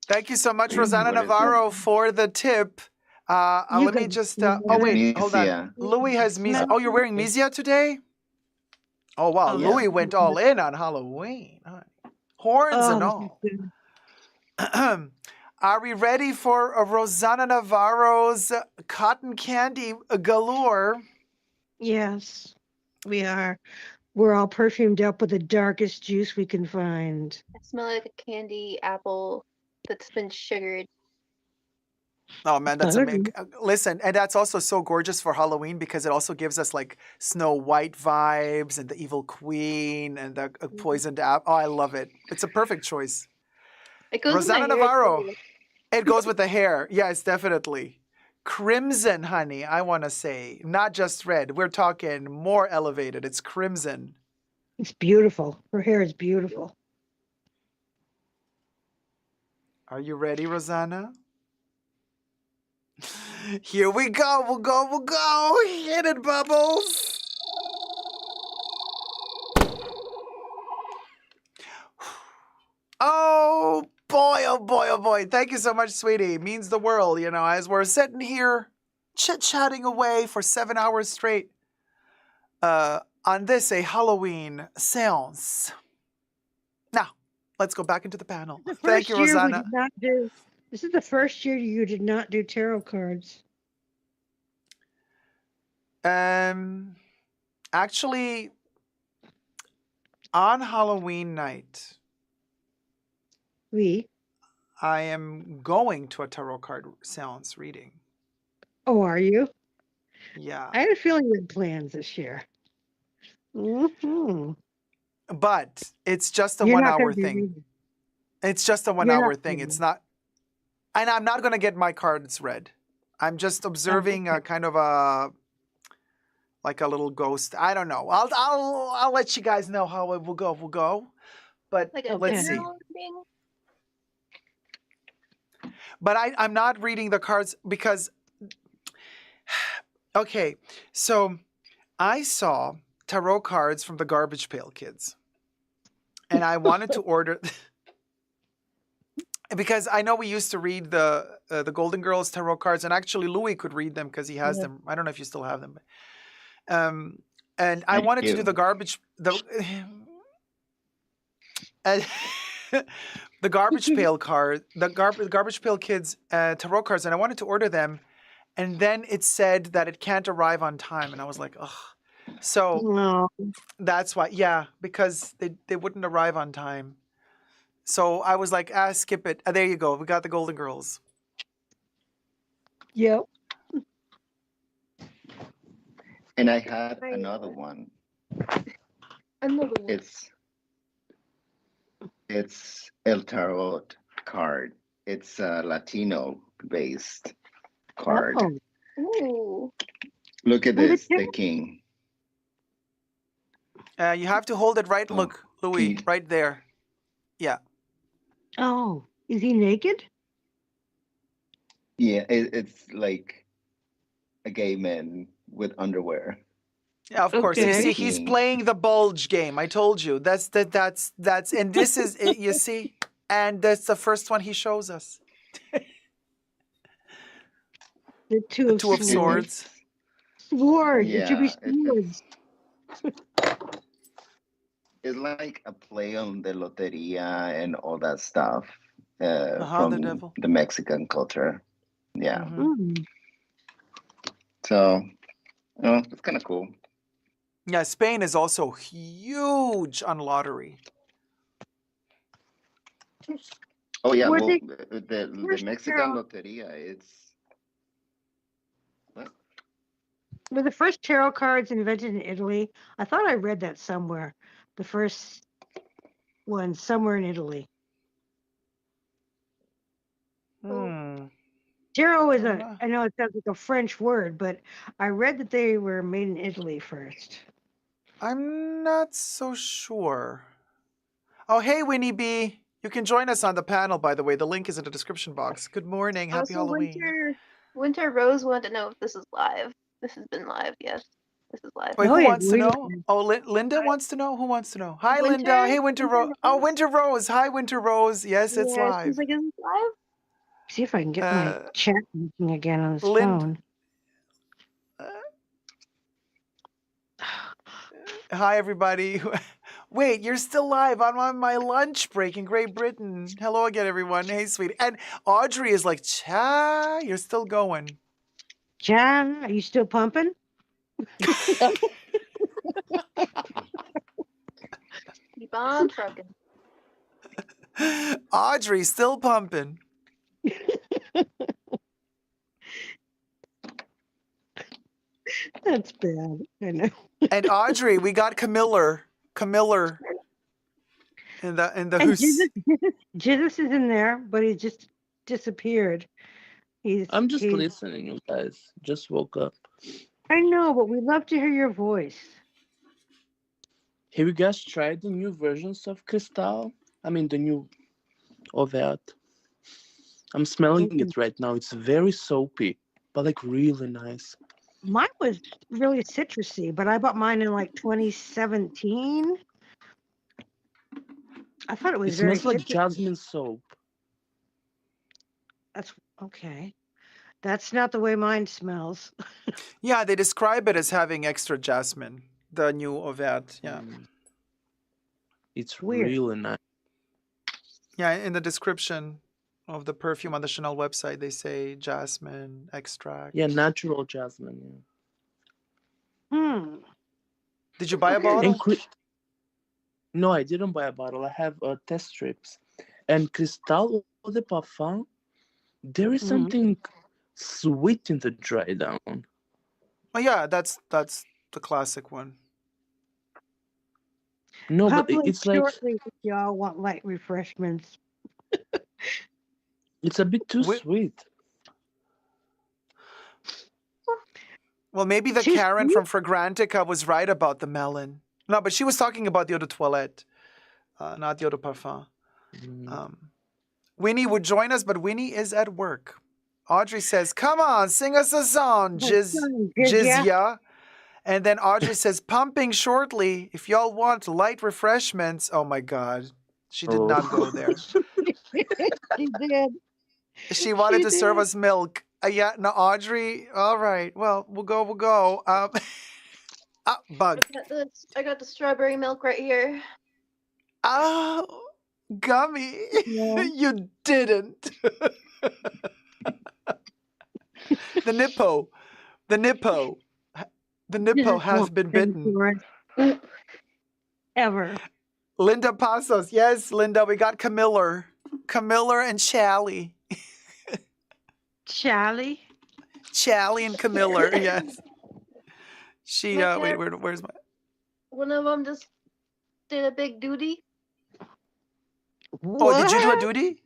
Thank you so much, Rosanna Navarro, for the tip. Let me just. Oh wait, hold on. Louis has Mizia. Oh, you're wearing Mizia today? Oh wow, Louis went all in on Halloween. Horns and all. Are we ready for Rosanna Navarro's cotton candy galore? Yes, we are. We're all perfumed up with the darkest juice we can find. I smell like a candy apple that's been sugared. Oh man, that's Better amazing. be. Listen, and that's also so gorgeous for Halloween because it also gives us like Snow White vibes and the Evil Queen and the poisoned apple. Oh, I love it. It's a perfect choice. It goes with my Rosanna hair Navarro. too. It goes with the hair. Yes, definitely. Crimson, honey, I want to say. Not just red. We're talking more elevated. It's crimson. It's beautiful. Her hair is beautiful. Are you ready, Rosanna? Here we go. We'll go. We'll go. Hit it, Bubbles. Oh boy, oh boy, oh boy. Thank you so much, sweetie. Means the world, you know, as we're sitting here chit-chatting away for 7 hours straight on this, a Halloween seance. Now, let's go back into the panel. The Thank you, first year we Rosanna. did not do. This is the first year you did not do tarot cards. Actually, on Halloween night, I am going to a tarot card seance reading. Oh, are you? Yeah. I had a feeling you had plans this year. Mm-hmm. But it's just a You're not 1 going hour to be thing. reading. It's just a 1 You're not hour thing. It's not, and I'm not going to get my cards read. I'm just observing a kind of like a little ghost. I don't know. I'll let you guys know how it will go. We'll go. But Like a let's see. general reading? But I'm not reading the cards because, okay, so I saw tarot cards from the Garbage Pail Kids. And I wanted to order, because I know we used to read the Golden Girls tarot cards, and actually Louis could read them because he has them. I don't know if you still have them. And I wanted to do the garbage, the Garbage Pail card, the Garbage Pail Kids tarot cards, and I wanted to order them, and then it said that it can't arrive on time, and I was like, ugh. So that's why, yeah, because they wouldn't arrive on time. So I was like, skip it. There you go. We got the Golden Girls. Yep. And I had another one. Another one. It's El Tarot card. It's a Latino based card. Oh. Ooh. Look at this, the king. You have to hold it right. Look, Louis, right there. Yeah. Oh, is he naked? Yeah, it's like a gay man with underwear. Yeah, of course. You see, he's playing the bulge game. I told you. That's and this is it, you see, and that's the first one he shows us. The two of swords. Sword. Yeah, it should be swords. It's like a play on the loteria and all that stuff the from devil. the Mexican culture. Yeah. Mm. So, it's kind of cool. Yeah, Spain is also huge on lottery. Oh yeah, Were well, they- the Mexican loteria, it's what? Were the first tarot cards invented in Italy? I thought I read that somewhere. The first one somewhere in Italy. Tarot is I know it sounds like a French word, but I read that they were made in Italy first. I'm not so sure. Oh, hey, Winnie B. You can join us on the panel, by the way. The link is in the description box. Good morning. Happy Halloween. Winter Rose wanted to know if this is live. This has been live, yes. This is live. Wait, who wants to know? Oh, Linda wants to know? Who wants to know? Hi, Linda. Hey, Winter Rose. Oh, Winter Rose. Hi, Winter Rose. Yes, it's live. She's like, is it live? See if I can get my chat working again on this phone. Hi, everybody. Wait, you're still live. I'm on my lunch break in Great Britain. Hello again, everyone. Hey, sweetie. And Audrey is like, Cha, you're still going. Cha, are you still pumping? Keep on trucking. Audrey, still pumping. That's bad. I know. And Audrey, we got Camiller in the And hoose. Jesus is in there, but he just disappeared. I'm just He's. listening, you guys. Just woke up. I know, but we love to hear your voice. Have you guys tried the new versions of Cristal? I mean, the new Ovet. I'm smelling it right now. It's very soapy, but like really nice. Mine was really citrusy, but I bought mine in like 2017. I thought it was It very smells like citrusy. jasmine soap. That's okay. That's not the way mine smells. Yeah, they describe it as having extra jasmine. The new Ovet. Yeah. It's Weird. really nice. Yeah, in the description of the perfume on the Chanel website, they say jasmine extract. Yeah, natural jasmine. Yeah. Did you buy a And bottle? No, I didn't buy a bottle. I have test strips. And Cristal Eau de Parfum, there is something sweet in the dry down. Oh yeah, that's the classic one. No, but Probably it's like shortly if y'all want light refreshments. it's a bit too sweet. Well, maybe the Too Karen sweet? from Fragrantica was right about the melon. No, but she was talking about the eau de toilette, not the eau de parfum. Winnie would join us, but Winnie is at work. Audrey says, "Come on, sing us a song, Jizya." And then Audrey says, "Pumping shortly. If y'all want light refreshments." Oh my God, she did not go there. She did. She wanted to serve us milk. Yeah, no, Audrey. All right. Well, we'll go. Bug. I got the strawberry milk right here. Oh, Gummy. Yeah. You didn't. The nippo has been bitten. Ever. Linda Pasos. Yes, Linda, we got Camiller and Chally. Chally and Camiller, yes. She, My wait, cat- where's my... One of them just did a big duty. Oh, did you do a duty?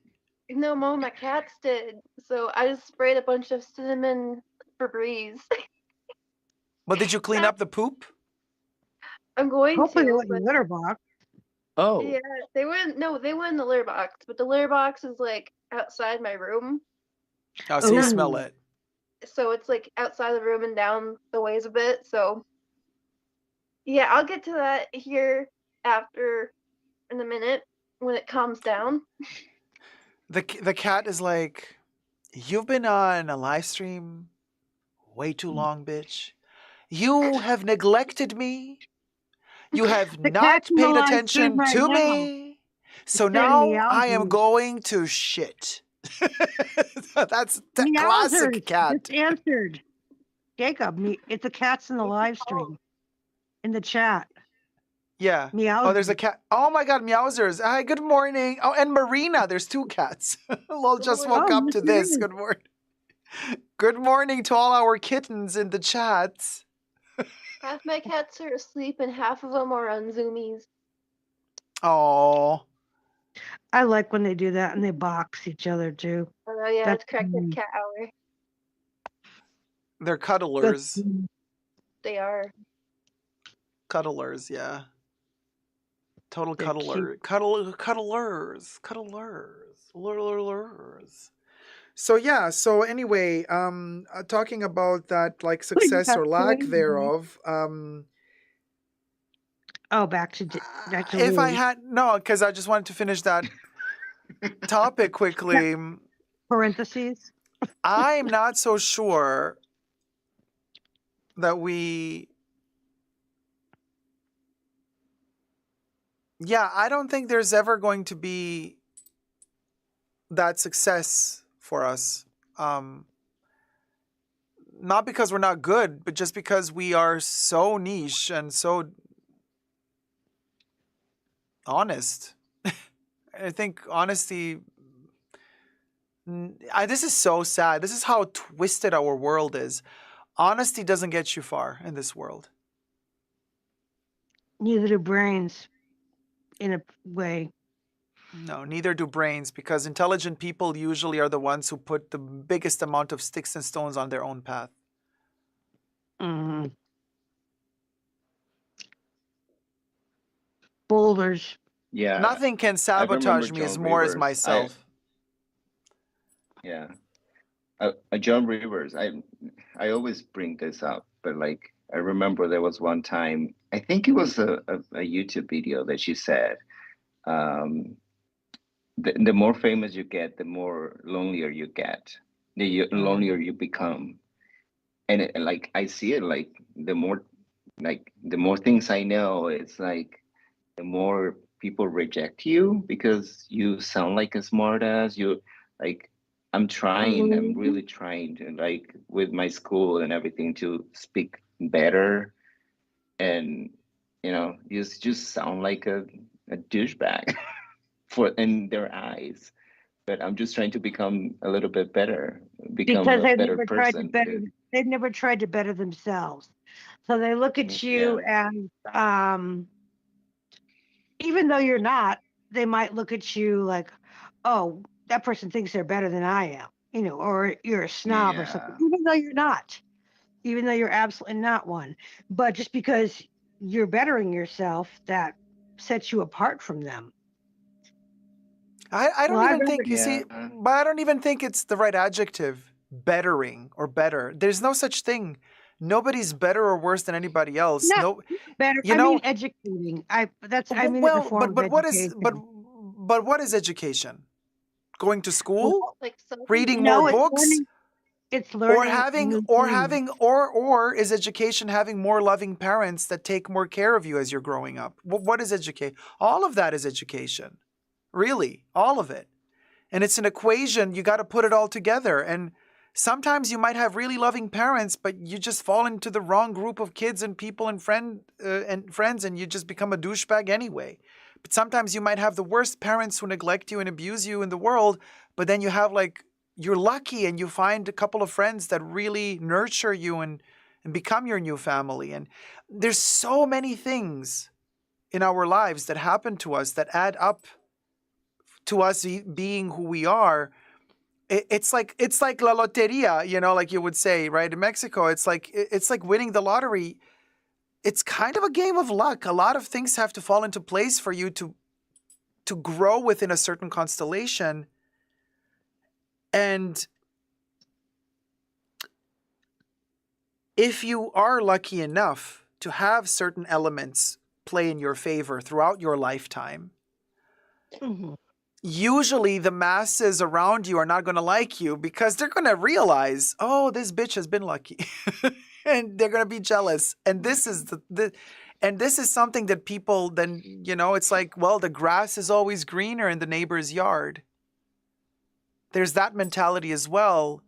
No, my cats did. So I just sprayed a bunch of cinnamon Febreze. But did you clean up the poop? I'm going Hopefully to. they let you but- litter box. Oh. Yeah, they went. No, they went in the litter box, but the litter box is like outside my room. Oh, so you smell it. So it's like outside the room and down the ways a bit. So yeah, I'll get to that here after in a minute when it calms down. The cat is like, "You've been on a live stream way too long, bitch. You have neglected me. You have The not cat's in the paid live attention stream right to now. me. So It's saying now I am meowsers. going to shit." That's the Meowsers classic cat. just answered. Jacob, it's the cats in the live stream. In the chat. Yeah. Meowsers. Oh, there's a cat. Oh my God, meowsers. Hi, good morning. Oh, and Marina. There's two cats. Lol just woke up to this. Good morning. Good morning to all our kittens in the chats. Half my cats are asleep and half of them are on Zoomies. Oh. I like when they do that and they box each other too. Oh yeah, That's it's crackhead cat hour. They're cuddlers. They are. Cuddlers, yeah. Total They're cuddler. cute. Cuddlers. So yeah, so anyway, talking about that like success or lack thereof, Oh, back to if I Louis. had because I just wanted to finish that topic quickly. Parentheses. I'm not so sure that I don't think there's ever going to be that success for us. Not because we're not good, but just because we are so niche and so honest. I think honesty. This is so sad. This is how twisted our world is. Honesty doesn't get you far in this world. Neither do brains, in a way. No, neither do brains, because intelligent people usually are the ones who put the biggest amount of sticks and stones on their own path. Mm-hmm. Boulders. Yeah, Nothing can I remember sabotage me as John more as Rivers. myself. Yeah, John Rivers. I always bring this up, but like I remember there was one time. I think it was a YouTube video that she said, um, the more famous you get, the more lonelier you get, lonelier you become. And like I see it, like the more things I know, it's like the more people reject you because you sound like a smart ass. You like I'm really trying to, like, with my school and everything, to speak better, and you just sound like a douchebag for in their eyes. But I'm just trying to become a little bit better, become Because a better person. they've never tried to better themselves. So they look at you and even though you're not, they might look at you like, oh, that person thinks they're better than I am, or you're a snob or something, even though you're not, even though you're absolutely not one. But just because you're bettering yourself, that sets you apart from them. I don't Well, even think, you see, but I don't even think it's the right adjective, bettering or better. There's no such thing. Nobody's better or worse than anybody else. No, better. I mean, educating. I mean it in the form of education. But what is education? Going to school, Like reading more books, it's learning, or is education having more loving parents that take more care of you as you're growing up? What is education? All of that is education. Really, all of it. And it's an equation. You got to put it all together. And sometimes you might have really loving parents, but you just fall into the wrong group of kids and people and friends, and you just become a douchebag anyway. But sometimes you might have the worst parents who neglect you and abuse you in the world, but then you have you're lucky and you find a couple of friends that really nurture you and become your new family. And there's so many things in our lives that happen to us that add up to us being who we are. It's like la loteria, like you would say, right? In Mexico, it's like winning the lottery. It's kind of a game of luck. A lot of things have to fall into place for you to grow within a certain constellation. And if you are lucky enough to have certain elements play in your favor throughout your lifetime, usually the masses around you are not going to like you because they're going to realize, oh, this bitch has been lucky. And they're going to be jealous. And this is this is something that people then, it's like, well, the grass is always greener in the neighbor's yard. There's that mentality as well.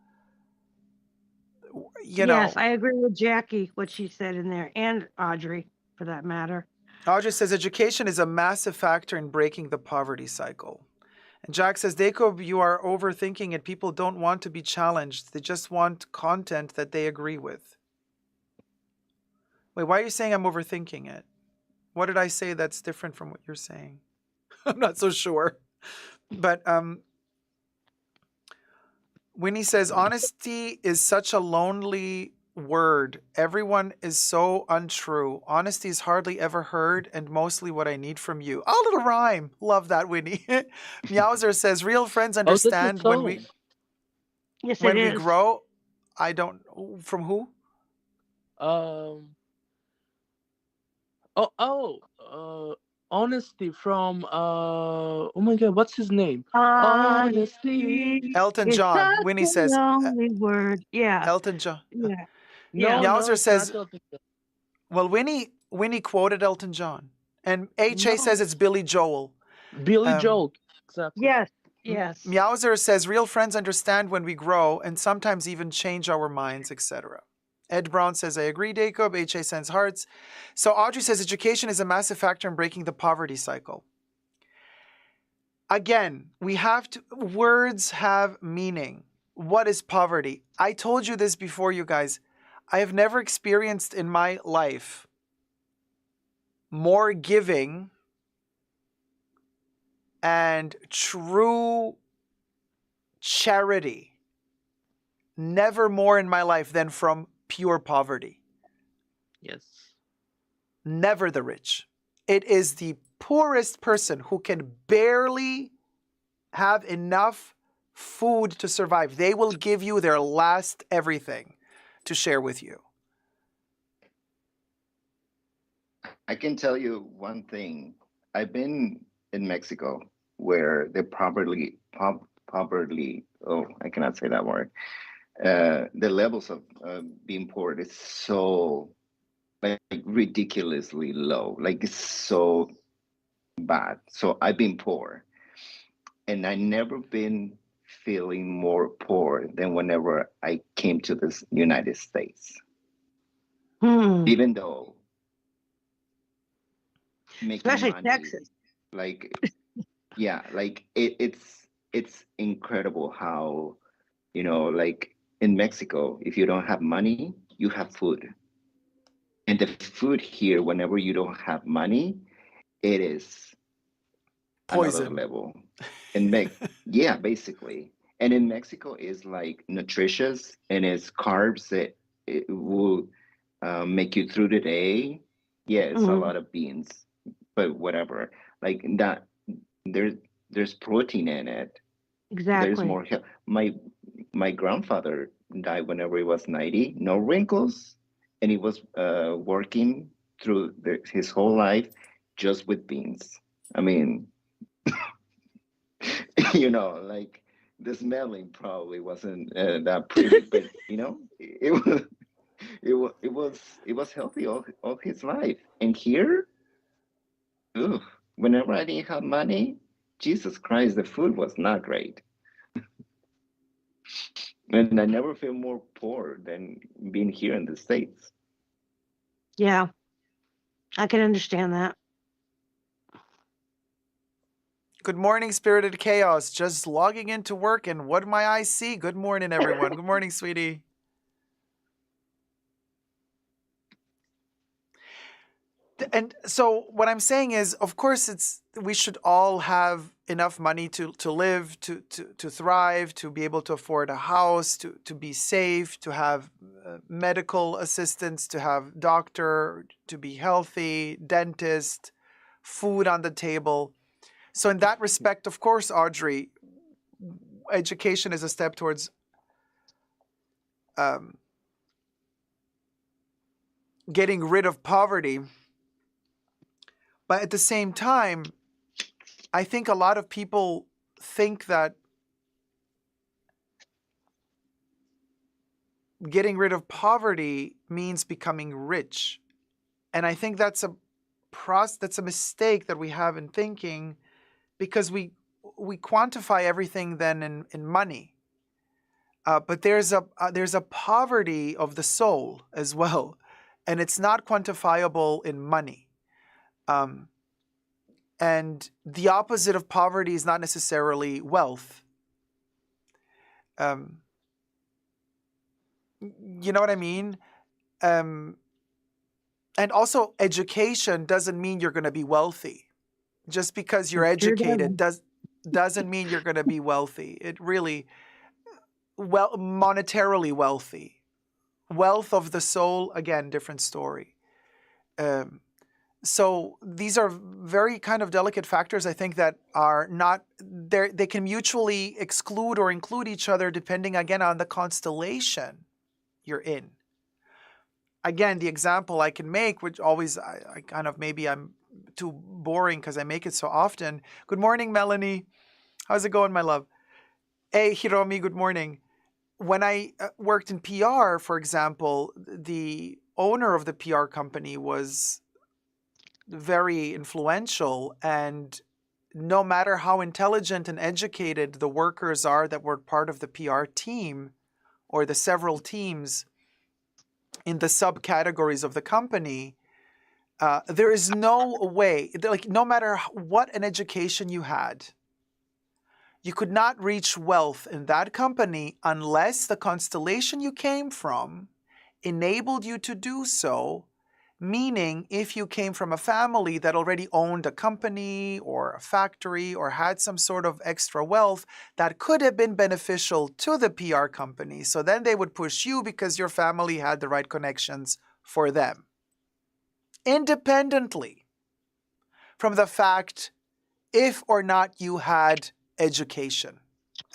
Yes, I agree with Jackie, what she said in there, and Audrey, for that matter. Audrey says education is a massive factor in breaking the poverty cycle. And Jack says, Jacob, you are overthinking it. People don't want to be challenged. They just want content that they agree with. Wait, why are you saying I'm overthinking it? What did I say that's different from what you're saying? I'm not so sure. But Winnie says, honesty is such a lonely word. Everyone is so untrue. Honesty is hardly ever heard and mostly what I need from you. Oh, little rhyme. Love that, Winnie. Meowser says, real friends understand when we grow. I don't. From who? Honesty from oh my god, what's his name? Honesty. Elton John. Winnie says. Only word. Yeah. Elton John. Yeah. Meowser says. Well, Winnie quoted Elton John, and HA says it's Billy Joel. Billy Joel. Exactly. Yes. Yes. Meowser says real friends understand when we grow and sometimes even change our minds, etc. Ed Brown says, I agree, Jacob. HA sends hearts. So Audrey says education is a massive factor in breaking the poverty cycle. Again, words have meaning. What is poverty? I told you this before, you guys. I have never experienced in my life more giving and true charity, never more in my life than from pure poverty. Yes. Never the rich. It is the poorest person who can barely have enough food to survive. They will give you their last everything to share with you. I can tell you one thing. I've been in Mexico where the poverty, oh, I cannot say that word. The levels of being poor is so like ridiculously low. Like it's so bad. So I've been poor, and I never been feeling more poor than whenever I came to this United States. Even though making Especially money, Texas. like yeah, like it's incredible how, you know, like in Mexico, if you don't have money, you have food. And the food here, whenever you don't have money, it is another Poison. level. And yeah, basically. And in Mexico is like nutritious and it's carbs that it will make you through the day. Yeah, it's a lot of beans, but whatever. Like that, there's there's protein in it. There's Exactly. more. My grandfather died whenever he was 90. No wrinkles, and he was working through his whole life just with beans. I mean, you know, like the smelling probably wasn't that pretty, but you know, it was it was healthy all his life. And here, ugh, whenever I didn't have money, Jesus Christ, the food was not great. And I never feel more poor than being here in the States. Yeah, I can understand that. Good morning, Spirited Chaos. Just logging into work, and what do my eyes see? Good morning, everyone. Good morning, sweetie. And so what I'm saying is, of course, we should all have enough money to live, to thrive, to be able to afford a house, to be safe, to have medical assistance, to have doctor, to be healthy, dentist, food on the table. So in that respect, of course, Audrey, education is a step towards getting rid of poverty. But at the same time, I think a lot of people think that getting rid of poverty means becoming rich. And I think that's a mistake that we have in thinking, because we quantify everything then in money. But there's a poverty of the soul as well, and it's not quantifiable in money. And the opposite of poverty is not necessarily wealth. You know what I mean? And also, education doesn't mean you're going to be wealthy. Just because you're educated doesn't mean you're going to be wealthy. It really, monetarily wealthy. Wealth of the soul, again, different story. So these are very kind of delicate factors, I think, that are not there. They can mutually exclude or include each other depending, again, on the constellation you're in. Again, the example I can make, which always I kind of, maybe I'm too boring because I make it so often. Good morning, Melanie. How's it going, my love? Hey, Hiromi, good morning. When I worked in PR, for example, the owner of the PR company was very influential, and no matter how intelligent and educated the workers are that were part of the PR team or the several teams in the subcategories of the company, there is no way, like, no matter what an education you had, you could not reach wealth in that company unless the constellation you came from enabled you to do so, meaning if you came from a family that already owned a company or a factory or had some sort of extra wealth, that could have been beneficial to the PR company. So then they would push you because your family had the right connections for them, independently from the fact if or not you had education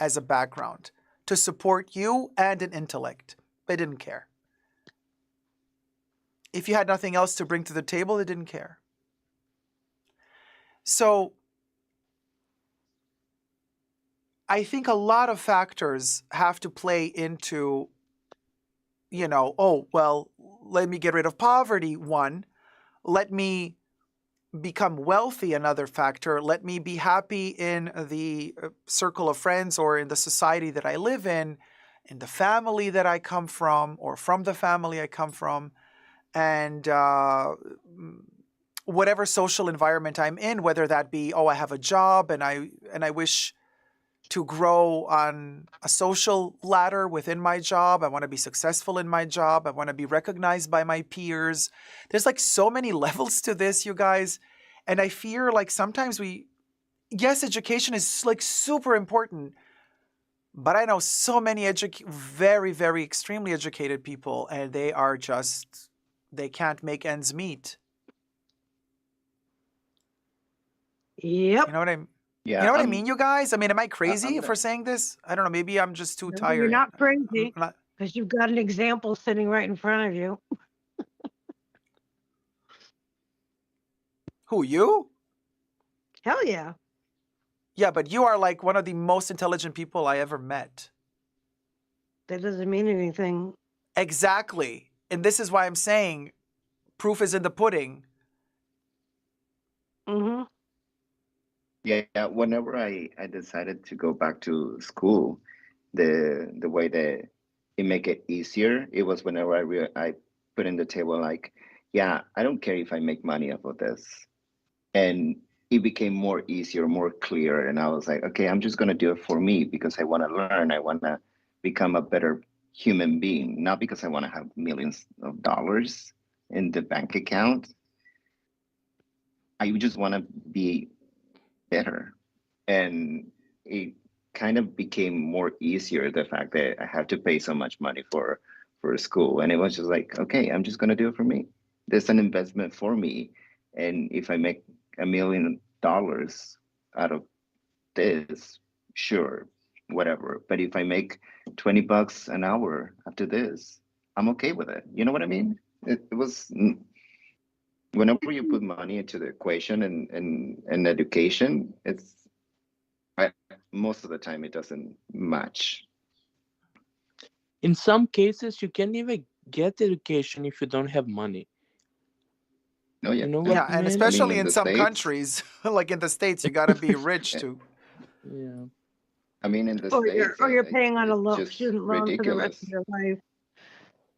as a background to support you and an intellect. They didn't care. If you had nothing else to bring to the table, they didn't care. So I think a lot of factors have to play into, oh, well, let me get rid of poverty, one. Let me become wealthy, another factor. Let me be happy in the circle of friends or in the society that I live in the family that I come from, or from the family I come from, and whatever social environment I'm in, whether that be, I have a job and I wish to grow on a social ladder within my job. I want to be successful in my job. I want to be recognized by my peers. There's like so many levels to this, you guys. And I fear like sometimes yes, education is like super important, but I know so many very, very extremely educated people, and they can't make ends meet. Yep. You know what I mean? Yeah, You know what I mean, you guys? I mean, am I crazy I'm for saying this? I don't know. Maybe I'm just too No, tired. you're not crazy, not- because you've got an example sitting right in front of you. Who, you? Hell yeah. Yeah, but you are like one of the most intelligent people I ever met. That doesn't mean anything. Exactly. And this is why I'm saying proof is in the pudding. Mm-hmm. Yeah, whenever I decided to go back to school, the way that it make it easier, it was whenever I put in the table like, yeah, I don't care if I make money off of this. And it became more easier, more clear. And I was like, okay, I'm just gonna do it for me because I wanna learn. I wanna become a better human being, not because I wanna have millions of dollars in the bank account. I just wanna be better. And it kind of became more easier, the fact that I have to pay so much money for school. And it was just like, okay, I'm just gonna do it for me. There's an investment for me. And if I make $1 million out of this, sure, whatever. But if I make $20 an hour after this, I'm okay with it. You know what I mean? It was whenever you put money into the equation and education, most of the time it doesn't match. In some cases, you can't even get education if you don't have money. Oh yeah. You know what Yeah, I and mean? especially in the some States, countries, like in the States, you gotta be rich to. Yeah. I mean, in the Or you're States, paying on a it's just student loan for the rest ridiculous. of your life.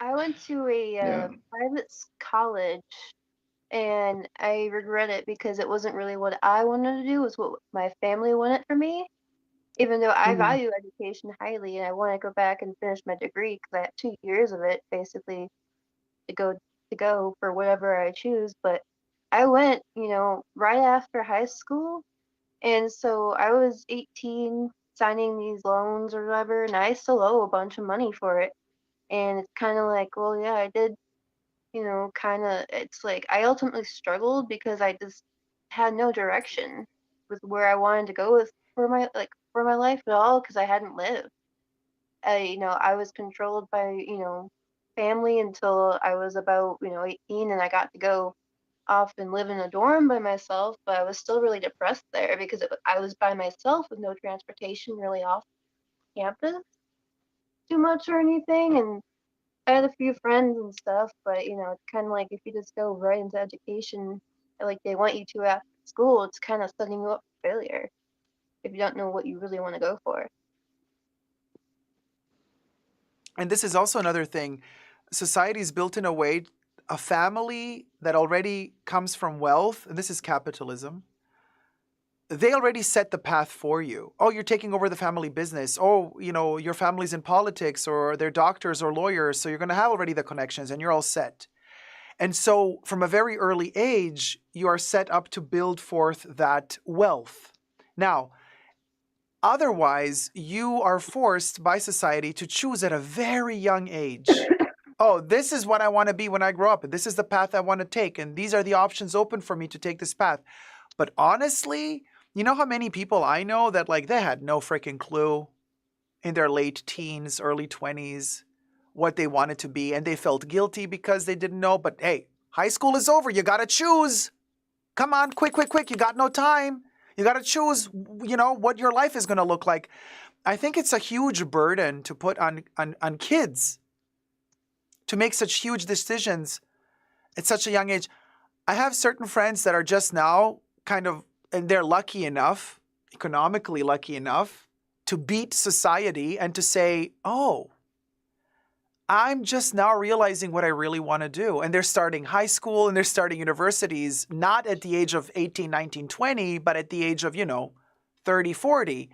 I went to a Yeah. private college, and I regret it because it wasn't really what I wanted to do. It was what my family wanted for me. Even though I value education highly, and I want to go back and finish my degree because I have 2 years of it basically to go for whatever I choose. But I went, right after high school, and so I was 18 signing these loans or whatever, and I still owe a bunch of money for it. And it's kind of like, well, yeah, I did, kind of, it's like I ultimately struggled because I just had no direction with where I wanted to go with for my life at all because I hadn't lived. I was controlled by, family until I was about, 18, and I got to go off and live in a dorm by myself, but I was still really depressed there because I was by myself with no transportation really off campus too much or anything. And I had a few friends and stuff, but it's kind of like if you just go right into education, like they want you to after school, it's kind of setting you up for failure if you don't know what you really want to go for. And this is also another thing. Society is built in a way, a family that already comes from wealth, and this is capitalism, they already set the path for you. Oh, you're taking over the family business. Oh, your family's in politics or they're doctors or lawyers. So you're going to have already the connections and you're all set. And so from a very early age, you are set up to build forth that wealth. Now, otherwise, you are forced by society to choose at a very young age. Oh, this is what I want to be when I grow up. And this is the path I want to take. And these are the options open for me to take this path. But honestly, you know how many people I know that like they had no freaking clue in their late teens, early 20s, what they wanted to be. And they felt guilty because they didn't know. But hey, high school is over. You got to choose. Come on, quick. You got no time. You got to choose, what your life is going to look like. I think it's a huge burden to put on kids to make such huge decisions at such a young age. I have certain friends that are just now and they're lucky enough, economically lucky enough, to beat society and to say, oh, I'm just now realizing what I really want to do. And they're starting high school and they're starting universities, not at the age of 18, 19, 20, but at the age of, 30, 40.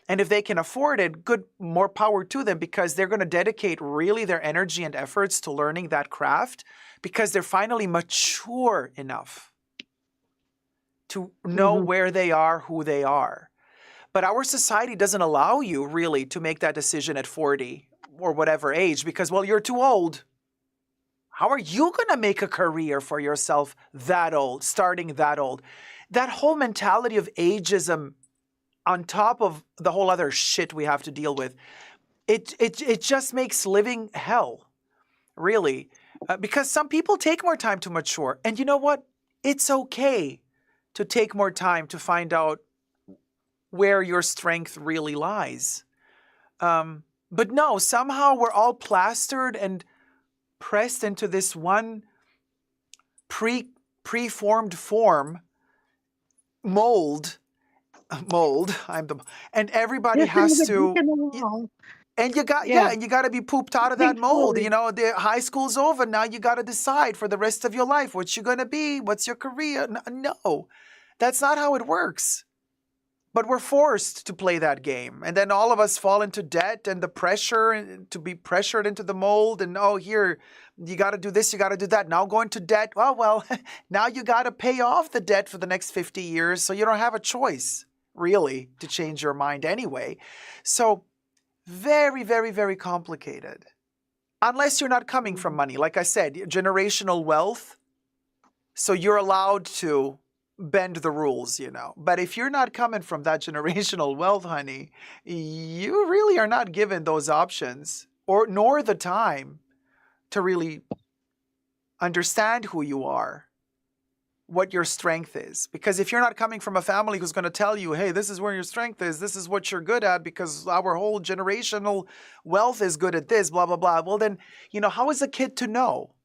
And if they can afford it, more power to them, because they're going to dedicate really their energy and efforts to learning that craft because they're finally mature enough to know where they are, who they are. But our society doesn't allow you really to make that decision at 40 or whatever age because, well, you're too old. How are you going to make a career for yourself that old, starting that old? That whole mentality of ageism on top of the whole other shit we have to deal with, it just makes living hell, really. Because some people take more time to mature. And you know what? It's okay to take more time to find out where your strength really lies. But no, somehow we're all plastered and pressed into this one preformed form mold. And everybody has to. And you got and you got to be pooped out of that mold. The high school's over. Now you got to decide for the rest of your life what you're going to be, what's your career. No, that's not how it works. But we're forced to play that game. And then all of us fall into debt and the pressure to be pressured into the mold. And here, you got to do this, you got to do that. Now go into debt. Well, now you got to pay off the debt for the next 50 years. So you don't have a choice, really, to change your mind anyway. So very, very, very complicated. Unless you're not coming from money. Like I said, generational wealth. So you're allowed to bend the rules, But if you're not coming from that generational wealth, honey, you really are not given those options nor the time to really understand who you are, what your strength is. Because if you're not coming from a family who's going to tell you, hey, this is where your strength is, this is what you're good at because our whole generational wealth is good at this, blah, blah, blah. Well, then, how is a kid to know?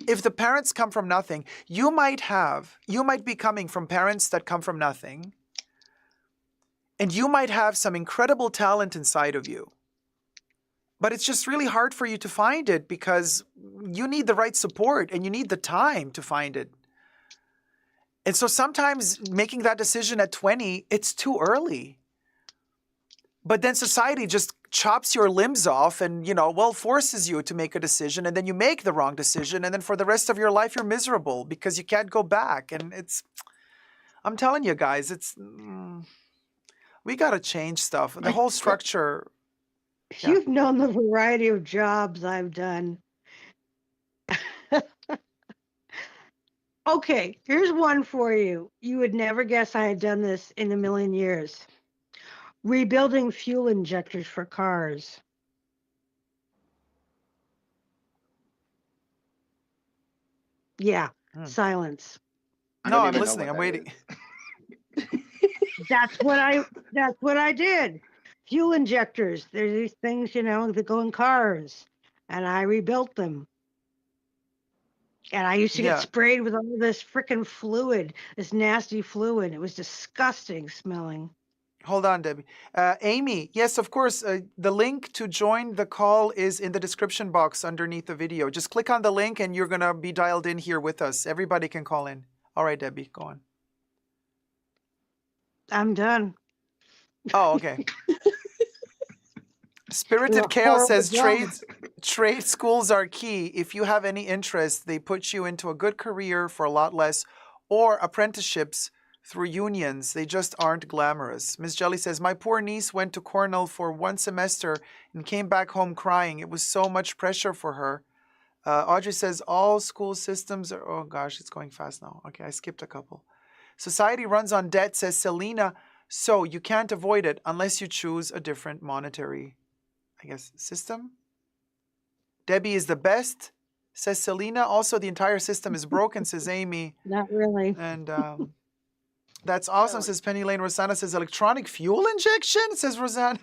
If the parents come from nothing, you might be coming from parents that come from nothing, and you might have some incredible talent inside of you. But it's just really hard for you to find it because you need the right support and you need the time to find it. And so sometimes making that decision at 20, it's too early. But then society just chops your limbs off and, forces you to make a decision, and then you make the wrong decision, and then for the rest of your life you're miserable because you can't go back. And I'm telling you guys, we got to change stuff. The whole structure. If you've known the variety of jobs I've done. Okay, here's one for you. You would never guess I had done this in a million years. Rebuilding fuel injectors for cars. Yeah, silence. No, I'm listening. I'm waiting. That's what I did. Fuel injectors. There's these things, that go in cars, and I rebuilt them. And I used to get sprayed with all this freaking fluid, this nasty fluid. It was disgusting smelling. Hold on, Debbie. Amy, yes, of course. The link to join the call is in the description box underneath the video. Just click on the link and you're going to be dialed in here with us. Everybody can call in. All right, Debbie, go on. I'm done. Oh, okay. It was Spirited a Chaos horrible says job. trade schools are key. If you have any interest, they put you into a good career for a lot less, or apprenticeships through unions. They just aren't glamorous. Miss Jelly says, my poor niece went to Cornell for 1 semester and came back home crying. It was so much pressure for her. Audrey says, all school systems are, oh gosh, it's going fast now. Okay, I skipped a couple. Society runs on debt, says Selena. So you can't avoid it unless you choose a different monetary, I guess, system. Debbie is the best, says Selena. Also, the entire system is broken, says Amy. Not really. And that's awesome, says Penny Lane. Rosanna says electronic fuel injection, says Rosanna.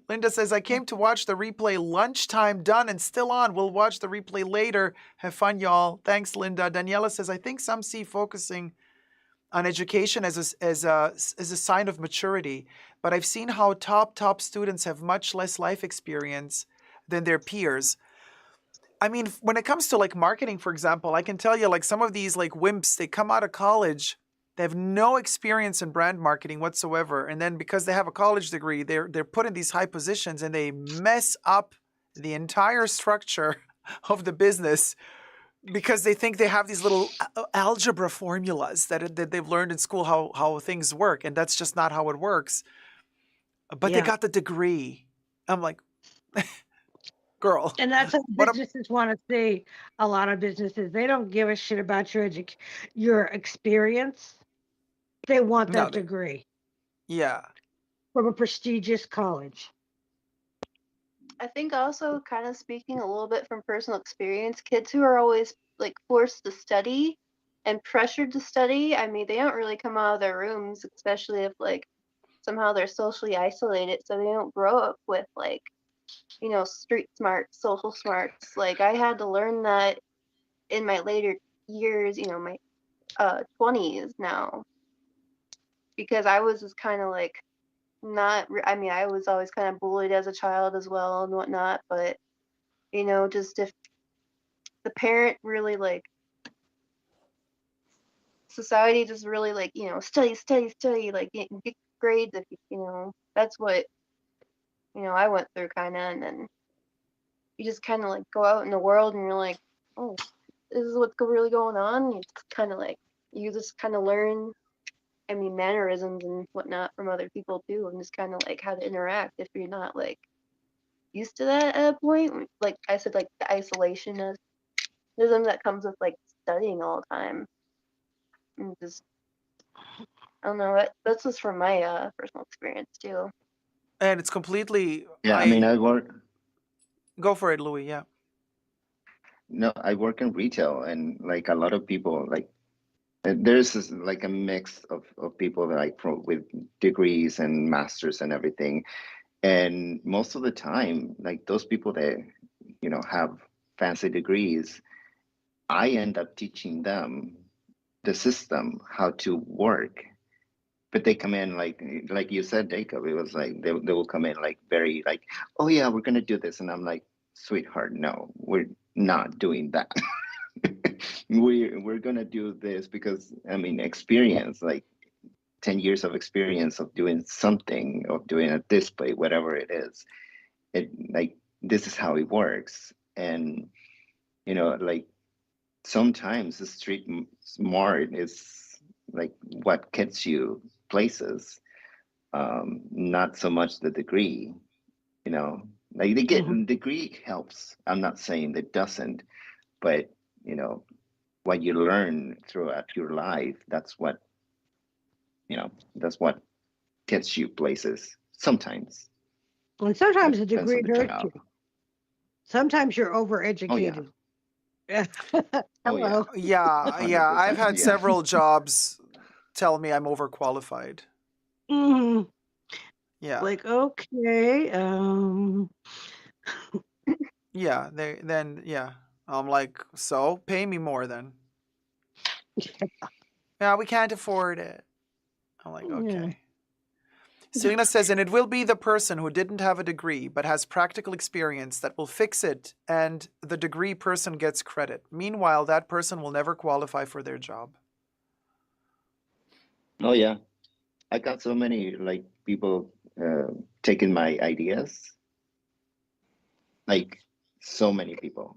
Linda says, I came to watch the replay. Lunchtime done and still on. We'll watch the replay later. Have fun, y'all. Thanks, Linda. Daniela says, I think some see focusing on education as a sign of maturity, but I've seen how top students have much less life experience than their peers. I mean, when it comes to like marketing, for example, I can tell you like some of these like wimps, they come out of college, they have no experience in brand marketing whatsoever, and then because they have a college degree, they're put in these high positions and they mess up the entire structure of the business because they think they have these little algebra formulas that they've learned in school how things work, and that's just not how it works. But they Yeah. got the degree. I'm like, girl. And that's what What a, businesses want to see. A lot of businesses, they don't give a shit about your experience. They want no, that degree yeah. from a prestigious college. I think also kind of speaking a little bit from personal experience, kids who are always like forced to study and pressured to study, I mean, they don't really come out of their rooms, especially if like somehow they're socially isolated, so they don't grow up with like, you know, street smarts, social smarts. Like I had to learn that in my later years, you know, my 20s now, because I was just kind of like I mean, I was always kind of bullied as a child as well and whatnot, but you know, just if the parent really like society just really like, you know, study, like get grades if you know, that's what, you know, I went through kind of, and then you just kind of like go out in the world and you're like, oh, this is what's really going on. You just kind of like, you just kind of learn, I mean, mannerisms and whatnot from other people too, and just kind of like how to interact if you're not like used to that at a point. Like I said, like the isolationism that comes with like studying all the time. And just, I don't know, that's just from my personal experience too. And it's completely. Yeah, I mean, I work. Go for it, Louis. Yeah. No, I work in retail, and like a lot of people, like there's this, like a mix of people like with degrees and masters and everything, and most of the time, like those people that you know have fancy degrees, I end up teaching them the system, how to work. But they come in like you said, Jacob, it was like they will come in like very like, oh yeah, we're gonna do this. And I'm like, sweetheart, no, we're not doing that. We're gonna do this because I mean experience, like 10 years of experience of doing something, of doing a display, whatever it is. It like this is how it works. And you know, like sometimes the street smart is like what gets you places, not so much the degree, you know, like they get degree helps. I'm not saying it doesn't, but you know, what you learn throughout your life, that's what, you know, that's what gets you places sometimes. And sometimes a Depends on degree the hurts job. you. Sometimes you're Oh yeah. overeducated. Oh yeah. Hello. Yeah. I've 100%. had Yeah. several jobs tell me I'm overqualified. hmm Yeah. Like, okay, Yeah. Yeah. I'm like, so pay me more then. Yeah, we can't afford it. I'm like, yeah. okay. Selena says, and it will be the person who didn't have a degree but has practical experience that will fix it, and the degree person gets credit. Meanwhile, that person will never qualify for their job. Oh yeah. I got so many like people taking my ideas, like so many people,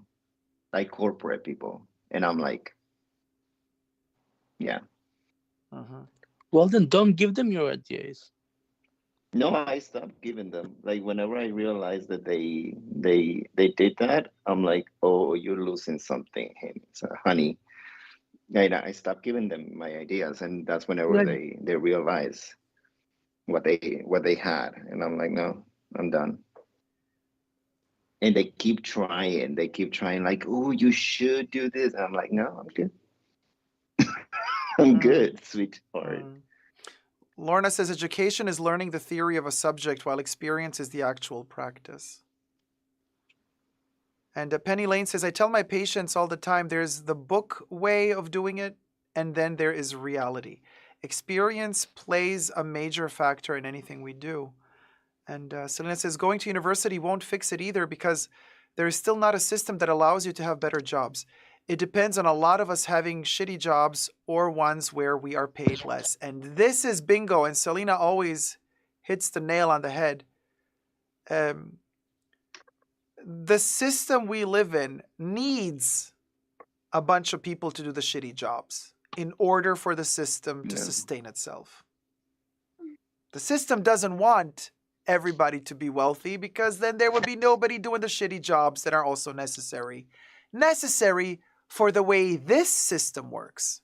like corporate people, and I'm like, yeah. Well, then don't give them your ideas. No, I stopped giving them. Like whenever I realized that they did that, I'm like, oh, you're losing something, honey. And I stopped giving them my ideas, and that's whenever Good. they realize what they had, and I'm like, no, I'm done. And they keep trying. They keep trying. Like, oh, you should do this. I'm like, no, I'm good. I'm good, sweetheart. Lorna says education is learning the theory of a subject while experience is the actual practice. And Penny Lane says, I tell my patients all the time, there's the book way of doing it, and then there is reality. Experience plays a major factor in anything we do. And Selena says, going to university won't fix it either because there is still not a system that allows you to have better jobs. It depends on a lot of us having shitty jobs or ones where we are paid less. And this is bingo, and Selena always hits the nail on the head. The system we live in needs a bunch of people to do the shitty jobs in order for the system to sustain itself. The system doesn't want everybody to be wealthy because then there would be nobody doing the shitty jobs that are also necessary for the way this system works.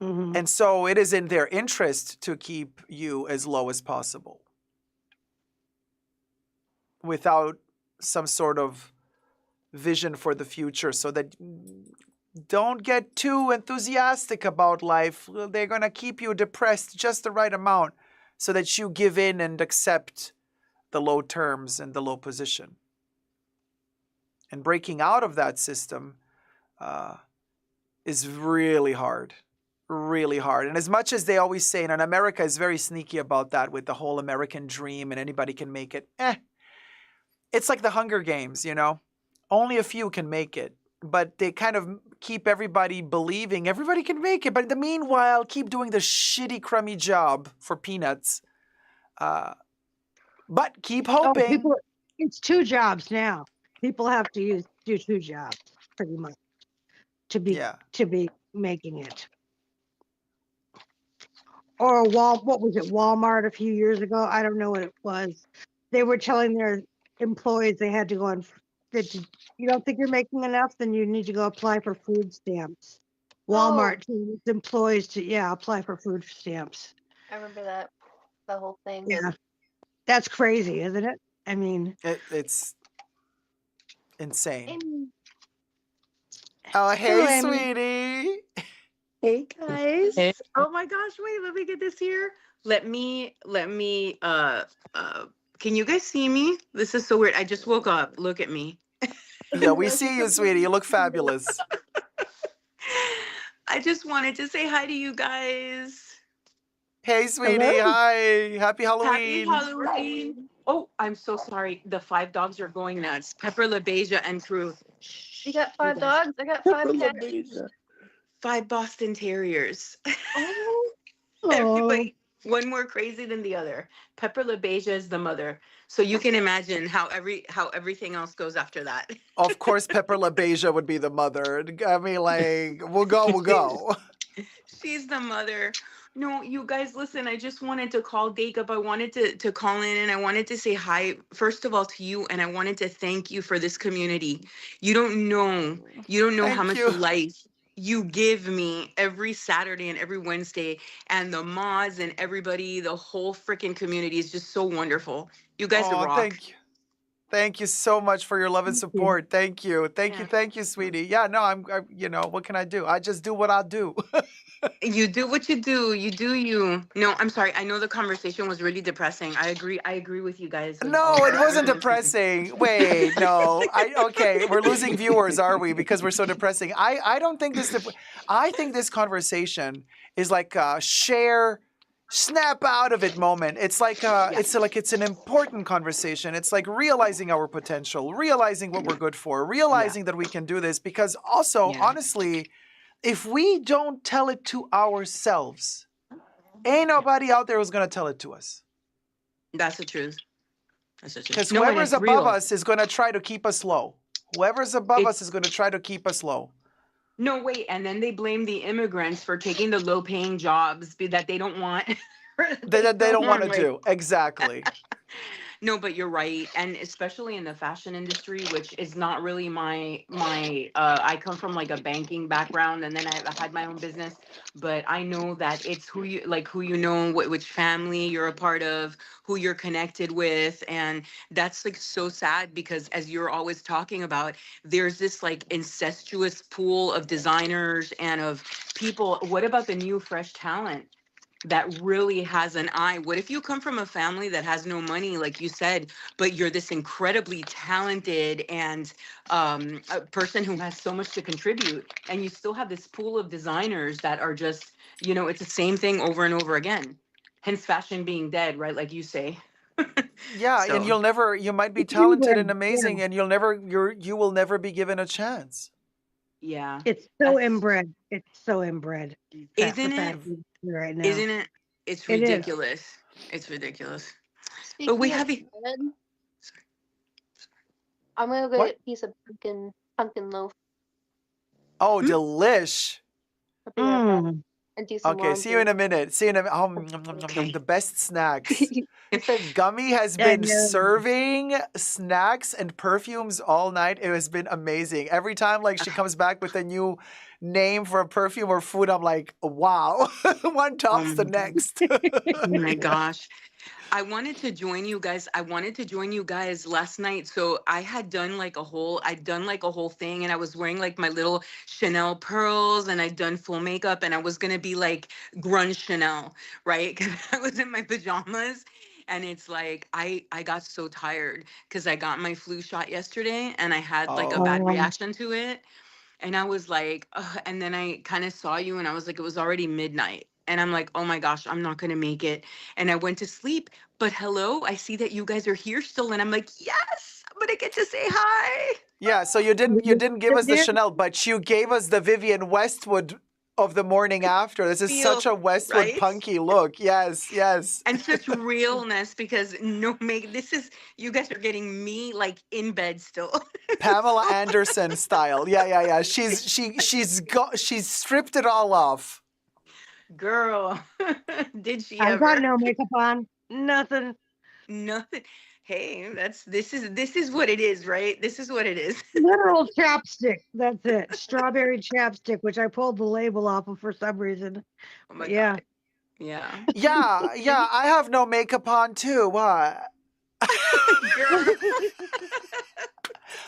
And so it is in their interest to keep you as low as possible without some sort of vision for the future, so that don't get too enthusiastic about life. They're going to keep you depressed just the right amount so that you give in and accept the low terms and the low position. And breaking out of that system is really hard. Really hard. And as much as they always say, and America is very sneaky about that with the whole American dream and anybody can make it, it's like the Hunger Games, you know? Only a few can make it. But they kind of keep everybody believing everybody can make it. But in the meanwhile, keep doing the shitty, crummy job for peanuts. But keep hoping. It's 2 jobs now. People have to do 2 jobs pretty much to be making it. Or what was it, Walmart a few years ago? I don't know what it was. They were telling their employees they had to go on, that you don't think you're making enough, then you need to go apply for food stamps. Walmart to its employees to apply for food stamps. I remember that, the whole thing. Yeah, that's crazy, isn't it? I mean, it's insane. Oh, hey, sweetie. Hey guys. Hey. Oh my gosh, wait, let me get this here. Let me can you guys see me? This is so weird. I just woke up. Look at me. Yeah, we see you, sweetie. You look fabulous. I just wanted to say hi to you guys. Hey, sweetie. Hello. Hi. Happy Halloween. Happy Halloween. Oh, I'm so sorry. The 5 dogs are going nuts. Pepper, LaBeija, and Crew. You got 5 dogs? I got 5 cats. 5 Boston Terriers. Oh. Everybody, one more crazy than the other. Pepper LaBeija is the mother. So you can imagine how everything else goes after that. Of course, Pepper LaBeija would be the mother. I mean, like, we'll go. She's the mother. No, you guys, listen, I just wanted to call Jacob. I wanted to call in and I wanted to say hi, first of all, to you. And I wanted to thank you for this community. You don't know how much life you give me every Saturday and every Wednesday. And the mods and everybody, the whole freaking community is just so wonderful. You guys are rock. Thank you. Thank you so much for your love and support. Thank you. Thank you, sweetie. Yeah, no, I'm what can I do? I just do what I do. You do what you do. You do you. No, I'm sorry. I know the conversation was really depressing. I agree with you guys. No, it wasn't depressing. Wait, no. Okay, we're losing viewers, are we? Because we're so depressing. I don't think this. I think this conversation is like a snap out of it moment. It's like it's an important conversation. It's like realizing our potential, realizing what we're good for, realizing that we can do this. Because also, honestly, if we don't tell it to ourselves, Ain't nobody out there who's gonna tell it to us. That's the truth. That's the truth. Because No, and whoever's it's above real. us is gonna try to keep us low. Whoever's above It's us is gonna try to keep us low. no wait, and then they blame the immigrants for taking the low-paying jobs that they don't want. They don't want to Like, do. Exactly. no, but you're right, and especially in the fashion industry, which is not really my. I come from like a banking background, and then I had my own business. But I know that it's who you know, which family you're a part of, who you're connected with, and that's like so sad because as you're always talking about, there's this like incestuous pool of designers and of people. What about the new fresh talent that really has an eye? What if you come from a family that has no money, like you said, but you're this incredibly talented and a person who has so much to contribute, and you still have this pool of designers that are just, it's the same thing over and over again. Hence fashion being dead, right? Like you say. Yeah, and So you might be It's talented inbred, and amazing, yeah. and you will never be given a chance. yeah, It's so that's inbred. It's so inbred. The isn't it? fashion industry right now. Isn't it? It's It is. ridiculous. It's ridiculous. But Speaking we of have bread, I'm gonna go What? get a piece of pumpkin loaf. Oh, delish. I'll be right back Mm. and do some Okay, see you in laundry. a minute. See you in a minute. Okay. The best snacks. He said, Gummy has I been know. serving snacks and perfumes all night. It has been amazing. Every time like she comes back with a new name for a perfume or food, I'm like, wow. One tops the next. Oh my gosh. I wanted to join you guys. Last night. So I'd done like a whole thing, and I was wearing like my little Chanel pearls, and I'd done full makeup, and I was gonna be like grunge Chanel, right? Because I was in my pajamas. And it's like I got so tired because I got my flu shot yesterday and I had like a bad Oh. reaction to it. And I was like, ugh. And then I kind of saw you and I was like, it was already midnight. And I'm like, oh my gosh, I'm not going to make it. And I went to sleep. But hello, I see that you guys are here still. And I'm like, yes, I'm going to get to say hi. Yeah, so you didn't give us the There- Chanel, but you gave us the Vivian Westwood of the morning after. This is Feel, such a Westwood right? punky look. Yes, yes. And such realness because you guys are getting me like in bed still. Pamela Anderson style. Yeah. She's stripped it all off. Girl, did she I got ever? no makeup on. Nothing. Nothing. Hey, this is what it is, right? This is what it is. Literal chapstick. That's it. Strawberry chapstick, which I pulled the label off of for some reason. Oh my Yeah. God. Yeah. Yeah. I have no makeup on too. What? Girl.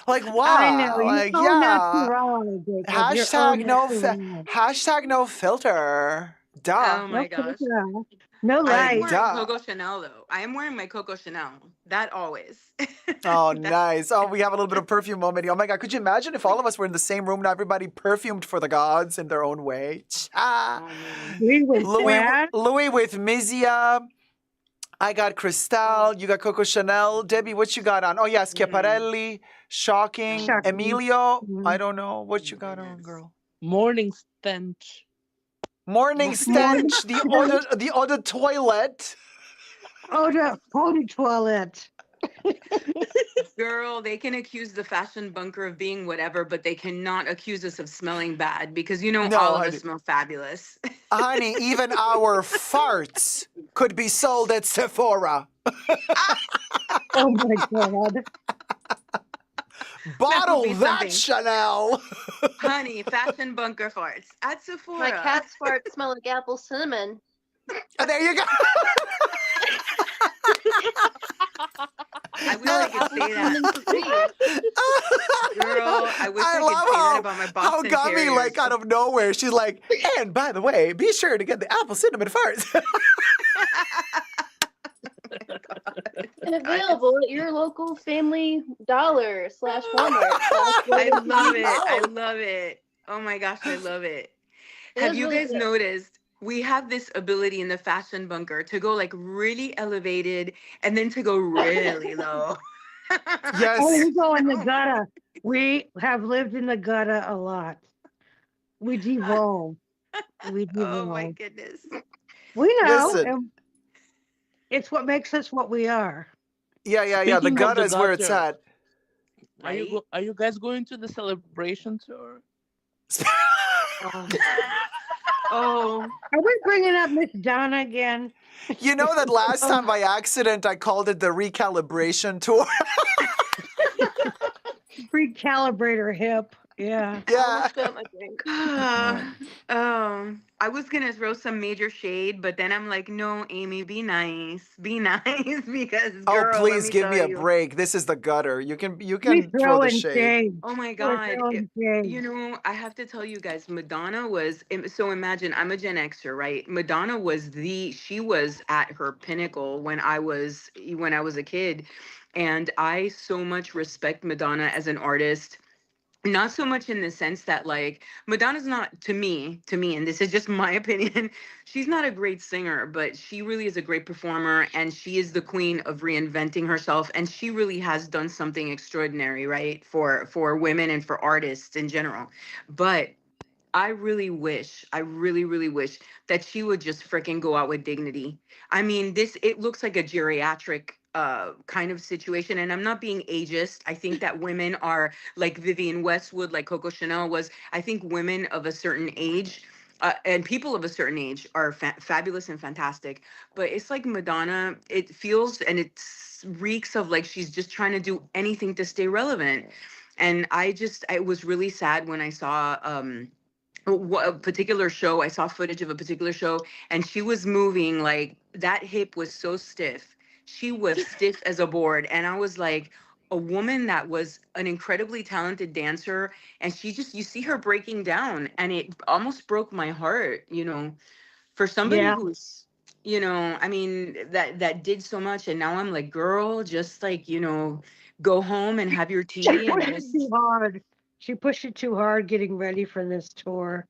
Like I why? know. You're Like so natural, Jacob. You're hashtag no filter. Duh. Oh No my gosh. filter. No I am light. wearing Duh. Coco Chanel though. I am wearing my Coco Chanel. That always. Oh, That- nice. Oh, we have a little bit of perfume moment. Oh my God, could you imagine if all of us were in the same room and everybody perfumed for the gods in their own way? Cha. oh, man. We was sad. Louis with Mizia. I got Cristal. You got Coco Chanel. Debbie, what you got on? Oh, yeah, Schiaparelli. Shocking. Shocking. Emilio. Mhm. I don't know. What you got on, girl? Morning stench. Morning stench. The other toilet. Oh, the pony toilet. Girl, they can accuse the fashion bunker of being whatever, but they cannot accuse us of smelling bad because No, all of honey. us smell fabulous. Honey, even our farts could be sold at Sephora. Oh my God. Bottle be that, something. Chanel. Honey, fashion bunker farts at Sephora. my cat's fart smell like apple cinnamon. There you go. I wish I could say that. Girl, I wish I could love say that about my how Boston Gummy, Terriers. like out of nowhere, she's like, and by the way, be sure to get the apple cinnamon first. And available at your local Family Dollar / Walmart. I love it. I love it. Oh my gosh, I love it. It Have is you really guys good. noticed we have this ability in the fashion bunker to go like really elevated and then to go really low? Yes. Oh, we go in the gutter. We have lived in the gutter a lot. We devolve. We Oh my devolve. goodness. We know. Listen. And it's what makes us what we are. Yeah. The Speaking of gutter the is where it's gutter, at. Right? are you guys going to the celebration tour? Oh. Oh. Are we bringing up Miss Donna again? You know that last Oh. time by accident I called it the recalibration tour. Recalibrate her hip. Yeah. I Yeah. almost spilled my drink. I was gonna throw some major shade, but then I'm like, no, Amy, be nice, because Oh, girl, let please me give tell me a you. break. This is the gutter. You can We throw the throwing shade. shade. Oh my We're God. throwing shade. You know, I have to tell you guys, Madonna was, so imagine I'm a Gen Xer, right? Madonna was she was at her pinnacle when I was a kid. And I so much respect Madonna as an artist. Not so much in the sense that like Madonna's not to me, and this is just my opinion, she's not a great singer, but she really is a great performer, and she is the queen of reinventing herself, and she really has done something extraordinary, right, for women and for artists in general. But I really, really wish that she would just freaking go out with dignity. I mean, it looks like a geriatric kind of situation. And I'm not being ageist. I think that women are like Vivienne Westwood, like Coco Chanel was. I think women of a certain age and people of a certain age are fabulous and fantastic. But it's like Madonna, it feels and it reeks of like she's just trying to do anything to stay relevant. And I was really sad when I saw a particular show. I saw footage of a particular show, and she was moving like that hip was so stiff. She was stiff as a board. And I was like, a woman that was an incredibly talented dancer, and you see her breaking down, and it almost broke my heart, for somebody Yeah. who's, I mean, that did so much. And now I'm like, girl, just like, go home and have your She tea and pushed it just, too hard. She pushed it too hard getting ready for this tour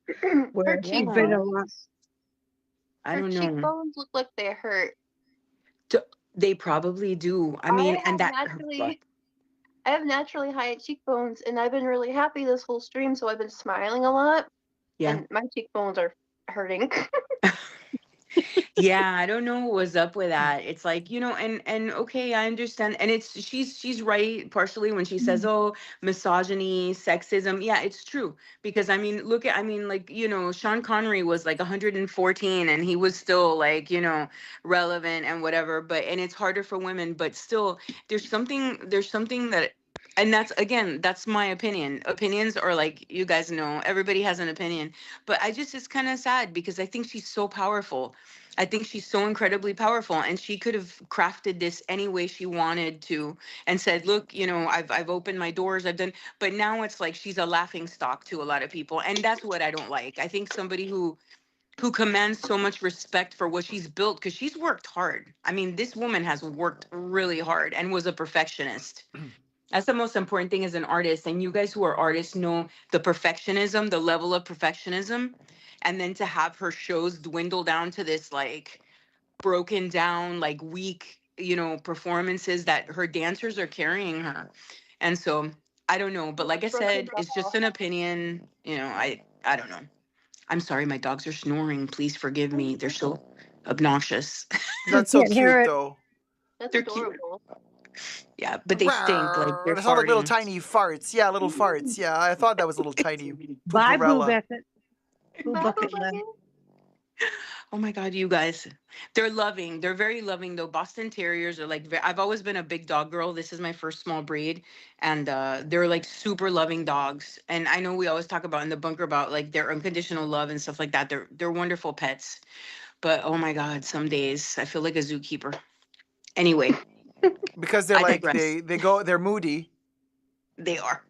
where Her she'd been a yeah, lot. I her don't know. cheekbones look like they hurt. They probably do. I I mean, and have that, naturally I have naturally high cheekbones, and I've been really happy this whole stream, so I've been smiling a lot, yeah. and my cheekbones are hurting. Yeah, I don't know what was up with that. It's like, and okay, I understand. And she's right partially when she says, "Oh, misogyny, sexism." Yeah, it's true because I mean, like, Sean Connery was like 114 and he was still like, relevant and whatever, and it's harder for women, but still there's something that, and that's my opinion. Opinions are like, you guys know, everybody has an opinion, but it's kind of sad because I think she's so powerful. I think she's so incredibly powerful, and she could have crafted this any way she wanted to and said, look, I've opened my doors, I've done, but now it's like she's a laughing stock to a lot of people. And that's what I don't like. I think somebody who commands so much respect for what she's built, because she's worked hard. I mean, this woman has worked really hard and was a perfectionist. That's the most important thing as an artist. And you guys who are artists know the perfectionism, the level of perfectionism. And then to have her shows dwindle down to this like broken down, like weak, performances that her dancers are carrying her. And so I don't know. But like I said, it's just an opinion. I don't know. I'm sorry, my dogs are snoring. Please forgive me. They're so obnoxious. That's so Can't hear cute it. though. That's They're cute. adorable. Yeah, but they stink. Like they're They sound like little farting. tiny farts. Yeah, little farts. Yeah, I thought that was a little tiny Bye, Boo pooperella. Beckett. Boo Bye, Bucket Boo left. Bucket. Oh my God, you guys. They're loving. They're very loving though. Boston Terriers are like, I've always been a big dog girl. This is my first small breed. And they're like super loving dogs. And I know we always talk about in the bunker about like their unconditional love and stuff like that. They're wonderful pets. But oh my God, some days I feel like a zookeeper. Anyway, Because they're I like digress. they're moody. They are.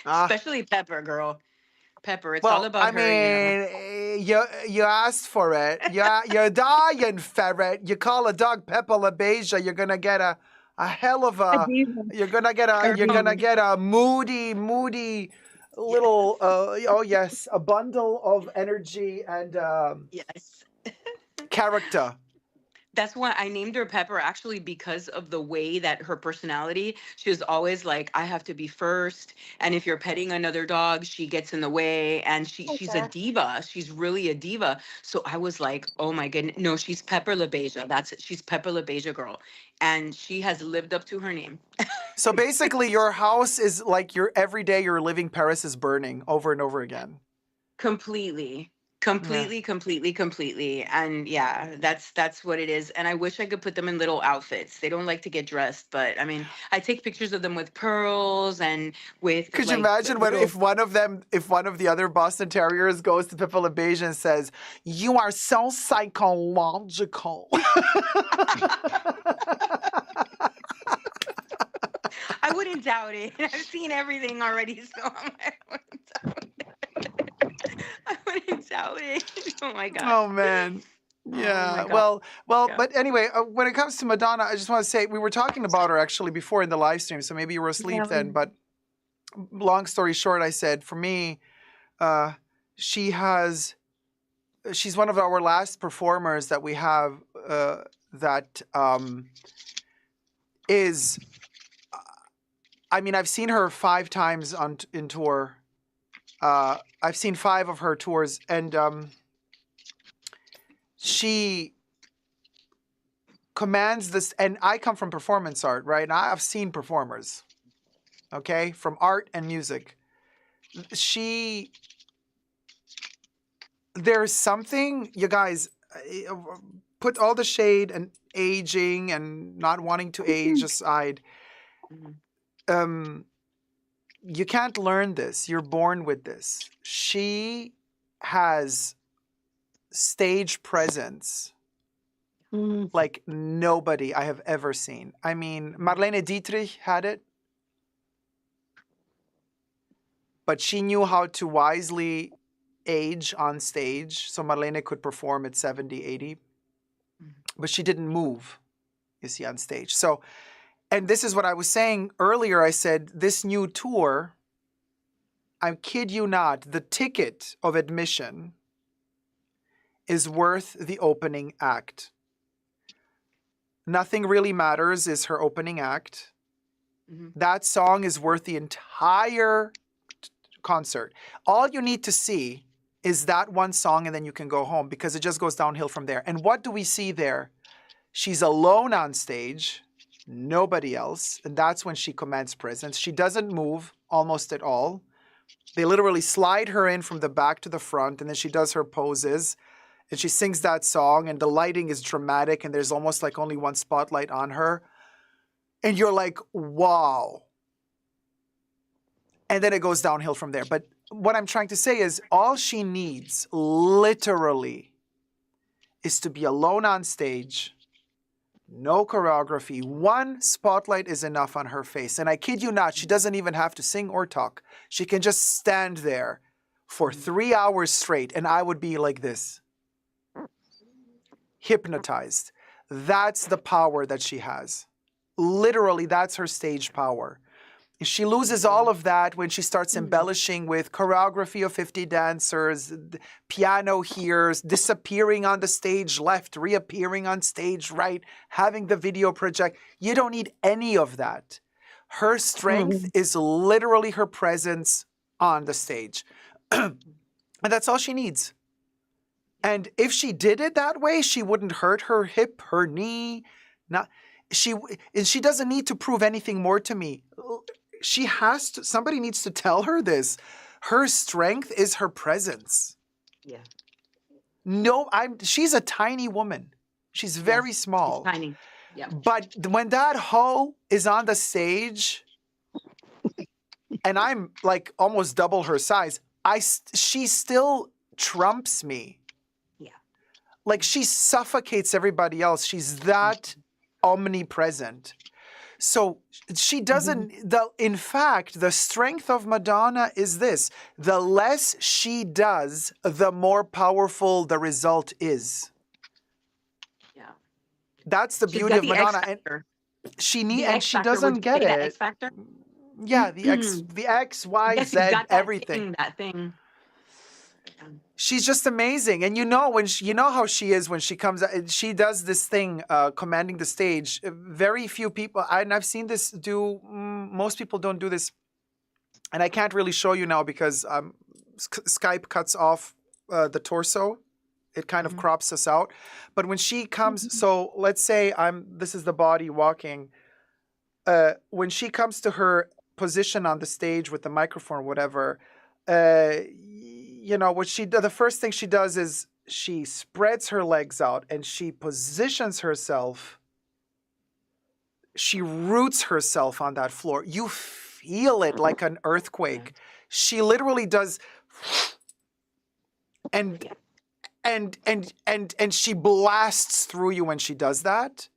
Ah, Especially Pepper, girl. Pepper. It's all well, about I her. mean, you asked for it. You're dying ferret. You call a dog Peppa LaBeija, you're gonna get a hell of A a diva. you're gonna get A diva. a moody little oh yes, a bundle of energy and Yes. character. That's why I named her Pepper, actually, because of the way that her personality, she was always like, I have to be first. And if you're petting another dog, she gets in the way. And she's a diva. She's really a diva. So I was like, oh my goodness. No, she's Pepper LaBeija. That's it. She's Pepper LaBeija girl. And she has lived up to her name. So basically, your house is like your every day you're living Paris is burning over and over again. Completely. Completely. And yeah, that's what it is. And I wish I could put them in little outfits. They don't like to get dressed, but I mean, I take pictures of them with pearls and with Could you like imagine little. if one of the other Boston Terriers goes to Pippa LaBeija and says, "You are so psychological." I wouldn't doubt it. I've seen everything already, so I wouldn't doubt it. Oh my god. Oh man. Oh Yeah. my god. Well, Yeah. but anyway, when it comes to Madonna, I just want to say we were talking about her actually before in the live stream, so maybe you were asleep then. But long story short, I said for me, she's one of our last performers that we have that is. I mean, I've seen her 5 times in tour. I've seen 5 of her tours, and she commands this. And I come from performance art, right? And I've seen performers, okay, from art and music. There's something, you guys, put all the shade and aging and not wanting to age aside. You can't learn this. You're born with this. She has stage presence like nobody I have ever seen. I mean, Marlene Dietrich had it, but she knew how to wisely age on stage. So Marlene could perform at 70, 80, but she didn't move, you see, on stage. So, and this is what I was saying earlier. I said, this new tour, I kid you not, the ticket of admission is worth the opening act. Nothing Really Matters is her opening act. That song is worth the entire concert. All you need to see is that one song and then you can go home because it just goes downhill from there. And what do we see there? She's alone on stage, nobody else, and that's when she commands presence. She doesn't move almost at all. They literally slide her in from the back to the front, and then she does her poses, and she sings that song, and the lighting is dramatic, and there's almost like only one spotlight on her. And you're like, wow. And then it goes downhill from there. But what I'm trying to say is all she needs, literally, is to be alone on stage, no choreography. One spotlight is enough on her face. And I kid you not, she doesn't even have to sing or talk. She can just stand there for 3 hours straight, and I would be like this, hypnotized. That's the power that she has. Literally, that's her stage power. She loses all of that when she starts embellishing with choreography of 50 dancers, piano here, disappearing on the stage left, reappearing on stage right, having the video project. You don't need any of that. Her strength is literally her presence on the stage. And that's all she needs. And if she did it that way, she wouldn't hurt her hip, her knee. She doesn't need to prove anything more to me. She has to, somebody needs to tell her this. Her strength is her presence. Yeah. No, she's a tiny woman. She's very small. She's tiny. Yeah. But when that hoe is on the stage, and I'm like almost double her size, she still trumps me. Yeah. Like she suffocates everybody else. She's that omnipresent. So she doesn't, in fact, the strength of Madonna is this. The less she does, the more powerful the result is. Yeah. That's the beauty of Madonna. And she doesn't get it. X factor? Yeah, the X, Y, Yes, Z, you got that everything. Thing, that thing. she's just amazing. And when you know how she is when she comes out, she does this thing, commanding the stage. Very few people, and I've seen this do, most people don't do this. And I can't really show you now because Skype cuts off the torso. It kind of crops us out. But when she comes, so let's say this is the body walking. When she comes to her position on the stage with the microphone or whatever, the first thing she does is she spreads her legs out and she positions herself. She roots herself on that floor. You feel it like an earthquake. She literally does, and she blasts through you when she does that.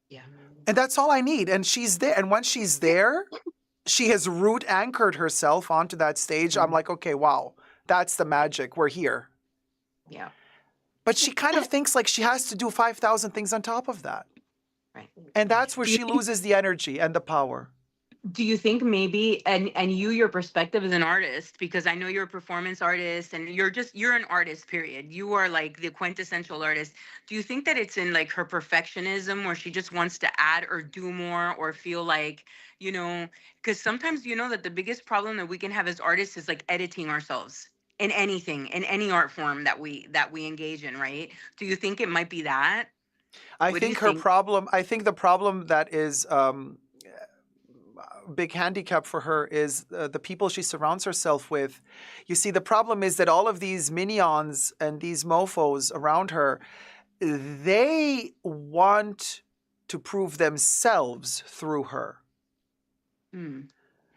Yeah. And that's all I need. And she's there. And once she's there, she has root anchored herself onto that stage. I'm like, okay, wow, that's the magic. We're here. Yeah. But she kind of thinks like she has to do 5,000 things on top of that. Right. And that's where she loses the energy and the power. Do you think maybe, and your perspective as an artist, because I know you're a performance artist and you're an artist, period. You are like the quintessential artist. Do you think that it's in like her perfectionism where she just wants to add or do more or feel like, because sometimes that the biggest problem that we can have as artists is like editing ourselves in anything, in any art form that we engage in, right? Do you think it might be that? I What do you think the problem that is big handicap for her is the people she surrounds herself with. You see, the problem is that all of these minions and these mofos around her, they want to prove themselves through her.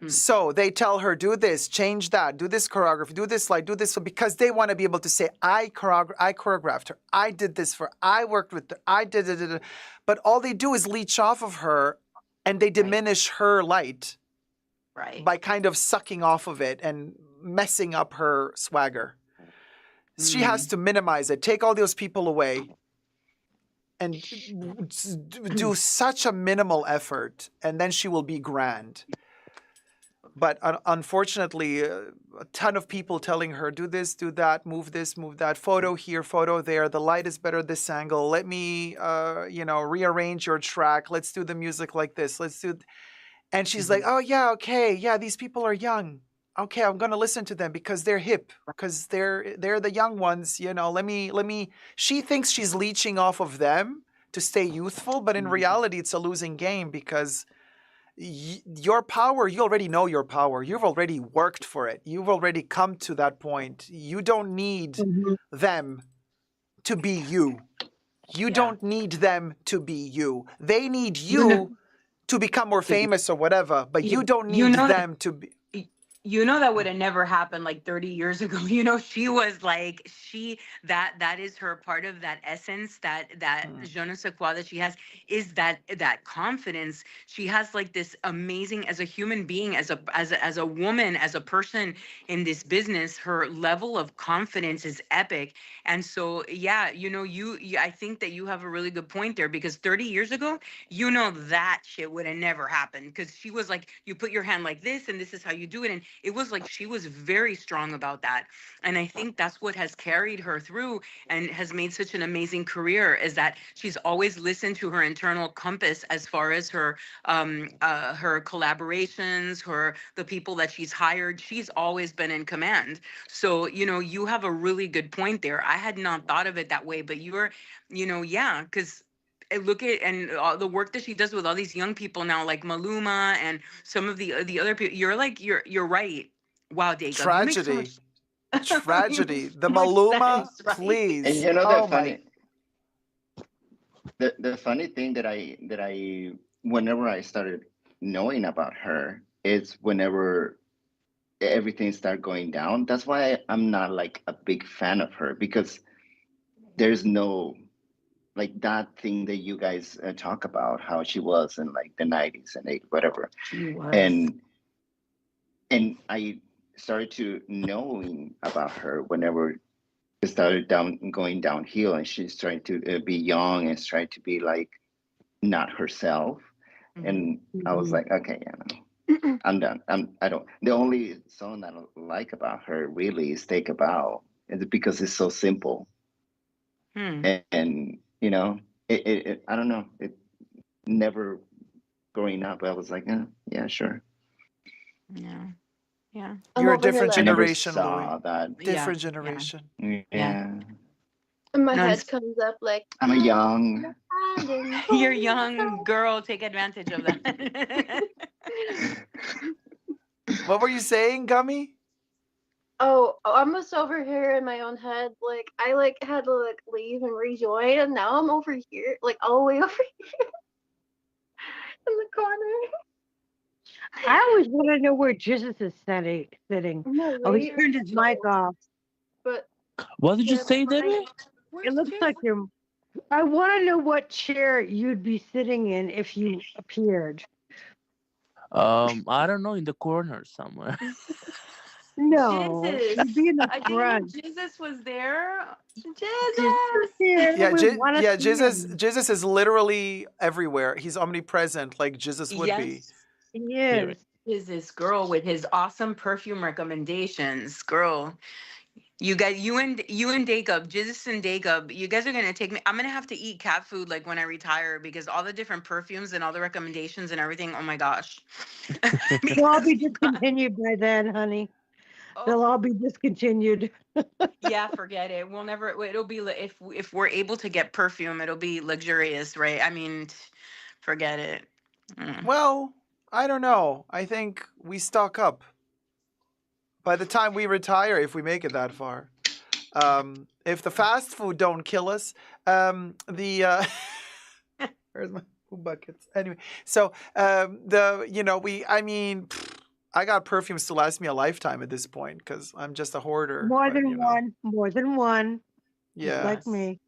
So they tell her, do this, change that, do this choreography, do this slide, do this, because they want to be able to say, I choreographed her, I did this for her, I worked with her, I did it. But all they do is leech off of her, and they diminish her light by kind of sucking off of it and messing up her swagger. She has to minimize it, take all those people away, and do such a minimal effort, and then she will be grand. But unfortunately, a ton of people telling her, do this, do that, move this, move that, photo here, photo there, the light is better this angle, let me, rearrange your track, let's do the music like this, and she's like, oh yeah, okay, yeah, these people are young. Okay, I'm going to listen to them because they're hip, because they're the young ones, let me, she thinks she's leeching off of them to stay youthful, but in reality, it's a losing game because your power, you already know your power. You've already worked for it. You've already come to that point. You don't need them to be you. You don't need them to be you. They need you to become more famous or whatever, but you don't need them to be. That would have never happened like 30 years ago. She was like, that is her part of that essence, that je ne sais quoi that she has, is that confidence. She has like this amazing, as a human being, as a woman, as a person in this business, her level of confidence is epic. And so, yeah, I think that you have a really good point there, because 30 years ago, that shit would have never happened, because she was like, you put your hand like this and this is how you do it. And it was like she was very strong about that. And I think that's what has carried her through and has made such an amazing career, is that she's always listened to her internal compass as far as her collaborations, the people that she's hired. She's always been in command. So, you have a really good point there. I had not thought of it that way, but you're, because look at all the work that she does with all these young people now, like Maluma and some of the other people. You're right. Wow, Dega. Tragedy. Tragedy. The Maluma, sense, right? please. And the funny thing that I whenever I started knowing about her is whenever everything started going down. That's why I'm not like a big fan of her, because there's no like that thing that you guys talk about, how she was in like the 90s and 80s, whatever. She was. And I started to knowing about her whenever it started going downhill, and she's trying to be young and trying to be like not herself. And I was like, okay, I'm done. The only song that I like about her really is Take a Bow. It's because it's so simple. And you know, I don't know. It never growing up, I was like, yeah, sure. Yeah. Yeah. I'm You're a over here different like I never generation, saw Louis. that. Different Yeah. generation. Yeah. and my No, head comes up like I'm a young. you're young girl. Take advantage of that. What were you saying, Gummy? Oh, I'm just over here in my own head. Like I like had to like leave and rejoin, and now I'm over here, like all the way over here in the corner. I always want to know where Jesus is sitting. I'm not Oh, he waiting turned his mic off. but What did you yeah, say, Debbie? It looks like you're. I want to know what chair you'd be sitting in if you appeared. I don't know, in the corner somewhere. No, Jesus. you'd be in the I didn't know front. Jesus was there. Jesus is here. Yeah, We want to see Jesus. him. Jesus is literally everywhere. He's omnipresent, like Jesus would be. Yes. He Here. is. Is this girl with his awesome perfume recommendations? Girl, you guys, you and Jacob, Jesus and Jacob, you guys are gonna take me. I'm gonna have to eat cat food like when I retire because all the different perfumes and all the recommendations and everything. Oh my gosh. They'll all be discontinued by then, honey. They'll all be discontinued. Yeah, forget it. We'll never. It'll be if we're able to get perfume, it'll be luxurious, right? I mean, forget it. Well, I don't know. I think we stock up. By the time we retire, if we make it that far. If the fast food don't kill us, where's my food buckets? Anyway, so I got perfumes to last me a lifetime at this point because I'm just a hoarder. More but, than one. More than one. Just Yeah. like me.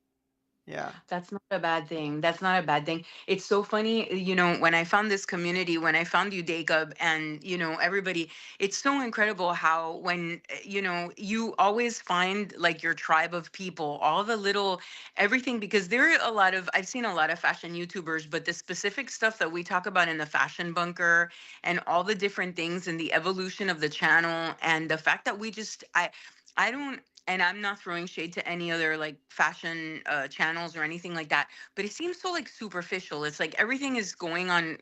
Yeah. That's not a bad thing. That's not a bad thing. It's so funny, when I found this community, when I found you, Jacob, and, everybody, it's so incredible how when, you always find like your tribe of people, all the little, everything, because there are I've seen a lot of fashion YouTubers, but the specific stuff that we talk about in the fashion bunker and all the different things and the evolution of the channel and the fact that I don't, and I'm not throwing shade to any other like fashion channels or anything like that, but it seems so like superficial. It's like everything is going on,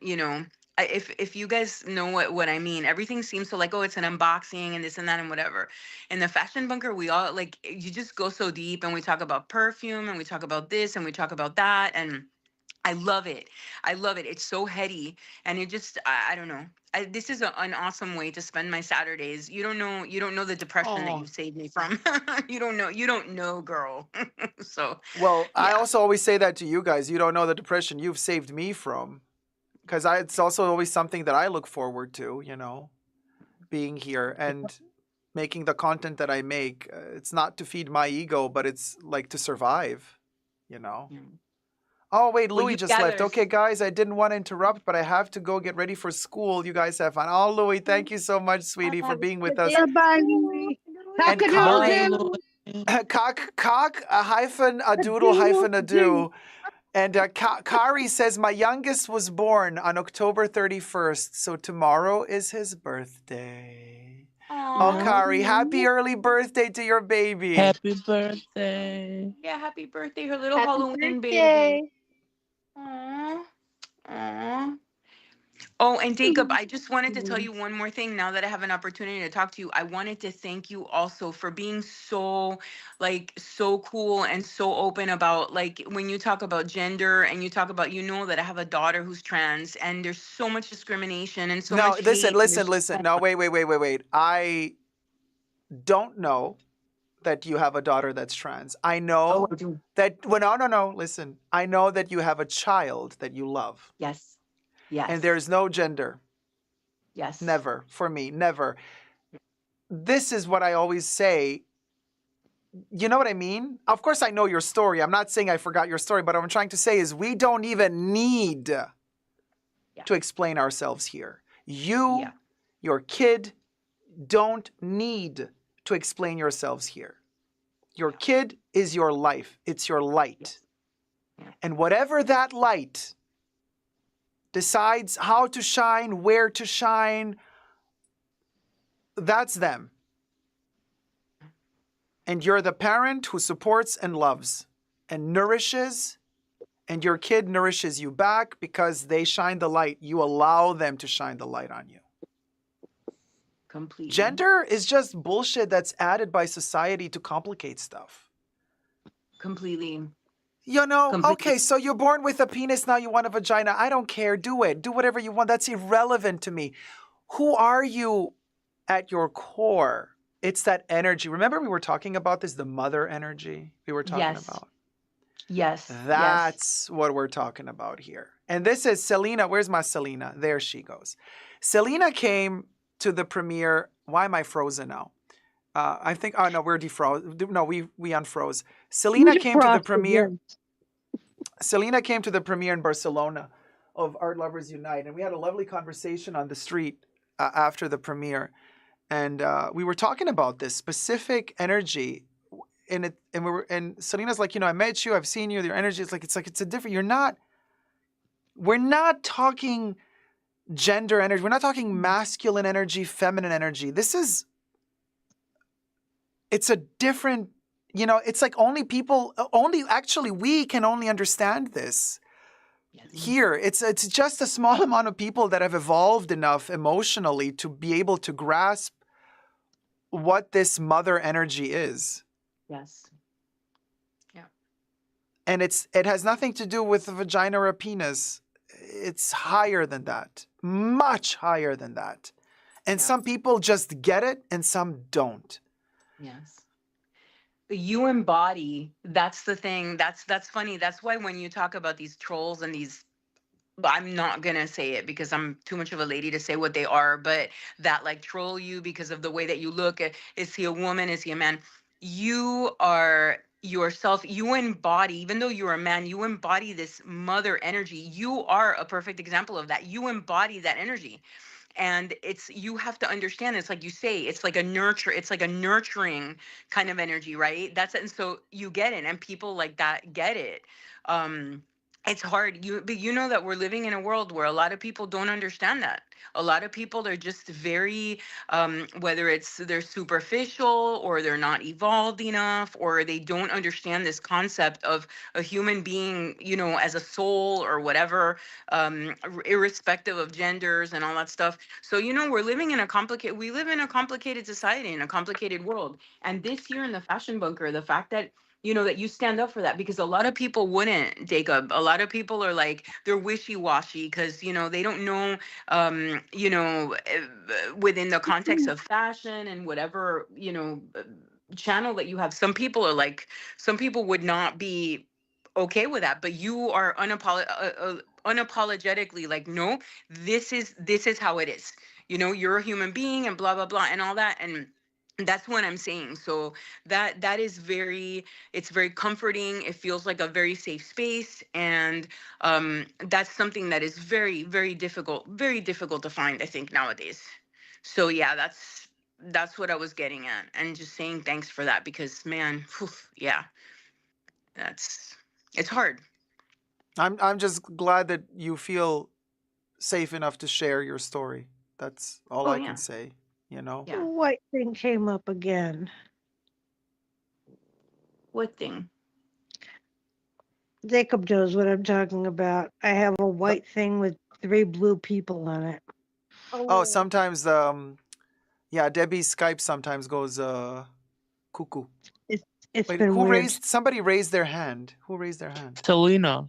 if you guys know what I mean, everything seems so like, oh, it's an unboxing and this and that and whatever. In the fashion bunker, we all like, you just go so deep and we talk about perfume and we talk about this and we talk about that. And I love it. I love it. It's so heady, and it just I don't know. This is an awesome way to spend my Saturdays. You don't know the depression that Oh. you saved me from. You don't know, girl. So Well, I also always say that to you guys. You don't know the depression you've saved me from. Because it's also always something that I look forward to, being here and making the content that I make. It's not to feed my ego, but it's like to survive, Oh, wait, Well, Louis you just left. gathers. Okay, guys, I didn't want to interrupt, but I have to go get ready for school. You guys have fun. Oh, Louis, thank you so much, sweetie, for being with us. Bye, Louie. And Cock-a-doodle-doo. cock, a hyphen, a doodle, hyphen, a do. And Kari says, my youngest was born on October 31st, so tomorrow is his birthday. Oh, Kari, happy early birthday to your baby. Happy birthday. Yeah, happy birthday, her little Happy Halloween birthday. baby. Aww. Aww. Oh, and Jacob, I just wanted to tell you one more thing now that I have an opportunity to talk to you. I wanted to thank you also for being so cool and so open about like when you talk about gender and you talk about that I have a daughter who's trans and there's so much discrimination and so No, much listen, hate. listen. No, wait. I don't know that you have a daughter that's trans. I know that, well, no, listen. I know that you have a child that you love. Yes. Yes. And there's no gender. Yes. Never. For me, never. This is what I always say. You know what I mean? Of course I know your story. I'm not saying I forgot your story, but what I'm trying to say is we don't even need to explain ourselves here. Your kid, don't need to explain yourselves here. Your kid is your life. It's your light. And whatever that light decides how to shine, where to shine, that's them. And you're the parent who supports and loves and nourishes, and your kid nourishes you back because they shine the light. You allow them to shine the light on you. Completely. Gender is just bullshit that's added by society to complicate stuff. Completely. You know, Completely. okay, so you're born with a penis, now you want a vagina. I don't care. Do it. Do whatever you want. That's irrelevant to me. Who are you at your core? It's that energy. Remember we were talking about this, the mother energy we were talking Yes. about? Yes. That's what we're talking about here. And this is Selena. Where's my Selena? There she goes. Selena came to the premiere. Why am I frozen now? I think, oh no, we're defroze. No, we unfroze. Selena came to the premiere. Selena came to the premiere in Barcelona of Art Lovers Unite, and we had a lovely conversation on the street after the premiere. And we were talking about this specific energy in it, and Selena's like, you know, I met you, I've seen you, your energy is like it's a different, we're not talking gender energy, we're not talking masculine energy, feminine energy. It's a different, you know, it's like actually we can only understand this. Here, it's just a small amount of people that have evolved enough emotionally to be able to grasp what this mother energy is. Yes. Yeah. And it has nothing to do with a vagina or a penis. It's higher than that, much higher than that. And some people just get it and some don't. Yes. You embody, that's the thing. That's funny. That's why when you talk about these trolls and these, I'm not gonna say it because I'm too much of a lady to say what they are, but that like troll you because of the way that you look. Is he a woman? Is he a man? You are yourself. You embody, even though you're a man, you embody this mother energy. You are a perfect example of that. You embody that energy. And you have to understand, it's like you say, it's like a nurturing kind of energy, right? That's it. And so you get it, and people like that get it. It's hard, but you know that we're living in a world where a lot of people don't understand that. A lot of people are just very, whether it's they're superficial or they're not evolved enough, or they don't understand this concept of a human being, you know, as a soul or whatever, irrespective of genders and all that stuff. So, you know, we live in a complicated society, in a complicated world. And this year in the Fashion Bunker, the fact that, you know, that you stand up for that, because a lot of people wouldn't, Jacob. A lot of people are like, they're wishy-washy because, you know, they don't know, you know, within the context of fashion and whatever, you know, channel that you have. Some people would not be okay with that, but you are unapologetically like, no, this is how it is. You know, you're a human being and blah, blah, blah, and all that. And that's what I'm saying. So that is it's very comforting. It feels like a very safe space. And that's something that is very, very difficult to find, I think, nowadays. So yeah, that's what I was getting at. And just saying thanks for that, because man, whew, yeah, it's hard. I'm just glad that you feel safe enough to share your story. That's all I can say, you know? The white thing came up again. What thing? Jacob knows what I'm talking about. I have a white thing with 3 blue people on it. Oh, sometimes, yeah, Debbie's Skype sometimes goes cuckoo. It's Wait, been weird. Somebody raised their hand. Who raised their hand? Selena.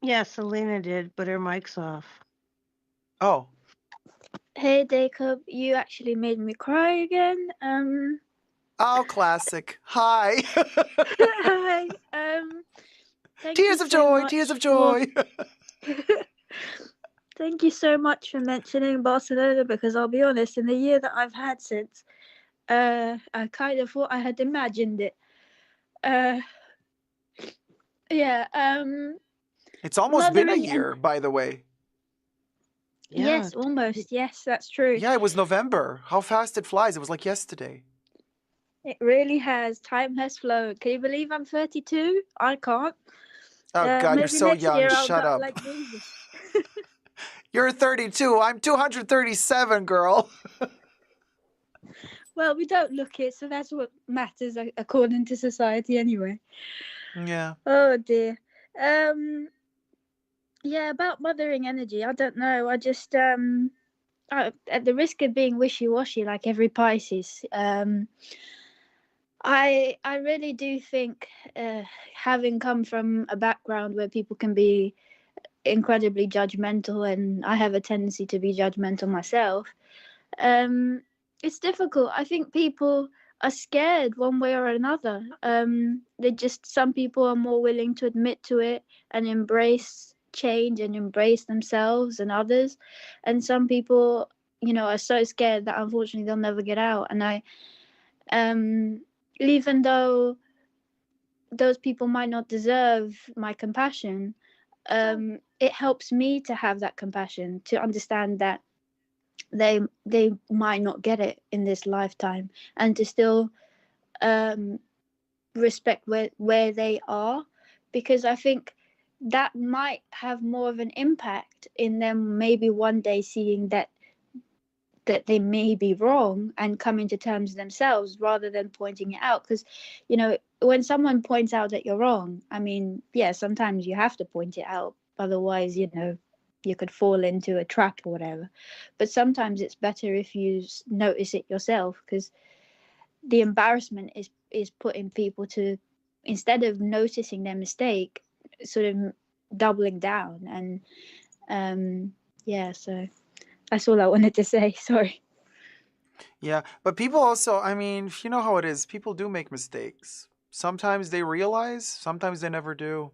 Yeah, Selena did, but her mic's off. Oh. Hey, Jacob, you actually made me cry again. Oh, classic. Hi. Hi. Thank Tears you of so joy, much tears of for- joy. Thank you so much for mentioning Barcelona, because I'll be honest, in the year that I've had since, I kind of thought I had imagined it. Yeah. It's almost been a mothering and- year, by the way. Yes, almost. Yes, that's true. Yeah, it was November. How fast it flies. It was like yesterday. It really has. Time has flown. Can you believe I'm 32? I can't. Oh, God, you're maybe so next young. year I'll Shut go up. like Jesus. You're 32. I'm 237, girl. Well, we don't look it, so that's what matters according to society anyway. Yeah. Oh dear. Yeah, about mothering energy, I don't know. I just at the risk of being wishy-washy like every Pisces, I really do think, having come from a background where people can be incredibly judgmental, and I have a tendency to be judgmental myself, it's difficult. I think people are scared one way or another. Some people are more willing to admit to it and embrace change and embrace themselves and others, and some people, are so scared that unfortunately they'll never get out. And even though those people might not deserve my compassion, it helps me to have that compassion, to understand that they might not get it in this lifetime, and to still respect where they are, because I think that might have more of an impact in them maybe one day seeing that they may be wrong and coming to terms themselves, rather than pointing it out. Because when someone points out that you're wrong, I mean, yeah, sometimes you have to point it out, otherwise you could fall into a trap or whatever. But sometimes it's better if you notice it yourself, because the embarrassment is putting people to, instead of noticing their mistake, sort of doubling down. And yeah, so that's all I wanted to say. Sorry. Yeah, but people also, I mean, you know how it is. People do make mistakes. Sometimes they realize, sometimes they never do.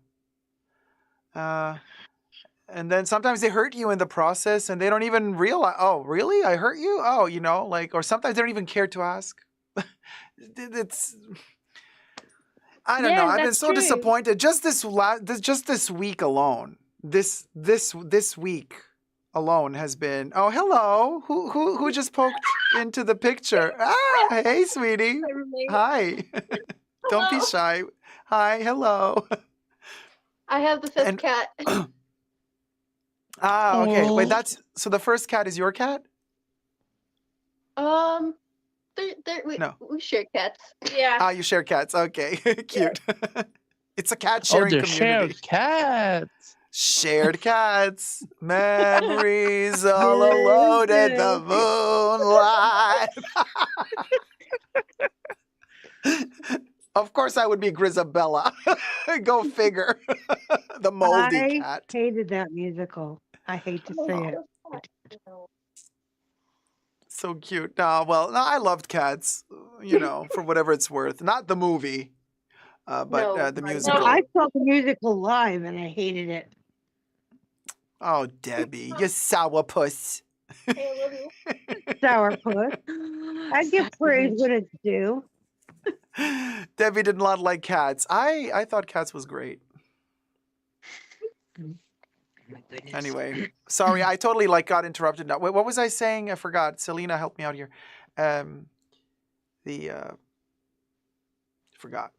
And then sometimes they hurt you in the process and they don't even realize, oh, really? I hurt you? Oh, or sometimes they don't even care to ask. It's, I don't know. Yeah, I've been that's so true. disappointed. Just this week alone. This week alone has been. Oh, hello. Who just poked into the picture? Ah, hey, sweetie. Hi. Don't be shy. Hi, hello. I have the fifth And cat. okay. Wait, Oh. so the first cat is your cat? No. We share cats. Yeah. Ah, you share cats. Okay, cute. It's a cat Oh, sharing they're community. shared cats. Shared cats, memories all alone in the moonlight. Of course, I would be Grisabella. Go figure. The moldy I cat. hated that musical. I hate to say it. So cute. No, I loved Cats, for whatever it's worth. Not the movie, but the No, musical. I saw the musical live and I hated it. Oh, Debbie, you sourpuss. Sourpuss. I give praise when it's due. Debbie did not like Cats. I thought Cats was great. Anyway, sorry, I totally got interrupted now. Wait, what was I saying? I forgot. Selena, help me out here. Forgot.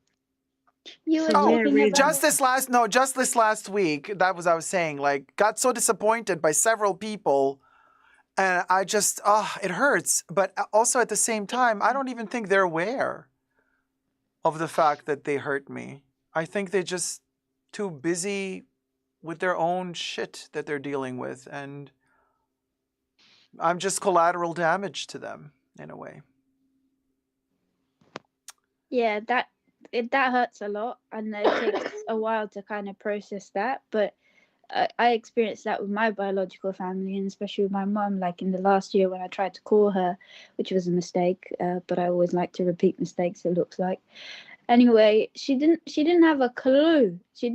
You were talking about Just this last week, that was I was saying, got so disappointed by several people, and I just, it hurts. But also at the same time, I don't even think they're aware of the fact that they hurt me. I think they're just too busy with their own shit that they're dealing with, and I'm just collateral damage to them in a way. Yeah, that hurts a lot, and it takes a while to kind of process that. But I experienced that with my biological family, and especially with my mum. Like in the last year when I tried to call her, which was a mistake, but I always like to repeat mistakes. It looks like. Anyway, she didn't have a clue. It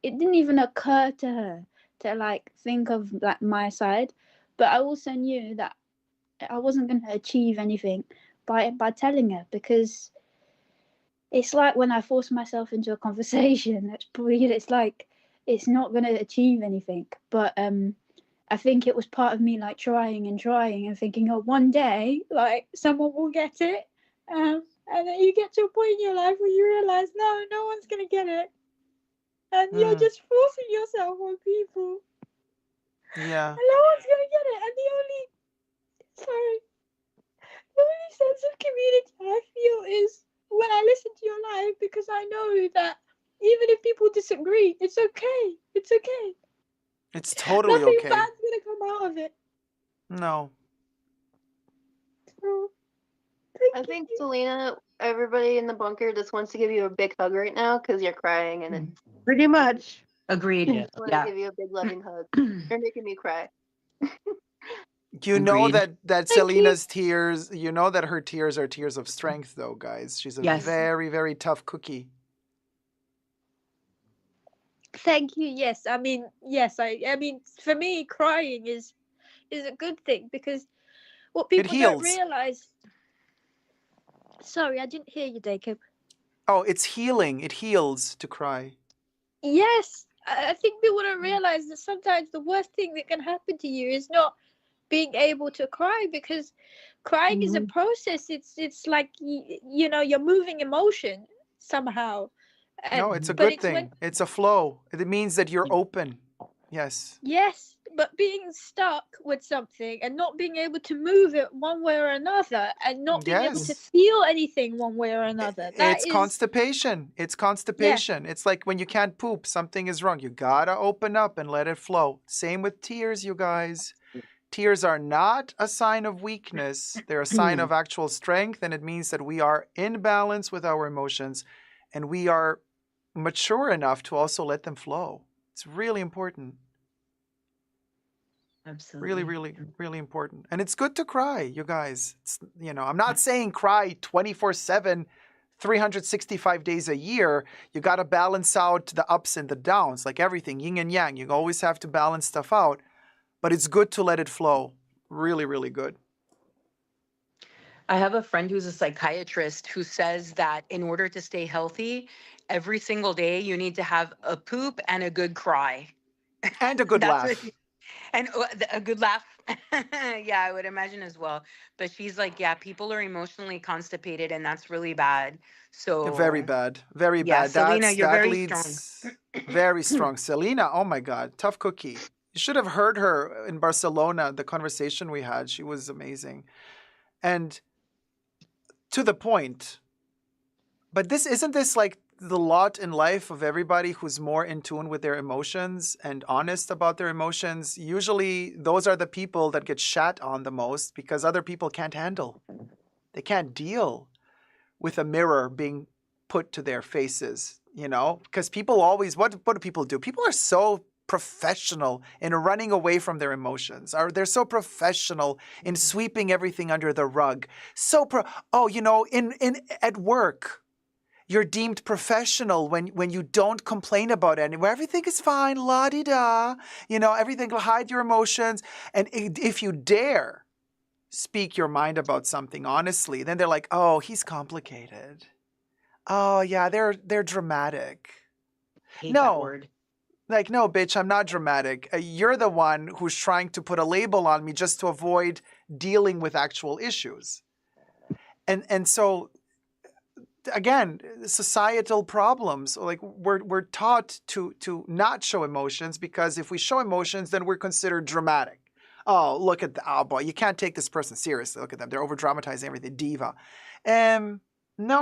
didn't even occur to her to think of my side. But I also knew that I wasn't going to achieve anything by telling her, because it's like when I force myself into a conversation, it's not going to achieve anything. But I think it was part of me trying and thinking, oh, one day someone will get it. And then you get to a point in your life where you realize, no one's going to get it. And you're just forcing yourself on people. Yeah. And no one's going to get it. And the only because I know that even if people disagree, it's okay. It's okay. It's totally Nothing okay. bad's gonna come out of it. No. So, I think Selena, everybody in the bunker just wants to give you a big hug right now because you're crying and it's Pretty much. Agreed. just want to Yeah. give you a big loving hug. You're making me cry. You know Agreed. that Selena's tears, you know that her tears are tears of strength, though, guys. She's a Yes. very, very tough cookie. thank you. Yes, I mean, yes, I mean, for me, crying is a good thing because what It people don't heals. realize. Sorry, I didn't hear you, Jacob. Oh, it's healing. It heals to cry. Yes, I think people don't realize that sometimes the worst thing that can happen to you is not being able to cry, because crying is a process. It's like you know, you're moving emotion somehow. No, it's a But good it's when thing. It's a flow. It means that you're open. Yes. yes, but being stuck with something and not being able to move it one way or another, and not being able to Yes. feel anything one way or another, that It's is constipation. It's constipation. It's like when you can't poop, something is wrong. You gotta open up and let it flow. Same with tears, you guys. Tears are not a sign of weakness. They're a sign of actual strength, and it means that we are in balance with our emotions and we are mature enough to also let them flow. It's really important. Absolutely. Really, really, really important. And it's good to cry, you guys. It's, you know, I'm not saying cry 24/7, 365 days a year. You got to balance out the ups and the downs, like everything, yin and yang. You always have to balance stuff out. But it's good to let it flow. Really, really good. I have a friend who's a psychiatrist who says that in order to stay healthy, every single day you need to have a poop and a good cry. And a good That's laugh. what and a good laugh. Yeah, I would imagine as well. But she's like, yeah, people are emotionally constipated and that's really bad. Very So bad. Very yeah, bad. Selena, you're That very strong. leads very strong. Selena, oh my God, tough cookie. You should have heard her in Barcelona, the conversation we had. She was amazing. And to the point. But this isn't this like the lot in life of everybody who's more in tune with their emotions and honest about their emotions. Usually those are the people that get shat on the most because other people can't handle. They can't deal with a mirror being put to their faces, you know? Because people always what do people do? People are so professional in running away from their emotions. Or they're so professional in sweeping everything under the rug. Oh, you know, in at work, you're deemed professional when you don't complain about anything. Everything is fine, la-di-da. You know, everything will hide your emotions. And if you dare speak your mind about something honestly, then they're like, oh, he's complicated. Oh, yeah, they're dramatic. Hate that No, word. like, no, bitch, I'm not dramatic. You're the one who's trying to put a label on me just to avoid dealing with actual issues. And so again, societal problems. Like we're taught to not show emotions because if we show emotions, then we're considered dramatic. Oh, look at oh boy, you can't take this person seriously. Look at them; they're over dramatizing everything, diva. No,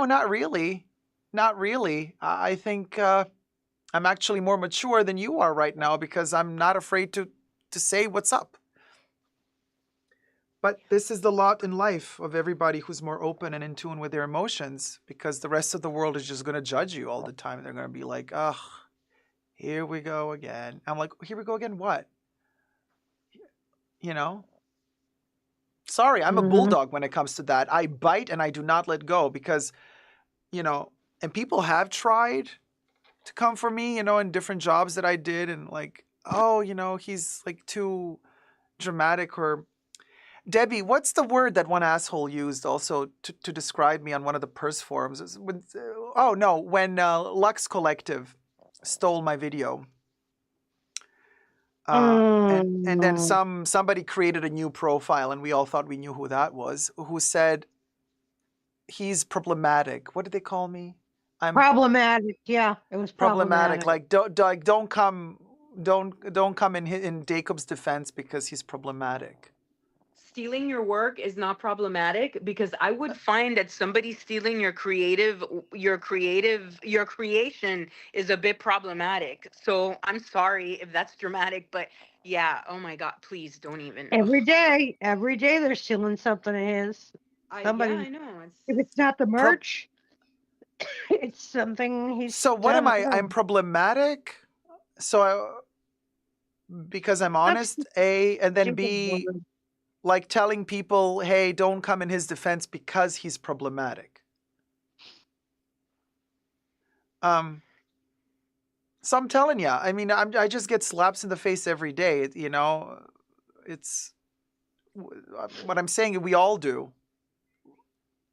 not really, not really. I think I'm actually more mature than you are right now because I'm not afraid to say what's up. But this is the lot in life of everybody who's more open and in tune with their emotions because the rest of the world is just going to judge you all the time. They're going to be like, ugh, here we go again. I'm like, here we go again, what? You know? Sorry, I'm a bulldog when it comes to that. I bite and I do not let go because, you know, and people have tried to come for me, you know, in different jobs that I did and like, oh, you know, he's like too dramatic or Debbie, what's the word that one asshole used also to describe me on one of the purse forums? When Lux Collective stole my video. And then somebody created a new profile and we all thought we knew who that was, who said he's problematic. What did they call me? I'm problematic. Yeah, it was problematic. Like don't come in Jacob's defense because he's problematic. stealing your work is not problematic, because I would find that somebody stealing your creation is a bit problematic. So I'm sorry if that's dramatic, but yeah, oh my God, please don't even. Every day they're stealing something of his. Yeah, Somebody, I know. if it's not the Pro- merch, it's something he's So what done. am I? I'm problematic. So because I'm honest, A, and then B, like telling people, hey, don't come in his defense because he's problematic. So I'm telling you, I mean, I just get slaps in the face every day. You know, it's what I'm saying. We all do.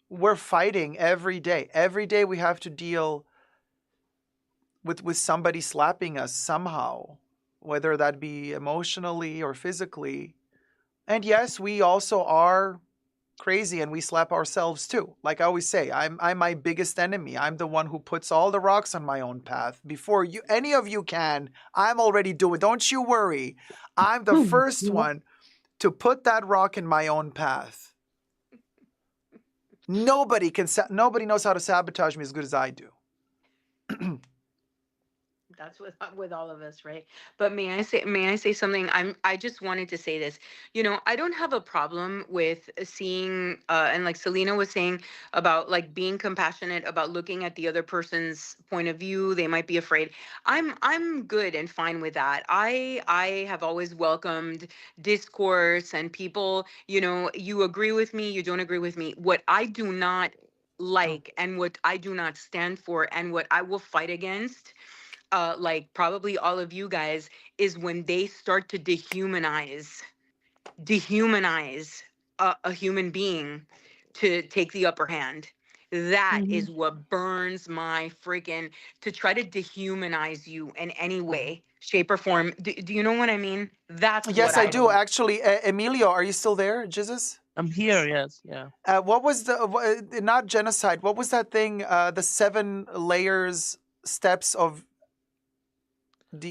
We're fighting every day. Every day we have to deal with somebody slapping us somehow, whether that be emotionally or physically. And yes, we also are crazy and we slap ourselves too. Like I always say, I'm my biggest enemy. I'm the one who puts all the rocks on my own path. Before you any of you can, I'm already doing. Don't you worry. I'm the first one to put that rock in my own path. Nobody knows how to sabotage me as good as I do. That's with all of us, right? But may I say something? I just wanted to say this. You know, I don't have a problem with seeing and like Selena was saying about like being compassionate about looking at the other person's point of view. They might be afraid. I'm good and fine with that. I have always welcomed discourse and people, you know, you agree with me, you don't agree with me. What I do not like and what I do not stand for and what I will fight against, like probably all of you guys, is when they start to dehumanize a human being to take the upper hand. That is what burns my freaking, to try to dehumanize you in any way, shape, or form. Do you know what I mean? That's Yes, what I I do don't. actually. Emilio, are you still there? Jesus? I'm here. Yes. Yeah. What was not genocide? What was that thing? The 7 layers, steps of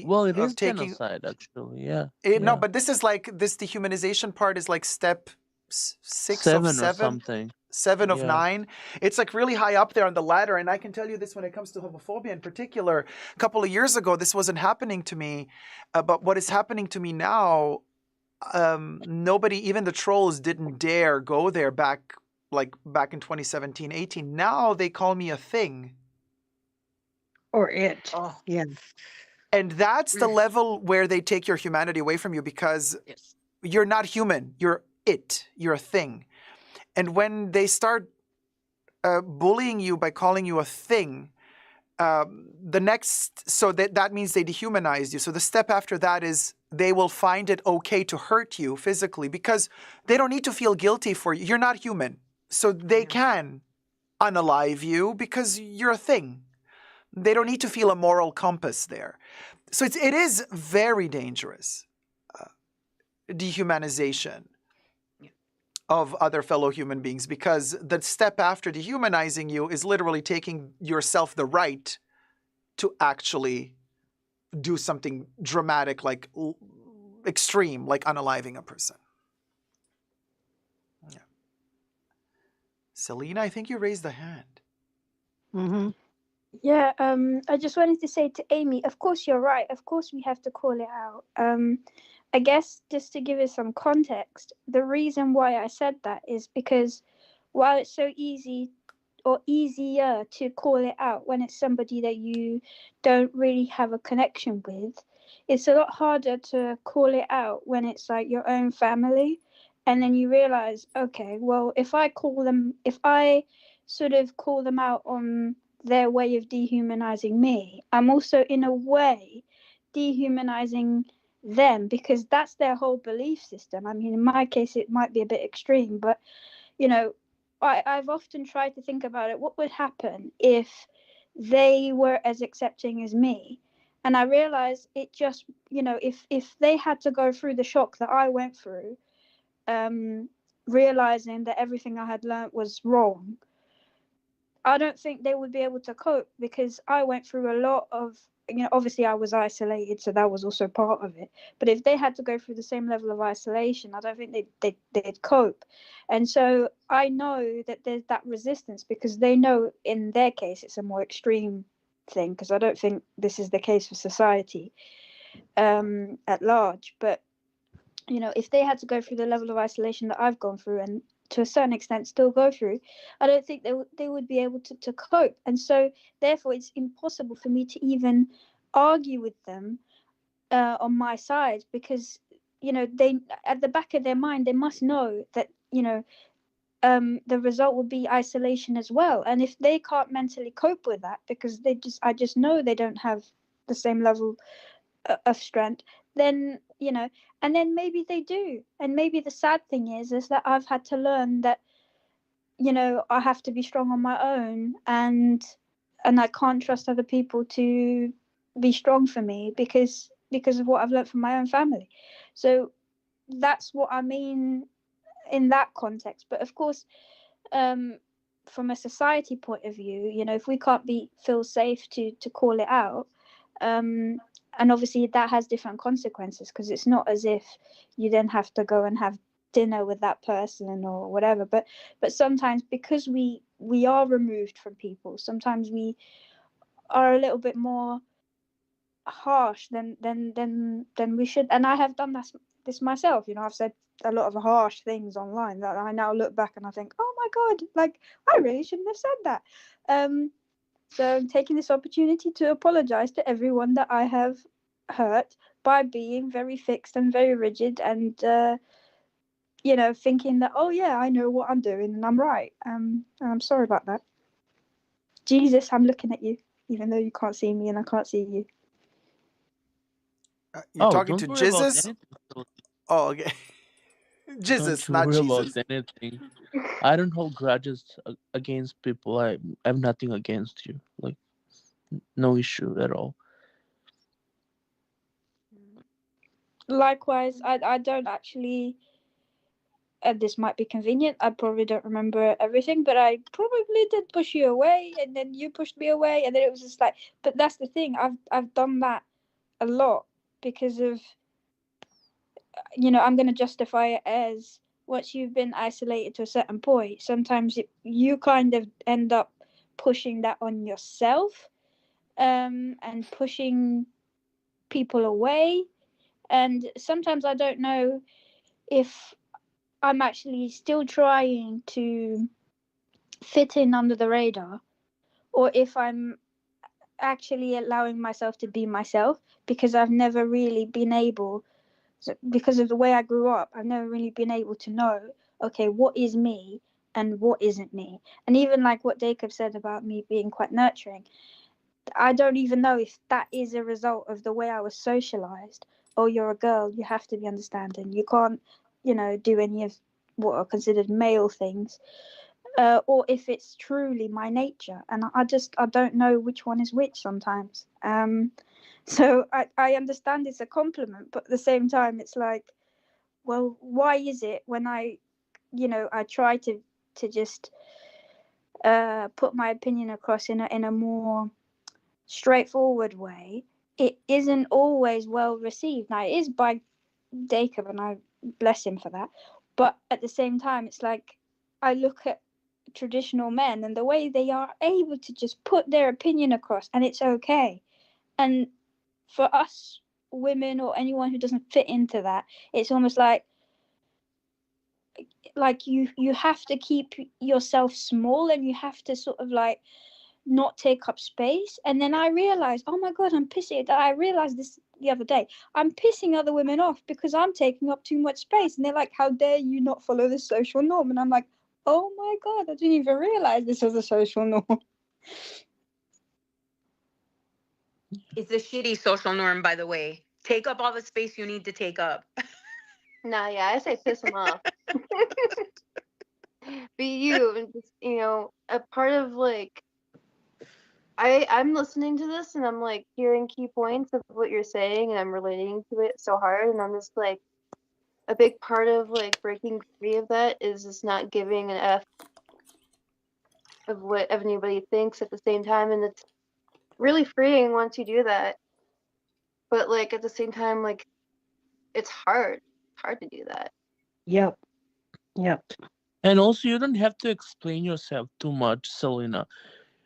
Well, it is taking. genocide, actually. Yeah. No, Yeah. but this is like this dehumanization part is like step 6 of 7 or 7, something. 7 of Yeah. 9. It's like really high up there on the ladder. And I can tell you this when it comes to homophobia in particular. A couple of years ago, this wasn't happening to me, but what is happening to me now? Nobody, even the trolls, didn't dare go there back in 2017, 18. Now they call me a thing. Or it. Oh. Yeah. And that's the level where they take your humanity away from you, because you're not human. You're it. You're a thing. And when they start bullying you by calling you a thing, that means they dehumanize you. So the step after that is they will find it okay to hurt you physically, because they don't need to feel guilty for you. You're not human. So they can unalive you because you're a thing. They don't need to feel a moral compass there. So it is very dangerous, dehumanization of other fellow human beings, because the step after dehumanizing you is literally taking yourself the right to actually do something dramatic, like extreme, like unaliving a person. Yeah. Selena, I think you raised a hand. Yeah, I just wanted to say to Amy, of course you're right. Of course we have to call it out. I guess just to give it some context, the reason why I said that is because while it's so easy or easier to call it out when it's somebody that you don't really have a connection with, it's a lot harder to call it out when it's like your own family. And then you realize, okay, well, if I sort of call them out on their way of dehumanizing me, I'm also in a way dehumanizing them, because that's their whole belief system. I mean, in my case, it might be a bit extreme, but you know, I've often tried to think about it. What would happen if they were as accepting as me? And I realized it just, if they had to go through the shock that I went through, realizing that everything I had learned was wrong, I don't think they would be able to cope, because I went through a lot of, obviously I was isolated, so that was also part of it. But if they had to go through the same level of isolation, I don't think they'd cope. And so I know that there's that resistance, because they know in their case it's a more extreme thing, because I don't think this is the case for society at large. But if they had to go through the level of isolation that I've gone through, and to a certain extent still go through, I don't think they would be able to cope. And so therefore it's impossible for me to even argue with them on my side, because they, at the back of their mind, they must know that the result will be isolation as well. And if they can't mentally cope with that, because I just know they don't have the same level of strength, then and then maybe they do. And maybe the sad thing is that I've had to learn that I have to be strong on my own, and I can't trust other people to be strong for me, because of what I've learned from my own family. So that's what I mean in that context. But of course, from a society point of view, if we can't feel safe to call it out, and obviously that has different consequences, because it's not as if you then have to go and have dinner with that person or whatever. But sometimes, because we are removed from people, sometimes we are a little bit more harsh than we should. And I have done this myself. I've said a lot of harsh things online that I now look back and I think, oh my god, like I really shouldn't have said that. So I'm taking this opportunity to apologize to everyone that I have hurt by being very fixed and very rigid, and thinking that, oh yeah, I know what I'm doing and I'm right. And I'm sorry about that. Jesus, I'm looking at you, even though you can't see me and I can't see you. You're talking don't to worry about Jesus? anything. Oh, okay. Jesus, Don't you not worry about Jesus. anything. I don't hold grudges against people. I have nothing against you. Like, no issue at all. Likewise, I don't actually. This might be convenient. I probably don't remember everything, but I probably did push you away, and then you pushed me away, and then it was just like. But that's the thing. I've done that a lot because of. I'm going to justify it as, once you've been isolated to a certain point, sometimes you kind of end up pushing that on yourself, and pushing people away. And sometimes I don't know if I'm actually still trying to fit in under the radar, or if I'm actually allowing myself to be myself, because I've never really been able, because of the way I grew up, I've never really been able to know, okay, what is me and what isn't me. And even like what Jacob said about me being quite nurturing, I don't even know if that is a result of the way I was socialized. Oh, you're a girl, you have to be understanding, you can't do any of what are considered male things, or if it's truly my nature. And I don't know which one is which sometimes. So I understand it's a compliment, but at the same time it's like, well, why is it when I try to just put my opinion across in a more straightforward way, it isn't always well received. Now, it is by Jacob, and I bless him for that. But at the same time, it's like I look at traditional men and the way they are able to just put their opinion across, and it's okay. And for us women, or anyone who doesn't fit into that, it's almost like you have to keep yourself small, and you have to sort of like not take up space. And then I realized, oh my god, I realized this the other day, I'm pissing other women off because I'm taking up too much space, and they're like, how dare you not follow the social norm? And I'm like, oh my god, I didn't even realize this was a social norm. It's a shitty social norm, by the way. Take up all the space you need to take up. Nah, yeah, I say piss them off. But you, just, a part of like, I'm listening to this and I'm like hearing key points of what you're saying, and I'm relating to it so hard, and I'm just like, a big part of like breaking free of that is just not giving an F. of what anybody thinks at the same time, and it's really freeing once you do that. But like at the same time, like it's hard. It's hard to do that. Yep. Yep. And also, you don't have to explain yourself too much, Selena.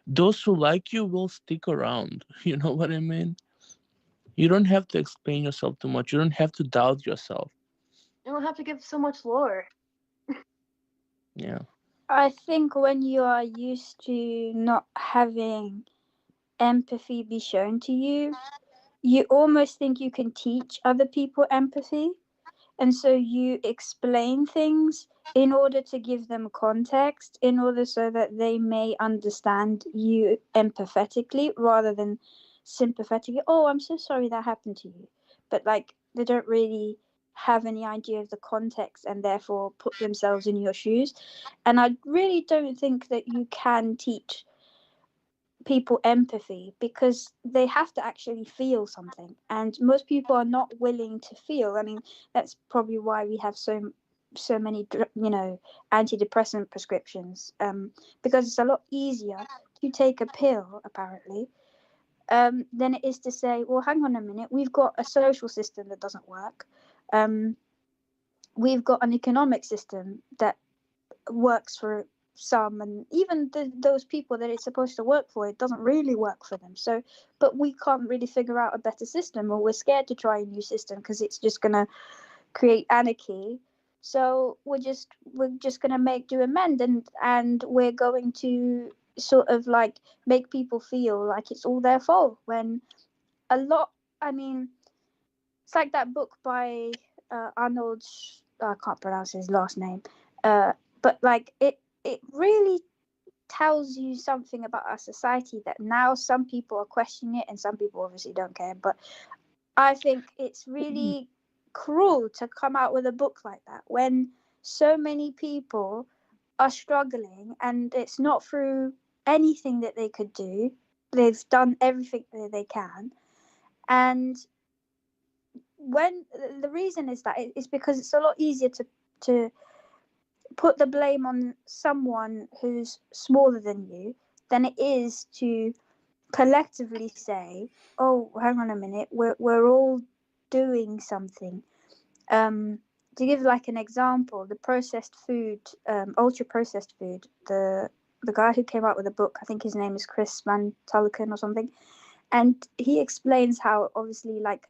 Those who like you will stick around. You know what I mean? You don't have to explain yourself too much. You don't have to doubt yourself. You don't have to give so much lore. Yeah. I think when you are used to not having empathy be shown to you, you almost think you can teach other people empathy. And so you explain things in order to give them context, in order so that they may understand you empathetically rather than sympathetically. Oh, I'm so sorry that happened to you. But like they don't really have any idea of the context and therefore put themselves in your shoes. And I really don't think that you can teach people empathy because they have to actually feel something, and most people are not willing to feel. I mean, that's probably why we have so many antidepressant prescriptions, because it's a lot easier to take a pill apparently than it is to say, well, hang on a minute, we've got a social system that doesn't work, we've got an economic system that works for some, and even those people that it's supposed to work for, it doesn't really work for them. So, but we can't really figure out a better system, or we're scared to try a new system because it's just going to create anarchy. So we're just going to make do amend, and we're going to sort of like make people feel like it's all their fault, when a lot, I mean, it's like that book by Arnold, I can't pronounce his last name, but like it really tells you something about our society that now some people are questioning it and some people obviously don't care. But I think it's really cruel to come out with a book like that when so many people are struggling, and it's not through anything that they could do. They've done everything that they can, and when the reason is that it's because it's a lot easier to put the blame on someone who's smaller than you than it is to collectively say, oh, hang on a minute, we're all doing something. To give like an example, the processed food, ultra processed food, the guy who came out with the book, I think his name is Chris Van Tulleken or something, and he explains how obviously like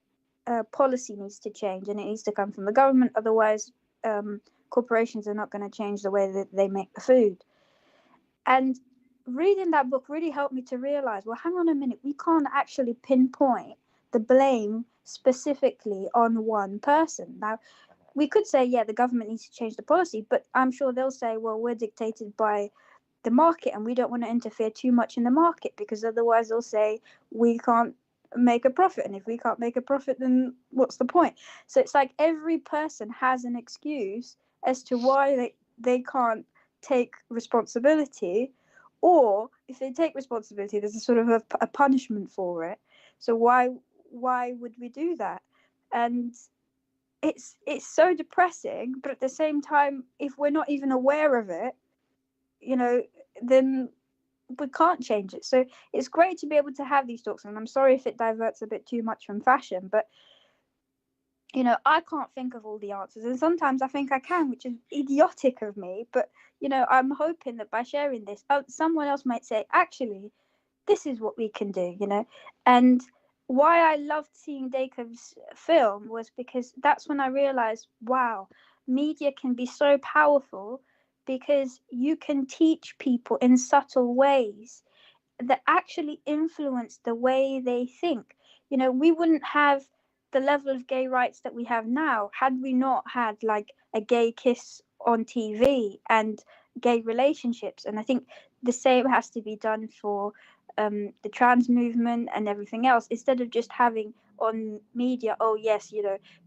policy needs to change and it needs to come from the government, otherwise corporations are not going to change the way that they make the food. And reading that book really helped me to realize, well, hang on a minute, we can't actually pinpoint the blame specifically on one person. Now, we could say, yeah, the government needs to change the policy, but I'm sure they'll say, well, we're dictated by the market and we don't want to interfere too much in the market, because otherwise they'll say we can't make a profit, and if we can't make a profit, then what's the point? So it's like every person has an excuse as to why they can't take responsibility, or if they take responsibility, there's a sort of a punishment for it. So why would we do that? And it's so depressing, but at the same time, if we're not even aware of it, then we can't change it. So it's great to be able to have these talks, and I'm sorry if it diverts a bit too much from fashion, but I can't think of all the answers, and sometimes I think I can, which is idiotic of me, but I'm hoping that by sharing this, someone else might say, actually, this is what we can do, and why I loved seeing Dakov's film was because that's when I realized, wow, media can be so powerful, because you can teach people in subtle ways that actually influence the way they think. We wouldn't have the level of gay rights that we have now had we not had like a gay kiss on TV and gay relationships. And I think the same has to be done for the trans movement and everything else. Instead of just having on media, oh yes,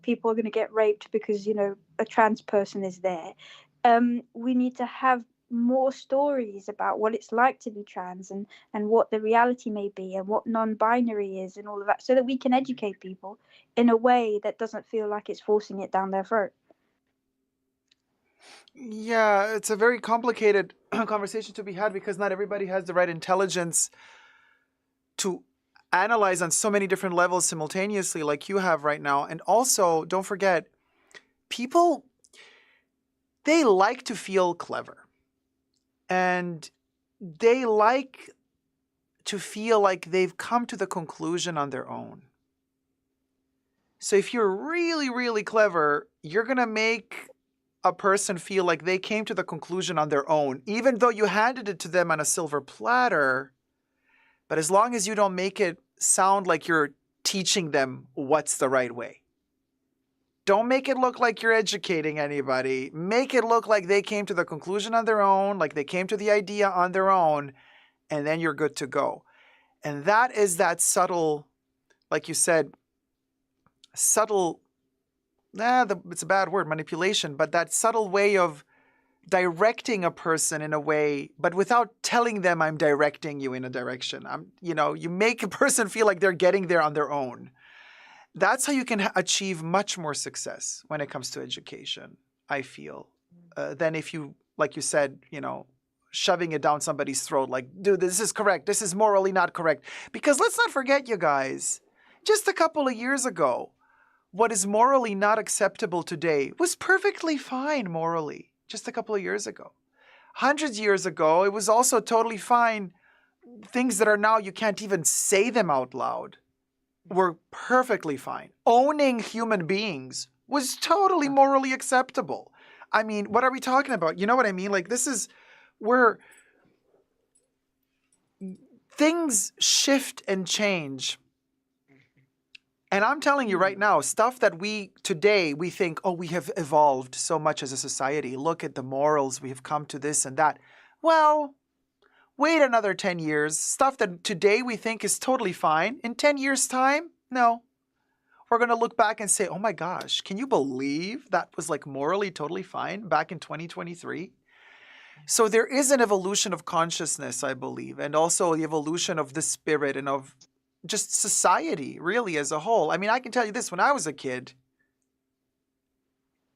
people are going to get raped because a trans person is there. We need to have more stories about what it's like to be trans, and what the reality may be, and what non-binary is, and all of that, so that we can educate people in a way that doesn't feel like it's forcing it down their throat. Yeah, it's a very complicated conversation to be had because not everybody has the right intelligence to analyze on so many different levels simultaneously like you have right now. And also, don't forget, people, they like to feel clever. And they like to feel like they've come to the conclusion on their own. So if you're really, really clever, you're going to make a person feel like they came to the conclusion on their own, even though you handed it to them on a silver platter. But as long as you don't make it sound like you're teaching them what's the right way. Don't make it look like you're educating anybody. Make it look like they came to the conclusion on their own, like they came to the idea on their own, and then you're good to go. And that is that subtle, like you said, subtle, it's a bad word, manipulation, but that subtle way of directing a person in a way, but without telling them I'm directing you in a direction. You make a person feel like they're getting there on their own. That's how you can achieve much more success when it comes to education, I feel, than if you, like you said, shoving it down somebody's throat like, dude, this is correct. This is morally not correct. Because let's not forget, you guys, just a couple of years ago, what is morally not acceptable today was perfectly fine morally just a couple of years ago. Hundreds of years ago, it was also totally fine. Things that are now, you can't even say them out loud, were perfectly fine. Owning human beings was totally morally acceptable. I mean, what are we talking about? You know what I mean? Like, this is where things shift and change. And I'm telling you right now, stuff that today we think, oh, we have evolved so much as a society. Look at the morals. We have come to this and that. Well, wait another 10 years. Stuff that today we think is totally fine. In 10 years' time, no. We're going to look back and say, oh my gosh, can you believe that was like morally totally fine back in 2023? So there is an evolution of consciousness, I believe, and also the evolution of the spirit and of just society, really, as a whole. I mean, I can tell you this, when I was a kid,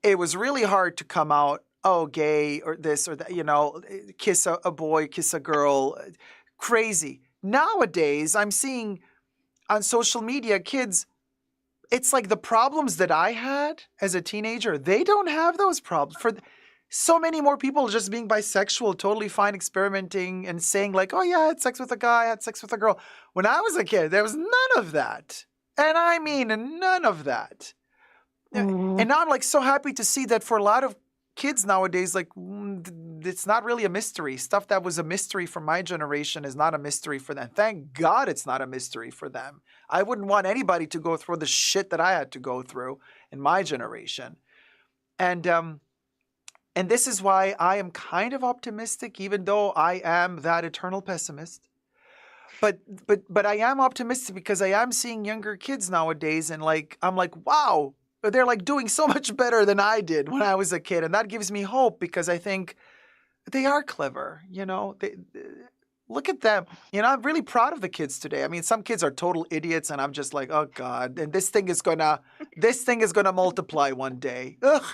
it was really hard to come out, oh, gay, or this or that, kiss a boy, kiss a girl, crazy. Nowadays, I'm seeing on social media, kids, it's like the problems that I had as a teenager, they don't have those problems. For so many more people just being bisexual, totally fine, experimenting and saying like, oh yeah, I had sex with a guy, I had sex with a girl. When I was a kid, there was none of that. And I mean none of that. And now I'm like so happy to see that for a lot of kids nowadays, like it's not really a mystery. Stuff that was a mystery for my generation is not a mystery for them. Thank God it's not a mystery for them. I wouldn't want anybody to go through the shit that I had to go through in my generation. And this is why I am kind of optimistic, even though I am that eternal pessimist. But I am optimistic because I am seeing younger kids nowadays, and I'm like, wow, they're like doing so much better than I did when I was a kid, and that gives me hope because I think they are clever. Look at them. I'm really proud of the kids today. I mean, some kids are total idiots, and I'm just like, oh God, and this thing is gonna multiply one day. Ugh.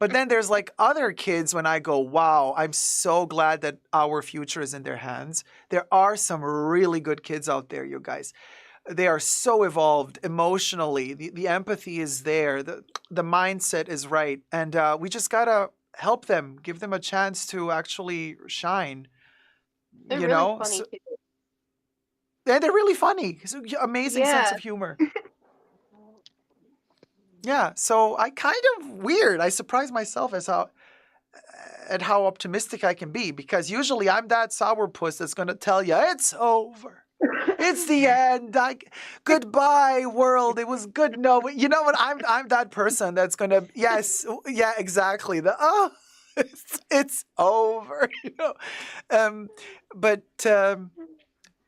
But then there's like other kids when I go, wow, I'm so glad that our future is in their hands. There are some really good kids out there, you guys. They are so evolved emotionally. The empathy is there. The mindset is right. And we just got to help them, give them a chance to actually shine. They're really funny too. And they're really funny. It's an amazing sense of humor. Yeah, so I kind of weird. I surprise myself at how optimistic I can be because usually I'm that sourpuss that's going to tell you it's over, it's the end. Goodbye, world. It was good. No, you know what? I'm that person that's going to yeah, exactly. It's over.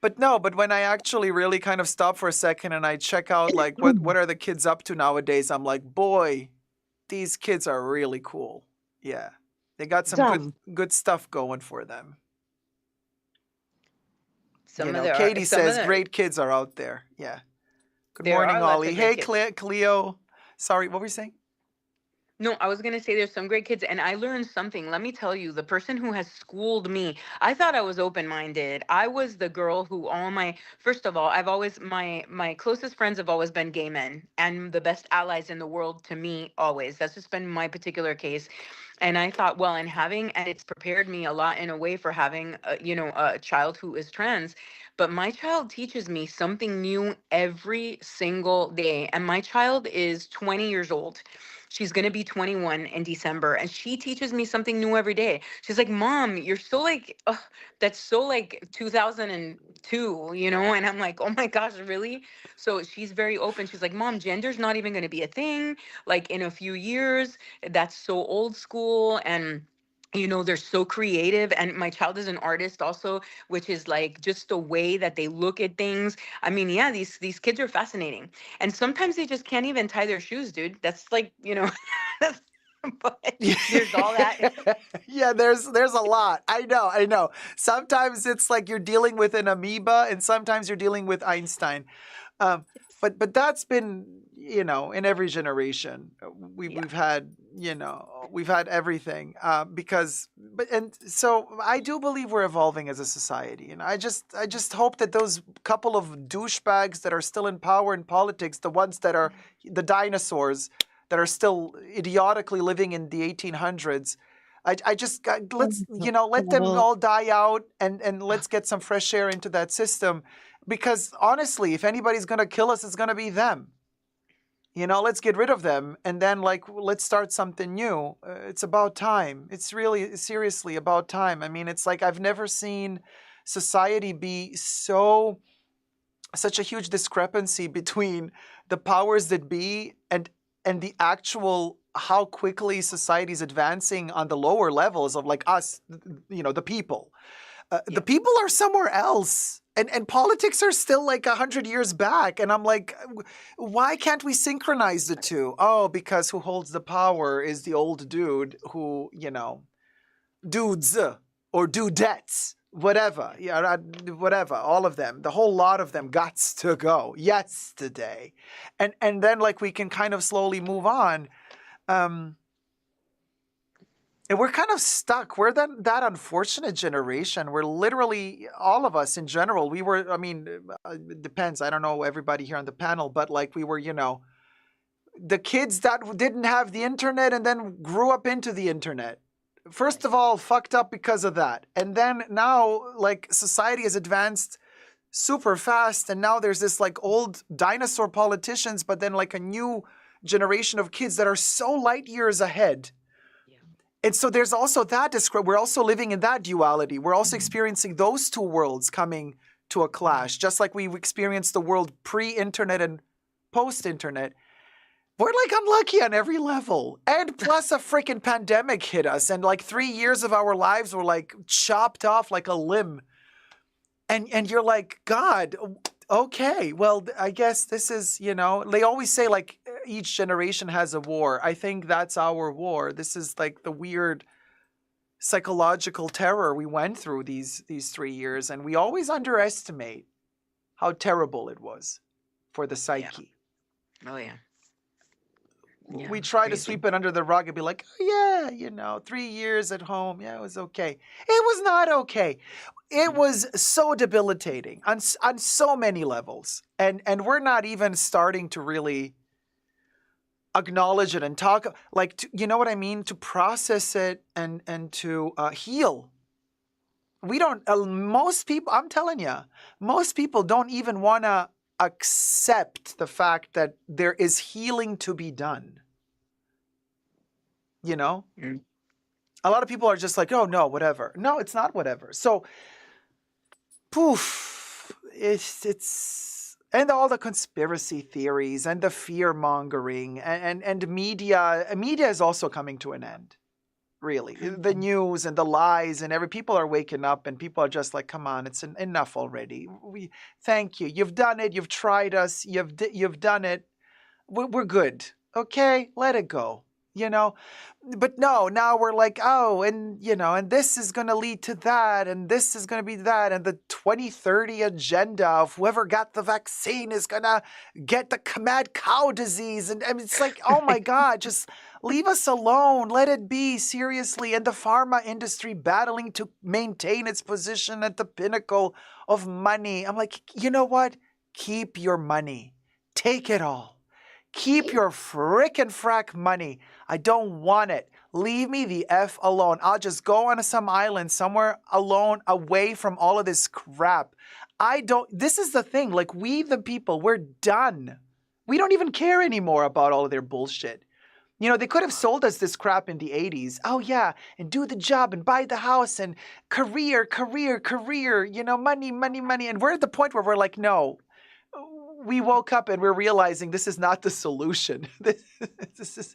But when I actually really kind of stop for a second and I check out like what are the kids up to nowadays, I'm like, boy, these kids are really cool. Yeah. They got some good stuff going for them. Katie says great kids are out there. Yeah. Good morning, Ollie. Hey, Cleo. Sorry, what were you saying? No, I was gonna say there's some great kids, and I learned something. Let me tell you, the person who has schooled me, I thought I was open-minded. I was the girl who all my first of all, I've always my closest friends have always been gay men, and the best allies in the world to me always. That's just been my particular case. And I thought, well, and it's prepared me a lot in a way for having a child who is trans. But my child teaches me something new every single day. And my child is 20 years old. She's going to be 21 in December, and she teaches me something new every day. She's like, Mom, you're so like, ugh, that's so like 2002, And I'm like, oh my gosh, really? So she's very open. She's like, Mom, gender's not even going to be a thing. Like in a few years, that's so old school. And they're so creative. And my child is an artist also, which is like just the way that they look at things. I mean, yeah, these kids are fascinating. And sometimes they just can't even tie their shoes, dude. That's like, that's, but there's all that. Yeah, there's a lot. I know. Sometimes it's like you're dealing with an amoeba, and sometimes you're dealing with Einstein. But that's been, in every generation. We've had, we've had everything. So I do believe we're evolving as a society, and I just hope that those couple of douchebags that are still in power in politics, the ones that are the dinosaurs that are still idiotically living in the 1800s. Let's, let them all die out, and let's get some fresh air into that system. Because honestly, if anybody's going to kill us, it's going to be them. Let's get rid of them, and then let's start something new. It's about time. It's really seriously about time. I mean, it's like I've never seen society be such a huge discrepancy between the powers that be and the actual how quickly society is advancing on the lower levels of like us, the people. The people are somewhere else. And politics are still like 100 years back. And I'm like, why can't we synchronize the two? Oh, because who holds the power is the old dude who, dudes or dudettes, whatever. Yeah, whatever. All of them. The whole lot of them gots to go yesterday. And then we can kind of slowly move on. And we're kind of stuck. We're that unfortunate generation. We're literally, all of us in general, it depends. I don't know everybody here on the panel, but we were, the kids that didn't have the internet and then grew up into the internet. First of all, fucked up because of that. And then now, society has advanced super fast. And now there's this old dinosaur politicians, but then a new generation of kids that are so light years ahead. And so there's also that we're also living in that duality. We're also experiencing those two worlds coming to a clash, just like we've experienced the world pre-internet and post-internet. We're unlucky on every level. And plus a freaking pandemic hit us, and 3 years of our lives were chopped off like a limb. And you're like, God, okay, well, I guess this is, they always say each generation has a war. I think that's our war. This is the weird psychological terror we went through these 3 years. And we always underestimate how terrible it was for the psyche. Yeah. Oh, yeah. We try to sweep it under the rug and be like, oh, yeah, 3 years at home. Yeah, it was okay. It was not okay. It was so debilitating on so many levels. And we're not even starting to really acknowledge it and talk, you know what I mean? To process it and to heal. We don't, most people, I'm telling you, most people don't even want to accept the fact that there is healing to be done. A lot of people are just like, oh no, whatever. No, it's not whatever. So, poof, it's and all the conspiracy theories and the fear mongering and media is also coming to an end. Really, the news and the lies and people are waking up, and people are just like, come on, it's enough already. Thank you. You've done it. You've tried us. You've done it. We're good. Okay, let it go. you know? But no, now we're like, oh, and and this is going to lead to that, and this is going to be that, and the 2030 agenda of whoever got the vaccine is going to get the mad cow disease. And I mean, it's like, oh my God, just leave us alone. Let it be, seriously. And the pharma industry battling to maintain its position at the pinnacle of money. I'm like, you know what? Keep your money. Take it all. Keep your frickin' frack money. I don't want it. Leave me the F alone. I'll just go on some island somewhere alone, away from all of this crap. This is the thing. Like, we, the people, we're done. We don't even care anymore about all of their bullshit. They could have sold us this crap in the 80s. Oh, yeah, and do the job and buy the house and career, money, money, money. And we're at the point where we're like, no. We woke up and we're realizing this is not the solution. This is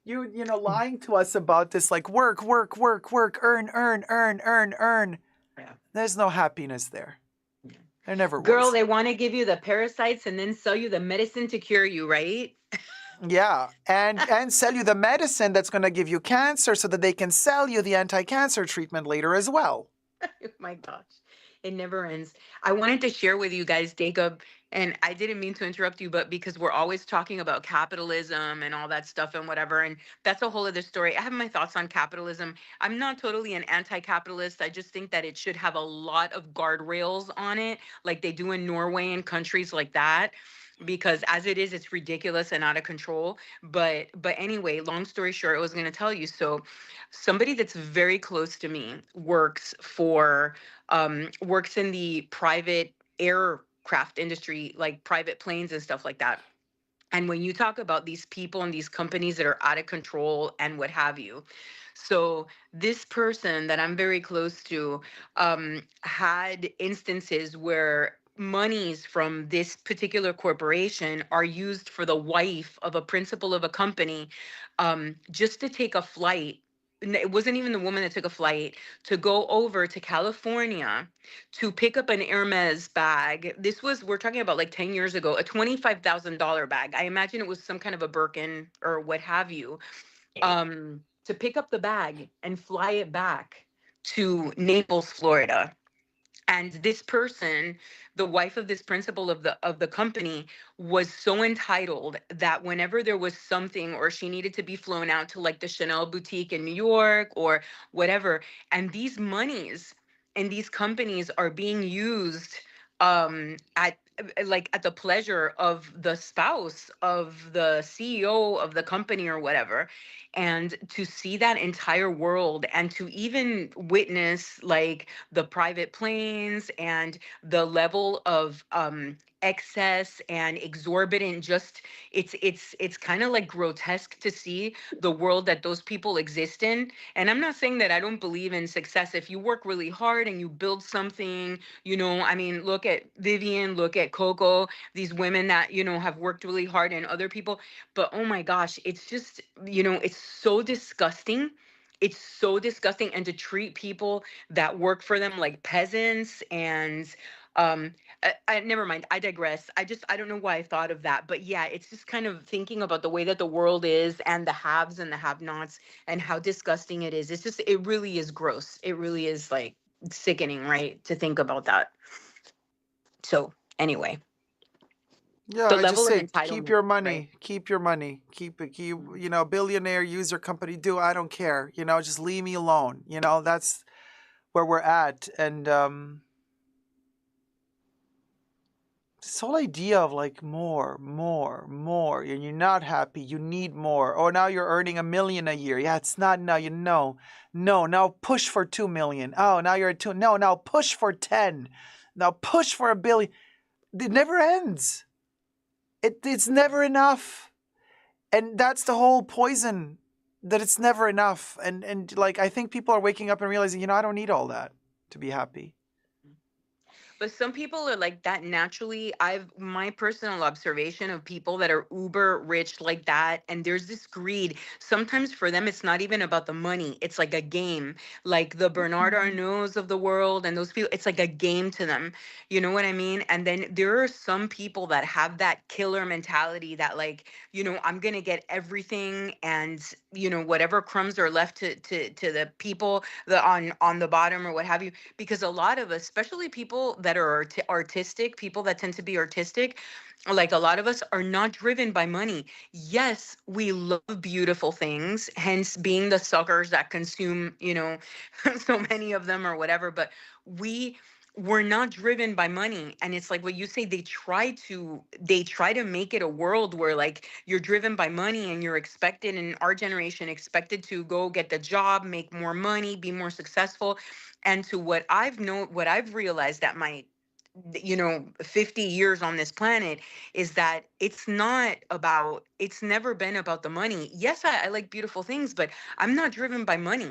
lying to us about this, like work, earn. Yeah. There's no happiness there. There never Girl, was. they want to give you the parasites and then sell you the medicine to cure you, right? Yeah, and sell you the medicine that's going to give you cancer so that they can sell you the anti-cancer treatment later as well. Oh my gosh. It never ends. I wanted to share with you guys, Jacob, and I didn't mean to interrupt you, but because we're always talking about capitalism and all that stuff and whatever, and that's a whole other story. I have my thoughts on capitalism. I'm not totally an anti-capitalist. I just think that it should have a lot of guardrails on it, like they do in Norway and countries like that. Because as it is, it's ridiculous and out of control. But anyway, long story short, I was going to tell you. So somebody that's very close to me works in the private aircraft industry, like private planes and stuff like that. And when you talk about these people and these companies that are out of control and what have you, so this person that I'm very close to had instances where monies from this particular corporation are used for the wife of a principal of a company, just to take a flight. It wasn't even the woman that took a flight to go over to California to pick up an Hermes bag. We're talking about like 10 years ago, a $25,000 bag. I imagine it was some kind of a Birkin or what have you. To pick up the bag and fly it back to Naples, Florida. And this person, the wife of this principal of the company, was so entitled that whenever there was something or she needed to be flown out to like the Chanel boutique in New York or whatever, and these monies and these companies are being used at the pleasure of the spouse of the CEO of the company or whatever. And to see that entire world and to even witness like the private planes and the level of excess and exorbitant, just it's kind of like grotesque to see the world that those people exist in. And I'm not saying that I don't believe in success. If you work really hard and you build something, I mean, look at Vivian, look at Coco, these women that have worked really hard, and other people. But oh my gosh, it's just it's so disgusting. It's so disgusting. And to treat people that work for them like peasants and never mind, I digress. I don't know why I thought of that, but yeah, it's just kind of thinking about the way that the world is and the haves and the have-nots and how disgusting it is. It really is gross. It really is like sickening, right, to think about that. So anyway, Yeah, the I just level of say keep entitlement, your right? money. Keep your money. Keep it. Billionaire, use your company. I don't care. Just leave me alone. That's where we're at. And this whole idea of like more, and you're not happy, you need more. Oh, now you're earning $1 million a year. Yeah, it's not now. No. Now push for 2 million. Oh, now you're at 2. No, now push for 10. Now push for $1 billion. It never ends. It's never enough, and that's the whole poison. That it's never enough, and like I think people are waking up and realizing, I don't need all that to be happy. But some people are like that naturally. My personal observation of people that are uber rich like that, and there's this greed. Sometimes for them, it's not even about the money. It's like a game, like the Bernard Arnaults of the world and those people. It's like a game to them. You know what I mean? And then there are some people that have that killer mentality that like, I'm gonna get everything, and whatever crumbs are left to the people on the bottom or what have you. Because a lot of us, especially people that are artistic, people that tend to be artistic, like a lot of us are not driven by money. Yes, we love beautiful things, hence being the suckers that consume, so many of them or whatever. But we're not driven by money. And it's like what you say, they try to make it a world where like you're driven by money and you're expected, in our generation, expected to go get the job, make more money, be more successful. And to what I've realized that my 50 years on this planet is that it's never been about the money. Yes, I like beautiful things, but I'm not driven by money.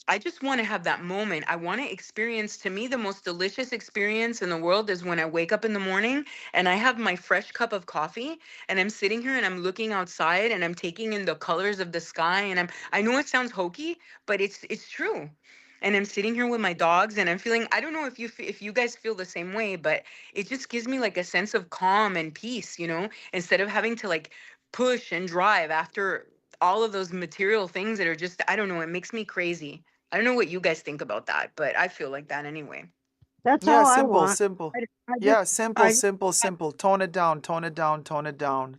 I just want to have that moment. I want to experience, to me, the most delicious experience in the world is when I wake up in the morning and I have my fresh cup of coffee and I'm sitting here and I'm looking outside and I'm taking in the colors of the sky, and I know it sounds hokey, but it's true. And I'm sitting here with my dogs and I'm feeling, I don't know if you guys feel the same way, but it just gives me like a sense of calm and peace, instead of having to like push and drive after all of those material things that are just, I don't know, it makes me crazy. I don't know what you guys think about that, but I feel like that anyway. That's Yeah, all I simple, want. simple. I Yeah, just, simple, I, simple, simple. Tone it down, tone it down, tone it down.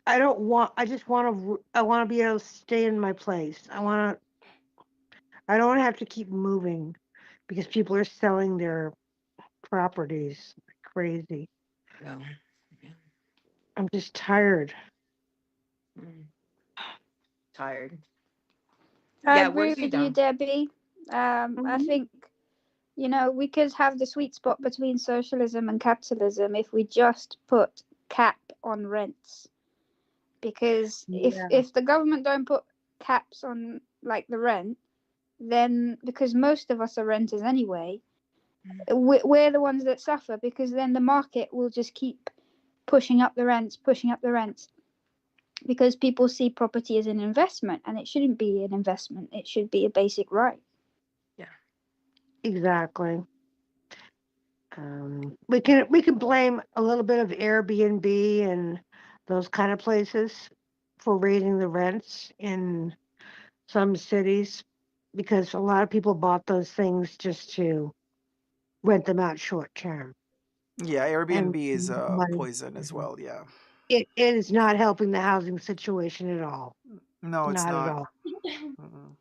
I don't want. I just want to. I want to be able to stay in my place. I don't want to have to keep moving because people are selling their properties like crazy. Yeah. I'm just tired. Tired. I Yeah, agree where's you with you, down? Debbie. I think, we could have the sweet spot between socialism and capitalism if we just put cap on rents. Because if the government don't put caps on like the rent, then because most of us are renters anyway, we're the ones that suffer, because then the market will just keep pushing up the rents, because people see property as an investment, and it shouldn't be an investment. It should be a basic right. Yeah. Exactly. We can blame a little bit of Airbnb and those kind of places for raising the rents in some cities, because a lot of people bought those things just to rent them out short term. Yeah, And Airbnb is money, poison as well. Yeah. it is not helping the housing situation at all. No, it's Not at not. all. Mm-mm.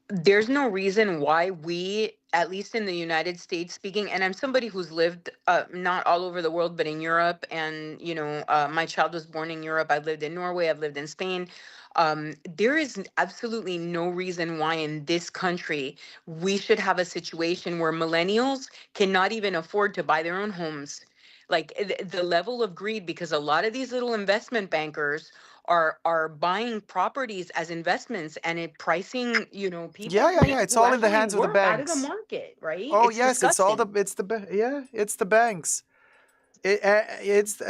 There's no reason why we, at least in the United States speaking, and I'm somebody who's lived not all over the world, but in Europe, and my child was born in Europe. I've lived in Norway, I've lived in Spain. There is absolutely no reason why in this country we should have a situation where millennials cannot even afford to buy their own homes. Like the level of greed, because a lot of these little investment bankers are buying properties as investments, and it pricing, Yeah, people yeah, yeah. It's who all in the actually hands of the work out of the banks. market, right? Oh It's yes, it's all the disgusting. yeah, it's the banks. It's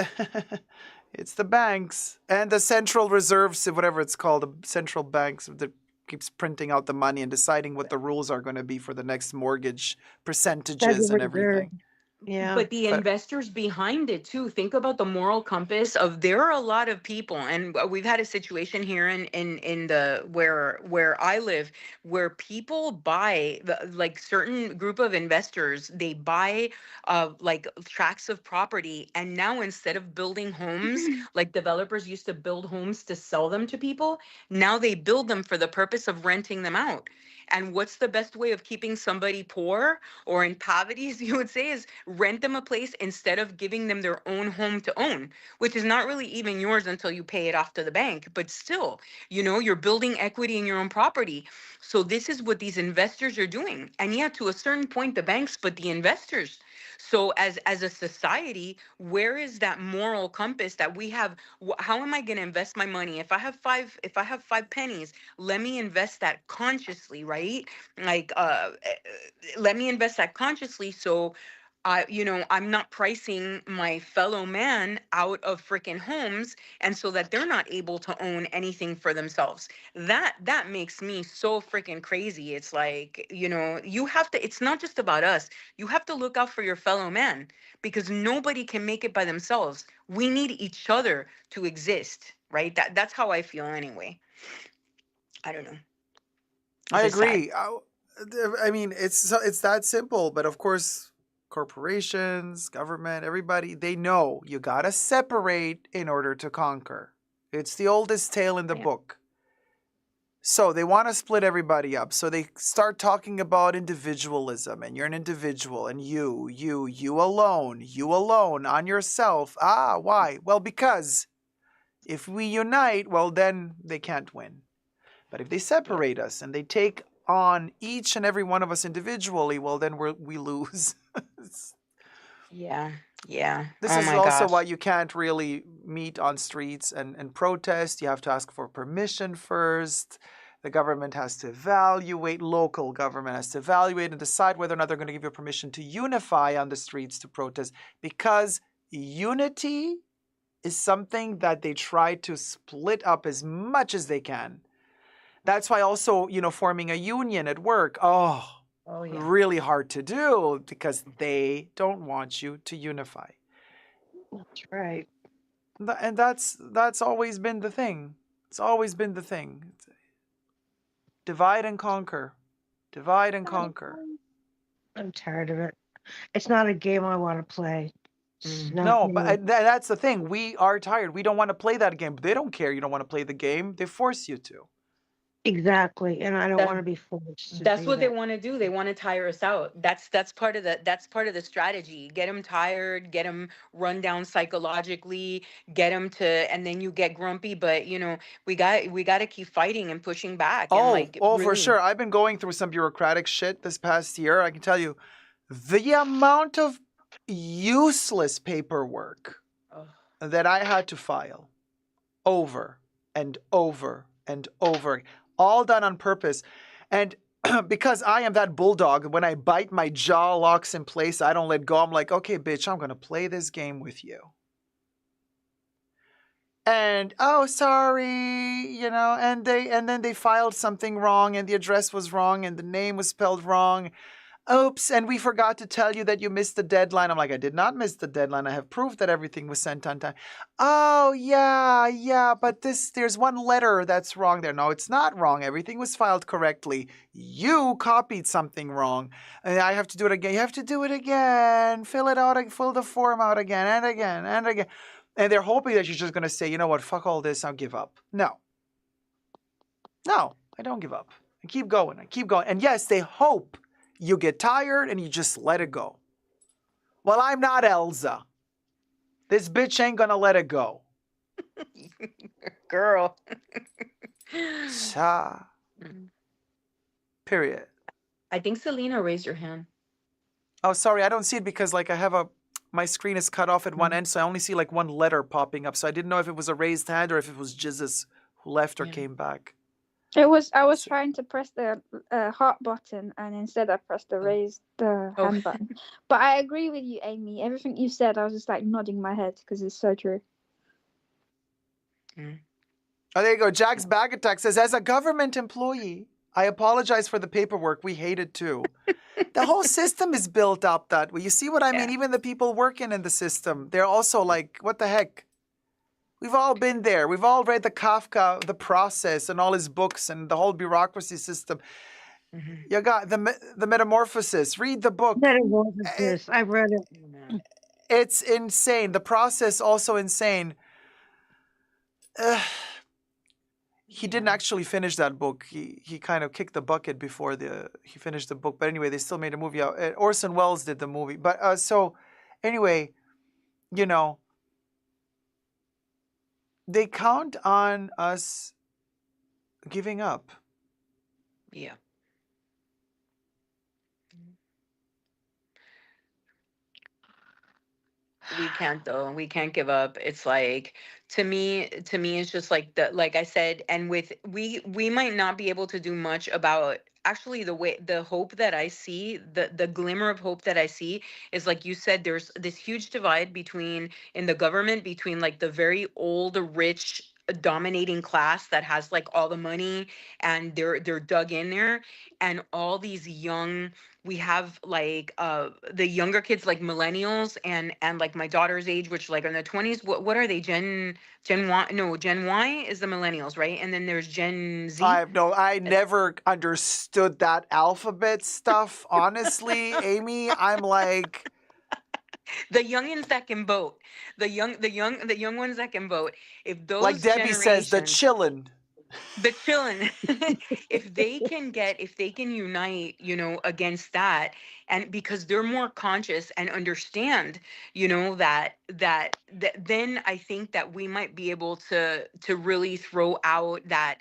it's the banks and the central reserves, whatever it's called, the central banks that keeps printing out the money and deciding what the rules are going to be for the next mortgage percentages Federal and Reserve. everything. Yeah. But the But investors behind it too. Think about the moral compass of, there are a lot of people, and we've had a situation here in the where I live, where people buy like certain group of investors, they buy like tracts of property, and now instead of building homes like developers used to build homes to sell them to people, now they build them for the purpose of renting them out. And what's the best way of keeping somebody poor or in poverty, as you would say, is rent them a place instead of giving them their own home to own, which is not really even yours until you pay it off to the bank. But still, you're building equity in your own property. So this is what these investors are doing. And yeah, to a certain point, the banks, but the investors. So as a society, where is that moral compass that we have? How am I going to invest my money? If I have 5 pennies, let me invest that consciously, right? Like let me invest that consciously, so I'm not pricing my fellow man out of freaking homes, and so that they're not able to own anything for themselves. That makes me so freaking crazy. It's like, you have to, it's not just about us. You have to look out for your fellow man, because nobody can make it by themselves. We need each other to exist, right? That's how I feel anyway. I don't know. I Just sad. agree. I mean, it's that simple. But of course, corporations, government, everybody, they know you gotta separate in order to conquer. It's the oldest tale in the Yeah. book. So they want to split everybody up. So they start talking about individualism, and you're an individual, and you alone on yourself. Ah, why? Well, because if we unite, well, then they can't win. But if they separate us and they take on each and every one of us individually, well, then we lose. Yeah. Yeah. This Oh is my also why gosh. you can't really meet on streets and protest. You have to ask for permission first. The government has to evaluate, local government has to evaluate and decide whether or not they're going to give you permission to unify on the streets to protest, because unity is something that they try to split up as much as they can. That's why also, forming a union at work, Oh yeah. really hard to do, because they don't want you to unify. That's right. And that's always been the thing. It's always been the thing. Divide and conquer. Divide and conquer. I'm tired of it. It's not a game I want to play. It's not No, me. but that's the thing. We are tired. We don't want to play that game. But they don't care you don't want to play the game. They force you to. Exactly, and I don't That want to be forced to that's do what they that. want to do. They want to tire us out. That's part of the strategy. Get them tired, get them run down psychologically, get them to, and then you get grumpy. But we got to keep fighting and pushing back, and like Oh, for really. sure. I've been going through some bureaucratic shit this past year. I can tell you the amount of useless paperwork Ugh. that I had to file over and over and over, all done on purpose. And because I am that bulldog, when I bite, my jaw locks in place. I don't let go. I'm like, okay, bitch, I'm going to play this game with you. And oh, sorry, and then they filed something wrong, and the address was wrong, and the name was spelled wrong. Oops, and we forgot to tell you that you missed the deadline. I'm like, I did not miss the deadline. I have proof that everything was sent on time. Oh, yeah, but there's one letter that's wrong there. No, it's not wrong. Everything was filed correctly. You copied something wrong. And I have to do it again. You have to do it again. Fill the form out again and again and again. And they're hoping that you're just going to say, you know what, fuck all this, I'll give up. No, I don't give up. I keep going. And yes, they hope you get tired and you just let it go. Well, I'm not Elsa. This bitch ain't gonna let it go. Girl. Period. I think Selena raised her hand. Oh, sorry, I don't see it because I have my screen is cut off at one end, so I only see one letter popping up. So I didn't know if it was a raised hand or if it was Jizzes who left or came back. I was trying to press the heart button, and instead I pressed the raise the hand button. But I agree with you, Amy. Everything you said, I was just nodding my head because it's so true. Oh, there you go. Jack's Bag Attack says, as a government employee, I apologize for the paperwork. We hate it too. The whole system is built up that way. You see what I mean? Even the people working in the system, they're also like, what the heck? We've all been there. We've all read the Kafka, The Process, and all his books and the whole bureaucracy system. You got the Metamorphosis. Read the book. Metamorphosis. I've read it. It's insane. The Process, also insane. He didn't actually finish that book. He kind of kicked the bucket before he finished the book. But anyway, they still made a movie out. Orson Welles did the movie. But so anyway, they count on us giving up. Yeah. We can't though. We can't give up. It's like to me it's just like like I said, and with we might not be able to do much about actually the hope that I see, the glimmer of hope that I see is like you said, there's this huge divide between in the government between like the very old rich dominating class that has like all the money and they're dug in there, and all these young, we have like the younger kids like millennials and like my daughter's age, which like in the 20s. What are they? Gen Y? No, Gen Y is the millennials, right? And then there's Gen Z. I never understood that alphabet stuff. Honestly, Amy, I'm like, The youngins that can vote, the young ones that can vote. If like those Debbie says, the generations, chillin'. the chillin', if they can unite, against that, and because they're more conscious and understand, then I think that we might be able to really throw out that,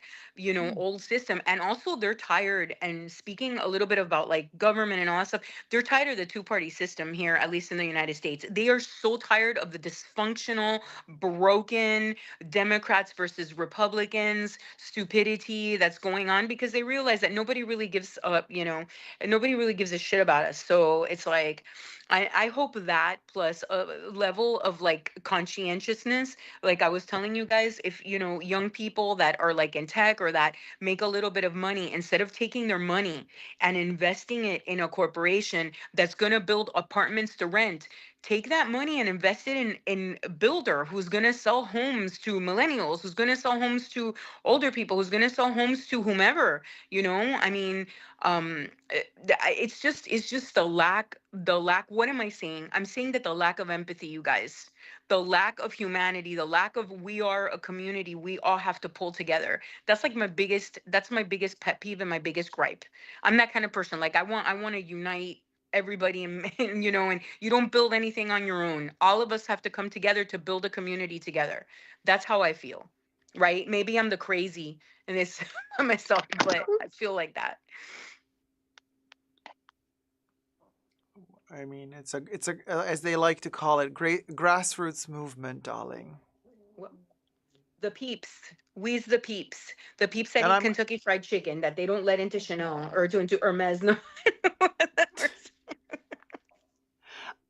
old system. And also they're tired, and speaking a little bit about like government and all that stuff, they're tired of the two-party system here, at least in the United States. They are so tired of the dysfunctional, broken Democrats versus Republicans stupidity that's going on, because they realize that nobody really gives up, and nobody really gives a shit about us. So it's like, I hope that plus a level of like conscientiousness, like I was telling you guys, if young people that are like in tech or that make a little bit of money, instead of taking their money and investing it in a corporation that's going to build apartments to rent, take that money and invest it in a builder who's going to sell homes to millennials, who's going to sell homes to older people, who's going to sell homes to whomever. I mean, it's just the lack. What am I saying? I'm saying that the lack of empathy, you guys, the lack of humanity, the lack of, we are a community, we all have to pull together. That's my biggest pet peeve and my biggest gripe. I'm that kind of person. Like I want to unite everybody, and you don't build anything on your own. All of us have to come together to build a community together. That's how I feel, right? Maybe I'm the crazy in this myself, but I feel like that. I mean, it's a as they like to call it, great grassroots movement, darling. Wha- The peeps, we's the peeps that And eat I'm Kentucky Fried Chicken that they don't let into Chanel or into Hermes. No.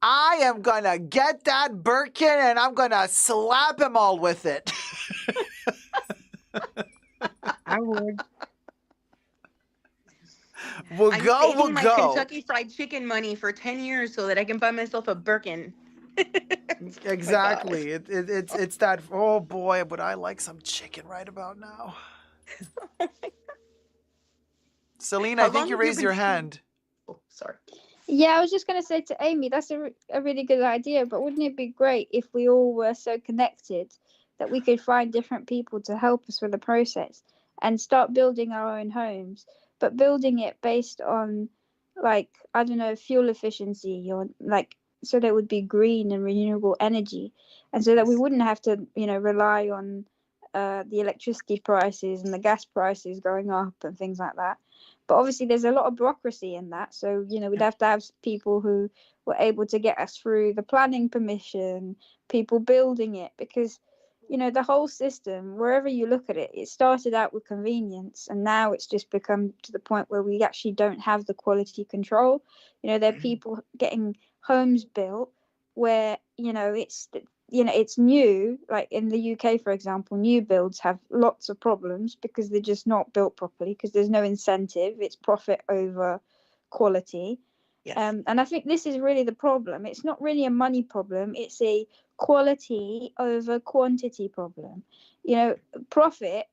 I am gonna get that Birkin and I'm gonna slap him all with it. I would. We'll I'm go, we'll saving my go. Kentucky Fried Chicken money for 10 years so that I can buy myself a Birkin. My God. Exactly. It's that. Oh boy, would I like some chicken right about now. Selena, How I think long you have you raised been your streaming? hand. Oh, sorry. Yeah, I was just going to say to Amy, that's a really good idea, but wouldn't it be great if we all were so connected that we could find different people to help us with the process and start building our own homes, but building it based on, like, I don't know, fuel efficiency, or like, so that it would be green and renewable energy, and so that we wouldn't have to, rely on the electricity prices and the gas prices going up and things like that. But obviously, there's a lot of bureaucracy in that. So, we'd have to have people who were able to get us through the planning permission, people building it, because, the whole system, wherever you look at it, it started out with convenience, and now it's just become to the point where we actually don't have the quality control. There are people getting homes built where, it's new, like in the UK, for example, new builds have lots of problems because they're just not built properly, because there's no incentive. It's profit over quality. Yes. And I think this is really the problem. It's not really a money problem. It's a quality over quantity problem. Profit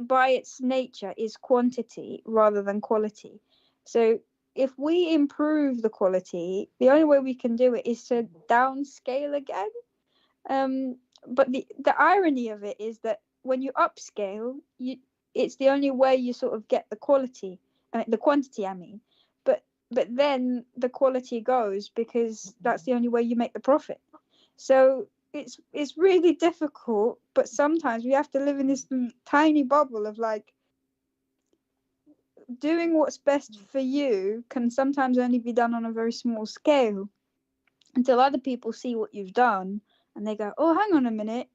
by its nature is quantity rather than quality. So if we improve the quality, the only way we can do it is to downscale again. But the irony of it is that when you upscale, it's the only way you sort of get the quality, the quantity, I mean. But then the quality goes, because that's the only way you make the profit. So it's really difficult, but sometimes we have to live in this tiny bubble of like, doing what's best for you can sometimes only be done on a very small scale. until other people see what you've done and they go, oh, hang on a minute,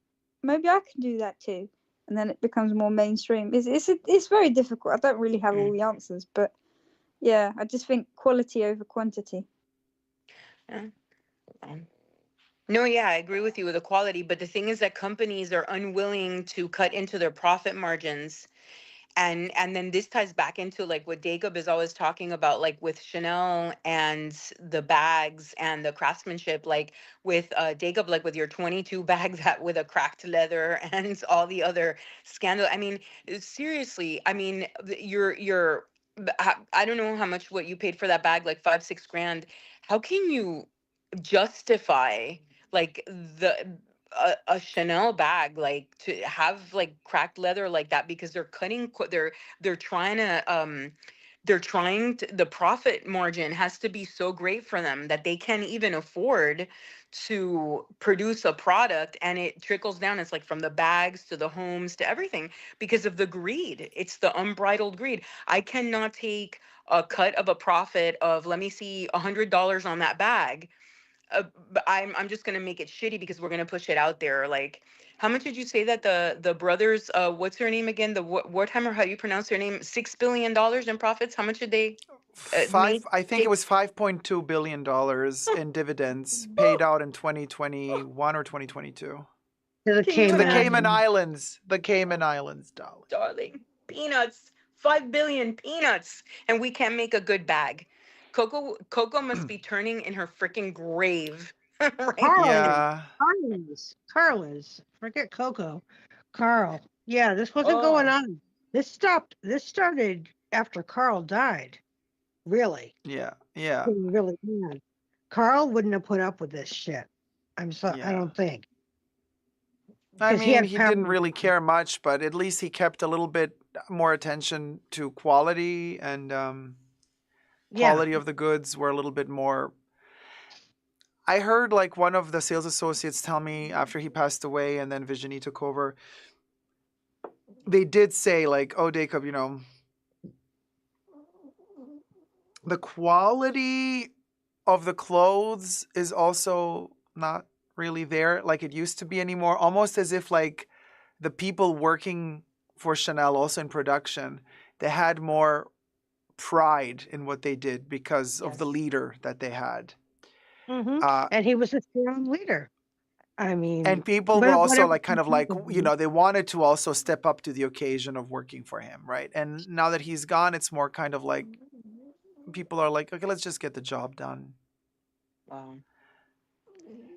maybe I can do that too. And then it becomes more mainstream. It's very difficult. I don't really have all the answers, but yeah, I just think quality over quantity. Yeah. No, yeah, I agree with you with the quality, but the thing is that companies are unwilling to cut into their profit margins. And then this ties back into like what Jacob is always talking about, like with Chanel and the bags and the craftsmanship, like with Jacob, like with your 22 bags that with a cracked leather and all the other scandal. I mean, seriously, I mean, I don't know how much what you paid for that bag, like 5-6 grand. How can you justify like a Chanel bag like to have like cracked leather like that because they're cutting they're trying to the profit margin has to be so great for them that they can't even afford to produce a product, and it trickles down. It's like from the bags to the homes to everything because of the greed. It's the unbridled greed. I cannot take a cut of a profit of, let me see, $100 on that bag. But I'm just gonna make it shitty because we're gonna push it out there. Like, how much did you say that the brothers? What's her name again? The Wertheimer, how you pronounce her name? $6 billion in profits. How much did they made? I think it was $5.2 billion in dividends paid out in 2021 or 2022. To the To Cayman the Cayman Islands. Islands. The Cayman Islands, darling. Darling, peanuts. 5 billion peanuts, and we can't make a good bag. Coco must be turning in her freaking grave right Carl now. is. Yeah. Carl is. Forget Coco. Carl. Yeah, this wasn't going Oh, on. This started after Carl died. Really. Yeah. Yeah. Getting really mad. Carl wouldn't have put up with this shit. I Yeah. don't think. I Because he mean, had he power. didn't really care much, but at least he kept a little bit more attention to quality, and Yeah. quality of the goods were a little bit more. I heard like one of the sales associates tell me after he passed away and then Virginie took over, they did say like, oh, Jacob, the quality of the clothes is also not really there like it used to be anymore. Almost as if like the people working for Chanel, also in production, they had more pride in what they did because of the yes. leader that they had. hmm Uh, And he was a strong leader. I mean, and people were but also whatever. like kind of like, they wanted to also step up to the occasion of working for him, right? And now that he's gone, it's more kind of like people are like, okay, let's just get the job done. Wow.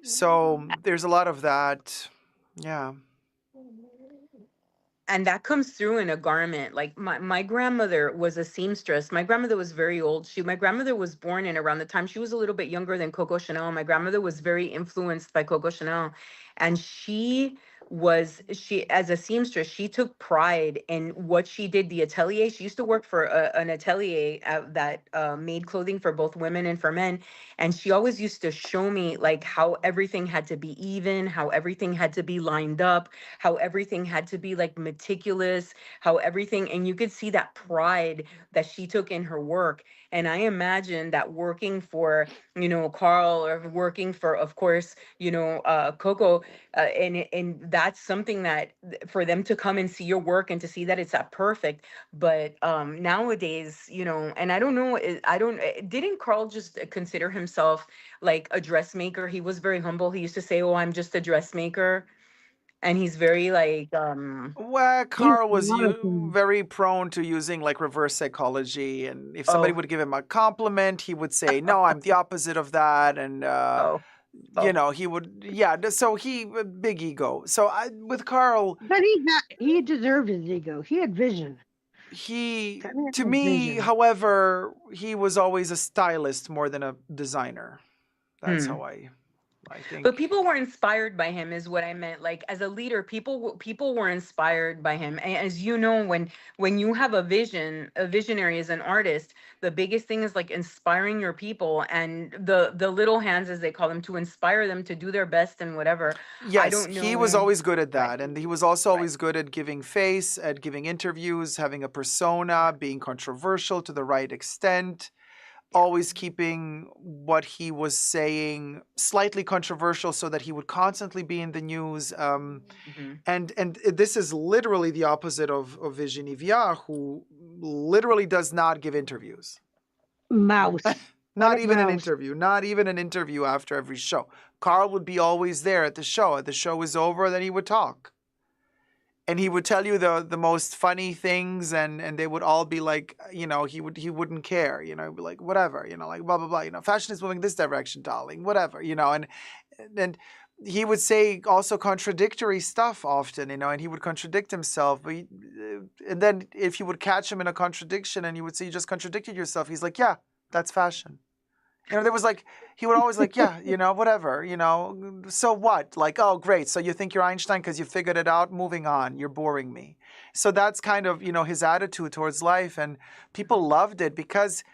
So there's a lot of that. Yeah. And that comes through in a garment. Like my grandmother was a seamstress. My grandmother was very old. My grandmother was born in around the time she was a little bit younger than Coco Chanel. My grandmother was very influenced by Coco Chanel, and she as a seamstress, she took pride in what she did. The atelier. She used to work for an atelier that made clothing for both women and for men, and she always used to show me like how everything had to be even, how everything had to be lined up, how everything had to be like meticulous, how everything, and you could see that pride that she took in her work. And I imagine that working for, Carl, or working for, of course, Coco, and that's something that for them to come and see your work and to see that it's that perfect. But nowadays, and I don't know, didn't Carl just consider himself like a dressmaker? He was very humble. He used to say, "Oh, I'm just a dressmaker." And he's very like Well, He was Carl a was lot of things. very prone to using like reverse psychology, and if somebody oh would give him a compliment, he would say, "No, I'm the opposite of that," and oh oh he would, yeah. So he big ego. So with Carl, But he deserved his ego. He had vision. he That man to had me, vision. however, he was always a stylist more than a designer. That's hmm. how I But think. people were inspired by him, is what I meant. Like as a leader, people were inspired by him. And as you know, when you have a vision, a visionary as an artist, the biggest thing is like inspiring your people and the little hands, as they call them, to inspire them to do their best and whatever. I Yes, don't he was know. always good at Right, that. And he was also right. always good at giving face, at giving interviews, having a persona, being controversial to the right extent. always keeping what he was saying slightly controversial so that he would constantly be in the news. And this is literally the opposite of Virginie Viard, who literally does not give interviews. Mouse. Not a even an mouse. interview. Not even an interview after every show. Carl would be always there at the show. The show is over, then he would talk. And he would tell you the most funny things, and they would all be like, he wouldn't care, he'd be like, whatever, like blah blah blah, fashion is moving this direction, darling, whatever, and he would say also contradictory stuff often, and he would contradict himself. But and then if you would catch him in a contradiction and you would say you just contradicted yourself, he's like, yeah, that's fashion. There was like, he would always like, yeah, whatever, so what? Like, oh, great. So you think you're Einstein because you figured it out? Moving on. You're boring me. So that's kind of, his attitude towards life. And people loved it because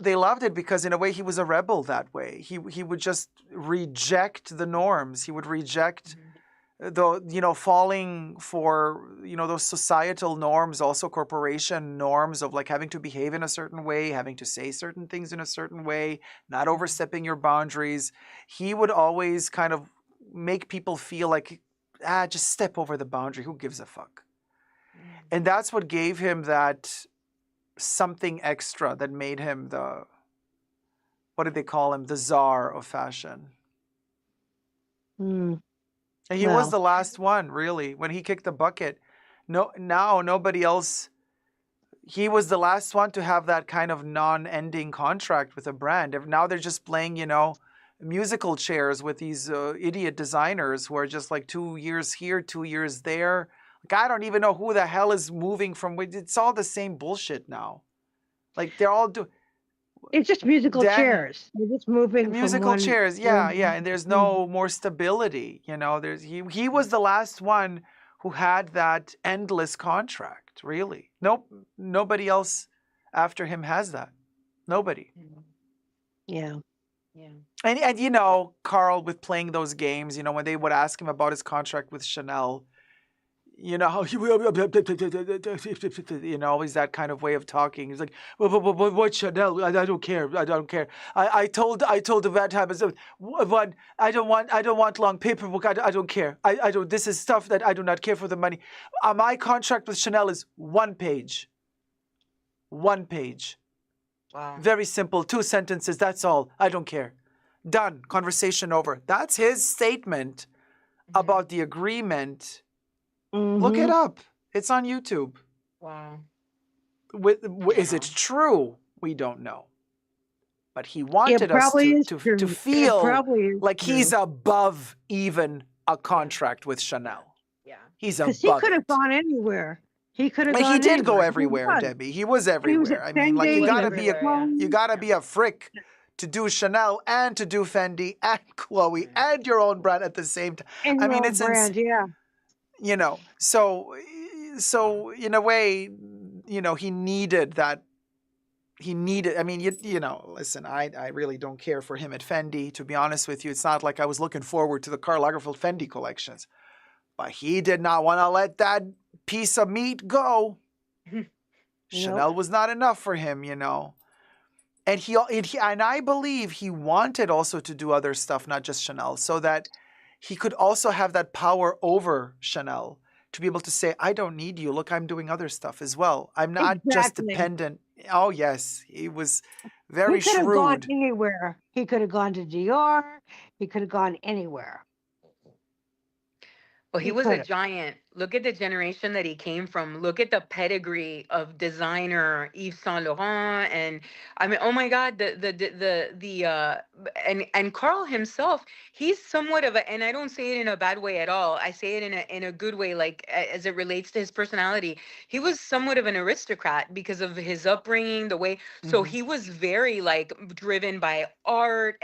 they loved it because in a way he was a rebel that way. He would just reject the norms. He would reject falling for, those societal norms, also corporation norms of like having to behave in a certain way, having to say certain things in a certain way, not overstepping your boundaries. He would always kind of make people feel like, just step over the boundary. Who gives a fuck? And that's what gave him that something extra that made him what did they call him? The czar of fashion. And he was the last one, really. When he kicked the bucket, now nobody else. He was the last one to have that kind of non-ending contract with a brand. Now they're just playing, musical chairs with these idiot designers who are just like 2 years here, 2 years there. Like, I don't even know who the hell is moving from. It's all the same bullshit now. Like they're all doing. It's just musical chairs. They're just moving musical from one chairs, yeah, and there's no more stability. He was the last one who had that endless contract. Really, nobody else after him has that. Nobody. Yeah. And Carl with playing those games. When they would ask him about his contract with Chanel. Always that kind of way of talking. He's like, what Chanel? I don't care. I don't care. I told the bad time, I don't want long paperwork. I don't care. I don't. This is stuff that I do not care for the money. My contract with Chanel is 1 page. 1 page. Wow. Very simple. 2 sentences. That's all. I don't care. Done. Conversation over. That's his statement about the agreement. Look it up. It's on YouTube. Wow. Is it true? We don't know. But he wanted us to feel like he's above even a contract with Chanel. Yeah. He's above. Because he could have gone anywhere. He could have gone he did anywhere. go everywhere, Debbie. He was everywhere. I mean, like you gotta be a frick to do Chanel and to do Fendi and Chloe and your own brand at the same time. And your own brand, yeah. So in a way, he needed that. I mean, listen, I really don't care for him at Fendi, to be honest with you. It's not like I was looking forward to the Karl Lagerfeld Fendi collections, but he did not want to let that piece of meat go. Chanel was not enough for him, And and I believe he wanted also to do other stuff, not just Chanel, so that he could also have that power over Chanel to be able to say, I don't need you. Look, I'm doing other stuff as well. I'm not just dependent. Oh, yes. He was very shrewd. He could have gone anywhere. He could have gone to Dior. He could have gone anywhere. Well, he was a giant. Look at the generation that he came from. Look at the pedigree of designer Yves Saint Laurent, and I mean, oh my God, and Carl himself. He's somewhat of a, and I don't say it in a bad way at all. I say it in a good way, like as it relates to his personality. He was somewhat of an aristocrat because of his upbringing, the way. So he was very like driven by art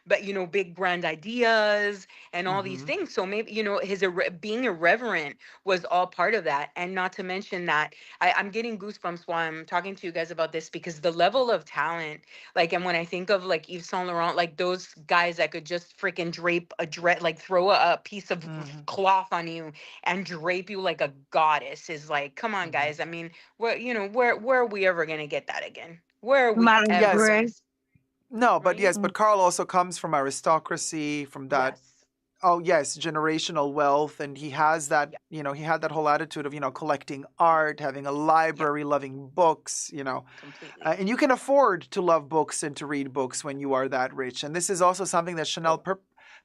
but big brand ideas and all these things. So maybe his being irreverent was all part of that. And not to mention that I'm getting goosebumps while I'm talking to you guys about this, because the level of talent, like, and when I think of like Yves Saint Laurent, like those guys that could just freaking drape a dress, like throw a piece of cloth on you and drape you like a goddess, is like, come on guys. I mean, where are we ever going to get that again? Where are we Modern ever? Yes. Gray. No, but yes, Mm. but Carl also comes from aristocracy, from that. Yes. Oh yes, generational wealth, and he has that. You know, he had that whole attitude of collecting art, having a library, loving books. Completely. And you can afford to love books and to read books when you are that rich. And this is also something that Chanel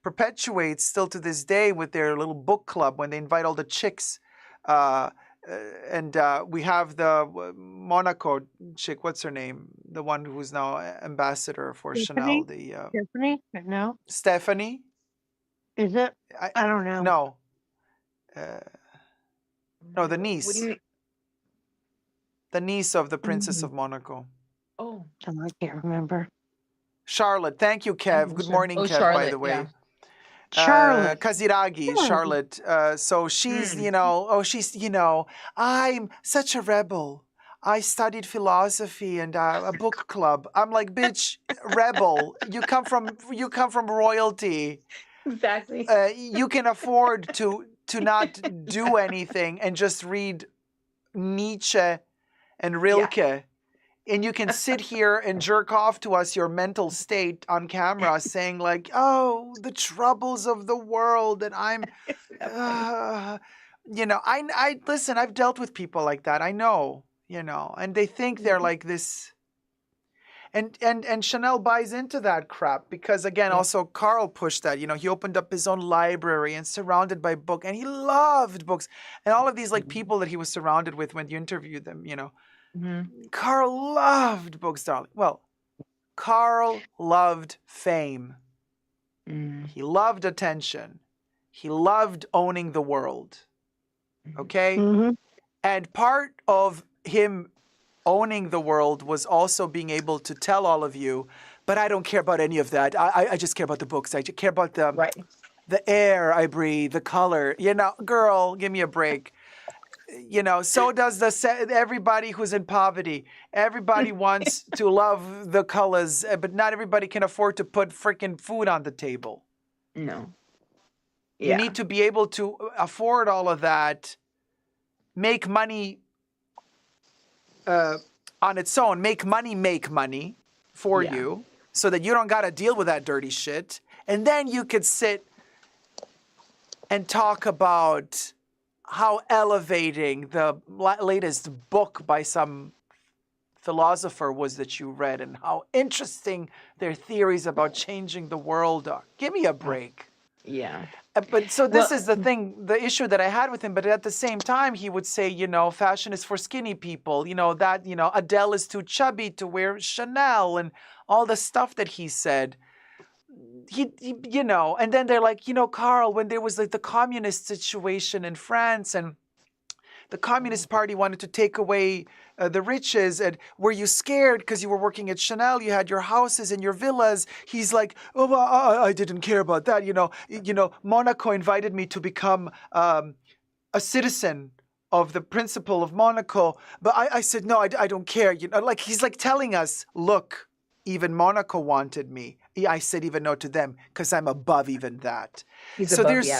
perpetuates still to this day with their little book club when they invite all the chicks. Uh, and we have the Monaco chick. What's her name? The one who's now ambassador for Chanel. Tiffany? The Tiffany? No. Stephanie. Is it? I don't know. No. No, the What do you niece. mean? The niece of the Princess Mhm. of Monaco. Oh. I can't remember. Charlotte. Thank you, Kev. Good morning, Oh, Kev, by Charlotte. the way. Yeah. Charlotte. Kaziragi, Charlotte. So she's, I'm such a rebel. I studied philosophy and a book club. I'm like, bitch, rebel. You come from royalty. Exactly. You can afford to not do anything and just read Nietzsche and Rilke. And you can sit here and jerk off to us your mental state on camera saying like, oh, the troubles of the world. And I'm, I listen, I've dealt with people like that. I know, and they think they're like this. And Chanel buys into that crap because again, also Carl pushed that, he opened up his own library and surrounded by book and he loved books and all of these like people that he was surrounded with when you interviewed them, Carl loved books, darling. Well, Carl loved fame. He loved attention. He loved owning the world. Okay? Mm-hmm. And part of him owning the world was also being able to tell all of you, but I don't care about any of that. I just care about the books. I just care about the air I breathe, the color. Girl, give me a break. So does everybody who's in poverty. Everybody wants to love the colors, but not everybody can afford to put freaking food on the table. No. You need to be able to afford all of that, make money on its own, make money for you so that you don't got to deal with that dirty shit. And then you could sit and talk about how elevating the latest book by some philosopher was that you read and how interesting their theories about changing the world are. Give me a break. Yeah. But so this is the thing, the issue that I had with him. But at the same time, he would say, fashion is for skinny people. Adele is too chubby to wear Chanel and all the stuff that he said. He and then they're like, Carl, when there was like the communist situation in France and the Communist Party wanted to take away the riches. And were you scared because you were working at Chanel? You had your houses and your villas. He's like, oh, well, I didn't care about that. Monaco invited me to become a citizen of the principle of Monaco. But I said, no, I don't care. Like he's like telling us, look, even Monaco wanted me. I said even no to them because I'm above even that. He's above the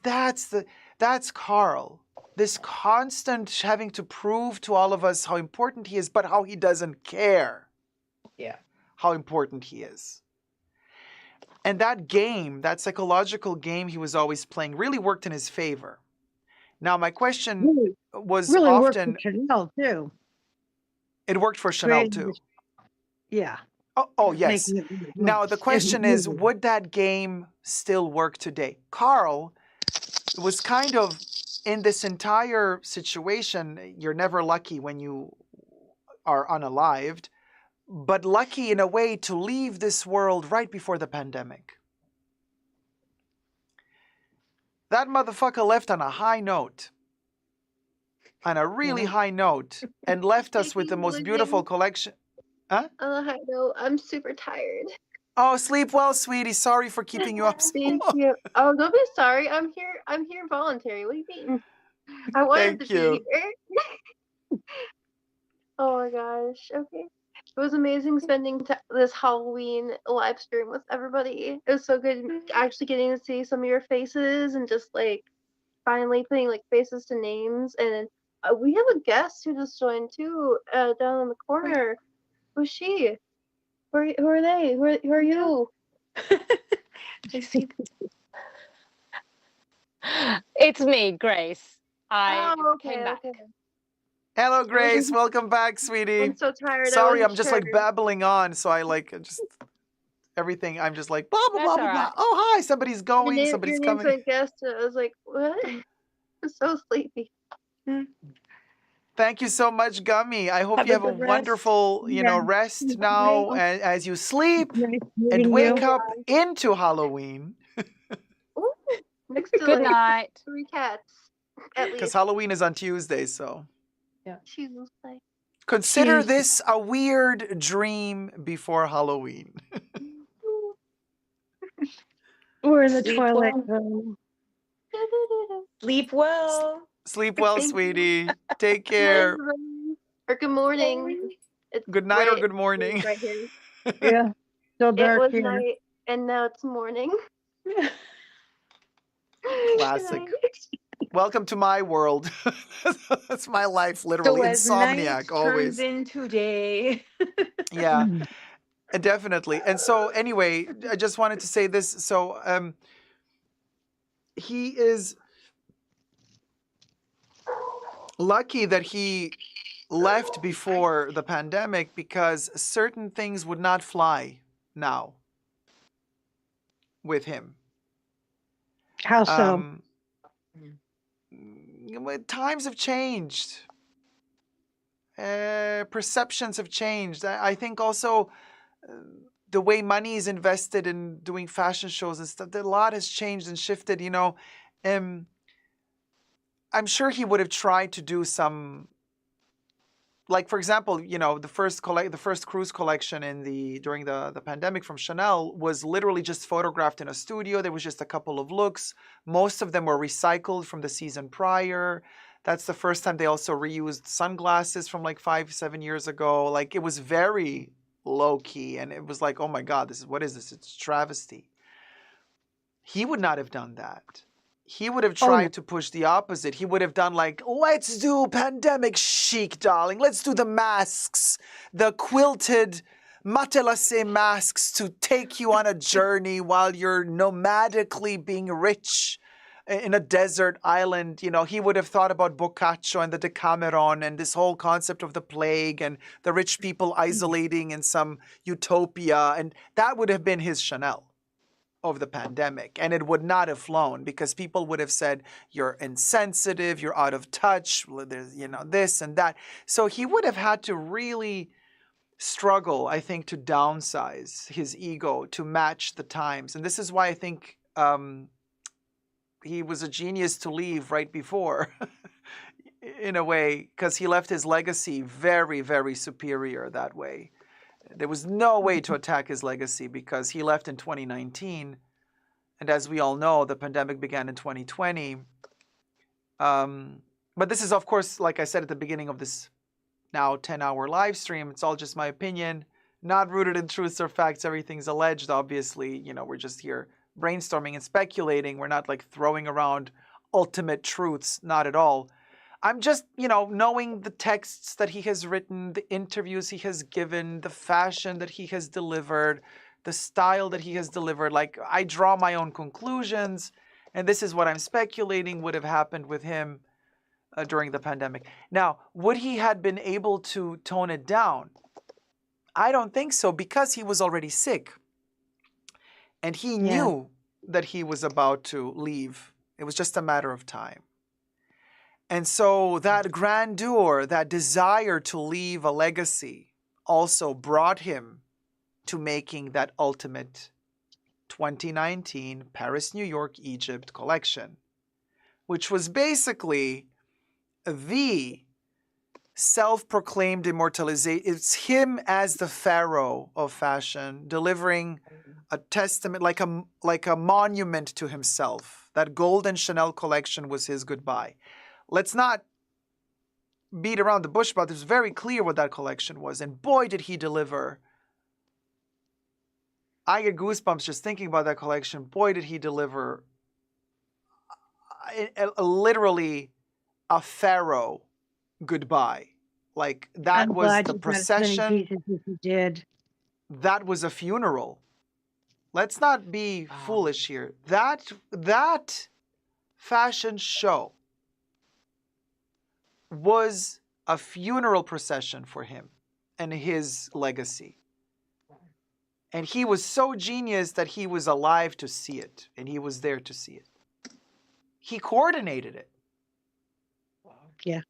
average. That's Carl. This constant having to prove to all of us how important he is, but how he doesn't care. Yeah. How important he is. And that game, that psychological game he was always playing really worked in his favor. Now, my question was really often... worked for Chanel, too. It worked for Chanel, too. Yeah. Oh, yes. Now, the question is, would that game still work today? Carl was kind of... in this entire situation, you're never lucky when you are unalived, but lucky in a way to leave this world right before the pandemic. That motherfucker left on a high note, on a really high note, and left us with the most beautiful collection. Huh? On a high note, I'm super tired. Oh, sleep well, sweetie. Sorry for keeping you up. Thank you. Oh, don't be sorry. I'm here voluntary. What do you mean? I wanted to be here. Oh my gosh. Okay. It was amazing spending this Halloween live stream with everybody. It was so good actually getting to see some of your faces and just like finally putting like faces to names. And we have a guest who just joined too, down in the corner. Who's she? Who are they? Who are you? I see. It's me, Grace. I Oh, came okay, back. okay. Hello, I was Grace. Welcome back, sweetie. I'm so tired. I Sorry, wasn't I'm just sure. like babbling on, so I like just everything. I'm just like blah blah That's blah blah all blah. right. Oh hi, somebody's going, Your somebody's name's coming. like guest. I was like, what? I'm so sleepy. Thank you so much, Gummy. I hope Have you a have a good rest. wonderful, Yeah. rest now as you sleep Nice and meeting wake you. up into Halloween. Ooh, next to Good like night. 3 cats at Because least. Halloween is on Tuesday, so Tuesday. consider Tuesday. this a weird dream before Halloween. We're in the Sleep twilight well. zone. Sleep well. Sleep well, Thank you. sweetie. Take Good night, care. everybody. Or good morning. It's Good night or late good morning. right here. Yeah. Still It dark was here. night and now it's morning. Classic. Good night. Welcome to my world. That's my life, So literally. as night Insomniac, turns always. into day. Yeah, definitely. And so, anyway, I just wanted to say this. So, he is lucky that he left before the pandemic because certain things would not fly now with him. How so? Times have changed. Perceptions have changed. I think also the way money is invested in doing fashion shows and stuff, a lot has changed and shifted. I'm sure he would have tried to do some, like for example, the first cruise collection during the pandemic from Chanel was literally just photographed in a studio. There was just a couple of looks. Most of them were recycled from the season prior. That's the first time they also reused sunglasses from like 5-7 years ago. Like it was very low key, and it was like, oh my God, what is this? It's travesty. He would not have done that. He would have tried to push the opposite. He would have done like, let's do pandemic chic, darling. Let's do the masks, the quilted matelassé masks to take you on a journey while you're nomadically being rich in a desert island. He would have thought about Boccaccio and the Decameron and this whole concept of the plague and the rich people isolating in some utopia. And that would have been his Chanel of the pandemic, and it would not have flown because people would have said you're insensitive, you're out of touch, there's this and that. So he would have had to really struggle, I think, to downsize his ego to match the times. And this is why I think he was a genius to leave right before in a way, because he left his legacy very, very superior that way. There was no way to attack his legacy because he left in 2019. And as we all know, the pandemic began in 2020. But this is, of course, like I said at the beginning of this now 10-hour live stream, it's all just my opinion, not rooted in truths or facts. Everything's alleged, obviously. We're just here brainstorming and speculating. We're not like throwing around ultimate truths, not at all. I'm just, knowing the texts that he has written, the interviews he has given, the fashion that he has delivered, the style that he has delivered. Like, I draw my own conclusions, and this is what I'm speculating would have happened with him during the pandemic. Now, would he had been able to tone it down? I don't think so, because he was already sick. And he knew that he was about to leave. It was just a matter of time. And so that grandeur, that desire to leave a legacy also brought him to making that ultimate 2019 Paris, New York, Egypt collection, which was basically the self-proclaimed immortalization. It's him as the pharaoh of fashion, delivering a testament, like a monument to himself. That golden Chanel collection was his goodbye. Let's not beat around the bush about this. It's very clear what that collection was, and boy did he deliver. I get goosebumps just thinking about that collection. Boy did he deliver literally a pharaoh goodbye. Like that I'm was glad the you got as many procession. pieces as you did. That was a funeral. Let's not be foolish here. That fashion show was a funeral procession for him and his legacy. And he was so genius that he was alive to see it, and he was there to see it. He coordinated it. Yeah.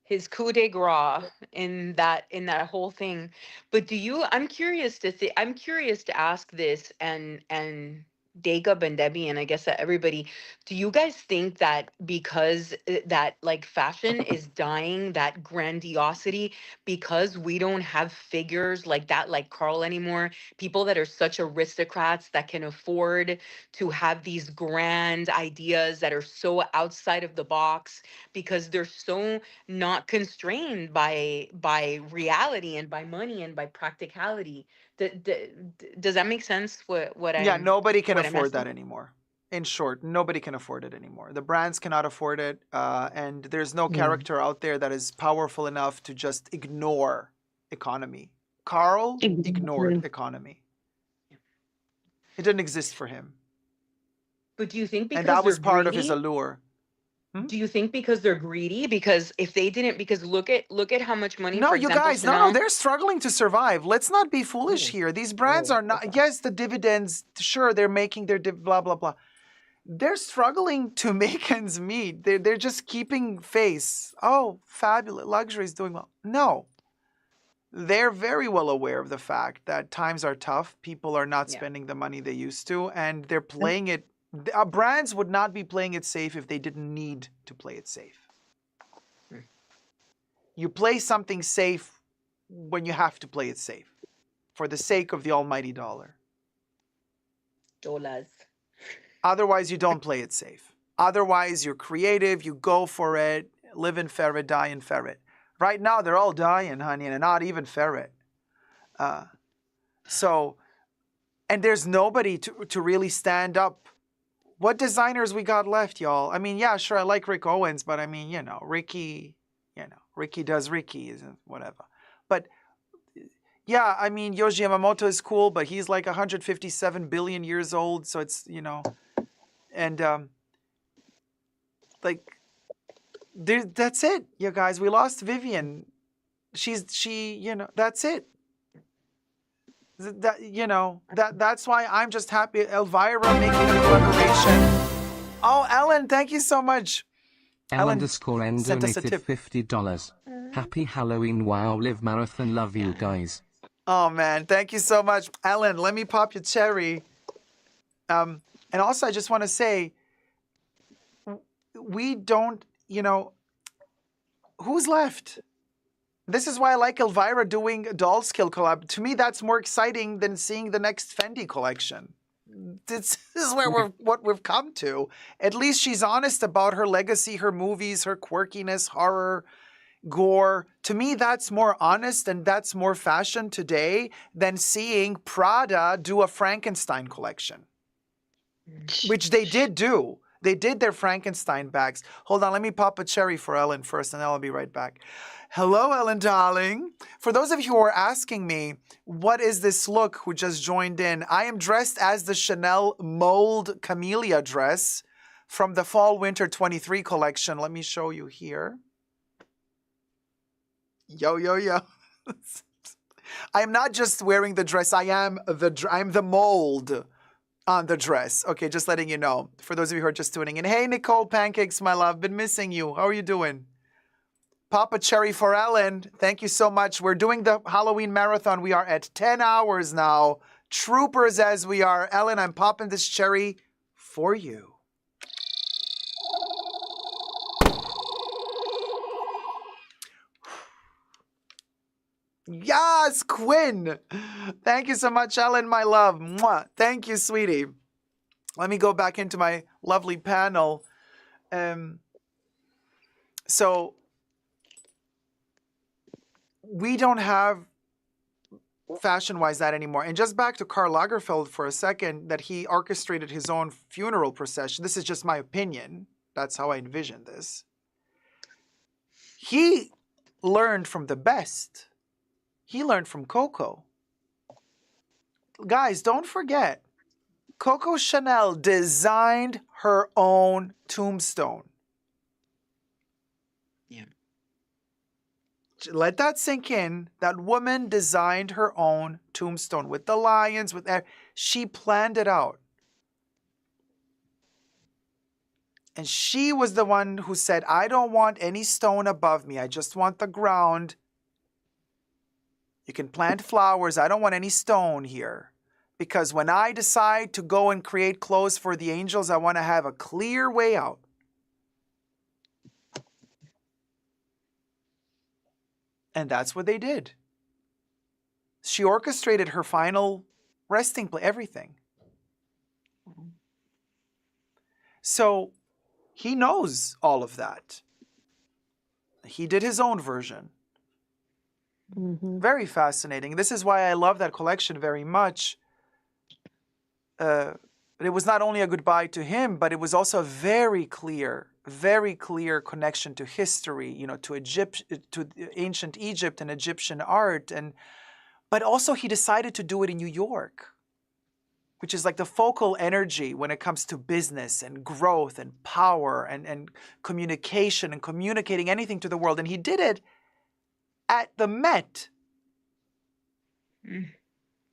His coup de grace in that whole thing. But I'm curious to ask this, and Jacob and Debbie, and I guess that everybody, do you guys think that because that like fashion is dying, that grandiosity, because we don't have figures like that, like Carl anymore, people that are such aristocrats that can afford to have these grand ideas that are so outside of the box because they're so not constrained by reality and by money and by practicality. Does that make sense? Yeah, nobody can What I'm afford asking? that anymore. In short, nobody can afford it anymore. The brands cannot afford it, and there's no character out there that is powerful enough to just ignore economy. Carl ignored economy. It didn't exist for him. But do you think And because that they're was part of his greedy? allure. Do you think because they're greedy? Because if they didn't, because look at how much money, No, for you example, guys, no, Chanel. they're struggling to survive. Let's not be foolish here. These brands are not, yes, the dividends, sure, they're making their blah, blah, blah. They're struggling to make ends meet. They're just keeping face. Oh, fabulous. Luxury is doing well. No. They're very well aware of the fact that times are tough. People are not spending the money they used to, and they're playing it. Brands would not be playing it safe if they didn't need to play it safe. You play something safe when you have to play it safe for the sake of the almighty dollar. Dollars. Otherwise, you don't play it safe. Otherwise, you're creative, you go for it, live in ferret, die in ferret. Right now, they're all dying, honey, and not even ferret. And there's nobody to really stand up. What designers we got left, y'all? I mean, yeah, sure, I like Rick Owens, but I mean, Ricky does Ricky, whatever. But yeah, I mean, Yoji Yamamoto is cool, but he's like 157 billion years old, so it's, and that's it, you guys. We lost Vivian. That's it. That's why I'm just happy Elvira making a collaboration. Oh, Ellen, thank you so much. Ellen_N sent us a donated tip. $50. Happy Halloween, wow, live marathon, love you guys. Oh man, thank you so much, Ellen. Let me pop your cherry. And also, I just want to say, we don't, who's left? This is why I like Elvira doing a Doll Skill collab. To me, that's more exciting than seeing the next Fendi collection. This is what we've come to. At least she's honest about her legacy, her movies, her quirkiness, horror, gore. To me, that's more honest and that's more fashion today than seeing Prada do a Frankenstein collection, which they did do. They did their Frankenstein bags. Hold on, let me pop a cherry for Ellen first, and then I'll be right back. Hello, Ellen, darling. For those of you who are asking me, what is this look who just joined in? I am dressed as the Chanel Mold Camellia dress from the Fall-Winter 23 collection. Let me show you here. Yo, yo, yo. I am not just wearing the dress. I'm the mold on the dress. Okay, just letting you know. For those of you who are just tuning in. Hey, Nicole Pancakes, my love. Been missing you. How are you doing? Papa Cherry for Ellen. Thank you so much. We're doing the Halloween marathon. We are at 10 hours now. Troopers as we are. Ellen, I'm popping this cherry for you. Yes, Quinn. Thank you so much, Ellen, my love. Mwah. Thank you, sweetie. Let me go back into my lovely panel. So we don't have fashion-wise that anymore. And just back to Karl Lagerfeld for a second, that he orchestrated his own funeral procession. This is just my opinion. That's how I envision this. He learned from the best. He learned from Coco. Guys, don't forget, Coco Chanel designed her own tombstone. Yeah. Let that sink in. That woman designed her own tombstone with the lions, with that. She planned it out. And she was the one who said, I don't want any stone above me. I just want the ground. You can plant flowers. I don't want any stone here. Because when I decide to go and create clothes for the angels, I want to have a clear way out. And that's what they did. She orchestrated her final resting place, everything. So he knows all of that. He did his own version. Very fascinating. This is why I love that collection very much. It was not only a goodbye to him, but it was also a very clear connection to history, you know, to ancient Egypt and Egyptian art. But also he decided to do it in New York, which is like the focal energy when it comes to business and growth and power and communication and communicating anything to the world. And he did it at the Met.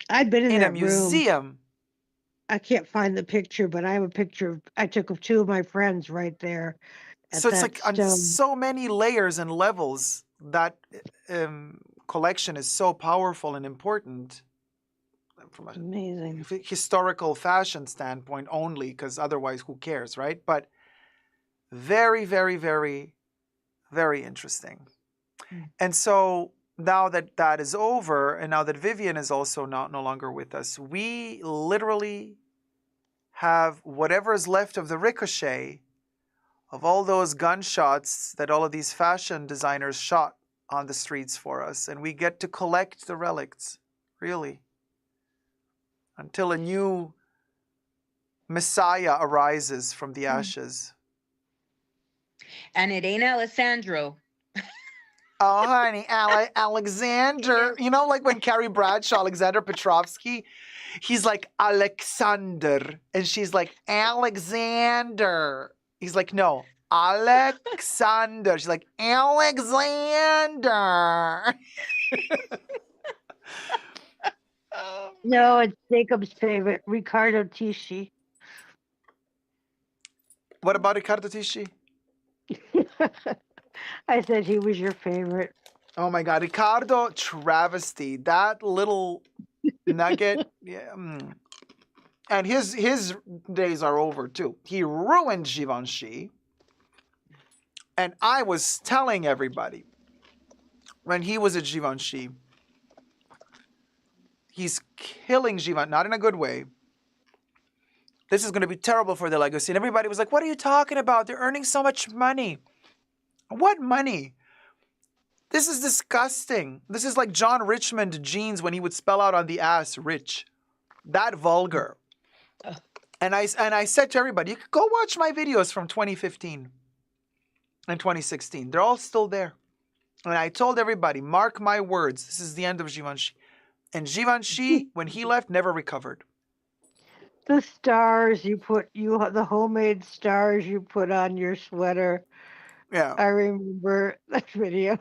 I've been in a that room. museum. I can't find the picture, but I have a picture I took of two of my friends right there at So it's that like on stone. so many layers and levels. That collection is so powerful and important from Amazing. historical fashion standpoint only, because otherwise who cares, right? But very, very, very, very interesting. And so now that that is over, and now that Vivian is also no longer with us, we literally have whatever is left of the ricochet of all those gunshots that all of these fashion designers shot on the streets for us. And we get to collect the relics, really, until a new Messiah arises from the ashes. And it ain't Alessandro. Oh, honey, Alexander. You know, like when Carrie Bradshaw, Alexander Petrovsky, he's like, Alexander. And she's like, Alexander. He's like, no, Alexander. She's like, Alexander. No, it's Jacob's favorite, Riccardo Tisci. What about Riccardo Tisci? I said he was your favorite. Oh my God, Riccardo, travesty. That little nugget. Yeah. And his days are over too. He ruined Givenchy. And I was telling everybody, when he was at Givenchy, he's killing Givenchy, not in a good way. This is going to be terrible for the legacy. And everybody was like, what are you talking about? They're earning so much money. What money? This is disgusting. This is like John Richmond jeans when he would spell out on the ass, rich. That vulgar. And I said to everybody, you could go watch my videos from 2015 and 2016. They're all still there. And I told everybody, mark my words, this is the end of Givenchy. And Givenchy, when he left, never recovered. The stars the homemade stars you put on your sweater. Yeah. I remember that video.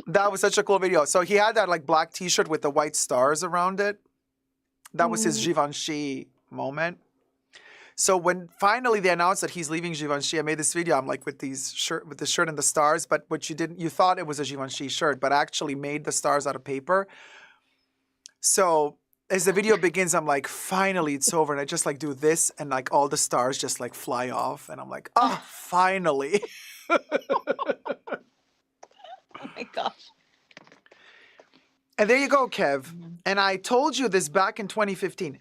That was such a cool video. So he had that like black t-shirt with the white stars around it. That was his Givenchy moment. So when finally they announced that he's leaving Givenchy, I made this video. I'm like with the shirt and the stars, but what you thought it was a Givenchy shirt, but I actually made the stars out of paper. So as the video begins, I'm like, finally it's over. And I just like do this and like all the stars just like fly off. And I'm like, oh, finally. Oh my gosh. And there you go, Kev. And I told you this back in 2015.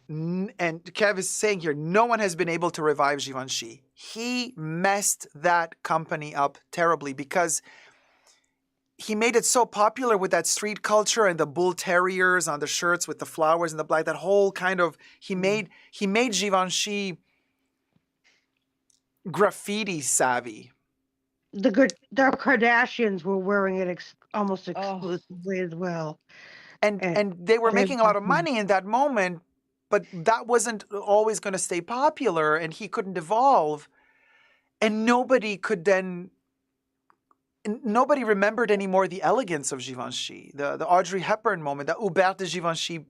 And Kev is saying here, no one has been able to revive Givenchy. He messed that company up terribly because he made it so popular with that street culture and the bull terriers on the shirts with the flowers and the black. That whole kind of he made Givenchy graffiti savvy. The Kardashians were wearing it almost Oh, exclusively as well. And they were making a lot of money in that moment, but that wasn't always going to stay popular, and he couldn't evolve, and nobody remembered anymore the elegance of Givenchy, the Audrey Hepburn moment, the Hubert de Givenchy,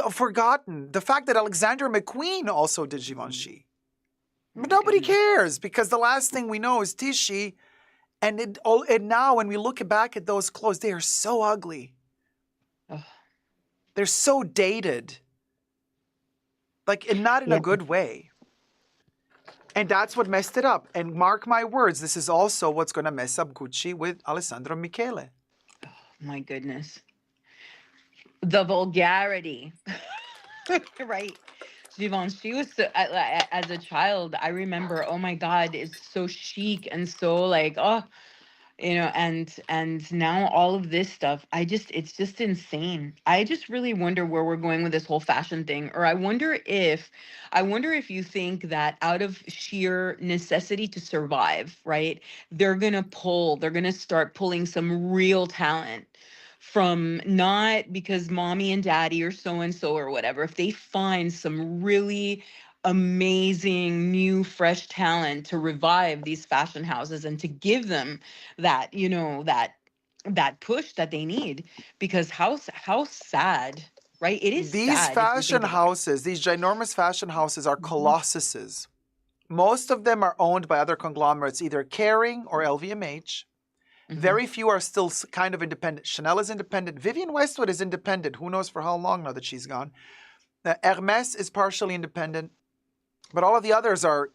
forgotten. The fact that Alexander McQueen also did Givenchy. But nobody cares, because the last thing we know is Tishy, and now when we look back at those clothes, they are so ugly. They're so dated. Like, and not in a good way. And that's what messed it up. And mark my words, this is also what's going to mess up Gucci with Alessandro Michele. my goodness. The vulgarity. Right. Givenchy was so, as a child, I remember, oh my God, it's so chic and so like, oh, and now all of this stuff, it's just insane. I just really wonder where we're going with this whole fashion thing. Or I wonder if you think that out of sheer necessity to survive, right, they're gonna start pulling some real talent from, not because mommy and daddy or so and so or whatever. If they find some really amazing new fresh talent to revive these fashion houses and to give them that, that push that they need, because how sad, right? It is These sad if you fashion think about it. houses, these ginormous fashion houses are colossuses. Most of them are owned by other conglomerates, either Kering or LVMH. Very few are still kind of independent. Chanel is independent. Vivienne Westwood is independent. Who knows for how long now that she's gone. Hermes is partially independent. But all of the others are,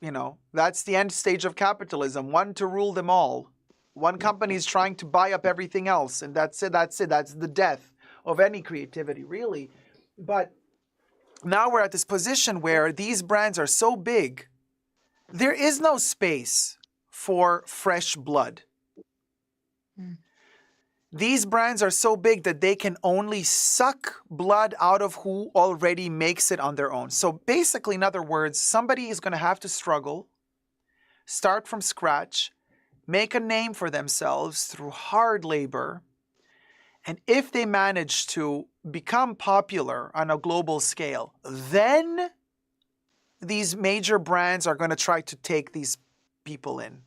that's the end stage of capitalism. One to rule them all. One company is trying to buy up everything else. And that's it. That's the death of any creativity, really. But now we're at this position where these brands are so big, there is no space for fresh blood. These brands are so big that they can only suck blood out of who already makes it on their own. So basically, in other words, somebody is going to have to struggle, start from scratch, make a name for themselves through hard labor. And if they manage to become popular on a global scale, then these major brands are going to try to take these people in.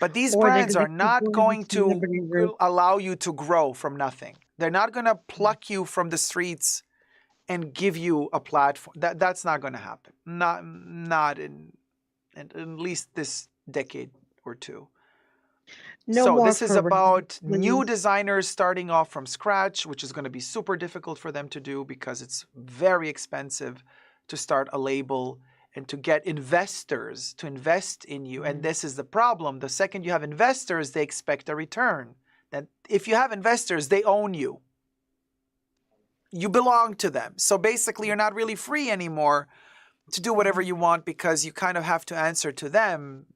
But these brands are not going to allow you to grow from nothing. They're not going to pluck you from the streets and give you a platform. That's not going to happen. Not in at least this decade or two. So this is about new designers starting off from scratch, which is going to be super difficult for them to do because it's very expensive to start a label and to get investors to invest in you. And this is the problem. The second you have investors, they expect a return. That if you have investors, they own you. You belong to them. So basically, you're not really free anymore to do whatever you want because you kind of have to answer to them.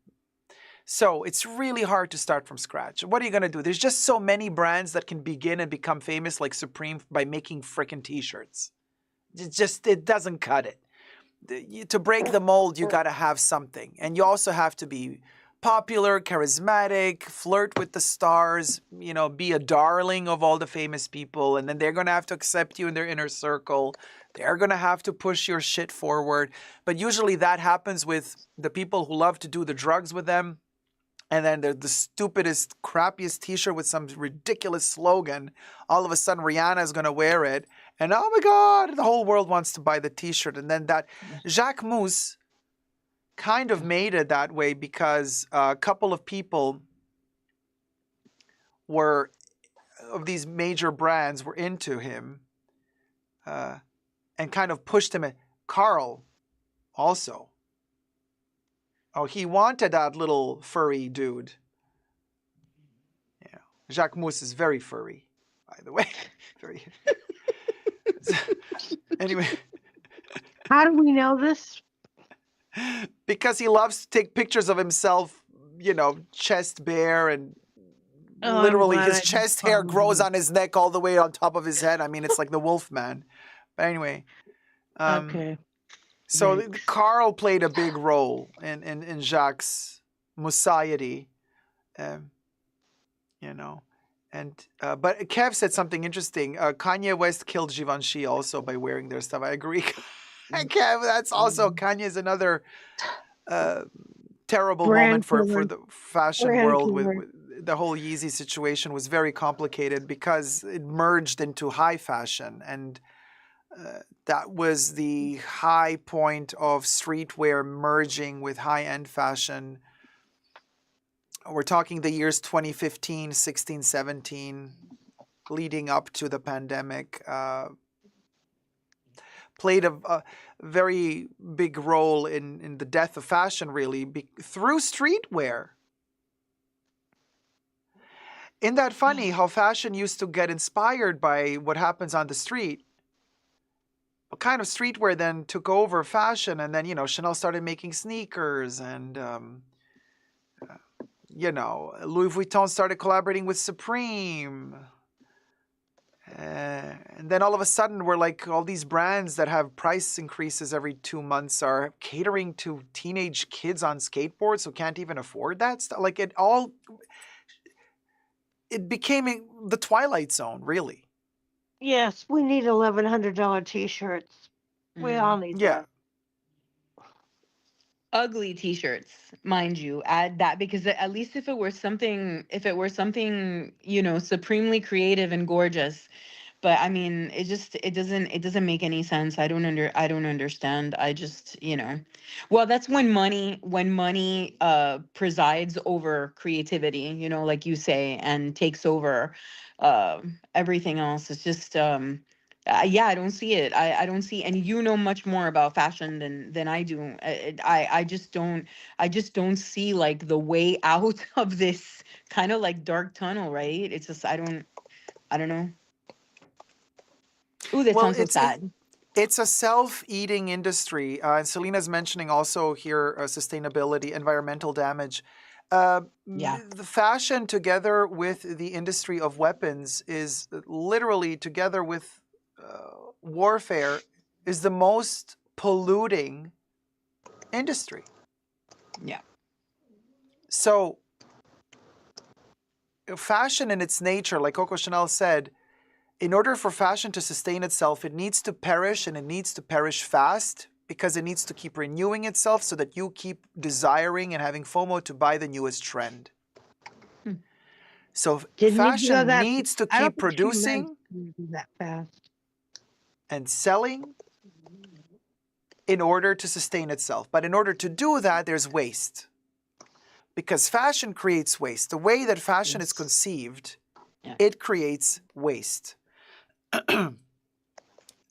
So it's really hard to start from scratch. What are you going to do? There's just so many brands that can begin and become famous like Supreme by making frickin' t-shirts. It doesn't cut it. To break the mold, you got to have something. And you also have to be popular, charismatic, flirt with the stars, be a darling of all the famous people. And then they're going to have to accept you in their inner circle. They're going to have to push your shit forward. But usually that happens with the people who love to do the drugs with them. And then the stupidest, crappiest t-shirt with some ridiculous slogan. All of a sudden, Rihanna is going to wear it. And oh my God, the whole world wants to buy the t-shirt. And then that Jacques Mousse kind of made it that way because a couple of people of these major brands were into him and kind of pushed him. Carl also. Oh, he wanted that little furry dude. Yeah. Jacques Mousse is very furry, by the way. Very. Anyway. How do we know this? Because he loves to take pictures of himself, chest bare and literally his chest hair grows on his neck all the way on top of his head. I mean, it's like the wolf man. But anyway. Okay. So Carl played a big role in Jacques' Moussiety, But Kev said something interesting. Kanye West killed Givenchy also by wearing their stuff. I agree. Kev, that's also Kanye's another terrible moment Brand for killer. the fashion Brand world. killer. With the whole Yeezy situation was very complicated because it merged into high fashion, and that was the high point of streetwear merging with high-end fashion. We're talking the years 2015, 16, 17, leading up to the pandemic. Played a very big role in the death of fashion, really, through streetwear. Isn't that funny how fashion used to get inspired by what happens on the street? What kind of streetwear then took over fashion, and then, Chanel started making sneakers, and, Louis Vuitton started collaborating with Supreme. And then all of a sudden, we're like, all these brands that have price increases every 2 months are catering to teenage kids on skateboards who can't even afford that stuff. Like it became the Twilight Zone, really. Yes, we need $1,100 t-shirts. We all need Yeah. Ugly t-shirts, mind you. Add that, because at least if it were something, supremely creative and gorgeous. But I mean, it doesn't make any sense. I don't understand. I just, well, that's when money presides over creativity, like you say, and takes over everything else. It's just yeah, I don't see it. I don't see, and you know much more about fashion than I do. I just don't see like the way out of this kind of like dark tunnel, right? It's just I don't know. Ooh, that Well, sounds so sad. it's a self-eating industry. And Selena's mentioning also here sustainability, environmental damage. Yeah. The fashion together with the industry of weapons is literally together with warfare is the most polluting industry. Yeah. So fashion in its nature, like Coco Chanel said, in order for fashion to sustain itself, it needs to perish, and it needs to perish fast, because it needs to keep renewing itself so that you keep desiring and having FOMO to buy the newest trend. So fashion needs to keep producing that fast. and selling in order to sustain itself. But in order to do that, there's waste. Because fashion creates waste. The way that fashion is conceived, it creates waste.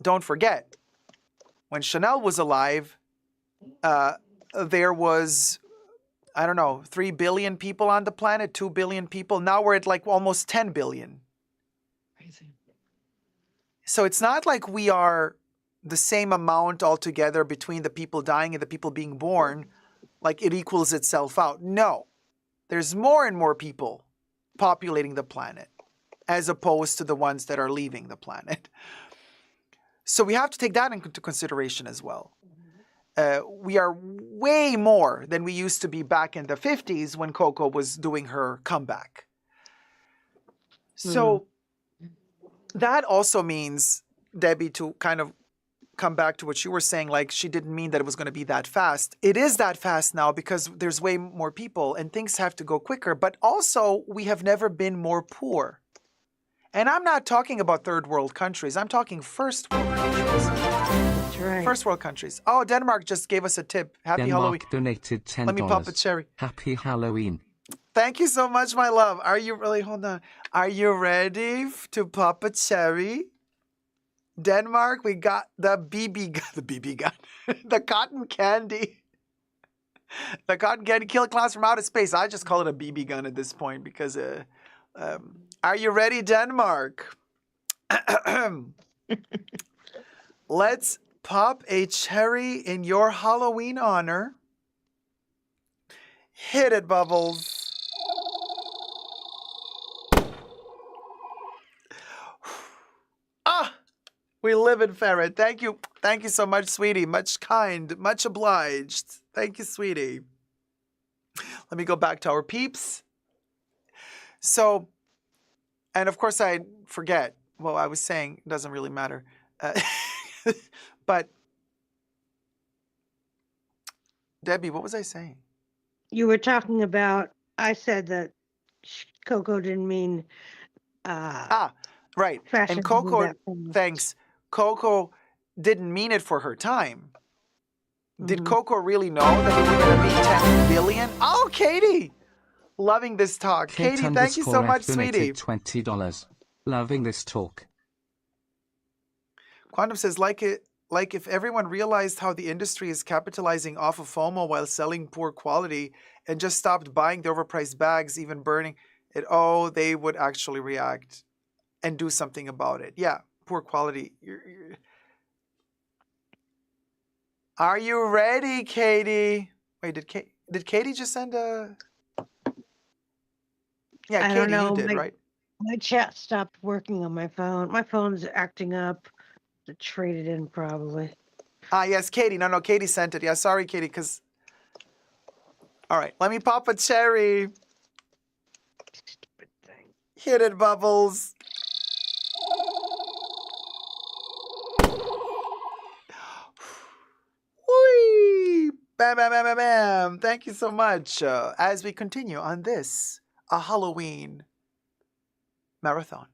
Don't forget, when Chanel was alive, there was, 3 billion people on the planet, 2 billion people. Now we're at like almost 10 billion. Crazy. So it's not like we are the same amount altogether between the people dying and the people being born, like it equals itself out. No, there's more and more people populating the planet as opposed to the ones that are leaving the planet. So we have to take that into consideration as well. We are way more than we used to be back in the 50s when Coco was doing her comeback. So that also means, Debbie, to kind of come back to what you were saying, like she didn't mean that it was going to be that fast. It is that fast now because there's way more people and things have to go quicker. But also, we have never been more poor. And I'm not talking about third world countries. I'm talking first world countries. That's right. First world countries. Oh, Denmark just gave us a tip. Happy Halloween. Denmark donated $10. Let me pop a cherry. Happy Halloween. Thank you so much, my love. Are you really, hold on. Are you ready to pop a cherry? Denmark, we got the BB gun, the cotton candy. The cotton candy kill clowns from outer space. I just call it a BB gun at this point because, are you ready, Denmark? Let's pop a cherry in your Halloween honor. Hit it, Bubbles. Ah! We live in Ferret. Thank you. Thank you so much, sweetie. Much kind. Much obliged. Thank you, sweetie. Let me go back to our peeps. So, And of course, I forget what I was saying. It doesn't really matter. But Debbie, what was I saying? You were talking about, I said that Coco didn't mean Right. fashion And to be Coco, that famous. thanks. Coco didn't mean it for her time. Did Coco really know that we were going to be 10 billion? Oh, Katie! Loving this talk. Kate Katie, thank you so much, _F donated sweetie. $20. Loving this talk. Quantum says, like if everyone realized how the industry is capitalizing off of FOMO while selling poor quality and just stopped buying the overpriced bags, even burning it, they would actually react and do something about it. Yeah, poor quality. Are you ready, Katie? Wait, did Katie just send a... Yeah, I Katie, don't know. you did, right? My chat stopped working on my phone. My phone's acting up. To trade it in probably. Yes, Katie. No, Katie sent it. Yeah, sorry, Katie, because... All right, let me pop a cherry. Stupid thing. Hit it, Bubbles. Whee! Bam, bam, bam, bam, bam. Thank you so much. As we continue on this, a Halloween marathon.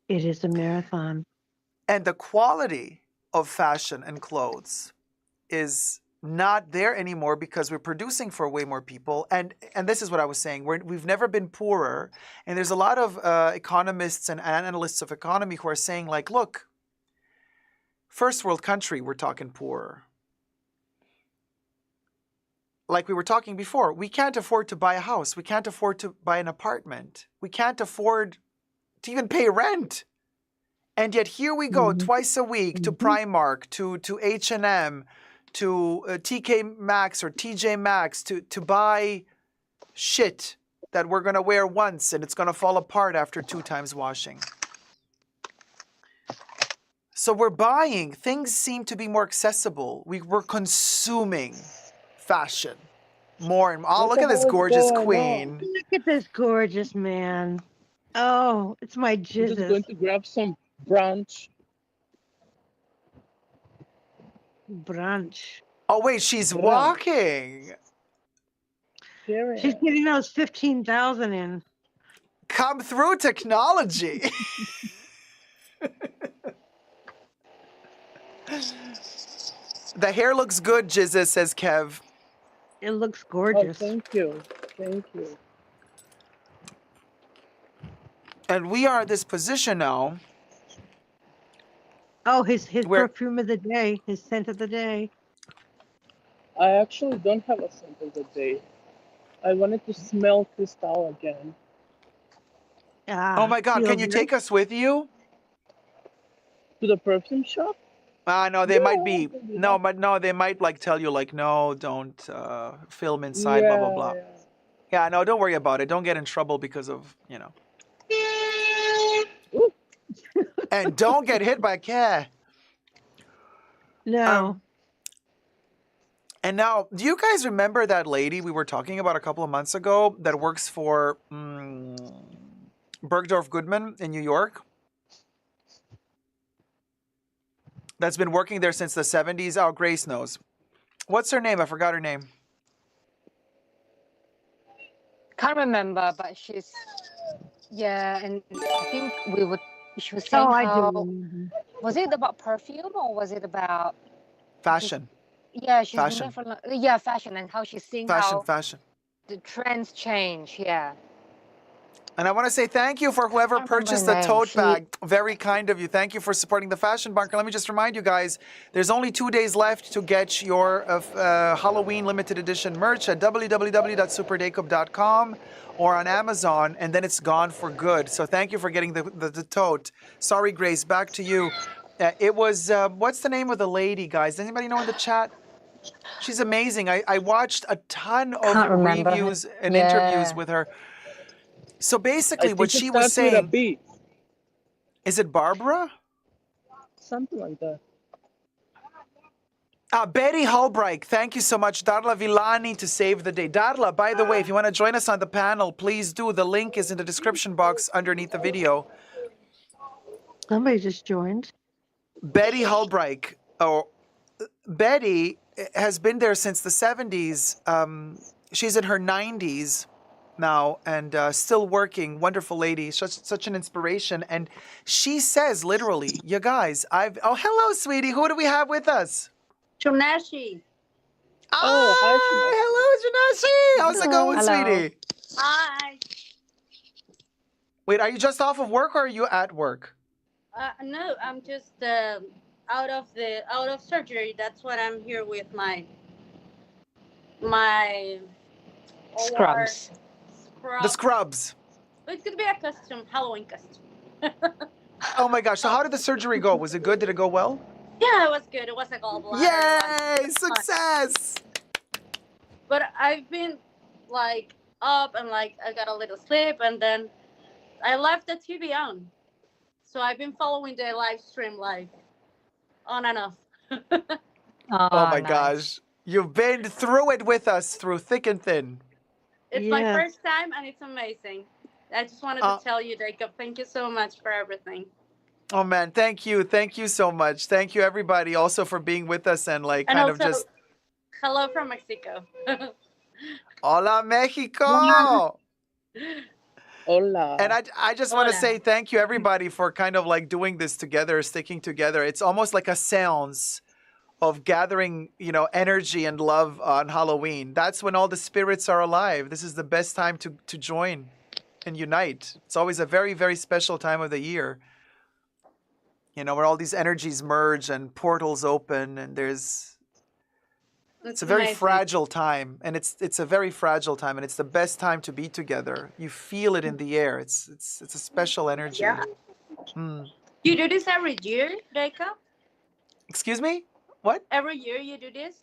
It is a marathon. And the quality of fashion and clothes is not there anymore because we're producing for way more people. And this is what I was saying. We've never been poorer. And there's a lot of economists and analysts of economy who are saying, like, look, first world country, we're talking poorer. Like we were talking before, we can't afford to buy a house. We can't afford to buy an apartment. We can't afford to even pay rent. And yet here we go twice a week to Primark, to H&M, to TK Maxx or TJ Maxx to buy shit that we're going to wear once and it's going to fall apart after 2 times washing. So we're buying. Things seem to be more accessible. We're consuming fashion more and more. Oh, look at this gorgeous queen. Look at this gorgeous man. Oh, it's my I'm just jizzes. going to grab some brunch. Brunch. Oh, wait, she's walking. She's getting those 15,000 in. Come through technology. The hair looks good, Jizza, says Kev. It looks gorgeous. Oh, thank you. Thank you. And we are at this position now. Oh, his perfume of the day, his scent of the day. I actually don't have a scent of the day. I wanted to smell Cristal again. Oh my God, can you take us with you? To the perfume shop? No, they might be. No, but no, they might like tell you like, no, don't film inside, blah, blah, blah. Yeah, no, don't worry about it. Don't get in trouble because of, And don't get hit by a cat. No. And now, do you guys remember that lady we were talking about a couple of months ago that works for Bergdorf Goodman in New York? That's been working there since the 70s. Oh, Grace knows. What's her name? I forgot her name. Can't remember, but she's and I think she was saying I how do. was it about perfume or was it about fashion? She's fashion. been there for fashion and how she's seeing fashion. The trends change. Yeah. And I want to say thank you for whoever purchased the tote bag. Very kind of you. Thank you for supporting the Fashion Bunker. Let me just remind you guys, there's only 2 days left to get your Halloween limited edition merch at www.superdacob.com or on Amazon, and then it's gone for good. So thank you for getting the tote. Sorry, Grace, back to you. It was, what's the name of the lady, guys? Does anybody know in the chat? She's amazing. I watched a ton of reviews and interviews with her. So basically what she was saying, is it Barbara? Something like that. Betty Halbreich, thank you so much. Darla Villani to save the day. Darla, by the way, if you want to join us on the panel, please do. The link is in the description box underneath the video. Somebody just joined. Betty Halbreich. Oh, Betty has been there since the 70s. She's in her 90s now and still working. Wonderful lady. Such an inspiration. And she says, literally, you guys, Oh, hello, sweetie. Who do we have with us? Junashi. Oh, hello, Junashi. How's it going, Hello. sweetie? Hi. Wait, are you just off of work or are you at work? No, I'm just out of surgery. That's what I'm here with my Scrubs. The scrubs. It's gonna be a costume, Halloween costume. Oh my gosh. So how did the surgery go? Was it good? Did it go well? Yeah, it was good. It was a gallbladder. Yay! Success! But I've been like up and like I got a little sleep and then I left the TV on. So I've been following the live stream live on and off. Oh my gosh. You've been through it with us through thick and thin. It's my first time and it's amazing. I just wanted to tell you, Jacob, thank you so much for everything. Oh man, thank you. Thank you so much. Thank you everybody also for being with us and like And kind also, of just hello from Mexico. Hola Mexico. Hola. And I just want to say thank you everybody for kind of like doing this together, sticking together. It's almost like a seance of gathering, energy and love on Halloween. That's when all the spirits are alive. This is the best time to join and unite. It's always a very, very special time of the year. Where all these energies merge and portals open and it's a very amazing. fragile time, and it's a very fragile time, and it's the best time to be together. You feel it in the air. It's a special energy. Yeah. You do this every year, Jacob? Excuse me? What? Every year you do this?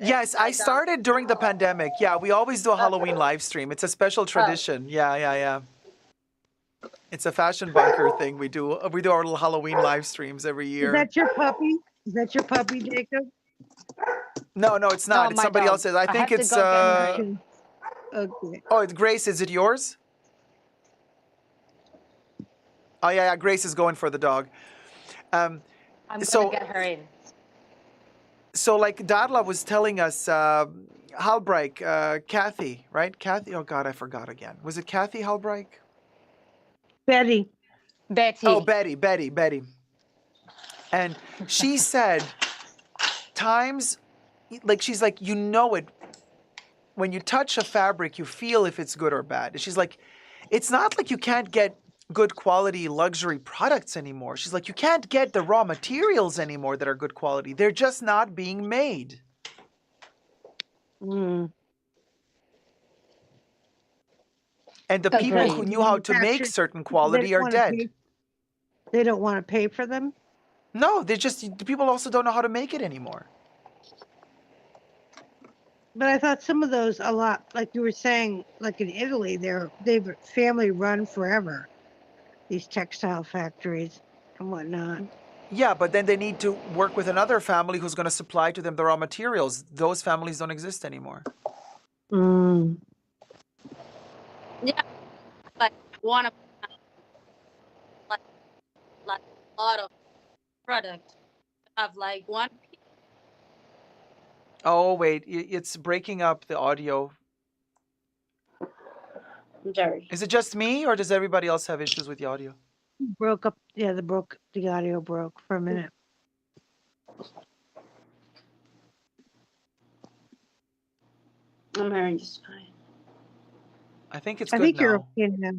Yes, I started during the pandemic. Yeah, we always do a Halloween live stream. It's a special tradition. Yeah. It's a fashion bunker thing. We do our little Halloween live streams every year. Is that your puppy? Is that your puppy, Jacob? No, it's not. It's somebody else's. I think it's Okay. Oh, it's Grace. Is it yours? Oh yeah, Grace is going for the dog. I'm gonna get her in. So like Darla was telling us, Halbreich, Kathy, right? Kathy. Oh God, I forgot again. Was it Kathy Halbreich? Betty. Oh, Betty. And she said, times, like she's like, it. When you touch a fabric, you feel if it's good or bad. And she's like, it's not like you can't get good quality luxury products anymore. She's like, you can't get the raw materials anymore that are good quality. They're just not being made. And the people who knew how to make certain quality are dead. They don't want to pay for them? No, the people also don't know how to make it anymore. But I thought some of those a lot, like you were saying, like in Italy, they've family run forever. These textile factories and whatnot. Yeah, but then they need to work with another family who's going to supply to them the raw materials. Those families don't exist anymore. Yeah, like one of like a lot of product have like one. Oh wait, it's breaking up the audio. I'm sorry. Is it just me, or does everybody else have issues with the audio? Broke up. Yeah, the audio broke for a minute. I'm hearing just fine. I think it's I good think now. you're okay now.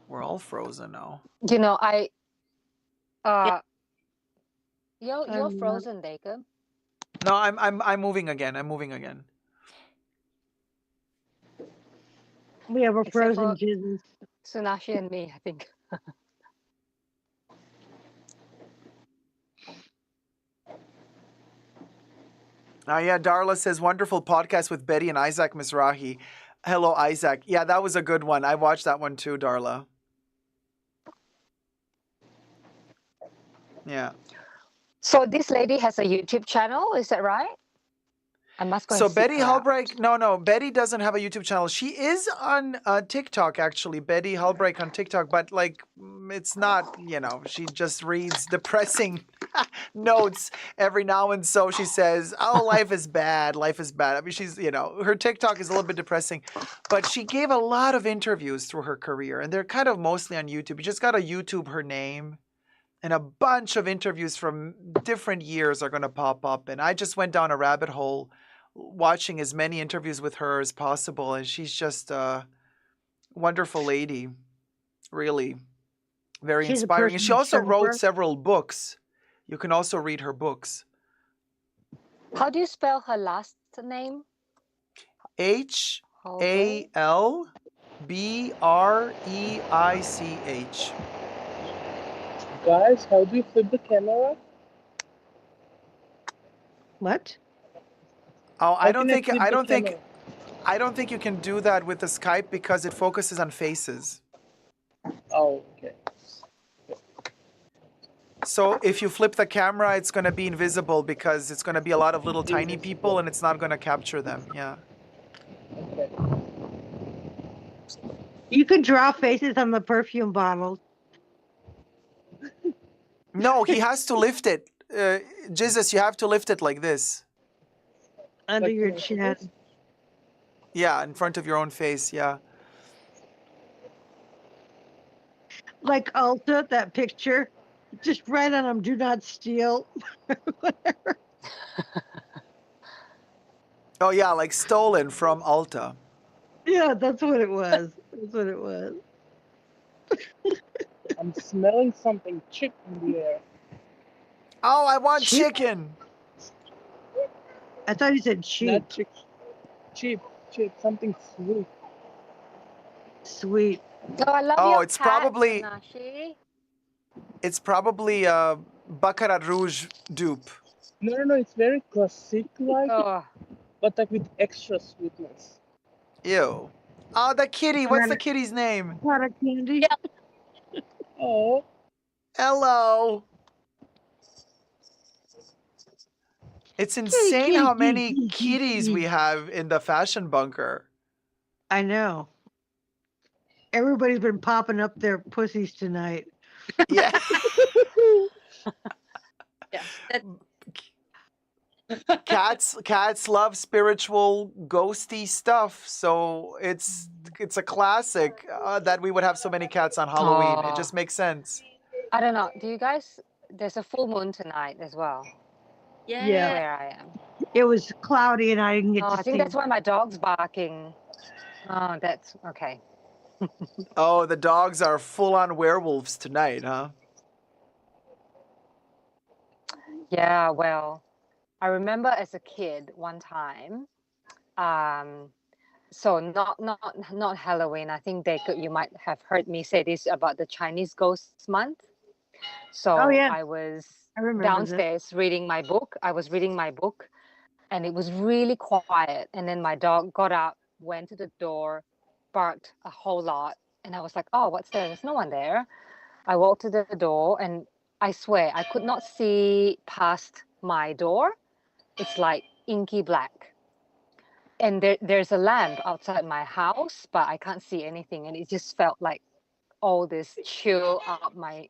We're all frozen now. You're frozen, Jacob. No, I'm moving again. We have a Except frozen for Jesus. Sunashi and me, I think. Yeah, Darla says, wonderful podcast with Betty and Isaac Mizrahi. Hello, Isaac. Yeah, that was a good one. I watched that one too, Darla. Yeah. So this lady has a YouTube channel, is that right? I must go and So seek Betty her out. Halbreich, no, Betty doesn't have a YouTube channel. She is on TikTok, actually, Betty Halbreich on TikTok, but like it's not, she just reads depressing notes every now and so. She says, "Oh, life is bad. Life is bad." I mean, she's, her TikTok is a little bit depressing, but she gave a lot of interviews through her career, and they're kind of mostly on YouTube. You just got to YouTube her name. And a bunch of interviews from different years are going to pop up. And I just went down a rabbit hole watching as many interviews with her as possible. And she's just a wonderful lady, really very She's a inspiring. And she personal also wrote shopper. several books. You can also read her books. How do you spell her last name? Halbreich. Guys, how do you flip the camera? What? Oh, How can I flip the camera? I don't think you can do that with the Skype because it focuses on faces. Oh, okay. So if you flip the camera, it's going to be invisible because it's going to be a lot of little tiny people and it's not going to capture them. Yeah. Okay. You can draw faces on the perfume bottles. No, he has to lift it. Jesus, you have to lift it like this. Under your chin. Yeah, in front of your own face. Yeah. Like Ulta, that picture. Just write on them, "Do not steal." Whatever. Oh, yeah, like stolen from Ulta. Yeah, that's what it was. That's what it was. I'm smelling something chick in the air. Oh, I want chicken. I thought you said cheap. Not chick. Cheap, something sweet. Sweet. Oh, I love Oh, your it's cat, probably Tanashi. it's probably a Baccarat Rouge dupe. No, it's very classic-like, Oh. but like with extra sweetness. Ew. Oh, the kitty. What's the kitty's name? What a candy. Oh. Hello. It's insane how many kitties we have in the fashion bunker. I know. Everybody's been popping up their pussies tonight. Yeah. Cats love spiritual ghosty stuff, so it's a classic that we would have so many cats on Halloween. It Oh. just makes sense. I don't know. Do you guys? There's a full moon tonight as well. Yeah. Where I am. It was cloudy and I didn't get Oh, to I see. think that's why my dog's barking. Oh, that's okay. Oh, the dogs are full-on werewolves tonight, huh? Yeah, well, I remember as a kid one time. So not Halloween. I think you might have heard me say this about the Chinese Ghost Month. So Oh, yeah. I was I remember downstairs reading my book. I was reading my book, and it was really quiet. And then my dog got up, went to the door, barked a whole lot, and I was like, "Oh, what's there? There's no one there." I walked to the door, and I swear I could not see past my door. It's like inky black. And there's a lamp outside my house, but I can't see anything. And it just felt like all this chill up my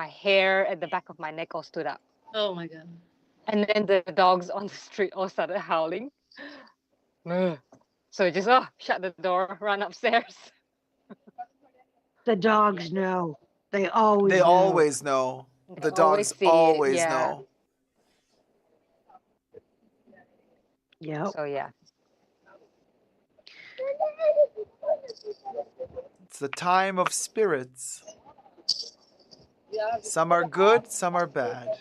hair at the back of my neck all stood up. Oh my god. And then the dogs on the street all started howling. Ugh. So just shut the door, run upstairs. The dogs know. They always They know. always know. The dogs see it, always yeah. know. Yep. So yeah. It's the time of spirits. Some are good, some are bad.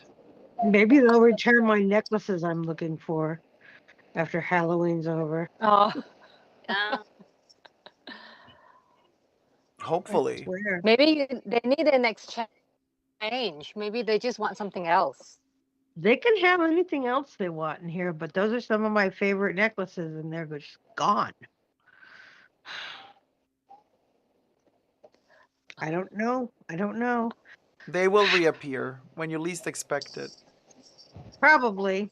Maybe they'll return my necklaces I'm looking for after Halloween's over. Oh. Yeah. Hopefully. Maybe they need an exchange. Maybe they just want something else. They can have anything else they want in here, but those are some of my favorite necklaces, and they're just gone. I don't know. They will reappear when you least expect it. Probably.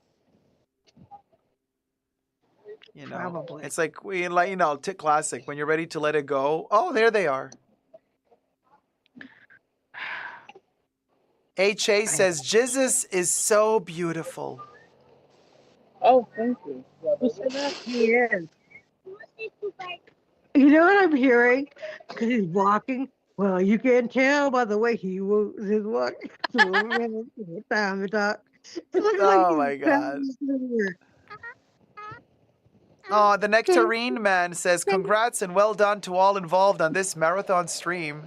You know, Probably. it's like classic. When you're ready to let it go, oh, there they are. HA says, Jesus is so beautiful. Oh, thank you. Who said that? He is. You know what I'm hearing? Because he's walking. Well, you can tell by the way he moves his walk. Time to talk. It looks like Oh he's my God. somewhere. Oh, the Nectarine Man says, congrats and well done to all involved on this marathon stream.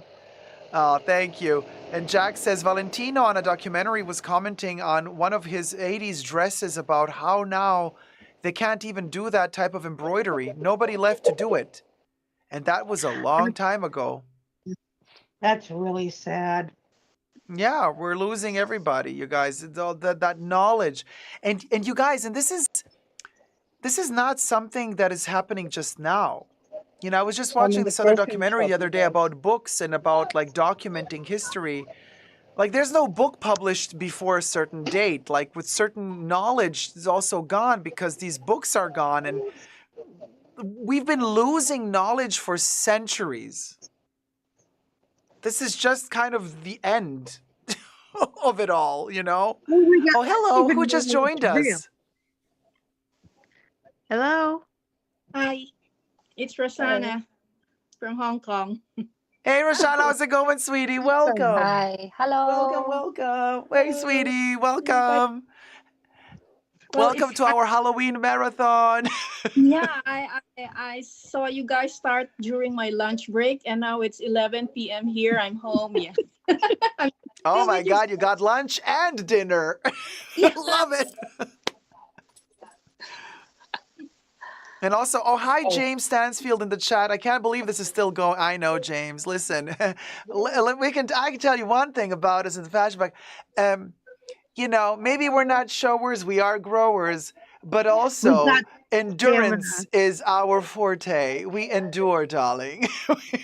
Oh, thank you. And Jack says, Valentino on a documentary was commenting on one of his 80s dresses about how now they can't even do that type of embroidery. Nobody left to do it. And that was a long time ago. That's really sad. Yeah, we're losing everybody, you guys. It's all that knowledge. And you guys, and this is not something that is happening just now. You know, I was just watching this other documentary the other day about books and about like documenting history. Like there's no book published before a certain date. Like with certain knowledge is also gone because these books are gone, and we've been losing knowledge for centuries. This is just kind of the end of it all, you know? Oh, hello. Who just joined us? Hello. Hi, it's Rosanna from Hong Kong. Hey, Roshana, how's it going, sweetie? Welcome. Hi. Hello. Welcome. Hey, sweetie. Welcome. Well, Welcome to our Halloween marathon. Yeah, I saw you guys start during my lunch break, and now it's 11 p.m. here. I'm home. Yeah. Oh my God, you got lunch and dinner. Love it. And also, oh, hi, James Stansfield in the chat. I can't believe this is still going. I know, James. Listen, I can tell you one thing about us in the fashion bag. You know, maybe we're not showers, we are growers, but also endurance is our forte. We endure, darling.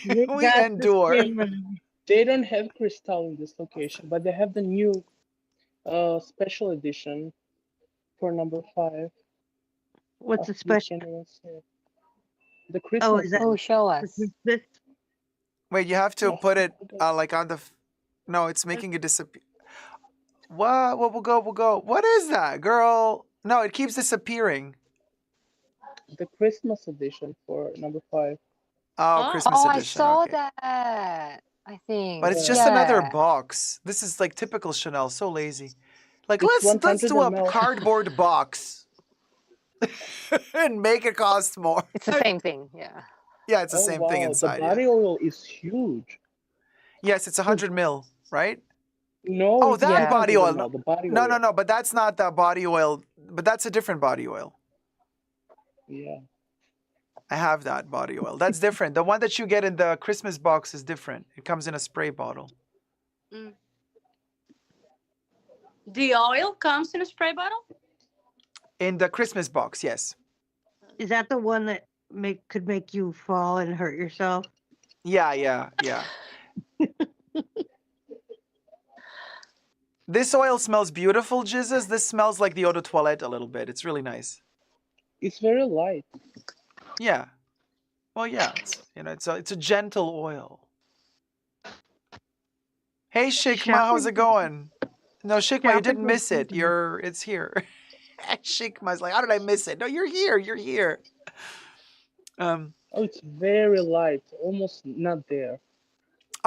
We endure. They don't have crystal in this location, but they have the new special edition for number 5. What's the special? The Christmas. Show us. Wait, you have to put it like on the. No, it's making it disappear. What? We'll go. What is that, girl? No, it keeps disappearing. The Christmas edition for number 5. Oh, Christmas edition. I saw okay. that. I think. But it's just another box. This is like typical Chanel. So lazy. Like let's do a cardboard box and make it cost more. It's the same thing. Yeah. Yeah, it's the same thing inside. The body oil is huge. Yes, it's 100 ml, right? No. Oh, that body oil. The body no, oil. no, no. But that's not the body oil. But that's a different body oil. Yeah. I have that body oil. That's different. The one that you get in the Christmas box is different. It comes in a spray bottle. The oil comes in a spray bottle? In the Christmas box, yes. Is that the one that could make you fall and hurt yourself? Yeah. This oil smells beautiful, Jesus. This smells like the eau de toilette a little bit. It's really nice. It's very light. Yeah. Well, yeah. It's a gentle oil. Hey, Shikma, how's it going? No, Shikma, you didn't miss it. It's here. Shikma's like, how did I miss it? No, you're here. You're here. It's very light, almost not there.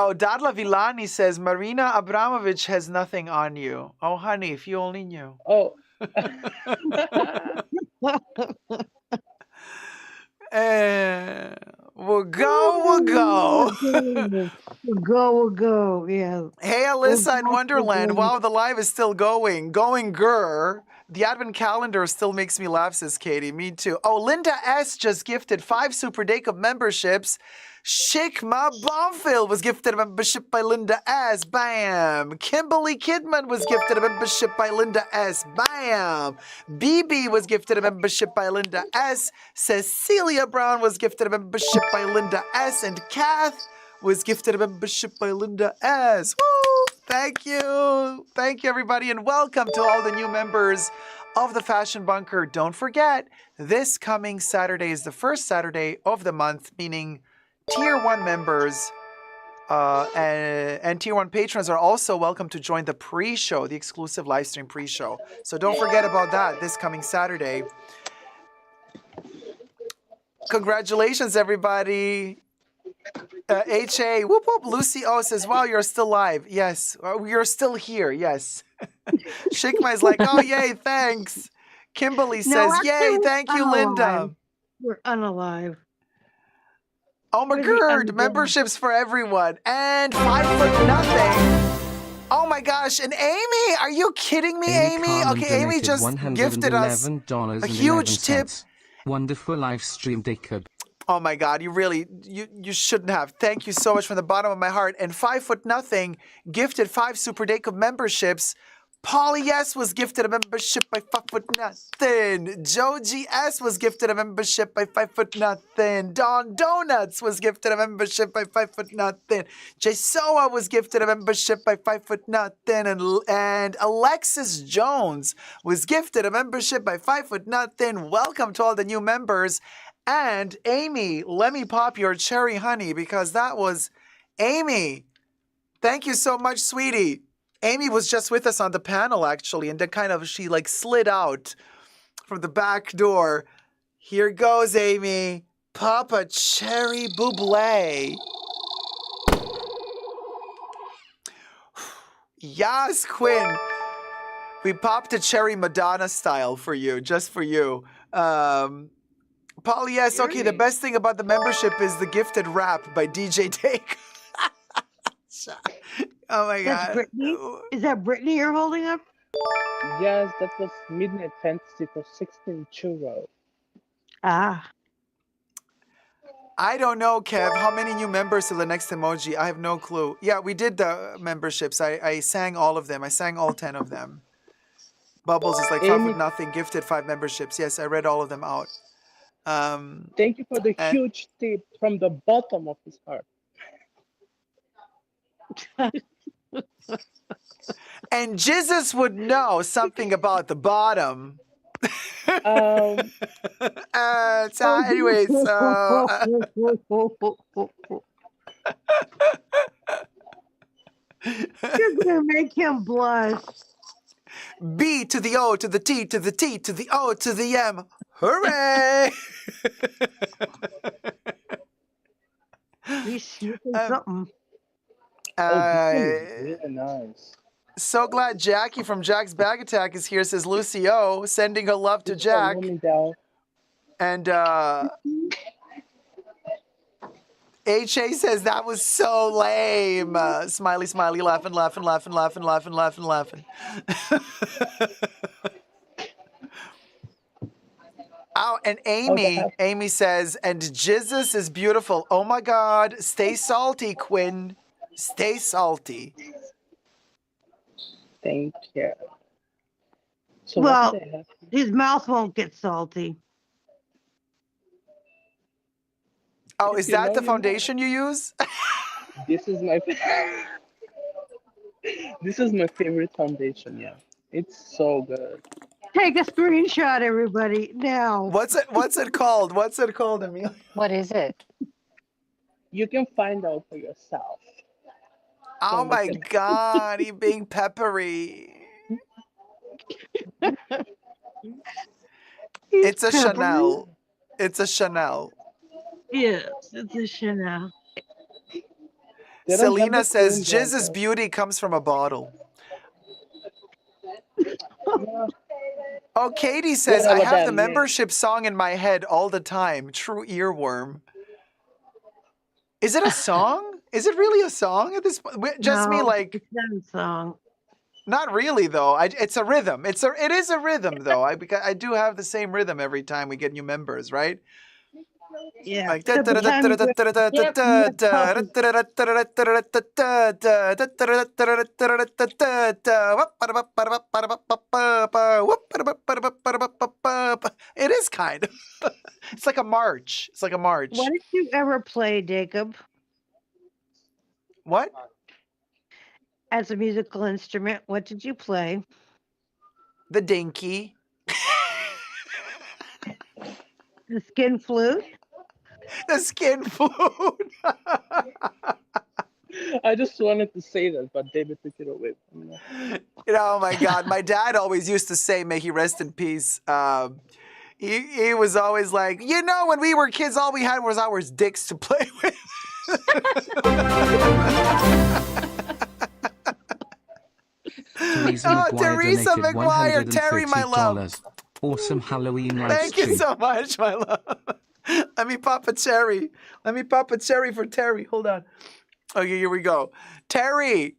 Oh, Dadla Villani says, Marina Abramovich has nothing on you. Oh, honey, if you only knew. Oh. We'll go. We'll go, yeah. Hey, Alyssa in Wonderland. Wow, the live is still going. Going grr. The advent calendar still makes me laugh, says Katie. Me too. Oh, Linda S. just gifted 5 Super Jacob memberships. Shikma Bonfil was gifted a membership by Linda S. Bam. Kimberly Kidman was gifted a membership by Linda S. Bam. BB was gifted a membership by Linda S. Cecilia Brown was gifted a membership by Linda S. And Kath was gifted a membership by Linda S. Woo! Thank you. Thank you, everybody, and welcome to all the new members of the Fashion Bunker. Don't forget, this coming Saturday is the first Saturday of the month, meaning Tier 1 members and Tier 1 patrons are also welcome to join the pre-show, the exclusive live stream pre-show. So don't forget about that this coming Saturday. Congratulations, everybody. HA, whoop whoop. Lucy O says, wow, you're still live. Yes, you're still here. Yes. Shikma's like, oh, yay, thanks. Kimberly says, yay, thank you, Linda. We're unalive. Oh my god, memberships for everyone. And 5 foot nothing. Oh my gosh, and Amy, are you kidding me, Amy? Okay, Amy just gifted us a huge tip. Wonderful live stream, Jacob. Oh my God, you really, you shouldn't have. Thank you so much from the bottom of my heart. And 5 foot nothing gifted 5 Super Jacob memberships. Polly S was gifted a membership by 5 foot nothing. Joji S was gifted a membership by 5 foot nothing. Don Donuts was gifted a membership by 5 foot nothing. Jessoa was gifted a membership by 5 foot nothing. And Alexis Jones was gifted a membership by 5 foot nothing. Welcome to all the new members. And Amy, let me pop your cherry, honey, because that was Amy. Thank you so much, sweetie. Amy was just with us on the panel, actually, and then she slid out from the back door. Here goes, Amy. Pop a cherry buble. Yes, Quinn. We popped a cherry Madonna style for you, just for you. Polly, yes, okay, the best thing about the membership is the gifted rap by DJ Take. Oh my God. Brittany? Is that Brittany you're holding up? Yes, that was Midnight Fantasy for 16 churro. Ah. I don't know, Kev. How many new members to the next emoji? I have no clue. Yeah, we did the memberships. I sang all of them. I sang all 10 of them. Bubbles is like 5 foot nothing, gifted 5 memberships. Yes, I read all of them out. Thank you for the huge tip from the bottom of his heart. And Jesus would know something about the bottom. Anyways, you're gonna make him blush. B to the O to the T to the T to the O to the M. Hooray! He's sniffing something. Really nice. So glad Jackie from Jack's Bag Attack is here, says Lucy O, sending her love to Jack. And HA says that was so lame. Smiley, smiley, laughing, laughing, laughing, laughing, laughing, laughing, laughing. Oh, and Amy says, and Jesus is beautiful. Oh my God, stay salty, Quinn. Stay salty. Thank you. So well, his mouth won't get salty. Oh, is that the foundation you use? This is my favorite foundation. Yeah, it's so good. Take a screenshot, everybody, now. What's it called? What's it called, Emil? What is it? You can find out for yourself. Oh my God, he being peppery. It's a peppery. Chanel. It's a Chanel. Yes, it's a Chanel. Selena says, Jizz's beauty comes from a bottle. Oh, Katie says, I have the membership song in my head all the time. True earworm. Is it a song? Is it really a song at this point? Just me like... It's not a song. Not really, though. It's a rhythm. It is a rhythm, though. Because I do have the same rhythm every time we get new members, right? Yeah. Like It is kind of. It's like a march. It's like a march. What did you ever play, Jacob? What? As a musical instrument, what did you play? The dinky. The skin flute? The skin flute. I just wanted to say that, but David took it away from me. Oh my God. My dad always used to say, may he rest in peace. He was always like, you know, when we were kids, all we had was our dicks to play with. Teresa Oh, McGuire Teresa donated McGuire, Terry, my love. $150. Awesome Halloween live Thank you stream. so much, my love. Let me pop a cherry. Let me pop a cherry for Terry. Hold on. Okay, here we go. Terry,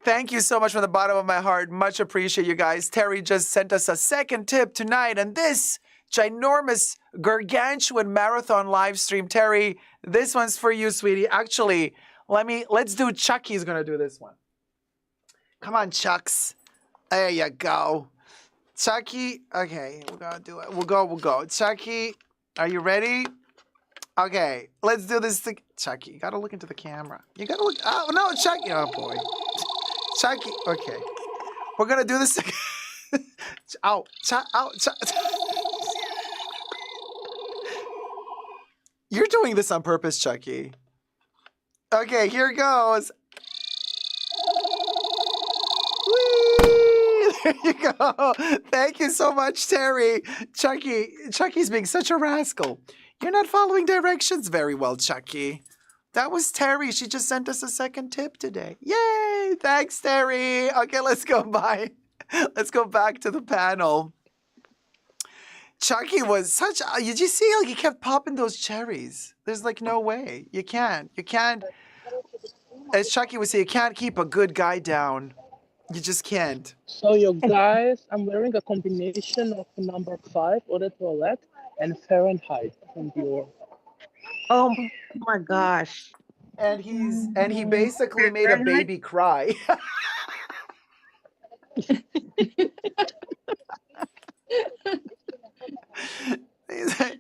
thank you so much from the bottom of my heart. Much appreciate you guys. Terry just sent us a second tip tonight, and this ginormous, gargantuan marathon live stream. Terry, this one's for you, sweetie. Actually, let's do Chucky's gonna do this one. Come on, Chucks. There you go. Chucky, okay, we're gonna do it. We'll go. Chucky, are you ready? Okay, let's do this. Chucky, you gotta look into the camera. You gotta look. Oh, no, Chucky. Oh, boy. Chucky, okay. We're gonna do this. Ow, ow, You're doing this on purpose, Chucky. Okay, here goes. Whee! There you go. Thank you so much, Terry. Chucky's being such a rascal. You're not following directions very well, Chucky. That was Terry. She just sent us a second tip today. Yay! Thanks, Terry. Okay, let's go by. Let's go back to the panel. Chucky was such. Did you see how he kept popping those cherries? There's like no way. You can't. As Chucky would say, you can't keep a good guy down. You just can't. So, you guys, I'm wearing a combination of number 5, Eau de Toilette, and Fahrenheit from Dior. Oh my gosh. And he basically made a baby cry.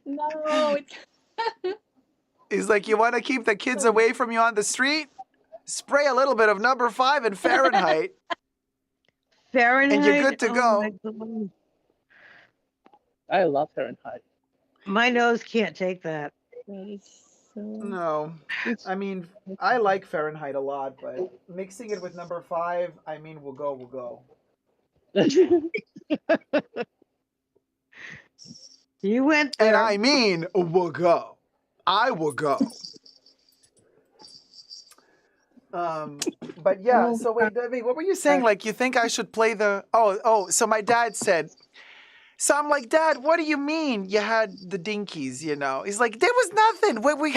No. He's like, you want to keep the kids away from you on the street? Spray a little bit of number 5 in Fahrenheit. Fahrenheit? And you're good to go. God. I love Fahrenheit. My nose can't take that. No. I mean, I like Fahrenheit a lot, but mixing it with number 5, I mean, we'll go. You went there. And I mean, we'll go. I will go. But yeah, so wait, Debbie, what were you saying? Like, you think I should play the... Oh, so my dad said... So I'm like, Dad, what do you mean you had the dinkies, you know? He's like, there was nothing. What we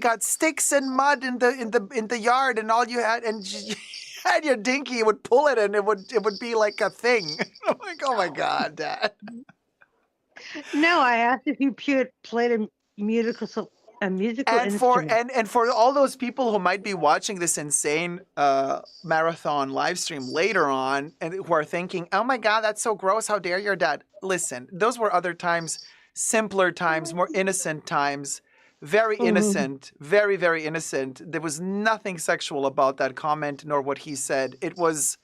got sticks and mud in the yard, and all you had, and you had your dinky, you would pull it and it would be like a thing. I'm like, oh my God, Dad. No, I asked if you played a musical instrument. And for all those people who might be watching this insane marathon live stream later on and who are thinking, oh my God, that's so gross, how dare your dad? Listen, those were other times, simpler times, more innocent times, very innocent, very, very innocent. There was nothing sexual about that comment nor what he said. It was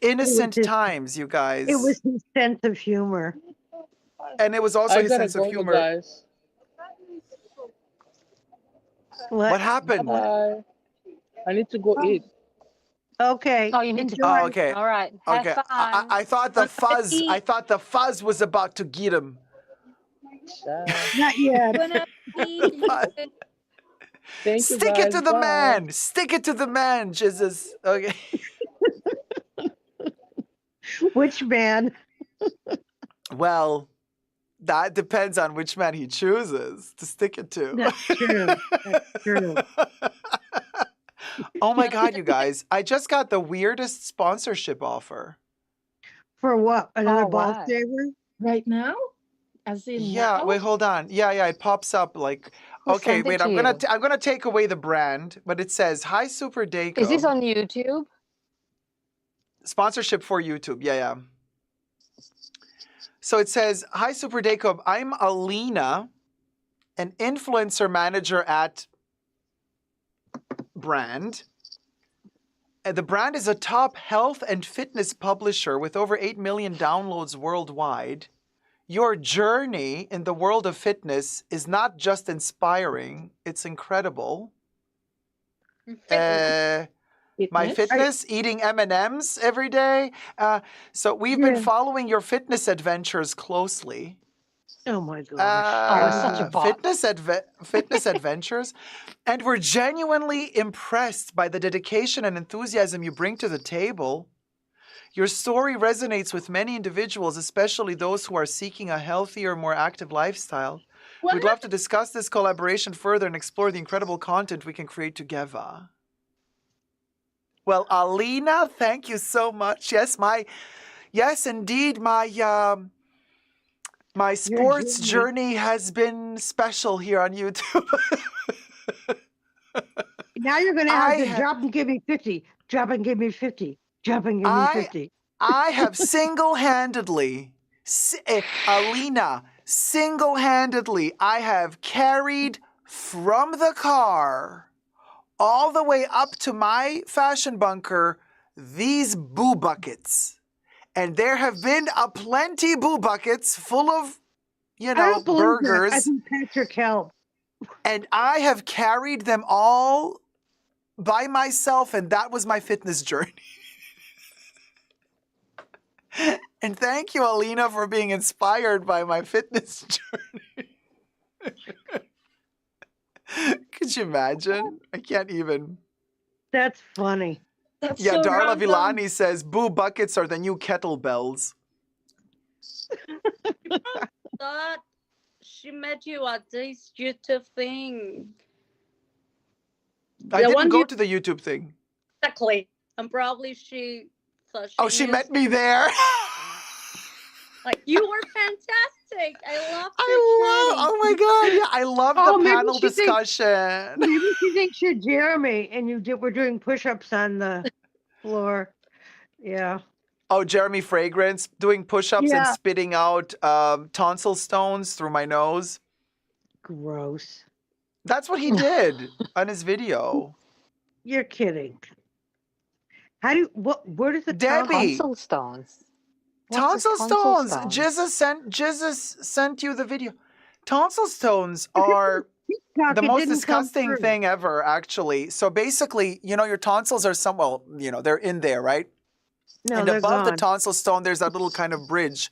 innocent times, you guys. It was his sense of humor. And it was also his sense of humor. Guys. What happened? Bye. I need to go eat. Okay. Oh, you need to. Oh, okay. All right. Have Okay. fun. I thought the fuzz was about to get him. Not yet. Stick it to the man. Stick it to the man, Jesus. Okay. Which man? Well, that depends on which man he chooses to stick it to. That's true. That's true. Oh my God, you guys. I just got the weirdest sponsorship offer. For what? Another ball wow. saver? Right now? As in Yeah, now? wait, hold on. Yeah, it pops up like, Who okay, sent it wait, to I'm you? gonna take away the brand, but it says, hi, Super Daco. Is this on YouTube? Sponsorship for YouTube. Yeah. So it says, hi, Super Dacob. I'm Alina, an influencer manager at brand. The brand is a top health and fitness publisher with over 8 million downloads worldwide. Your journey in the world of fitness is not just inspiring, it's incredible. My fitness, eating M&Ms every day. So we've been following your fitness adventures closely. Oh my gosh. Such a bot. Fitness adventures. And we're genuinely impressed by the dedication and enthusiasm you bring to the table. Your story resonates with many individuals, especially those who are seeking a healthier, more active lifestyle. We'd love to discuss this collaboration further and explore the incredible content we can create together. Well, Alina, thank you so much. Yes, indeed, my sports journey has been special here on YouTube. Now you're going to have to drop and give me 50. Drop and give me 50. Drop and give me 50. I have single-handedly, Alina, single-handedly, I have carried from the car all the way up to my fashion bunker these boo buckets. And there have been aplenty boo buckets full of, burgers. I think Patrick helped. And I have carried them all by myself, and that was my fitness journey. And thank you, Alina, for being inspired by my fitness journey. Could you imagine? I can't even. That's funny. That's so Darla random. Villani says, boo buckets are the new kettlebells. Thought she met you at this YouTube thing. I didn't go to the YouTube thing. Exactly. And probably she thought she met me there. Like, you were fantastic. Oh my God. Yeah, I love the panel discussion. Maybe she thinks you're Jeremy and we're doing push-ups on the floor. Yeah. Oh, Jeremy Fragrance doing push-ups and spitting out tonsil stones through my nose. Gross. That's what he did on his video. You're kidding. Where does the Debbie tonsil stones? Tonsil stones. Jesus sent you the video. Tonsil stones are the most disgusting thing ever, actually. So basically, your tonsils are they're in there, right? No, and above the tonsil stone, there's that little kind of bridge.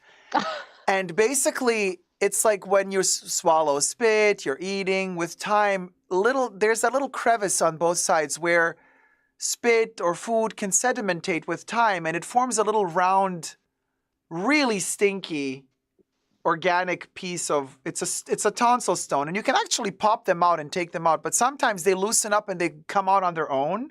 And basically, it's like when you swallow spit, you're eating, with time, there's that little crevice on both sides where spit or food can sedimentate with time, and it forms a little round, really stinky organic piece of it's a tonsil stone, and you can actually pop them out and take them out, but sometimes they loosen up and they come out on their own.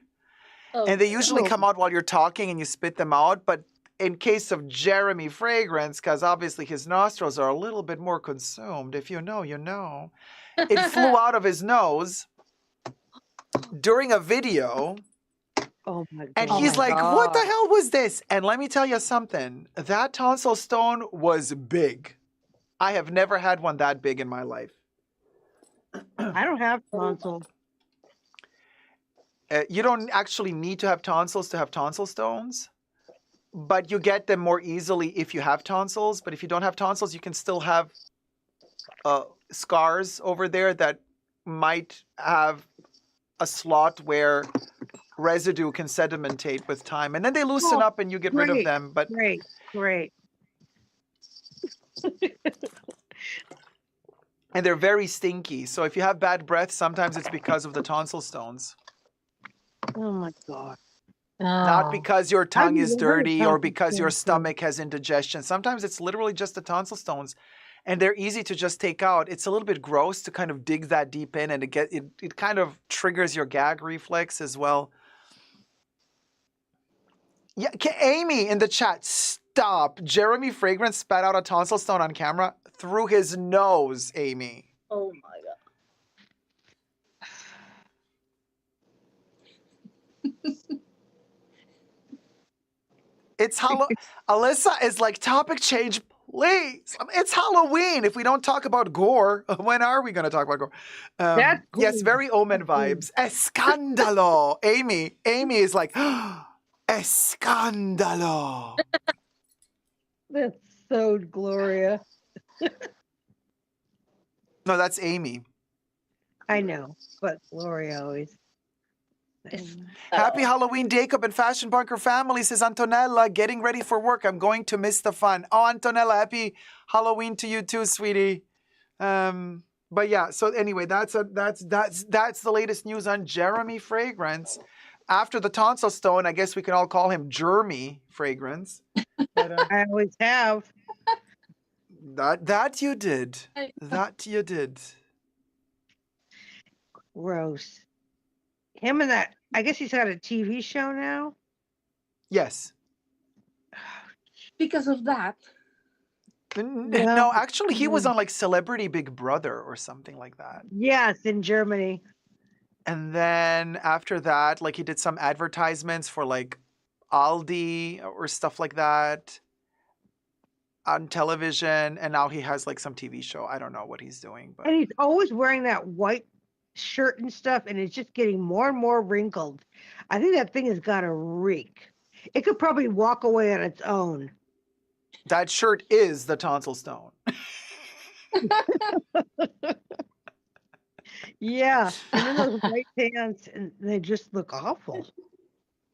And they usually come out while you're talking and you spit them out. But in case of Jeremy Fragrance, because obviously his nostrils are a little bit more consumed, if you know, you know, it flew out of his nose during a video. Oh my God. And he's like, what the hell was this? And let me tell you something. That tonsil stone was big. I have never had one that big in my life. I don't have tonsils. You don't actually need to have tonsils to have tonsil stones, but you get them more easily if you have tonsils. But if you don't have tonsils, you can still have scars over there that might have a slot where residue can sedimentate with time. And then they loosen up and you get rid of them. But Great. And they're very stinky. So if you have bad breath, sometimes it's because of the tonsil stones. Oh my God. Not because your tongue is dirty or because your stomach has indigestion. Sometimes it's literally just the tonsil stones, and they're easy to just take out. It's a little bit gross to kind of dig that deep in, and it kind of triggers your gag reflex as well. Yeah, Amy in the chat, stop. Jeremy Fragrance spat out a tonsil stone on camera through his nose, Amy. Oh my God. It's Alyssa is like, topic change, please. It's Halloween. If we don't talk about gore, when are we going to talk about gore? Yes, very Omen vibes. Escándalo. Amy is like, Escándalo. That's so Gloria. No, that's Amy. I know, but Gloria always. Happy Halloween, Jacob and Fashion Bunker family, says Antonella. Getting ready for work. I'm going to miss the fun. Oh, Antonella, happy Halloween to you too, sweetie. But yeah, so anyway, that's the latest news on Jeremy Fragrance. After the tonsil stone, I guess we can all call him Jeremy Fragrance. But, I always have. That you did. That you did. Gross. Him and that. I guess he's got a TV show now. Yes. Because of that. No, actually, he was on like Celebrity Big Brother or something like that. Yes, in Germany. And then after that, like he did some advertisements for like Aldi or stuff like that on television. And now he has like some TV show. I don't know what he's doing, but And he's always wearing that white shirt and stuff, and it's just getting more and more wrinkled. I think that thing has got a reek. It could probably walk away on its own. that shirt is the tonsil stone. Yeah, and then those white pants, and they just look awful.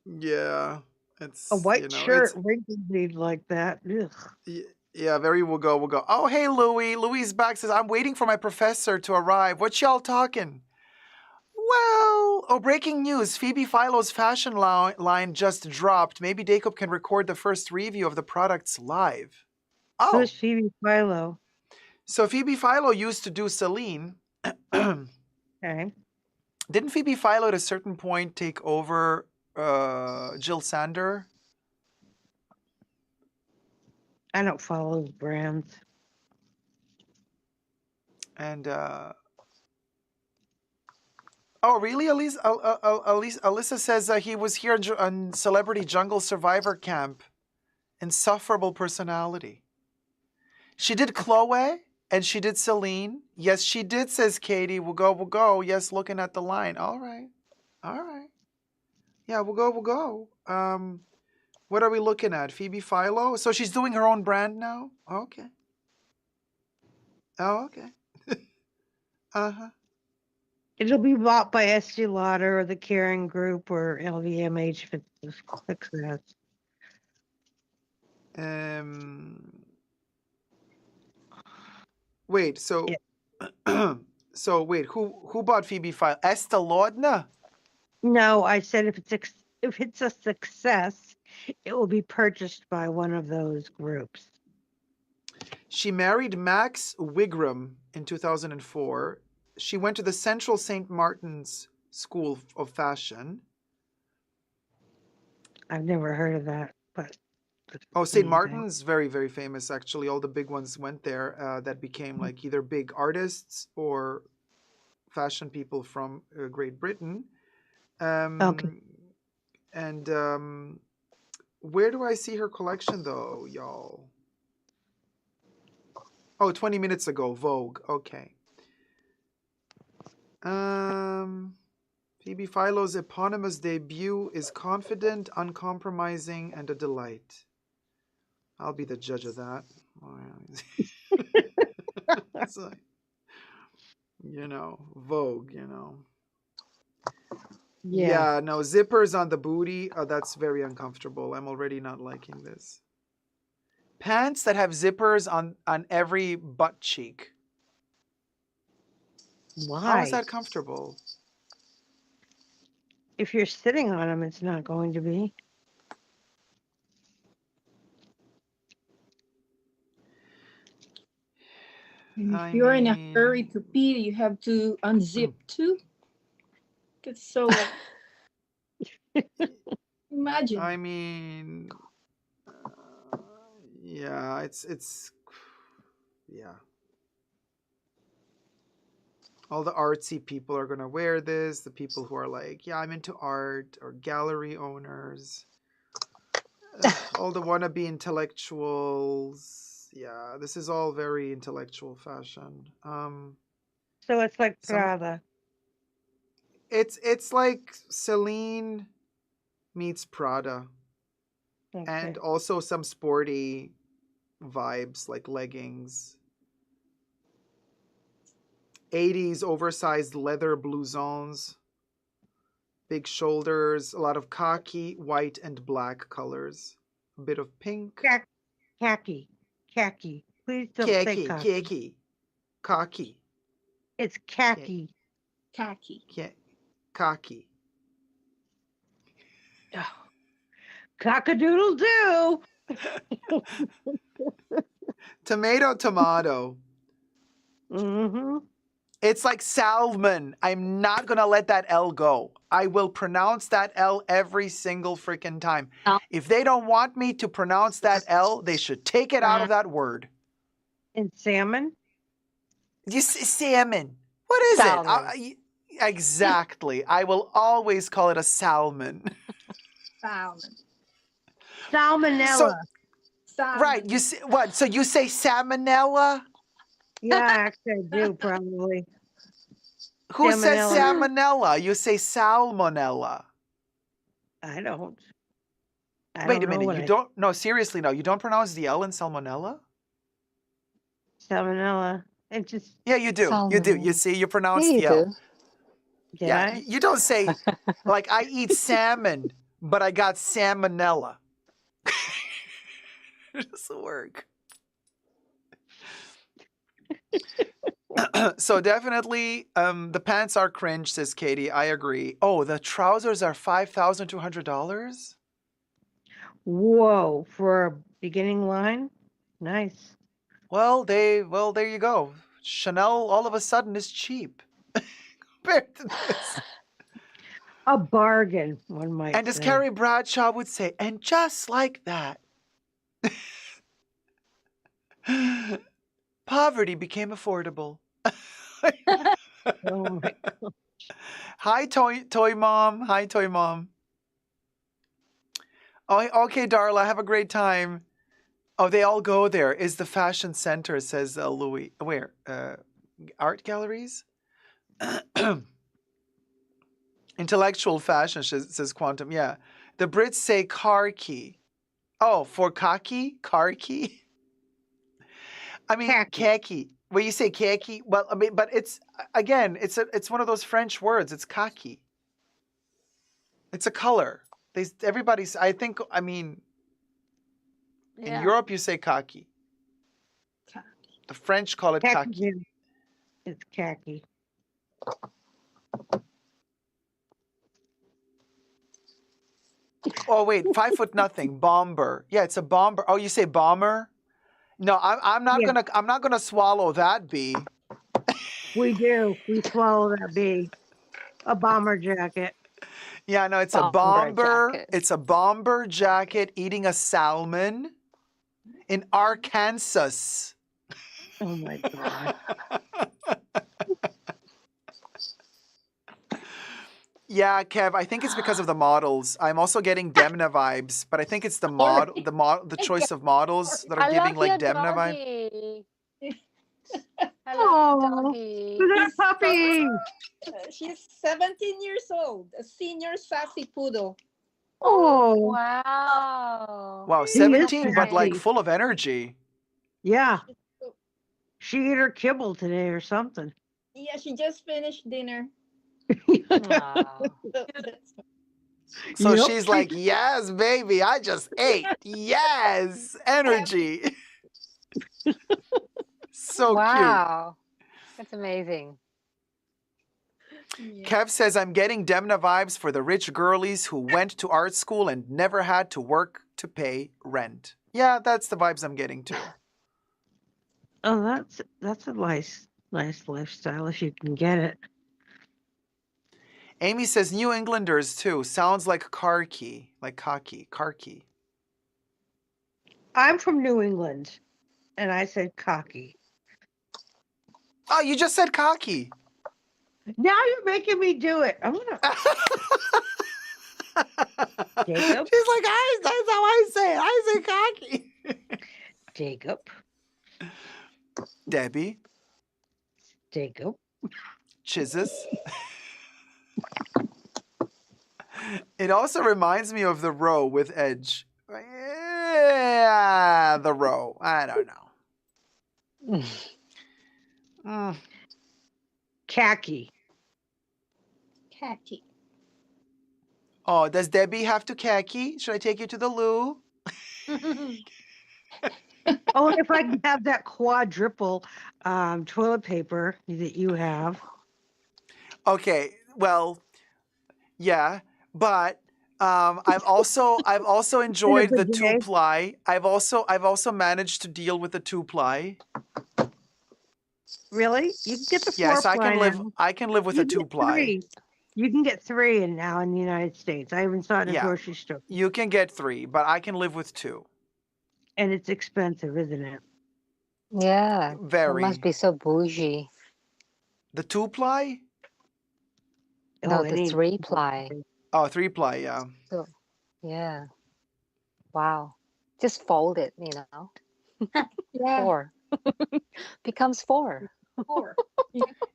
Yeah, it's A white you know, shirt it's wrinkled like that. Ugh. yeah, very we'll go. Oh, hey Louis. Louis is back, says I'm waiting for my professor to arrive. What y'all talking? Well, oh, breaking news. Phoebe Philo's fashion line just dropped. Maybe Jacob can record the first review of the products live. Oh. Who's Phoebe Philo? So Phoebe Philo used to do Celine. Okay. Didn't Phoebe Philo at a certain point take over Jill Sander? I don't follow those brands. And oh, really? Alyssa says he was here on Celebrity Jungle Survivor Camp. Insufferable personality. She did Chloe and she did Celine. Yes, she did, says Katie. We'll go. Yes, looking at the line. All right. Yeah, we'll go. What are we looking at? Phoebe Philo? So she's doing her own brand now? Okay. Oh, okay. Uh-huh. It'll be bought by Estee Lauder or the Kering Group or LVMH if it's a success. Wait, so so wait, who bought Phoebe Philo? Estee Lauder? No, I said if it's a success, it will be purchased by one of those groups. She married Max Wigram in 2004. She went to the Central St. Martin's School of Fashion. I've never heard of that, but Oh, St. Martin's, very, very famous, actually. All the big ones went there that became like either big artists or fashion people from Great Britain. Okay. And where do I see her collection, though, y'all? Oh, 20 minutes ago, Vogue. Okay. Phoebe Philo's eponymous debut is confident, uncompromising, and a delight. I'll be the judge of that. It's like, Vogue, Yeah, no, zippers on the booty. Oh, that's very uncomfortable. I'm already not liking this. Pants that have zippers on every butt cheek. Why? How is that comfortable? If you're sitting on them, it's not going to be. And if you're in a hurry to pee, you have to unzip too. That's so. Imagine. I mean, yeah, it's yeah. All the artsy people are gonna wear this. The people who are like, yeah, I'm into art, or gallery owners. All the wannabe intellectuals. Yeah, this is all very intellectual fashion. So it's like Prada. It's like Celine meets Prada. And Okay. also some sporty vibes like leggings. 80s oversized leather blousons. Big shoulders, a lot of khaki, white, and black colors. A bit of pink. Khaki. Khaki. Please don't say Khaki, khaki. khaki, khaki, It's khaki. Khaki. khaki. Cockadoodle doo. Tomato, tomato. Mm-hmm. It's like salmon. I'm not going to let that L go. I will pronounce that L every single freaking time. If they don't want me to pronounce that L, they should take it out of that word. And salmon? Salmon. What is it? Exactly. I will always call it a salmon. Salmon. Salmonella. Right. You say, what? So you say salmonella? Yeah, actually I do probably. Who says salmonella? You say salmonella. I don't. Wait a minute. You don't? No, seriously, no. You don't pronounce the L in salmonella? Salmonella. It just. Yeah, you do. You do. You see, you pronounce Yeah, you the L. do. Did Yeah, I? you don't say like I eat salmon, but I got salmonella. It doesn't work. So definitely, the pants are cringe, says Katie. I agree. Oh, the trousers are $5,200. Whoa, for a beginning line? Nice. Well, there you go. Chanel all of a sudden is cheap compared to this. A bargain, one might And as say. Carrie Bradshaw would say, and just like that, poverty became affordable. Oh my God. Hi, toy mom. Hi, toy mom. Oh, okay, Darla. Have a great time. Oh, they all go there. Is the fashion center, says Louis. Where? Art galleries? Intellectual fashion, says Quantum. Yeah. The Brits say car key. Oh, for khaki? Car key? I mean, khaki. Well, you say khaki. Well, I mean, but it's, again, it's one of those French words. It's khaki. It's a color. Everybody's, I think, I mean, in Yeah. Europe you say khaki. The French call it khaki. It's khaki. Oh wait, 5 foot nothing, bomber. Yeah, it's a bomber. Oh, you say bomber? No, I'm not gonna swallow that B. We do. We swallow that B. A bomber jacket. Yeah, no, it's a bomber. It's a bomber jacket eating a salmon in Arkansas. Oh my God. Yeah, Kev, I think it's because of the models. I'm also getting Demna vibes, but I think it's the choice of models that are giving like Demna vibes. Hello, doggy. Look at that puppy. She's 17 years old, a senior sassy poodle. Oh, wow. Wow, 17, but like full of energy. Yeah. She ate her kibble today or something. Yeah, she just finished dinner. So she's like, yes, baby, I just ate. Yes, energy. So wow. That's amazing. cute. Kev says, I'm getting Demna vibes for the rich girlies who went to art school and never had to work to pay rent. Yeah, that's the vibes I'm getting too. Oh, that's a nice lifestyle if you can get it. Amy says, New Englanders too. Sounds like car key, like khaki, car key. I'm from New England, and I said cocky. Oh, you just said cocky. Now you're making me do it. I'm gonna. Jacob. She's like, that's how I say it. I say cocky. Jacob. Debbie. Jacob. Chizus. It also reminds me of the row with Edge. The row. I don't know. Khaki. Khaki. Oh, does Debbie have to khaki? Should I take you to the loo? Oh, if I can have that quadruple toilet paper that you have. Okay, well, yeah, but I've also enjoyed the bidet? 2-ply. I've also managed to deal with the 2-ply. Really? You can get the Yes, 4-ply now. I can live with You a can get 2-ply. 3. You can get 3 now in the United States. I even saw it in a Yeah, grocery store. you can get 3, but I can live with 2. And it's expensive, isn't it? Yeah. That Very. must be so bougie. The 2-ply? No, Oh, the it ain't. 3-ply. Oh, 3-ply, yeah. So, yeah. Wow. Just fold it, Yeah. 4. Becomes 4. 4.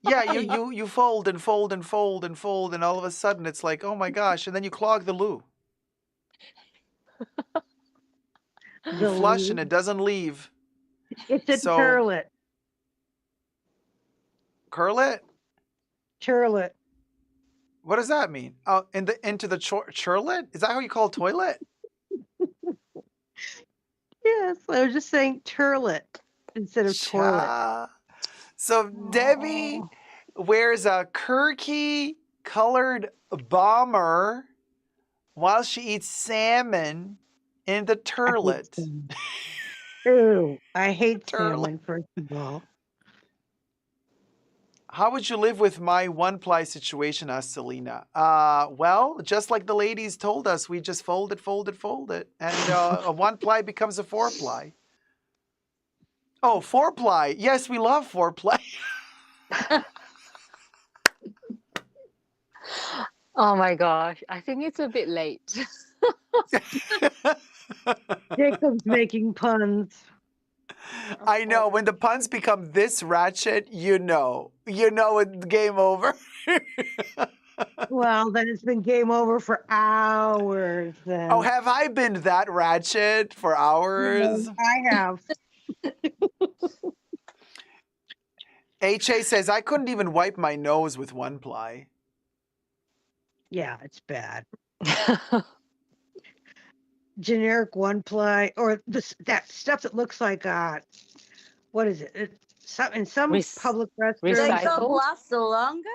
Yeah, you fold and fold and fold and fold, and all of a sudden it's like, oh my gosh, and then you clog the loo. You The flush loo. and it doesn't leave. It's a So turlet. curl it? Turlet. What does that mean? Oh, into the churlet? Is that how you call toilet? Yes, I was just saying turlet instead of toilet. Cha. So Debbie wears a Kirky colored bomber while she eats salmon in the turlet. Ew, I hate Turlet. salmon, first of all. How would you live with my 1-ply situation, asked Selena? Well, just like the ladies told us, we just fold it, and a 1-ply becomes a 4-ply. Oh, 4-ply. Yes, we love 4-ply. Oh my gosh. I think it's a bit late. Jacob's making puns. I know, when the puns become this ratchet, you know it's game over. Well, then it's been game over for hours then. Oh, have I been that ratchet for hours? No, I have. HA says, I couldn't even wipe my nose with 1-ply. Yeah, it's bad. Generic 1-ply or that stuff that looks like what is it? In some public restrooms. Jacob lasts the longest?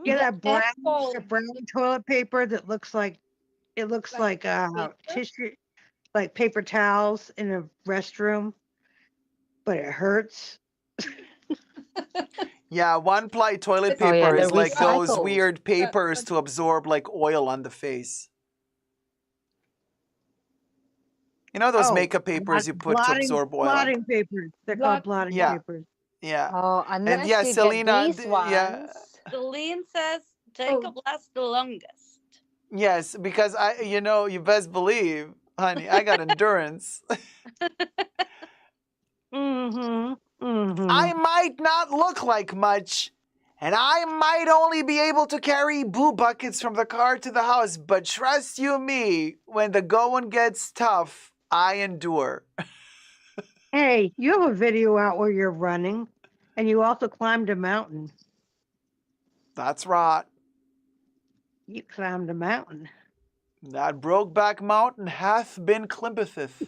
Yeah, that brown, apple. the brown toilet paper that looks like tissue, like paper towels in a restroom, but it hurts. Yeah, 1-ply toilet Oh, yeah, paper is they're like those recycled. weird papers to absorb like oil on the face. You know those makeup papers you put to absorb oil? Blotting papers. They're called blotting Yeah. papers. Yeah. Oh, And unless yeah, you Selena, get these ones. yeah. Celine says Jacob lasts the longest. Yes, because you best believe, honey, I got endurance. I might not look like much, and I might only be able to carry boo buckets from the car to the house, but trust you me, when the going gets tough, I endure. Hey, you have a video out where you're running, and you also climbed a mountain. That's right. You climbed a mountain. That Brokeback Mountain hath been climbetheth.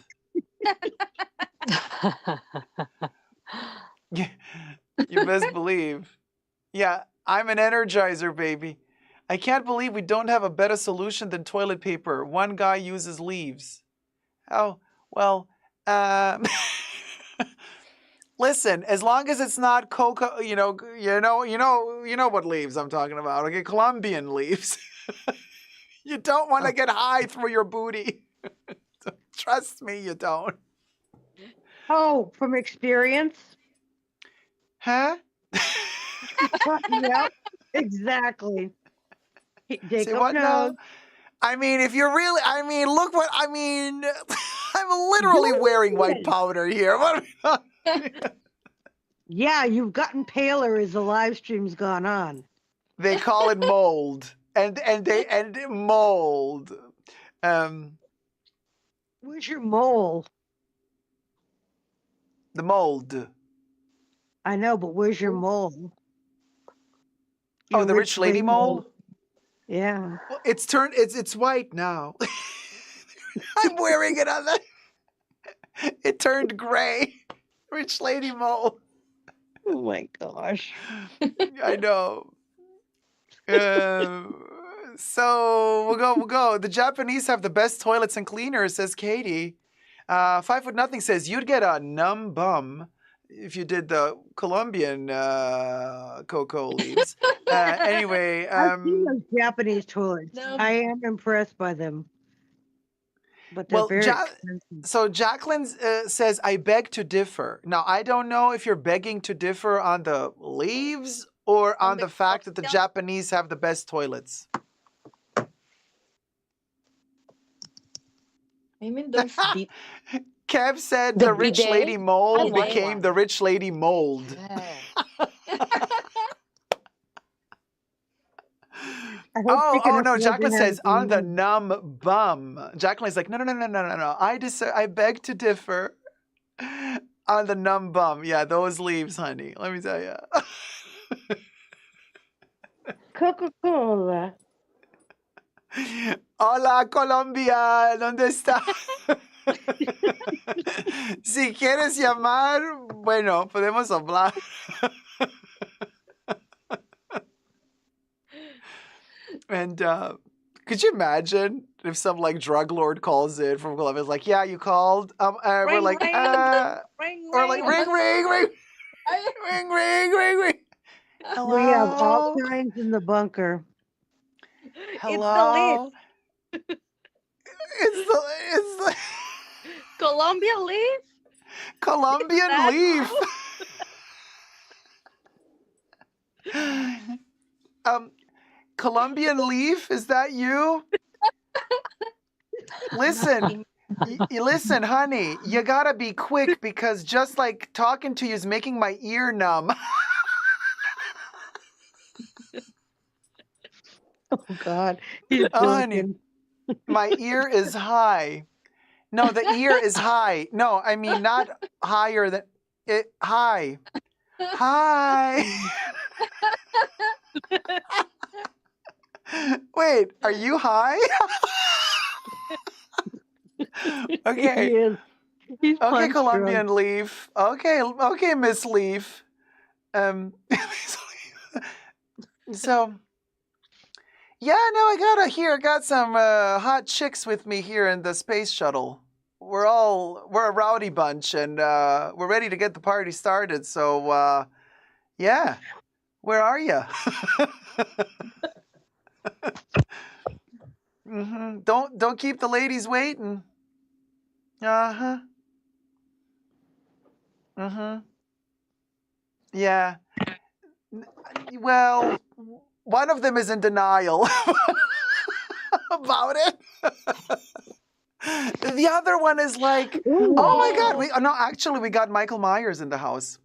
You best believe. Yeah, I'm an energizer, baby. I can't believe we don't have a better solution than toilet paper. One guy uses leaves. Oh, well, listen, as long as it's not coca, you know what leaves I'm talking about. Okay, Colombian leaves. You don't want to get high through your booty. Trust me, you don't. Oh, from experience? Huh? Yep, exactly. Say what now? I mean, if you're really, look what, I'm literally wearing white powder here. What Yeah, you've gotten paler as the live stream's gone on. They call it mold. And mold. Where's your mole? The mold. I know, but where's your mole? Oh, Your the rich lady mole? Yeah. Well, it's white now. I'm wearing it on the. It turned gray. Rich lady mole. Oh my gosh. I know. So we'll go. The Japanese have the best toilets and cleaners, says Katie. 5 foot nothing says you'd get a numb bum if you did the Colombian cocoa leaves. Anyway, I've seen those Japanese toilets. No. I am impressed by them. But they're well, very expensive. so Jacqueline says, I beg to differ. Now, I don't know if you're begging to differ on the leaves or on the fact that the Japanese have the best toilets. I mean, those deep. Kev said The the rich bidet? lady I mold want became one. the rich lady mold. I hope she can Oh no, afford to Jacqueline have says on the it. numb bum. Jacqueline's like, no. I beg to differ on the numb bum. Yeah, those leaves, honey. Let me tell you. Coca-Cola. Hola, Colombia, ¿dónde está? Si quieres llamar, bueno, podemos hablar. And could you imagine if some like drug lord calls in from Colombia? It's like, yeah, you called. We're Ring, like, ring. or like, ring. Hello. We have all kinds in the bunker. Hello. It's the Colombia leaf? Colombian leaf. Colombian leaf, is that you? Listen, listen, honey, you gotta be quick because just like talking to you is making my ear numb. Oh God. He's Oh, honey, joking. my ear is high. No, the ear is high. No, I mean not higher than it. High. Hi. Wait, are you high? Okay. He is. He's Okay, punch Colombian drunk. Leaf. Okay, Miss Leaf. So, yeah, no, I got some hot chicks with me here in the space shuttle. We're a rowdy bunch, and we're ready to get the party started. So, yeah, where are you? Don't keep the ladies waiting. Yeah. Well, one of them is in denial about it. The other one is like, oh my God, we got Michael Myers in the house.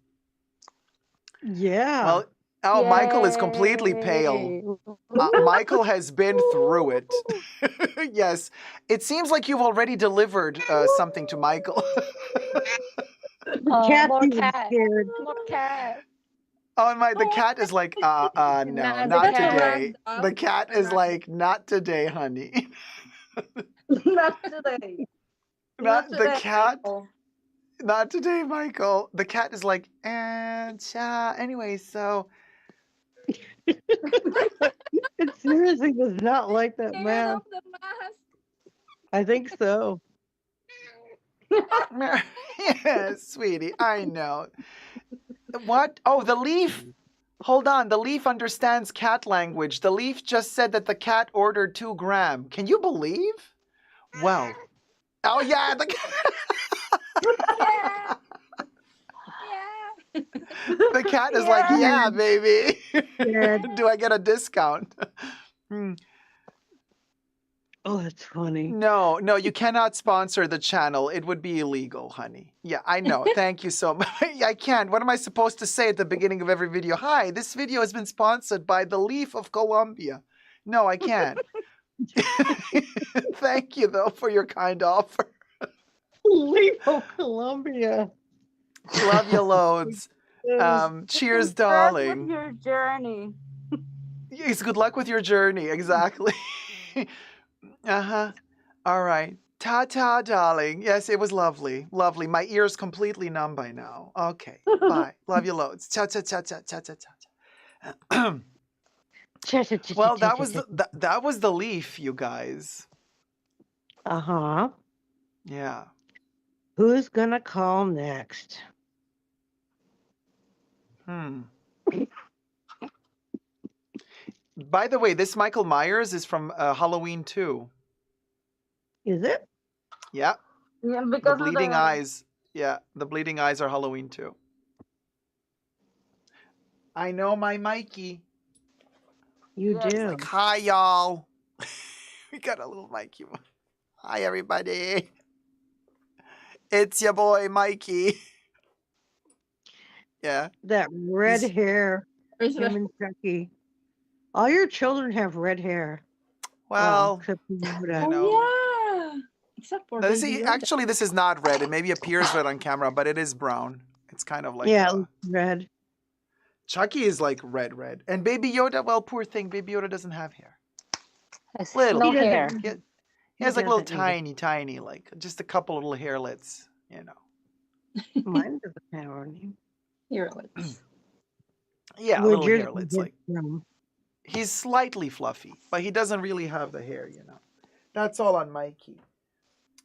Yeah. Well, Michael is completely pale. Michael has been through it. Yes. It seems like you've already delivered something to Michael. The cat's more even cat. scared. More cat. The cat is like, no, Nah, not the cat. today. The cat is like, not today, honey. Not today. Not today, the cat. Michael. Not today, Michael. The cat is like, anyway, so. It seriously does not like that mask. I think so. Yeah, sweetie, I know. What? Oh, the leaf. Hold on. The leaf understands cat language. The leaf just said that the cat ordered 2 grams. Can you believe? Well. Oh, yeah. The cat is like, yeah, baby. Do I get a discount? Oh, that's funny. No, you cannot sponsor the channel. It would be illegal, honey. Yeah, I know. Thank you so much. I can't. What am I supposed to say at the beginning of every video? Hi, this video has been sponsored by the Leaf of Colombia. No, I can't. Thank you, though, for your kind offer. Lipo, Colombia. Love you loads. Cheers, Good luck with darling. your journey. Yes, good luck with your journey. Exactly. Uh-huh. All right. Ta-ta, darling. Yes, it was lovely. Lovely. My ear's completely numb by now. Okay. Bye. Love you loads. Cha-cha-cha-cha-cha-cha-cha. Well, that was the leaf, you guys. Uh-huh. Yeah. Who's gonna call next? By the way, this Michael Myers is from Halloween 2. Is it? Yeah. Yeah, The because of bleeding the eyes. Yeah, the bleeding eyes are Halloween 2. I know my Mikey. You yes. do. Like, hi, y'all. We got a little Mikey. Hi, everybody. It's your boy, Mikey. Yeah. That red He's- hair. There's Him a- and Chucky. All your children have red hair. Well, except for Yoda. you know. Oh yeah. Except for No, Baby Yoda. actually, this is not red. It maybe appears red on camera, but it is brown. It's kind of like Yeah, it looks red. Chucky is like red. And Baby Yoda, well, poor thing. Baby Yoda doesn't have hair. There's Little. no He doesn't hair. need it. He has like little doesn't need it. tiny, like just a couple little hairlets, you know. Mine doesn't have any. Hairlets. Yeah, Where'd little yours hairlets. get Like from? he's slightly fluffy, but he doesn't really have the hair, you know. That's all on Mikey.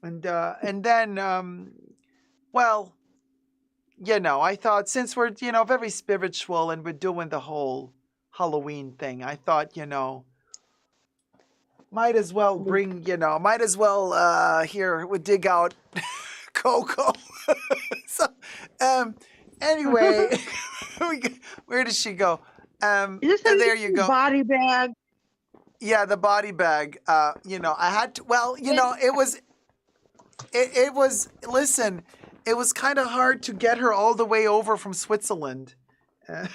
And then well, you know, I thought since we're, you know, very spiritual and we're doing the whole Halloween thing, I thought, you know, might as well here we dig out Coco. So anyway, where did she go? Is this There you go. body bag? Yeah, the body bag. You know, I had to, well, you know, it was listen, it was kind of hard to get her all the way over from Switzerland. I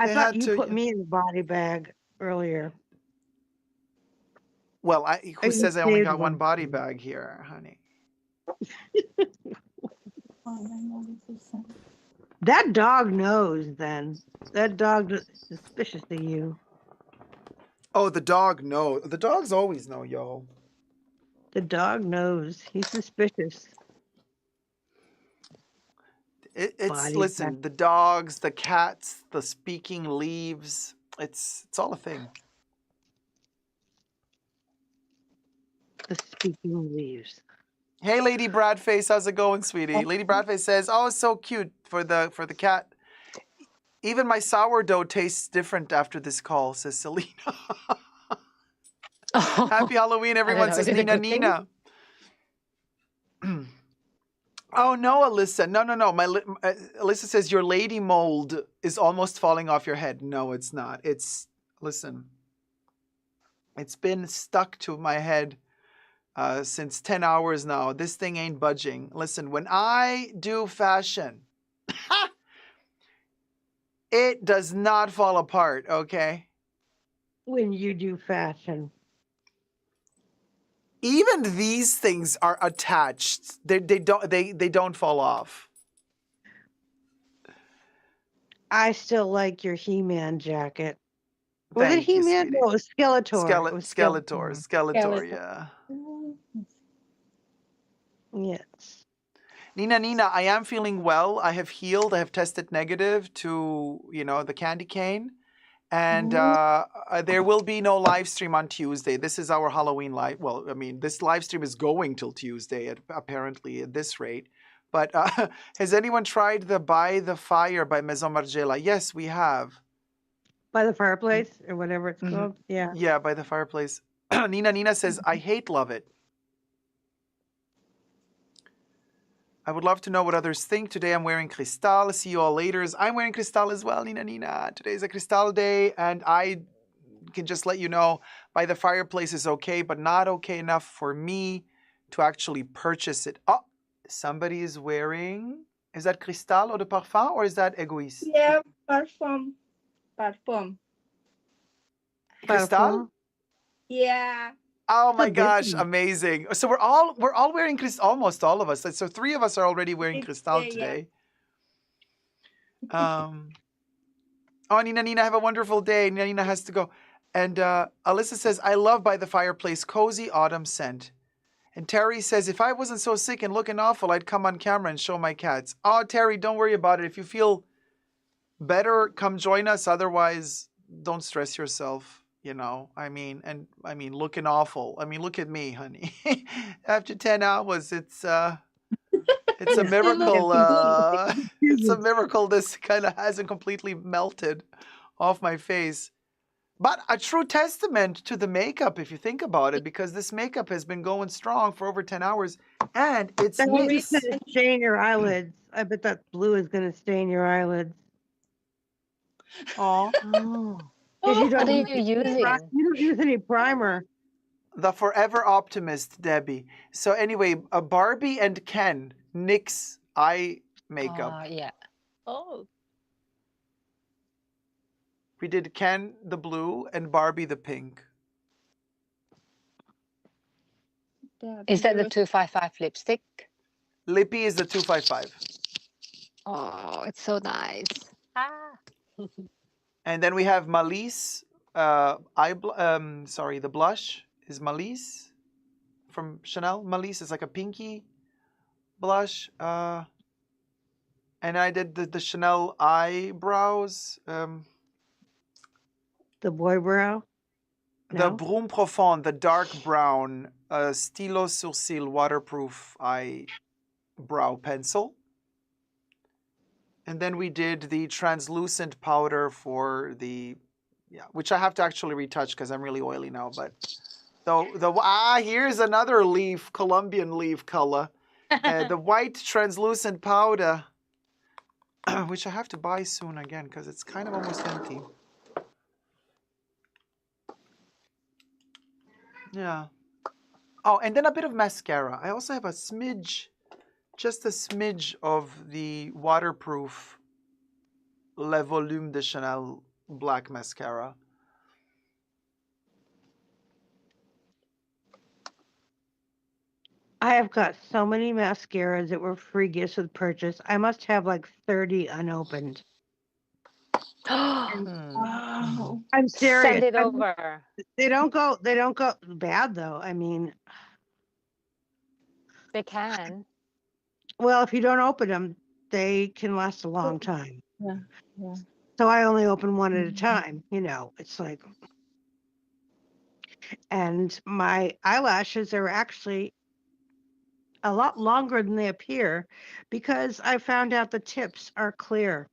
They thought had you to- put me in the body bag earlier. Well, who you says I only saved got one one. body bag here, honey? That dog knows then. That dog is suspicious of you. Oh, the dog knows. The dogs always know, yo. The dog knows. He's suspicious. It's Body listen, bag. the dogs, the cats, the speaking leaves. It's all a thing. The speaking leaves. Hey, Lady Bradface, how's it going, sweetie? Lady Bradface says, "Oh, it's so cute for the cat. Even my sourdough tastes different after this call," says Selena. Happy Halloween, everyone, know, says is it a Nina good thing? Nina. Oh, no, Alyssa. No. Alyssa says, your lady mold is almost falling off your head. No, it's not. Listen, it's been stuck to my head since 10 hours now. This thing ain't budging. Listen, when I do fashion, it does not fall apart, okay? When you do fashion. Even these things are attached. They don't fall off. I still like your He-Man jacket. Was it Thank you, He-Man? sweetie. No, it was Skeletor. It was Skeletor, yeah. Yes. Nina, I am feeling well. I have healed. I have tested negative to, the candy cane. And there will be no live stream on Tuesday. This is our Halloween live. Well, I mean, this live stream is going till Tuesday, apparently, at this rate. But has anyone tried the By the Fire by Maison Margiela? Yes, we have. By the fireplace or whatever it's called. Yeah. Yeah, by the fireplace. Nina says, I hate love it. I would love to know what others think. Today I'm wearing Cristal. See you all later. I'm wearing Cristal as well, Nina. Today is a Cristal day, and I can just let you know, by the fireplace is okay, but not okay enough for me to actually purchase it. Oh, somebody is wearing... Is that Cristal or de Parfum, or is that Egoist? Yeah, parfum. Parfum. Cristal? Yeah. Oh So my gosh, busy. amazing. So we're all wearing almost all of us. So three of us are already wearing cristal Yeah. today. Oh, Nina, have a wonderful day. Nina has to go. And Alyssa says, I love by the fireplace, cozy autumn scent. And Terry says, if I wasn't so sick and looking awful, I'd come on camera and show my cats. Oh, Terry, don't worry about it. If you feel better, come join us. Otherwise, don't stress yourself. I mean, looking awful. I mean, look at me, honey. After 10 hours, it's a miracle. It's a miracle this kind of hasn't completely melted off my face. But a true testament to the makeup, if you think about it, because this makeup has been going strong for over 10 hours, and it's That NYX. reason to stain your eyelids. I bet that blue is going to stain your eyelids. Oh. Because you What don't are use you using? you don't use any primer. The forever optimist, Debbie. So anyway, Barbie and Ken, NYX eye makeup. Yeah. Oh. We did Ken the blue and Barbie the pink. Is that the 255 lipstick? Lippy is the 255. Oh, it's so nice. And then we have Malise. The blush is Malise from Chanel. Malise is like a pinky blush. And I did the Chanel eyebrows. The boy brow. The No? Brume Profond, the dark brown Stylo Sourcil waterproof eyebrow pencil. And then we did the translucent powder for which I have to actually retouch because I'm really oily now. But here's another leaf, Colombian leaf color. The white translucent powder, which I have to buy soon again because it's kind of almost empty. Yeah. Oh, and then a bit of mascara. I also have just a smidge of the waterproof Le Volume de Chanel black mascara. I have got so many mascaras that were free gifts with purchase. I must have like 30 unopened. Wow. I'm serious. Send it over. They don't go bad though. I mean, They can. well, if you don't open them, they can last a long time. Yeah. So I only open one at a time, it's like, and my eyelashes are actually a lot longer than they appear because I found out the tips are clear.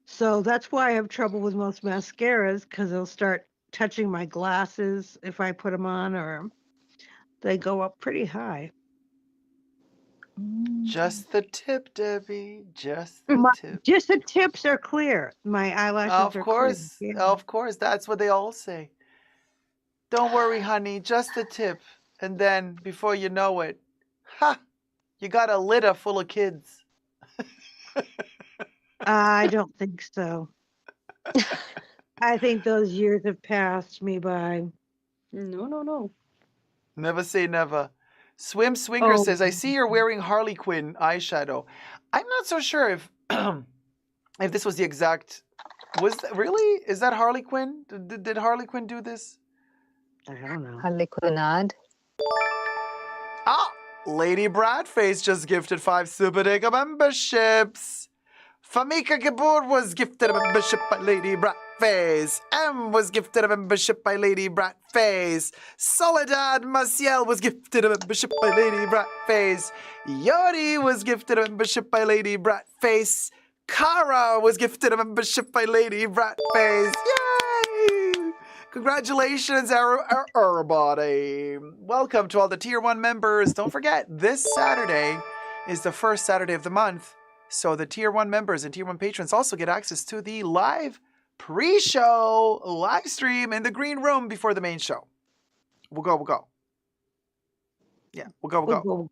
So that's why I have trouble with most mascaras because they'll start touching my glasses if I put them on, or they go up pretty high. Just the tip, Debbie. Just the tip. Just the tips are clear. My eyelashes are clear. Yeah. Of course. That's what they all say. Don't worry, honey. Just the tip. And then, before you know it, you got a litter full of kids. I don't think so. I think those years have passed me by. No. Never say never. Swim Swinger says, I see you're wearing Harley Quinn eyeshadow. I'm not so sure if if this was the exact... really? Is that Harley Quinn? Did Harley Quinn do this? I don't know. Harley Quinnad. Ah! Lady Bradface just gifted 5 Super Digger memberships. Famika Gabor was gifted a membership by Lady Bratface. M was gifted a membership by Lady Bratface. Soledad Maciel was gifted a membership by Lady Bratface. Yori was gifted a membership by Lady Bratface. Kara was gifted a membership by Lady Bratface. Yay! Congratulations, everybody. Welcome to all the Tier 1 members. Don't forget, this Saturday is the first Saturday of the month. So the Tier 1 members and Tier 1 patrons also get access to the live pre-show live stream in the green room before the main show. We'll go. Yeah, we'll go.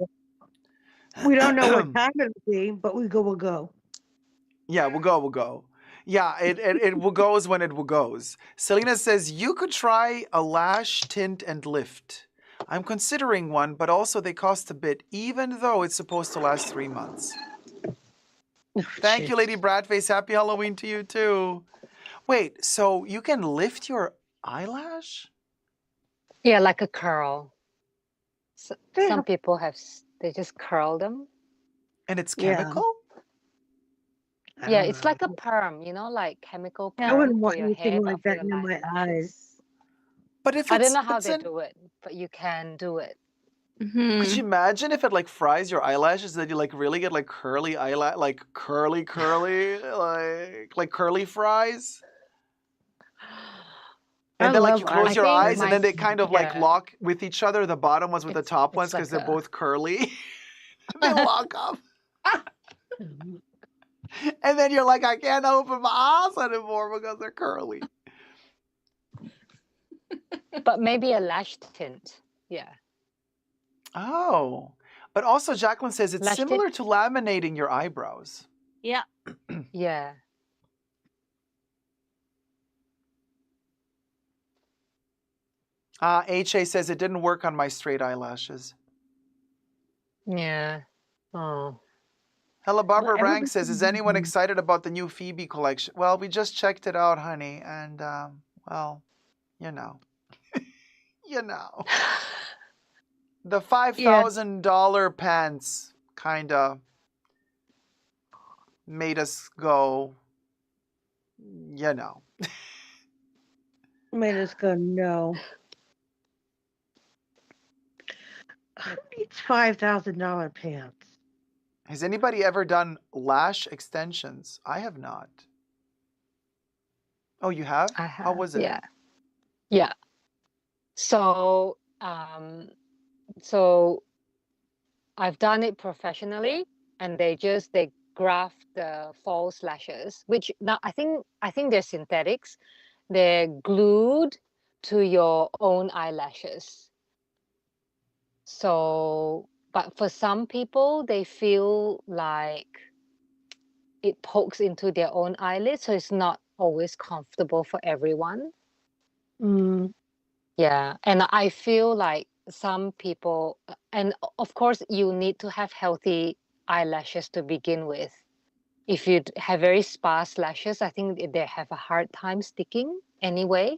We don't know what time it'll be, but we'll go. Yeah, we'll go. Yeah, it will goes when it will goes. Selena says you could try a lash tint and lift. I'm considering one, but also they cost a bit, even though it's supposed to last 3 months. Thank you, Lady Bradface. Happy Halloween to you too. Wait, so you can lift your eyelash? Yeah, like a curl. Some people they just curl them. And it's Yeah. chemical? I Yeah, don't it's know. like a perm, like chemical I perm wouldn't for want your anything hair, like but for that your near my eyes. lashes. But if I don't it's know how it's they an do it, but you can do it. could you imagine if it like fries your eyelashes that you like really get like curly eyelash like curly like curly fries? I And then like you love close I your think eyes and then they kind of like yeah, lock with each other, the bottom ones with the top ones it's because like they're a both curly. They lock up. And then you're like, I can't open my eyes anymore because they're curly. but maybe a lash tint. Yeah. Oh. But also Jacqueline says it's Lash tint. similar to laminating your eyebrows. Yeah. Yeah. HA says it didn't work on my straight eyelashes. Yeah. Oh. Hello, Barbara Well, Rank says, is anyone excited about the new Phoebe collection? Well, we just checked it out, honey, and well, you know. You know. The $5,000 pants kind of made us go, you know. Made us go, no. Who needs $5,000 pants? Has anybody ever done lash extensions? I have not. Oh, you have? I How have. was it? Yeah. Yeah. So, so I've done it professionally, and they graft the false lashes, which now I think they're synthetics. They're glued to your own eyelashes. So, but for some people, they feel like it pokes into their own eyelid, so it's not always comfortable for everyone. Mm. Yeah, and I feel like some people, and of course, you need to have healthy eyelashes to begin with. If you have very sparse lashes, I think they have a hard time sticking anyway.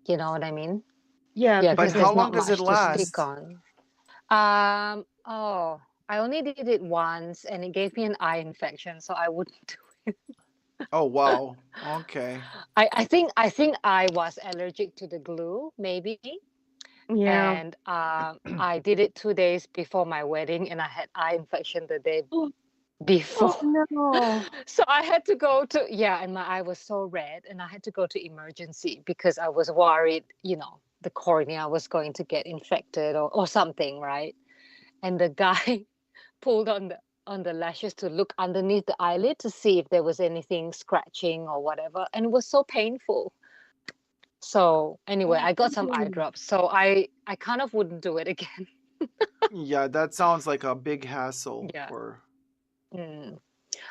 You know what I mean? Yeah, Yeah, But because how there's long not does it much to stick last? on. Oh, I only did it once, and it gave me an eye infection, so I wouldn't do it. Oh, wow. Okay. I think I was allergic to the glue, maybe. Yeah. And I did it 2 days before my wedding, and I had eye infection the day before. Oh, no. So I had to go to, and my eye was so red, and I had to go to emergency because I was worried, the cornea was going to get infected or something, right? And the guy pulled on the lashes to look underneath the eyelid to see if there was anything scratching or whatever, and it was so painful. So anyway, I got some eye drops, so I kind of wouldn't do it again. Yeah, that sounds like a big hassle Yeah. for.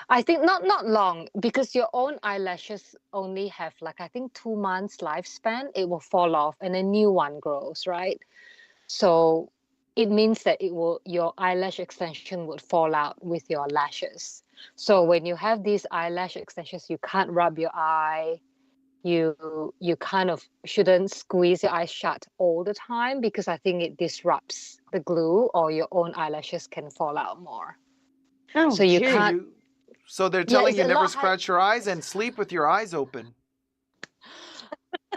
I think not long, because your own eyelashes only have like, I think, 2 months lifespan. It will fall off and a new one grows, right? So it means that your eyelash extension would fall out with your lashes. So when you have these eyelash extensions, you can't rub your eye. You kind of shouldn't squeeze your eyes shut all the time, because I think it disrupts the glue, or your own eyelashes can fall out more. Oh, So you gee. can't. So they're Yeah, telling it's you a never lot scratch your eyes and sleep with your eyes open.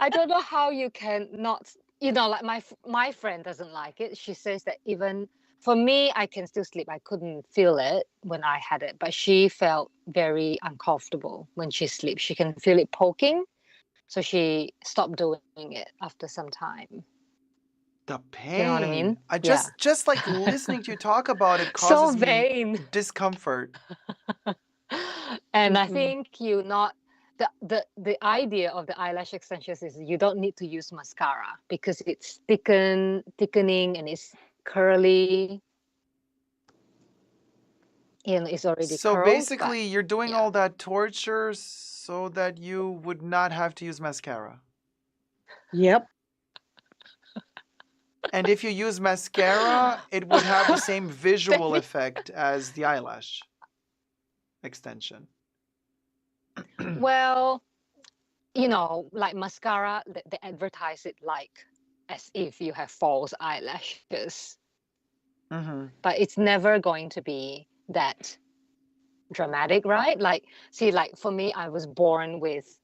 I don't know how you can not, like my friend doesn't like it. She says that even for me, I can still sleep. I couldn't feel it when I had it, but she felt very uncomfortable when she sleeps. She can feel it poking, so she stopped doing it after some time. The You know what I mean? pain. I Yeah. just like listening to you talk about it So causes me vain. discomfort. And I think the idea of the eyelash extensions is you don't need to use mascara, because it's thickening and it's curly. it's already So curled, but basically, you're doing all that torture so that you would not have to use mascara. Yep. And if you use mascara, it would have the same visual effect as the eyelash extension. well, like mascara, they advertise it like as if you have false eyelashes, Mm-hmm. but it's never going to be that dramatic, right? Like, see, like for me, I was born with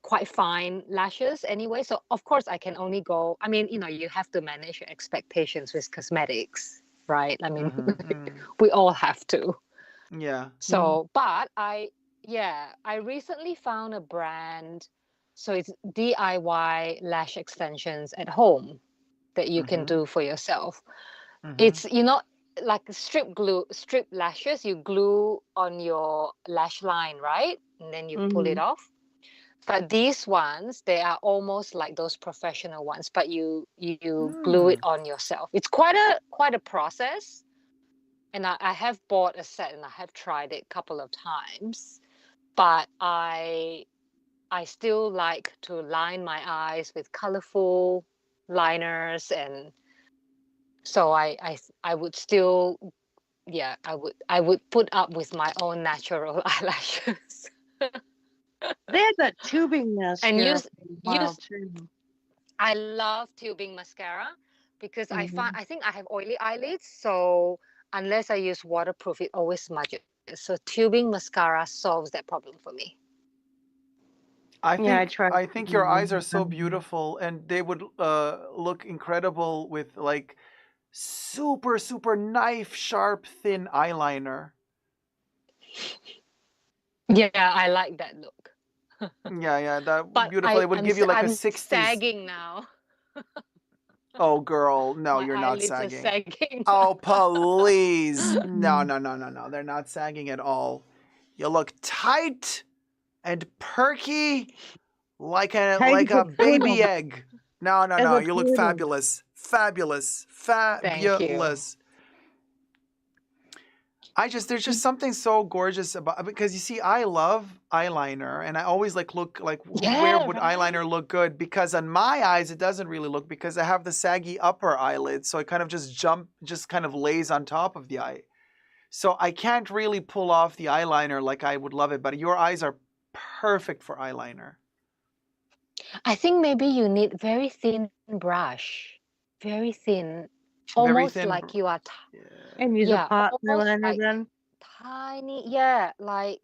quite fine lashes anyway, so of course I can only go. I mean, you have to manage your expectations with cosmetics, right? I mean, we all have to. Yeah. So, but I recently found a brand, so it's DIY lash extensions at home that you can do for yourself. It's like strip lashes you glue on your lash line, right? And then you pull it off. But these ones, they are almost like those professional ones, but you glue it on yourself. It's quite a process. And I have bought a set and I have tried it a couple of times, but I still like to line my eyes with colorful liners, and so I would still, I would put up with my own natural eyelashes. They had that tubing mascara And for use a while too. I love tubing mascara because I think I have oily eyelids, so unless I use waterproof, it always smudges. So tubing mascara solves that problem for me. I think your eyes are so beautiful, and they would look incredible with like super, super knife sharp, thin eyeliner. Yeah, I like that look. Yeah, that But beautiful. It would give you like a I'm 60s. sagging now. Oh, girl, no, My you're not eyelids are sagging. sagging. Oh, please. No. They're not sagging at all. You look tight and perky like Tight a as a baby poodle. egg. No. As a You look poodle. fabulous. Fabulous. Thank you. Fabulous. There's just something so gorgeous about, because you see, I love eyeliner, and I always look like where would eyeliner look good, because on my eyes it doesn't really look, because I have the saggy upper eyelid, so it kind of just kind of lays on top of the eye. So I can't really pull off the eyeliner like I would love it, but your eyes are perfect for eyeliner. I think maybe you need very thin brush, very thin, almost like you are. And use a pot eyeliner then. Tiny, like.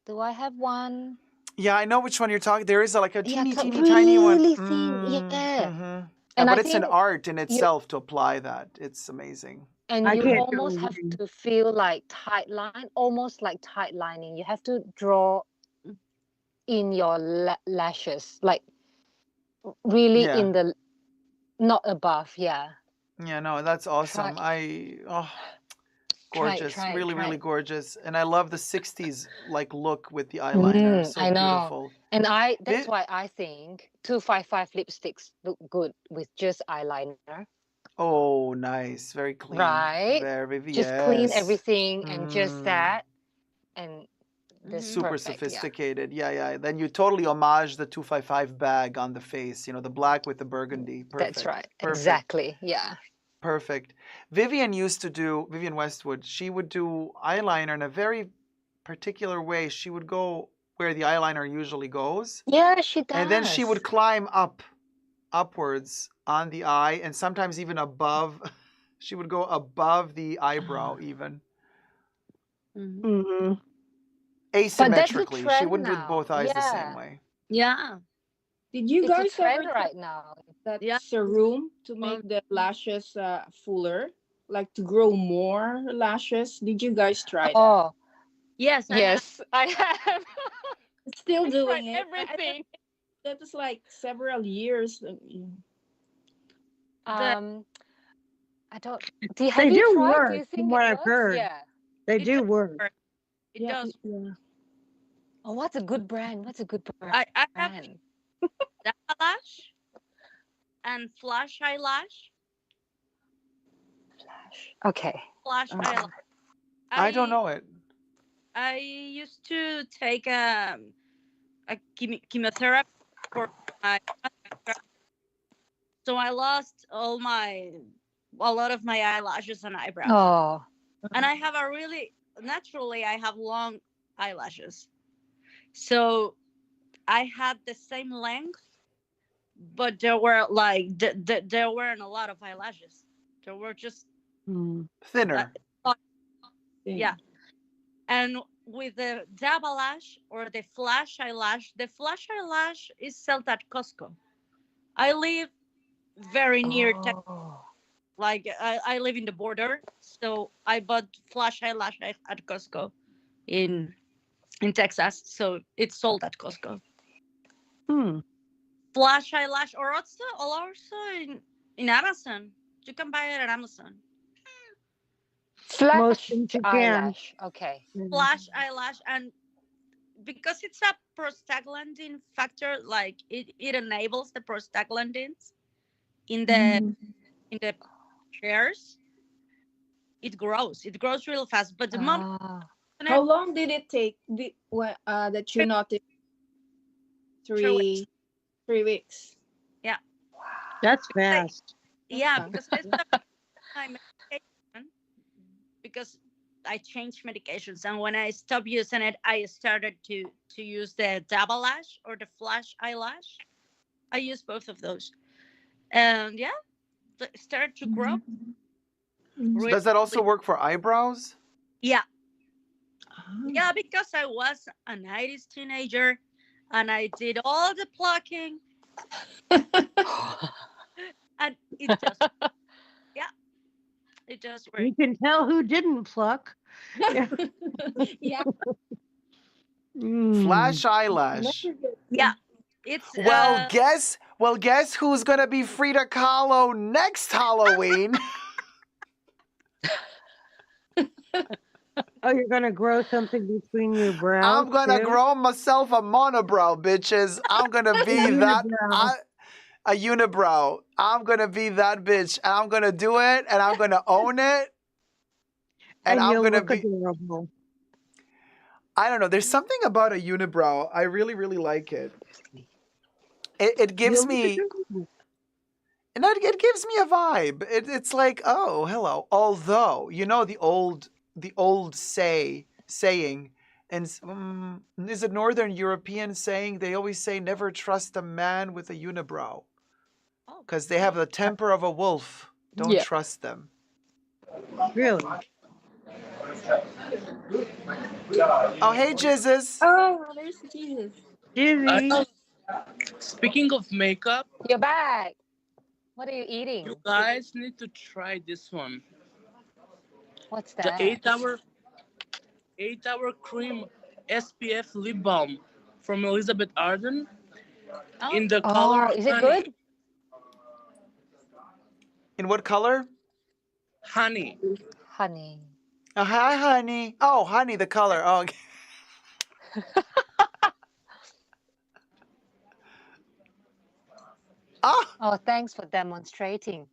Do I have one? Yeah, I know which one you're talking. There is a teeny, teeny, really tiny one. thin, yeah. And I but it's an think art in itself to apply that. It's amazing. And you almost have to feel like tight line, almost like tight lining. You have to draw in your lashes, like really in the, not above. Yeah. Yeah, no, that's awesome. Gorgeous, really gorgeous. And I love the 60s look with the eyeliner. So I know. beautiful. And that's why I think 255 lipsticks look good with just eyeliner. Oh, nice. Very clean. Right? Very, just clean everything and just that. And super perfect, sophisticated. Yeah. Then you totally homage the 255 bag on the face, the black with the burgundy. Perfect. That's right. Perfect. Exactly. Yeah. Perfect. Vivian Westwood, she would do eyeliner in a very particular way. She would go where the eyeliner usually goes. Yeah, she does. And then she would climb upwards on the eye, and sometimes even above. She would go above the eyebrow even. Asymmetrically. She wouldn't do both eyes the same way. Yeah. Did you guys ever right now that serum to make the lashes fuller, like to grow more lashes? Did you guys try that? Oh, yes, I have. Still doing it. Everything. That was like several years. I don't. They do work. Do you think From what I've heard, yeah, they do work. It does. Yeah. Oh, what's a good brand? What's a good brand? I have that lash and flash eyelash. Okay. Flash eyelash. I don't know it. I used to take a chemotherapy for my, so I lost a lot of my eyelashes and eyebrows. Oh. And I have naturally I have long eyelashes. So I had the same length, but there were there weren't a lot of eyelashes. There were just thinner. Yeah. And with the double lash or the flash eyelash is sold at Costco. I live very near like I live in the border, so I bought flash eyelash at Costco in Texas, so it's sold at Costco. Flash eyelash, or also in Amazon. You can buy it at Amazon. Flash eyelash. Okay. Flash eyelash, and because it's a prostaglandin factor, like it enables the prostaglandins in the hairs. It grows real fast, but the moment How long did it take that you noticed? 3 weeks. Yeah. That's fast. Yeah, because I stopped my medication because I changed medications, and when I stopped using it, I started to use the double lash or the flash eyelash. I use both of those, and yeah, it started to grow. Does that also work for eyebrows? Yeah. Yeah, because I was a 90s teenager and I did all the plucking. And it just, yeah, it just worked. You can tell who didn't pluck. Yeah. Flash eyelash. Yeah. It's Well, guess who's gonna be Frida Kahlo next Halloween? Oh, you're gonna grow something between your brows? I'm gonna too? grow myself a monobrow, bitches. I'm gonna be that a unibrow. I'm gonna be that bitch, and I'm gonna do it, and I'm gonna own it, and I'm you'll gonna look be. adorable. I don't know. There's something about a unibrow. I really, really like it. It gives me. And it gives me a vibe. It's like, oh, hello. Although, you know the old saying, and is it Northern European saying? They always say, never trust a man with a unibrow, because they have the temper of a wolf. Don't trust them. Really? Oh, hey, Jizzes. Oh, there's Jesus. Speaking of makeup, you're back. What are you eating? You guys need to try this one. What's The that? 8-hour cream SPF lip balm from Elizabeth Arden in the color is it honey. good? In what color? Honey. Honey. Oh, hi, honey. Oh, honey, the color. Oh, okay. Oh, thanks for demonstrating.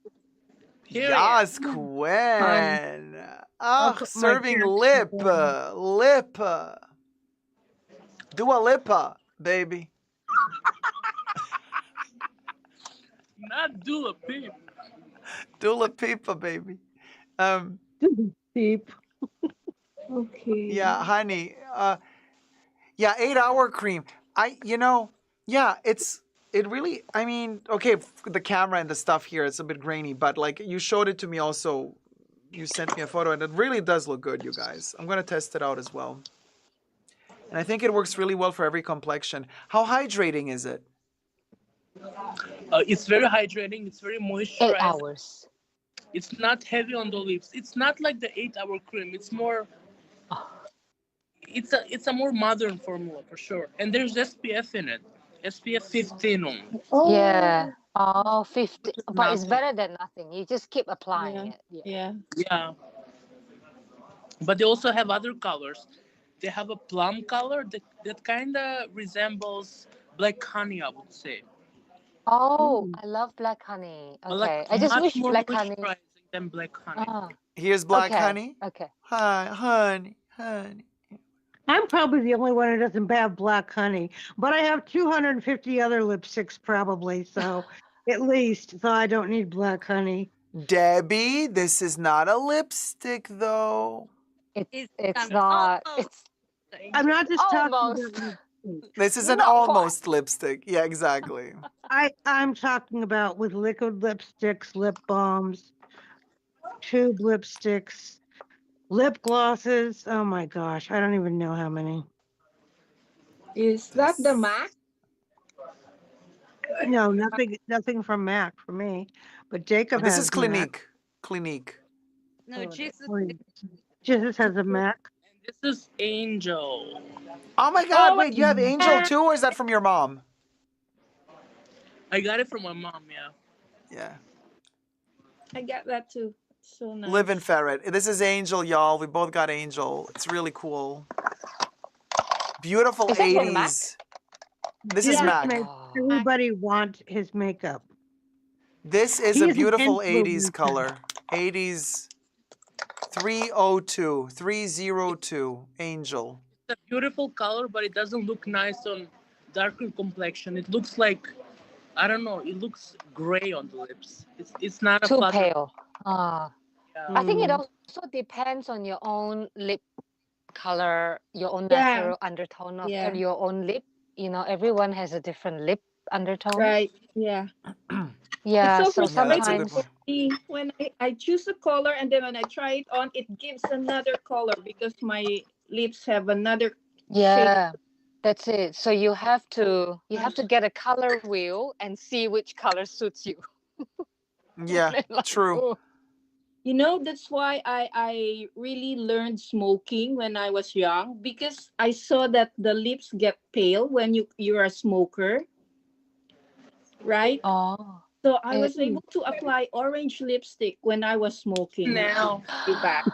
Yes, Gwen. Ah, serving lip. Dua Lipa, baby. Not Dula Peep. Dula Pipa, baby. Peep. Okay. Yeah, honey. Yeah, 8-hour cream. It really, I mean, okay, the camera and the stuff here, it's a bit grainy, but like you showed it to me also. You sent me a photo and it really does look good, you guys. I'm going to test it out as well. And I think it works really well for every complexion. How hydrating is it? It's very hydrating. It's very moisturizing. 8 hours. It's not heavy on the lips. It's not like the 8-hour cream. It's more. It's a more modern formula for sure. And there's SPF in it. SPF 15 only. Yeah. Oh, 50. But it's better than nothing. You just keep applying it. Yeah. Yeah. But they also have other colors. They have a plum color that kind of resembles black honey, I would say. Oh, I love black honey. But Okay. like I just much wish more black honey. moisturizing than black honey. Here's Black Okay. Honey. Okay. Hi, honey, honey. I'm probably the only one who doesn't have black honey, but I have 250 other lipsticks probably, so at least, so I don't need black honey. Debbie, this is not a lipstick though. It's not. It's I'm not just talking almost. about lipstick. This is an Not quite. almost lipstick. Yeah, exactly. I'm talking about with liquid lipsticks, lip balms, tube lipsticks, lip glosses. Oh my gosh, I don't even know how many. Is that the MAC? No, nothing from MAC for me, but Jacob This has is MAC. Clinique. Clinique. No, Jesus. Jesus has a MAC. This is Angel. Oh my God! Oh, Wait, you have Angel too, or is that from your mom? I got it from my mom, yeah. Yeah. I got that too. So nice. Live and Ferret. This is Angel, y'all. We both got Angel. It's really cool. Beautiful Is that your MAC? 80s. This is Jesus Mac. makes everybody want his makeup. This is He a is an beautiful 80s influencer. color. 80s 302. 302. Angel. It's a beautiful color, but it doesn't look nice on darker complexion. It looks like, I don't know, it looks gray on the lips. It's not a Too flutter. pale. Ah. Yeah. I think it also depends on your own lip color, your own Yeah. natural undertone of Yeah. your own lip. You know, everyone has a different lip undertone. Right. Yeah. Yeah, It's so so Yeah, that's a frustrating good sometimes, one. for me when I choose a color and then when I try it on, it gives another color because my lips have another shade. yeah, that's it. So you have to get a color wheel and see which color suits you. Yeah, Like, true. ooh. You know, that's why I really learned smoking when I was young because I saw that the lips get pale when you're a smoker, right? Oh, So I it, was able to apply orange lipstick when I was smoking Now. way back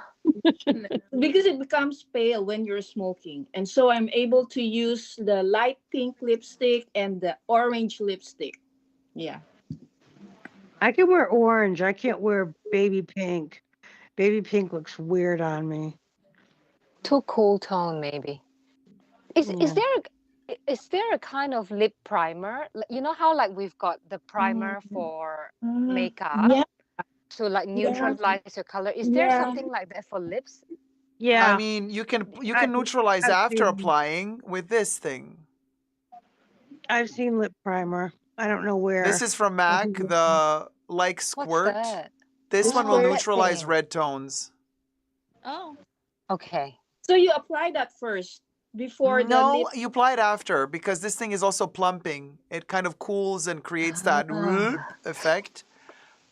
because it becomes pale when you're smoking. And so I'm able to use the light pink lipstick and the orange lipstick. Yeah. I can wear orange. I can't wear baby pink. Baby pink looks weird on me. too cool tone maybe. Is Yeah. there a kind of lip primer? You know how like we've got the primer for makeup Yeah. to like Yeah. neutralize your color. Is there Yeah. something like that for lips? I Yeah. mean, you can I- neutralize I've after seen- applying with this thing. I've seen lip primer. I don't know where. This is from MAC, the like What's squirt. that? This one will Oh, that neutralize thing. red tones. Oh. Okay. So you apply that first before the No, lip. you apply it after because this thing is also plumping. It kind of cools and creates that whoop effect,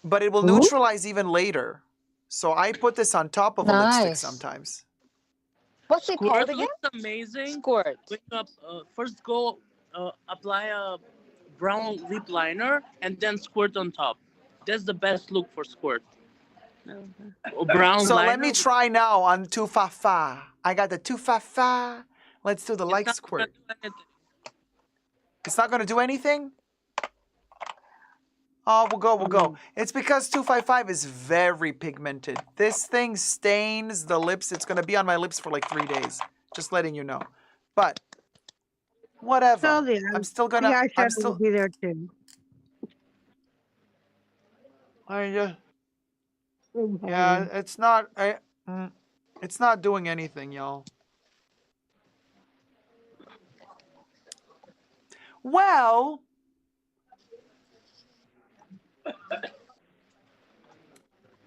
but it will Whoop? neutralize even later. So I put this on top of a lipstick Nice. sometimes. What's it called Squirt again? looks amazing. Squirt. Wake up, first go apply a brown lip liner and then squirt on top. That's the best look for squirt. A brown So liner. let me try now on Tufafa. I got the Tufafa. Let's do the like squirt. It's not going to do anything? Oh, we'll go. It's because 255 is very pigmented. This thing stains the lips. It's going to be on my lips for like 3 days. Just letting you know. But whatever. So I'm still the gonna. I'm eyeshadow will still. be there too. Yeah, it's not. It's not doing anything, y'all. Well.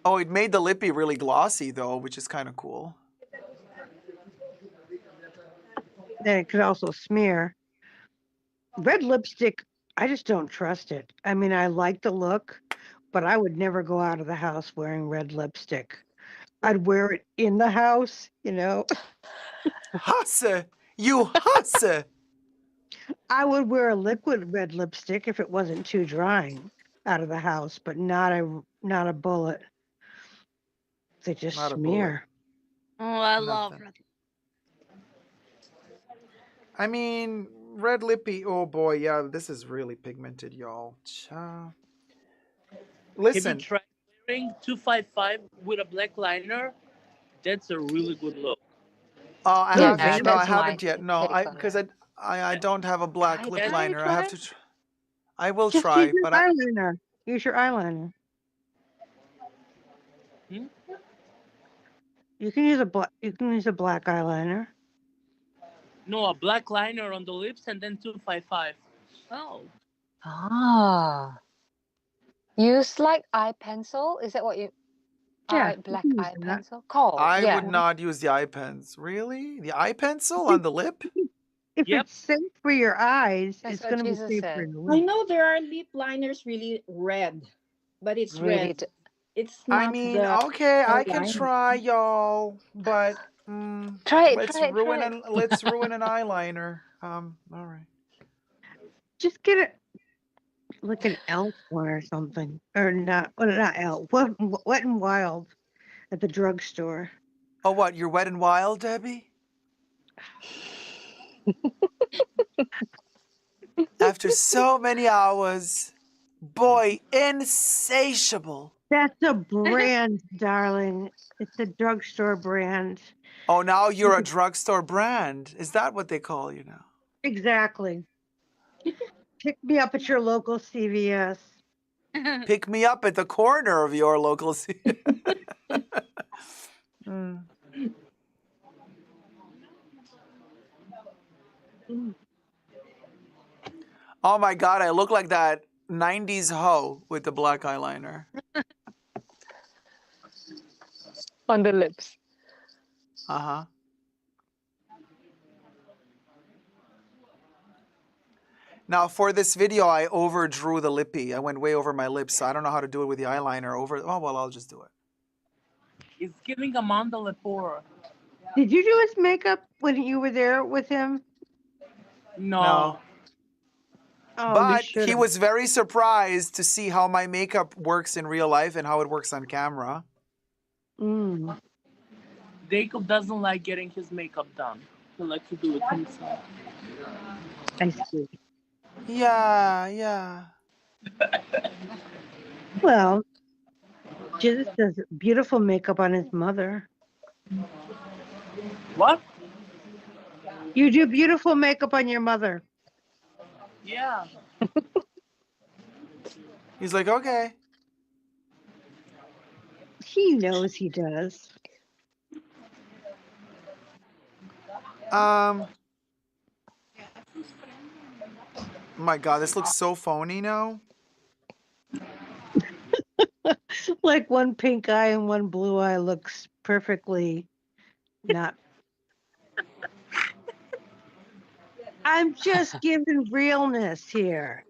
Oh, it made the lippy really glossy though, which is kind of cool. Then it could also smear. Red lipstick, I just don't trust it. I mean, I like the look, but I would never go out of the house wearing red lipstick. I'd wear it in the house, you know. Husse! You husse! I would wear a liquid red lipstick if it wasn't too drying out of the house, but not a bullet. They just Not a smear. Oh, I love Nothing. red. I mean, red lippy. Oh boy, yeah, this is really pigmented, y'all. Cha. Have you Listen, tried wearing 255 with a black liner, that's a really good look. Oh, I Yeah, have that's no, I my haven't yet. No, take I on because it. I don't have a black lip Yes. liner. I have to. I will Just use try, your but eyeliner. Use your eyeliner. Hmm? You can use a black. You can use a black eyeliner. No, a black liner on the lips and then 255. Oh. Ah. Use like eye pencil. Is that what you Yeah, you black can use eye that. pencil? Called. I Yeah. would not use the eye pens. Really, the eye pencil on the lip? If Yep. it's safe for your eyes, That's it's what going to be Jesus safe for said. your I lips. know there are lip liners really red, but it's Really red. It's I not mean, the okay, I can eyeliner. try, y'all, but Try it, let's try it, try ruin it. let's ruin an eyeliner. All right. Just get it like an elf one or something, or not. Well, not elf. Wet and Wild at the drugstore. Oh, what? You're wet and wild, Debbie? After so many hours, boy, insatiable. That's a brand, darling. It's a drugstore brand. Oh, now you're a drugstore brand. Is that what they call you now? Exactly. Pick me up at your local CVS. Pick me up at the corner of your local. Mm. Oh my God, I look like that 90s hoe with the black eyeliner. On the lips. Uh-huh. Now for this video, I overdrew the lippy. I went way over my lips, so I don't know how to do it with the eyeliner over. Oh, well, I'll just do it. It's giving Amanda Lepore. Did you do his makeup when you were there with him? No. Oh, you But should he have. was very surprised to see how my makeup works in real life and how it works on camera. Jacob doesn't like getting his makeup done. He likes to do it himself. I see. Yeah. Well, Jesus does beautiful makeup on his mother. What? You do beautiful makeup on your mother. Yeah. He's like, okay. He knows he does. My God, this looks so phony now. Like one pink eye and one blue eye looks perfectly not. I'm just giving realness here.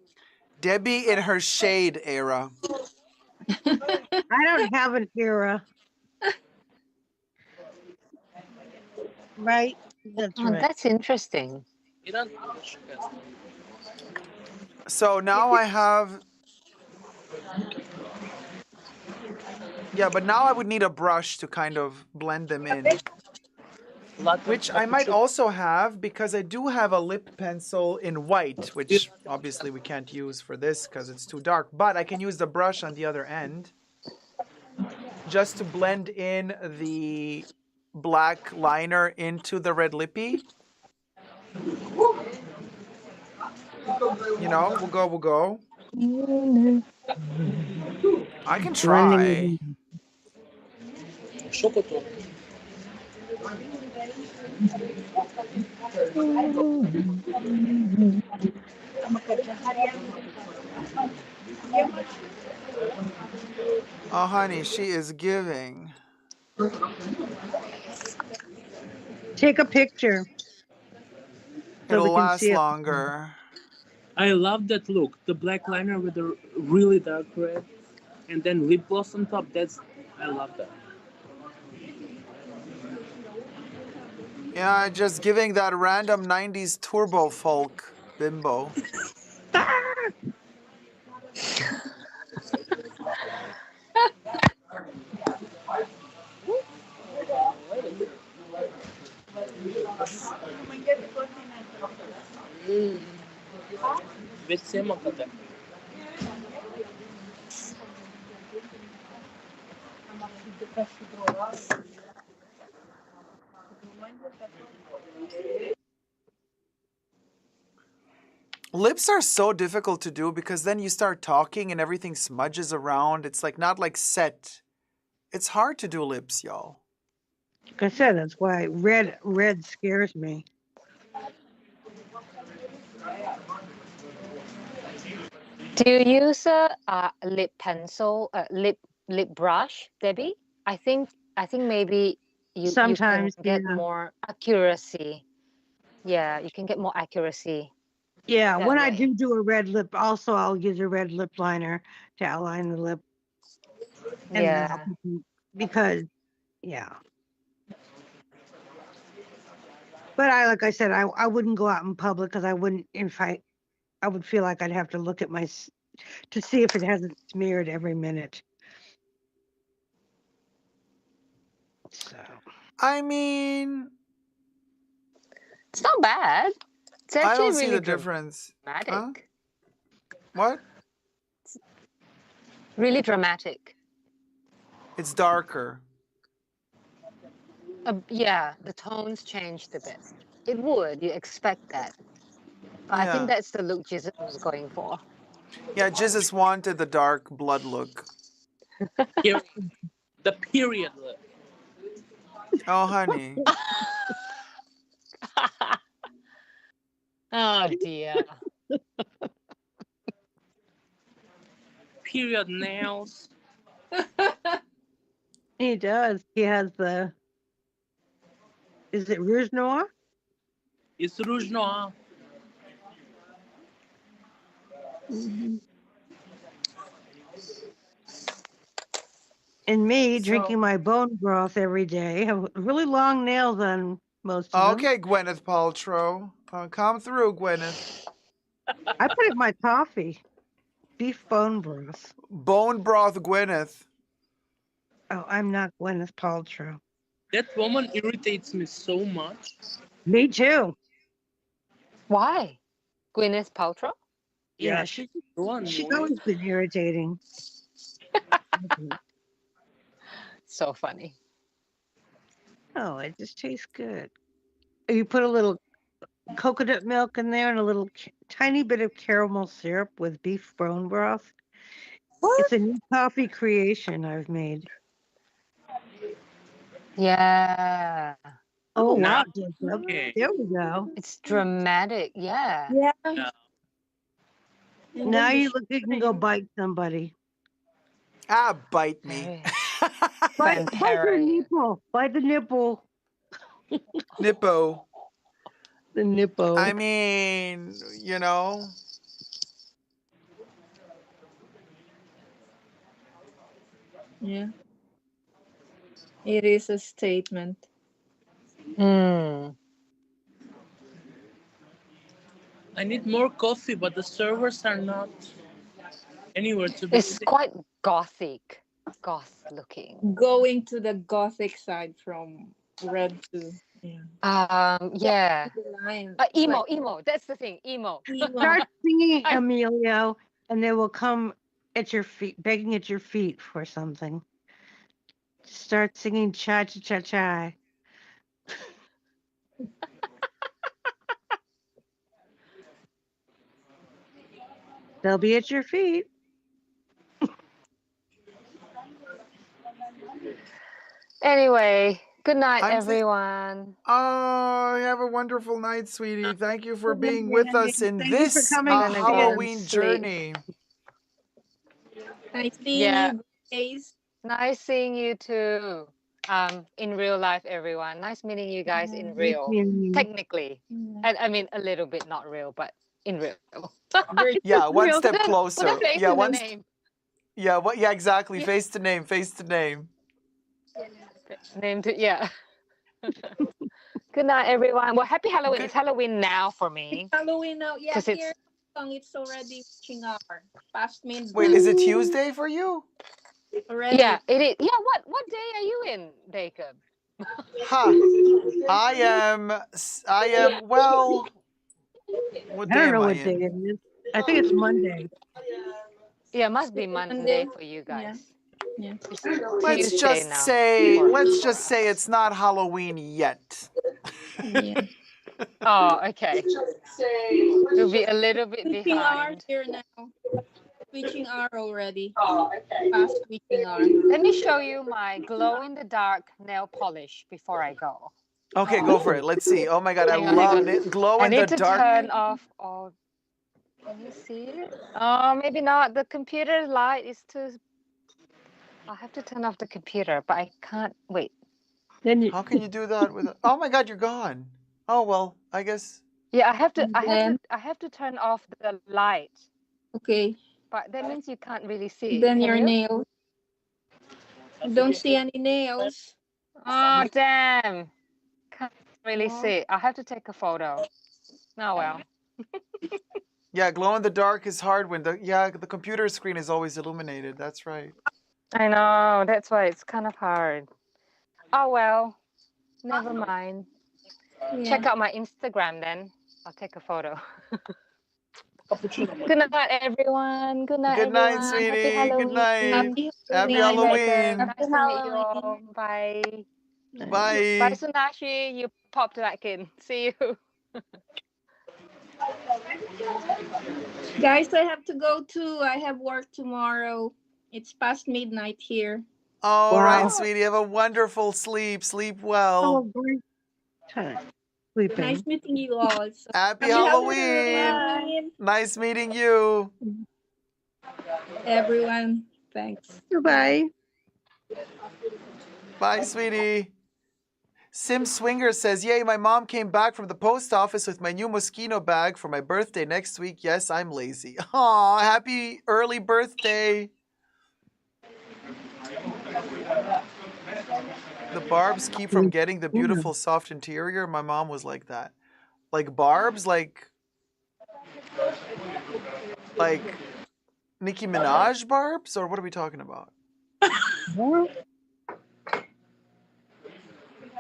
Debbie in her shade era. I don't have an era. Right? That's right. That's interesting. So now I have. Yeah, but now I would need a brush to kind of blend them in. Which I might also have because I do have a lip pencil in white, which obviously we can't use for this because it's too dark. But I can use the brush on the other end just to blend in the black liner into the red lippy. You know, we'll go. I can try. Oh, honey, she is giving. Take a picture. So It'll we can last see it. longer. I love that look. The black liner with the really dark red, and then lip gloss on top. I love that. Yeah, just giving that random 90s turbo folk bimbo. Lips are so difficult to do because then you start talking and everything smudges around. It's like not like set. It's hard to do lips, y'all. Like I said, that's why red scares me. Do you use a lip pencil, lip brush, Debbie? I think maybe you can Sometimes, get yeah. more accuracy. Yeah, you can get more accuracy Yeah, that when I way. do a red lip, also I'll use a red lip liner to outline the lip. And Yeah. because, yeah. But like I said, I wouldn't go out in public because I wouldn't, I would feel like I'd have to look at to see if it hasn't smeared every minute. So. I mean, it's not bad. It's I actually don't see really the difference. dramatic. Huh? What? Really dramatic. It's darker. Yeah, the tones changed a bit. It would. You expect that. But I think Yeah. that's the look Jesus was going for. Yeah, Jesus wanted the dark blood look. The period look. Oh, honey. Oh dear. Period nails. He does. He has is it Rouge Noir? It's Rouge Noir. Mm-hmm. And me drinking my bone broth every day. I have really long nails on most of them. Okay, Gwyneth Paltrow. Come through, Gwyneth. I put it in my coffee. Beef bone broth. Bone broth Gwyneth. Oh, I'm not Gwyneth Paltrow. That woman irritates me so much. Me too. Why? Gwyneth Paltrow? Yeah, she's she's always been irritating. So funny. Oh, it just tastes good. You put a little coconut milk in there and a little tiny bit of caramel syrup with beef bone broth. What? It's a new coffee creation I've made. Yeah. Oh, wow. Okay. There we go. It's dramatic. Yeah. Yeah. Now you can go bite somebody. Ah, bite me. Bite the nipple. Bite the nipple. Nippo. The nippo. I mean, you know. Yeah. It is a statement. Mm. I need more coffee, but the servers are not anywhere to be It's seen. quite gothic. Goth looking. Going to the gothic side from red to Yeah. Emo, Like- emo. That's the thing. Emo. Start singing, Emilio, and they will come at your feet, begging at your feet for something. Start singing cha cha cha cha. They'll be at your feet. Anyway, good night, everyone. Oh, have a wonderful night, sweetie. Thank you for being with us in Thank you for this coming to Halloween sleep. journey. Nice seeing you guys. Nice seeing you too. In real life, everyone. Nice meeting you guys in Nice real. meeting you. Technically. And I mean a little bit not real, but in real. Yeah, one Real. step Put a closer. face Yeah, in the name. Yeah, exactly. Yeah. Face to name, face to name. Name to Good night, everyone. Well, happy Halloween. It's Halloween now for me. Halloween now. Yeah, 'Cause here it's already reaching our past midnight. Wait, is it Tuesday for you? Already. Yeah, it is. Yeah, what day are you in, Jacob? Ha! I am, well, what I day don't am know I what day in? it is. I think it's Monday. Yeah, it must be Monday for you guys. Yeah. Let's Tuesday just now. say, let's just say it's not Halloween yet. Yeah. Oh, okay. We'll be a little bit Switching hours behind. here now. Switching hour already. Past switching hour. Let me show you my glow-in-the-dark nail polish before I go. Okay, go for it. Let's see. Oh my God, I Hang on, hang love on. glow I in the need to dark. turn off all. Can you see it? Oh, maybe not. The computer light is too. I'll have to turn off the computer, but I can't. Wait. Then you. How can you do that with? Oh my God, you're gone. Oh well, I guess. Yeah, I have to. Then I have to turn off the light. okay. But that means you can't really see. Then Can your you? nail. Don't see any nails. Oh damn! Can't really Oh. see. I have to take a photo. Oh well. Yeah, glow in the dark is hard when the computer screen is always illuminated. That's right. I know. That's why it's kind of hard. Oh well. Never mind. Yeah. Check out my Instagram then. I'll take a photo. Good night, everyone. Good night, Good night, everyone. Happy sweetie. Halloween. Good night. Happy Deal Halloween. breaker. Nice to meet you all. Bye. Bye, Bye. Sunashi. You popped back in. See you. Guys, I have to go too. I have work tomorrow. It's past midnight here. All right, Wow. sweetie. Have a wonderful sleep. Sleep Oh, well. great time sleeping. Nice meeting you all. So Happy happy Halloween. Halloween, Nice meeting you. everyone. Thanks. Goodbye. Bye, sweetie. Sim Swinger says, yay, my mom came back from the post office with my new Moschino bag for my birthday next week. Yes, I'm lazy. Aw, happy early birthday. The barbs keep from getting the beautiful soft interior. My mom was like that. Like barbs, like Nicki Minaj barbs? Or what are we talking about?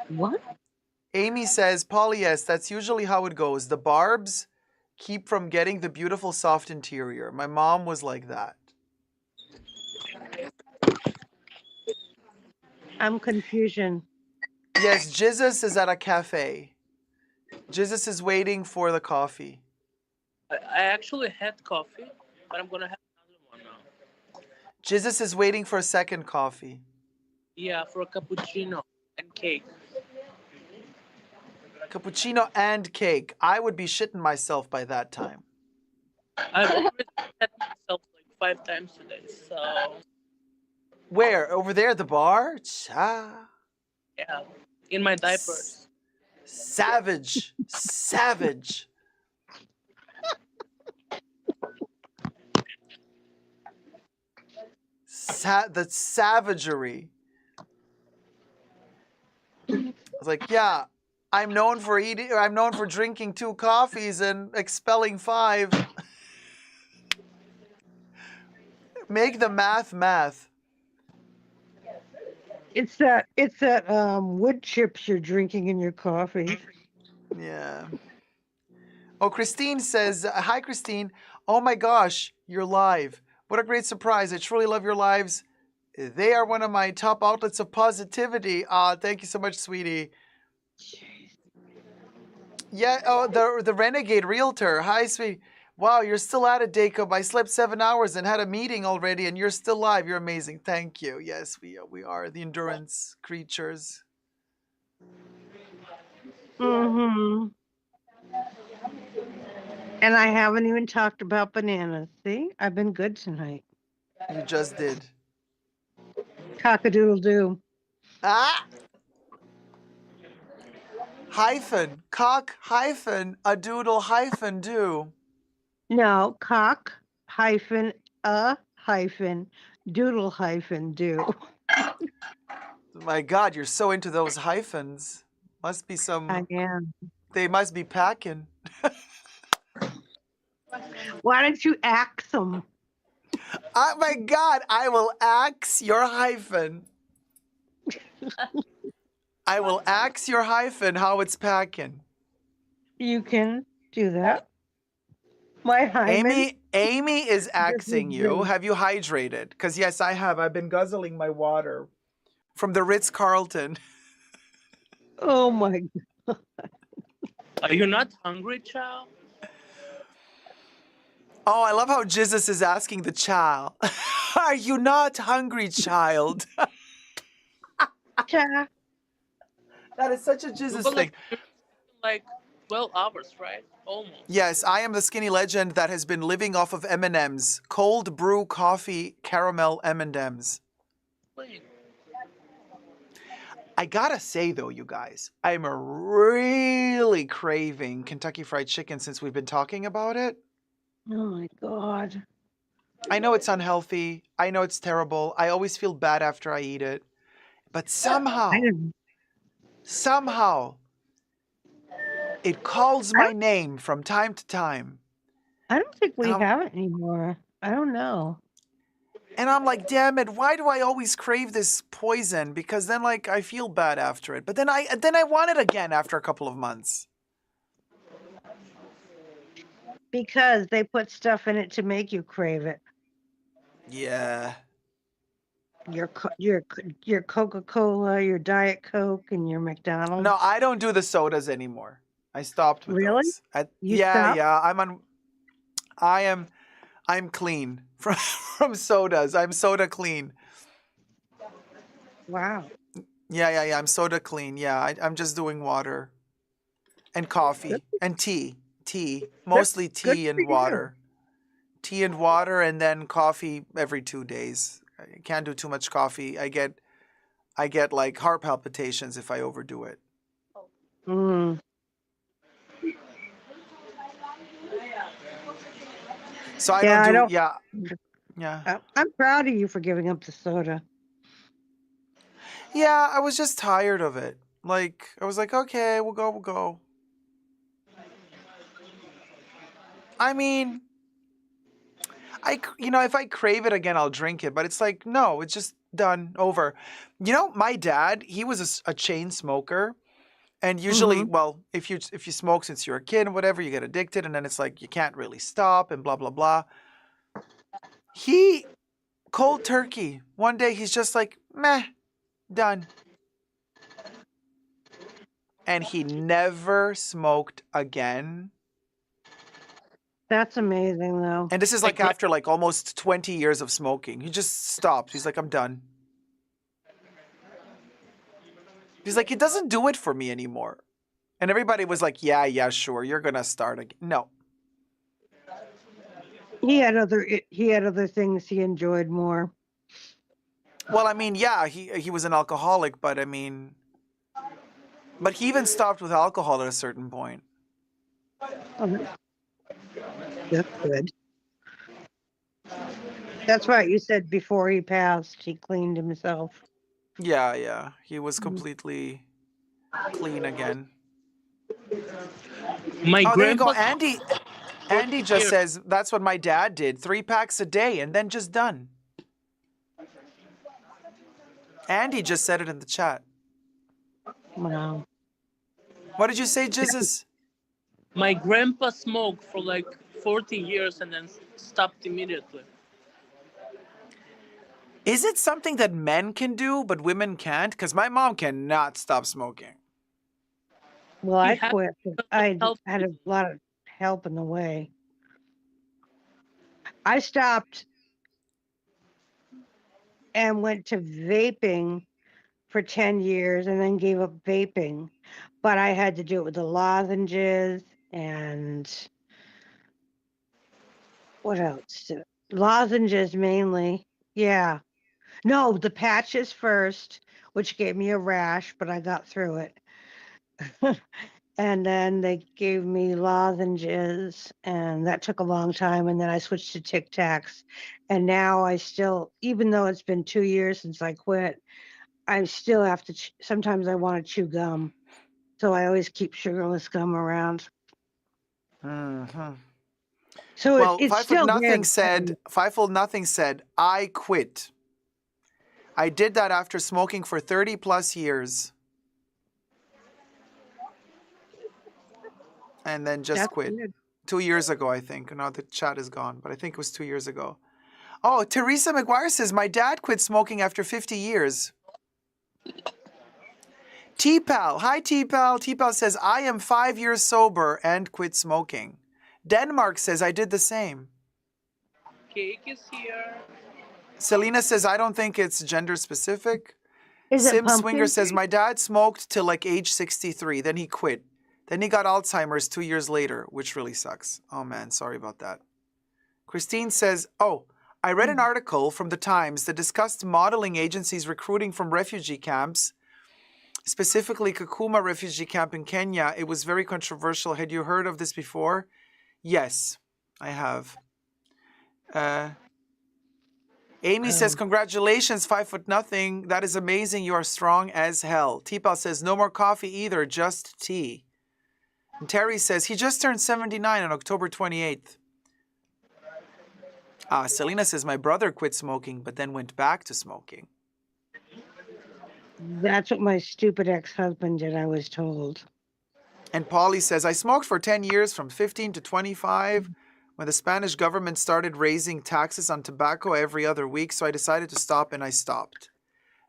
What? Amy says, Polly, yes, that's usually how it goes. The barbs keep from getting the beautiful soft interior. My mom was like that. I'm confusion. Yes, Jesus is at a cafe. Jesus is waiting for the coffee. I actually had coffee, but I'm gonna have another one now. Jesus is waiting for a second coffee. Yeah, for a cappuccino and cake. Cappuccino and cake. I would be shitting myself by that time. I've already had myself like 5 times today, so Where? Over there at the bar? Cha. yeah, in my diapers. Savage. Savage. The savagery. I was like, yeah, I'm known for drinking 2 coffees and expelling 5. Make the math. It's that wood chips you're drinking in your coffee. Yeah. Oh, Christine says, hi, Christine. Oh my gosh, you're live. What a great surprise. I truly love your lives. They are one of my top outlets of positivity. Thank you so much, sweetie. Yeah, oh, the Renegade Realtor. Hi, sweetie. Wow, you're still at it, Jacob. I slept 7 hours and had a meeting already, and you're still live. You're amazing. Thank you. Yes, we are the endurance creatures. Mm-hmm. And I haven't even talked about bananas. See, I've been good tonight. You just did. Cock-a-doodle-doo. Ah! Hyphen. Cock hyphen a doodle hyphen do. No, cock hyphen a hyphen doodle hyphen do. My God, you're so into those hyphens. Must be some. I am. They must be packing. Why don't you axe them? Oh my God, I will axe your hyphen. I will axe your hyphen how it's packing. You can do that. My hymen. Amy is This is axing you. great. Have you hydrated? Because yes, I have. I've been guzzling my water from the Ritz Carlton. Oh my God. Are you not hungry, child? Oh, I love how Jesus is asking the child, "Are you not hungry, child?" Cha. That is such a You Jesus were thing. like 12 hours, right? Almost. Yes, I am the skinny legend that has been living off of M&Ms, cold brew coffee caramel M&Ms. Wait. I gotta say though, you guys, I'm really craving Kentucky Fried Chicken since we've been talking about it. Oh my God. I know it's unhealthy. I know it's terrible. I always feel bad after I eat it. But I don't, somehow, it calls I my don't, name from time to time. I don't think And we I'm, have it anymore. I don't know. and I'm like, damn it, why do I always crave this poison? Because then like I feel bad after it. But then I want it again after a couple of months. Because they put stuff in it to make you crave it. Yeah. Your Coca-Cola, your Diet Coke, and your McDonald's. No, I don't do the sodas anymore. I stopped with Really? those. You Yeah, stopped? yeah. I'm clean from from sodas. I'm soda clean. Wow. Yeah. I'm soda clean. Yeah, I'm just doing water and Good, coffee and tea. good, Mostly good tea for and you. water. Tea and water, and then coffee every 2 days. I can't do too much coffee. I get like heart palpitations if I overdo it. Mm. So I Yeah, don't I do. don't. Yeah. I'm proud of you for giving up the soda. Yeah, I was just tired of it. Like I was like, okay, we'll go. I mean, if I crave it again, I'll drink it. But it's like, no, it's just done, over. My dad, he was a chain smoker, and usually, Mm-hmm. well, if you smoke since you're a kid and whatever, you get addicted, and then it's like you can't really stop, and blah blah blah. He cold turkey. One day he's just like, meh, done, and he never smoked again. That's amazing, though. And this is like after like almost 20 years of smoking. He just stopped. He's like, I'm done. He's like, it doesn't do it for me anymore. And everybody was like, yeah, sure. You're going to start again. No. He had other things he enjoyed more. Well, I mean, yeah, he was an alcoholic, but I mean, but he even stopped with alcohol at a certain point. Oh, that's good. That's right. You said before he passed, he cleaned himself. Yeah. He was completely clean again. My Oh, there you go. grandpa. Andy just says that's what my dad did. 3 packs a day and then just done. Andy just said it in the chat. Wow. What did you say, Jesus? My grandpa smoked for like 40 years and then stopped immediately. Is it something that men can do but women can't? Because my mom cannot stop smoking. Well, I quit. I had a lot of help in the way. I stopped and went to vaping for 10 years and then gave up vaping. But I had to do it with the lozenges and what else? Lozenges mainly. Yeah. No, the patches first, which gave me a rash, but I got through it. And then they gave me lozenges, and that took a long time. And then I switched to Tic Tacs. And now I still, even though it's been 2 years since I quit, I still have to, sometimes I want to chew gum. So I always keep sugarless gum around. Mm-hmm. So Well, it's still there. Fivefold Nothing said, I quit. I did that after smoking for 30 plus years. And then just That's quit. good. 2 years ago, I think. Now the chat is gone, but I think it was 2 years ago. Oh, Teresa McGuire says, my dad quit smoking after 50 years. T-Pal. Hi, T-Pal. T-Pal says, I am 5 years sober and quit smoking. Denmark says, I did the same. Cake is here. Selena says, I don't think it's gender specific. Is it Sim Swinger pumpkin? says, my dad smoked till like age 63. Then he quit. Then he got Alzheimer's 2 years later, which really sucks. Oh man, sorry about that. Christine says, oh, I read an article from the Times that discussed modeling agencies recruiting from refugee camps, specifically Kakuma refugee camp in Kenya. It was very controversial. Had you heard of this before? Yes, I have. Amy says, congratulations, 5'0". That is amazing. You are strong as hell. T-Pal says, no more coffee either, just tea. And Terry says, he just turned 79 on October 28th. Selena says, my brother quit smoking, but then went back to smoking. That's what my stupid ex-husband did, I was told. And Polly says, I smoked for 10 years from 15 to 25 when the Spanish government started raising taxes on tobacco every other week, so I decided to stop and I stopped.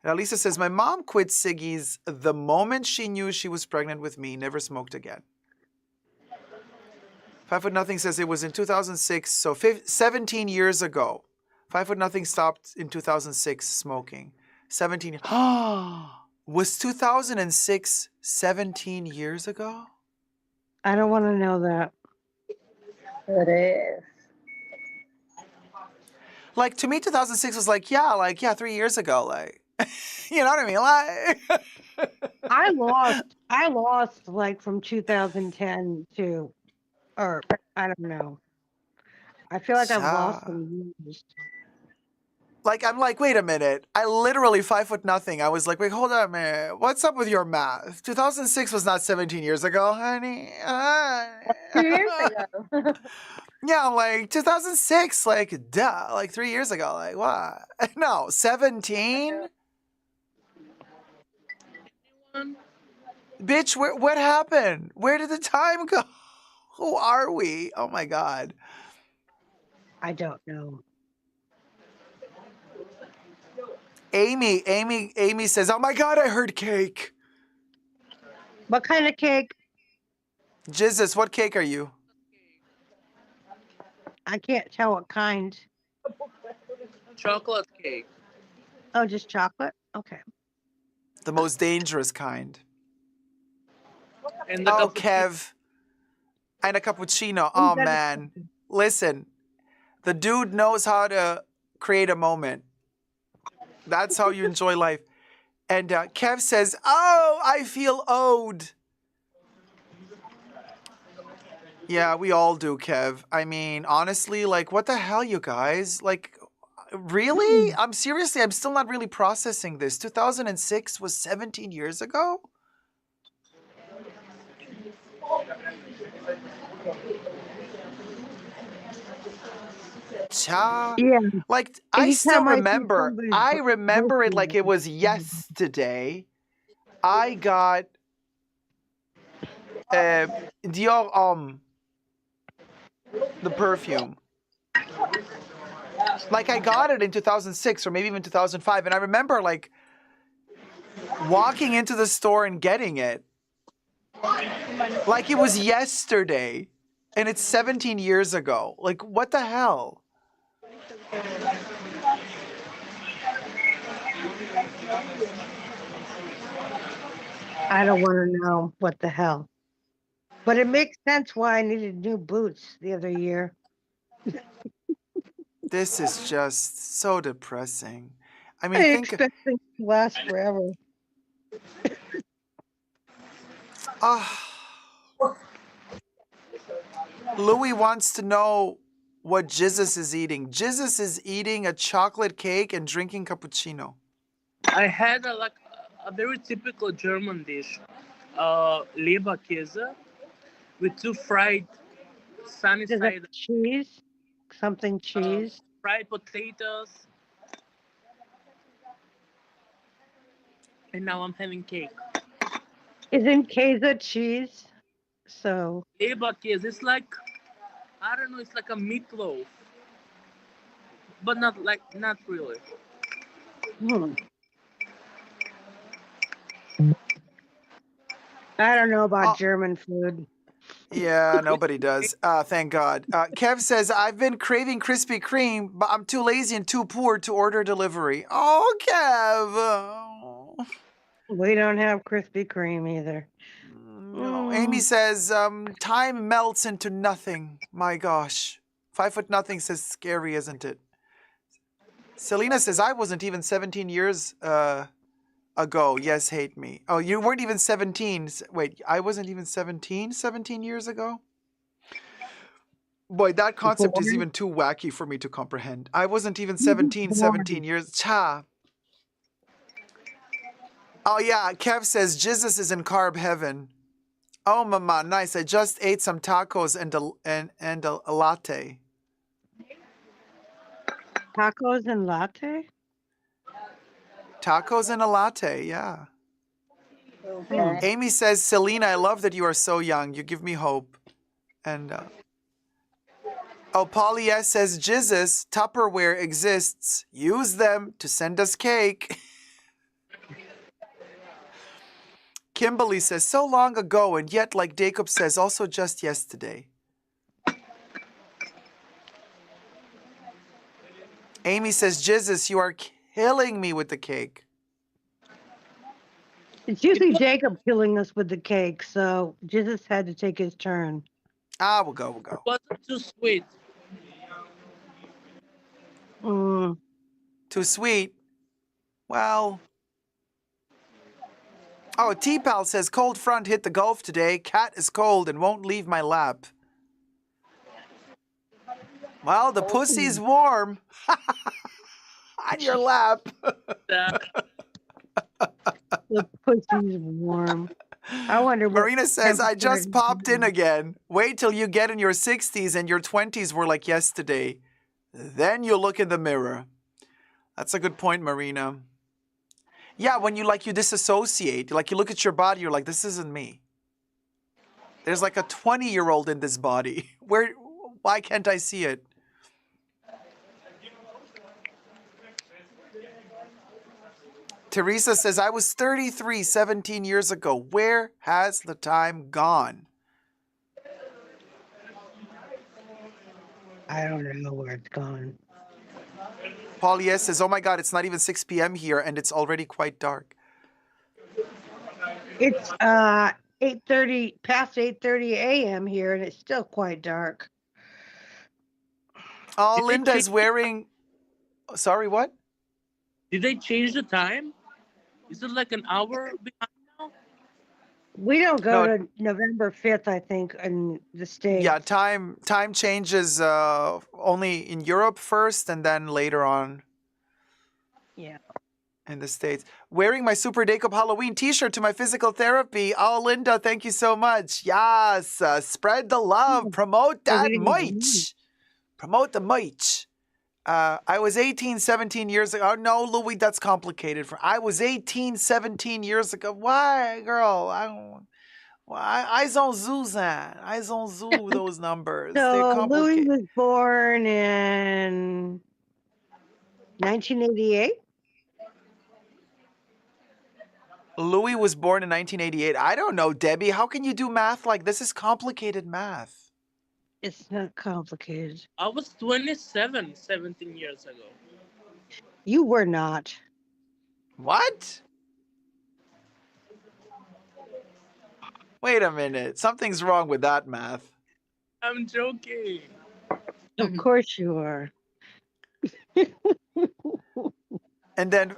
And Alisa says, my mom quit ciggies the moment she knew she was pregnant with me, never smoked again. 5'0" says it was in 2006, so 17 years ago. 5'0" stopped in 2006 smoking. 17 years. Was 2006 17 years ago? I don't want to know that. It is. Like, to me, 2006 was like, 3 years ago. Like, you know what I mean? Like, I lost like from 2010 to, or I don't know. I feel like I've lost some years. like, I'm like, wait a minute. I literally 5'0". I was like, wait, hold on a minute. What's up with your math? 2006 was not 17 years ago, honey. 2 years ago. Yeah, like 2006, like, duh, like 3 years ago. Like, what? No, 17? Bitch, what happened? Where did the time go? Who are we? Oh my God. I don't know. Amy says, oh my God, I heard cake. What kind of cake? Jesus, what cake are you? I can't tell what kind. Chocolate cake. Oh, just chocolate? Okay. The most dangerous kind. And the Oh, cappuccino. Kev. And a cappuccino. Oh, man. Listen, the dude knows how to create a moment. That's how you enjoy life. And Kev says, oh, I feel owed. Yeah, we all do, Kev. I mean, honestly, like, what the hell, you guys? Like, really? I'm still not really processing this. 2006 was 17 years ago? Yeah. Like, I still Anytime I see remember. somebody I remember it birthday, like it was yesterday. I got Dior the perfume. Like, I got it in 2006 or maybe even 2005, and I remember like walking into the store and getting it. Like it was yesterday, and it's 17 years ago. Like, what the hell? I don't want to know what the hell. But it makes sense why I needed new boots the other year. This is just so depressing. I mean, I think. expect things to last forever. Louis wants to know what Jesus is eating. Jesus is eating a chocolate cake and drinking cappuccino. I had a very typical German dish, Leberkäse, with 2 fried sunny Does side it cheese? Something cheese? fried potatoes. And now I'm having cake. Isn't Käse cheese? So Leberkäse, it's like I don't know. It's like a meatloaf, but not really. Hmm. I don't know about Oh, German food. yeah, nobody does. Thank God. Kev says, I've been craving Krispy Kreme, but I'm too lazy and too poor to order delivery. Oh, Kev. Oh. We don't have Krispy Kreme either. No. Amy says, time melts into nothing. My gosh. 5 foot nothing says scary, isn't it? Selena says, I wasn't even 17 years ago. Yes, hate me. Oh, you weren't even 17. Wait, I wasn't even 17 years ago? Boy, that concept is Born? even too wacky for me to comprehend. I wasn't even You were 17 born. years. Cha. Oh, yeah. Kev says, Jesus is in carb heaven. Oh, mama, nice. I just ate some tacos and a latte. Tacos and latte? Tacos and a latte, yeah. Hmm. Amy says, Selena, I love that you are so young. You give me hope. And, oh, Polly S says, Jesus, Tupperware exists. Use them to send us cake. Kimberly says, so long ago, and yet, like Jacob says, also just yesterday. Amy says, Jesus, you are killing me with the cake. It's usually Jacob killing us with the cake, so Jesus had to take his turn. Ah, we'll go. It wasn't too sweet. Mm. Too sweet. Well. Oh, T-Pal says, cold front hit the Gulf today. Cat is cold and won't leave my lap. Well, the pussy's warm. On your lap. The pussy's warm. I wonder what Marina says, I temperature just it popped is. in again. Wait till you get in your 60s and your 20s were like yesterday. Then you look in the mirror. That's a good point, Marina. Yeah, when you disassociate, like you look at your body, you're like, this isn't me. There's like a 20-year-old in this body. Why can't I see it? Teresa says, I was 33 17 years ago. Where has the time gone? I don't know where it's gone. Paul Yes says, oh my God, it's not even 6 p.m. here and it's already quite dark. It's 8:30 past 8:30 a.m. here, and it's still quite dark. Oh, Linda is wearing. Sorry, what? Did they change the time? Is it like an hour behind now? We don't go No. to November 5th, I think, in the States. Yeah, time changes only in Europe first and then later on. Yeah. In the States. Wearing my Super Jacob Halloween t-shirt to my physical therapy. Oh, Linda, thank you so much. Yes, spread the love. Promote that merch. Promote the merch. I was 18, 17 years ago. Oh, no, Louis, that's complicated. I was 18, 17 years ago. Why, girl? I don't zoo that. I don't zoo those numbers. They're So Louis complicated. was born in 1988. Louis was born in 1988. I don't know, Debbie. How can you do math like this? Is complicated math. It's not complicated. I was 27 17 years ago. You were not. What? Wait a minute. Something's wrong with that math. I'm joking. Of course you are. And then,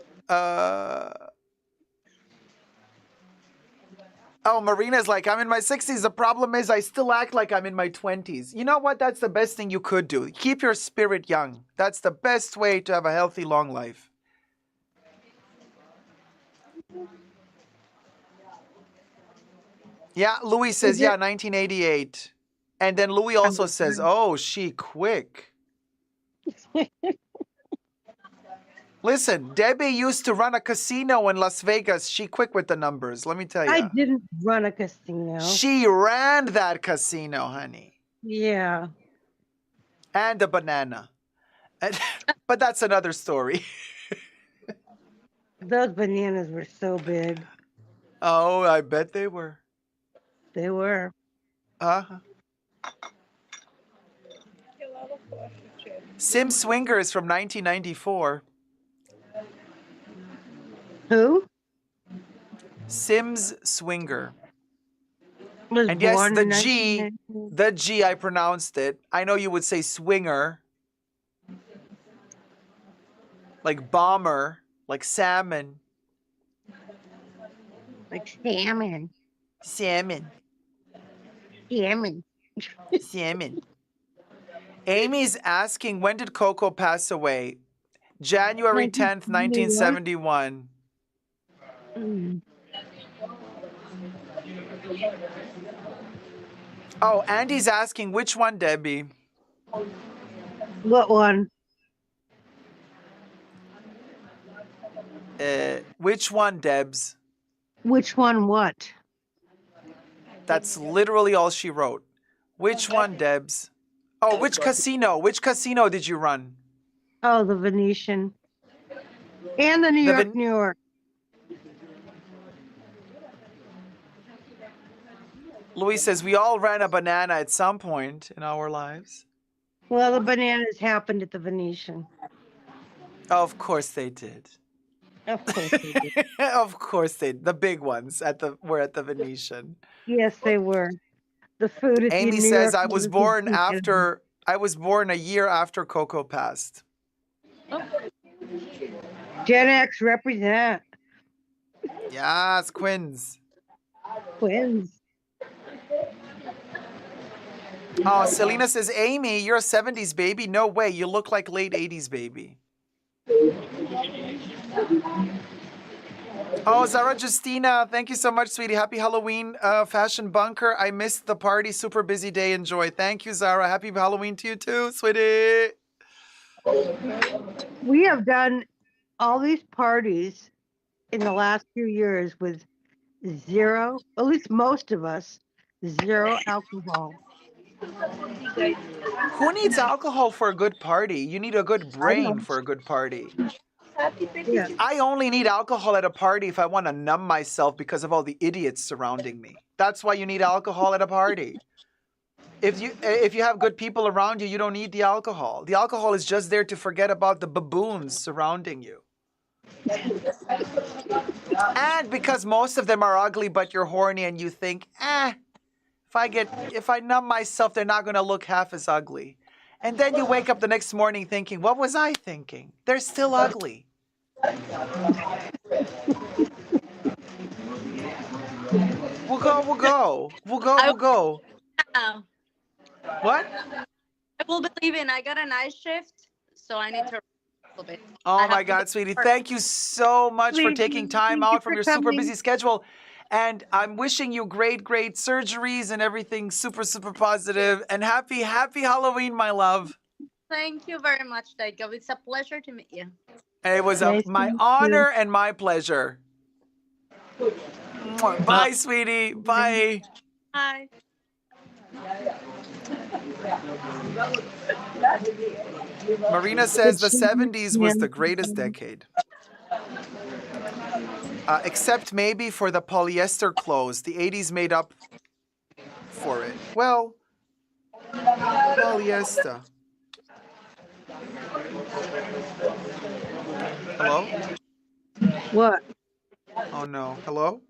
oh, Marina's like, I'm in my 60s. The problem is I still act like I'm in my 20s. You know what? That's the best thing you could do. Keep your spirit young. That's the best way to have a healthy, long life. Yeah, Louis says, yeah, 1988. And then Louis also says, oh, she quick. Listen, Debbie used to run a casino in Las Vegas. She quick with the numbers, let me tell you. I didn't run a casino. She ran that casino, honey. Yeah. and a banana. But that's another story. Those bananas were so big. Oh, I bet they were. They were. Uh-huh. Sim Swinger is from 1994. Who? Sims Swinger. Was And yes, born the in G, 1994. the G, I pronounced it. I know you would say swinger, like bomber, like salmon. Like salmon. Salmon. Salmon. Salmon. Amy's asking, when did Coco pass away? January 10th, 1971. Mm. Oh, Andy's asking, which one, Debbie? What one? Which one, Debs? Which one what? That's literally all she wrote. Which one, Debs? Oh, which casino? Which casino did you run? Oh, the Venetian. And the New York. Louis says, we all ran a banana at some point in our lives. Well, the bananas happened at the Venetian. Of course they did. Of course they did. Of course they did. The big ones were at the Venetian. Yes, they were. The food at Amy the New says, York I was born a year after Coco passed. Gen X represent. Yes, Quins. Twins. Oh, Selena says, Amy, you're a 70s baby? No way. You look like late 80s baby. Oh, Zara Justina, thank you so much, sweetie. Happy Halloween, Fashion Bunker. I missed the party. Super busy day. Enjoy. Thank you, Zara. Happy Halloween to you too, sweetie. We have done all these parties in the last few years with zero, at least most of us, zero alcohol. Who needs alcohol for a good party? You need a good brain for a good party. Yeah. I only need alcohol at a party if I want to numb myself because of all the idiots surrounding me. That's why you need alcohol at a party. If you have good people around you, you don't need the alcohol. The alcohol is just there to forget about the baboons surrounding you. And because most of them are ugly, but you're horny and you think, if I numb myself, they're not going to look half as ugly. And then you wake up the next morning thinking, what was I thinking? They're still ugly. We'll go. What? I will be leaving. I got a night shift, so I need to rest a little bit. Oh my God, sweetie. Thank you so much for taking time out from your super busy schedule. And I'm wishing you great surgeries and everything super positive. And happy Halloween, my love. Thank you very much, Jacob. It's a pleasure to meet you. It was my honor and my pleasure. Bye, sweetie. Bye. Bye. Marina says the 70s was the greatest decade. Except maybe for the polyester clothes. The 80s made up for it. Well, polyester. Hello? What? Oh no. Hello?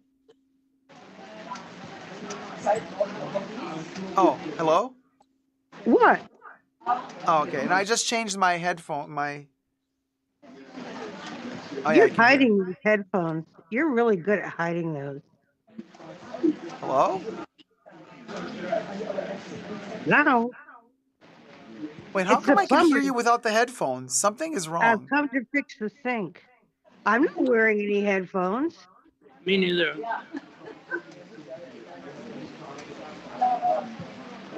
Oh, hello? What? Oh, okay. And I just changed my headphone. Oh, yeah, You're hiding these headphones. You're really good at hiding those. Hello? No. Wait, how come I can hear you without the headphones? Something is wrong. I've come to fix the sink. I'm not wearing any headphones. Me neither.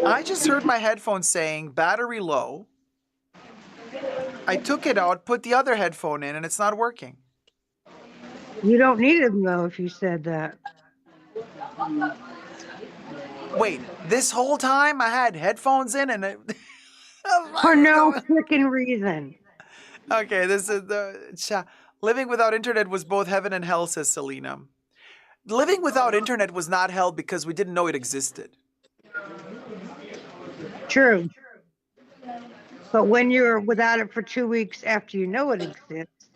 I just heard my headphones saying battery low. I took it out, put the other headphone in, and it's not working. You don't need them though if you said that. Wait, this whole time I had headphones in and For no freaking reason. Okay, this is the living without internet was both heaven and hell, says Selena. Living without internet was not hell because we didn't know it existed. True. But when you're without it for 2 weeks after you know it exists,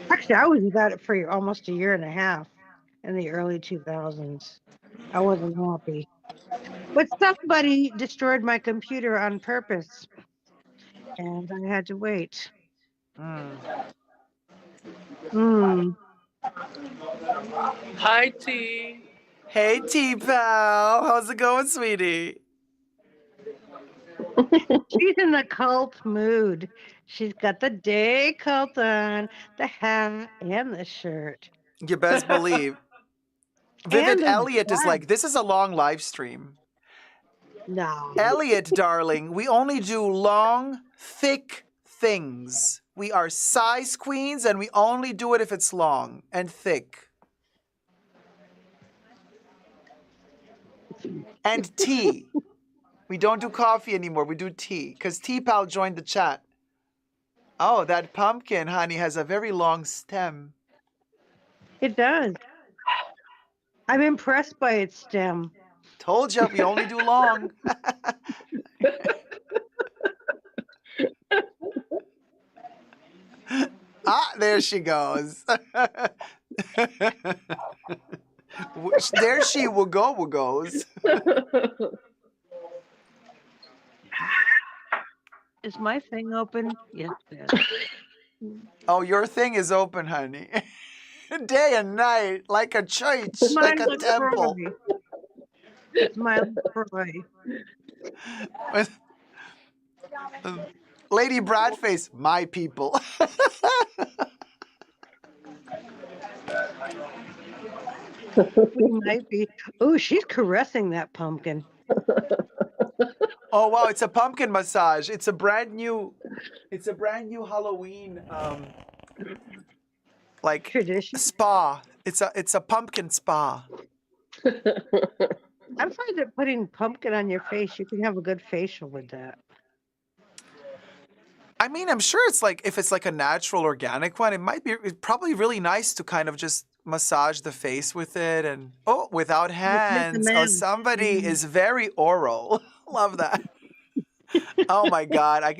actually, I was without it for almost a year and a half in the early 2000s. I wasn't happy. But somebody destroyed my computer on purpose, and I had to wait. Hi, T. Hey, T pal, how's it going, sweetie? She's in the cult mood. She's got the day cult on, the hat, and the shirt. You best believe. Vivid Elliot is like, this is a long live stream. No. Elliot, darling, we only do long, thick things. We are size queens, and we only do it if it's long and thick. And tea. We don't do coffee anymore. We do tea. Because T-Pal joined the chat. Oh, that pumpkin, honey, has a very long stem. It does. I'm impressed by its stem. Told you, we only do long. Ah, there she goes. There she goes. Is my thing open? Yes, it is. Oh, your thing is open, honey. Day and night, like a church, like a temple. It's my LaCroix. Lady Bradface, my people. We might be. Oh, she's caressing that pumpkin. Oh wow, it's a pumpkin massage. It's a brand new Halloween like tradition spa. It's a pumpkin spa. I find that putting pumpkin on your face, you can have a good facial with that. I mean, I'm sure it's like if it's like a natural organic one, it's probably really nice to kind of just massage the face with it and without hands. Oh, somebody is very oral. Love that. Oh my God, I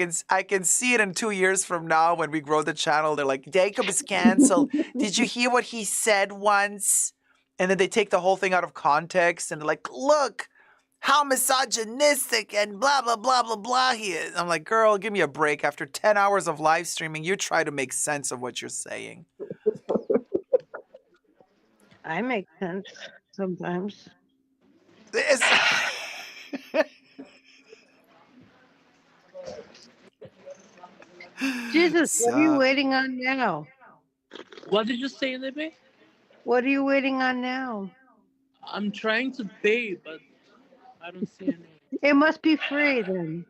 can see it in 2 years from now when we grow the channel. They're like, Jacob is canceled. Did you hear what he said once? And then they take the whole thing out of context and they're like, look how misogynistic and blah blah blah blah blah he is. I'm like, girl, give me a break. After 10 hours of live streaming, you try to make sense of what you're saying. I make sense sometimes. Jesus, what are you waiting on now? What did you say, Libby? What are you waiting on now? I'm trying to pay, but I don't see any. It must be free then.